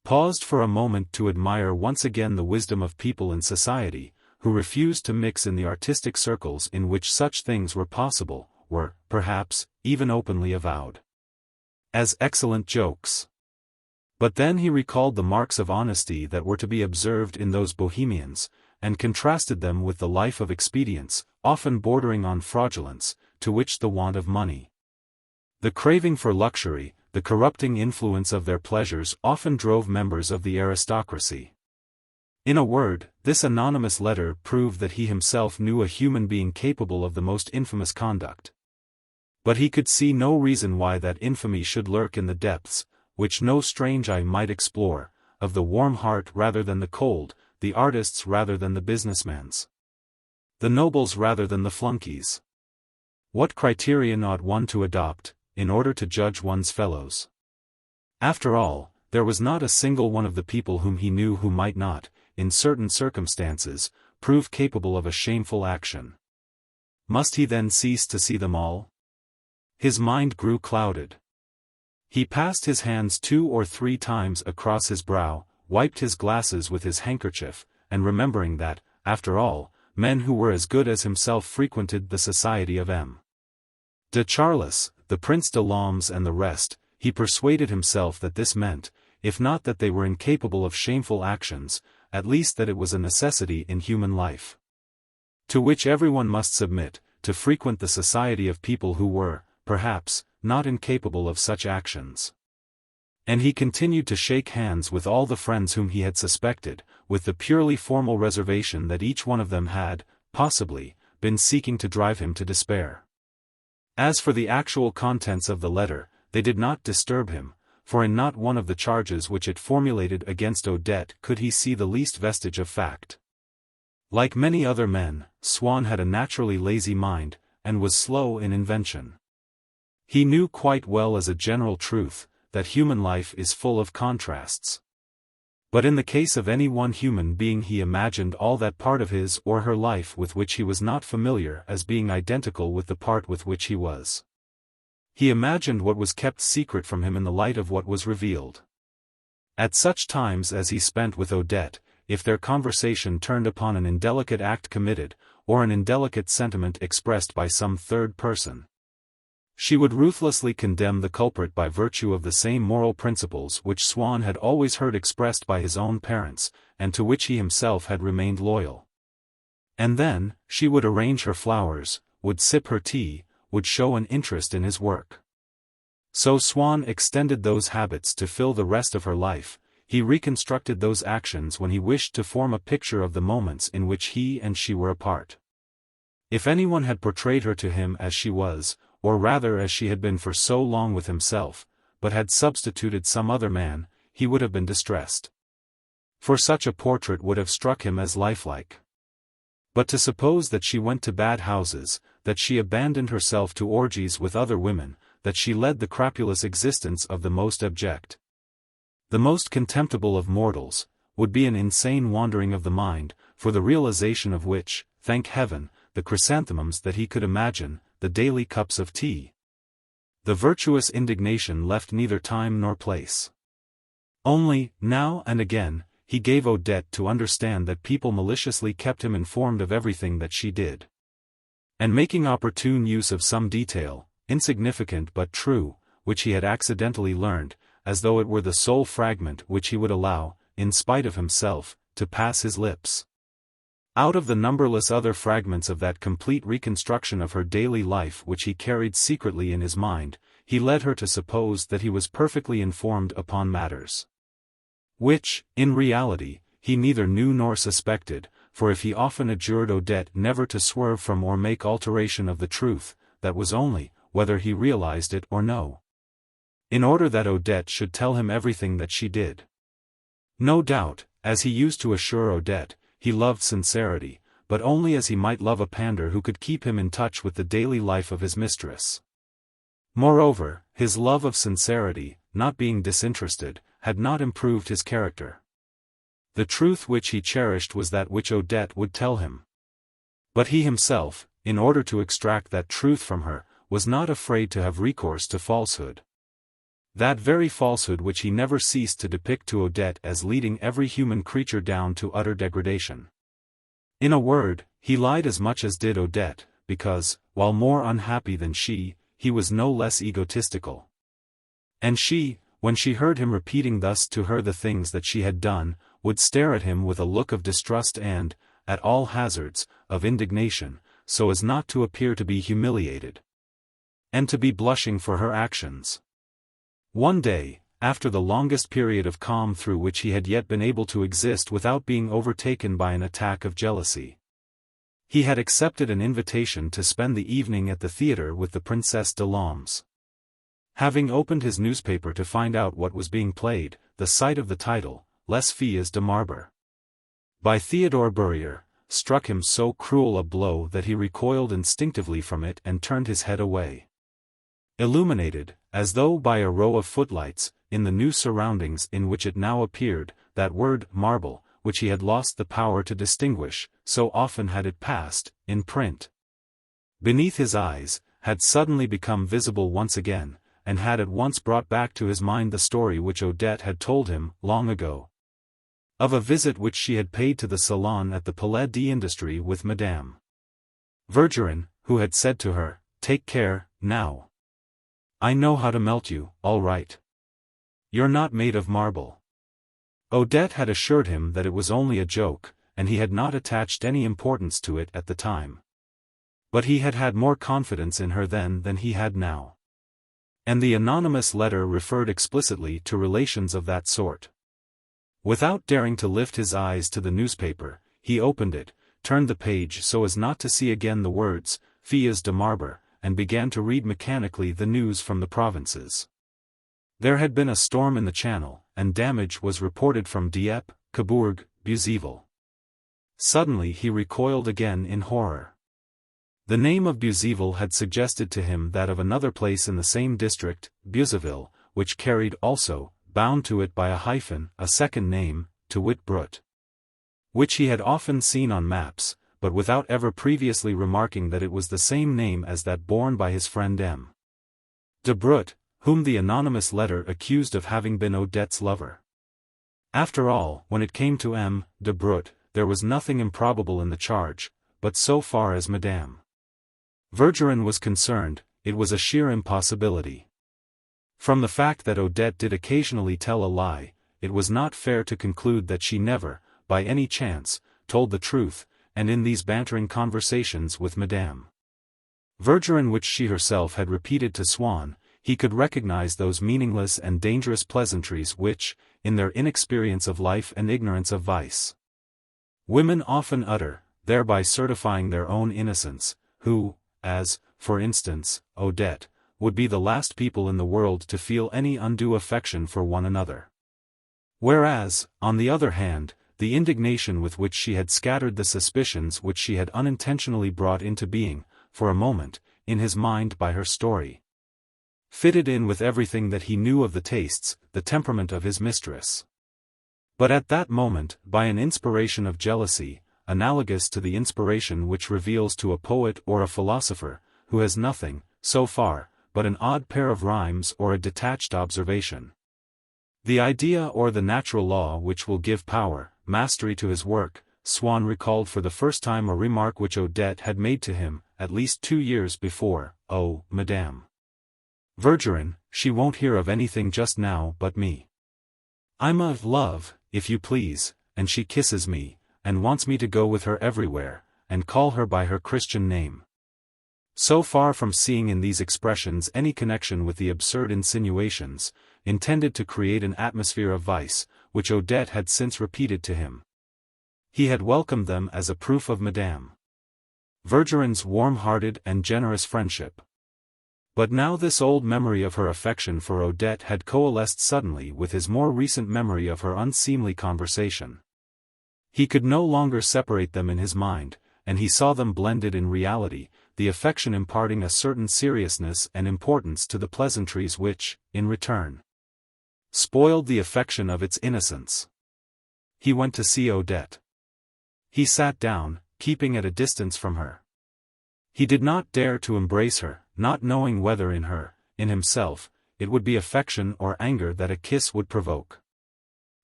Paused for a moment to admire once again the wisdom of people in society, who refused to mix in the artistic circles in which such things were possible, were, perhaps, even openly avowed as excellent jokes. But then he recalled the marks of honesty that were to be observed in those bohemians, and contrasted them with the life of expedience, often bordering on fraudulence, to which the want of money, the craving for luxury, the corrupting influence of their pleasures often drove members of the aristocracy. In a word, this anonymous letter proved that he himself knew a human being capable of the most infamous conduct. But he could see no reason why that infamy should lurk in the depths, which no strange eye might explore, of the warm heart rather than the cold, the artist's rather than the businessman's, the nobles rather than the flunkies. What criterion ought one to adopt, in order to judge one's fellows? After all, there was not a single one of the people whom he knew who might not, in certain circumstances, prove capable of a shameful action. Must he then cease to see them all? His mind grew clouded. He passed his hands 2 or 3 times across his brow, wiped his glasses with his handkerchief, and remembering that, after all, men who were as good as himself frequented the society of M. de Charles, the Prince de Lambs and the rest, he persuaded himself that this meant, if not that they were incapable of shameful actions, at least that it was a necessity in human life, to which everyone must submit, to frequent the society of people who were, perhaps, not incapable of such actions. And he continued to shake hands with all the friends whom he had suspected, with the purely formal reservation that each one of them had, possibly, been seeking to drive him to despair. As for the actual contents of the letter, they did not disturb him, for in not one of the charges which it formulated against Odette could he see the least vestige of fact. Like many other men, Swann had a naturally lazy mind, and was slow in invention. He knew quite well as a general truth, that human life is full of contrasts. But in the case of any one human being he imagined all that part of his or her life with which he was not familiar as being identical with the part with which he was. He imagined what was kept secret from him in the light of what was revealed. At such times as he spent with Odette, if their conversation turned upon an indelicate act committed, or an indelicate sentiment expressed by some third person, she would ruthlessly condemn the culprit by virtue of the same moral principles which Swann had always heard expressed by his own parents, and to which he himself had remained loyal. And then, she would arrange her flowers, would sip her tea, would show an interest in his work. So Swann extended those habits to fill the rest of her life. He reconstructed those actions when he wished to form a picture of the moments in which he and she were apart. If anyone had portrayed her to him as she was, or rather as she had been for so long with himself, but had substituted some other man, he would have been distressed. For such a portrait would have struck him as lifelike. But to suppose that she went to bad houses, that she abandoned herself to orgies with other women, that she led the crapulous existence of the most abject, the most contemptible of mortals, would be an insane wandering of the mind, for the realization of which, thank heaven, the chrysanthemums that he could imagine, the daily cups of tea, the virtuous indignation left neither time nor place. Only, now and again, he gave Odette to understand that people maliciously kept him informed of everything that she did. And making opportune use of some detail, insignificant but true, which he had accidentally learned, as though it were the sole fragment which he would allow, in spite of himself, to pass his lips. Out of the numberless other fragments of that complete reconstruction of her daily life which he carried secretly in his mind, he led her to suppose that he was perfectly informed upon matters which, in reality, he neither knew nor suspected, for if he often adjured Odette never to swerve from or make alteration of the truth, that was only, whether he realized it or no, in order that Odette should tell him everything that she did. No doubt, as he used to assure Odette, he loved sincerity, but only as he might love a pander who could keep him in touch with the daily life of his mistress. Moreover, his love of sincerity, not being disinterested, had not improved his character. The truth which he cherished was that which Odette would tell him. But he himself, in order to extract that truth from her, was not afraid to have recourse to falsehood. That very falsehood which he never ceased to depict to Odette as leading every human creature down to utter degradation. In a word, he lied as much as did Odette, because, while more unhappy than she, he was no less egotistical. And she, when she heard him repeating thus to her the things that she had done, would stare at him with a look of distrust and, at all hazards, of indignation, so as not to appear to be humiliated, and to be blushing for her actions. One day, after the longest period of calm through which he had yet been able to exist without being overtaken by an attack of jealousy, he had accepted an invitation to spend the evening at the theatre with the Princesse de Lams. Having opened his newspaper to find out what was being played, the sight of the title, Les Filles de Marbre, by Theodore Berrier, struck him so cruel a blow that he recoiled instinctively from it and turned his head away. Illuminated, as though by a row of footlights, in the new surroundings in which it now appeared, that word marble, which he had lost the power to distinguish, so often had it passed, in print, beneath his eyes, had suddenly become visible once again, and had at once brought back to his mind the story which Odette had told him, long ago, of a visit which she had paid to the salon at the Palais d'Industrie with Madame Verdurin, who had said to her, "Take care, now. I know how to melt you, all right. You're not made of marble." Odette had assured him that it was only a joke, and he had not attached any importance to it at the time. But he had had more confidence in her then than he had now. And the anonymous letter referred explicitly to relations of that sort. Without daring to lift his eyes to the newspaper, he opened it, turned the page so as not to see again the words, Filles de Marbre, and began to read mechanically the news from the provinces. There had been a storm in the Channel, and damage was reported from Dieppe, Cabourg, Beuzeville. Suddenly he recoiled again in horror. The name of Beuzeville had suggested to him that of another place in the same district, Beuzeville, which carried also, bound to it by a hyphen, a second name, to wit Brut, which he had often seen on maps, but without ever previously remarking that it was the same name as that borne by his friend M. de Brut, whom the anonymous letter accused of having been Odette's lover. After all, when it came to M. de Brut, there was nothing improbable in the charge, but so far as Madame Verdurin was concerned, it was a sheer impossibility. From the fact that Odette did occasionally tell a lie, it was not fair to conclude that she never, by any chance, told the truth, and in these bantering conversations with Madame Verdurin which she herself had repeated to Swann, he could recognize those meaningless and dangerous pleasantries which, in their inexperience of life and ignorance of vice, women often utter, thereby certifying their own innocence, who, as, for instance, Odette, would be the last people in the world to feel any undue affection for one another. Whereas, on the other hand, the indignation with which she had scattered the suspicions which she had unintentionally brought into being, for a moment, in his mind by her story, fitted in with everything that he knew of the tastes, the temperament of his mistress. But at that moment, by an inspiration of jealousy, analogous to the inspiration which reveals to a poet or a philosopher, who has nothing, so far, but an odd pair of rhymes or a detached observation, the idea or the natural law which will give power, mastery to his work, Swann recalled for the first time a remark which Odette had made to him, at least 2 years before. "Oh, Madame Verdurin, she won't hear of anything just now but me. I'm of love, if you please, and she kisses me, and wants me to go with her everywhere, and call her by her Christian name." So far from seeing in these expressions any connection with the absurd insinuations, intended to create an atmosphere of vice, which Odette had since repeated to him, he had welcomed them as a proof of Madame Verdurin's warm-hearted and generous friendship. But now this old memory of her affection for Odette had coalesced suddenly with his more recent memory of her unseemly conversation. He could no longer separate them in his mind, and he saw them blended in reality, the affection imparting a certain seriousness and importance to the pleasantries which, in return, spoiled the affection of its innocence. He went to see Odette. He sat down, keeping at a distance from her. He did not dare to embrace her, not knowing whether in her, in himself, it would be affection or anger that a kiss would provoke.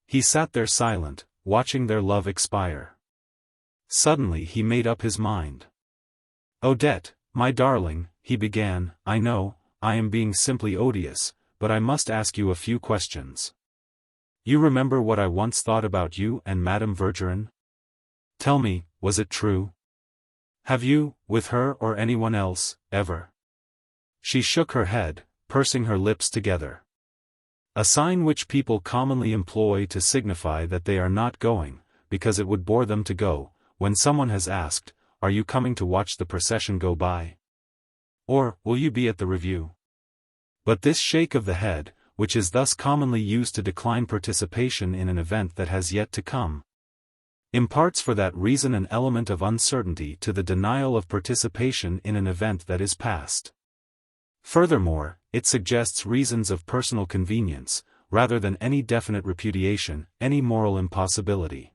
He sat there silent, watching their love expire. Suddenly he made up his mind. "Odette, my darling," he began, "I know, I am being simply odious, but I must ask you a few questions. You remember what I once thought about you and Madame Verdurin? Tell me, was it true? Have you, with her or anyone else, ever?" She shook her head, pursing her lips together. A sign which people commonly employ to signify that they are not going, because it would bore them to go, when someone has asked, "Are you coming to watch the procession go by? Or, will you be at the review?" But this shake of the head, which is thus commonly used to decline participation in an event that has yet to come, imparts for that reason an element of uncertainty to the denial of participation in an event that is past. Furthermore, it suggests reasons of personal convenience, rather than any definite repudiation, any moral impossibility.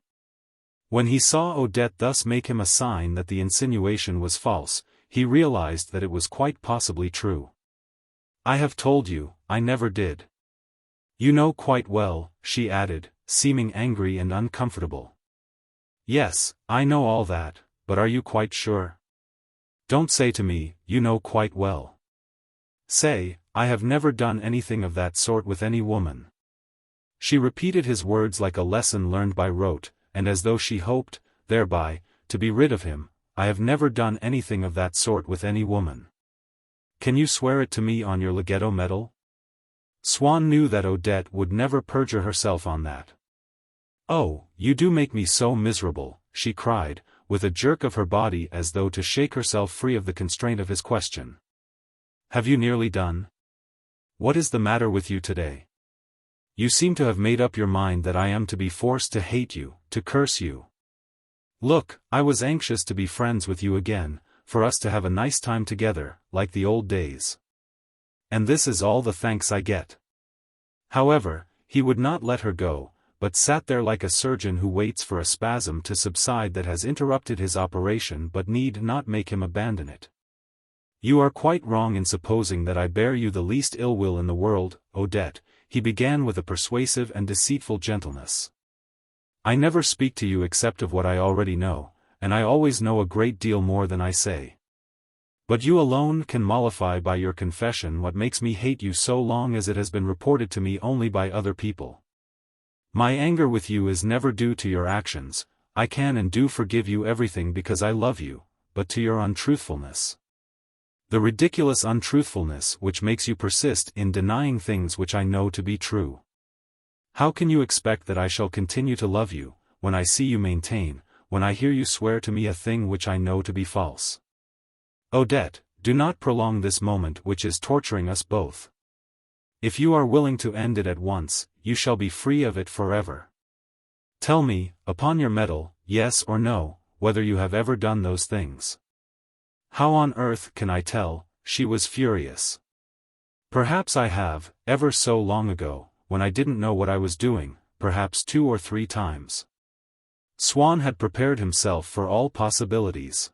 When he saw Odette thus make him a sign that the insinuation was false, he realized that it was quite possibly true. "I have told you, I never did." "You know quite well," she added, seeming angry and uncomfortable. "Yes, I know all that, but are you quite sure? Don't say to me, you know quite well. Say, I have never done anything of that sort with any woman." She repeated his words like a lesson learned by rote, and as though she hoped, thereby, to be rid of him. "I have never done anything of that sort with any woman. Can you swear it to me on your legato medal?" Swann knew that Odette would never perjure herself on that. "Oh, you do make me so miserable," she cried, with a jerk of her body as though to shake herself free of the constraint of his question. "Have you nearly done? What is the matter with you today? You seem to have made up your mind that I am to be forced to hate you, to curse you. Look, I was anxious to be friends with you again, for us to have a nice time together, like the old days. And this is all the thanks I get." However, he would not let her go, but sat there like a surgeon who waits for a spasm to subside that has interrupted his operation but need not make him abandon it. "You are quite wrong in supposing that I bear you the least ill will in the world, Odette," he began with a persuasive and deceitful gentleness. I never speak to you except of what I already know, and I always know a great deal more than I say. But you alone can mollify by your confession what makes me hate you so long as it has been reported to me only by other people. My anger with you is never due to your actions. I can and do forgive you everything because I love you, but to your untruthfulness. The ridiculous untruthfulness which makes you persist in denying things which I know to be true. How can you expect that I shall continue to love you, when I see you maintain, when I hear you swear to me a thing which I know to be false? Odette, do not prolong this moment which is torturing us both. If you are willing to end it at once, you shall be free of it forever. Tell me, upon your medal, yes or no, whether you have ever done those things. How on earth can I tell? She was furious. Perhaps I have, ever so long ago, when I didn't know what I was doing, perhaps 2 or 3 times. Swann had prepared himself for all possibilities.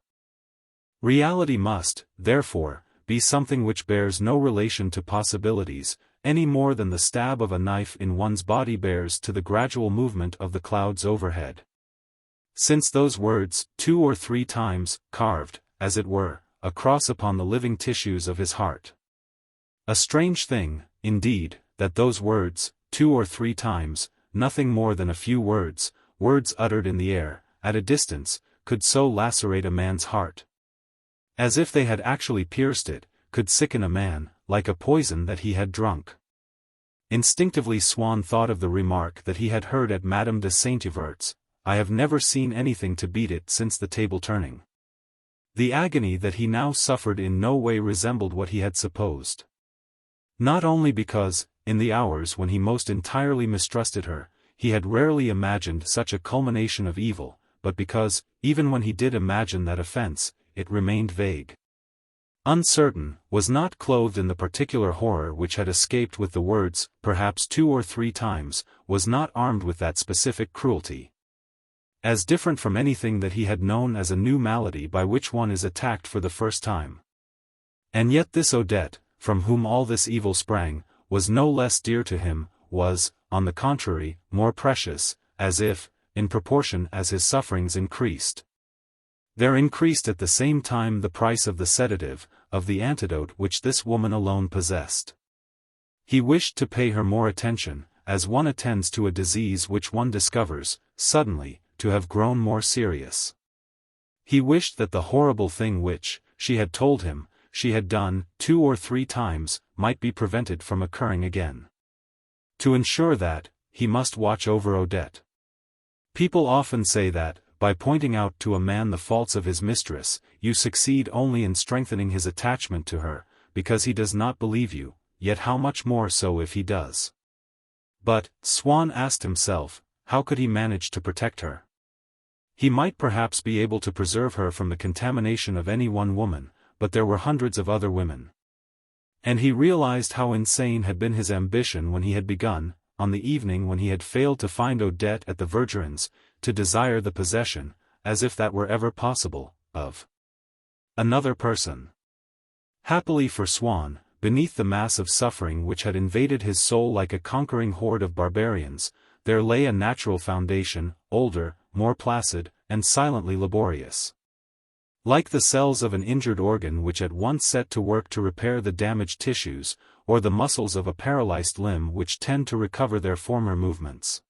Reality must, therefore, be something which bears no relation to possibilities, any more than the stab of a knife in one's body bears to the gradual movement of the clouds overhead. Since those words, 2 or 3 times, carved, as it were, a cross upon the living tissues of his heart. A strange thing, indeed, that those words, 2 or 3 times, nothing more than a few words uttered in the air, at a distance, could so lacerate a man's heart. As if they had actually pierced it, could sicken a man, like a poison that he had drunk. Instinctively Swann thought of the remark that he had heard at Madame de Saint-Euverte's, I have never seen anything to beat it since the table turning. The agony that he now suffered in no way resembled what he had supposed. Not only because, in the hours when he most entirely mistrusted her, he had rarely imagined such a culmination of evil, but because, even when he did imagine that offense, it remained vague. Uncertain, was not clothed in the particular horror which had escaped with the words, perhaps 2 or 3 times, was not armed with that specific cruelty. As different from anything that he had known as a new malady by which one is attacked for the first time. And yet this Odette, from whom all this evil sprang, was no less dear to him, was, on the contrary, more precious, as if, in proportion as his sufferings increased. There increased at the same time the price of the sedative, of the antidote which this woman alone possessed. He wished to pay her more attention, as one attends to a disease which one discovers, suddenly, to have grown more serious. He wished that the horrible thing which, she had told him, she had done, 2 or 3 times, might be prevented from occurring again. To ensure that, he must watch over Odette. People often say that, by pointing out to a man the faults of his mistress, you succeed only in strengthening his attachment to her, because he does not believe you, yet how much more so if he does. But, Swann asked himself, how could he manage to protect her? He might perhaps be able to preserve her from the contamination of any one woman, but there were hundreds of other women. And he realized how insane had been his ambition when he had begun, on the evening when he had failed to find Odette at the Vergerins, to desire the possession, as if that were ever possible, of another person. Happily for Swann, beneath the mass of suffering which had invaded his soul like a conquering horde of barbarians, there lay a natural foundation, older, more placid, and silently laborious. Like the cells of an injured organ which at once set to work to repair the damaged tissues, or the muscles of a paralyzed limb which tend to recover their former movements.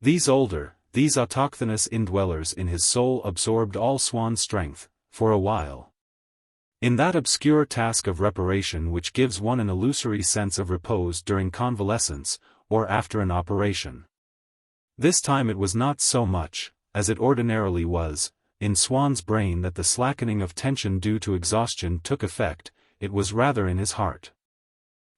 These autochthonous indwellers in his soul absorbed all Swann's strength, for a while. In that obscure task of reparation which gives one an illusory sense of repose during convalescence, or after an operation. This time it was not so much, as it ordinarily was, in Swann's brain that the slackening of tension due to exhaustion took effect, it was rather in his heart.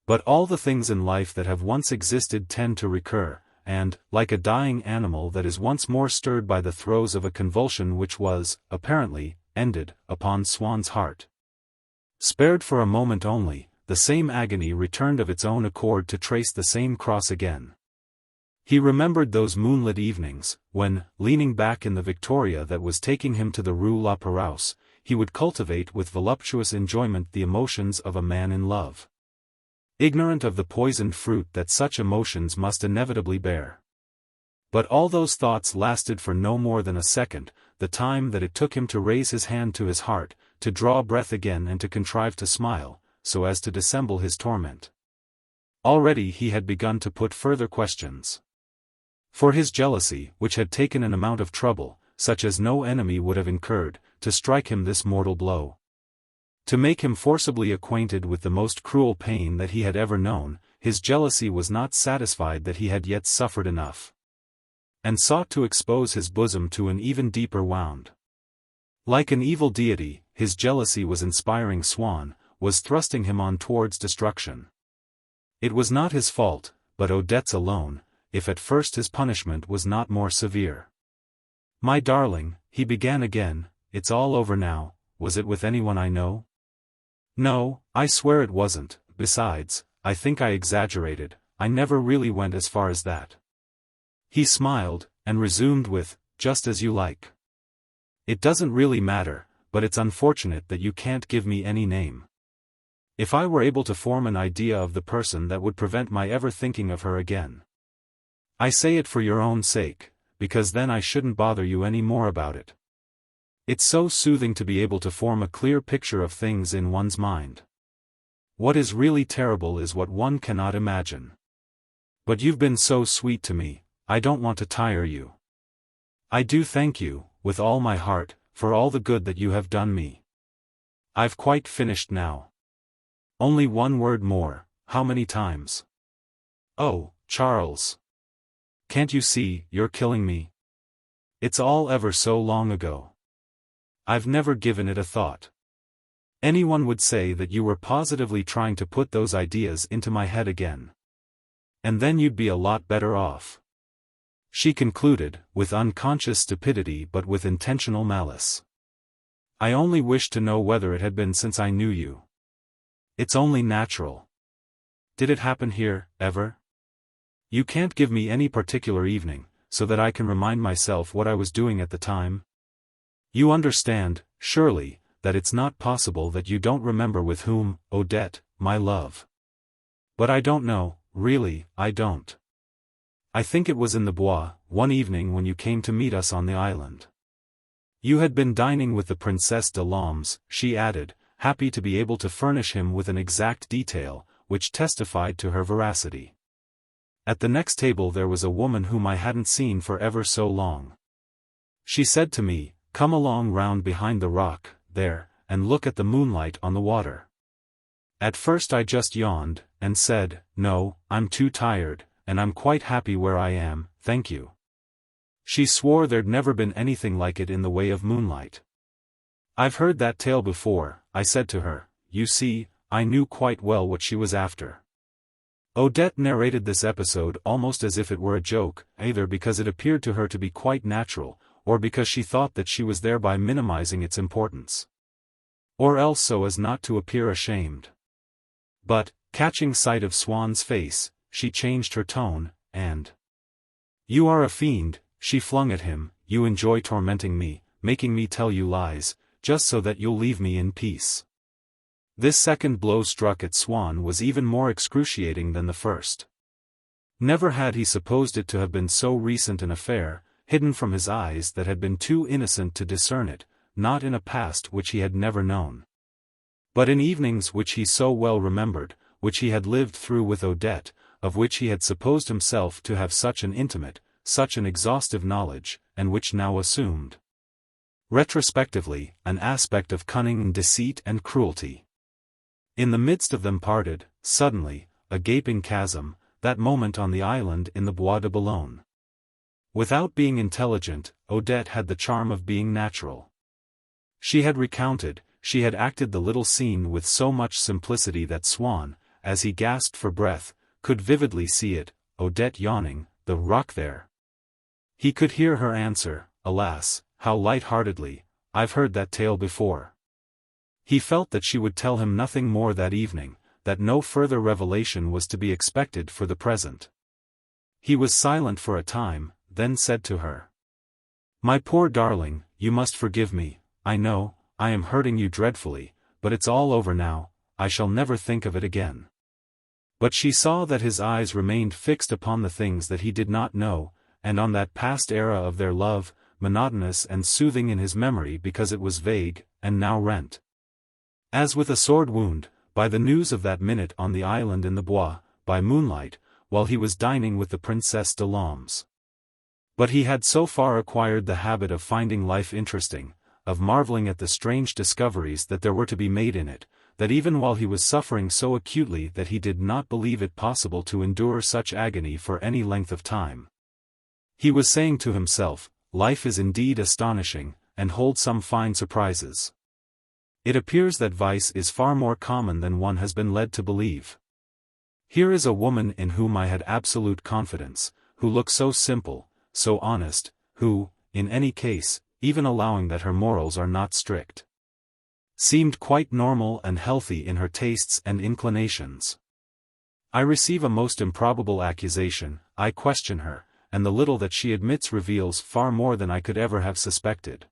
But all the things in life that have once existed tend to recur, and, like a dying animal that is once more stirred by the throes of a convulsion which was, apparently, ended, upon Swann's heart. Spared for a moment only, the same agony returned of its own accord to trace the same cross again. He remembered those moonlit evenings, when, leaning back in the victoria that was taking him to the Rue La Pérouse, he would cultivate with voluptuous enjoyment the emotions of a man in love. Ignorant of the poisoned fruit that such emotions must inevitably bear. But all those thoughts lasted for no more than a second, the time that it took him to raise his hand to his heart, to draw breath again and to contrive to smile, so as to dissemble his torment. Already he had begun to put further questions. For his jealousy, which had taken an amount of trouble, such as no enemy would have incurred, to strike him this mortal blow. To make him forcibly acquainted with the most cruel pain that he had ever known, his jealousy was not satisfied that he had yet suffered enough, and sought to expose his bosom to an even deeper wound. Like an evil deity, his jealousy was inspiring Swann, was thrusting him on towards destruction. It was not his fault, but Odette's alone, if at first his punishment was not more severe. "My darling," he began again, "it's all over now. Was it with anyone I know?" "No, I swear it wasn't. Besides, I think I exaggerated. I never really went as far as that." He smiled, and resumed with, "Just as you like. It doesn't really matter, but it's unfortunate that you can't give me any name. If I were able to form an idea of the person, that would prevent my ever thinking of her again. I say it for your own sake, because then I shouldn't bother you any more about it. It's so soothing to be able to form a clear picture of things in one's mind. What is really terrible is what one cannot imagine. But you've been so sweet to me, I don't want to tire you. I do thank you, with all my heart, for all the good that you have done me. I've quite finished now. Only one word more. How many times? Oh, Charles. Can't you see, you're killing me? It's all ever so long ago. I've never given it a thought. Anyone would say that you were positively trying to put those ideas into my head again. And then you'd be a lot better off." She concluded, with unconscious stupidity but with intentional malice. "I only wish to know whether it had been since I knew you. It's only natural. Did it happen here, ever? You can't give me any particular evening, so that I can remind myself what I was doing at the time? You understand, surely, that it's not possible that you don't remember with whom, Odette, my love. But I don't know, really, I don't. I think it was in the Bois, one evening when you came to meet us on the island. You had been dining with the Princesse de Lambs," she added, happy to be able to furnish him with an exact detail, which testified to her veracity. "At the next table there was a woman whom I hadn't seen for ever so long. She said to me, 'Come along round behind the rock, there, and look at the moonlight on the water.' At first I just yawned, and said, 'No, I'm too tired, and I'm quite happy where I am, thank you.' She swore there'd never been anything like it in the way of moonlight. 'I've heard that tale before,' I said to her. You see, I knew quite well what she was after." Odette narrated this episode almost as if it were a joke, either because it appeared to her to be quite natural, or because she thought that she was thereby minimizing its importance. Or else so as not to appear ashamed. But, catching sight of Swann's face, she changed her tone, and, "You are a fiend," she flung at him, "you enjoy tormenting me, making me tell you lies, just so that you'll leave me in peace." This second blow struck at Swann was even more excruciating than the first. Never had he supposed it to have been so recent an affair, hidden from his eyes that had been too innocent to discern it, not in a past which he had never known, but in evenings which he so well remembered, which he had lived through with Odette, of which he had supposed himself to have such an intimate, such an exhaustive knowledge, and which now assumed, retrospectively, an aspect of cunning and deceit and cruelty. In the midst of them parted, suddenly, a gaping chasm, that moment on the island in the Bois de Boulogne. Without being intelligent, Odette had the charm of being natural. She had recounted, she had acted the little scene with so much simplicity that Swann, as he gasped for breath, could vividly see it, Odette yawning, the rock there. He could hear her answer, alas, how light-heartedly, "I've heard that tale before." He felt that she would tell him nothing more that evening, that no further revelation was to be expected for the present. He was silent for a time, then said to her, "My poor darling, you must forgive me. I know, I am hurting you dreadfully, but it's all over now, I shall never think of it again." But she saw that his eyes remained fixed upon the things that he did not know, and on that past era of their love, monotonous and soothing in his memory because it was vague, and now rent, as with a sword wound, by the news of that minute on the island in the Bois, by moonlight, while he was dining with the Princesse de Lens. But he had so far acquired the habit of finding life interesting, of marveling at the strange discoveries that there were to be made in it, that even while he was suffering so acutely that he did not believe it possible to endure such agony for any length of time. He was saying to himself, life is indeed astonishing, and holds some fine surprises. It appears that vice is far more common than one has been led to believe. Here is a woman in whom I had absolute confidence, who looked so simple, so honest, who, in any case, even allowing that her morals are not strict, seemed quite normal and healthy in her tastes and inclinations. I receive a most improbable accusation, I question her, and the little that she admits reveals far more than I could ever have suspected.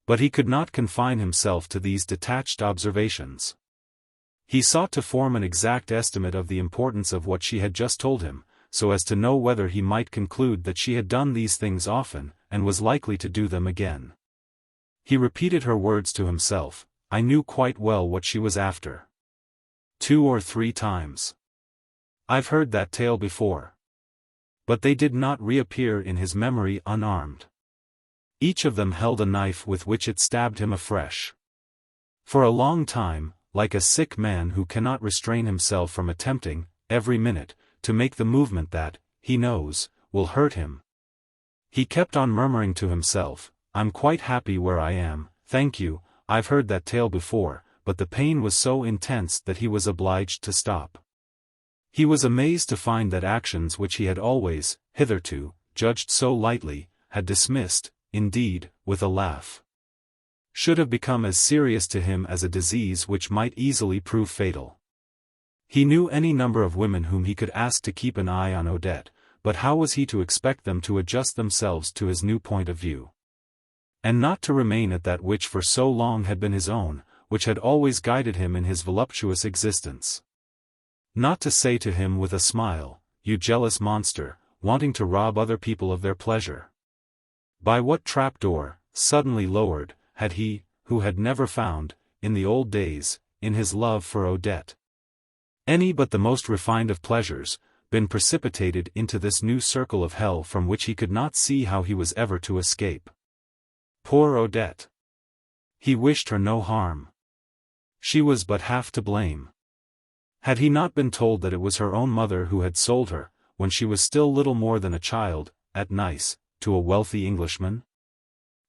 But he could not confine himself to these detached observations. He sought to form an exact estimate of the importance of what she had just told him, so as to know whether he might conclude that she had done these things often, and was likely to do them again. He repeated her words to himself, I knew quite well what she was after. 2 or 3 times. I've heard that tale before. But they did not reappear in his memory unarmed. Each of them held a knife with which it stabbed him afresh. For a long time, like a sick man who cannot restrain himself from attempting, every minute, to make the movement that, he knows, will hurt him, he kept on murmuring to himself, I'm quite happy where I am, thank you, I've heard that tale before, but the pain was so intense that he was obliged to stop. He was amazed to find that actions which he had always, hitherto, judged so lightly, had dismissed, indeed, with a laugh, should have become as serious to him as a disease which might easily prove fatal. He knew any number of women whom he could ask to keep an eye on Odette, but how was he to expect them to adjust themselves to his new point of view? And not to remain at that which for so long had been his own, which had always guided him in his voluptuous existence. Not to say to him with a smile, you jealous monster, wanting to rob other people of their pleasure. By what trapdoor, suddenly lowered, had he, who had never found, in the old days, in his love for Odette, any but the most refined of pleasures, been precipitated into this new circle of hell from which he could not see how he was ever to escape? Poor Odette! He wished her no harm. She was but half to blame. Had he not been told that it was her own mother who had sold her, when she was still little more than a child, at Nice, to a wealthy Englishman?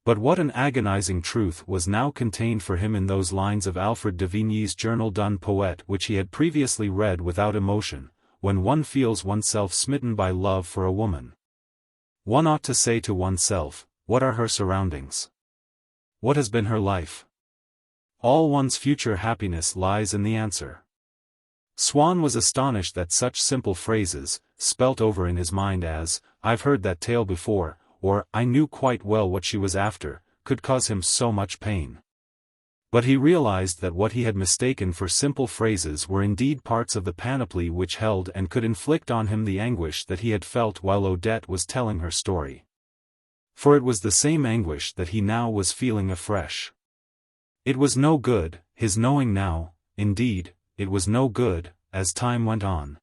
But what an agonizing truth was now contained for him in those lines of Alfred de Vigny's Journal d'un Poète which he had previously read without emotion, when one feels oneself smitten by love for a woman. One ought to say to oneself, what are her surroundings? What has been her life? All one's future happiness lies in the answer. Swann was astonished that such simple phrases, spelt over in his mind as, I've heard that tale before, or, I knew quite well what she was after, could cause him so much pain. But he realized that what he had mistaken for simple phrases were indeed parts of the panoply which held and could inflict on him the anguish that he had felt while Odette was telling her story. For it was the same anguish that he now was feeling afresh. It was no good, his knowing now, indeed, it was no good, as time went on.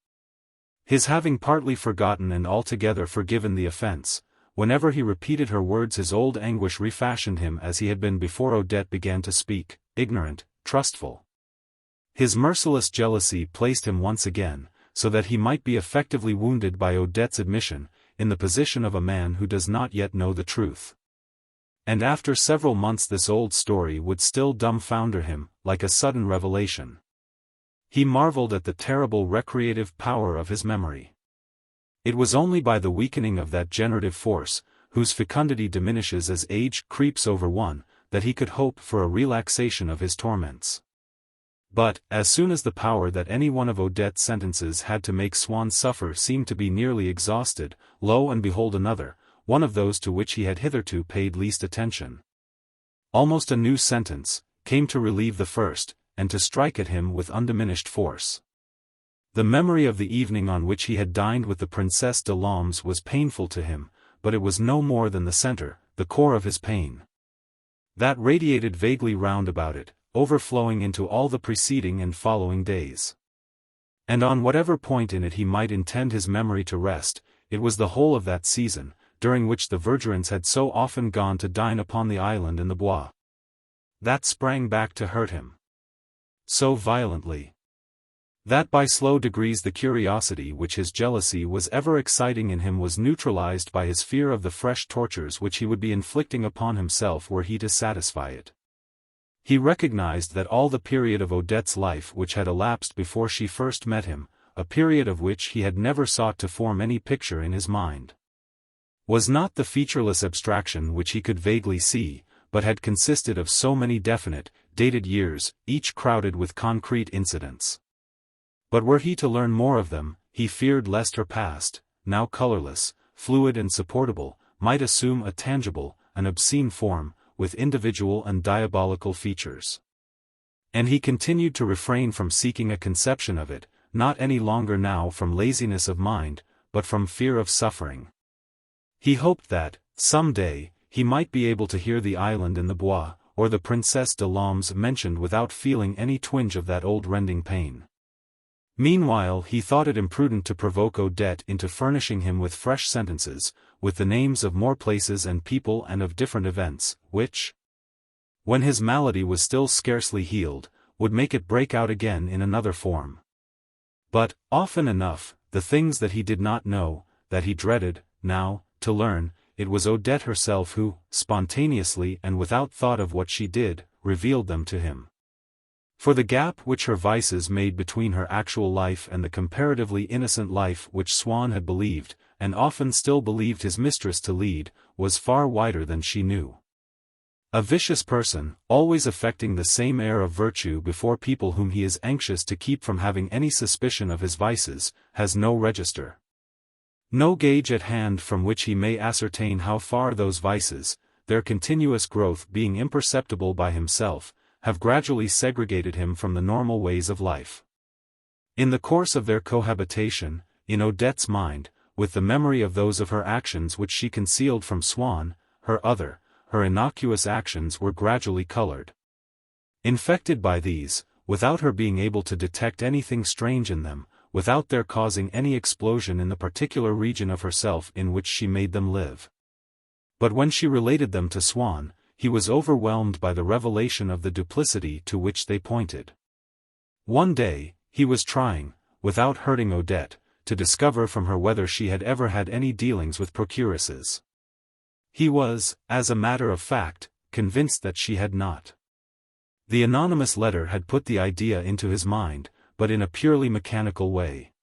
His having partly forgotten and altogether forgiven the offense. Whenever he repeated her words his old anguish refashioned him as he had been before Odette began to speak, ignorant, trustful. His merciless jealousy placed him once again, so that he might be effectively wounded by Odette's admission, in the position of a man who does not yet know the truth. And after several months this old story would still dumbfounder him, like a sudden revelation. He marveled at the terrible recreative power of his memory. It was only by the weakening of that generative force, whose fecundity diminishes as age creeps over one, that he could hope for a relaxation of his torments. But, as soon as the power that any one of Odette's sentences had to make Swann suffer seemed to be nearly exhausted, lo and behold another, one of those to which he had hitherto paid least attention. Almost a new sentence, came to relieve the first, and to strike at him with undiminished force. The memory of the evening on which he had dined with the Princesse de Lens was painful to him, but it was no more than the center, the core of his pain. That radiated vaguely round about it, overflowing into all the preceding and following days. And on whatever point in it he might intend his memory to rest, it was the whole of that season, during which the Vergerins had so often gone to dine upon the island in the Bois. That sprang back to hurt him so violently, that by slow degrees the curiosity which his jealousy was ever exciting in him was neutralized by his fear of the fresh tortures which he would be inflicting upon himself were he to satisfy it. He recognized that all the period of Odette's life which had elapsed before she first met him, a period of which he had never sought to form any picture in his mind, was not the featureless abstraction which he could vaguely see, but had consisted of so many definite, dated years, each crowded with concrete incidents. But were he to learn more of them, he feared lest her past, now colorless, fluid and supportable, might assume a tangible, an obscene form, with individual and diabolical features. And he continued to refrain from seeking a conception of it, not any longer now from laziness of mind, but from fear of suffering. He hoped that, some day, he might be able to hear the island in the Bois, or the Princesse de Lambs mentioned without feeling any twinge of that old rending pain. Meanwhile he thought it imprudent to provoke Odette into furnishing him with fresh sentences, with the names of more places and people and of different events, which, when his malady was still scarcely healed, would make it break out again in another form. But, often enough, the things that he did not know, that he dreaded, now, to learn, it was Odette herself who, spontaneously and without thought of what she did, revealed them to him. For the gap which her vices made between her actual life and the comparatively innocent life which Swann had believed, and often still believed his mistress to lead, was far wider than she knew. A vicious person, always affecting the same air of virtue before people whom he is anxious to keep from having any suspicion of his vices, has no register, no gauge at hand from which he may ascertain how far those vices, their continuous growth being imperceptible by himself, have gradually segregated him from the normal ways of life. In the course of their cohabitation, in Odette's mind, with the memory of those of her actions which she concealed from Swann, her innocuous actions were gradually colored. Infected by these, without her being able to detect anything strange in them, without their causing any explosion in the particular region of herself in which she made them live. But when she related them to Swann, he was overwhelmed by the revelation of the duplicity to which they pointed. One day, he was trying, without hurting Odette, to discover from her whether she had ever had any dealings with procuresses. He was, as a matter of fact, convinced that she had not. The anonymous letter had put the idea into his mind, but in a purely mechanical way.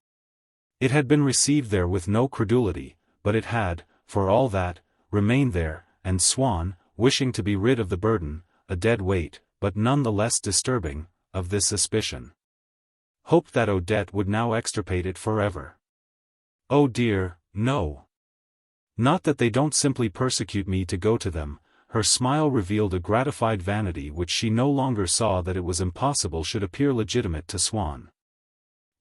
It had been received there with no credulity, but it had, for all that, remained there, and Swann, wishing to be rid of the burden, a dead weight, but none the less disturbing, of this suspicion, hoped that Odette would now extirpate it forever. Oh dear, no. Not that they don't simply persecute me to go to them. Her smile revealed a gratified vanity which she no longer saw that it was impossible should appear legitimate to Swann.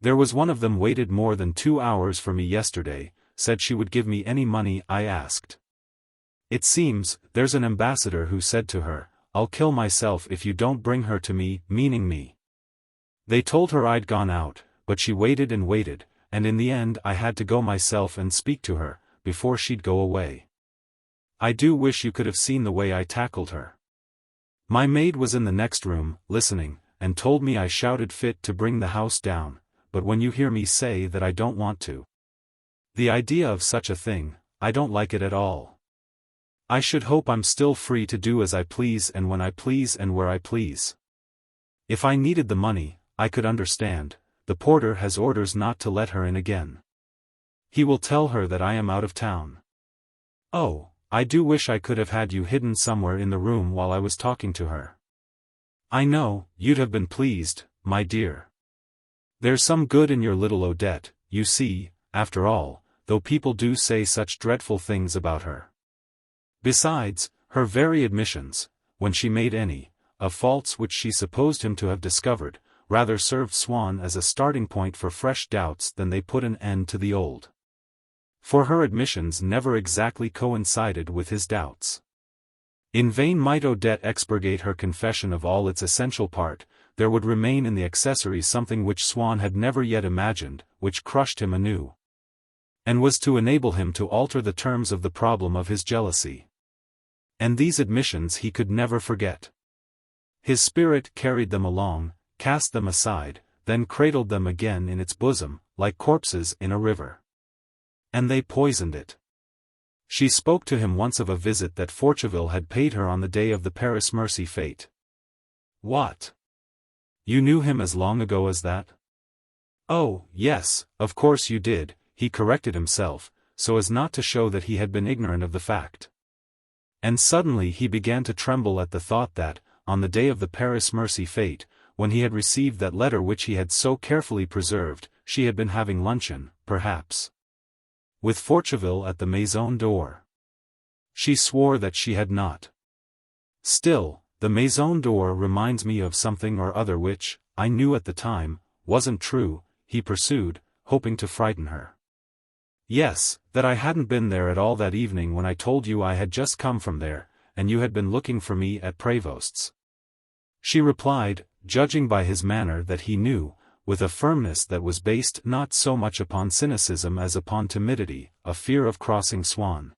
There was one of them waited more than 2 hours for me yesterday, said she would give me any money I asked. It seems, there's an ambassador who said to her, I'll kill myself if you don't bring her to me, meaning me. They told her I'd gone out, but she waited and waited, and in the end I had to go myself and speak to her, before she'd go away. I do wish you could have seen the way I tackled her. My maid was in the next room, listening, and told me I shouted fit to bring the house down, but when you hear me say that I don't want to. The idea of such a thing, I don't like it at all. I should hope I'm still free to do as I please and when I please and where I please. If I needed the money, I could understand. The porter has orders not to let her in again. He will tell her that I am out of town. Oh, I do wish I could have had you hidden somewhere in the room while I was talking to her. I know, you'd have been pleased, my dear. There's some good in your little Odette, you see, after all, though people do say such dreadful things about her. Besides, her very admissions, when she made any, of faults which she supposed him to have discovered, rather served Swann as a starting point for fresh doubts than they put an end to the old. For her admissions never exactly coincided with his doubts. In vain might Odette expurgate her confession of all its essential part, there would remain in the accessories something which Swann had never yet imagined, which crushed him anew, and was to enable him to alter the terms of the problem of his jealousy. And these admissions he could never forget. His spirit carried them along, cast them aside, then cradled them again in its bosom, like corpses in a river. And they poisoned it. She spoke to him once of a visit that Forcheville had paid her on the day of the Paris Mercy fete. What? You knew him as long ago as that? Oh, yes, of course you did, he corrected himself, so as not to show that he had been ignorant of the fact. And suddenly he began to tremble at the thought that, on the day of the Paris Mercy fete, when he had received that letter which he had so carefully preserved, she had been having luncheon, perhaps, with Forcheville at the Maison d'Or. She swore that she had not. Still, the Maison d'Or reminds me of something or other which, I knew at the time, wasn't true, he pursued, hoping to frighten her. Yes, that I hadn't been there at all that evening when I told you I had just come from there, and you had been looking for me at Prévost's. She replied, judging by his manner that he knew, with a firmness that was based not so much upon cynicism as upon timidity, a fear of crossing Swann,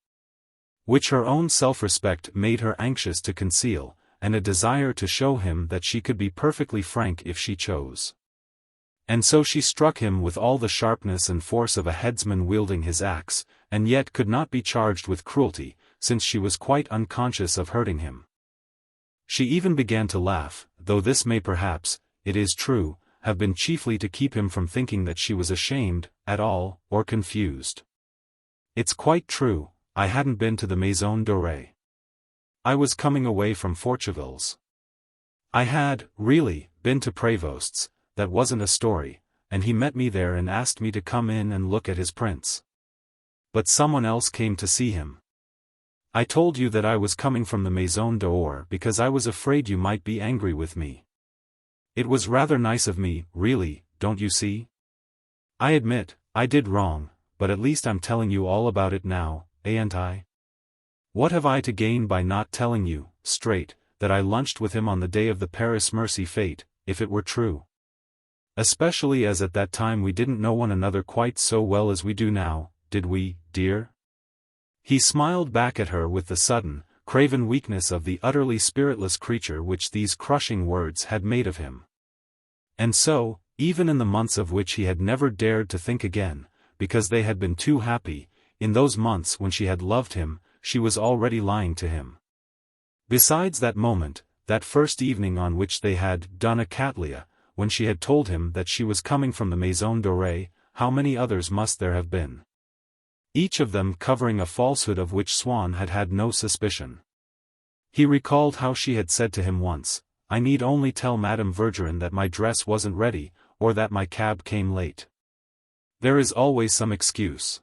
which her own self-respect made her anxious to conceal, and a desire to show him that she could be perfectly frank if she chose. And so she struck him with all the sharpness and force of a headsman wielding his axe, and yet could not be charged with cruelty, since she was quite unconscious of hurting him. She even began to laugh, though this may perhaps, it is true, have been chiefly to keep him from thinking that she was ashamed, at all, or confused. It's quite true, I hadn't been to the Maison d'Or. I was coming away from Forcheville's. I had, really, been to Prévost's, that wasn't a story, and he met me there and asked me to come in and look at his prints. But someone else came to see him. I told you that I was coming from the Maison d'Or because I was afraid you might be angry with me. It was rather nice of me, really, don't you see? I admit, I did wrong, but at least I'm telling you all about it now, ain't I? What have I to gain by not telling you, straight, that I lunched with him on the day of the Paris Mercy fete, if it were true? Especially as at that time we didn't know one another quite so well as we do now, did we, dear? He smiled back at her with the sudden, craven weakness of the utterly spiritless creature which these crushing words had made of him. And so, even in the months of which he had never dared to think again, because they had been too happy, in those months when she had loved him, she was already lying to him. Besides that moment, that first evening on which they had done a Cattleya, when she had told him that she was coming from the Maison d'Or, how many others must there have been? Each of them covering a falsehood of which Swann had had no suspicion. He recalled how she had said to him once, I need only tell Madame Verdurin that my dress wasn't ready, or that my cab came late. There is always some excuse.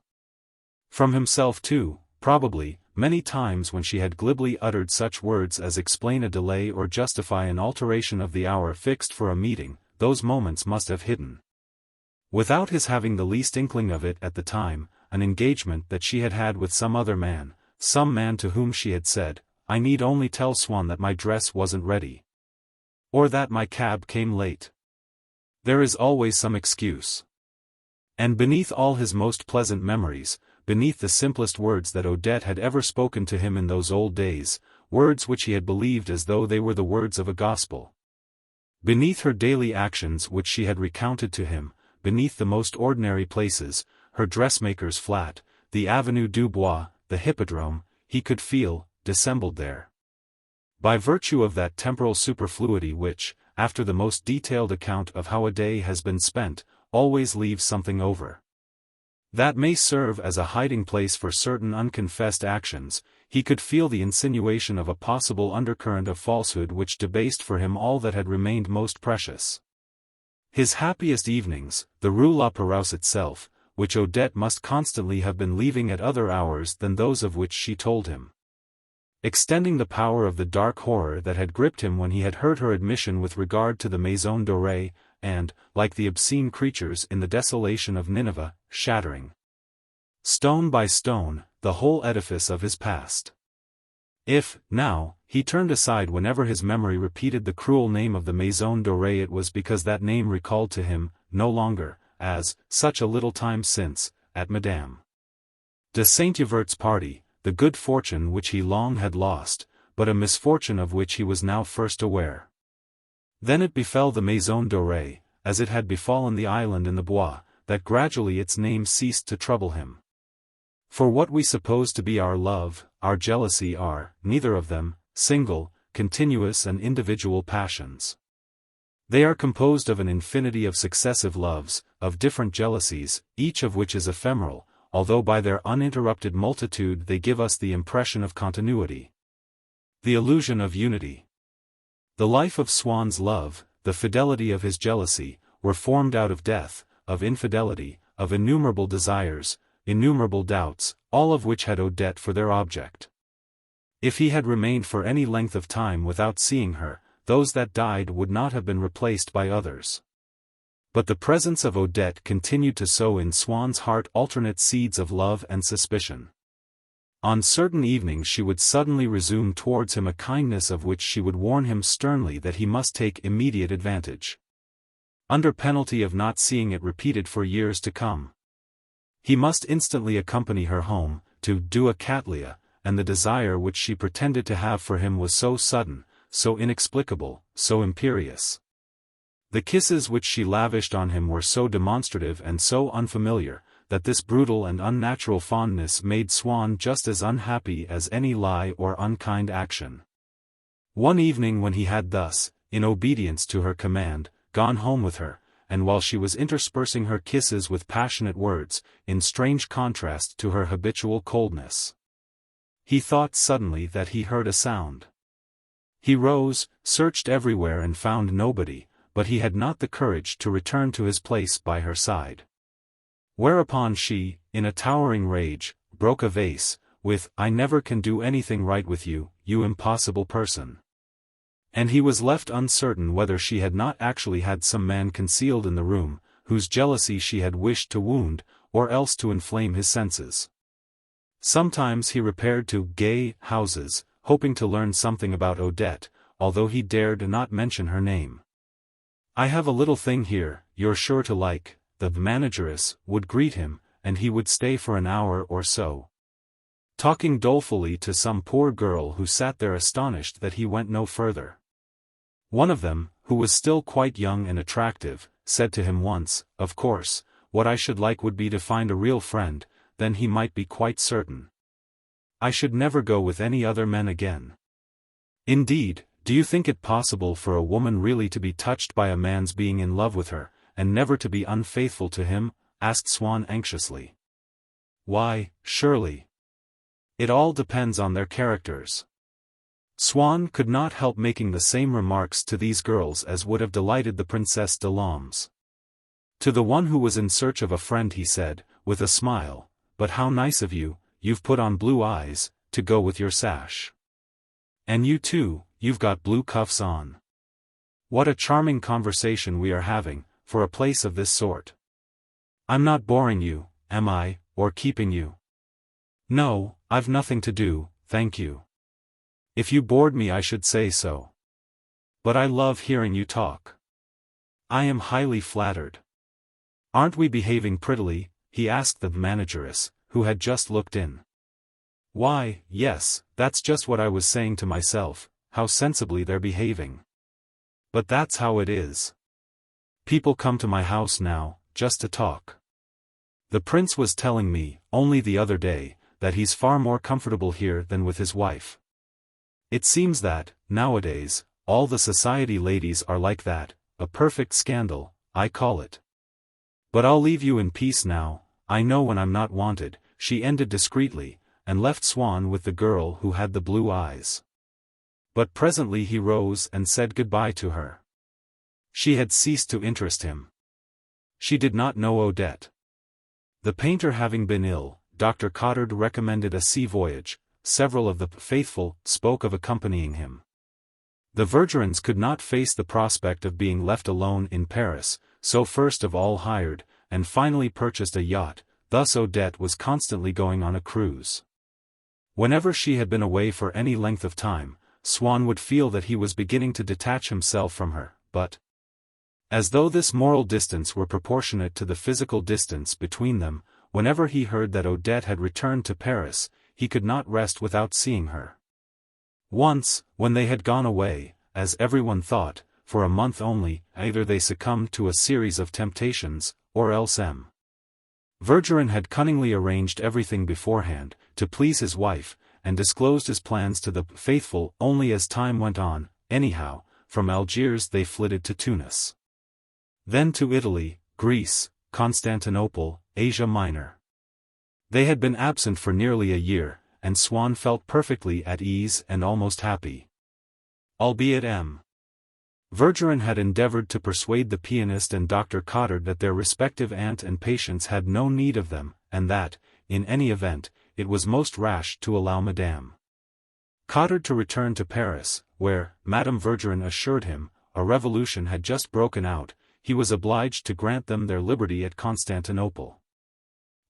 From himself too, probably, many times when she had glibly uttered such words as explain a delay or justify an alteration of the hour fixed for a meeting, those moments must have hidden, without his having the least inkling of it at the time, an engagement that she had had with some other man, some man to whom she had said, I need only tell Swann that my dress wasn't ready, or that my cab came late. There is always some excuse. And beneath all his most pleasant memories, beneath the simplest words that Odette had ever spoken to him in those old days, words which he had believed as though they were the words of a gospel, beneath her daily actions which she had recounted to him, beneath the most ordinary places, her dressmaker's flat, the Avenue du Bois, the Hippodrome, he could feel, dissembled there, by virtue of that temporal superfluity which, after the most detailed account of how a day has been spent, always leaves something over, that may serve as a hiding place for certain unconfessed actions, he could feel the insinuation of a possible undercurrent of falsehood which debased for him all that had remained most precious. His happiest evenings, the Rue La Pérouse itself, which Odette must constantly have been leaving at other hours than those of which she told him, extending the power of the dark horror that had gripped him when he had heard her admission with regard to the Maison d'Or, and, like the obscene creatures in the desolation of Nineveh, shattering stone by stone, the whole edifice of his past. If, now, he turned aside whenever his memory repeated the cruel name of the Maison Dorée, it was because that name recalled to him, no longer, as, such a little time since, at Madame de Saint-Euverte's party, the good fortune which he long had lost, but a misfortune of which he was now first aware. Then it befell the Maison Dorée, as it had befallen the island in the Bois, that gradually its name ceased to trouble him. For what we suppose to be our love, our jealousy are, neither of them, single, continuous and individual passions. They are composed of an infinity of successive loves, of different jealousies, each of which is ephemeral, although by their uninterrupted multitude they give us the impression of continuity, the illusion of unity. The life of Swann's love, the fidelity of his jealousy, were formed out of death, of infidelity, of innumerable desires, innumerable doubts, all of which had Odette for their object. If he had remained for any length of time without seeing her, those that died would not have been replaced by others. But the presence of Odette continued to sow in Swann's heart alternate seeds of love and suspicion. On certain evenings she would suddenly resume towards him a kindness of which she would warn him sternly that he must take immediate advantage, under penalty of not seeing it repeated for years to come. He must instantly accompany her home, to do a Cattleya, and the desire which she pretended to have for him was so sudden, so inexplicable, so imperious. The kisses which she lavished on him were so demonstrative and so unfamiliar, that this brutal and unnatural fondness made Swann just as unhappy as any lie or unkind action. One evening when he had thus, in obedience to her command, gone home with her, and while she was interspersing her kisses with passionate words, in strange contrast to her habitual coldness, he thought suddenly that he heard a sound. He rose, searched everywhere and found nobody, but he had not the courage to return to his place by her side. Whereupon she, in a towering rage, broke a vase, with, "I never can do anything right with you, you impossible person." And he was left uncertain whether she had not actually had some man concealed in the room, whose jealousy she had wished to wound, or else to inflame his senses. Sometimes he repaired to gay houses, hoping to learn something about Odette, although he dared not mention her name. "I have a little thing here, you're sure to like," the manageress would greet him, and he would stay for an hour or so, talking dolefully to some poor girl who sat there astonished that he went no further. One of them, who was still quite young and attractive, said to him once, "Of course, what I should like would be to find a real friend, then he might be quite certain. I should never go with any other men again." Indeed, do you think it possible for a woman really to be touched by a man's being in love with her, and never to be unfaithful to him? Asked Swann anxiously. "Why, surely. It all depends on their characters." Swann could not help making the same remarks to these girls as would have delighted the Princesse de Lams. To the one who was in search of a friend he said, with a smile, "But how nice of you, you've put on blue eyes, to go with your sash. And you too, you've got blue cuffs on. What a charming conversation we are having, for a place of this sort. I'm not boring you, am I, or keeping you?" "No, I've nothing to do, thank you. If you bored me I should say so. But I love hearing you talk." "I am highly flattered. Aren't we behaving prettily?" he asked the manageress, who had just looked in. "Why, yes, that's just what I was saying to myself, how sensibly they're behaving. But that's how it is. People come to my house now, just to talk. The prince was telling me, only the other day, that he's far more comfortable here than with his wife. It seems that, nowadays, all the society ladies are like that, a perfect scandal, I call it. But I'll leave you in peace now, I know when I'm not wanted," she ended discreetly, and left Swann with the girl who had the blue eyes. But presently he rose and said goodbye to her. She had ceased to interest him. She did not know Odette. The painter having been ill, Dr. Cottard recommended a sea voyage. Several of the faithful spoke of accompanying him. The Vergerins could not face the prospect of being left alone in Paris, so first of all hired, and finally purchased a yacht, thus Odette was constantly going on a cruise. Whenever she had been away for any length of time, Swann would feel that he was beginning to detach himself from her, but as though this moral distance were proportionate to the physical distance between them, whenever he heard that Odette had returned to Paris, he could not rest without seeing her. Once, when they had gone away, as everyone thought, for a month only, either they succumbed to a series of temptations, or else M. Verdurin had cunningly arranged everything beforehand, to please his wife, and disclosed his plans to the faithful only as time went on. Anyhow, from Algiers they flitted to Tunis. Then to Italy, Greece, Constantinople, Asia Minor. They had been absent for nearly a year, and Swann felt perfectly at ease and almost happy. Albeit M. Verdurin had endeavored to persuade the pianist and Dr. Cottard that their respective aunt and patients had no need of them, and that, in any event, it was most rash to allow Madame Cottard to return to Paris, where, Madame Verdurin assured him, a revolution had just broken out. He was obliged to grant them their liberty at Constantinople.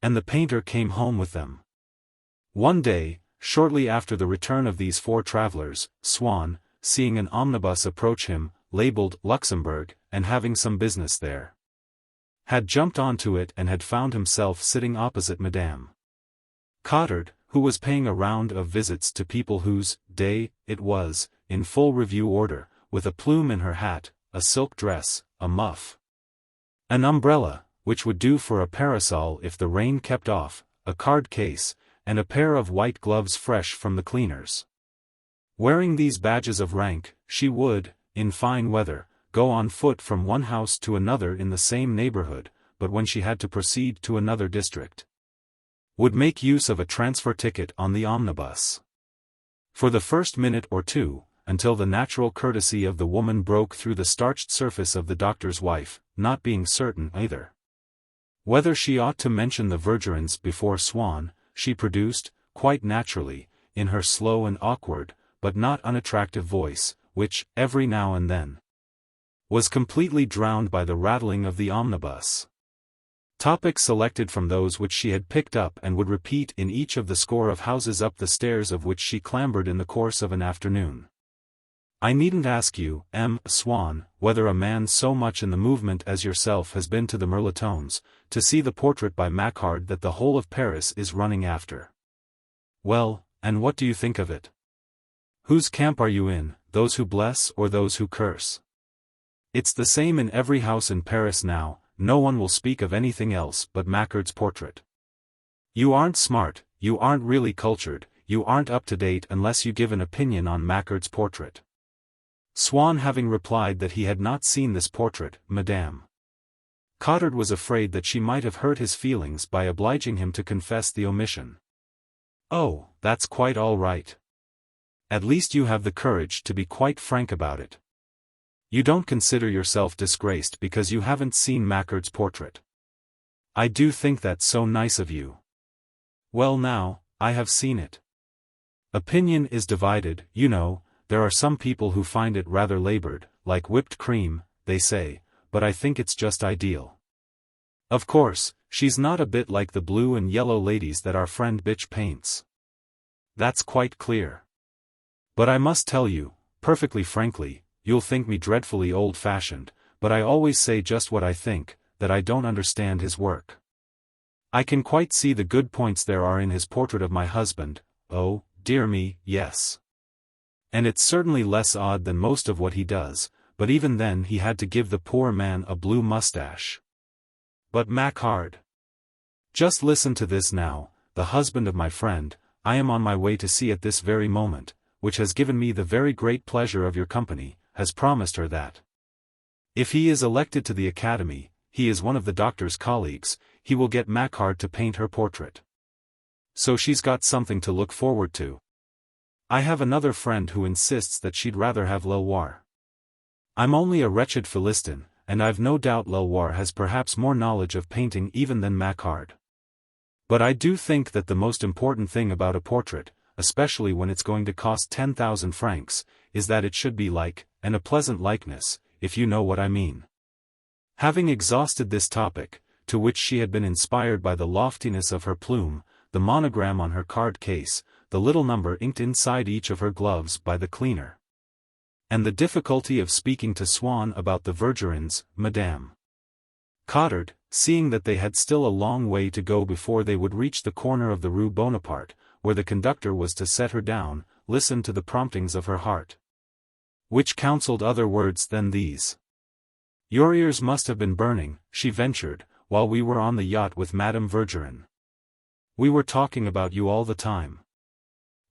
And the painter came home with them. One day, shortly after the return of these 4 travelers, Swann, seeing an omnibus approach him, labeled Luxembourg, and having some business there, had jumped onto it and had found himself sitting opposite Madame Cottard, who was paying a round of visits to people whose day it was, in full review order, with a plume in her hat, a silk dress, a muff, an umbrella, which would do for a parasol if the rain kept off, a card case, and a pair of white gloves fresh from the cleaners. Wearing these badges of rank, she would, in fine weather, go on foot from one house to another in the same neighborhood, but when she had to proceed to another district, would make use of a transfer ticket on the omnibus. For the first minute or two, until the natural courtesy of the woman broke through the starched surface of the doctor's wife, not being certain either whether she ought to mention the Verdurins before Swann, she produced, quite naturally, in her slow and awkward, but not unattractive voice, which, every now and then, was completely drowned by the rattling of the omnibus, topics selected from those which she had picked up and would repeat in each of the score of houses up the stairs of which she clambered in the course of an afternoon. I needn't ask you, M. Swann, whether a man so much in the movement as yourself has been to the Mirlitons, to see the portrait by Macquart that the whole of Paris is running after. Well, and what do you think of it? Whose camp are you in, those who bless or those who curse? It's the same in every house in Paris now, no one will speak of anything else but Macquart's portrait. You aren't smart, you aren't really cultured, you aren't up to date unless you give an opinion on Macquart's portrait. Swann having replied that he had not seen this portrait, Madame Cottard was afraid that she might have hurt his feelings by obliging him to confess the omission. Oh, that's quite all right. At least you have the courage to be quite frank about it. You don't consider yourself disgraced because you haven't seen Macquart's portrait. I do think that's so nice of you. Well now, I have seen it. Opinion is divided, you know. There are some people who find it rather labored, like whipped cream, they say, but I think it's just ideal. Of course, she's not a bit like the blue and yellow ladies that our friend Bitch paints. That's quite clear. But I must tell you, perfectly frankly, you'll think me dreadfully old-fashioned, but I always say just what I think, that I don't understand his work. I can quite see the good points there are in his portrait of my husband, oh, dear me, yes. And it's certainly less odd than most of what he does, but even then he had to give the poor man a blue mustache. But Macquart. Just listen to this now, the husband of my friend, I am on my way to see at this very moment, which has given me the very great pleasure of your company, has promised her that if he is elected to the Academy, he is one of the doctor's colleagues, he will get Macquart to paint her portrait. So she's got something to look forward to. I have another friend who insists that she'd rather have Leloir. I'm only a wretched Philistine, and I've no doubt Leloir has perhaps more knowledge of painting even than Macquart. But I do think that the most important thing about a portrait, especially when it's going to cost 10,000 francs, is that it should be like, and a pleasant likeness, if you know what I mean. Having exhausted this topic, to which she had been inspired by the loftiness of her plume, the monogram on her card case, the little number inked inside each of her gloves by the cleaner. And the difficulty of speaking to Swann about the Vergerins, Madame Cottard, seeing that they had still a long way to go before they would reach the corner of the Rue Bonaparte, where the conductor was to set her down, listened to the promptings of her heart, which counselled other words than these. "Your ears must have been burning," she ventured, "while we were on the yacht with Madame Vergerin. We were talking about you all the time."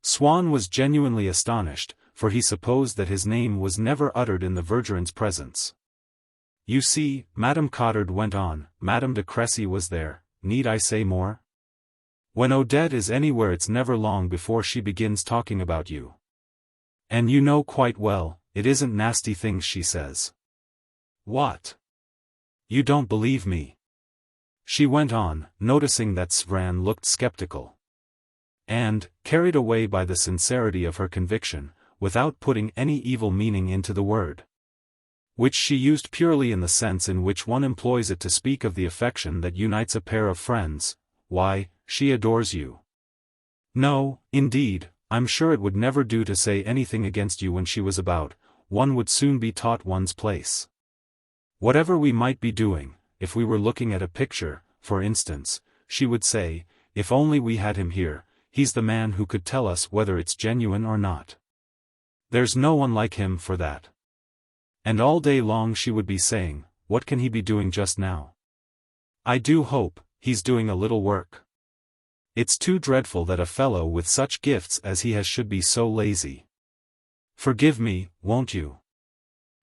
Swann was genuinely astonished, for he supposed that his name was never uttered in the Vergerin's presence. "You see," Madame Cottard went on, "Madame de Crécy was there, need I say more? When Odette is anywhere it's never long before she begins talking about you. And you know quite well, it isn't nasty things she says." "What? You don't believe me?" she went on, noticing that Swann looked skeptical. And, carried away by the sincerity of her conviction, without putting any evil meaning into the word, which she used purely in the sense in which one employs it to speak of the affection that unites a pair of friends, "Why, she adores you." "No, indeed, I'm sure it would never do to say anything against you when she was about, one would soon be taught one's place. Whatever we might be doing, if we were looking at a picture, for instance, she would say, if only we had him here, he's the man who could tell us whether it's genuine or not. There's no one like him for that." And all day long she would be saying, "What can he be doing just now? I do hope he's doing a little work. It's too dreadful that a fellow with such gifts as he has should be so lazy. Forgive me, won't you?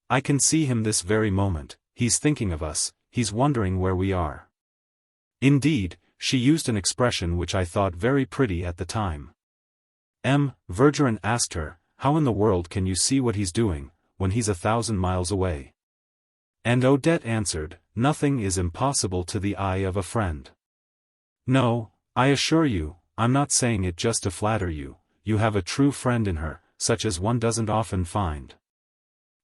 I can see him this very moment, he's thinking of us, he's wondering where we are." Indeed, she used an expression which I thought very pretty at the time. Vergerin asked her, "How in the world can you see what he's doing, when he's 1,000 miles away?" And Odette answered, "Nothing is impossible to the eye of a friend." No, I assure you, I'm not saying it just to flatter you, you have a true friend in her, such as one doesn't often find.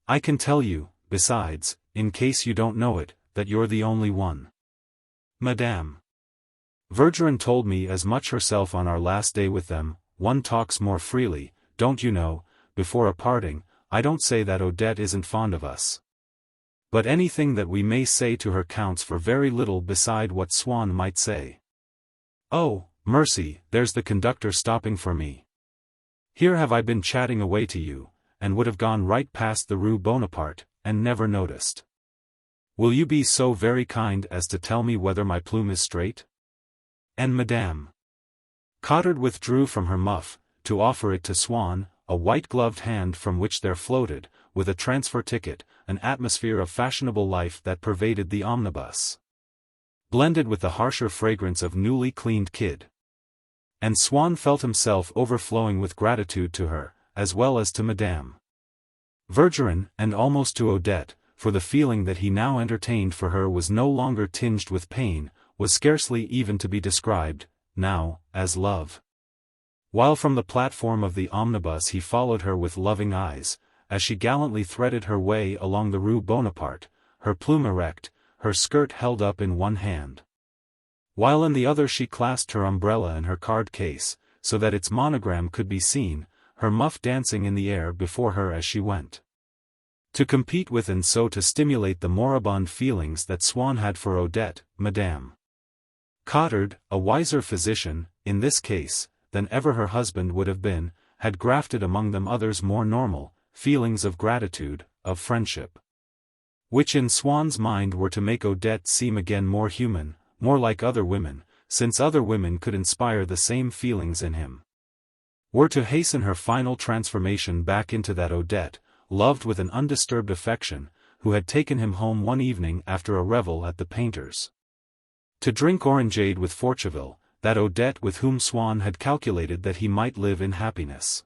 I can tell you, besides, in case you don't know it, that you're the only one. Madame Vergerin told me as much herself on our last day with them. One talks more freely, don't you know, before a parting. I don't say that Odette isn't fond of us. But anything that we may say to her counts for very little beside what Swann might say. Oh, mercy, there's the conductor stopping for me. Here have I been chatting away to you, and would have gone right past the Rue Bonaparte, and never noticed. Will you be so very kind as to tell me whether my plume is straight?" And Madame Cottard withdrew from her muff, to offer it to Swann, a white-gloved hand from which there floated, with a transfer ticket, an atmosphere of fashionable life that pervaded the omnibus, blended with the harsher fragrance of newly cleaned kid. And Swann felt himself overflowing with gratitude to her, as well as to Madame Vergerin, and almost to Odette, for the feeling that he now entertained for her was no longer tinged with pain, was scarcely even to be described, now, as love. While from the platform of the omnibus he followed her with loving eyes, as she gallantly threaded her way along the Rue Bonaparte, her plume erect, her skirt held up in one hand, while in the other she clasped her umbrella and her card case, so that its monogram could be seen, her muff dancing in the air before her as she went. To compete with and so to stimulate the moribund feelings that Swann had for Odette, Madame Cottard, a wiser physician, in this case, than ever her husband would have been, had grafted among them others more normal, feelings of gratitude, of friendship, which in Swann's mind were to make Odette seem again more human, more like other women, since other women could inspire the same feelings in him, were to hasten her final transformation back into that Odette, loved with an undisturbed affection, who had taken him home one evening after a revel at the painter's, to drink orangeade with Forcheville, that Odette with whom Swann had calculated that he might live in happiness.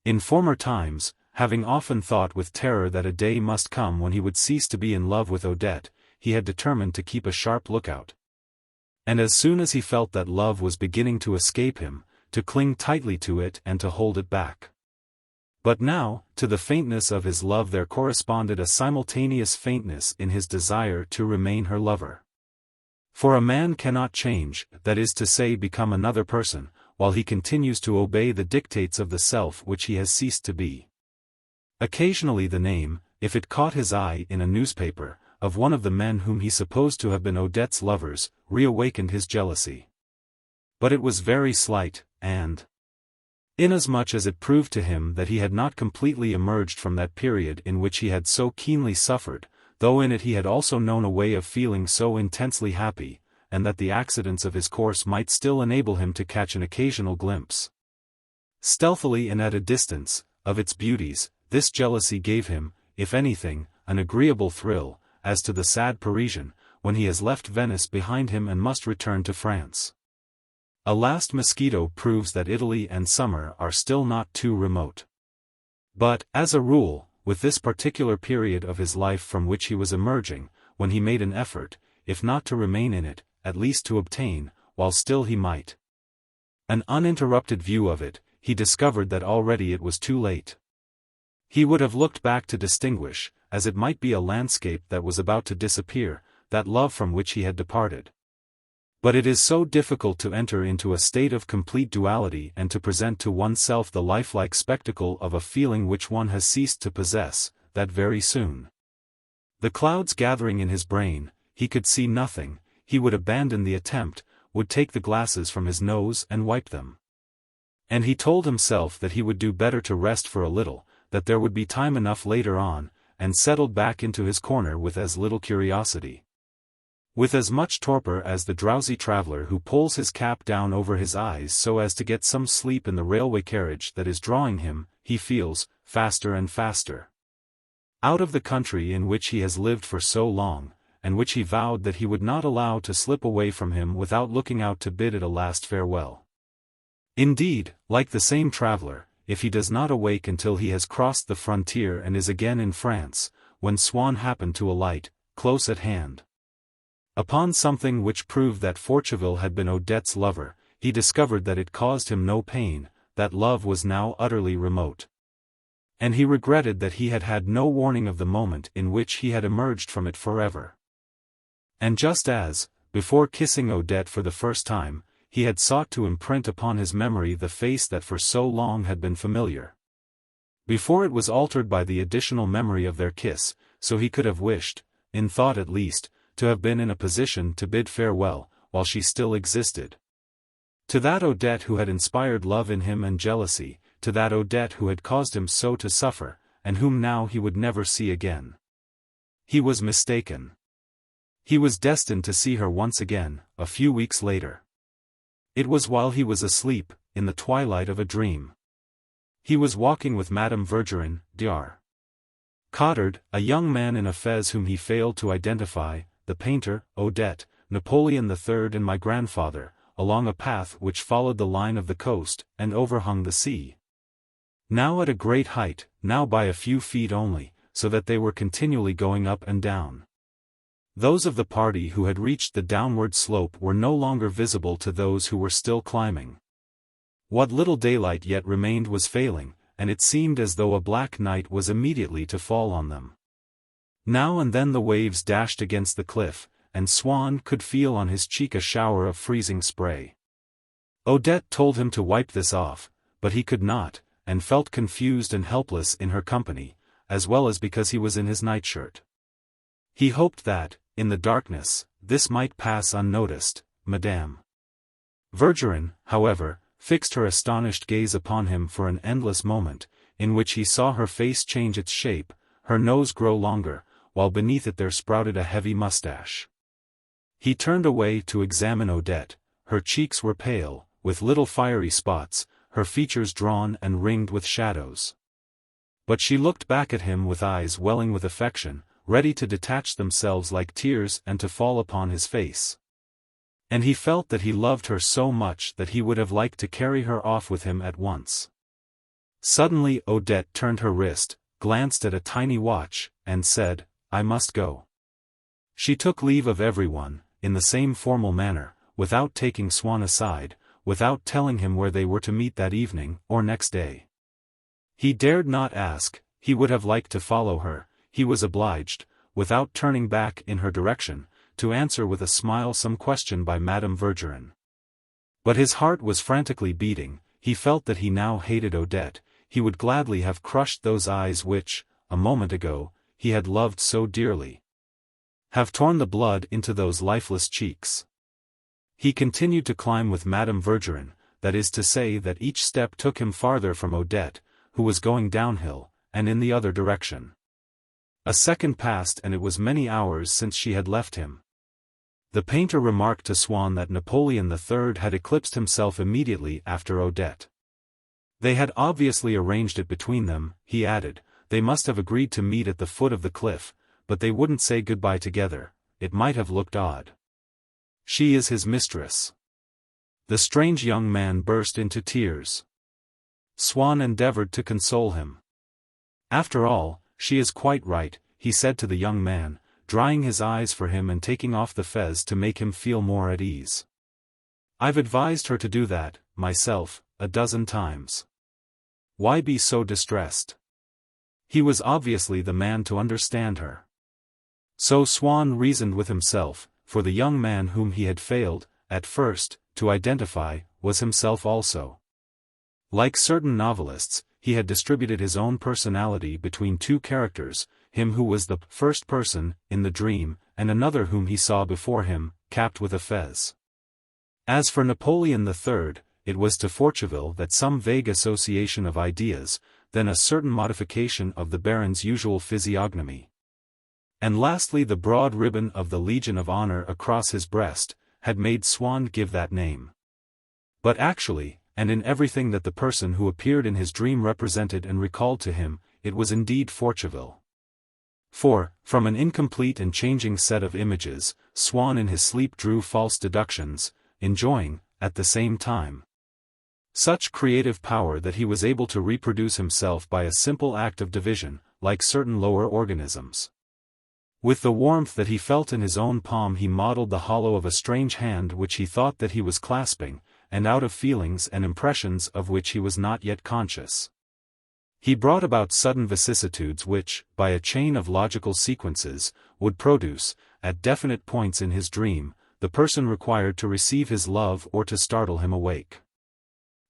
In former times, having often thought with terror that a day must come when he would cease to be in love with Odette, he had determined to keep a sharp lookout. And as soon as he felt that love was beginning to escape him, to cling tightly to it and to hold it back. But now, to the faintness of his love there corresponded a simultaneous faintness in his desire to remain her lover. For a man cannot change, that is to say become another person, while he continues to obey the dictates of the self which he has ceased to be. Occasionally the name, if it caught his eye in a newspaper, of one of the men whom he supposed to have been Odette's lovers, reawakened his jealousy. But it was very slight, and inasmuch as it proved to him that he had not completely emerged from that period in which he had so keenly suffered, though in it he had also known a way of feeling so intensely happy, and that the accidents of his course might still enable him to catch an occasional glimpse, stealthily and at a distance, of its beauties, this jealousy gave him, if anything, an agreeable thrill, as to the sad Parisian, when he has left Venice behind him and must return to France. A last mosquito proves that Italy and summer are still not too remote. But, as a rule, with this particular period of his life from which he was emerging, when he made an effort, if not to remain in it, at least to obtain, while still he might, an uninterrupted view of it, he discovered that already it was too late. He would have looked back to distinguish, as it might be a landscape that was about to disappear, that love from which he had departed. But it is so difficult to enter into a state of complete duality and to present to oneself the lifelike spectacle of a feeling which one has ceased to possess, that very soon, the clouds gathering in his brain, he could see nothing, he would abandon the attempt, would take the glasses from his nose and wipe them. And he told himself that he would do better to rest for a little, that there would be time enough later on, and settled back into his corner with as little curiosity, with as much torpor as the drowsy traveler who pulls his cap down over his eyes so as to get some sleep in the railway carriage that is drawing him, he feels, faster and faster, out of the country in which he has lived for so long, and which he vowed that he would not allow to slip away from him without looking out to bid it a last farewell. Indeed, like the same traveler, if he does not awake until he has crossed the frontier and is again in France, when Swann happened to alight, close at hand, upon something which proved that Forcheville had been Odette's lover, he discovered that it caused him no pain, that love was now utterly remote. And he regretted that he had had no warning of the moment in which he had emerged from it forever. And just as, before kissing Odette for the first time, he had sought to imprint upon his memory the face that for so long had been familiar, before it was altered by the additional memory of their kiss, so he could have wished, in thought at least, to have been in a position to bid farewell, while she still existed, to that Odette who had inspired love in him and jealousy, to that Odette who had caused him so to suffer, and whom now he would never see again. He was mistaken. He was destined to see her once again, a few weeks later. It was while he was asleep, in the twilight of a dream. He was walking with Madame Vergerin, Dr. Cottard, a young man in a fez whom he failed to identify, the painter, Odette, Napoleon III and my grandfather, along a path which followed the line of the coast, and overhung the sea. Now at a great height, now by a few feet only, so that they were continually going up and down. Those of the party who had reached the downward slope were no longer visible to those who were still climbing. What little daylight yet remained was failing, and it seemed as though a black night was immediately to fall on them. Now and then the waves dashed against the cliff, and Swann could feel on his cheek a shower of freezing spray. Odette told him to wipe this off, but he could not, and felt confused and helpless in her company, as well as because he was in his nightshirt. He hoped that, in the darkness, this might pass unnoticed. Madame Vergerin, however, fixed her astonished gaze upon him for an endless moment, in which he saw her face change its shape, her nose grow longer, while beneath it there sprouted a heavy mustache. He turned away to examine Odette. Her cheeks were pale, with little fiery spots, her features drawn and ringed with shadows. But she looked back at him with eyes welling with affection, ready to detach themselves like tears and to fall upon his face. And he felt that he loved her so much that he would have liked to carry her off with him at once. Suddenly Odette turned her wrist, glanced at a tiny watch, and said, "I must go." She took leave of everyone, in the same formal manner, without taking Swann aside, without telling him where they were to meet that evening, or next day. He dared not ask, he would have liked to follow her, he was obliged, without turning back in her direction, to answer with a smile some question by Madame Vergerin. But his heart was frantically beating. He felt that he now hated Odette. He would gladly have crushed those eyes which, a moment ago, he had loved so dearly. Have torn the blood into those lifeless cheeks. He continued to climb with Madame Vergerin, that is to say that each step took him farther from Odette, who was going downhill, and in the other direction. A second passed and it was many hours since she had left him. The painter remarked to Swann that Napoleon III had eclipsed himself immediately after Odette. They had obviously arranged it between them, he added. They must have agreed to meet at the foot of the cliff, but they wouldn't say goodbye together. It might have looked odd. She is his mistress. The strange young man burst into tears. Swann endeavored to console him. After all, she is quite right, he said to the young man, drying his eyes for him and taking off the fez to make him feel more at ease. I've advised her to do that, myself, a dozen times. Why be so distressed? He was obviously the man to understand her. So Swann reasoned with himself, for the young man whom he had failed, at first, to identify, was himself also. Like certain novelists, he had distributed his own personality between two characters, him who was the first person, in the dream, and another whom he saw before him, capped with a fez. As for Napoleon III, it was to Forcheville that some vague association of ideas, then a certain modification of the Baron's usual physiognomy. And lastly the broad ribbon of the Legion of Honor across his breast, had made Swann give that name. But actually, and in everything that the person who appeared in his dream represented and recalled to him, it was indeed Forcheville. For, from an incomplete and changing set of images, Swann in his sleep drew false deductions, enjoying, at the same time, such creative power that he was able to reproduce himself by a simple act of division, like certain lower organisms. With the warmth that he felt in his own palm he modeled the hollow of a strange hand which he thought that he was clasping, and out of feelings and impressions of which he was not yet conscious. He brought about sudden vicissitudes which, by a chain of logical sequences, would produce, at definite points in his dream, the person required to receive his love or to startle him awake.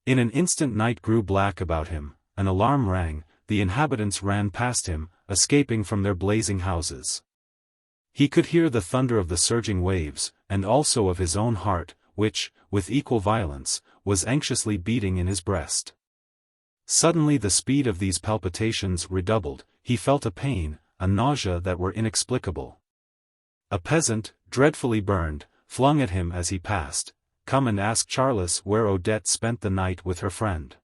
In an instant night grew black about him, an alarm rang, the inhabitants ran past him, escaping from their blazing houses. He could hear the thunder of the surging waves, and also of his own heart, which, with equal violence, was anxiously beating in his breast. Suddenly the speed of these palpitations redoubled, he felt a pain, a nausea that were inexplicable. A peasant, dreadfully burned, flung at him as he passed, "Come and ask Charles where Odette spent the night with her friend.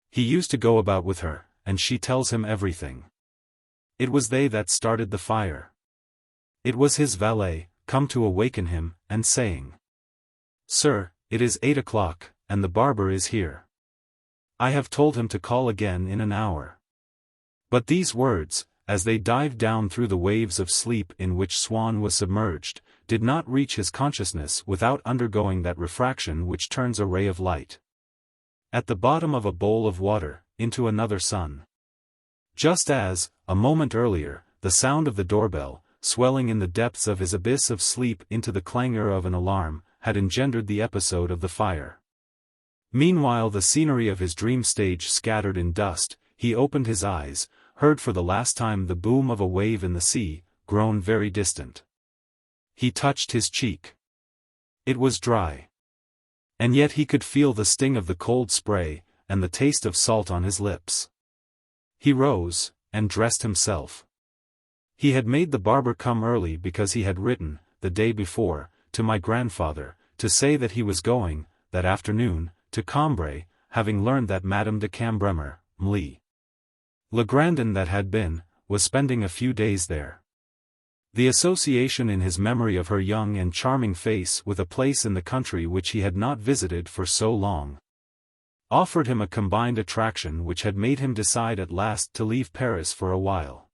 He used to go about with her, and she tells him everything. It was they that started the fire." It was his valet, come to awaken him, and saying, "Sir, it is 8 o'clock, and the barber is here. I have told him to call again in an hour." But these words, as they dived down through the waves of sleep in which Swann was submerged, did not reach his consciousness without undergoing that refraction which turns a ray of light at the bottom of a bowl of water, into another sun. Just as, a moment earlier, the sound of the doorbell, swelling in the depths of his abyss of sleep into the clangor of an alarm, had engendered the episode of the fire. Meanwhile the scenery of his dream stage scattered in dust, he opened his eyes, heard for the last time the boom of a wave in the sea, grown very distant. He touched his cheek. It was dry. And yet he could feel the sting of the cold spray, and the taste of salt on his lips. He rose, and dressed himself. He had made the barber come early because he had written, the day before, to my grandfather, to say that he was going, that afternoon, to Cambrai, having learned that Madame de Cambremer, Mlle. Legrandin that had been, was spending a few days there. The association in his memory of her young and charming face with a place in the country which he had not visited for so long offered him a combined attraction which had made him decide at last to leave Paris for a while.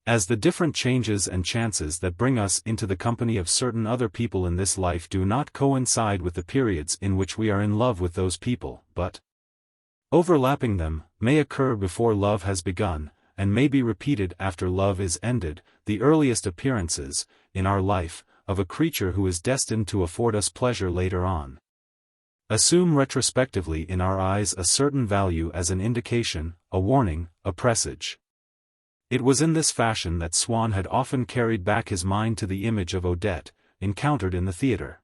As the different changes and chances that bring us into the company of certain other people in this life do not coincide with the periods in which we are in love with those people, but, overlapping them, may occur before love has begun, and may be repeated after love is ended, the earliest appearances, in our life, of a creature who is destined to afford us pleasure later on. Assume retrospectively in our eyes a certain value as an indication, a warning, a presage. It was in this fashion that Swann had often carried back his mind to the image of Odette, encountered in the theatre.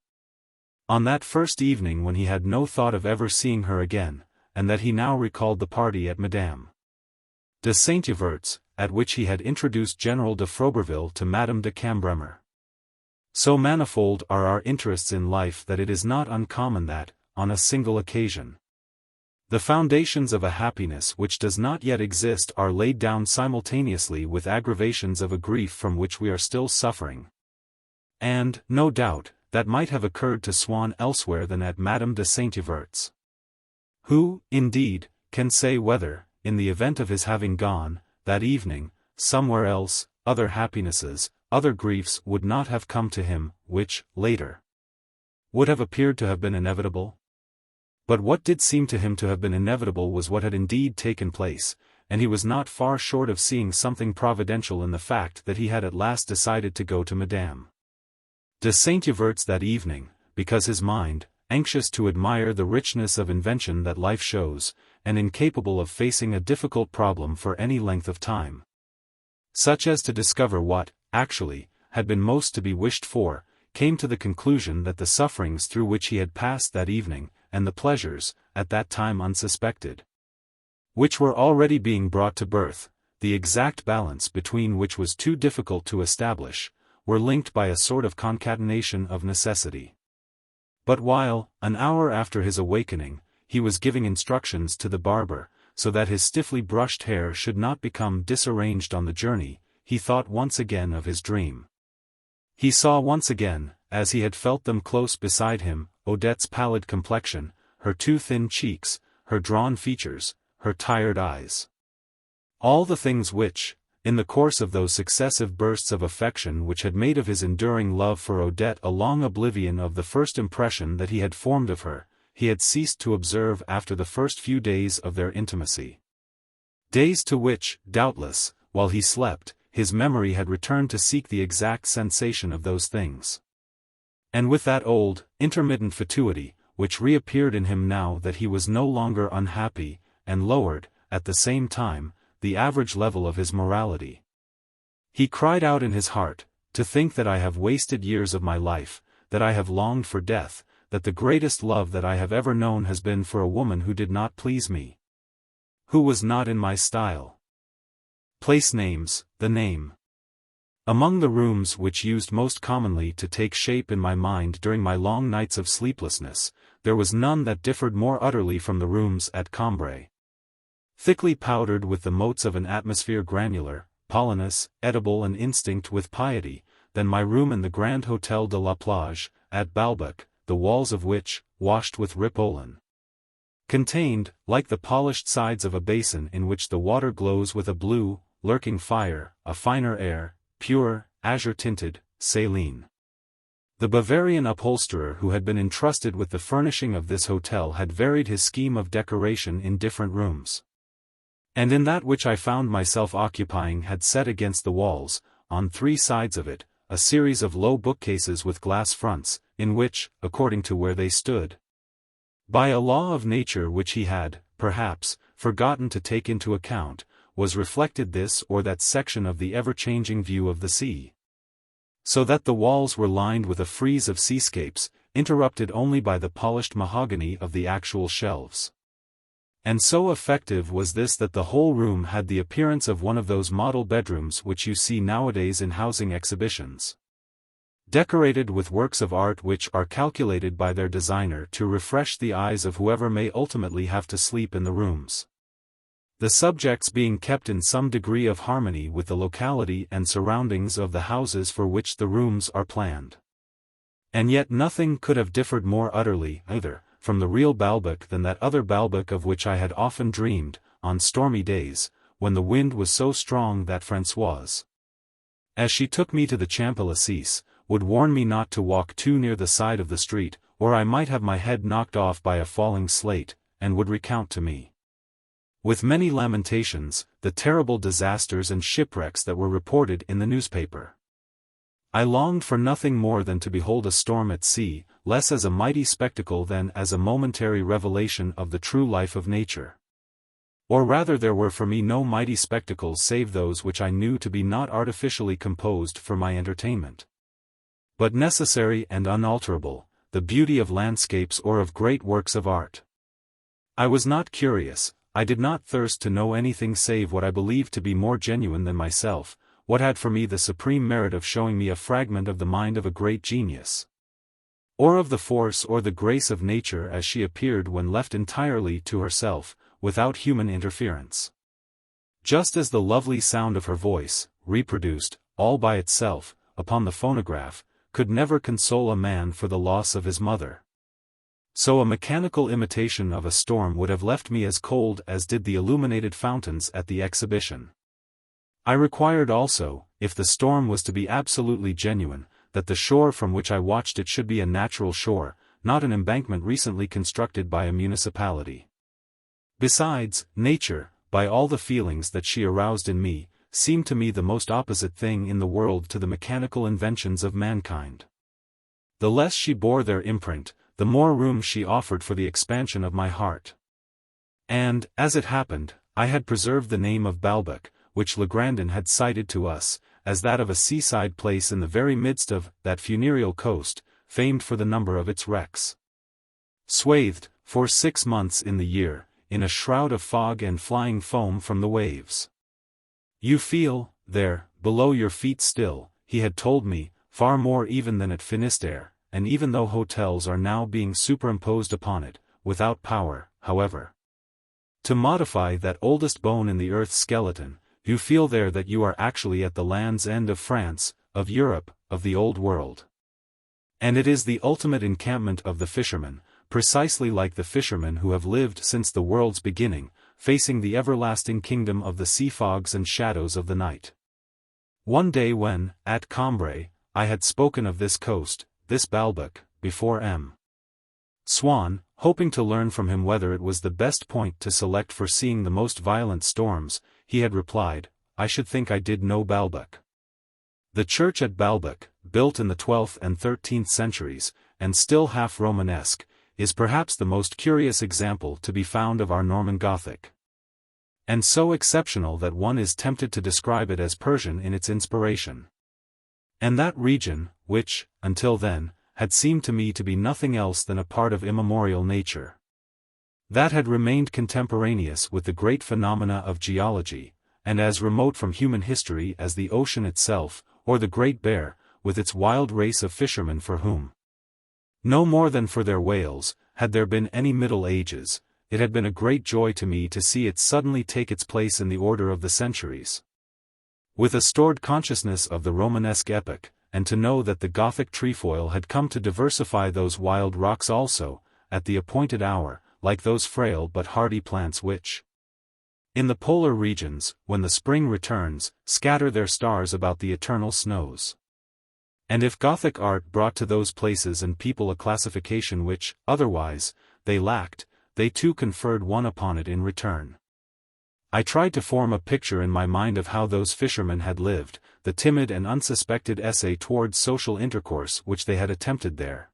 On that first evening when he had no thought of ever seeing her again, and that he now recalled the party at Madame de Saint-Yvert's, at which he had introduced General de Froberville to Madame de Cambremer. So manifold are our interests in life that it is not uncommon that, on a single occasion, the foundations of a happiness which does not yet exist are laid down simultaneously with aggravations of a grief from which we are still suffering. And, no doubt, that might have occurred to Swann elsewhere than at Madame de Saint-Yvert's. Who, indeed, can say whether, in the event of his having gone, that evening, somewhere else, other happinesses, other griefs would not have come to him, which, later, would have appeared to have been inevitable? But what did seem to him to have been inevitable was what had indeed taken place, and he was not far short of seeing something providential in the fact that he had at last decided to go to Madame de Saint-Yvert's that evening, because his mind, anxious to admire the richness of invention that life shows, and incapable of facing a difficult problem for any length of time, such as to discover what, actually, had been most to be wished for, came to the conclusion that the sufferings through which he had passed that evening, and the pleasures, at that time unsuspected, which were already being brought to birth, the exact balance between which was too difficult to establish, were linked by a sort of concatenation of necessity. But while, an hour after his awakening, he was giving instructions to the barber, so that his stiffly brushed hair should not become disarranged on the journey, he thought once again of his dream. He saw once again, as he had felt them close beside him, Odette's pallid complexion, her too thin cheeks, her drawn features, her tired eyes. All the things which, in the course of those successive bursts of affection which had made of his enduring love for Odette a long oblivion of the first impression that he had formed of her, he had ceased to observe after the first few days of their intimacy. Days to which, doubtless, while he slept, his memory had returned to seek the exact sensation of those things. And with that old, intermittent fatuity, which reappeared in him now that he was no longer unhappy, and lowered, at the same time, the average level of his morality. He cried out in his heart, "To think that I have wasted years of my life, that I have longed for death, that the greatest love that I have ever known has been for a woman who did not please me, who was not in my style." Place names, the name. Among the rooms which used most commonly to take shape in my mind during my long nights of sleeplessness, there was none that differed more utterly from the rooms at Cambrai. Thickly powdered with the motes of an atmosphere granular, pollenous, edible and instinct with piety, than my room in the Grand Hôtel de la Plage, at Balbec, the walls of which, washed with ripolin, contained, like the polished sides of a basin in which the water glows with a blue, lurking fire, a finer air, pure, azure-tinted, saline. The Bavarian upholsterer who had been entrusted with the furnishing of this hotel had varied his scheme of decoration in different rooms. And in that which I found myself occupying had set against the walls, on three sides of it, a series of low bookcases with glass fronts, in which, according to where they stood, by a law of nature which he had, perhaps, forgotten to take into account, was reflected this or that section of the ever-changing view of the sea. So that the walls were lined with a frieze of seascapes, interrupted only by the polished mahogany of the actual shelves. And so effective was this that the whole room had the appearance of one of those model bedrooms which you see nowadays in housing exhibitions, decorated with works of art which are calculated by their designer to refresh the eyes of whoever may ultimately have to sleep in the rooms, the subjects being kept in some degree of harmony with the locality and surroundings of the houses for which the rooms are planned. And yet nothing could have differed more utterly, either, from the real Balbec than that other Balbec of which I had often dreamed, on stormy days, when the wind was so strong that Françoise, as she took me to the Champs-Élysées, would warn me not to walk too near the side of the street, or I might have my head knocked off by a falling slate, and would recount to me, with many lamentations, the terrible disasters and shipwrecks that were reported in the newspaper. I longed for nothing more than to behold a storm at sea, less as a mighty spectacle than as a momentary revelation of the true life of nature. Or rather, there were for me no mighty spectacles save those which I knew to be not artificially composed for my entertainment, but necessary and unalterable, the beauty of landscapes or of great works of art. I was not curious, I did not thirst to know anything save what I believed to be more genuine than myself, what had for me the supreme merit of showing me a fragment of the mind of a great genius, or of the force or the grace of nature as she appeared when left entirely to herself, without human interference. Just as the lovely sound of her voice, reproduced, all by itself, upon the phonograph, could never console a man for the loss of his mother, so a mechanical imitation of a storm would have left me as cold as did the illuminated fountains at the exhibition. I required also, if the storm was to be absolutely genuine, that the shore from which I watched it should be a natural shore, not an embankment recently constructed by a municipality. Besides, nature, by all the feelings that she aroused in me, seemed to me the most opposite thing in the world to the mechanical inventions of mankind. The less she bore their imprint, the more room she offered for the expansion of my heart. And, as it happened, I had preserved the name of Balbec, which Legrandin had cited to us, as that of a seaside place in the very midst of that funereal coast, famed for the number of its wrecks. Swathed, for 6 months in the year, in a shroud of fog and flying foam from the waves. You feel, there, below your feet still, he had told me, far more even than at Finistère, and even though hotels are now being superimposed upon it, without power, however, to modify that oldest bone in the earth's skeleton, you feel there that you are actually at the land's end of France, of Europe, of the Old World. And it is the ultimate encampment of the fishermen, precisely like the fishermen who have lived since the world's beginning, facing the everlasting kingdom of the sea fogs and shadows of the night. One day when, at Cambrai, I had spoken of this coast, this Balbec, before M. Swann, hoping to learn from him whether it was the best point to select for seeing the most violent storms, he had replied, I should think I did know Balbec. The church at Balbec, built in the 12th and 13th centuries, and still half Romanesque, is perhaps the most curious example to be found of our Norman Gothic, and so exceptional that one is tempted to describe it as Persian in its inspiration. And that region, which, until then, had seemed to me to be nothing else than a part of immemorial nature, that had remained contemporaneous with the great phenomena of geology, and as remote from human history as the ocean itself, or the Great Bear, with its wild race of fishermen for whom, no more than for their whales, had there been any Middle Ages, it had been a great joy to me to see it suddenly take its place in the order of the centuries, with a stored consciousness of the Romanesque epoch, and to know that the Gothic trefoil had come to diversify those wild rocks also, at the appointed hour, like those frail but hardy plants which, in the polar regions, when the spring returns, scatter their stars about the eternal snows. And if Gothic art brought to those places and people a classification which, otherwise, they lacked, they too conferred one upon it in return. I tried to form a picture in my mind of how those fishermen had lived, the timid and unsuspected essay towards social intercourse which they had attempted there,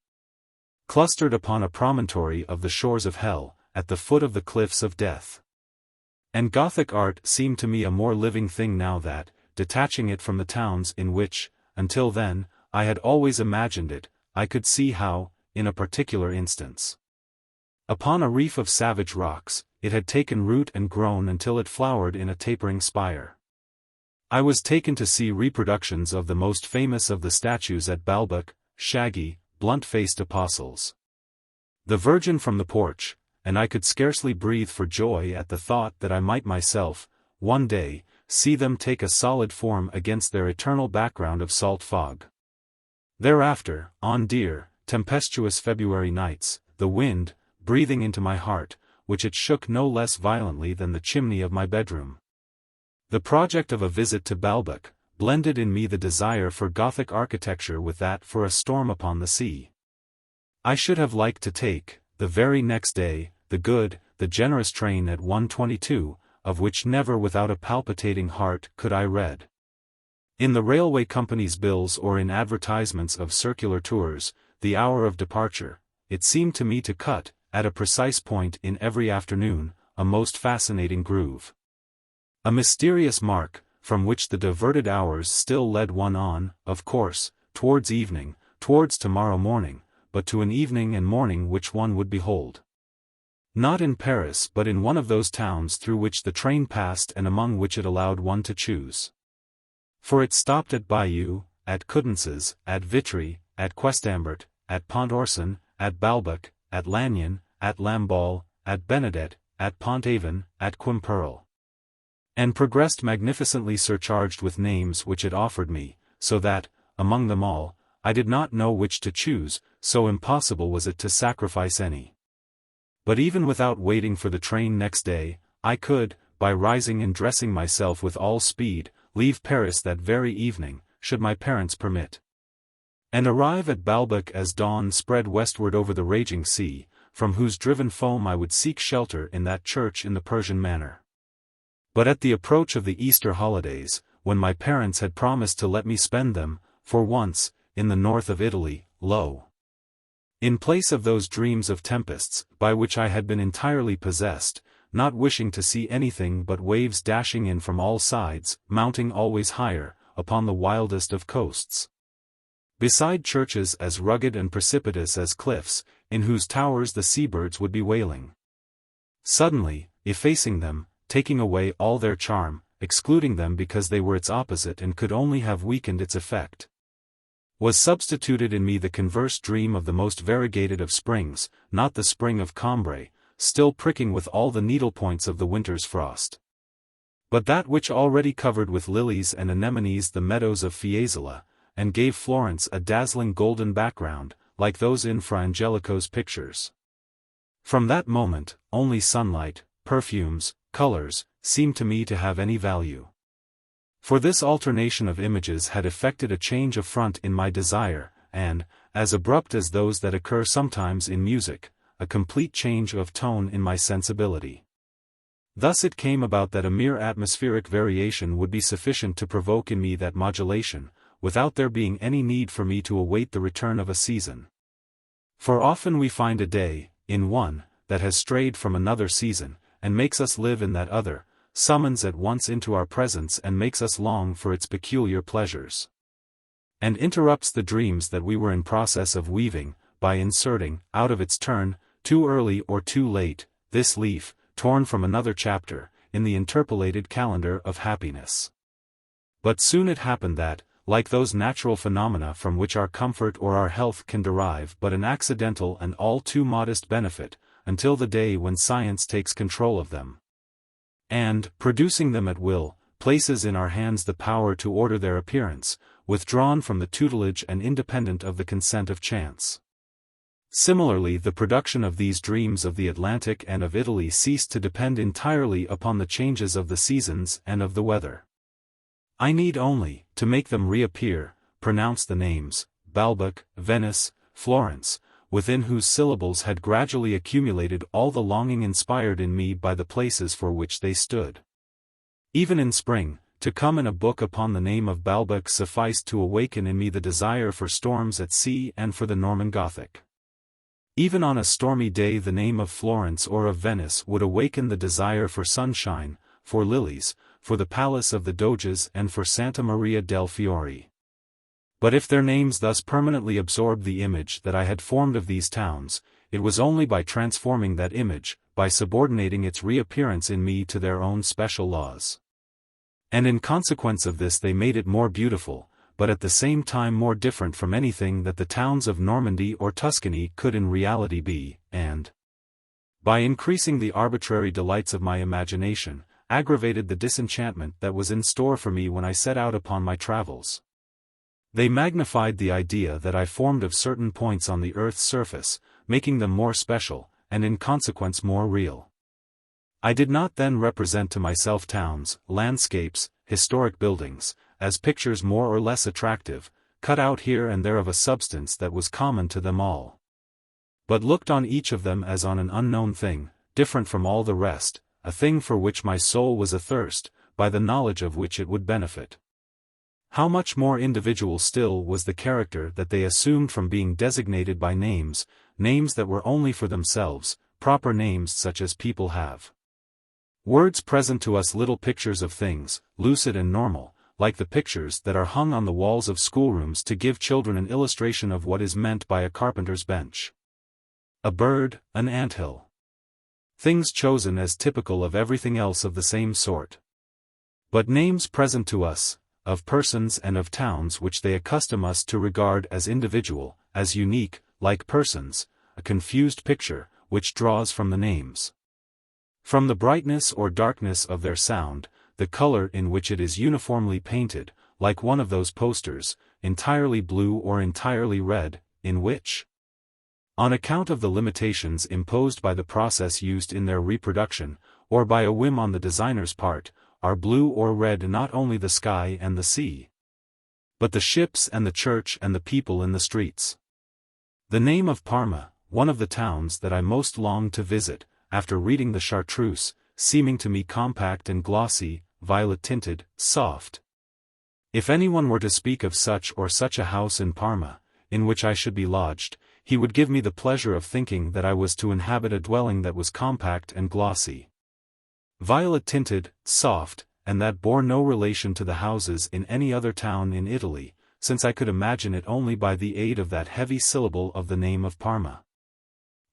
clustered upon a promontory of the shores of hell, at the foot of the cliffs of death. And Gothic art seemed to me a more living thing now that, detaching it from the towns in which, until then, I had always imagined it, I could see how, in a particular instance, upon a reef of savage rocks, it had taken root and grown until it flowered in a tapering spire. I was taken to see reproductions of the most famous of the statues at Balbec, shaggy, blunt-faced apostles, the Virgin from the porch, and I could scarcely breathe for joy at the thought that I might myself, one day, see them take a solid form against their eternal background of salt fog. Thereafter, on dear, tempestuous February nights, the wind, breathing into my heart, which it shook no less violently than the chimney of my bedroom, the project of a visit to Balbec, blended in me the desire for Gothic architecture with that for a storm upon the sea. I should have liked to take, the very next day, the good, the generous train at 1:22, of which never without a palpitating heart could I read. In the railway company's bills or in advertisements of circular tours, the hour of departure, it seemed to me to cut, at a precise point in every afternoon, a most fascinating groove. A mysterious mark, from which the diverted hours still led one on, of course, towards evening, towards tomorrow morning, but to an evening and morning which one would behold. Not in Paris but in one of those towns through which the train passed and among which it allowed one to choose. For it stopped at Bayeux, at Coutances, at Vitry, at Questembert, at Pont-Orson, at Balbec, at Lannion, at Lamballe, at Benedet, at Pont-Aven, at Quimperle. And progressed magnificently surcharged with names which it offered me, so that, among them all, I did not know which to choose, so impossible was it to sacrifice any. But even without waiting for the train next day, I could, by rising and dressing myself with all speed, leave Paris that very evening, should my parents permit. And arrive at Balbec as dawn spread westward over the raging sea, from whose driven foam I would seek shelter in that church in the Persian manner. But at the approach of the Easter holidays, when my parents had promised to let me spend them, for once, in the north of Italy, lo! In place of those dreams of tempests, by which I had been entirely possessed, not wishing to see anything but waves dashing in from all sides, mounting always higher, upon the wildest of coasts. Beside churches as rugged and precipitous as cliffs, in whose towers the seabirds would be wailing. Suddenly, effacing them, taking away all their charm, excluding them because they were its opposite and could only have weakened its effect, was substituted in me the converse dream of the most variegated of springs, not the spring of Cambrai, still pricking with all the needlepoints of the winter's frost, but that which already covered with lilies and anemones the meadows of Fiesole, and gave Florence a dazzling golden background, like those in Fra Angelico's pictures. From that moment, only sunlight, perfumes, colors, seemed to me to have any value. For this alternation of images had effected a change of front in my desire, and, as abrupt as those that occur sometimes in music, a complete change of tone in my sensibility. Thus it came about that a mere atmospheric variation would be sufficient to provoke in me that modulation, without there being any need for me to await the return of a season. For often we find a day, in one, that has strayed from another season, and makes us live in that other, summons at once into our presence and makes us long for its peculiar pleasures, and interrupts the dreams that we were in process of weaving, by inserting, out of its turn, too early or too late, this leaf, torn from another chapter, in the interpolated calendar of happiness. But soon it happened that, like those natural phenomena from which our comfort or our health can derive but an accidental and all too modest benefit, until the day when science takes control of them, and, producing them at will, places in our hands the power to order their appearance, withdrawn from the tutelage and independent of the consent of chance. Similarly, the production of these dreams of the Atlantic and of Italy ceased to depend entirely upon the changes of the seasons and of the weather. I need only, to make them reappear, pronounce the names, Balbec, Venice, Florence, within whose syllables had gradually accumulated all the longing inspired in me by the places for which they stood. Even in spring, to come in a book upon the name of Balbec sufficed to awaken in me the desire for storms at sea and for the Norman Gothic. Even on a stormy day the name of Florence or of Venice would awaken the desire for sunshine, for lilies, for the palace of the Doges and for Santa Maria del Fiore. But if their names thus permanently absorbed the image that I had formed of these towns, it was only by transforming that image, by subordinating its reappearance in me to their own special laws. And in consequence of this they made it more beautiful, but at the same time more different from anything that the towns of Normandy or Tuscany could in reality be, and, by increasing the arbitrary delights of my imagination, aggravated the disenchantment that was in store for me when I set out upon my travels. They magnified the idea that I formed of certain points on the earth's surface, making them more special, and in consequence more real. I did not then represent to myself towns, landscapes, historic buildings, as pictures more or less attractive, cut out here and there of a substance that was common to them all, but looked on each of them as on an unknown thing, different from all the rest, a thing for which my soul was athirst, by the knowledge of which it would benefit. How much more individual still was the character that they assumed from being designated by names, names that were only for themselves, proper names such as people have. Words present to us little pictures of things, lucid and normal, like the pictures that are hung on the walls of schoolrooms to give children an illustration of what is meant by a carpenter's bench. A bird, an anthill. Things chosen as typical of everything else of the same sort. But names present to us, of persons and of towns which they accustom us to regard as individual, as unique, like persons, a confused picture, which draws from the names. From the brightness or darkness of their sound, the color in which it is uniformly painted, like one of those posters, entirely blue or entirely red, in which, on account of the limitations imposed by the process used in their reproduction, or by a whim on the designer's part, are blue or red not only the sky and the sea, but the ships and the church and the people in the streets. The name of Parma, one of the towns that I most longed to visit, after reading the Chartreuse, seeming to me compact and glossy, violet-tinted, soft. If anyone were to speak of such or such a house in Parma, in which I should be lodged, he would give me the pleasure of thinking that I was to inhabit a dwelling that was compact and glossy, violet-tinted, soft, and that bore no relation to the houses in any other town in Italy, since I could imagine it only by the aid of that heavy syllable of the name of Parma,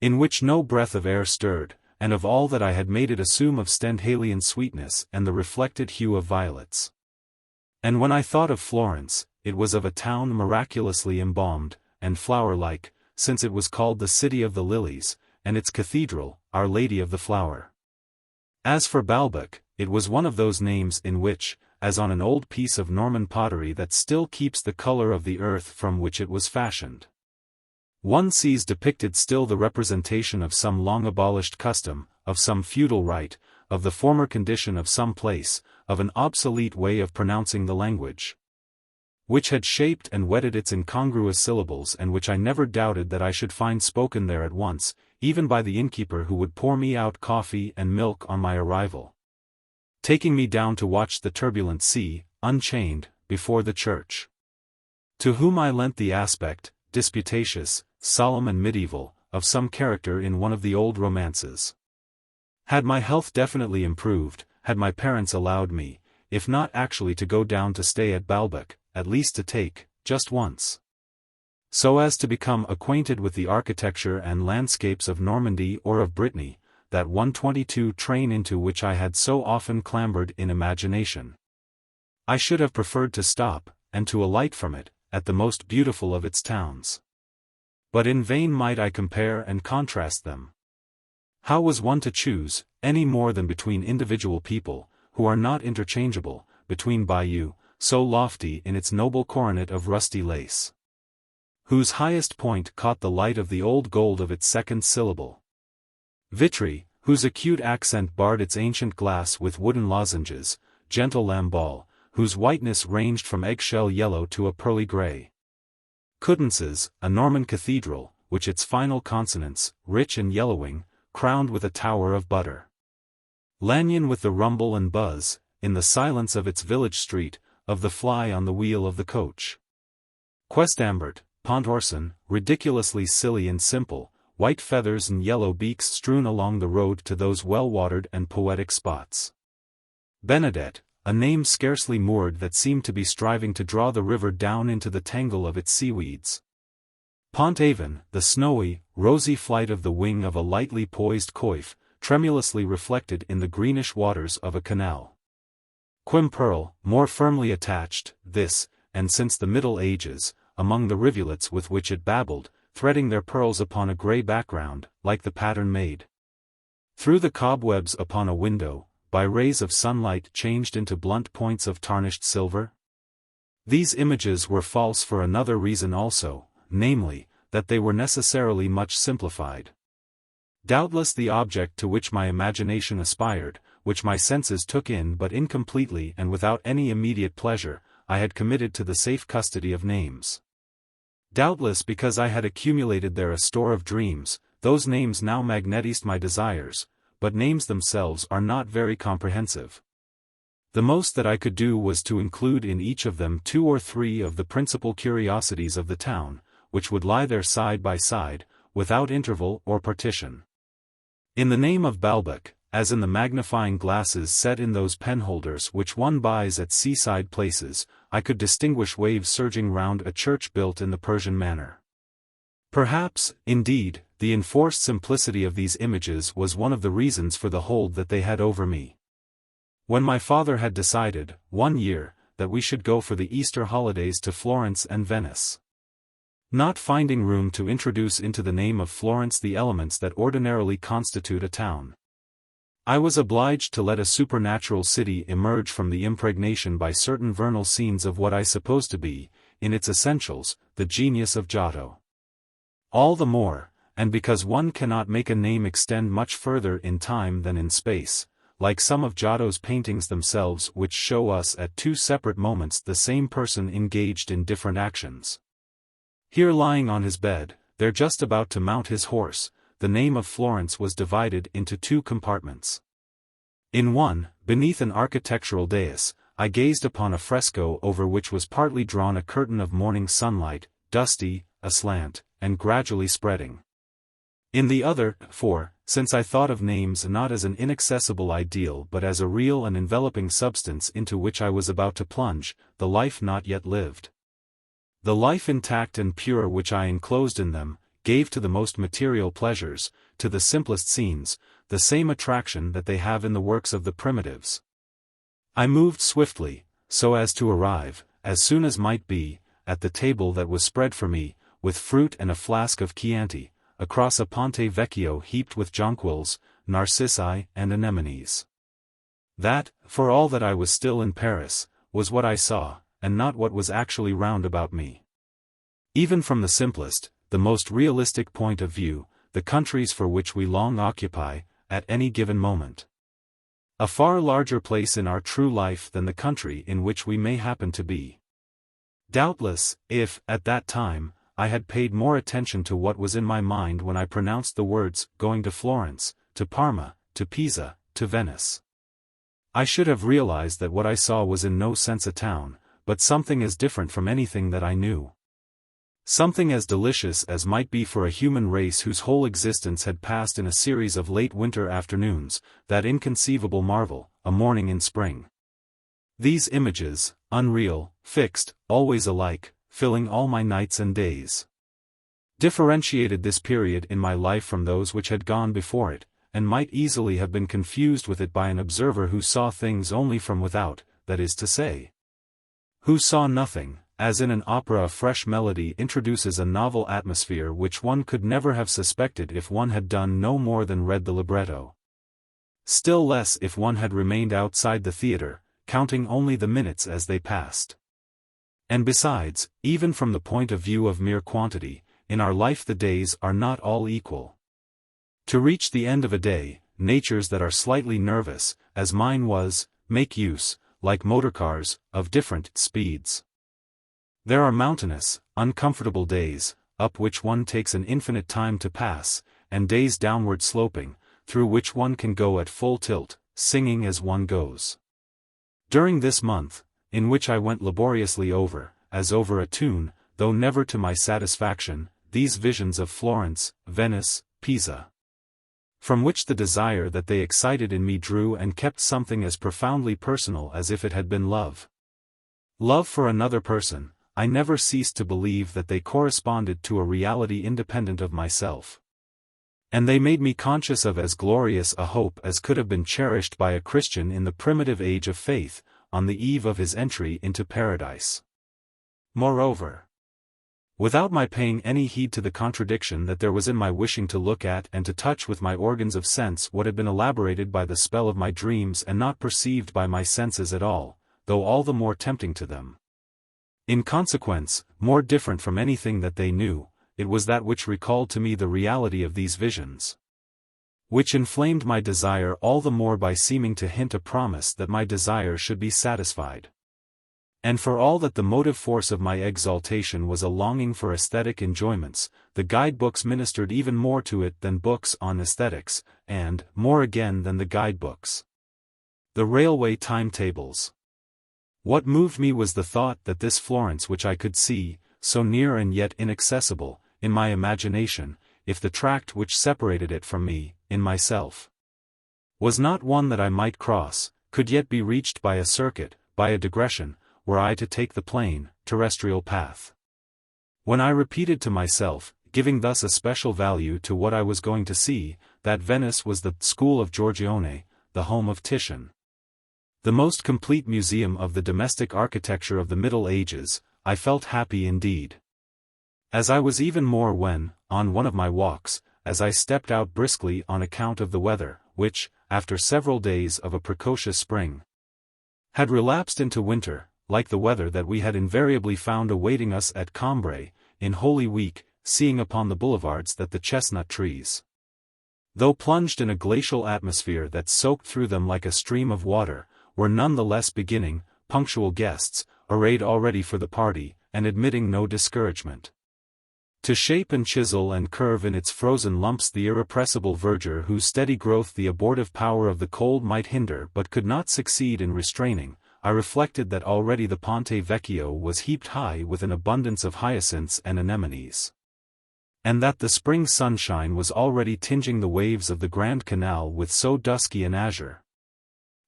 in which no breath of air stirred, and of all that I had made it assume of Stendhalian sweetness and the reflected hue of violets. And when I thought of Florence, it was of a town miraculously embalmed, and flower-like, since it was called the City of the Lilies, and its cathedral, Our Lady of the Flower. As for Baalbek, it was one of those names in which, as on an old piece of Norman pottery that still keeps the color of the earth from which it was fashioned, one sees depicted still the representation of some long-abolished custom, of some feudal rite, of the former condition of some place, of an obsolete way of pronouncing the language, which had shaped and wedded its incongruous syllables and which I never doubted that I should find spoken there at once, even by the innkeeper who would pour me out coffee and milk on my arrival, taking me down to watch the turbulent sea, unchained, before the church, to whom I lent the aspect, disputatious, solemn and medieval, of some character in one of the old romances. Had my health definitely improved, had my parents allowed me, if not actually to go down to stay at Baalbek, at least to take, just once, so as to become acquainted with the architecture and landscapes of Normandy or of Brittany, that 122 train into which I had so often clambered in imagination, I should have preferred to stop, and to alight from it, at the most beautiful of its towns. But in vain might I compare and contrast them. How was one to choose, any more than between individual people, who are not interchangeable, between Bayeux, so lofty in its noble coronet of rusty lace, whose highest point caught the light of the old gold of its second syllable, Vitry, whose acute accent barred its ancient glass with wooden lozenges, gentle Lamballe, whose whiteness ranged from eggshell yellow to a pearly grey, Coutances, a Norman cathedral, which its final consonants, rich and yellowing, crowned with a tower of butter, Lannion with the rumble and buzz, in the silence of its village street, of the fly on the wheel of the coach, Questambert, Pontorson, ridiculously silly and simple, white feathers and yellow beaks strewn along the road to those well-watered and poetic spots, Benedette, a name scarcely moored that seemed to be striving to draw the river down into the tangle of its seaweeds, Pont-Aven, the snowy, rosy flight of the wing of a lightly poised coif, tremulously reflected in the greenish waters of a canal, Quimperle, more firmly attached, this, and since the Middle Ages, among the rivulets with which it babbled, threading their pearls upon a grey background, like the pattern made through the cobwebs upon a window, by rays of sunlight changed into blunt points of tarnished silver? These images were false for another reason also, namely, that they were necessarily much simplified. Doubtless the object to which my imagination aspired, which my senses took in but incompletely and without any immediate pleasure, I had committed to the safe custody of names. Doubtless because I had accumulated there a store of dreams, those names now magnetized my desires, but names themselves are not very comprehensive. The most that I could do was to include in each of them 2 or 3 of the principal curiosities of the town, which would lie there side by side, without interval or partition. In the name of Baalbec, as in the magnifying glasses set in those penholders which one buys at seaside places, I could distinguish waves surging round a church built in the Persian manner. Perhaps, indeed, the enforced simplicity of these images was one of the reasons for the hold that they had over me. When my father had decided, one year, that we should go for the Easter holidays to Florence and Venice, not finding room to introduce into the name of Florence the elements that ordinarily constitute a town, I was obliged to let a supernatural city emerge from the impregnation by certain vernal scenes of what I suppose to be, in its essentials, the genius of Giotto. All the more, and because one cannot make a name extend much further in time than in space, like some of Giotto's paintings themselves which show us at 2 separate moments the same person engaged in different actions. Here lying on his bed, there just about to mount his horse, the name of Florence was divided into 2 compartments. In one, beneath an architectural dais, I gazed upon a fresco over which was partly drawn a curtain of morning sunlight, dusty, aslant, and gradually spreading. In the other, for, since I thought of names not as an inaccessible ideal but as a real and enveloping substance into which I was about to plunge, the life not yet lived, the life intact and pure which I enclosed in them, gave to the most material pleasures, to the simplest scenes, the same attraction that they have in the works of the primitives. I moved swiftly, so as to arrive, as soon as might be, at the table that was spread for me, with fruit and a flask of Chianti, across a Ponte Vecchio heaped with jonquils, narcissi and anemones. That, for all that I was still in Paris, was what I saw, and not what was actually round about me. Even from the simplest, the most realistic point of view, the countries for which we long occupy, at any given moment, a far larger place in our true life than the country in which we may happen to be. Doubtless, if, at that time, I had paid more attention to what was in my mind when I pronounced the words, going to Florence, to Parma, to Pisa, to Venice, I should have realized that what I saw was in no sense a town, but something as different from anything that I knew. Something as delicious as might be for a human race whose whole existence had passed in a series of late winter afternoons, that inconceivable marvel, a morning in spring. These images, unreal, fixed, always alike, filling all my nights and days, differentiated this period in my life from those which had gone before it, and might easily have been confused with it by an observer who saw things only from without, that is to say, who saw nothing. As in an opera, a fresh melody introduces a novel atmosphere which one could never have suspected if one had done no more than read the libretto. Still less if one had remained outside the theater, counting only the minutes as they passed. And besides, even from the point of view of mere quantity, in our life the days are not all equal. To reach the end of a day, natures that are slightly nervous, as mine was, make use, like motorcars, of different speeds. There are mountainous, uncomfortable days, up which one takes an infinite time to pass, and days downward sloping, through which one can go at full tilt, singing as one goes. During this month, in which I went laboriously over, as over a tune, though never to my satisfaction, these visions of Florence, Venice, Pisa, from which the desire that they excited in me drew and kept something as profoundly personal as if it had been love. Love for another person, I never ceased to believe that they corresponded to a reality independent of myself. And they made me conscious of as glorious a hope as could have been cherished by a Christian in the primitive age of faith, on the eve of his entry into paradise. Moreover, without my paying any heed to the contradiction that there was in my wishing to look at and to touch with my organs of sense what had been elaborated by the spell of my dreams and not perceived by my senses at all, though all the more tempting to them. In consequence, more different from anything that they knew, it was that which recalled to me the reality of these visions, which inflamed my desire all the more by seeming to hint a promise that my desire should be satisfied. And for all that the motive force of my exaltation was a longing for aesthetic enjoyments, the guidebooks ministered even more to it than books on aesthetics, and, more again than the guidebooks. The railway timetables. What moved me was the thought that this Florence which I could see, so near and yet inaccessible, in my imagination, if the tract which separated it from me, in myself, was not one that I might cross, could yet be reached by a circuit, by a digression, were I to take the plain, terrestrial path. When I repeated to myself, giving thus a special value to what I was going to see, that Venice was the school of Giorgione, the home of Titian, the most complete museum of the domestic architecture of the Middle Ages, I felt happy indeed. As I was even more when, on one of my walks, as I stepped out briskly on account of the weather, which, after several days of a precocious spring, had relapsed into winter, like the weather that we had invariably found awaiting us at Cambrai, in Holy Week, seeing upon the boulevards that the chestnut trees, though plunged in a glacial atmosphere that soaked through them like a stream of water, were none the less beginning, punctual guests, arrayed already for the party, and admitting no discouragement, to shape and chisel and curve in its frozen lumps the irrepressible verdure whose steady growth the abortive power of the cold might hinder but could not succeed in restraining. I reflected that already the Ponte Vecchio was heaped high with an abundance of hyacinths and anemones, and that the spring sunshine was already tinging the waves of the Grand Canal with so dusky an azure,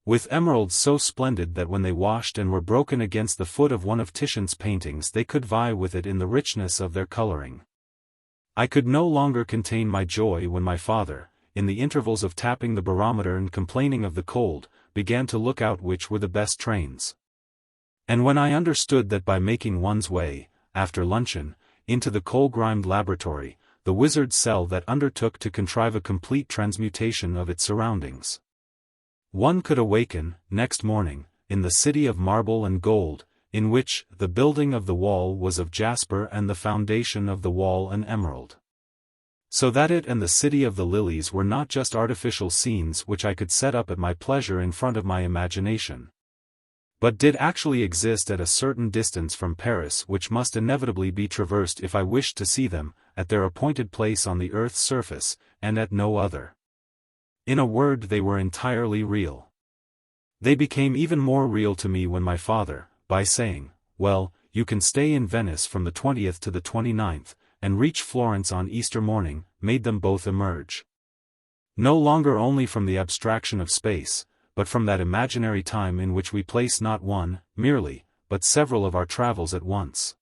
with emeralds so splendid that when they washed and were broken against the foot of one of Titian's paintings they could vie with it in the richness of their coloring. I could no longer contain my joy when my father, in the intervals of tapping the barometer and complaining of the cold, began to look out which were the best trains. And when I understood that by making one's way, after luncheon, into the coal-grimed laboratory, the wizard's cell that undertook to contrive a complete transmutation of its surroundings, one could awaken, next morning, in the city of marble and gold, in which the building of the wall was of jasper and the foundation of the wall an emerald, so that it and the city of the lilies were not just artificial scenes which I could set up at my pleasure in front of my imagination, but did actually exist at a certain distance from Paris which must inevitably be traversed if I wished to see them, at their appointed place on the earth's surface, and at no other. In a word, they were entirely real. They became even more real to me when my father, by saying, "Well, you can stay in Venice from the 20th to the 29th, and reach Florence on Easter morning," made them both emerge, no longer only from the abstraction of space, but from that imaginary time in which we place not one, merely, but several of our travels at once,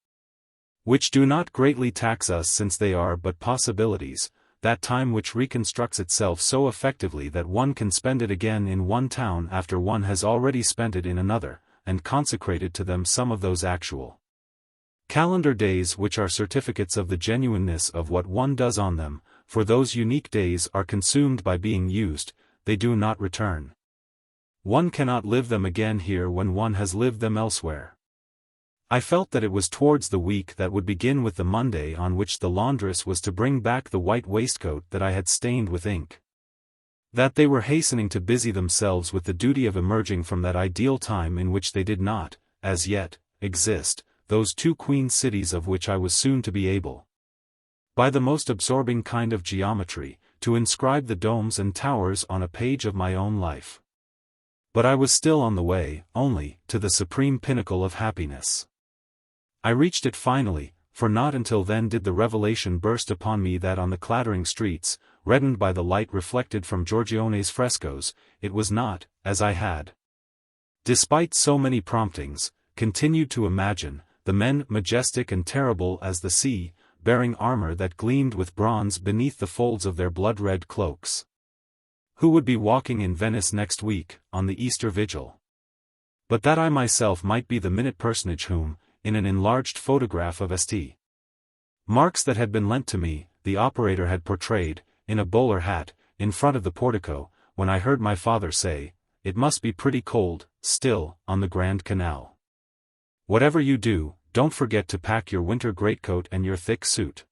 which do not greatly tax us since they are but possibilities, that time which reconstructs itself so effectively that one can spend it again in one town after one has already spent it in another, and consecrated to them some of those actual calendar days which are certificates of the genuineness of what one does on them, for those unique days are consumed by being used, they do not return. One cannot live them again here when one has lived them elsewhere. I felt that it was towards the week that would begin with the Monday on which the laundress was to bring back the white waistcoat that I had stained with ink, that they were hastening to busy themselves with the duty of emerging from that ideal time in which they did not, as yet, exist, those two queen cities of which I was soon to be able, by the most absorbing kind of geometry, to inscribe the domes and towers on a page of my own life. But I was still on the way, only, to the supreme pinnacle of happiness. I reached it finally, for not until then did the revelation burst upon me that on the clattering streets, reddened by the light reflected from Giorgione's frescoes, it was not, as I had, despite so many promptings, continued to imagine, the men majestic and terrible as the sea, bearing armor that gleamed with bronze beneath the folds of their blood-red cloaks, who would be walking in Venice next week, on the Easter Vigil, but that I myself might be the minute personage whom, in an enlarged photograph of St. Mark's that had been lent to me, the operator had portrayed, in a bowler hat, in front of the portico, when I heard my father say, "It must be pretty cold, still, on the Grand Canal. Whatever you do, don't forget to pack your winter greatcoat and your thick suit."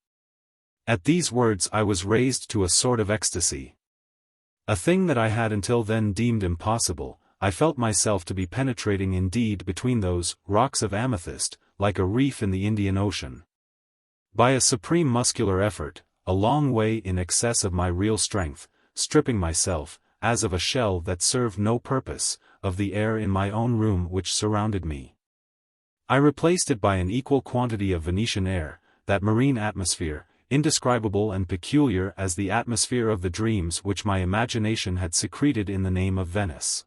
At these words I was raised to a sort of ecstasy. A thing that I had until then deemed impossible. I felt myself to be penetrating indeed between those rocks of amethyst, like a reef in the Indian Ocean. By a supreme muscular effort, a long way in excess of my real strength, stripping myself, as of a shell that served no purpose, of the air in my own room which surrounded me. I replaced it by an equal quantity of Venetian air, that marine atmosphere, indescribable and peculiar as the atmosphere of the dreams which my imagination had secreted in the name of Venice.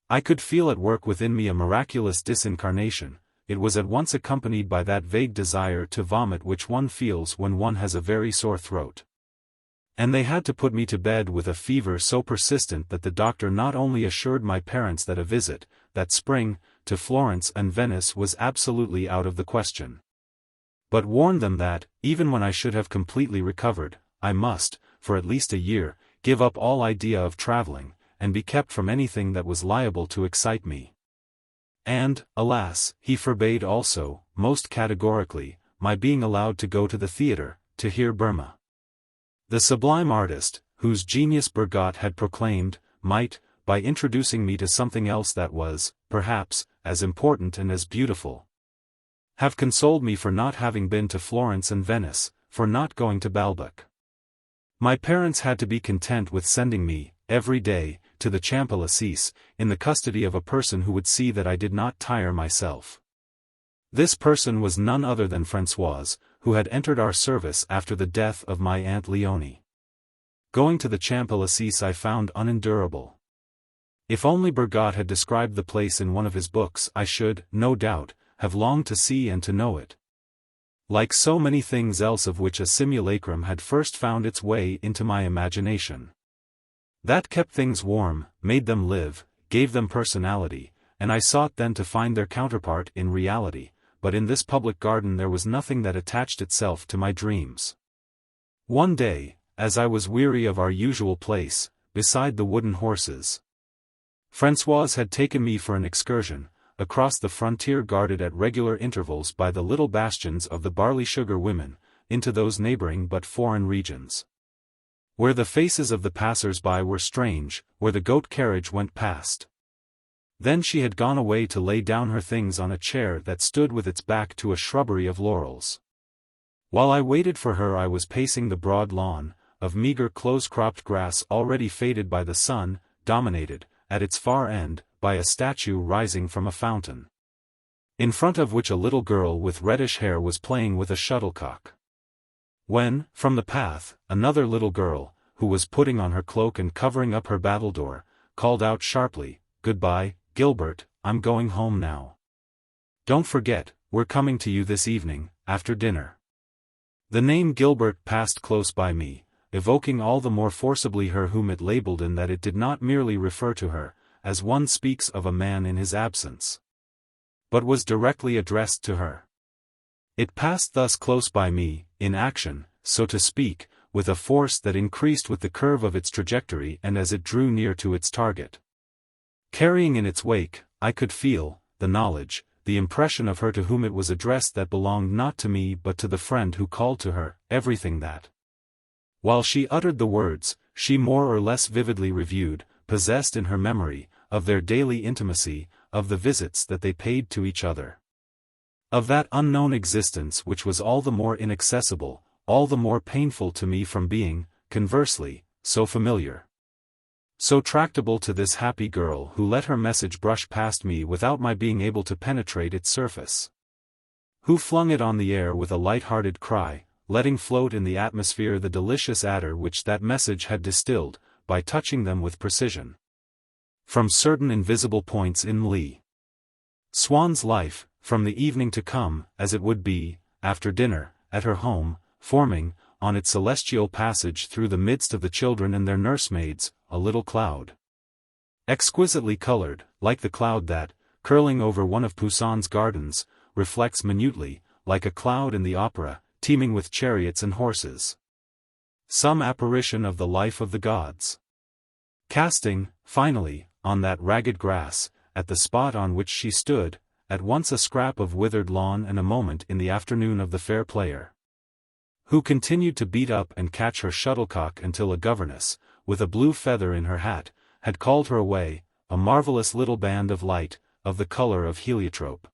I could feel at work within me a miraculous disincarnation. It was at once accompanied by that vague desire to vomit which one feels when one has a very sore throat. And they had to put me to bed with a fever so persistent that the doctor not only assured my parents that a visit, that spring, to Florence and Venice was absolutely out of the question, but warned them that, even when I should have completely recovered, I must, for at least a year, give up all idea of traveling, and be kept from anything that was liable to excite me. And, alas, he forbade also, most categorically, my being allowed to go to the theatre, to hear Burma. The sublime artist, whose genius Bergotte had proclaimed, might, by introducing me to something else that was, perhaps, as important and as beautiful, have consoled me for not having been to Florence and Venice, for not going to Balbec. My parents had to be content with sending me, every day, to the Champs-Élysées, in the custody of a person who would see that I did not tire myself. This person was none other than Françoise, who had entered our service after the death of my Aunt Léonie. Going to the Champs-Élysées I found unendurable. If only Bergotte had described the place in one of his books, I should, no doubt, have longed to see and to know it. Like so many things else of which a simulacrum had first found its way into my imagination. That kept things warm, made them live, gave them personality, and I sought then to find their counterpart in reality, but in this public garden there was nothing that attached itself to my dreams. One day, as I was weary of our usual place, beside the wooden horses, Françoise had taken me for an excursion, across the frontier guarded at regular intervals by the little bastions of the barley-sugar women, into those neighboring but foreign regions, where the faces of the passers-by were strange, where the goat carriage went past. Then she had gone away to lay down her things on a chair that stood with its back to a shrubbery of laurels. While I waited for her I was pacing the broad lawn, of meager close-cropped grass already faded by the sun, dominated, at its far end, by a statue rising from a fountain, in front of which a little girl with reddish hair was playing with a shuttlecock. When, from the path, another little girl, who was putting on her cloak and covering up her battledore, called out sharply, "Goodbye, Gilbert, I'm going home now. Don't forget, we're coming to you this evening, after dinner." The name Gilbert passed close by me, evoking all the more forcibly her whom it labeled in that it did not merely refer to her, as one speaks of a man in his absence, but was directly addressed to her. It passed thus close by me, in action, so to speak, with a force that increased with the curve of its trajectory and as it drew near to its target. Carrying in its wake, I could feel, the knowledge, the impression of her to whom it was addressed that belonged not to me but to the friend who called to her, everything that, while she uttered the words, she more or less vividly reviewed, possessed in her memory, of their daily intimacy, of the visits that they paid to each other, of that unknown existence which was all the more inaccessible, all the more painful to me from being, conversely, so familiar, so tractable to this happy girl who let her message brush past me without my being able to penetrate its surface, who flung it on the air with a light-hearted cry, letting float in the atmosphere the delicious attar which that message had distilled, by touching them with precision, from certain invisible points in Swann's life, from the evening to come, as it would be, after dinner, at her home, forming, on its celestial passage through the midst of the children and their nursemaids, a little cloud, exquisitely colored, like the cloud that, curling over one of Poussin's gardens, reflects minutely, like a cloud in the opera, teeming with chariots and horses. Some apparition of the life of the gods. Casting, finally, on that ragged grass, at the spot on which she stood, at once a scrap of withered lawn and a moment in the afternoon of the fair player, who continued to beat up and catch her shuttlecock until a governess, with a blue feather in her hat, had called her away, a marvelous little band of light, of the color of heliotrope,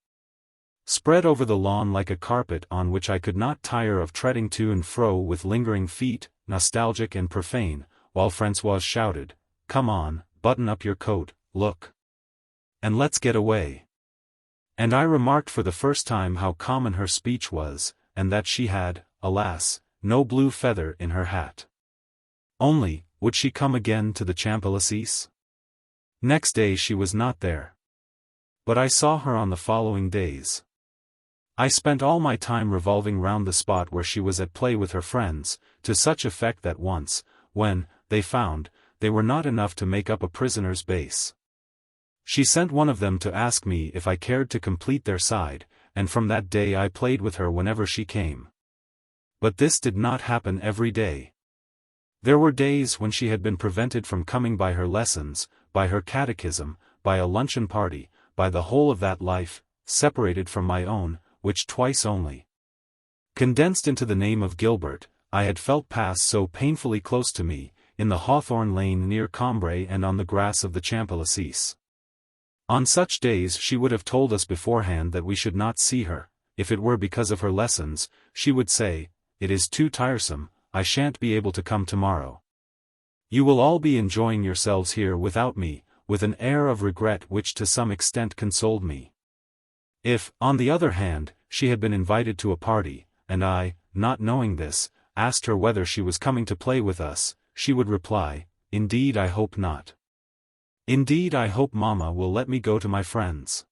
spread over the lawn like a carpet on which I could not tire of treading to and fro with lingering feet, nostalgic and profane, while Françoise shouted, "Come on, button up your coat, look. and let's get away." And I remarked for the first time how common her speech was, and that she had, alas, no blue feather in her hat. Only, would she come again to the Champs-Élysées? Next day she was not there. But I saw her on the following days. I spent all my time revolving round the spot where she was at play with her friends, to such effect that once, when, they found, they were not enough to make up a prisoner's base, she sent one of them to ask me if I cared to complete their side, and from that day I played with her whenever she came. But this did not happen every day. There were days when she had been prevented from coming by her lessons, by her catechism, by a luncheon party, by the whole of that life, separated from my own, which twice only, condensed into the name of Gilbert, I had felt pass so painfully close to me, in the hawthorn lane near Cambrai and on the grass of the Champs-Élysées. On such days she would have told us beforehand that we should not see her. If it were because of her lessons, she would say, "It is too tiresome, I shan't be able to come tomorrow. You will all be enjoying yourselves here without me," with an air of regret which to some extent consoled me. If, on the other hand, she had been invited to a party, and I, not knowing this, asked her whether she was coming to play with us, she would reply, "Indeed I hope not. Indeed I hope Mamma will let me go to my friends."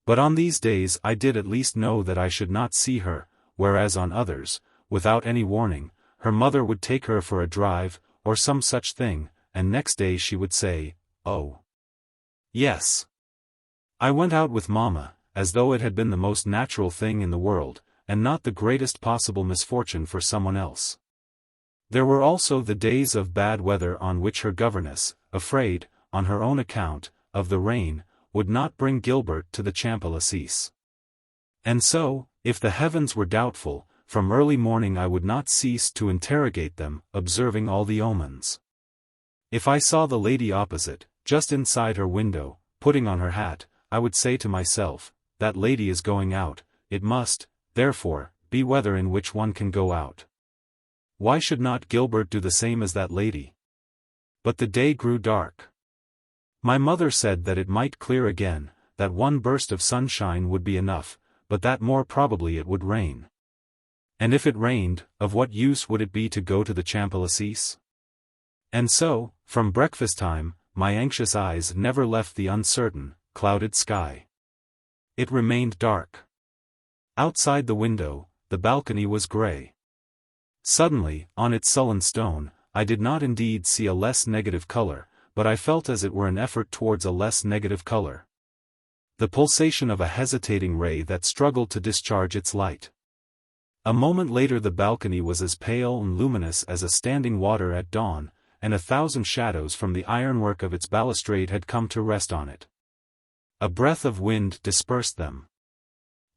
But on these days I did at least know that I should not see her, whereas on others, without any warning, her mother would take her for a drive, or some such thing, and next day she would say, "Oh, yes, I went out with Mamma," as though it had been the most natural thing in the world, and not the greatest possible misfortune for someone else. There were also the days of bad weather on which her governess, afraid, on her own account, of the rain, would not bring Gilbert to the Champs-Élysées. And so, if the heavens were doubtful, from early morning I would not cease to interrogate them, observing all the omens. If I saw the lady opposite, just inside her window, putting on her hat, I would say to myself, "That lady is going out, it must, therefore, be weather in which one can go out. Why should not Gilbert do the same as that lady?" But the day grew dark. My mother said that it might clear again, that one burst of sunshine would be enough, but that more probably it would rain. And if it rained, of what use would it be to go to the Champs-Élysées? And so, from breakfast time, my anxious eyes never left the uncertain, clouded sky. It remained dark. Outside the window, the balcony was grey. Suddenly, on its sullen stone, I did not indeed see a less negative color, but I felt as it were an effort towards a less negative color. The pulsation of a hesitating ray that struggled to discharge its light. A moment later the balcony was as pale and luminous as a standing water at dawn, and 1,000 shadows from the ironwork of its balustrade had come to rest on it. A breath of wind dispersed them.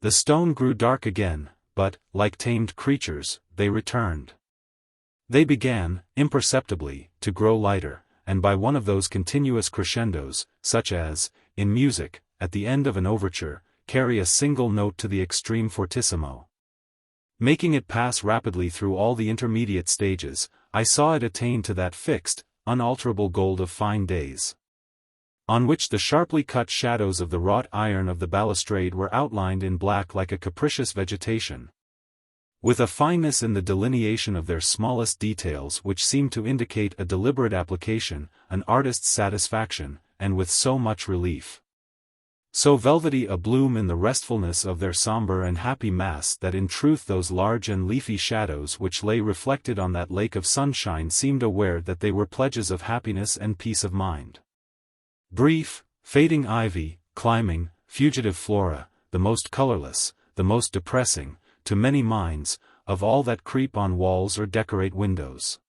The stone grew dark again, but, like tamed creatures, they returned. They began, imperceptibly, to grow lighter, and by one of those continuous crescendos, such as, in music, at the end of an overture, carry a single note to the extreme fortissimo. Making it pass rapidly through all the intermediate stages, I saw it attain to that fixed, unalterable gold of fine days, on which the sharply cut shadows of the wrought iron of the balustrade were outlined in black like a capricious vegetation, with a fineness in the delineation of their smallest details which seemed to indicate a deliberate application, an artist's satisfaction, and with so much relief, so velvety a bloom in the restfulness of their somber and happy mass that in truth those large and leafy shadows which lay reflected on that lake of sunshine seemed aware that they were pledges of happiness and peace of mind. Brief, fading ivy, climbing, fugitive flora, the most colorless, the most depressing, to many minds, of all that creep on walls or decorate windows.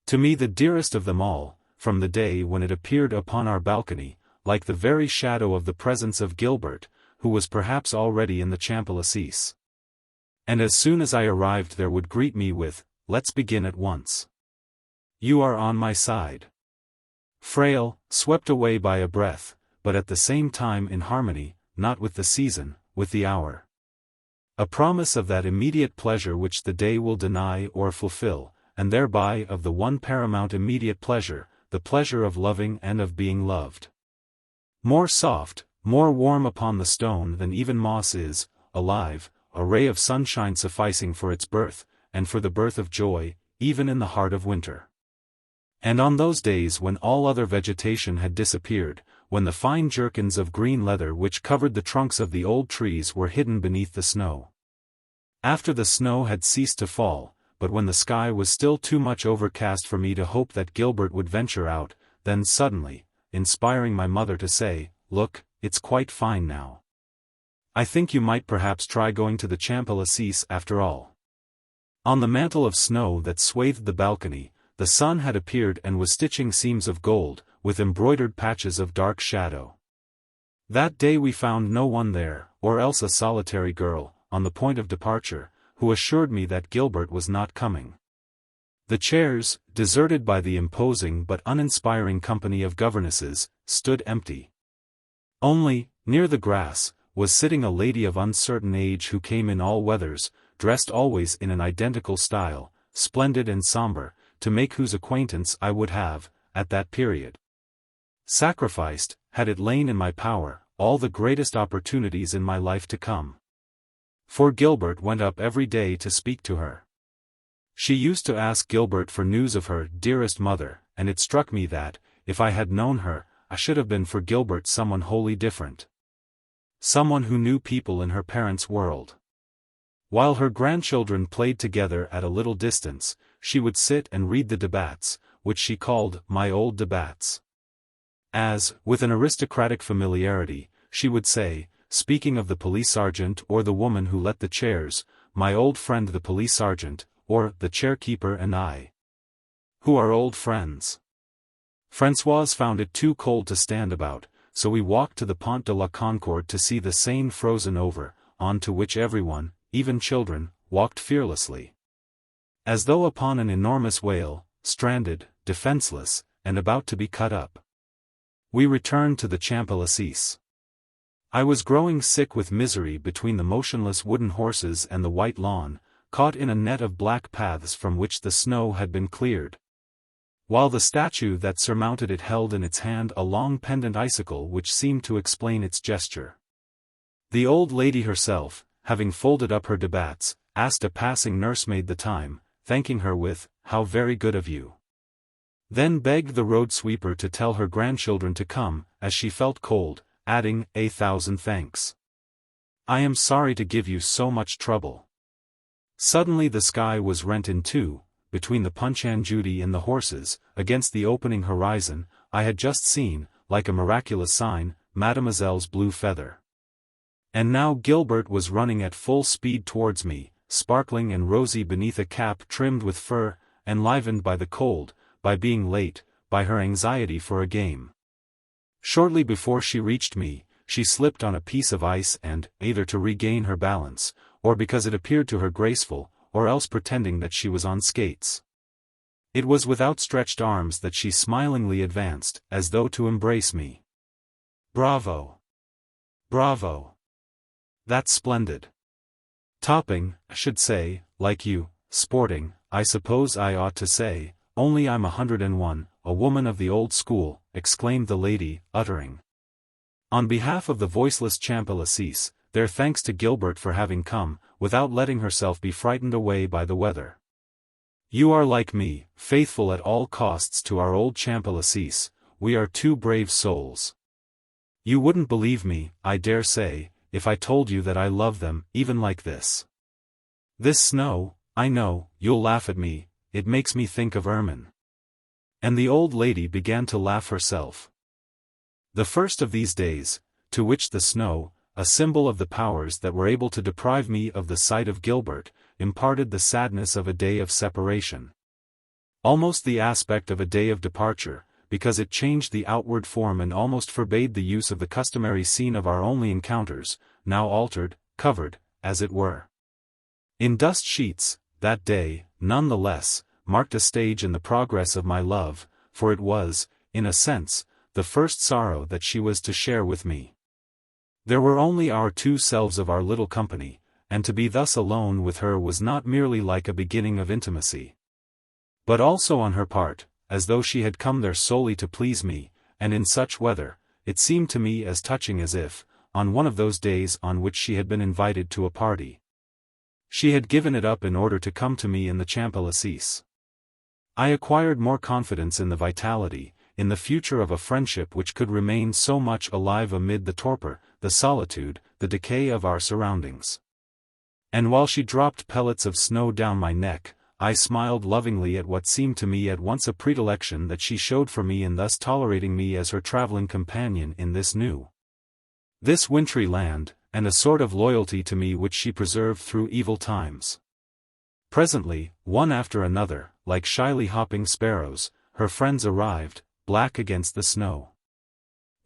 To me the dearest of them all, from the day when it appeared upon our balcony, like the very shadow of the presence of Gilbert, who was perhaps already in the Champs-Élysées. And as soon as I arrived there would greet me with, "Let's begin at once. You are on my side." Frail, swept away by a breath, but at the same time in harmony, not with the season, with the hour. A promise of that immediate pleasure which the day will deny or fulfill, and thereby of the one paramount immediate pleasure, the pleasure of loving and of being loved. More soft, more warm upon the stone than even moss is, alive, a ray of sunshine sufficing for its birth, and for the birth of joy, even in the heart of winter. And on those days when all other vegetation had disappeared, when the fine jerkins of green leather which covered the trunks of the old trees were hidden beneath the snow. After the snow had ceased to fall, but when the sky was still too much overcast for me to hope that Gilbert would venture out, then suddenly, inspiring my mother to say, "Look, it's quite fine now. I think you might perhaps try going to the Champs-Élysées after all." On the mantle of snow that swathed the balcony, the sun had appeared and was stitching seams of gold, with embroidered patches of dark shadow. That day we found no one there, or else a solitary girl, on the point of departure, who assured me that Gilbert was not coming. The chairs, deserted by the imposing but uninspiring company of governesses, stood empty. Only, near the grass, was sitting a lady of uncertain age who came in all weathers, dressed always in an identical style, splendid and somber, to make whose acquaintance I would have, at that period, sacrificed, had it lain in my power, all the greatest opportunities in my life to come. For Gilbert went up every day to speak to her. She used to ask Gilbert for news of her dearest mother, and it struck me that, if I had known her, I should have been for Gilbert someone wholly different. Someone who knew people in her parents' world. While her grandchildren played together at a little distance, she would sit and read the debats, which she called my old debats. As, with an aristocratic familiarity, she would say, speaking of the police sergeant or the woman who let the chairs, "My old friend the police sergeant," or "the chair-keeper and I, who are old friends." Françoise found it too cold to stand about, so we walked to the Pont de la Concorde to see the Seine frozen over, on to which everyone, even children, walked fearlessly, as though upon an enormous whale, stranded, defenseless, and about to be cut up. We returned to the Champs-Élysées. I was growing sick with misery between the motionless wooden horses and the white lawn, caught in a net of black paths from which the snow had been cleared, while the statue that surmounted it held in its hand a long pendant icicle which seemed to explain its gesture. The old lady herself, having folded up her debats, asked a passing nursemaid the time, thanking her with, "How very good of you." Then begged the road sweeper to tell her grandchildren to come, as she felt cold, adding, "A thousand thanks. I am sorry to give you so much trouble." Suddenly the sky was rent in two, between the Punch and Judy and the horses, against the opening horizon. I had just seen, like a miraculous sign, Mademoiselle's blue feather. And now Gilbert was running at full speed towards me, sparkling and rosy beneath a cap trimmed with fur, enlivened by the cold, by being late, by her anxiety for a game. Shortly before she reached me, she slipped on a piece of ice and, either to regain her balance, or because it appeared to her graceful, or else pretending that she was on skates. It was with outstretched arms that she smilingly advanced, as though to embrace me. "Bravo! Bravo! That's splendid. Topping, I should say, like you, sporting, I suppose I ought to say, only I'm 101, a woman of the old school," exclaimed the lady, uttering, on behalf of the voiceless Champs-Élysées, their thanks to Gilbert for having come, without letting herself be frightened away by the weather. "You are like me, faithful at all costs to our old Champs-Élysées. We are two brave souls. You wouldn't believe me, I dare say, if I told you that I love them, even like this. This snow, I know, you'll laugh at me, it makes me think of ermine." And the old lady began to laugh herself. The first of these days, to which the snow, a symbol of the powers that were able to deprive me of the sight of Gilbert, imparted the sadness of a day of separation. Almost the aspect of a day of departure, because it changed the outward form and almost forbade the use of the customary scene of our only encounters, now altered, covered, as it were, in dust sheets. That day, none the less, marked a stage in the progress of my love, for it was, in a sense, the first sorrow that she was to share with me. There were only our two selves of our little company, and to be thus alone with her was not merely like a beginning of intimacy, but also on her part, as though she had come there solely to please me, and in such weather, it seemed to me as touching as if, on one of those days on which she had been invited to a party, she had given it up in order to come to me in the Champs-Élysées. I acquired more confidence in the vitality, in the future of a friendship which could remain so much alive amid the torpor, the solitude, the decay of our surroundings. And while she dropped pellets of snow down my neck, I smiled lovingly at what seemed to me at once a predilection that she showed for me in thus tolerating me as her traveling companion in this wintry land, and a sort of loyalty to me which she preserved through evil times. Presently, one after another, like shyly hopping sparrows, her friends arrived, black against the snow.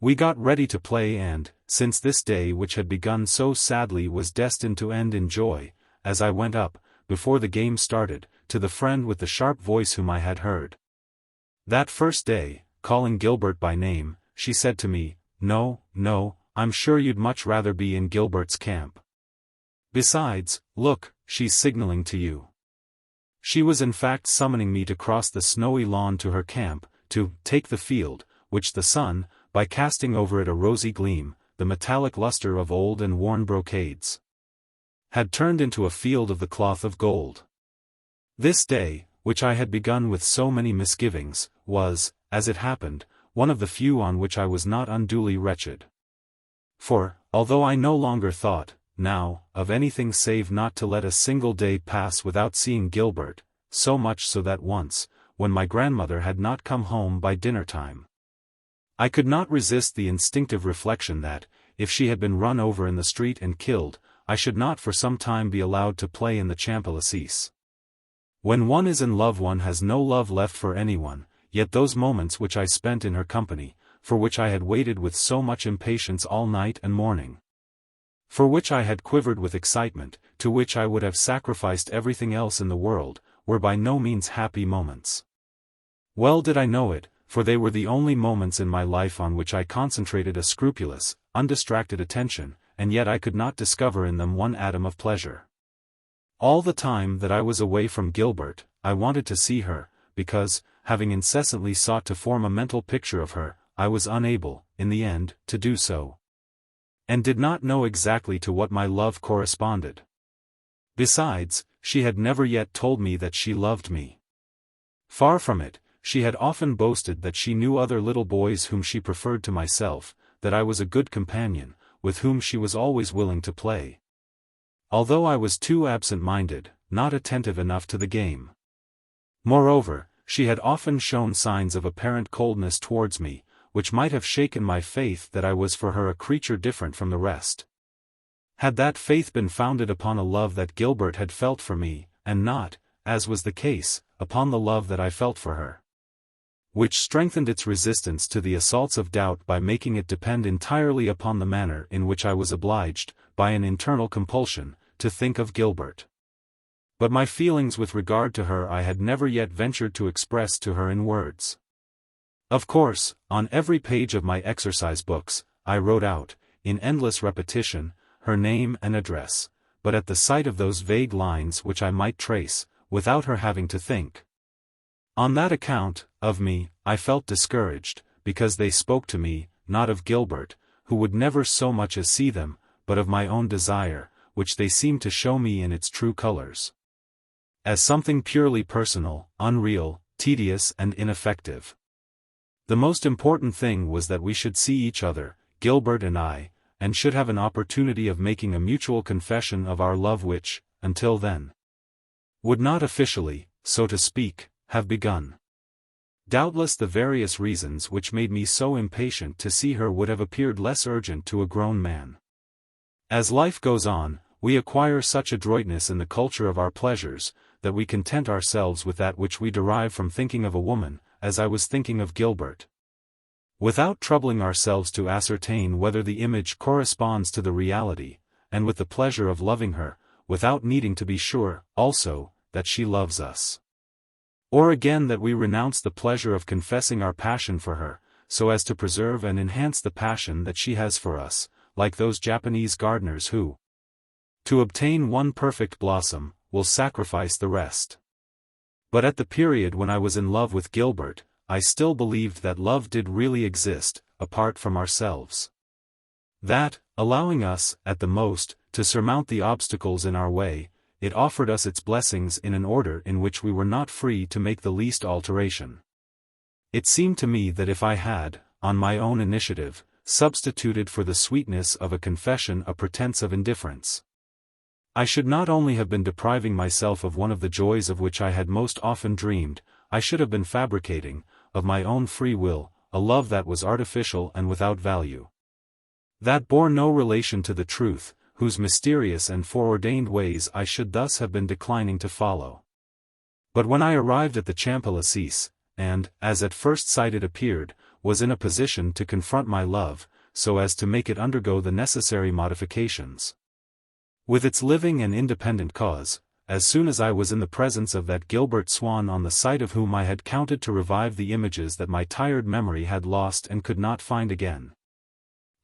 We got ready to play and, since this day which had begun so sadly was destined to end in joy, as I went up, before the game started, to the friend with the sharp voice whom I had heard that first day, calling Gilbert by name, she said to me, "No, no, I'm sure you'd much rather be in Gilbert's camp. Besides, look, she's signaling to you." She was in fact summoning me to cross the snowy lawn to her camp, to take the field, which the sun, by casting over it a rosy gleam, the metallic luster of old and worn brocades, had turned into a field of the cloth of gold. This day, which I had begun with so many misgivings, was, as it happened, one of the few on which I was not unduly wretched. For, although I no longer thought, now, of anything save not to let a single day pass without seeing Gilbert, so much so that once, when my grandmother had not come home by dinner-time, I could not resist the instinctive reflection that, if she had been run over in the street and killed, I should not for some time be allowed to play in the Champs-Élysées. When one is in love one has no love left for anyone, yet those moments which I spent in her company, for which I had waited with so much impatience all night and morning, for which I had quivered with excitement, to which I would have sacrificed everything else in the world, were by no means happy moments. Well did I know it, for they were the only moments in my life on which I concentrated a scrupulous, undistracted attention, and yet I could not discover in them one atom of pleasure. All the time that I was away from Gilbert, I wanted to see her, because, having incessantly sought to form a mental picture of her, I was unable, in the end, to do so, and did not know exactly to what my love corresponded. Besides, she had never yet told me that she loved me. Far from it, she had often boasted that she knew other little boys whom she preferred to myself, that I was a good companion, with whom she was always willing to play, although I was too absent-minded, not attentive enough to the game. Moreover, she had often shown signs of apparent coldness towards me, which might have shaken my faith that I was for her a creature different from the rest. Had that faith been founded upon a love that Gilbert had felt for me, and not, as was the case, upon the love that I felt for her, which strengthened its resistance to the assaults of doubt by making it depend entirely upon the manner in which I was obliged, by an internal compulsion, to think of Gilbert. But my feelings with regard to her I had never yet ventured to express to her in words. Of course, on every page of my exercise books, I wrote out, in endless repetition, her name and address, but at the sight of those vague lines which I might trace, without her having to think on that account, of me, I felt discouraged, because they spoke to me, not of Gilbert, who would never so much as see them, but of my own desire, which they seemed to show me in its true colors, as something purely personal, unreal, tedious and ineffective. The most important thing was that we should see each other, Gilbert and I, and should have an opportunity of making a mutual confession of our love which, until then, would not officially, so to speak, have begun. Doubtless the various reasons which made me so impatient to see her would have appeared less urgent to a grown man. As life goes on, we acquire such adroitness in the culture of our pleasures, that we content ourselves with that which we derive from thinking of a woman, as I was thinking of Gilbert, without troubling ourselves to ascertain whether the image corresponds to the reality, and with the pleasure of loving her, without needing to be sure, also, that she loves us. Or again that we renounce the pleasure of confessing our passion for her, so as to preserve and enhance the passion that she has for us, like those Japanese gardeners who, to obtain one perfect blossom, will sacrifice the rest. But at the period when I was in love with Gilbert, I still believed that love did really exist, apart from ourselves. That, allowing us, at the most, to surmount the obstacles in our way, it offered us its blessings in an order in which we were not free to make the least alteration. It seemed to me that if I had, on my own initiative, substituted for the sweetness of a confession a pretense of indifference, I should not only have been depriving myself of one of the joys of which I had most often dreamed, I should have been fabricating, of my own free will, a love that was artificial and without value. That bore no relation to the truth, whose mysterious and foreordained ways I should thus have been declining to follow. But when I arrived at the Champs-Élysées, and, as at first sight it appeared, was in a position to confront my love, so as to make it undergo the necessary modifications, with its living and independent cause, as soon as I was in the presence of that Gilbert Swann on the sight of whom I had counted to revive the images that my tired memory had lost and could not find again.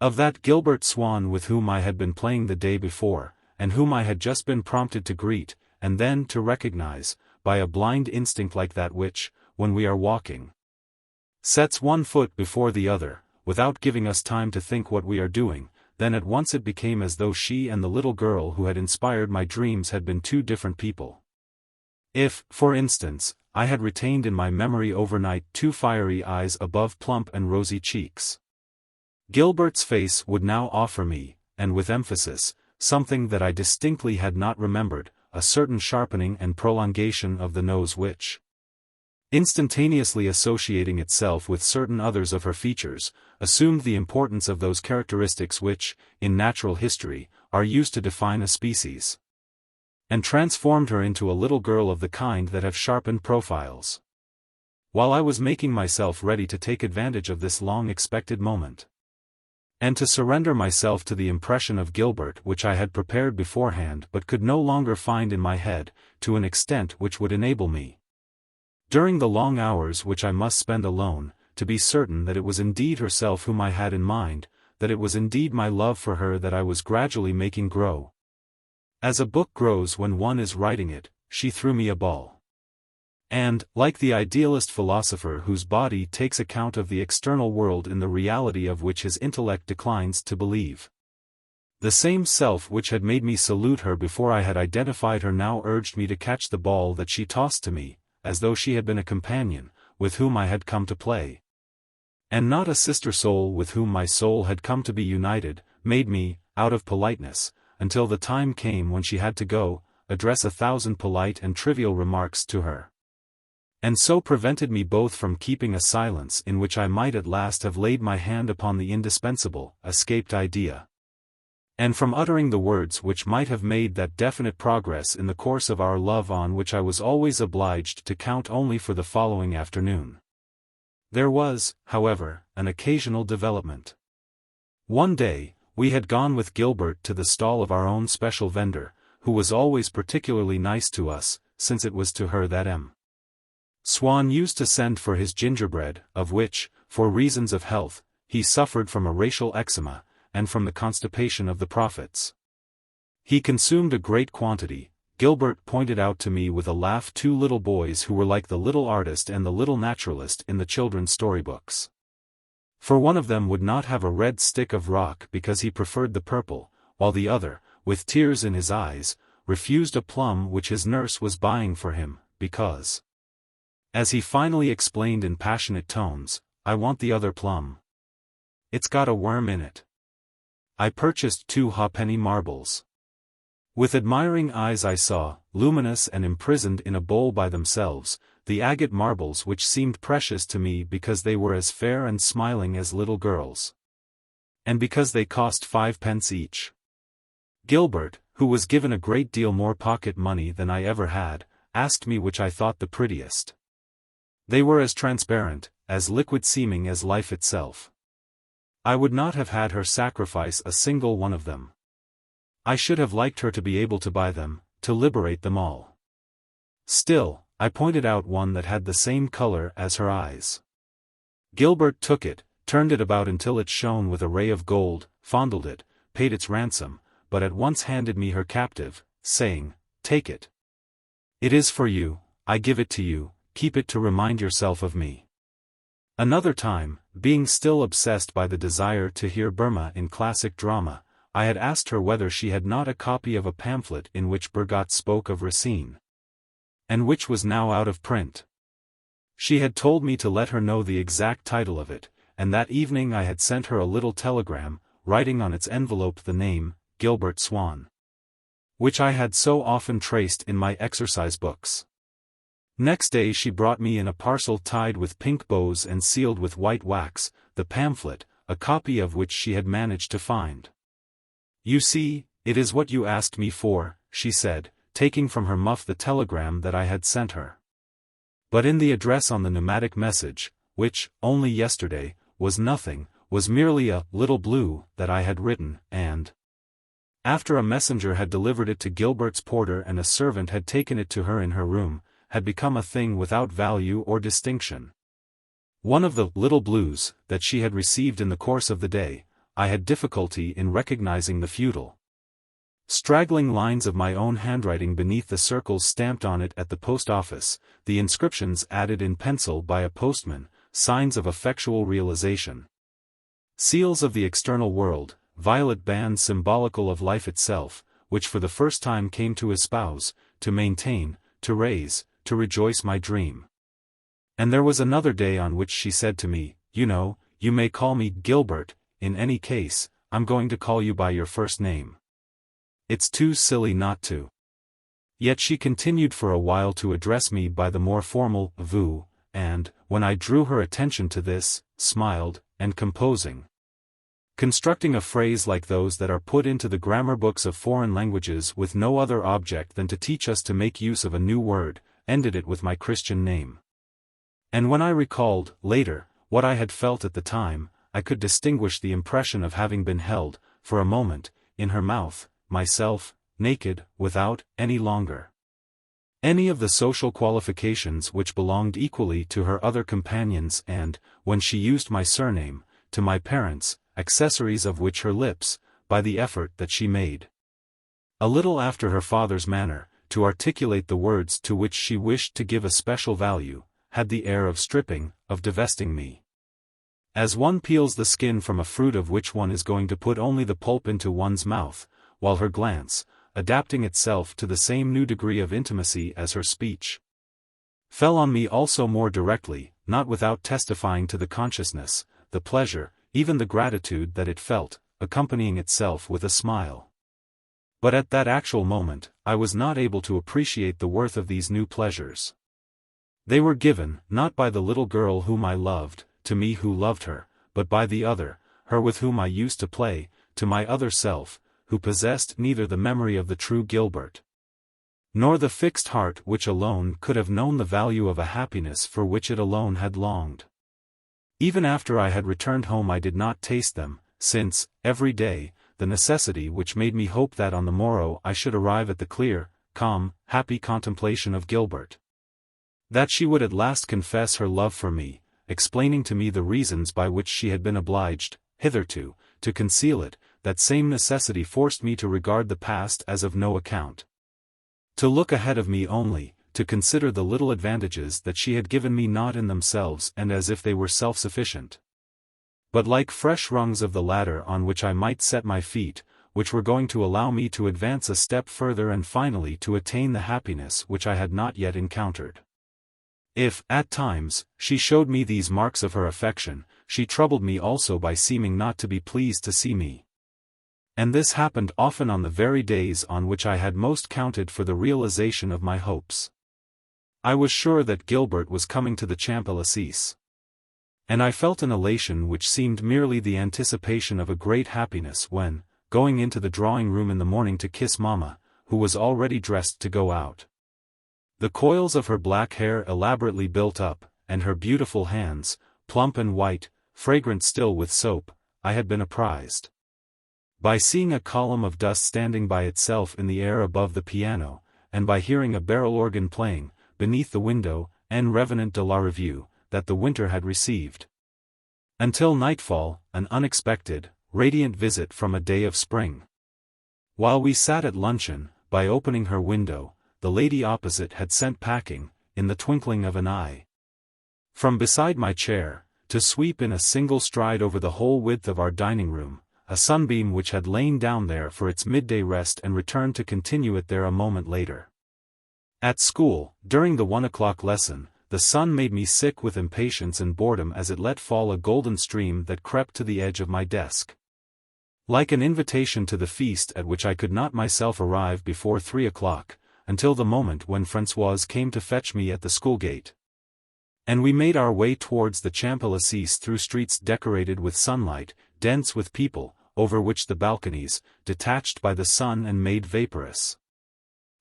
Of that Gilbert Swann with whom I had been playing the day before, and whom I had just been prompted to greet, and then to recognize, by a blind instinct like that which, when we are walking, sets one foot before the other, without giving us time to think what we are doing, then at once it became as though she and the little girl who had inspired my dreams had been two different people. If, for instance, I had retained in my memory overnight two fiery eyes above plump and rosy cheeks, Gilbert's face would now offer me, and with emphasis, something that I distinctly had not remembered, a certain sharpening and prolongation of the nose which, instantaneously associating itself with certain others of her features, assumed the importance of those characteristics which, in natural history, are used to define a species, and transformed her into a little girl of the kind that have sharpened profiles. While I was making myself ready to take advantage of this long-expected moment, and to surrender myself to the impression of Gilbert which I had prepared beforehand but could no longer find in my head, to an extent which would enable me, during the long hours which I must spend alone, to be certain that it was indeed herself whom I had in mind, that it was indeed my love for her that I was gradually making grow, as a book grows when one is writing it, she threw me a ball. And, like the idealist philosopher whose body takes account of the external world in the reality of which his intellect declines to believe, the same self which had made me salute her before I had identified her now urged me to catch the ball that she tossed to me, as though she had been a companion, with whom I had come to play, and not a sister soul with whom my soul had come to be united, made me, out of politeness, until the time came when she had to go, address 1,000 polite and trivial remarks to her, and so prevented me both from keeping a silence in which I might at last have laid my hand upon the indispensable, escaped idea, and from uttering the words which might have made that definite progress in the course of our love on which I was always obliged to count only for the following afternoon. There was, however, an occasional development. One day, we had gone with Gilbert to the stall of our own special vendor, who was always particularly nice to us, since it was to her that Swann used to send for his gingerbread, of which, for reasons of health, he suffered from a racial eczema, and from the constipation of the prophets. He consumed a great quantity. Gilbert pointed out to me with a laugh two little boys who were like the little artist and the little naturalist in the children's storybooks. For one of them would not have a red stick of rock because he preferred the purple, while the other, with tears in his eyes, refused a plum which his nurse was buying for him, because, as he finally explained in passionate tones, "I want the other plum. It's got a worm in it." I purchased 2 halfpenny marbles. With admiring eyes I saw, luminous and imprisoned in a bowl by themselves, the agate marbles which seemed precious to me because they were as fair and smiling as little girls, and because they cost 5 pence each. Gilbert, who was given a great deal more pocket money than I ever had, asked me which I thought the prettiest. They were as transparent, as liquid-seeming as life itself. I would not have had her sacrifice a single one of them. I should have liked her to be able to buy them, to liberate them all. Still, I pointed out one that had the same color as her eyes. Gilbert took it, turned it about until it shone with a ray of gold, fondled it, paid its ransom, but at once handed me her captive, saying, "Take it. It is for you, I give it to you, keep it to remind yourself of me." Another time, being still obsessed by the desire to hear Burma in classic drama, I had asked her whether she had not a copy of a pamphlet in which Bergot spoke of Racine, and which was now out of print. She had told me to let her know the exact title of it, and that evening I had sent her a little telegram, writing on its envelope the name, Gilbert Swann, which I had so often traced in my exercise books. Next day she brought me in a parcel tied with pink bows and sealed with white wax, the pamphlet, a copy of which she had managed to find. "You see, it is what you asked me for," she said, taking from her muff the telegram that I had sent her. But in the address on the pneumatic message, which, only yesterday, was nothing, was merely a little blue that I had written, and after a messenger had delivered it to Gilbert's porter and a servant had taken it to her in her room, had become a thing without value or distinction. One of the little blues that she had received in the course of the day, I had difficulty in recognizing the futile, straggling lines of my own handwriting beneath the circles stamped on it at the post office, the inscriptions added in pencil by a postman, signs of effectual realization. Seals of the external world, violet bands symbolical of life itself, which for the first time came to espouse, to maintain, to raise, to rejoice my dream. And there was another day on which she said to me, "You know, you may call me Gilbert, in any case, I'm going to call you by your first name. It's too silly not to." Yet she continued for a while to address me by the more formal vous, and, when I drew her attention to this, smiled, and composing, constructing a phrase like those that are put into the grammar books of foreign languages with no other object than to teach us to make use of a new word, ended it with my Christian name. And when I recalled, later, what I had felt at the time, I could distinguish the impression of having been held, for a moment, in her mouth, myself, naked, without, any longer, any of the social qualifications which belonged equally to her other companions and, when she used my surname, to my parents, accessories of which her lips, by the effort that she made, a little after her father's manner, to articulate the words to which she wished to give a special value, had the air of stripping, of divesting me, as one peels the skin from a fruit of which one is going to put only the pulp into one's mouth, while her glance, adapting itself to the same new degree of intimacy as her speech, fell on me also more directly, not without testifying to the consciousness, the pleasure, even the gratitude that it felt, accompanying itself with a smile. But at that actual moment, I was not able to appreciate the worth of these new pleasures. They were given, not by the little girl whom I loved, to me who loved her, but by the other, her with whom I used to play, to my other self, who possessed neither the memory of the true Gilbert, nor the fixed heart which alone could have known the value of a happiness for which it alone had longed. Even after I had returned home I did not taste them, since, every day, the necessity which made me hope that on the morrow I should arrive at the clear, calm, happy contemplation of Gilbert, that she would at last confess her love for me, explaining to me the reasons by which she had been obliged, hitherto, to conceal it, that same necessity forced me to regard the past as of no account, to look ahead of me only, to consider the little advantages that she had given me not in themselves and as if they were self-sufficient, but like fresh rungs of the ladder on which I might set my feet, which were going to allow me to advance a step further and finally to attain the happiness which I had not yet encountered. If, at times, she showed me these marks of her affection, she troubled me also by seeming not to be pleased to see me. And this happened often on the very days on which I had most counted for the realization of my hopes. I was sure that Gilbert was coming to the Champs-Élysées, and I felt an elation which seemed merely the anticipation of a great happiness when, going into the drawing-room in the morning to kiss Mamma, who was already dressed to go out, the coils of her black hair elaborately built up, and her beautiful hands, plump and white, fragrant still with soap, I had been apprised, by seeing a column of dust standing by itself in the air above the piano, and by hearing a barrel organ playing, beneath the window, en revenant de la revue, that the winter had received, until nightfall, an unexpected, radiant visit from a day of spring. While we sat at luncheon, by opening her window, the lady opposite had sent packing, in the twinkling of an eye, from beside my chair, to sweep in a single stride over the whole width of our dining room, a sunbeam which had lain down there for its midday rest and returned to continue it there a moment later. At school, during the 1 o'clock lesson, the sun made me sick with impatience and boredom as it let fall a golden stream that crept to the edge of my desk. Like an invitation to the feast at which I could not myself arrive before 3 o'clock, until the moment when Françoise came to fetch me at the school gate. And we made our way towards the Champs-Élysées through streets decorated with sunlight, dense with people, over which the balconies, detached by the sun and made vaporous,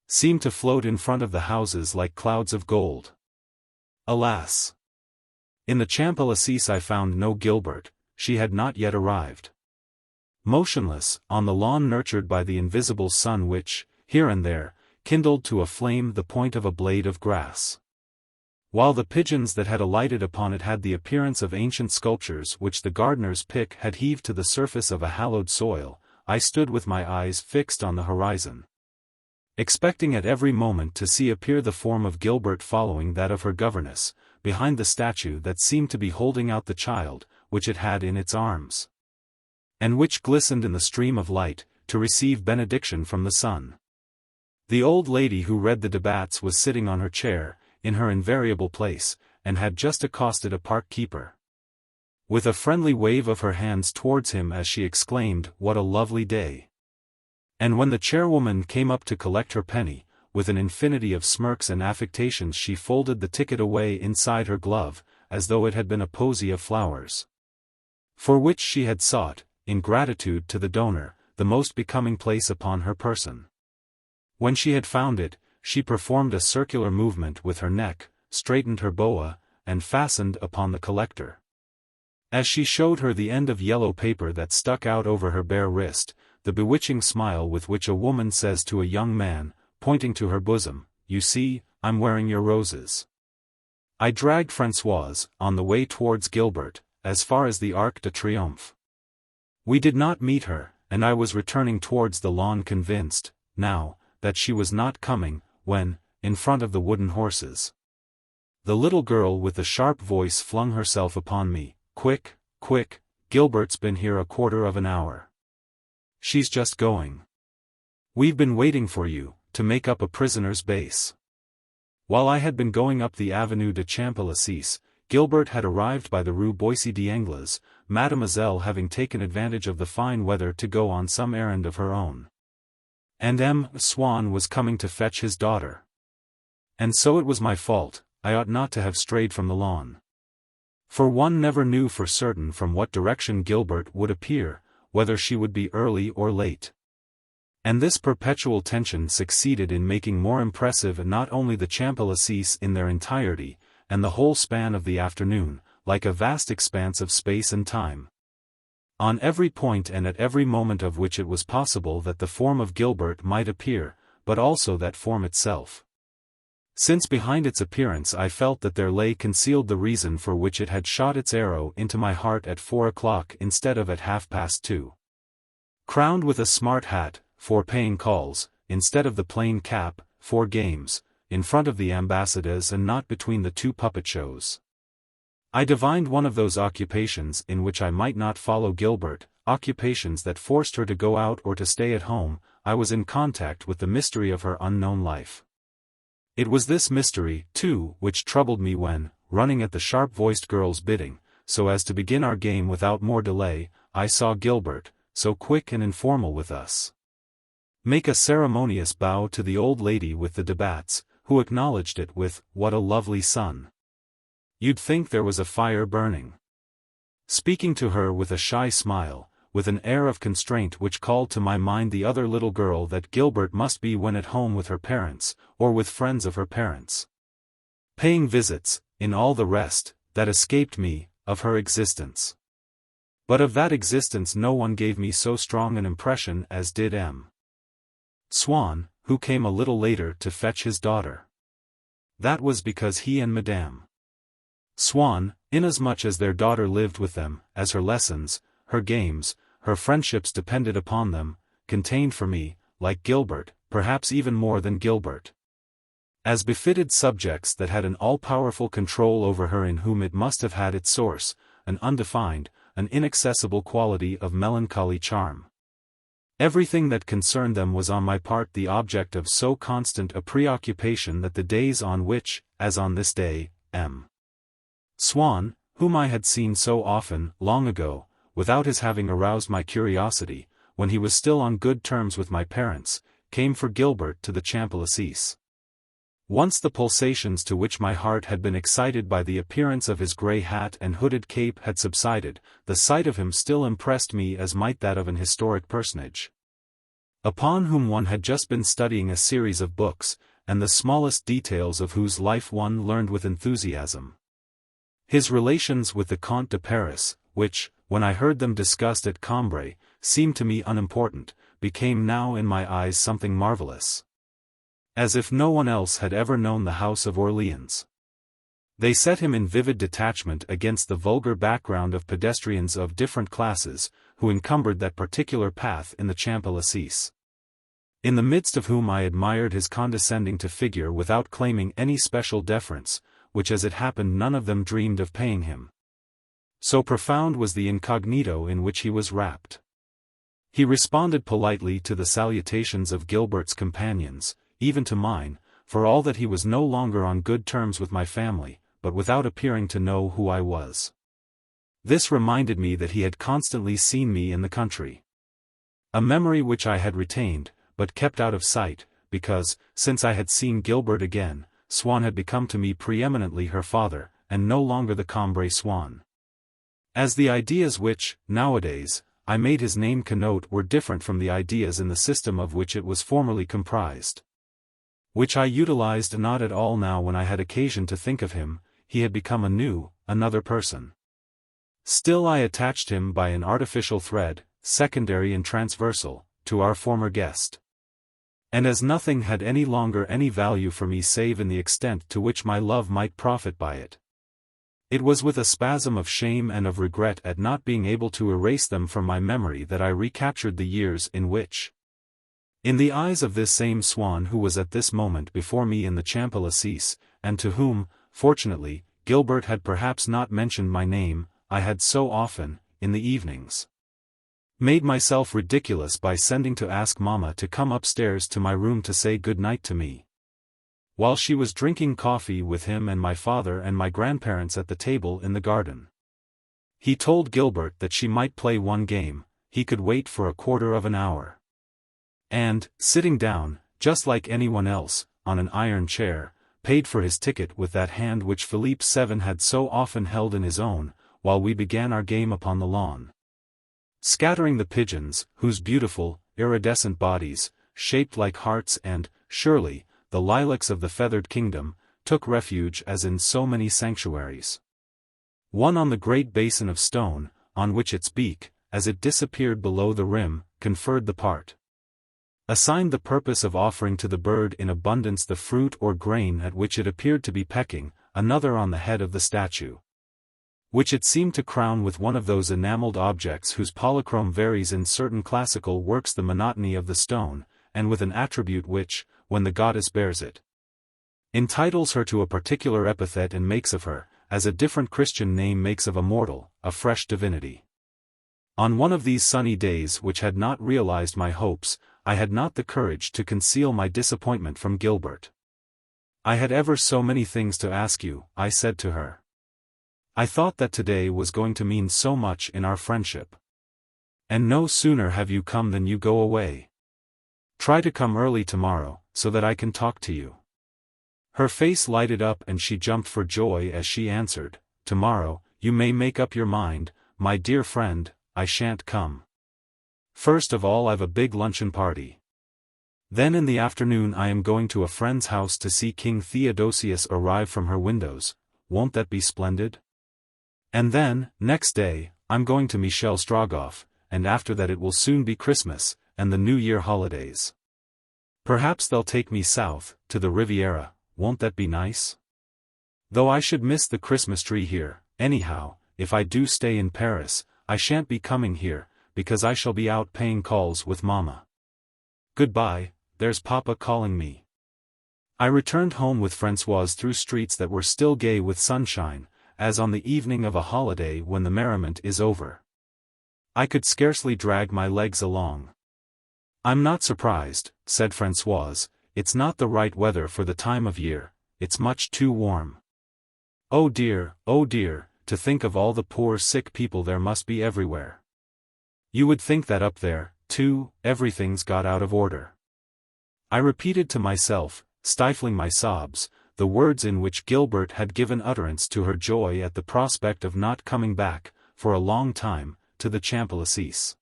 seemed to float in front of the houses like clouds of gold. Alas! In the Champs-Élysées I found no Gilbert, she had not yet arrived. Motionless, on the lawn nurtured by the invisible sun which, here and there, kindled to a flame the point of a blade of grass. While the pigeons that had alighted upon it had the appearance of ancient sculptures which the gardener's pick had heaved to the surface of a hallowed soil, I stood with my eyes fixed on the horizon, expecting at every moment to see appear the form of Gilbert following that of her governess, behind the statue that seemed to be holding out the child, which it had in its arms, and which glistened in the stream of light, to receive benediction from the sun. The old lady who read the debates was sitting on her chair, in her invariable place, and had just accosted a park keeper, with a friendly wave of her hands towards him as she exclaimed, "What a lovely day!" And when the chairwoman came up to collect her penny, with an infinity of smirks and affectations she folded the ticket away inside her glove, as though it had been a posy of flowers, for which she had sought, in gratitude to the donor, the most becoming place upon her person. When she had found it, she performed a circular movement with her neck, straightened her boa, and fastened upon the collector. As she showed her the end of yellow paper that stuck out over her bare wrist, the bewitching smile with which a woman says to a young man, pointing to her bosom, "You see, I'm wearing your roses." I dragged Françoise, on the way towards Gilbert, as far as the Arc de Triomphe. We did not meet her, and I was returning towards the lawn convinced, now, that she was not coming, when, in front of the wooden horses, the little girl with the sharp voice flung herself upon me. "Quick, quick, Gilbert's been here a quarter of an hour. She's just going. We've been waiting for you, to make up a prisoner's base." While I had been going up the Avenue de Champs-Élysées, Gilbert had arrived by the Rue Boissy d'Angles, Mademoiselle having taken advantage of the fine weather to go on some errand of her own. And Swann was coming to fetch his daughter. And so it was my fault, I ought not to have strayed from the lawn. For one never knew for certain from what direction Gilbert would appear, whether she would be early or late. And this perpetual tension succeeded in making more impressive not only the Champs-Élysées in their entirety, and the whole span of the afternoon, like a vast expanse of space and time, on every point and at every moment of which it was possible that the form of Gilbert might appear, but also that form itself. Since behind its appearance I felt that there lay concealed the reason for which it had shot its arrow into my heart at 4 o'clock instead of at 2:30. Crowned with a smart hat, for paying calls, instead of the plain cap, for games, in front of the ambassadors and not between the two puppet shows. I divined one of those occupations in which I might not follow Gilbert, occupations that forced her to go out or to stay at home. I was in contact with the mystery of her unknown life. It was this mystery, too, which troubled me when, running at the sharp-voiced girl's bidding, so as to begin our game without more delay, I saw Gilbert, so quick and informal with us, make a ceremonious bow to the old lady with the debates, who acknowledged it with, "What a lovely sun. You'd think there was a fire burning." Speaking to her with a shy smile, with an air of constraint which called to my mind the other little girl that Gilbert must be when at home with her parents, or with friends of her parents, paying visits, in all the rest, that escaped me, of her existence. But of that existence no one gave me so strong an impression as did Swann, who came a little later to fetch his daughter. That was because he and Madame Swann, inasmuch as their daughter lived with them, as her lessons, her games, her friendships depended upon them, contained for me, like Gilbert, perhaps even more than Gilbert, as befitted subjects that had an all-powerful control over her in whom it must have had its source, an undefined, an inaccessible quality of melancholy charm. Everything that concerned them was on my part the object of so constant a preoccupation that the days on which, as on this day, M. Swann, whom I had seen so often, long ago, without his having aroused my curiosity, when he was still on good terms with my parents, came for Gilbert to the Champs-Élysées. Once the pulsations to which my heart had been excited by the appearance of his grey hat and hooded cape had subsided, the sight of him still impressed me as might that of an historic personage, upon whom one had just been studying a series of books, and the smallest details of whose life one learned with enthusiasm. His relations with the Comte de Paris, which, when I heard them discussed at Cambrai, seemed to me unimportant, became now in my eyes something marvelous. As if no one else had ever known the House of Orleans. They set him in vivid detachment against the vulgar background of pedestrians of different classes, who encumbered that particular path in the Champs-Élysées. In the midst of whom I admired his condescending to figure without claiming any special deference, which as it happened none of them dreamed of paying him. So profound was the incognito in which he was wrapped. He responded politely to the salutations of Gilbert's companions, even to mine, for all that he was no longer on good terms with my family, but without appearing to know who I was. This reminded me that he had constantly seen me in the country. A memory which I had retained, but kept out of sight, because, since I had seen Gilbert again, Swann had become to me preeminently her father, and no longer the Cambrai Swann. As the ideas which, nowadays, I made his name connote were different from the ideas in the system of which it was formerly comprised, which I utilized not at all now when I had occasion to think of him, he had become another person. Still I attached him by an artificial thread, secondary and transversal, to our former guest. And as nothing had any longer any value for me save in the extent to which my love might profit by it, it was with a spasm of shame and of regret at not being able to erase them from my memory that I recaptured the years in which, in the eyes of this same Swann who was at this moment before me in the Champs-Élysées, and to whom, fortunately, Gilbert had perhaps not mentioned my name, I had so often, in the evenings, made myself ridiculous by sending to ask Mamma to come upstairs to my room to say good night to me, while she was drinking coffee with him and my father and my grandparents at the table in the garden. He told Gilbert that she might play one game, he could wait for a quarter of an hour. And, sitting down, just like anyone else, on an iron chair, paid for his ticket with that hand which Philippe VII had so often held in his own, while we began our game upon the lawn. Scattering the pigeons, whose beautiful, iridescent bodies, shaped like hearts and, surely, the lilacs of the feathered kingdom, took refuge as in so many sanctuaries. One on the great basin of stone, on which its beak, as it disappeared below the rim, conferred the part, assigned the purpose of offering to the bird in abundance the fruit or grain at which it appeared to be pecking, another on the head of the statue, which it seemed to crown with one of those enameled objects whose polychrome varies in certain classical works the monotony of the stone, and with an attribute which, when the goddess bears it, entitles her to a particular epithet and makes of her, as a different Christian name makes of a mortal, a fresh divinity. On one of these sunny days which had not realized my hopes, I had not the courage to conceal my disappointment from Gilbert. "I had ever so many things to ask you," I said to her. "I thought that today was going to mean so much in our friendship. And no sooner have you come than you go away. Try to come early tomorrow, so that I can talk to you." Her face lighted up and she jumped for joy as she answered, "Tomorrow, you may make up your mind, my dear friend, I shan't come. First of all I've a big luncheon party. Then in the afternoon I am going to a friend's house to see King Theodosius arrive from her windows, won't that be splendid? And then, next day, I'm going to Michel Strogoff, and after that it will soon be Christmas, and the New Year holidays. Perhaps they'll take me south, to the Riviera, won't that be nice? Though I should miss the Christmas tree here, anyhow, if I do stay in Paris, I shan't be coming here, because I shall be out paying calls with Mamma. Goodbye, there's Papa calling me." I returned home with Françoise through streets that were still gay with sunshine, as on the evening of a holiday when the merriment is over. I could scarcely drag my legs along. "I'm not surprised," said Françoise, "it's not the right weather for the time of year, it's much too warm. Oh dear, to think of all the poor sick people there must be everywhere. You would think that up there, too, everything's got out of order." I repeated to myself, stifling my sobs, the words in which Gilbert had given utterance to her joy at the prospect of not coming back, for a long time, to the Champs-Élysées.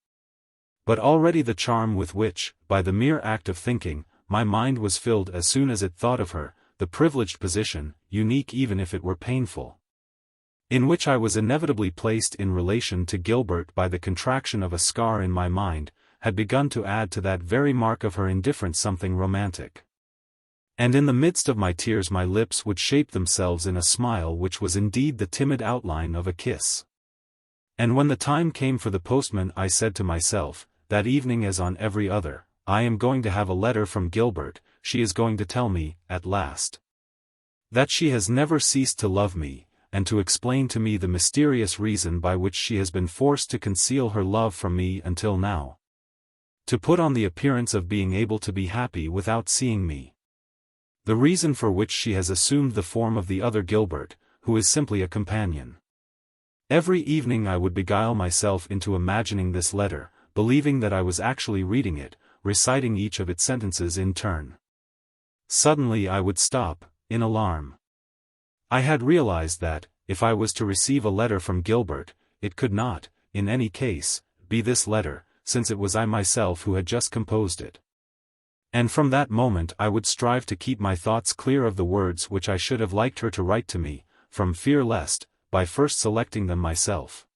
But already the charm with which, by the mere act of thinking, my mind was filled as soon as it thought of her, the privileged position, unique even if it were painful, in which I was inevitably placed in relation to Gilbert by the contraction of a scar in my mind, had begun to add to that very mark of her indifference something romantic. And in the midst of my tears my lips would shape themselves in a smile which was indeed the timid outline of a kiss. And when the time came for the postman I said to myself, that evening as on every other, I am going to have a letter from Gilbert, she is going to tell me, at last, that she has never ceased to love me, and to explain to me the mysterious reason by which she has been forced to conceal her love from me until now. To put on the appearance of being able to be happy without seeing me. The reason for which she has assumed the form of the other Gilbert, who is simply a companion. Every evening I would beguile myself into imagining this letter, believing that I was actually reading it, reciting each of its sentences in turn. Suddenly I would stop, in alarm. I had realized that, if I was to receive a letter from Gilbert, it could not, in any case, be this letter, since it was I myself who had just composed it. And from that moment I would strive to keep my thoughts clear of the words which I should have liked her to write to me, from fear lest, by first selecting them myself,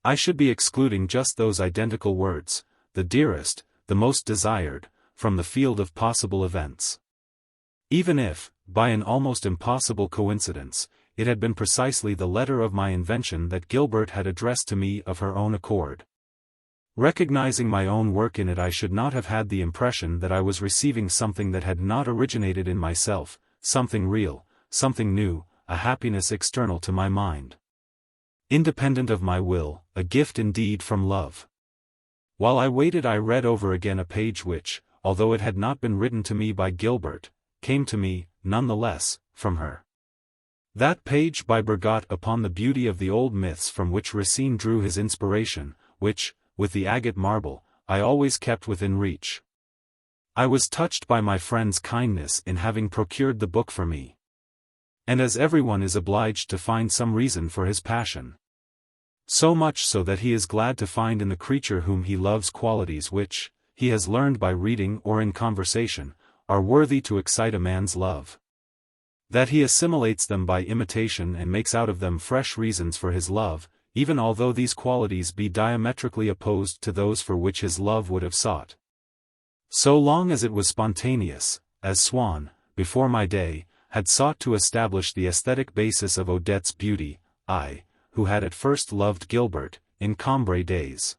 I should be excluding just those identical words, the dearest, the most desired, from the field of possible events. Even if, by an almost impossible coincidence, it had been precisely the letter of my invention that Gilbert had addressed to me of her own accord. Recognizing my own work in it, I should not have had the impression that I was receiving something that had not originated in myself, something real, something new, a happiness external to my mind, independent of my will, a gift indeed from love. While I waited I read over again a page which, although it had not been written to me by Gilbert, came to me, none the less, from her. That page by Bergotte upon the beauty of the old myths from which Racine drew his inspiration, which, with the agate marble, I always kept within reach. I was touched by my friend's kindness in having procured the book for me. And as everyone is obliged to find some reason for his passion. So much so that he is glad to find in the creature whom he loves qualities which, he has learned by reading or in conversation, are worthy to excite a man's love. That he assimilates them by imitation and makes out of them fresh reasons for his love, even although these qualities be diametrically opposed to those for which his love would have sought. So long as it was spontaneous, as Swann, before my day, had sought to establish the aesthetic basis of Odette's beauty, I, who had at first loved Gilbert, in Combray days,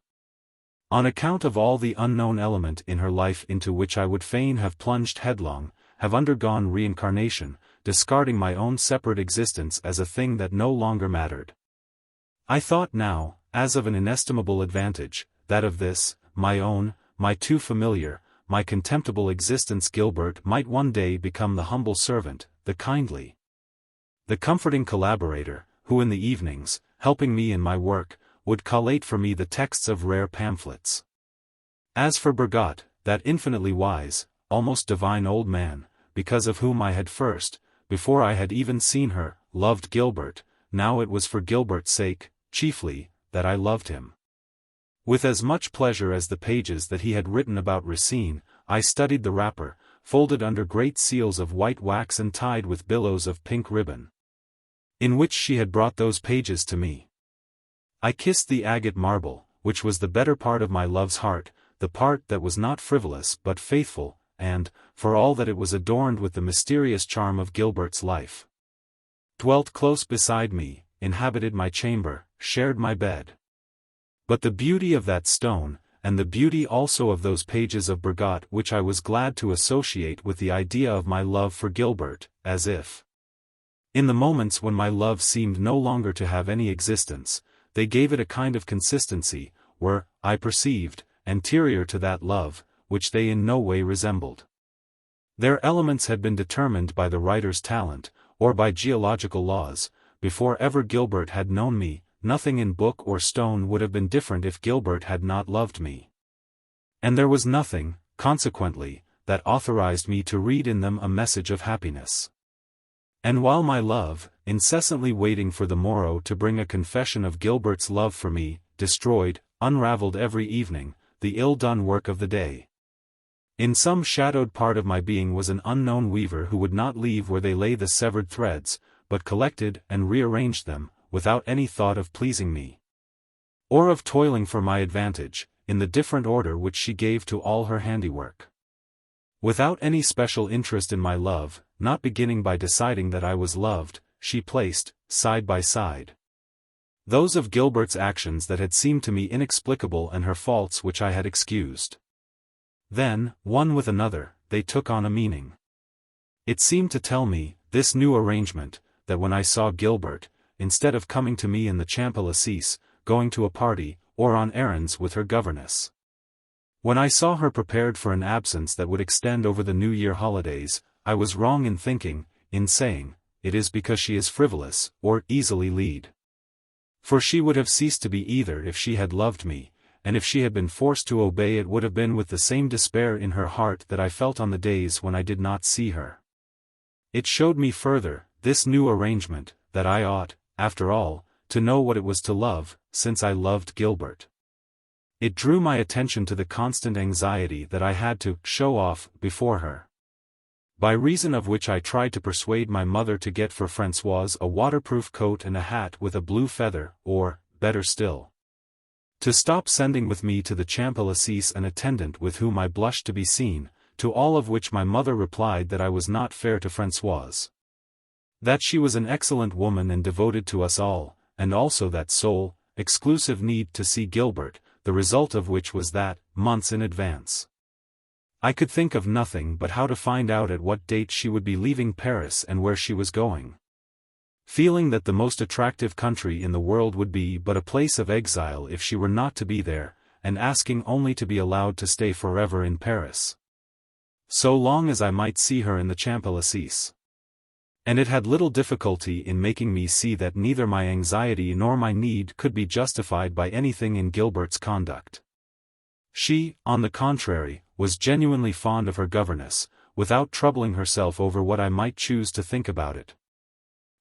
on account of all the unknown element in her life into which I would fain have plunged headlong, have undergone reincarnation, discarding my own separate existence as a thing that no longer mattered. I thought now, as of an inestimable advantage, that of this, my own, my too familiar, my contemptible existence Gilbert might one day become the humble servant, the kindly, the comforting collaborator, who in the evenings, helping me in my work, would collate for me the texts of rare pamphlets. As for Bergotte, that infinitely wise, almost divine old man, because of whom I had first, before I had even seen her, loved Gilbert, now it was for Gilbert's sake, chiefly, that I loved him. With as much pleasure as the pages that he had written about Racine, I studied the wrapper, folded under great seals of white wax and tied with billows of pink ribbon, in which she had brought those pages to me. I kissed the agate marble, which was the better part of my love's heart, the part that was not frivolous but faithful, and, for all that it was adorned with the mysterious charm of Gilbert's life, dwelt close beside me, inhabited my chamber, shared my bed. But the beauty of that stone, and the beauty also of those pages of Bergotte which I was glad to associate with the idea of my love for Gilbert, as if In the moments when my love seemed no longer to have any existence, they gave it a kind of consistency, were, I perceived, anterior to that love, which they in no way resembled. Their elements had been determined by the writer's talent, or by geological laws. Before ever Gilbert had known me, nothing in book or stone would have been different if Gilbert had not loved me. And there was nothing, consequently, that authorized me to read in them a message of happiness. And while my love, incessantly waiting for the morrow to bring a confession of Gilbert's love for me, destroyed, unraveled every evening, the ill-done work of the day. In some shadowed part of my being was an unknown weaver who would not leave where they lay the severed threads, but collected and rearranged them, without any thought of pleasing me, or of toiling for my advantage, in the different order which she gave to all her handiwork. Without any special interest in my love, not beginning by deciding that I was loved, she placed, side by side, those of Gilbert's actions that had seemed to me inexplicable and her faults which I had excused. Then, one with another, they took on a meaning. It seemed to tell me, this new arrangement, that when I saw Gilbert, instead of coming to me in the Champs-Élysées, going to a party, or on errands with her governess. When I saw her prepared for an absence that would extend over the New Year holidays, I was wrong in thinking, in saying, it is because she is frivolous, or easily led. For she would have ceased to be either if she had loved me, and if she had been forced to obey it would have been with the same despair in her heart that I felt on the days when I did not see her. It showed me further, this new arrangement, that I ought, after all, to know what it was to love, since I loved Gilbert. It drew my attention to the constant anxiety that I had to show off before her. By reason of which I tried to persuade my mother to get for Françoise a waterproof coat and a hat with a blue feather, or, better still, to stop sending with me to the Champs-Élysées an attendant with whom I blushed to be seen, to all of which my mother replied that I was not fair to Françoise. That she was an excellent woman and devoted to us all, and also that sole, exclusive need to see Gilbert, the result of which was that, months in advance, I could think of nothing but how to find out at what date she would be leaving Paris and where she was going. Feeling that the most attractive country in the world would be but a place of exile if she were not to be there, and asking only to be allowed to stay forever in Paris, so long as I might see her in the Champs-Élysées. And it had little difficulty in making me see that neither my anxiety nor my need could be justified by anything in Gilbert's conduct. She, on the contrary, was genuinely fond of her governess, without troubling herself over what I might choose to think about it.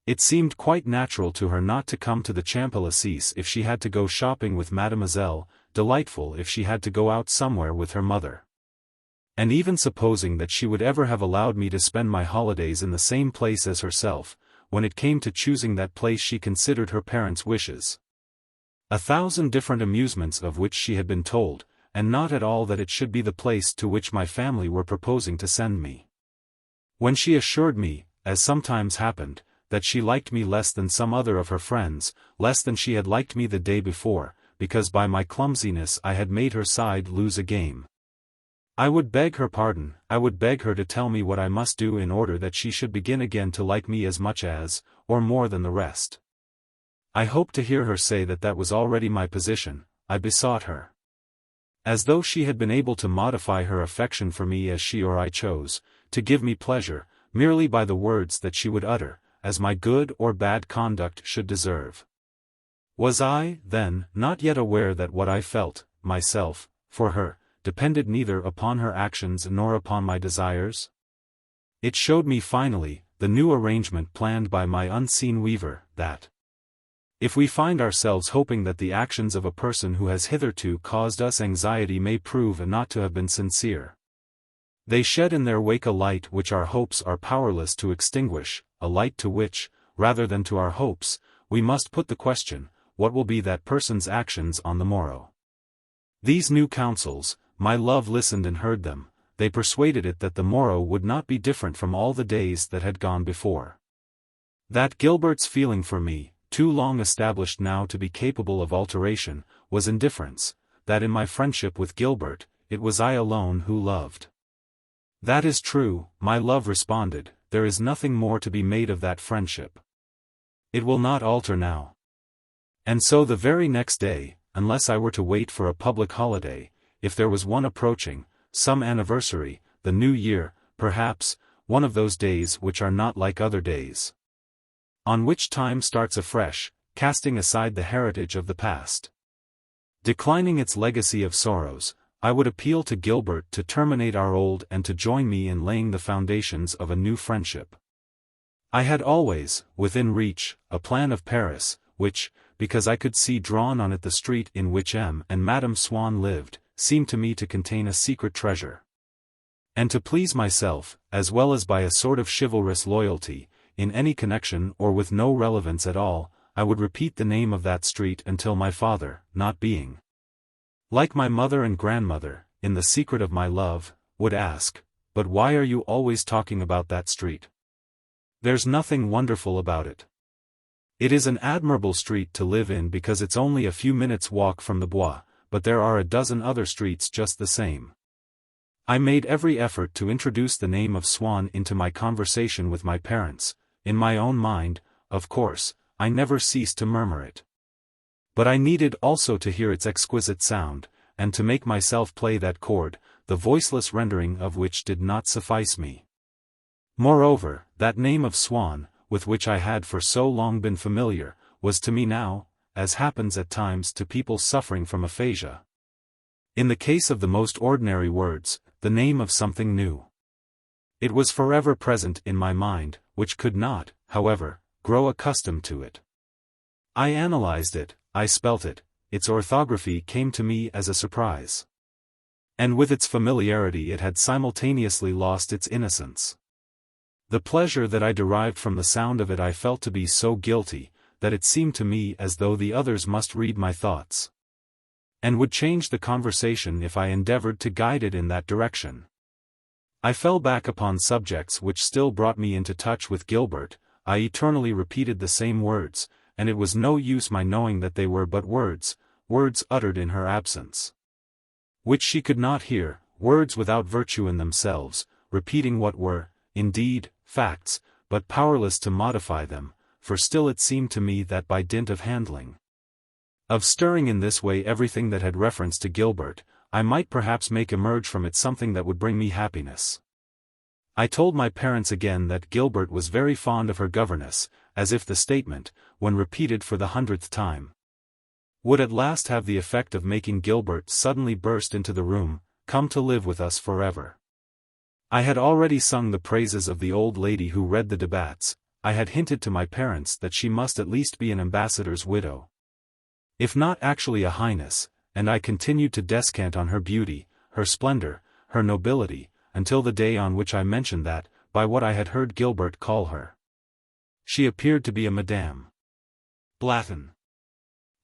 It seemed quite natural to her not to come to the Champs-Élysées if she had to go shopping with Mademoiselle, delightful if she had to go out somewhere with her mother. And even supposing that she would ever have allowed me to spend my holidays in the same place as herself, when it came to choosing that place she considered her parents' wishes. 1,000 different amusements of which she had been told, and not at all that it should be the place to which my family were proposing to send me. When she assured me, as sometimes happened, that she liked me less than some other of her friends, less than she had liked me the day before, because by my clumsiness I had made her side lose a game, I would beg her pardon. I would beg her to tell me what I must do in order that she should begin again to like me as much as, or more than the rest. I hoped to hear her say that that was already my position. I besought her, as though she had been able to modify her affection for me as she or I chose, to give me pleasure, merely by the words that she would utter, as my good or bad conduct should deserve. Was I, then, not yet aware that what I felt, myself, for her, depended neither upon her actions nor upon my desires? It showed me finally, the new arrangement planned by my unseen weaver, that if we find ourselves hoping that the actions of a person who has hitherto caused us anxiety may prove not to have been sincere, they shed in their wake a light which our hopes are powerless to extinguish, a light to which, rather than to our hopes, we must put the question, what will be that person's actions on the morrow? These new counsels, my love listened and heard them. They persuaded it that the morrow would not be different from all the days that had gone before. That Gilbert's feeling for me, too long established now to be capable of alteration, was indifference, that in my friendship with Gilbert, it was I alone who loved. That is true, my love responded, there is nothing more to be made of that friendship. It will not alter now. And so the very next day, unless I were to wait for a public holiday, if there was one approaching, some anniversary, the New Year, perhaps, one of those days which are not like other days, on which time starts afresh, casting aside the heritage of the past, declining its legacy of sorrows, I would appeal to Gilbert to terminate our old and to join me in laying the foundations of a new friendship. I had always, within reach, a plan of Paris, which, because I could see drawn on it the street in which M. and Madame Swann lived, seemed to me to contain a secret treasure. And to please myself, as well as by a sort of chivalrous loyalty, in any connection or with no relevance at all, I would repeat the name of that street until my father, not being, like my mother and grandmother, in the secret of my love, would ask, "But why are you always talking about that street? There's nothing wonderful about it. It is an admirable street to live in because it's only a few minutes' walk from the Bois, but there are a dozen other streets just the same." I made every effort to introduce the name of Swann into my conversation with my parents. In my own mind, of course, I never ceased to murmur it. But I needed also to hear its exquisite sound, and to make myself play that chord, the voiceless rendering of which did not suffice me. Moreover, that name of Swann, with which I had for so long been familiar, was to me now, as happens at times to people suffering from aphasia, in the case of the most ordinary words, the name of something new. It was forever present in my mind, which could not, however, grow accustomed to it. I analyzed it, I spelt it, its orthography came to me as a surprise. And with its familiarity it had simultaneously lost its innocence. The pleasure that I derived from the sound of it I felt to be so guilty, that it seemed to me as though the others must read my thoughts, and would change the conversation if I endeavored to guide it in that direction. I fell back upon subjects which still brought me into touch with Gilbert. I eternally repeated the same words, and it was no use my knowing that they were but words, words uttered in her absence, which she could not hear, words without virtue in themselves, repeating what were, indeed, facts, but powerless to modify them, for still it seemed to me that by dint of handling, of stirring in this way everything that had reference to Gilbert, I might perhaps make emerge from it something that would bring me happiness. I told my parents again that Gilbert was very fond of her governess, as if the statement, when repeated for the 100th time, would at last have the effect of making Gilbert suddenly burst into the room, "Come to live with us forever." I had already sung the praises of the old lady who read the debates. I had hinted to my parents that she must at least be an ambassador's widow, if not actually a highness, and I continued to descant on her beauty, her splendor, her nobility, until the day on which I mentioned that, by what I had heard Gilbert call her, she appeared to be a Madame Blatten.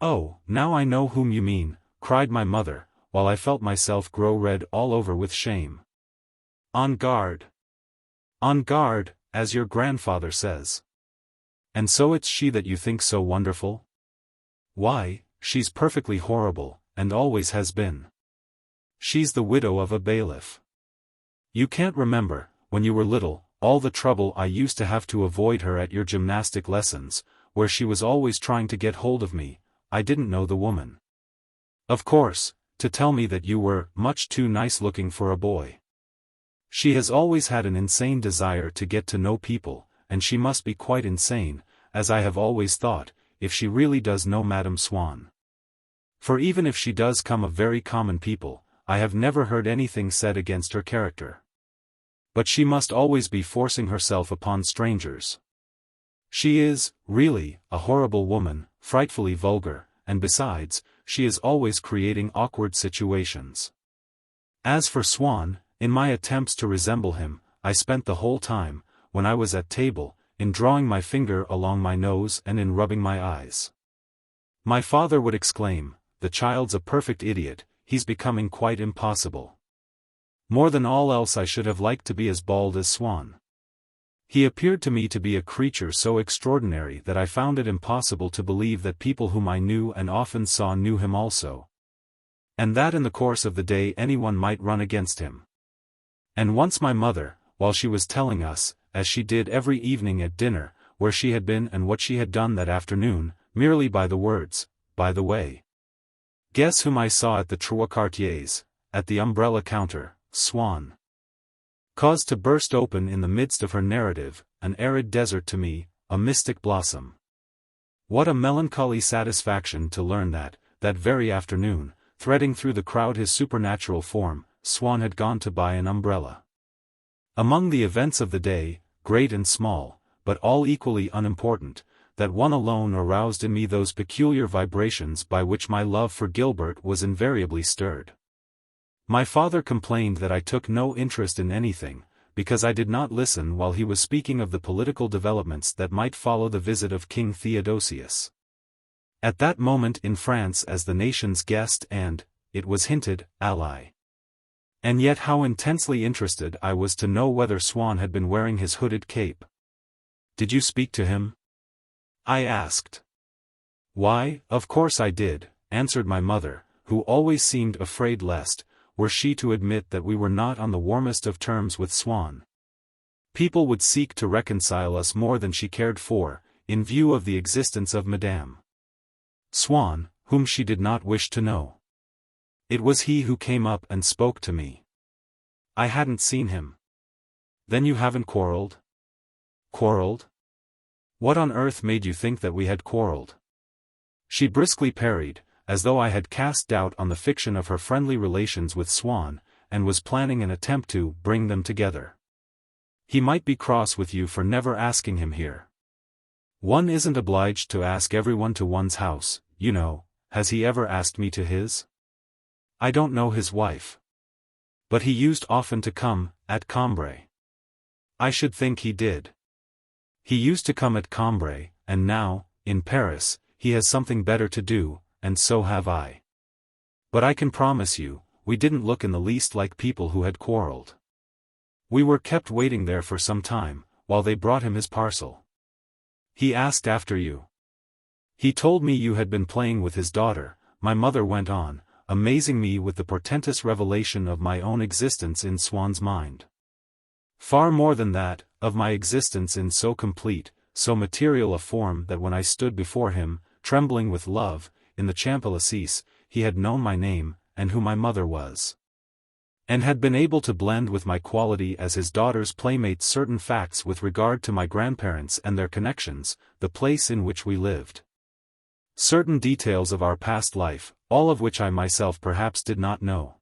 "Oh, now I know whom you mean," cried my mother, while I felt myself grow red all over with shame. On guard, as your grandfather says. And so it's she that you think so wonderful? Why, she's perfectly horrible, and always has been. She's the widow of a bailiff. You can't remember, when you were little, all the trouble I used to have to avoid her at your gymnastic lessons, where she was always trying to get hold of me. I didn't know the woman, of course, to tell me that you were much too nice looking for a boy. She has always had an insane desire to get to know people, and she must be quite insane, as I have always thought, if she really does know Madame Swann. For even if she does come of very common people, I have never heard anything said against her character. But she must always be forcing herself upon strangers. She is, really, a horrible woman, frightfully vulgar, and besides, she is always creating awkward situations. As for Swann, in my attempts to resemble him, I spent the whole time, when I was at table, in drawing my finger along my nose and in rubbing my eyes. My father would exclaim, "The child's a perfect idiot, he's becoming quite impossible." More than all else I should have liked to be as bald as Swann. He appeared to me to be a creature so extraordinary that I found it impossible to believe that people whom I knew and often saw knew him also, and that in the course of the day anyone might run against him. And once my mother, while she was telling us, as she did every evening at dinner, where she had been and what she had done that afternoon, merely by the words, "By the way. Guess whom I saw at the Trois Quartiers, at the umbrella counter, Swann." Caused to burst open in the midst of her narrative, an arid desert to me, a mystic blossom. What a melancholy satisfaction to learn that very afternoon, threading through the crowd his supernatural form, Swann had gone to buy an umbrella. Among the events of the day, great and small, but all equally unimportant, that one alone aroused in me those peculiar vibrations by which my love for Gilbert was invariably stirred. My father complained that I took no interest in anything, because I did not listen while he was speaking of the political developments that might follow the visit of King Theodosius. At that moment in France as the nation's guest and, it was hinted, ally. And yet how intensely interested I was to know whether Swann had been wearing his hooded cape. "Did you speak to him?" I asked. "Why, of course I did," answered my mother, who always seemed afraid lest, were she to admit that we were not on the warmest of terms with Swann, people would seek to reconcile us more than she cared for, in view of the existence of Madame Swann, whom she did not wish to know. It was he who came up and spoke to me. I hadn't seen him. "Then you haven't quarreled?" "Quarreled? What on earth made you think that we had quarreled?" She briskly parried, as though I had cast doubt on the fiction of her friendly relations with Swann, and was planning an attempt to bring them together. "He might be cross with you for never asking him here. One isn't obliged to ask everyone to one's house, you know. Has he ever asked me to his? I don't know his wife. But he used often to come, at Cambrai. I should think he did. He used to come at Cambrai, and now, in Paris, he has something better to do, and so have I. But I can promise you, we didn't look in the least like people who had quarreled. We were kept waiting there for some time, while they brought him his parcel. He asked after you. He told me you had been playing with his daughter," my mother went on, amazing me with the portentous revelation of my own existence in Swann's mind. Far more than that, of my existence in so complete, so material a form that when I stood before him, trembling with love, in the Champs-Élysées, he had known my name, and who my mother was. And had been able to blend with my quality as his daughter's playmate certain facts with regard to my grandparents and their connections, the place in which we lived. Certain details of our past life, all of which I myself perhaps did not know.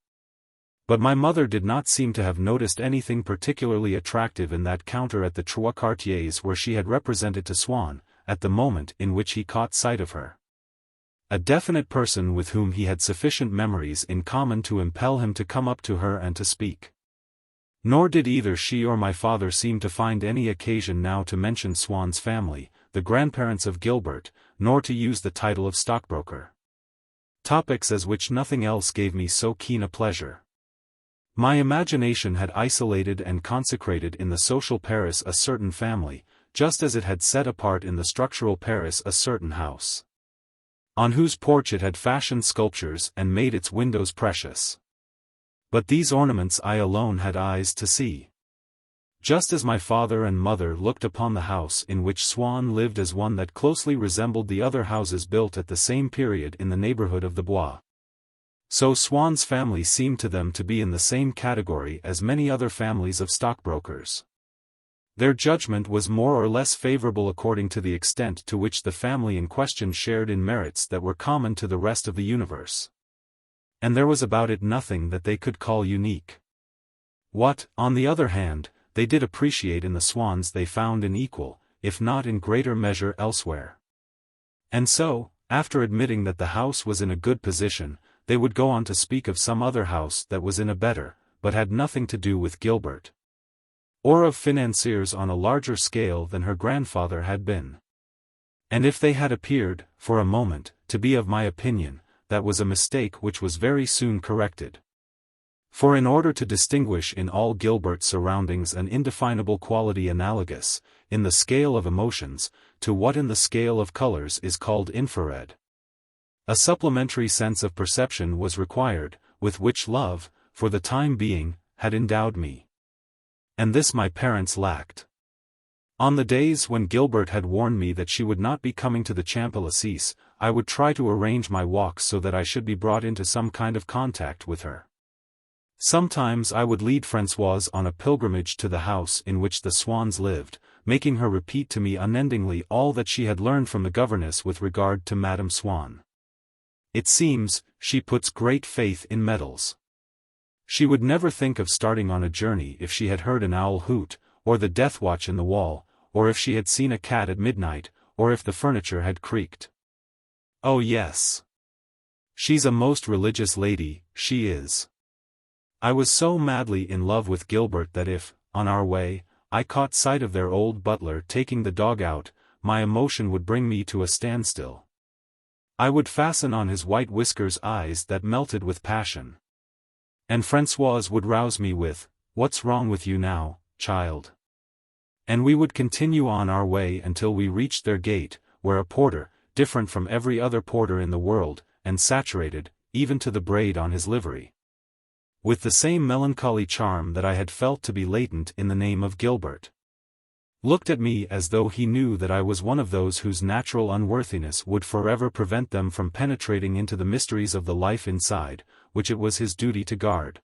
But my mother did not seem to have noticed anything particularly attractive in that counter at the Trois Quartiers where she had represented to Swann, at the moment in which he caught sight of her, a definite person with whom he had sufficient memories in common to impel him to come up to her and to speak. Nor did either she or my father seem to find any occasion now to mention Swann's family, the grandparents of Gilbert, nor to use the title of stockbroker. Topics as which nothing else gave me so keen a pleasure. My imagination had isolated and consecrated in the social Paris a certain family, just as it had set apart in the structural Paris a certain house, on whose porch it had fashioned sculptures and made its windows precious. But these ornaments I alone had eyes to see. Just as my father and mother looked upon the house in which Swann lived as one that closely resembled the other houses built at the same period in the neighborhood of the Bois, so Swann's family seemed to them to be in the same category as many other families of stockbrokers. Their judgment was more or less favorable according to the extent to which the family in question shared in merits that were common to the rest of the universe. And there was about it nothing that they could call unique. What, on the other hand, they did appreciate in the Swanns they found in equal, if not in greater measure elsewhere. And so, after admitting that the house was in a good position, they would go on to speak of some other house that was in a better, but had nothing to do with Gilbert, or of financiers on a larger scale than her grandfather had been. And if they had appeared, for a moment, to be of my opinion, that was a mistake which was very soon corrected. For in order to distinguish in all Gilbert's surroundings an indefinable quality analogous, in the scale of emotions, to what in the scale of colors is called infrared, a supplementary sense of perception was required, with which love, for the time being, had endowed me. And this my parents lacked. On the days when Gilbert had warned me that she would not be coming to the Champs-Élysées, I would try to arrange my walks so that I should be brought into some kind of contact with her. Sometimes I would lead Françoise on a pilgrimage to the house in which the Swanns lived, making her repeat to me unendingly all that she had learned from the governess with regard to Madame Swann. It seems, she puts great faith in medals. She would never think of starting on a journey if she had heard an owl hoot, or the death watch in the wall, or if she had seen a cat at midnight, or if the furniture had creaked. Oh yes. She's a most religious lady, she is. I was so madly in love with Gilbert that if, on our way, I caught sight of their old butler taking the dog out, my emotion would bring me to a standstill. I would fasten on his white whiskers eyes that melted with passion. And Françoise would rouse me with, "What's wrong with you now, child?" And we would continue on our way until we reached their gate, where a porter, different from every other porter in the world, and saturated, even to the braid on his livery, with the same melancholy charm that I had felt to be latent in the name of Gilbert, looked at me as though he knew that I was one of those whose natural unworthiness would forever prevent them from penetrating into the mysteries of the life inside, which it was his duty to guard,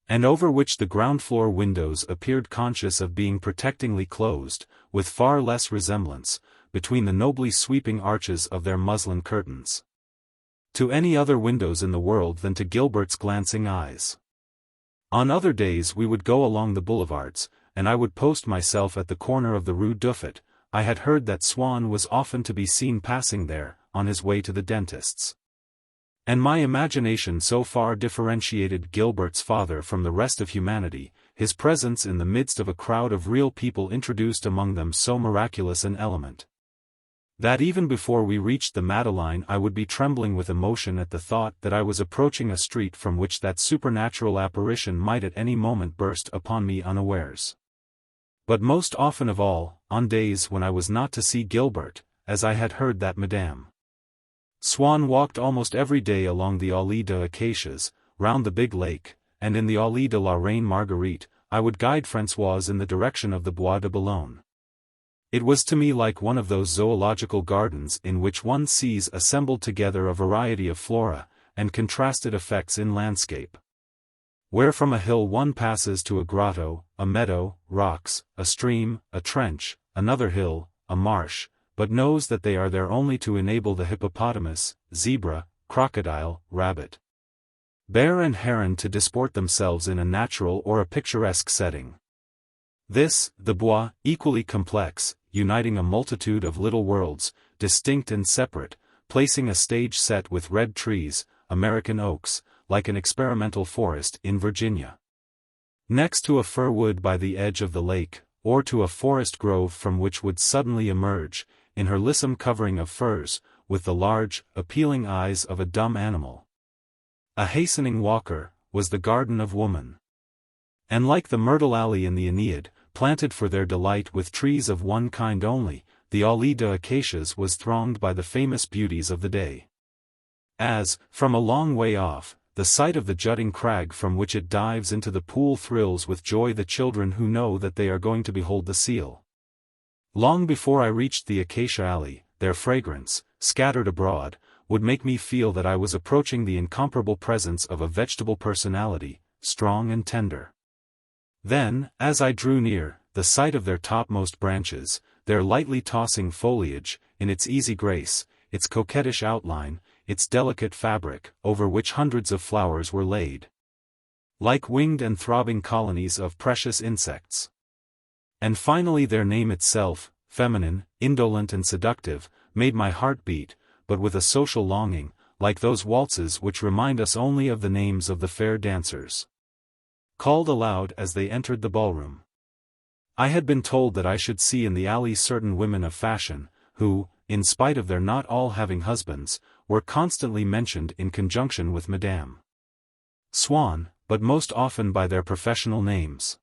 and over which the ground-floor windows appeared conscious of being protectingly closed, with far less resemblance, between the nobly sweeping arches of their muslin curtains, to any other windows in the world than to Gilbert's glancing eyes. On other days we would go along the boulevards, and I would post myself at the corner of the Rue Duffet. I had heard that Swann was often to be seen passing there, on his way to the dentist's. And my imagination so far differentiated Gilbert's father from the rest of humanity, his presence in the midst of a crowd of real people introduced among them so miraculous an element, that even before we reached the Madeleine I would be trembling with emotion at the thought that I was approaching a street from which that supernatural apparition might at any moment burst upon me unawares. But most often of all, on days when I was not to see Gilbert, as I had heard that Madame Swann walked almost every day along the Allée des Acacias, round the big lake, and in the Allée de la Reine Marguerite, I would guide Françoise in the direction of the Bois de Boulogne. It was to me like one of those zoological gardens in which one sees assembled together a variety of flora, and contrasted effects in landscape, where from a hill one passes to a grotto, a meadow, rocks, a stream, a trench, another hill, a marsh, but knows that they are there only to enable the hippopotamus, zebra, crocodile, rabbit, bear and heron to disport themselves in a natural or a picturesque setting. This, the Bois, equally complex, uniting a multitude of little worlds, distinct and separate, placing a stage set with red trees, American oaks, like an experimental forest in Virginia, next to a fir wood by the edge of the lake, or to a forest grove from which would suddenly emerge, in her lissom covering of firs, with the large, appealing eyes of a dumb animal, a hastening walker, was the garden of woman. And like the myrtle alley in the Aeneid, planted for their delight with trees of one kind only, the Allée des Acacias was thronged by the famous beauties of the day. As, from a long way off, the sight of the jutting crag from which it dives into the pool thrills with joy the children who know that they are going to behold the seal. Long before I reached the acacia alley, their fragrance, scattered abroad, would make me feel that I was approaching the incomparable presence of a vegetable personality, strong and tender. Then, as I drew near, the sight of their topmost branches, their lightly tossing foliage, in its easy grace, its coquettish outline, its delicate fabric, over which hundreds of flowers were laid, like winged and throbbing colonies of precious insects. And finally their name itself, feminine, indolent and seductive, made my heart beat, but with a social longing, like those waltzes which remind us only of the names of the fair dancers, called aloud as they entered the ballroom. I had been told that I should see in the alley certain women of fashion, who, in spite of their not all having husbands, were constantly mentioned in conjunction with Madame Swann, but most often by their professional names.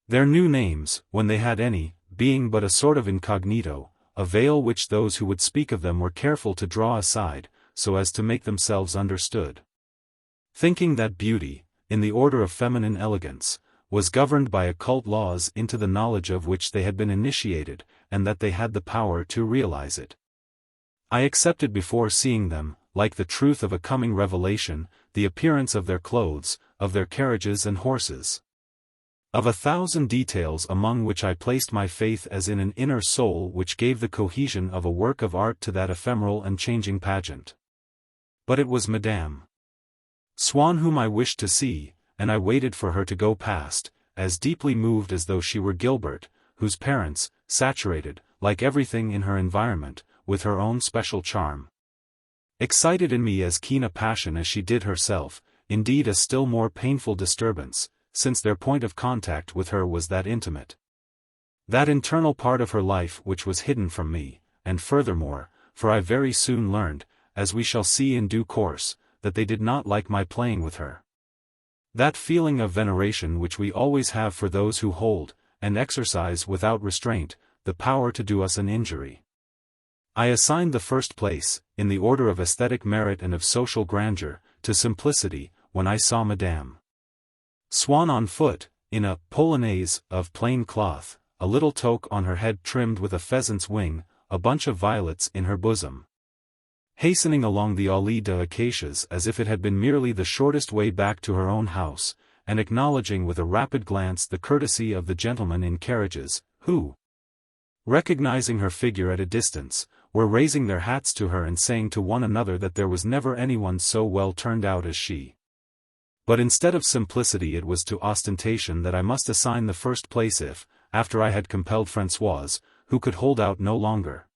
Their new names, when they had any, being but a sort of incognito, a veil which those who would speak of them were careful to draw aside, so as to make themselves understood. Thinking that beauty, in the order of feminine elegance, was governed by occult laws into the knowledge of which they had been initiated, and that they had the power to realize it. I accepted before seeing them, like the truth of a coming revelation, the appearance of their clothes, of their carriages and horses. Of 1,000 details among which I placed my faith as in an inner soul which gave the cohesion of a work of art to that ephemeral and changing pageant. But it was Madame Swann whom I wished to see, and I waited for her to go past, as deeply moved as though she were Gilbert, whose parents, saturated, like everything in her environment, with her own special charm, excited in me as keen a passion as she did herself, indeed a still more painful disturbance, since their point of contact with her was that intimate. That internal part of her life which was hidden from me, and furthermore, for I very soon learned, as we shall see in due course, that they did not like my playing with her. That feeling of veneration which we always have for those who hold, and exercise without restraint, the power to do us an injury. I assigned the first place, in the order of aesthetic merit and of social grandeur, to simplicity, when I saw Madame Swann on foot, in a polonaise of plain cloth, a little toque on her head trimmed with a pheasant's wing, a bunch of violets in her bosom, hastening along the Allée des Acacias as if it had been merely the shortest way back to her own house, and acknowledging with a rapid glance the courtesy of the gentlemen in carriages, who, recognizing her figure at a distance, were raising their hats to her and saying to one another that there was never anyone so well turned out as she. But instead of simplicity it was to ostentation that I must assign the first place if, after I had compelled Françoise, who could hold out no longer,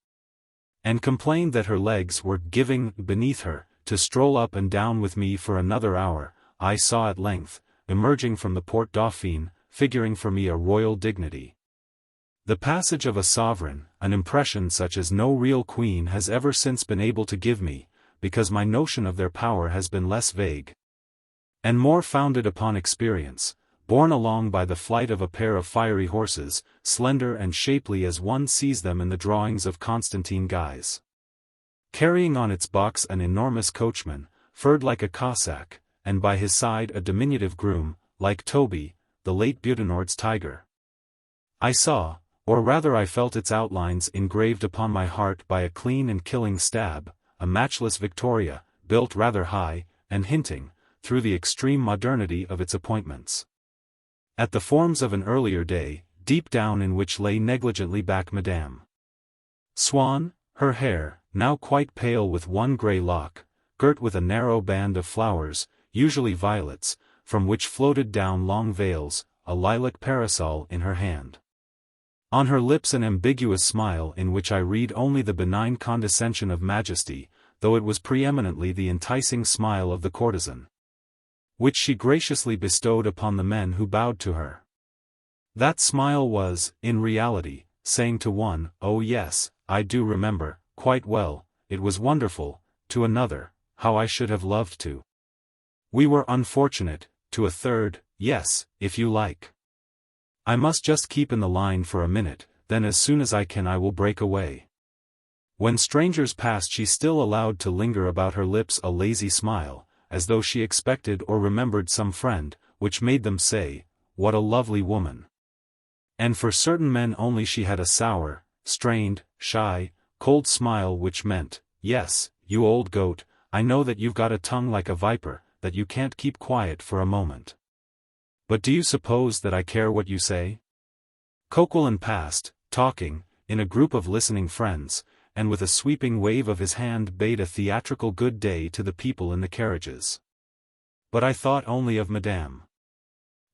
and complained that her legs were giving beneath her, to stroll up and down with me for another hour, I saw at length, emerging from the Porte Dauphine, figuring for me a royal dignity, the passage of a sovereign, an impression such as no real queen has ever since been able to give me, because my notion of their power has been less vague, and more founded upon experience, borne along by the flight of a pair of fiery horses, slender and shapely as one sees them in the drawings of Constantine Guise, carrying on its box an enormous coachman, furred like a Cossack, and by his side a diminutive groom, like Toby, the late Butenord's tiger. I saw, or rather I felt its outlines engraved upon my heart by a clean and killing stab, a matchless Victoria, built rather high, and hinting, through the extreme modernity of its appointments, at the forms of an earlier day, deep down in which lay negligently back Madame Swann, her hair, now quite pale with one grey lock, girt with a narrow band of flowers, usually violets, from which floated down long veils, a lilac parasol in her hand. On her lips an ambiguous smile in which I read only the benign condescension of majesty, though it was preeminently the enticing smile of the courtesan, which she graciously bestowed upon the men who bowed to her. That smile was, in reality, saying to one, "Oh yes, I do remember, quite well, it was wonderful," to another, "How I should have loved to. We were unfortunate," to a third, "Yes, if you like. I must just keep in the line for a minute, then as soon as I can I will break away." When strangers passed she still allowed to linger about her lips a lazy smile, as though she expected or remembered some friend, which made them say, "What a lovely woman." And for certain men only she had a sour, strained, shy, cold smile which meant, "Yes, you old goat, I know that you've got a tongue like a viper, that you can't keep quiet for a moment. But do you suppose that I care what you say?" Coquelin passed, talking, in a group of listening friends, and with a sweeping wave of his hand bade a theatrical good day to the people in the carriages. But I thought only of Madame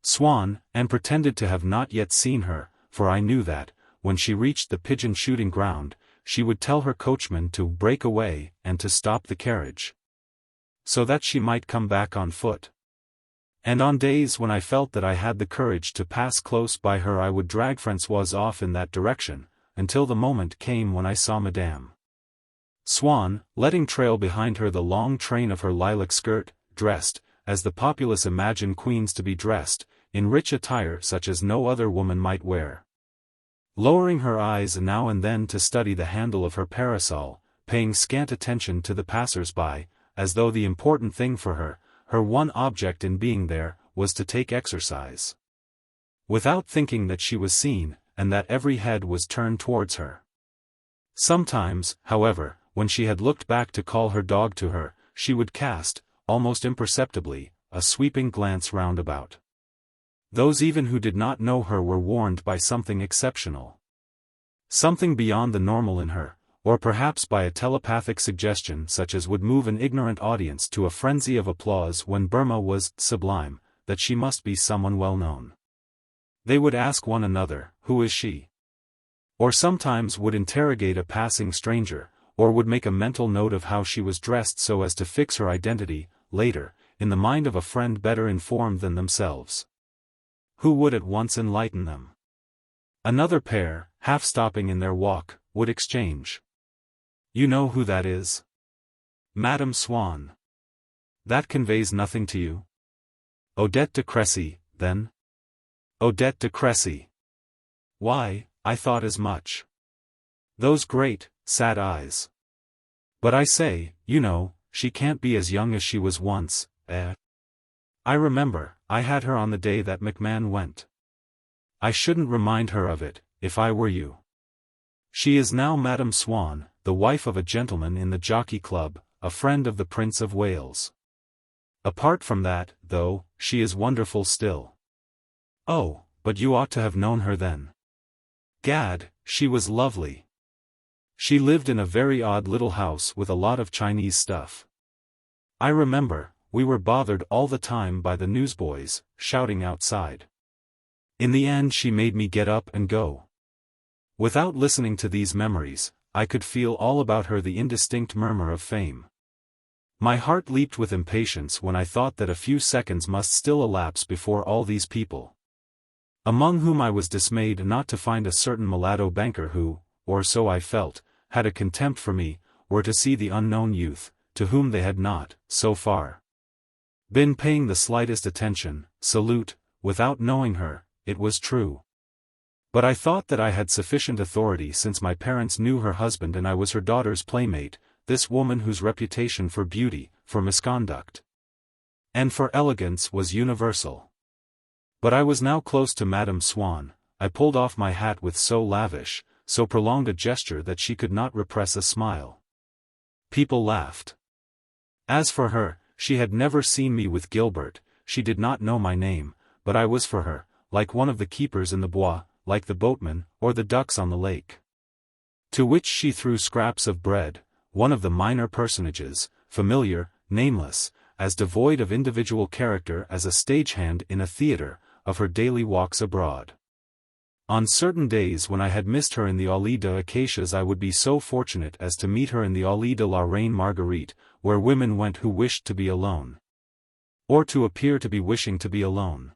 Swann, and pretended to have not yet seen her, for I knew that, when she reached the pigeon shooting ground, she would tell her coachman to break away and to stop the carriage, so that she might come back on foot. And on days when I felt that I had the courage to pass close by her I would drag Françoise off in that direction, until the moment came when I saw Madame Swann, letting trail behind her the long train of her lilac skirt, dressed, as the populace imagine queens to be dressed, in rich attire such as no other woman might wear. Lowering her eyes now and then to study the handle of her parasol, paying scant attention to the passers-by, as though the important thing for her, her one object in being there, was to take exercise. without thinking that she was seen, and that every head was turned towards her. Sometimes, however, when she had looked back to call her dog to her, she would cast, almost imperceptibly, a sweeping glance round about. Those even who did not know her were warned by something exceptional. Something beyond the normal in her, or perhaps by a telepathic suggestion such as would move an ignorant audience to a frenzy of applause when Burma was sublime, that she must be someone well known. They would ask one another, "Who is she?" Or sometimes would interrogate a passing stranger, or would make a mental note of how she was dressed so as to fix her identity, later, in the mind of a friend better informed than themselves, who would at once enlighten them. Another pair, half stopping in their walk, would exchange. "You know who that is? Madame Swann. That conveys nothing to you? Odette de Crécy, then? Odette de Crécy. Why, I thought as much. Those great, sad eyes. But I say, you know, she can't be as young as she was once, eh? I remember, I had her on the day that McMahon went. I shouldn't remind her of it, if I were you. She is now Madame Swann, the wife of a gentleman in the Jockey Club, a friend of the Prince of Wales. Apart from that, though, she is wonderful still." "Oh, but you ought to have known her then. Gad, she was lovely. She lived in a very odd little house with a lot of Chinese stuff. I remember, we were bothered all the time by the newsboys, shouting outside. In the end she made me get up and go." Without listening to these memories, I could feel all about her the indistinct murmur of fame. My heart leaped with impatience when I thought that a few seconds must still elapse before all these people, among whom I was dismayed not to find a certain mulatto banker who, or so I felt, had a contempt for me, were to see the unknown youth, to whom they had not, so far, been paying the slightest attention, salute, without knowing her, it was true. But I thought that I had sufficient authority since my parents knew her husband and I was her daughter's playmate, this woman whose reputation for beauty, for misconduct, and for elegance was universal. But I was now close to Madame Swann. I pulled off my hat with so lavish, so prolonged a gesture that she could not repress a smile. People laughed. As for her, she had never seen me with Gilbert, she did not know my name, but I was for her, like one of the keepers in the Bois, like the boatman, or the ducks on the lake, to which she threw scraps of bread, one of the minor personages, familiar, nameless, as devoid of individual character as a stagehand in a theatre, of her daily walks abroad. On certain days when I had missed her in the Allée des Acacias I would be so fortunate as to meet her in the Allée de la Reine Marguerite, where women went who wished to be alone, or to appear to be wishing to be alone.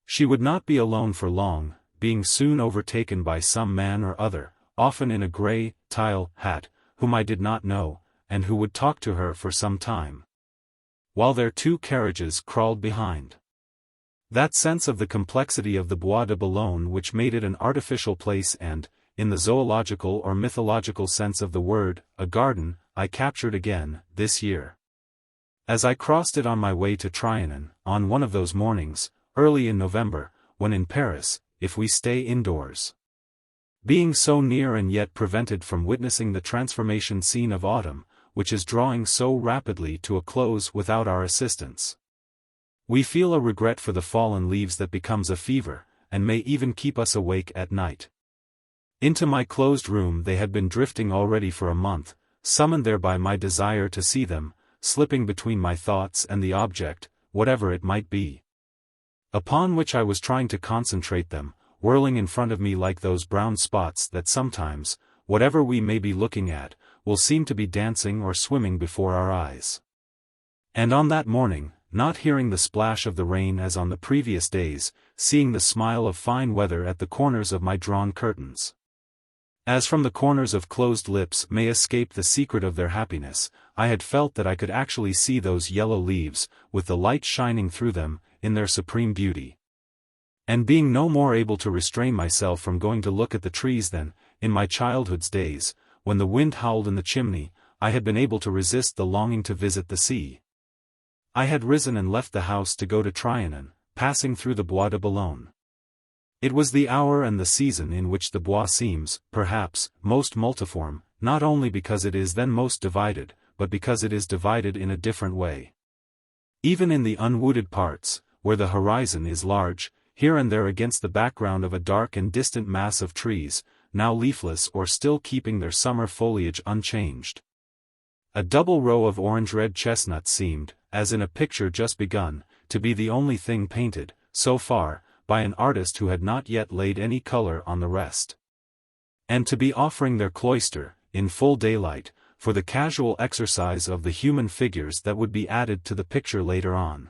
She would not be alone for long, being soon overtaken by some man or other, often in a grey tile hat, whom I did not know, and who would talk to her for some time, while their two carriages crawled behind. That sense of the complexity of the Bois de Boulogne which made it an artificial place and, in the zoological or mythological sense of the word, a garden, I captured again, this year. As I crossed it on my way to Trianon, on one of those mornings, early in November, when in Paris, if we stay indoors, being so near and yet prevented from witnessing the transformation scene of autumn, which is drawing so rapidly to a close without our assistance, we feel a regret for the fallen leaves that becomes a fever, and may even keep us awake at night. Into my closed room they had been drifting already for a month, summoned there by my desire to see them, slipping between my thoughts and the object, whatever it might be, upon which I was trying to concentrate them, whirling in front of me like those brown spots that sometimes, whatever we may be looking at, will seem to be dancing or swimming before our eyes. And on that morning, not hearing the splash of the rain as on the previous days, seeing the smile of fine weather at the corners of my drawn curtains, as from the corners of closed lips may escape the secret of their happiness, I had felt that I could actually see those yellow leaves, with the light shining through them, in their supreme beauty. And being no more able to restrain myself from going to look at the trees than, in my childhood's days, when the wind howled in the chimney, I had been able to resist the longing to visit the sea. I had risen and left the house to go to Trianon, passing through the Bois de Boulogne. It was the hour and the season in which the bois seems, perhaps, most multiform, not only because it is then most divided, but because it is divided in a different way. Even in the unwooded parts, where the horizon is large, here and there against the background of a dark and distant mass of trees, now leafless or still keeping their summer foliage unchanged. A double row of orange-red chestnuts seemed, as in a picture just begun, to be the only thing painted, so far, by an artist who had not yet laid any color on the rest. And to be offering their cloister, in full daylight, for the casual exercise of the human figures that would be added to the picture later on.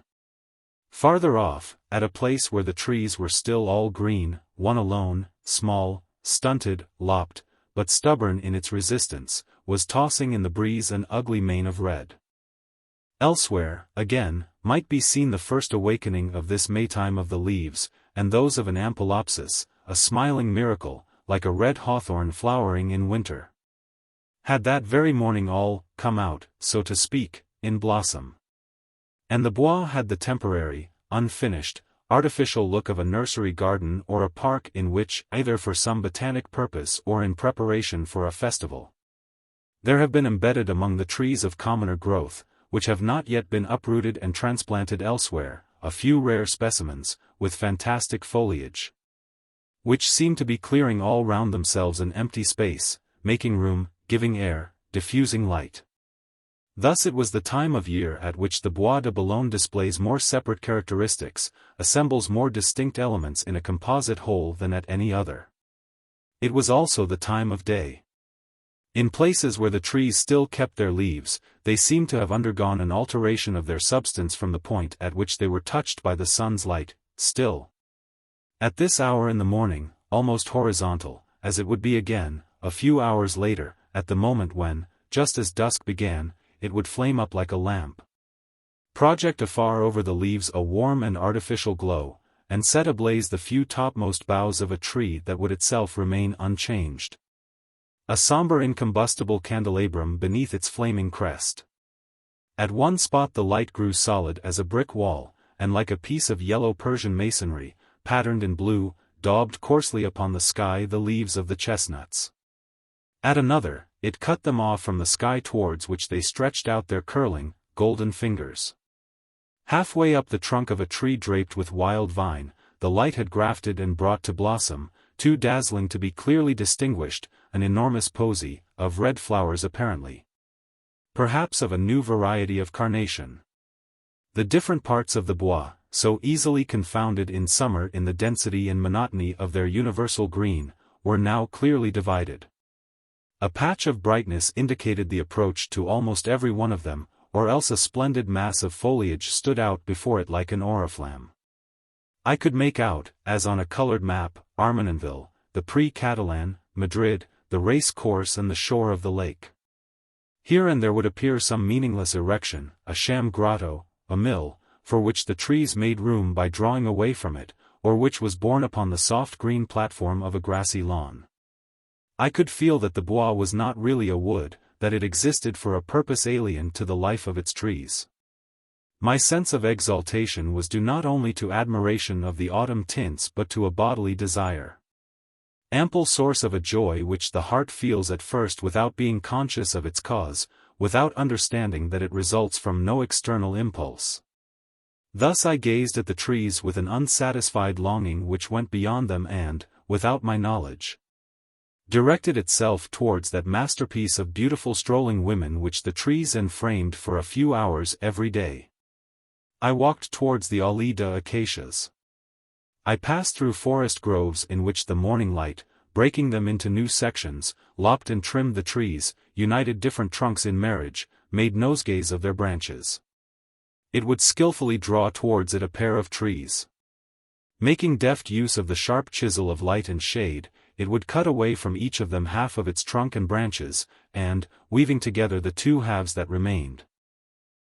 Farther off, at a place where the trees were still all green, one alone, small, stunted, lopped, but stubborn in its resistance, was tossing in the breeze an ugly mane of red. Elsewhere, again, might be seen the first awakening of this Maytime of the leaves, and those of an ampelopsis, a smiling miracle, like a red hawthorn flowering in winter. Had that very morning all come out, so to speak, in blossom. And the bois had the temporary, unfinished, artificial look of a nursery garden or a park in which, either for some botanic purpose or in preparation for a festival, there have been embedded among the trees of commoner growth, which have not yet been uprooted and transplanted elsewhere, a few rare specimens, with fantastic foliage, which seem to be clearing all round themselves an empty space, making room, giving air, diffusing light. Thus it was the time of year at which the Bois de Boulogne displays more separate characteristics, assembles more distinct elements in a composite whole than at any other. It was also the time of day. In places where the trees still kept their leaves, they seemed to have undergone an alteration of their substance from the point at which they were touched by the sun's light, still. At this hour in the morning, almost horizontal, as it would be again, a few hours later, at the moment when, just as dusk began, it would flame up like a lamp, project afar over the leaves a warm and artificial glow, and set ablaze the few topmost boughs of a tree that would itself remain unchanged. A somber incombustible candelabrum beneath its flaming crest. At one spot the light grew solid as a brick wall, and like a piece of yellow Persian masonry, patterned in blue, daubed coarsely upon the sky the leaves of the chestnuts. At another, it cut them off from the sky towards which they stretched out their curling, golden fingers. Halfway up the trunk of a tree draped with wild vine, the light had grafted and brought to blossom, too dazzling to be clearly distinguished, an enormous posy, of red flowers apparently, perhaps of a new variety of carnation. The different parts of the bois, so easily confounded in summer in the density and monotony of their universal green, were now clearly divided. A patch of brightness indicated the approach to almost every one of them, or else a splendid mass of foliage stood out before it like an oriflamme. I could make out, as on a colored map, Armenonville, the Prix Catalan, Madrid, the race course and the shore of the lake. Here and there would appear some meaningless erection, a sham grotto, a mill, for which the trees made room by drawing away from it, or which was borne upon the soft green platform of a grassy lawn. I could feel that the bois was not really a wood, that it existed for a purpose alien to the life of its trees. My sense of exaltation was due not only to admiration of the autumn tints but to a bodily desire. Ample source of a joy which the heart feels at first without being conscious of its cause, without understanding that it results from no external impulse. Thus I gazed at the trees with an unsatisfied longing which went beyond them and, without my knowledge, directed itself towards that masterpiece of beautiful strolling women which the trees enframed for a few hours every day. I walked towards the Allée des Acacias. I passed through forest groves in which the morning light, breaking them into new sections, lopped and trimmed the trees, united different trunks in marriage, made nosegays of their branches. It would skillfully draw towards it a pair of trees. Making deft use of the sharp chisel of light and shade, it would cut away from each of them half of its trunk and branches, and, weaving together the two halves that remained,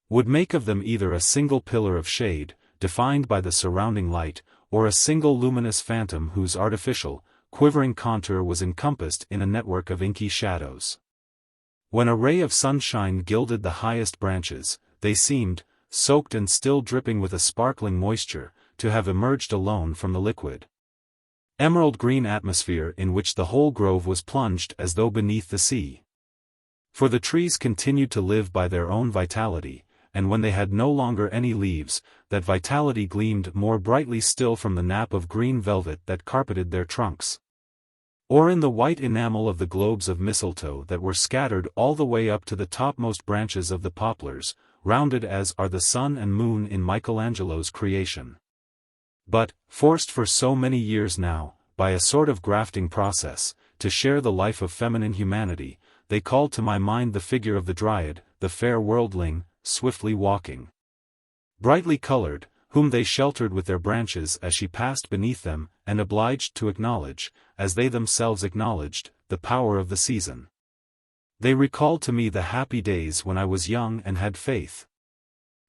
would make of them either a single pillar of shade, defined by the surrounding light, or a single luminous phantom whose artificial, quivering contour was encompassed in a network of inky shadows. When a ray of sunshine gilded the highest branches, they seemed, soaked and still dripping with a sparkling moisture, to have emerged alone from the liquid. emerald green atmosphere in which the whole grove was plunged as though beneath the sea. For the trees continued to live by their own vitality, and when they had no longer any leaves, that vitality gleamed more brightly still from the nap of green velvet that carpeted their trunks. Or in the white enamel of the globes of mistletoe that were scattered all the way up to the topmost branches of the poplars, rounded as are the sun and moon in Michelangelo's creation. But, forced for so many years now, by a sort of grafting process, to share the life of feminine humanity, they called to my mind the figure of the Dryad, the fair worldling, swiftly walking, brightly colored, whom they sheltered with their branches as she passed beneath them, and obliged to acknowledge, as they themselves acknowledged, the power of the season. They recalled to me the happy days when I was young and had faith.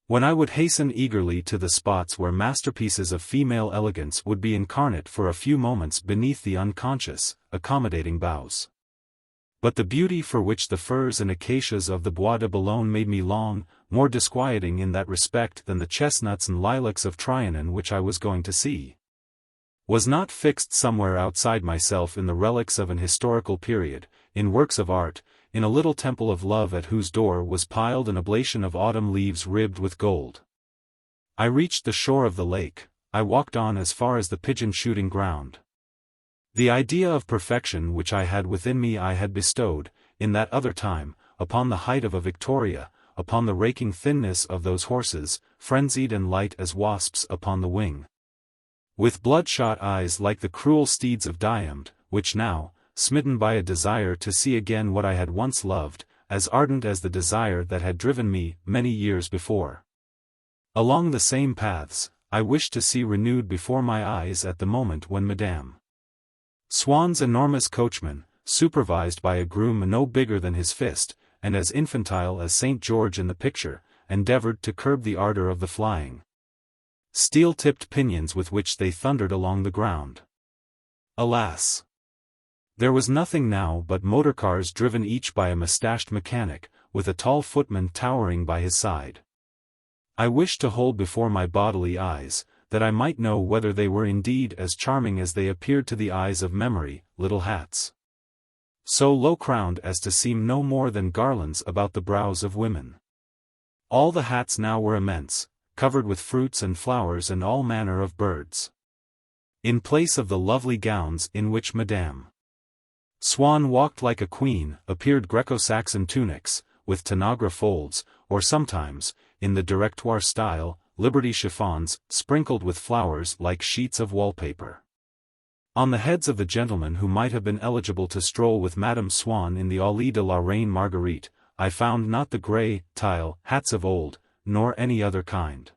When I would hasten eagerly to the spots where masterpieces of female elegance would be incarnate for a few moments beneath the unconscious, accommodating boughs. But the beauty for which the firs and acacias of the Bois de Boulogne made me long, more disquieting in that respect than the chestnuts and lilacs of Trianon which I was going to see, was not fixed somewhere outside myself in the relics of an historical period, in works of art, in a little temple of love at whose door was piled an oblation of autumn leaves ribbed with gold. I reached the shore of the lake, I walked on as far as the pigeon-shooting ground. The idea of perfection which I had within me I had bestowed, in that other time, upon the height of a Victoria, upon the raking thinness of those horses, frenzied and light as wasps upon the wing, with bloodshot eyes like the cruel steeds of Diamd, which now, smitten by a desire to see again what I had once loved, as ardent as the desire that had driven me, many years before, along the same paths, I wished to see renewed before my eyes at the moment when Madame Swann's enormous coachman, supervised by a groom no bigger than his fist, and as infantile as St. George in the picture, endeavored to curb the ardor of the flying, steel-tipped pinions with which they thundered along the ground. Alas! There was nothing now but motor-cars driven each by a mustached mechanic, with a tall footman towering by his side. I wished to hold before my bodily eyes, that I might know whether they were indeed as charming as they appeared to the eyes of memory, little hats, so low-crowned as to seem no more than garlands about the brows of women. All the hats now were immense, covered with fruits and flowers and all manner of birds. In place of the lovely gowns in which Madame Swann walked like a queen, appeared Greco-Saxon tunics, with tanagra folds, or sometimes, in the Directoire style, Liberty chiffons, sprinkled with flowers like sheets of wallpaper. On the heads of the gentlemen who might have been eligible to stroll with Madame Swann in the Allée de la Reine Marguerite, I found not the grey, tile, hats of old, nor any other kind.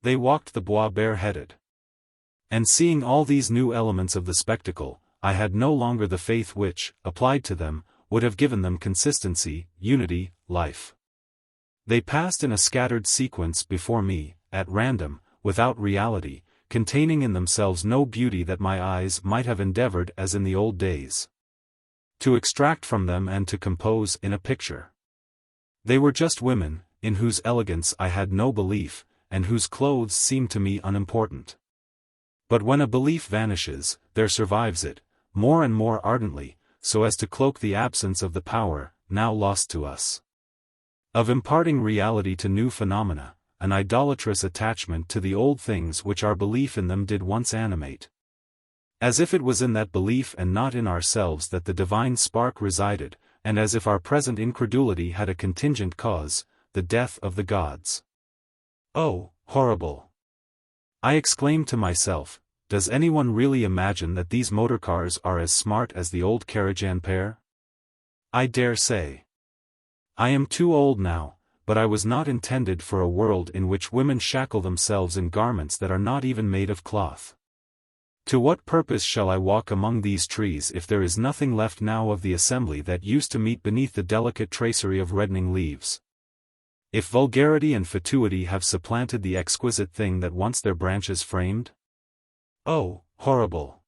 They walked the Bois bareheaded. And seeing all these new elements of the spectacle, I had no longer the faith which, applied to them, would have given them consistency, unity, life. They passed in a scattered sequence before me, at random, without reality, containing in themselves no beauty that my eyes might have endeavored as in the old days to extract from them and to compose in a picture. They were just women, in whose elegance I had no belief, and whose clothes seemed to me unimportant. But when a belief vanishes, there survives it, more and more ardently, so as to cloak the absence of the power, now lost to us, of imparting reality to new phenomena, an idolatrous attachment to the old things which our belief in them did once animate. As if it was in that belief and not in ourselves that the divine spark resided, and as if our present incredulity had a contingent cause, the death of the gods. Oh, horrible! I exclaimed to myself, does anyone really imagine that these motor cars are as smart as the old Karajan pair? I dare say. I am too old now, but I was not intended for a world in which women shackle themselves in garments that are not even made of cloth. To what purpose shall I walk among these trees if there is nothing left now of the assembly that used to meet beneath the delicate tracery of reddening leaves? If vulgarity and fatuity have supplanted the exquisite thing that once their branches framed? Oh, horrible!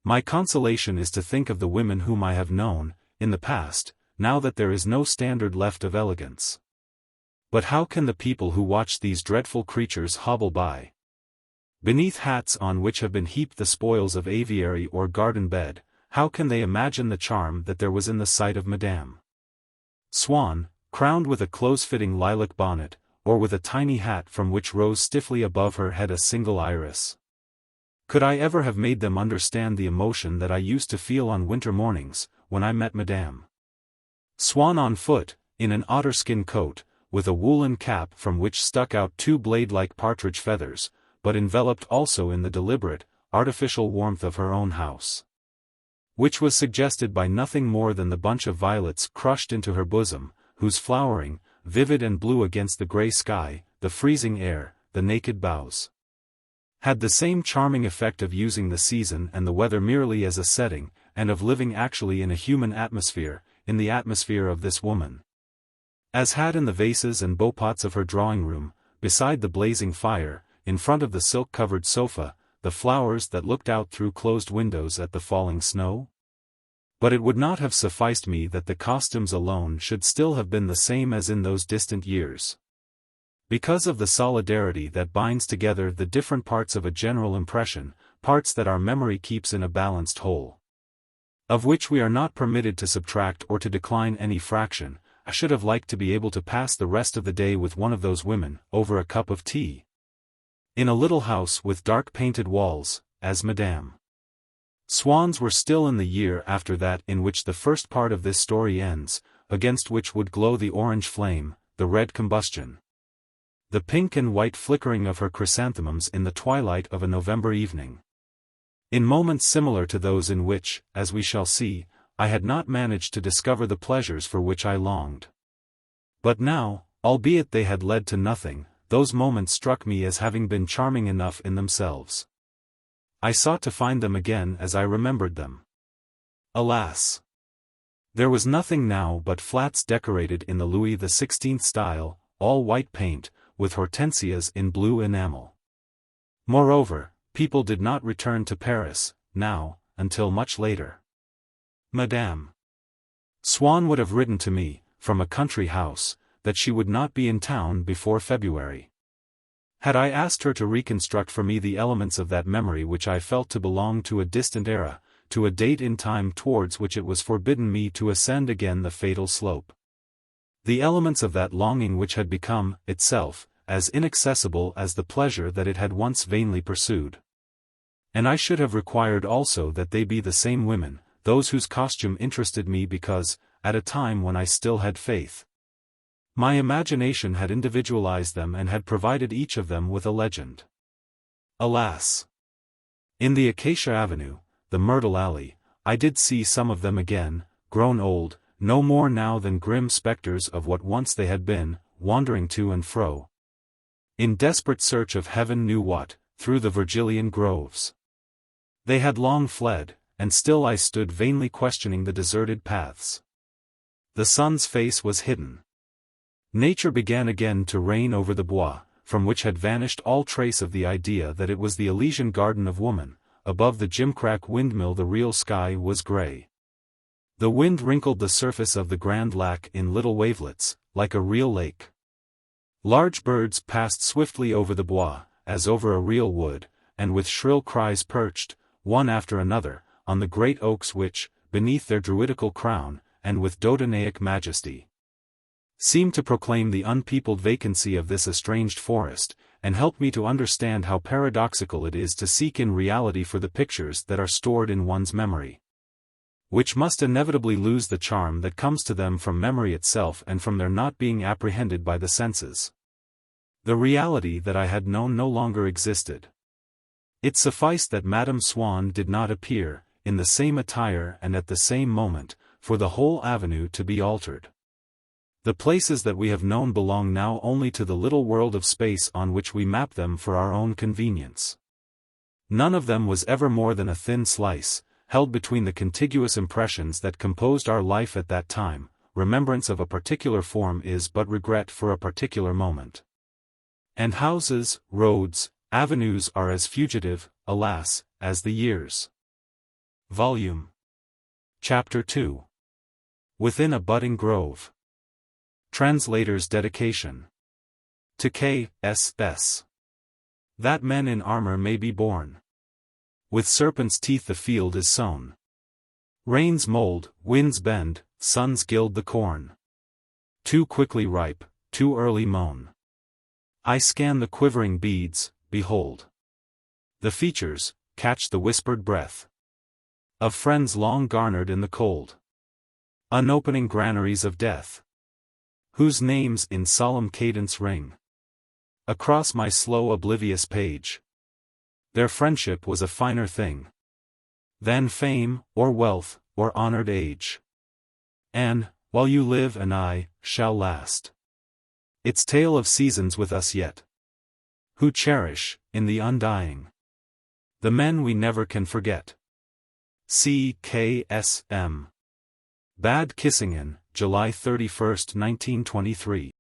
My consolation is to think of the women whom I have known, in the past, now that there is no standard left of elegance. But how can the people who watch these dreadful creatures hobble by? Beneath hats on which have been heaped the spoils of aviary or garden bed, how can they imagine the charm that there was in the sight of Madame Swann, crowned with a close-fitting lilac bonnet, or with a tiny hat from which rose stiffly above her head a single iris? Could I ever have made them understand the emotion that I used to feel on winter mornings, when I met Madame Swann on foot, in an otterskin coat, with a woolen cap from which stuck out two blade-like partridge feathers, but enveloped also in the deliberate, artificial warmth of her own house, which was suggested by nothing more than the bunch of violets crushed into her bosom, whose flowering, vivid and blue against the grey sky, the freezing air, the naked boughs, had the same charming effect of using the season and the weather merely as a setting, and of living actually in a human atmosphere, in the atmosphere of this woman, as had in the vases and beaupots of her drawing-room, beside the blazing fire, in front of the silk-covered sofa, the flowers that looked out through closed windows at the falling snow? But it would not have sufficed me that the costumes alone should still have been the same as in those distant years. Because of the solidarity that binds together the different parts of a general impression, parts that our memory keeps in a balanced whole, of which we are not permitted to subtract or to decline any fraction, I should have liked to be able to pass the rest of the day with one of those women, over a cup of tea, in a little house with dark painted walls, as Madame Swann's were still in the year after that in which the first part of this story ends, against which would glow the orange flame, the red combustion, the pink and white flickering of her chrysanthemums in the twilight of a November evening. In moments similar to those in which, as we shall see, I had not managed to discover the pleasures for which I longed. But now, albeit they had led to nothing, those moments struck me as having been charming enough in themselves. I sought to find them again as I remembered them. Alas! There was nothing now but flats decorated in the Louis XVI style, all white paint, with hortensias in blue enamel. Moreover, people did not return to Paris, now, until much later. Madame Swann would have written to me, from a country house, that she would not be in town before February. Had I asked her to reconstruct for me the elements of that memory which I felt to belong to a distant era, to a date in time towards which it was forbidden me to ascend again the fatal slope, the elements of that longing which had become, itself, as inaccessible as the pleasure that it had once vainly pursued. And I should have required also that they be the same women, those whose costume interested me because, at a time when I still had faith, my imagination had individualized them and had provided each of them with a legend. Alas! In the Acacia Avenue, the Myrtle Alley, I did see some of them again, grown old, no more now than grim spectres of what once they had been, wandering to and fro, in desperate search of heaven knew what, through the Virgilian groves. They had long fled, and still I stood vainly questioning the deserted paths. The sun's face was hidden. Nature began again to reign over the Bois, from which had vanished all trace of the idea that it was the Elysian garden of woman. Above the gimcrack windmill the real sky was grey. The wind wrinkled the surface of the Grand Lac in little wavelets, like a real lake. Large birds passed swiftly over the Bois, as over a real wood, and with shrill cries perched, one after another, on the great oaks which, beneath their druidical crown, and with Dodonaic majesty, seemed to proclaim the unpeopled vacancy of this estranged forest, and helped me to understand how paradoxical it is to seek in reality for the pictures that are stored in one's memory, which must inevitably lose the charm that comes to them from memory itself and from their not being apprehended by the senses. The reality that I had known no longer existed. It sufficed that Madame Swann did not appear, in the same attire and at the same moment, for the whole avenue to be altered. The places that we have known belong now only to the little world of space on which we map them for our own convenience. None of them was ever more than a thin slice, held between the contiguous impressions that composed our life at that time. Remembrance of a particular form is but regret for a particular moment. And houses, roads, avenues are as fugitive, alas, as the years. Volume. Chapter 2. Within a budding grove. Translator's dedication. To K.S.S. that men in armor may be born. With serpents' teeth the field is sown. Rains mold, winds bend, suns gild the corn. Too quickly ripe, too early mown. I scan the quivering beads, behold. The features, catch the whispered breath of friends long garnered in the cold. Unopening granaries of death, whose names in solemn cadence ring across my slow oblivious page. Their friendship was a finer thing than fame, or wealth, or honored age. And, while you live and I shall last, its tale of seasons with us yet, who cherish, in the undying, the men we never can forget. C.K.S.M. Bad Kissingen, July 31, 1923.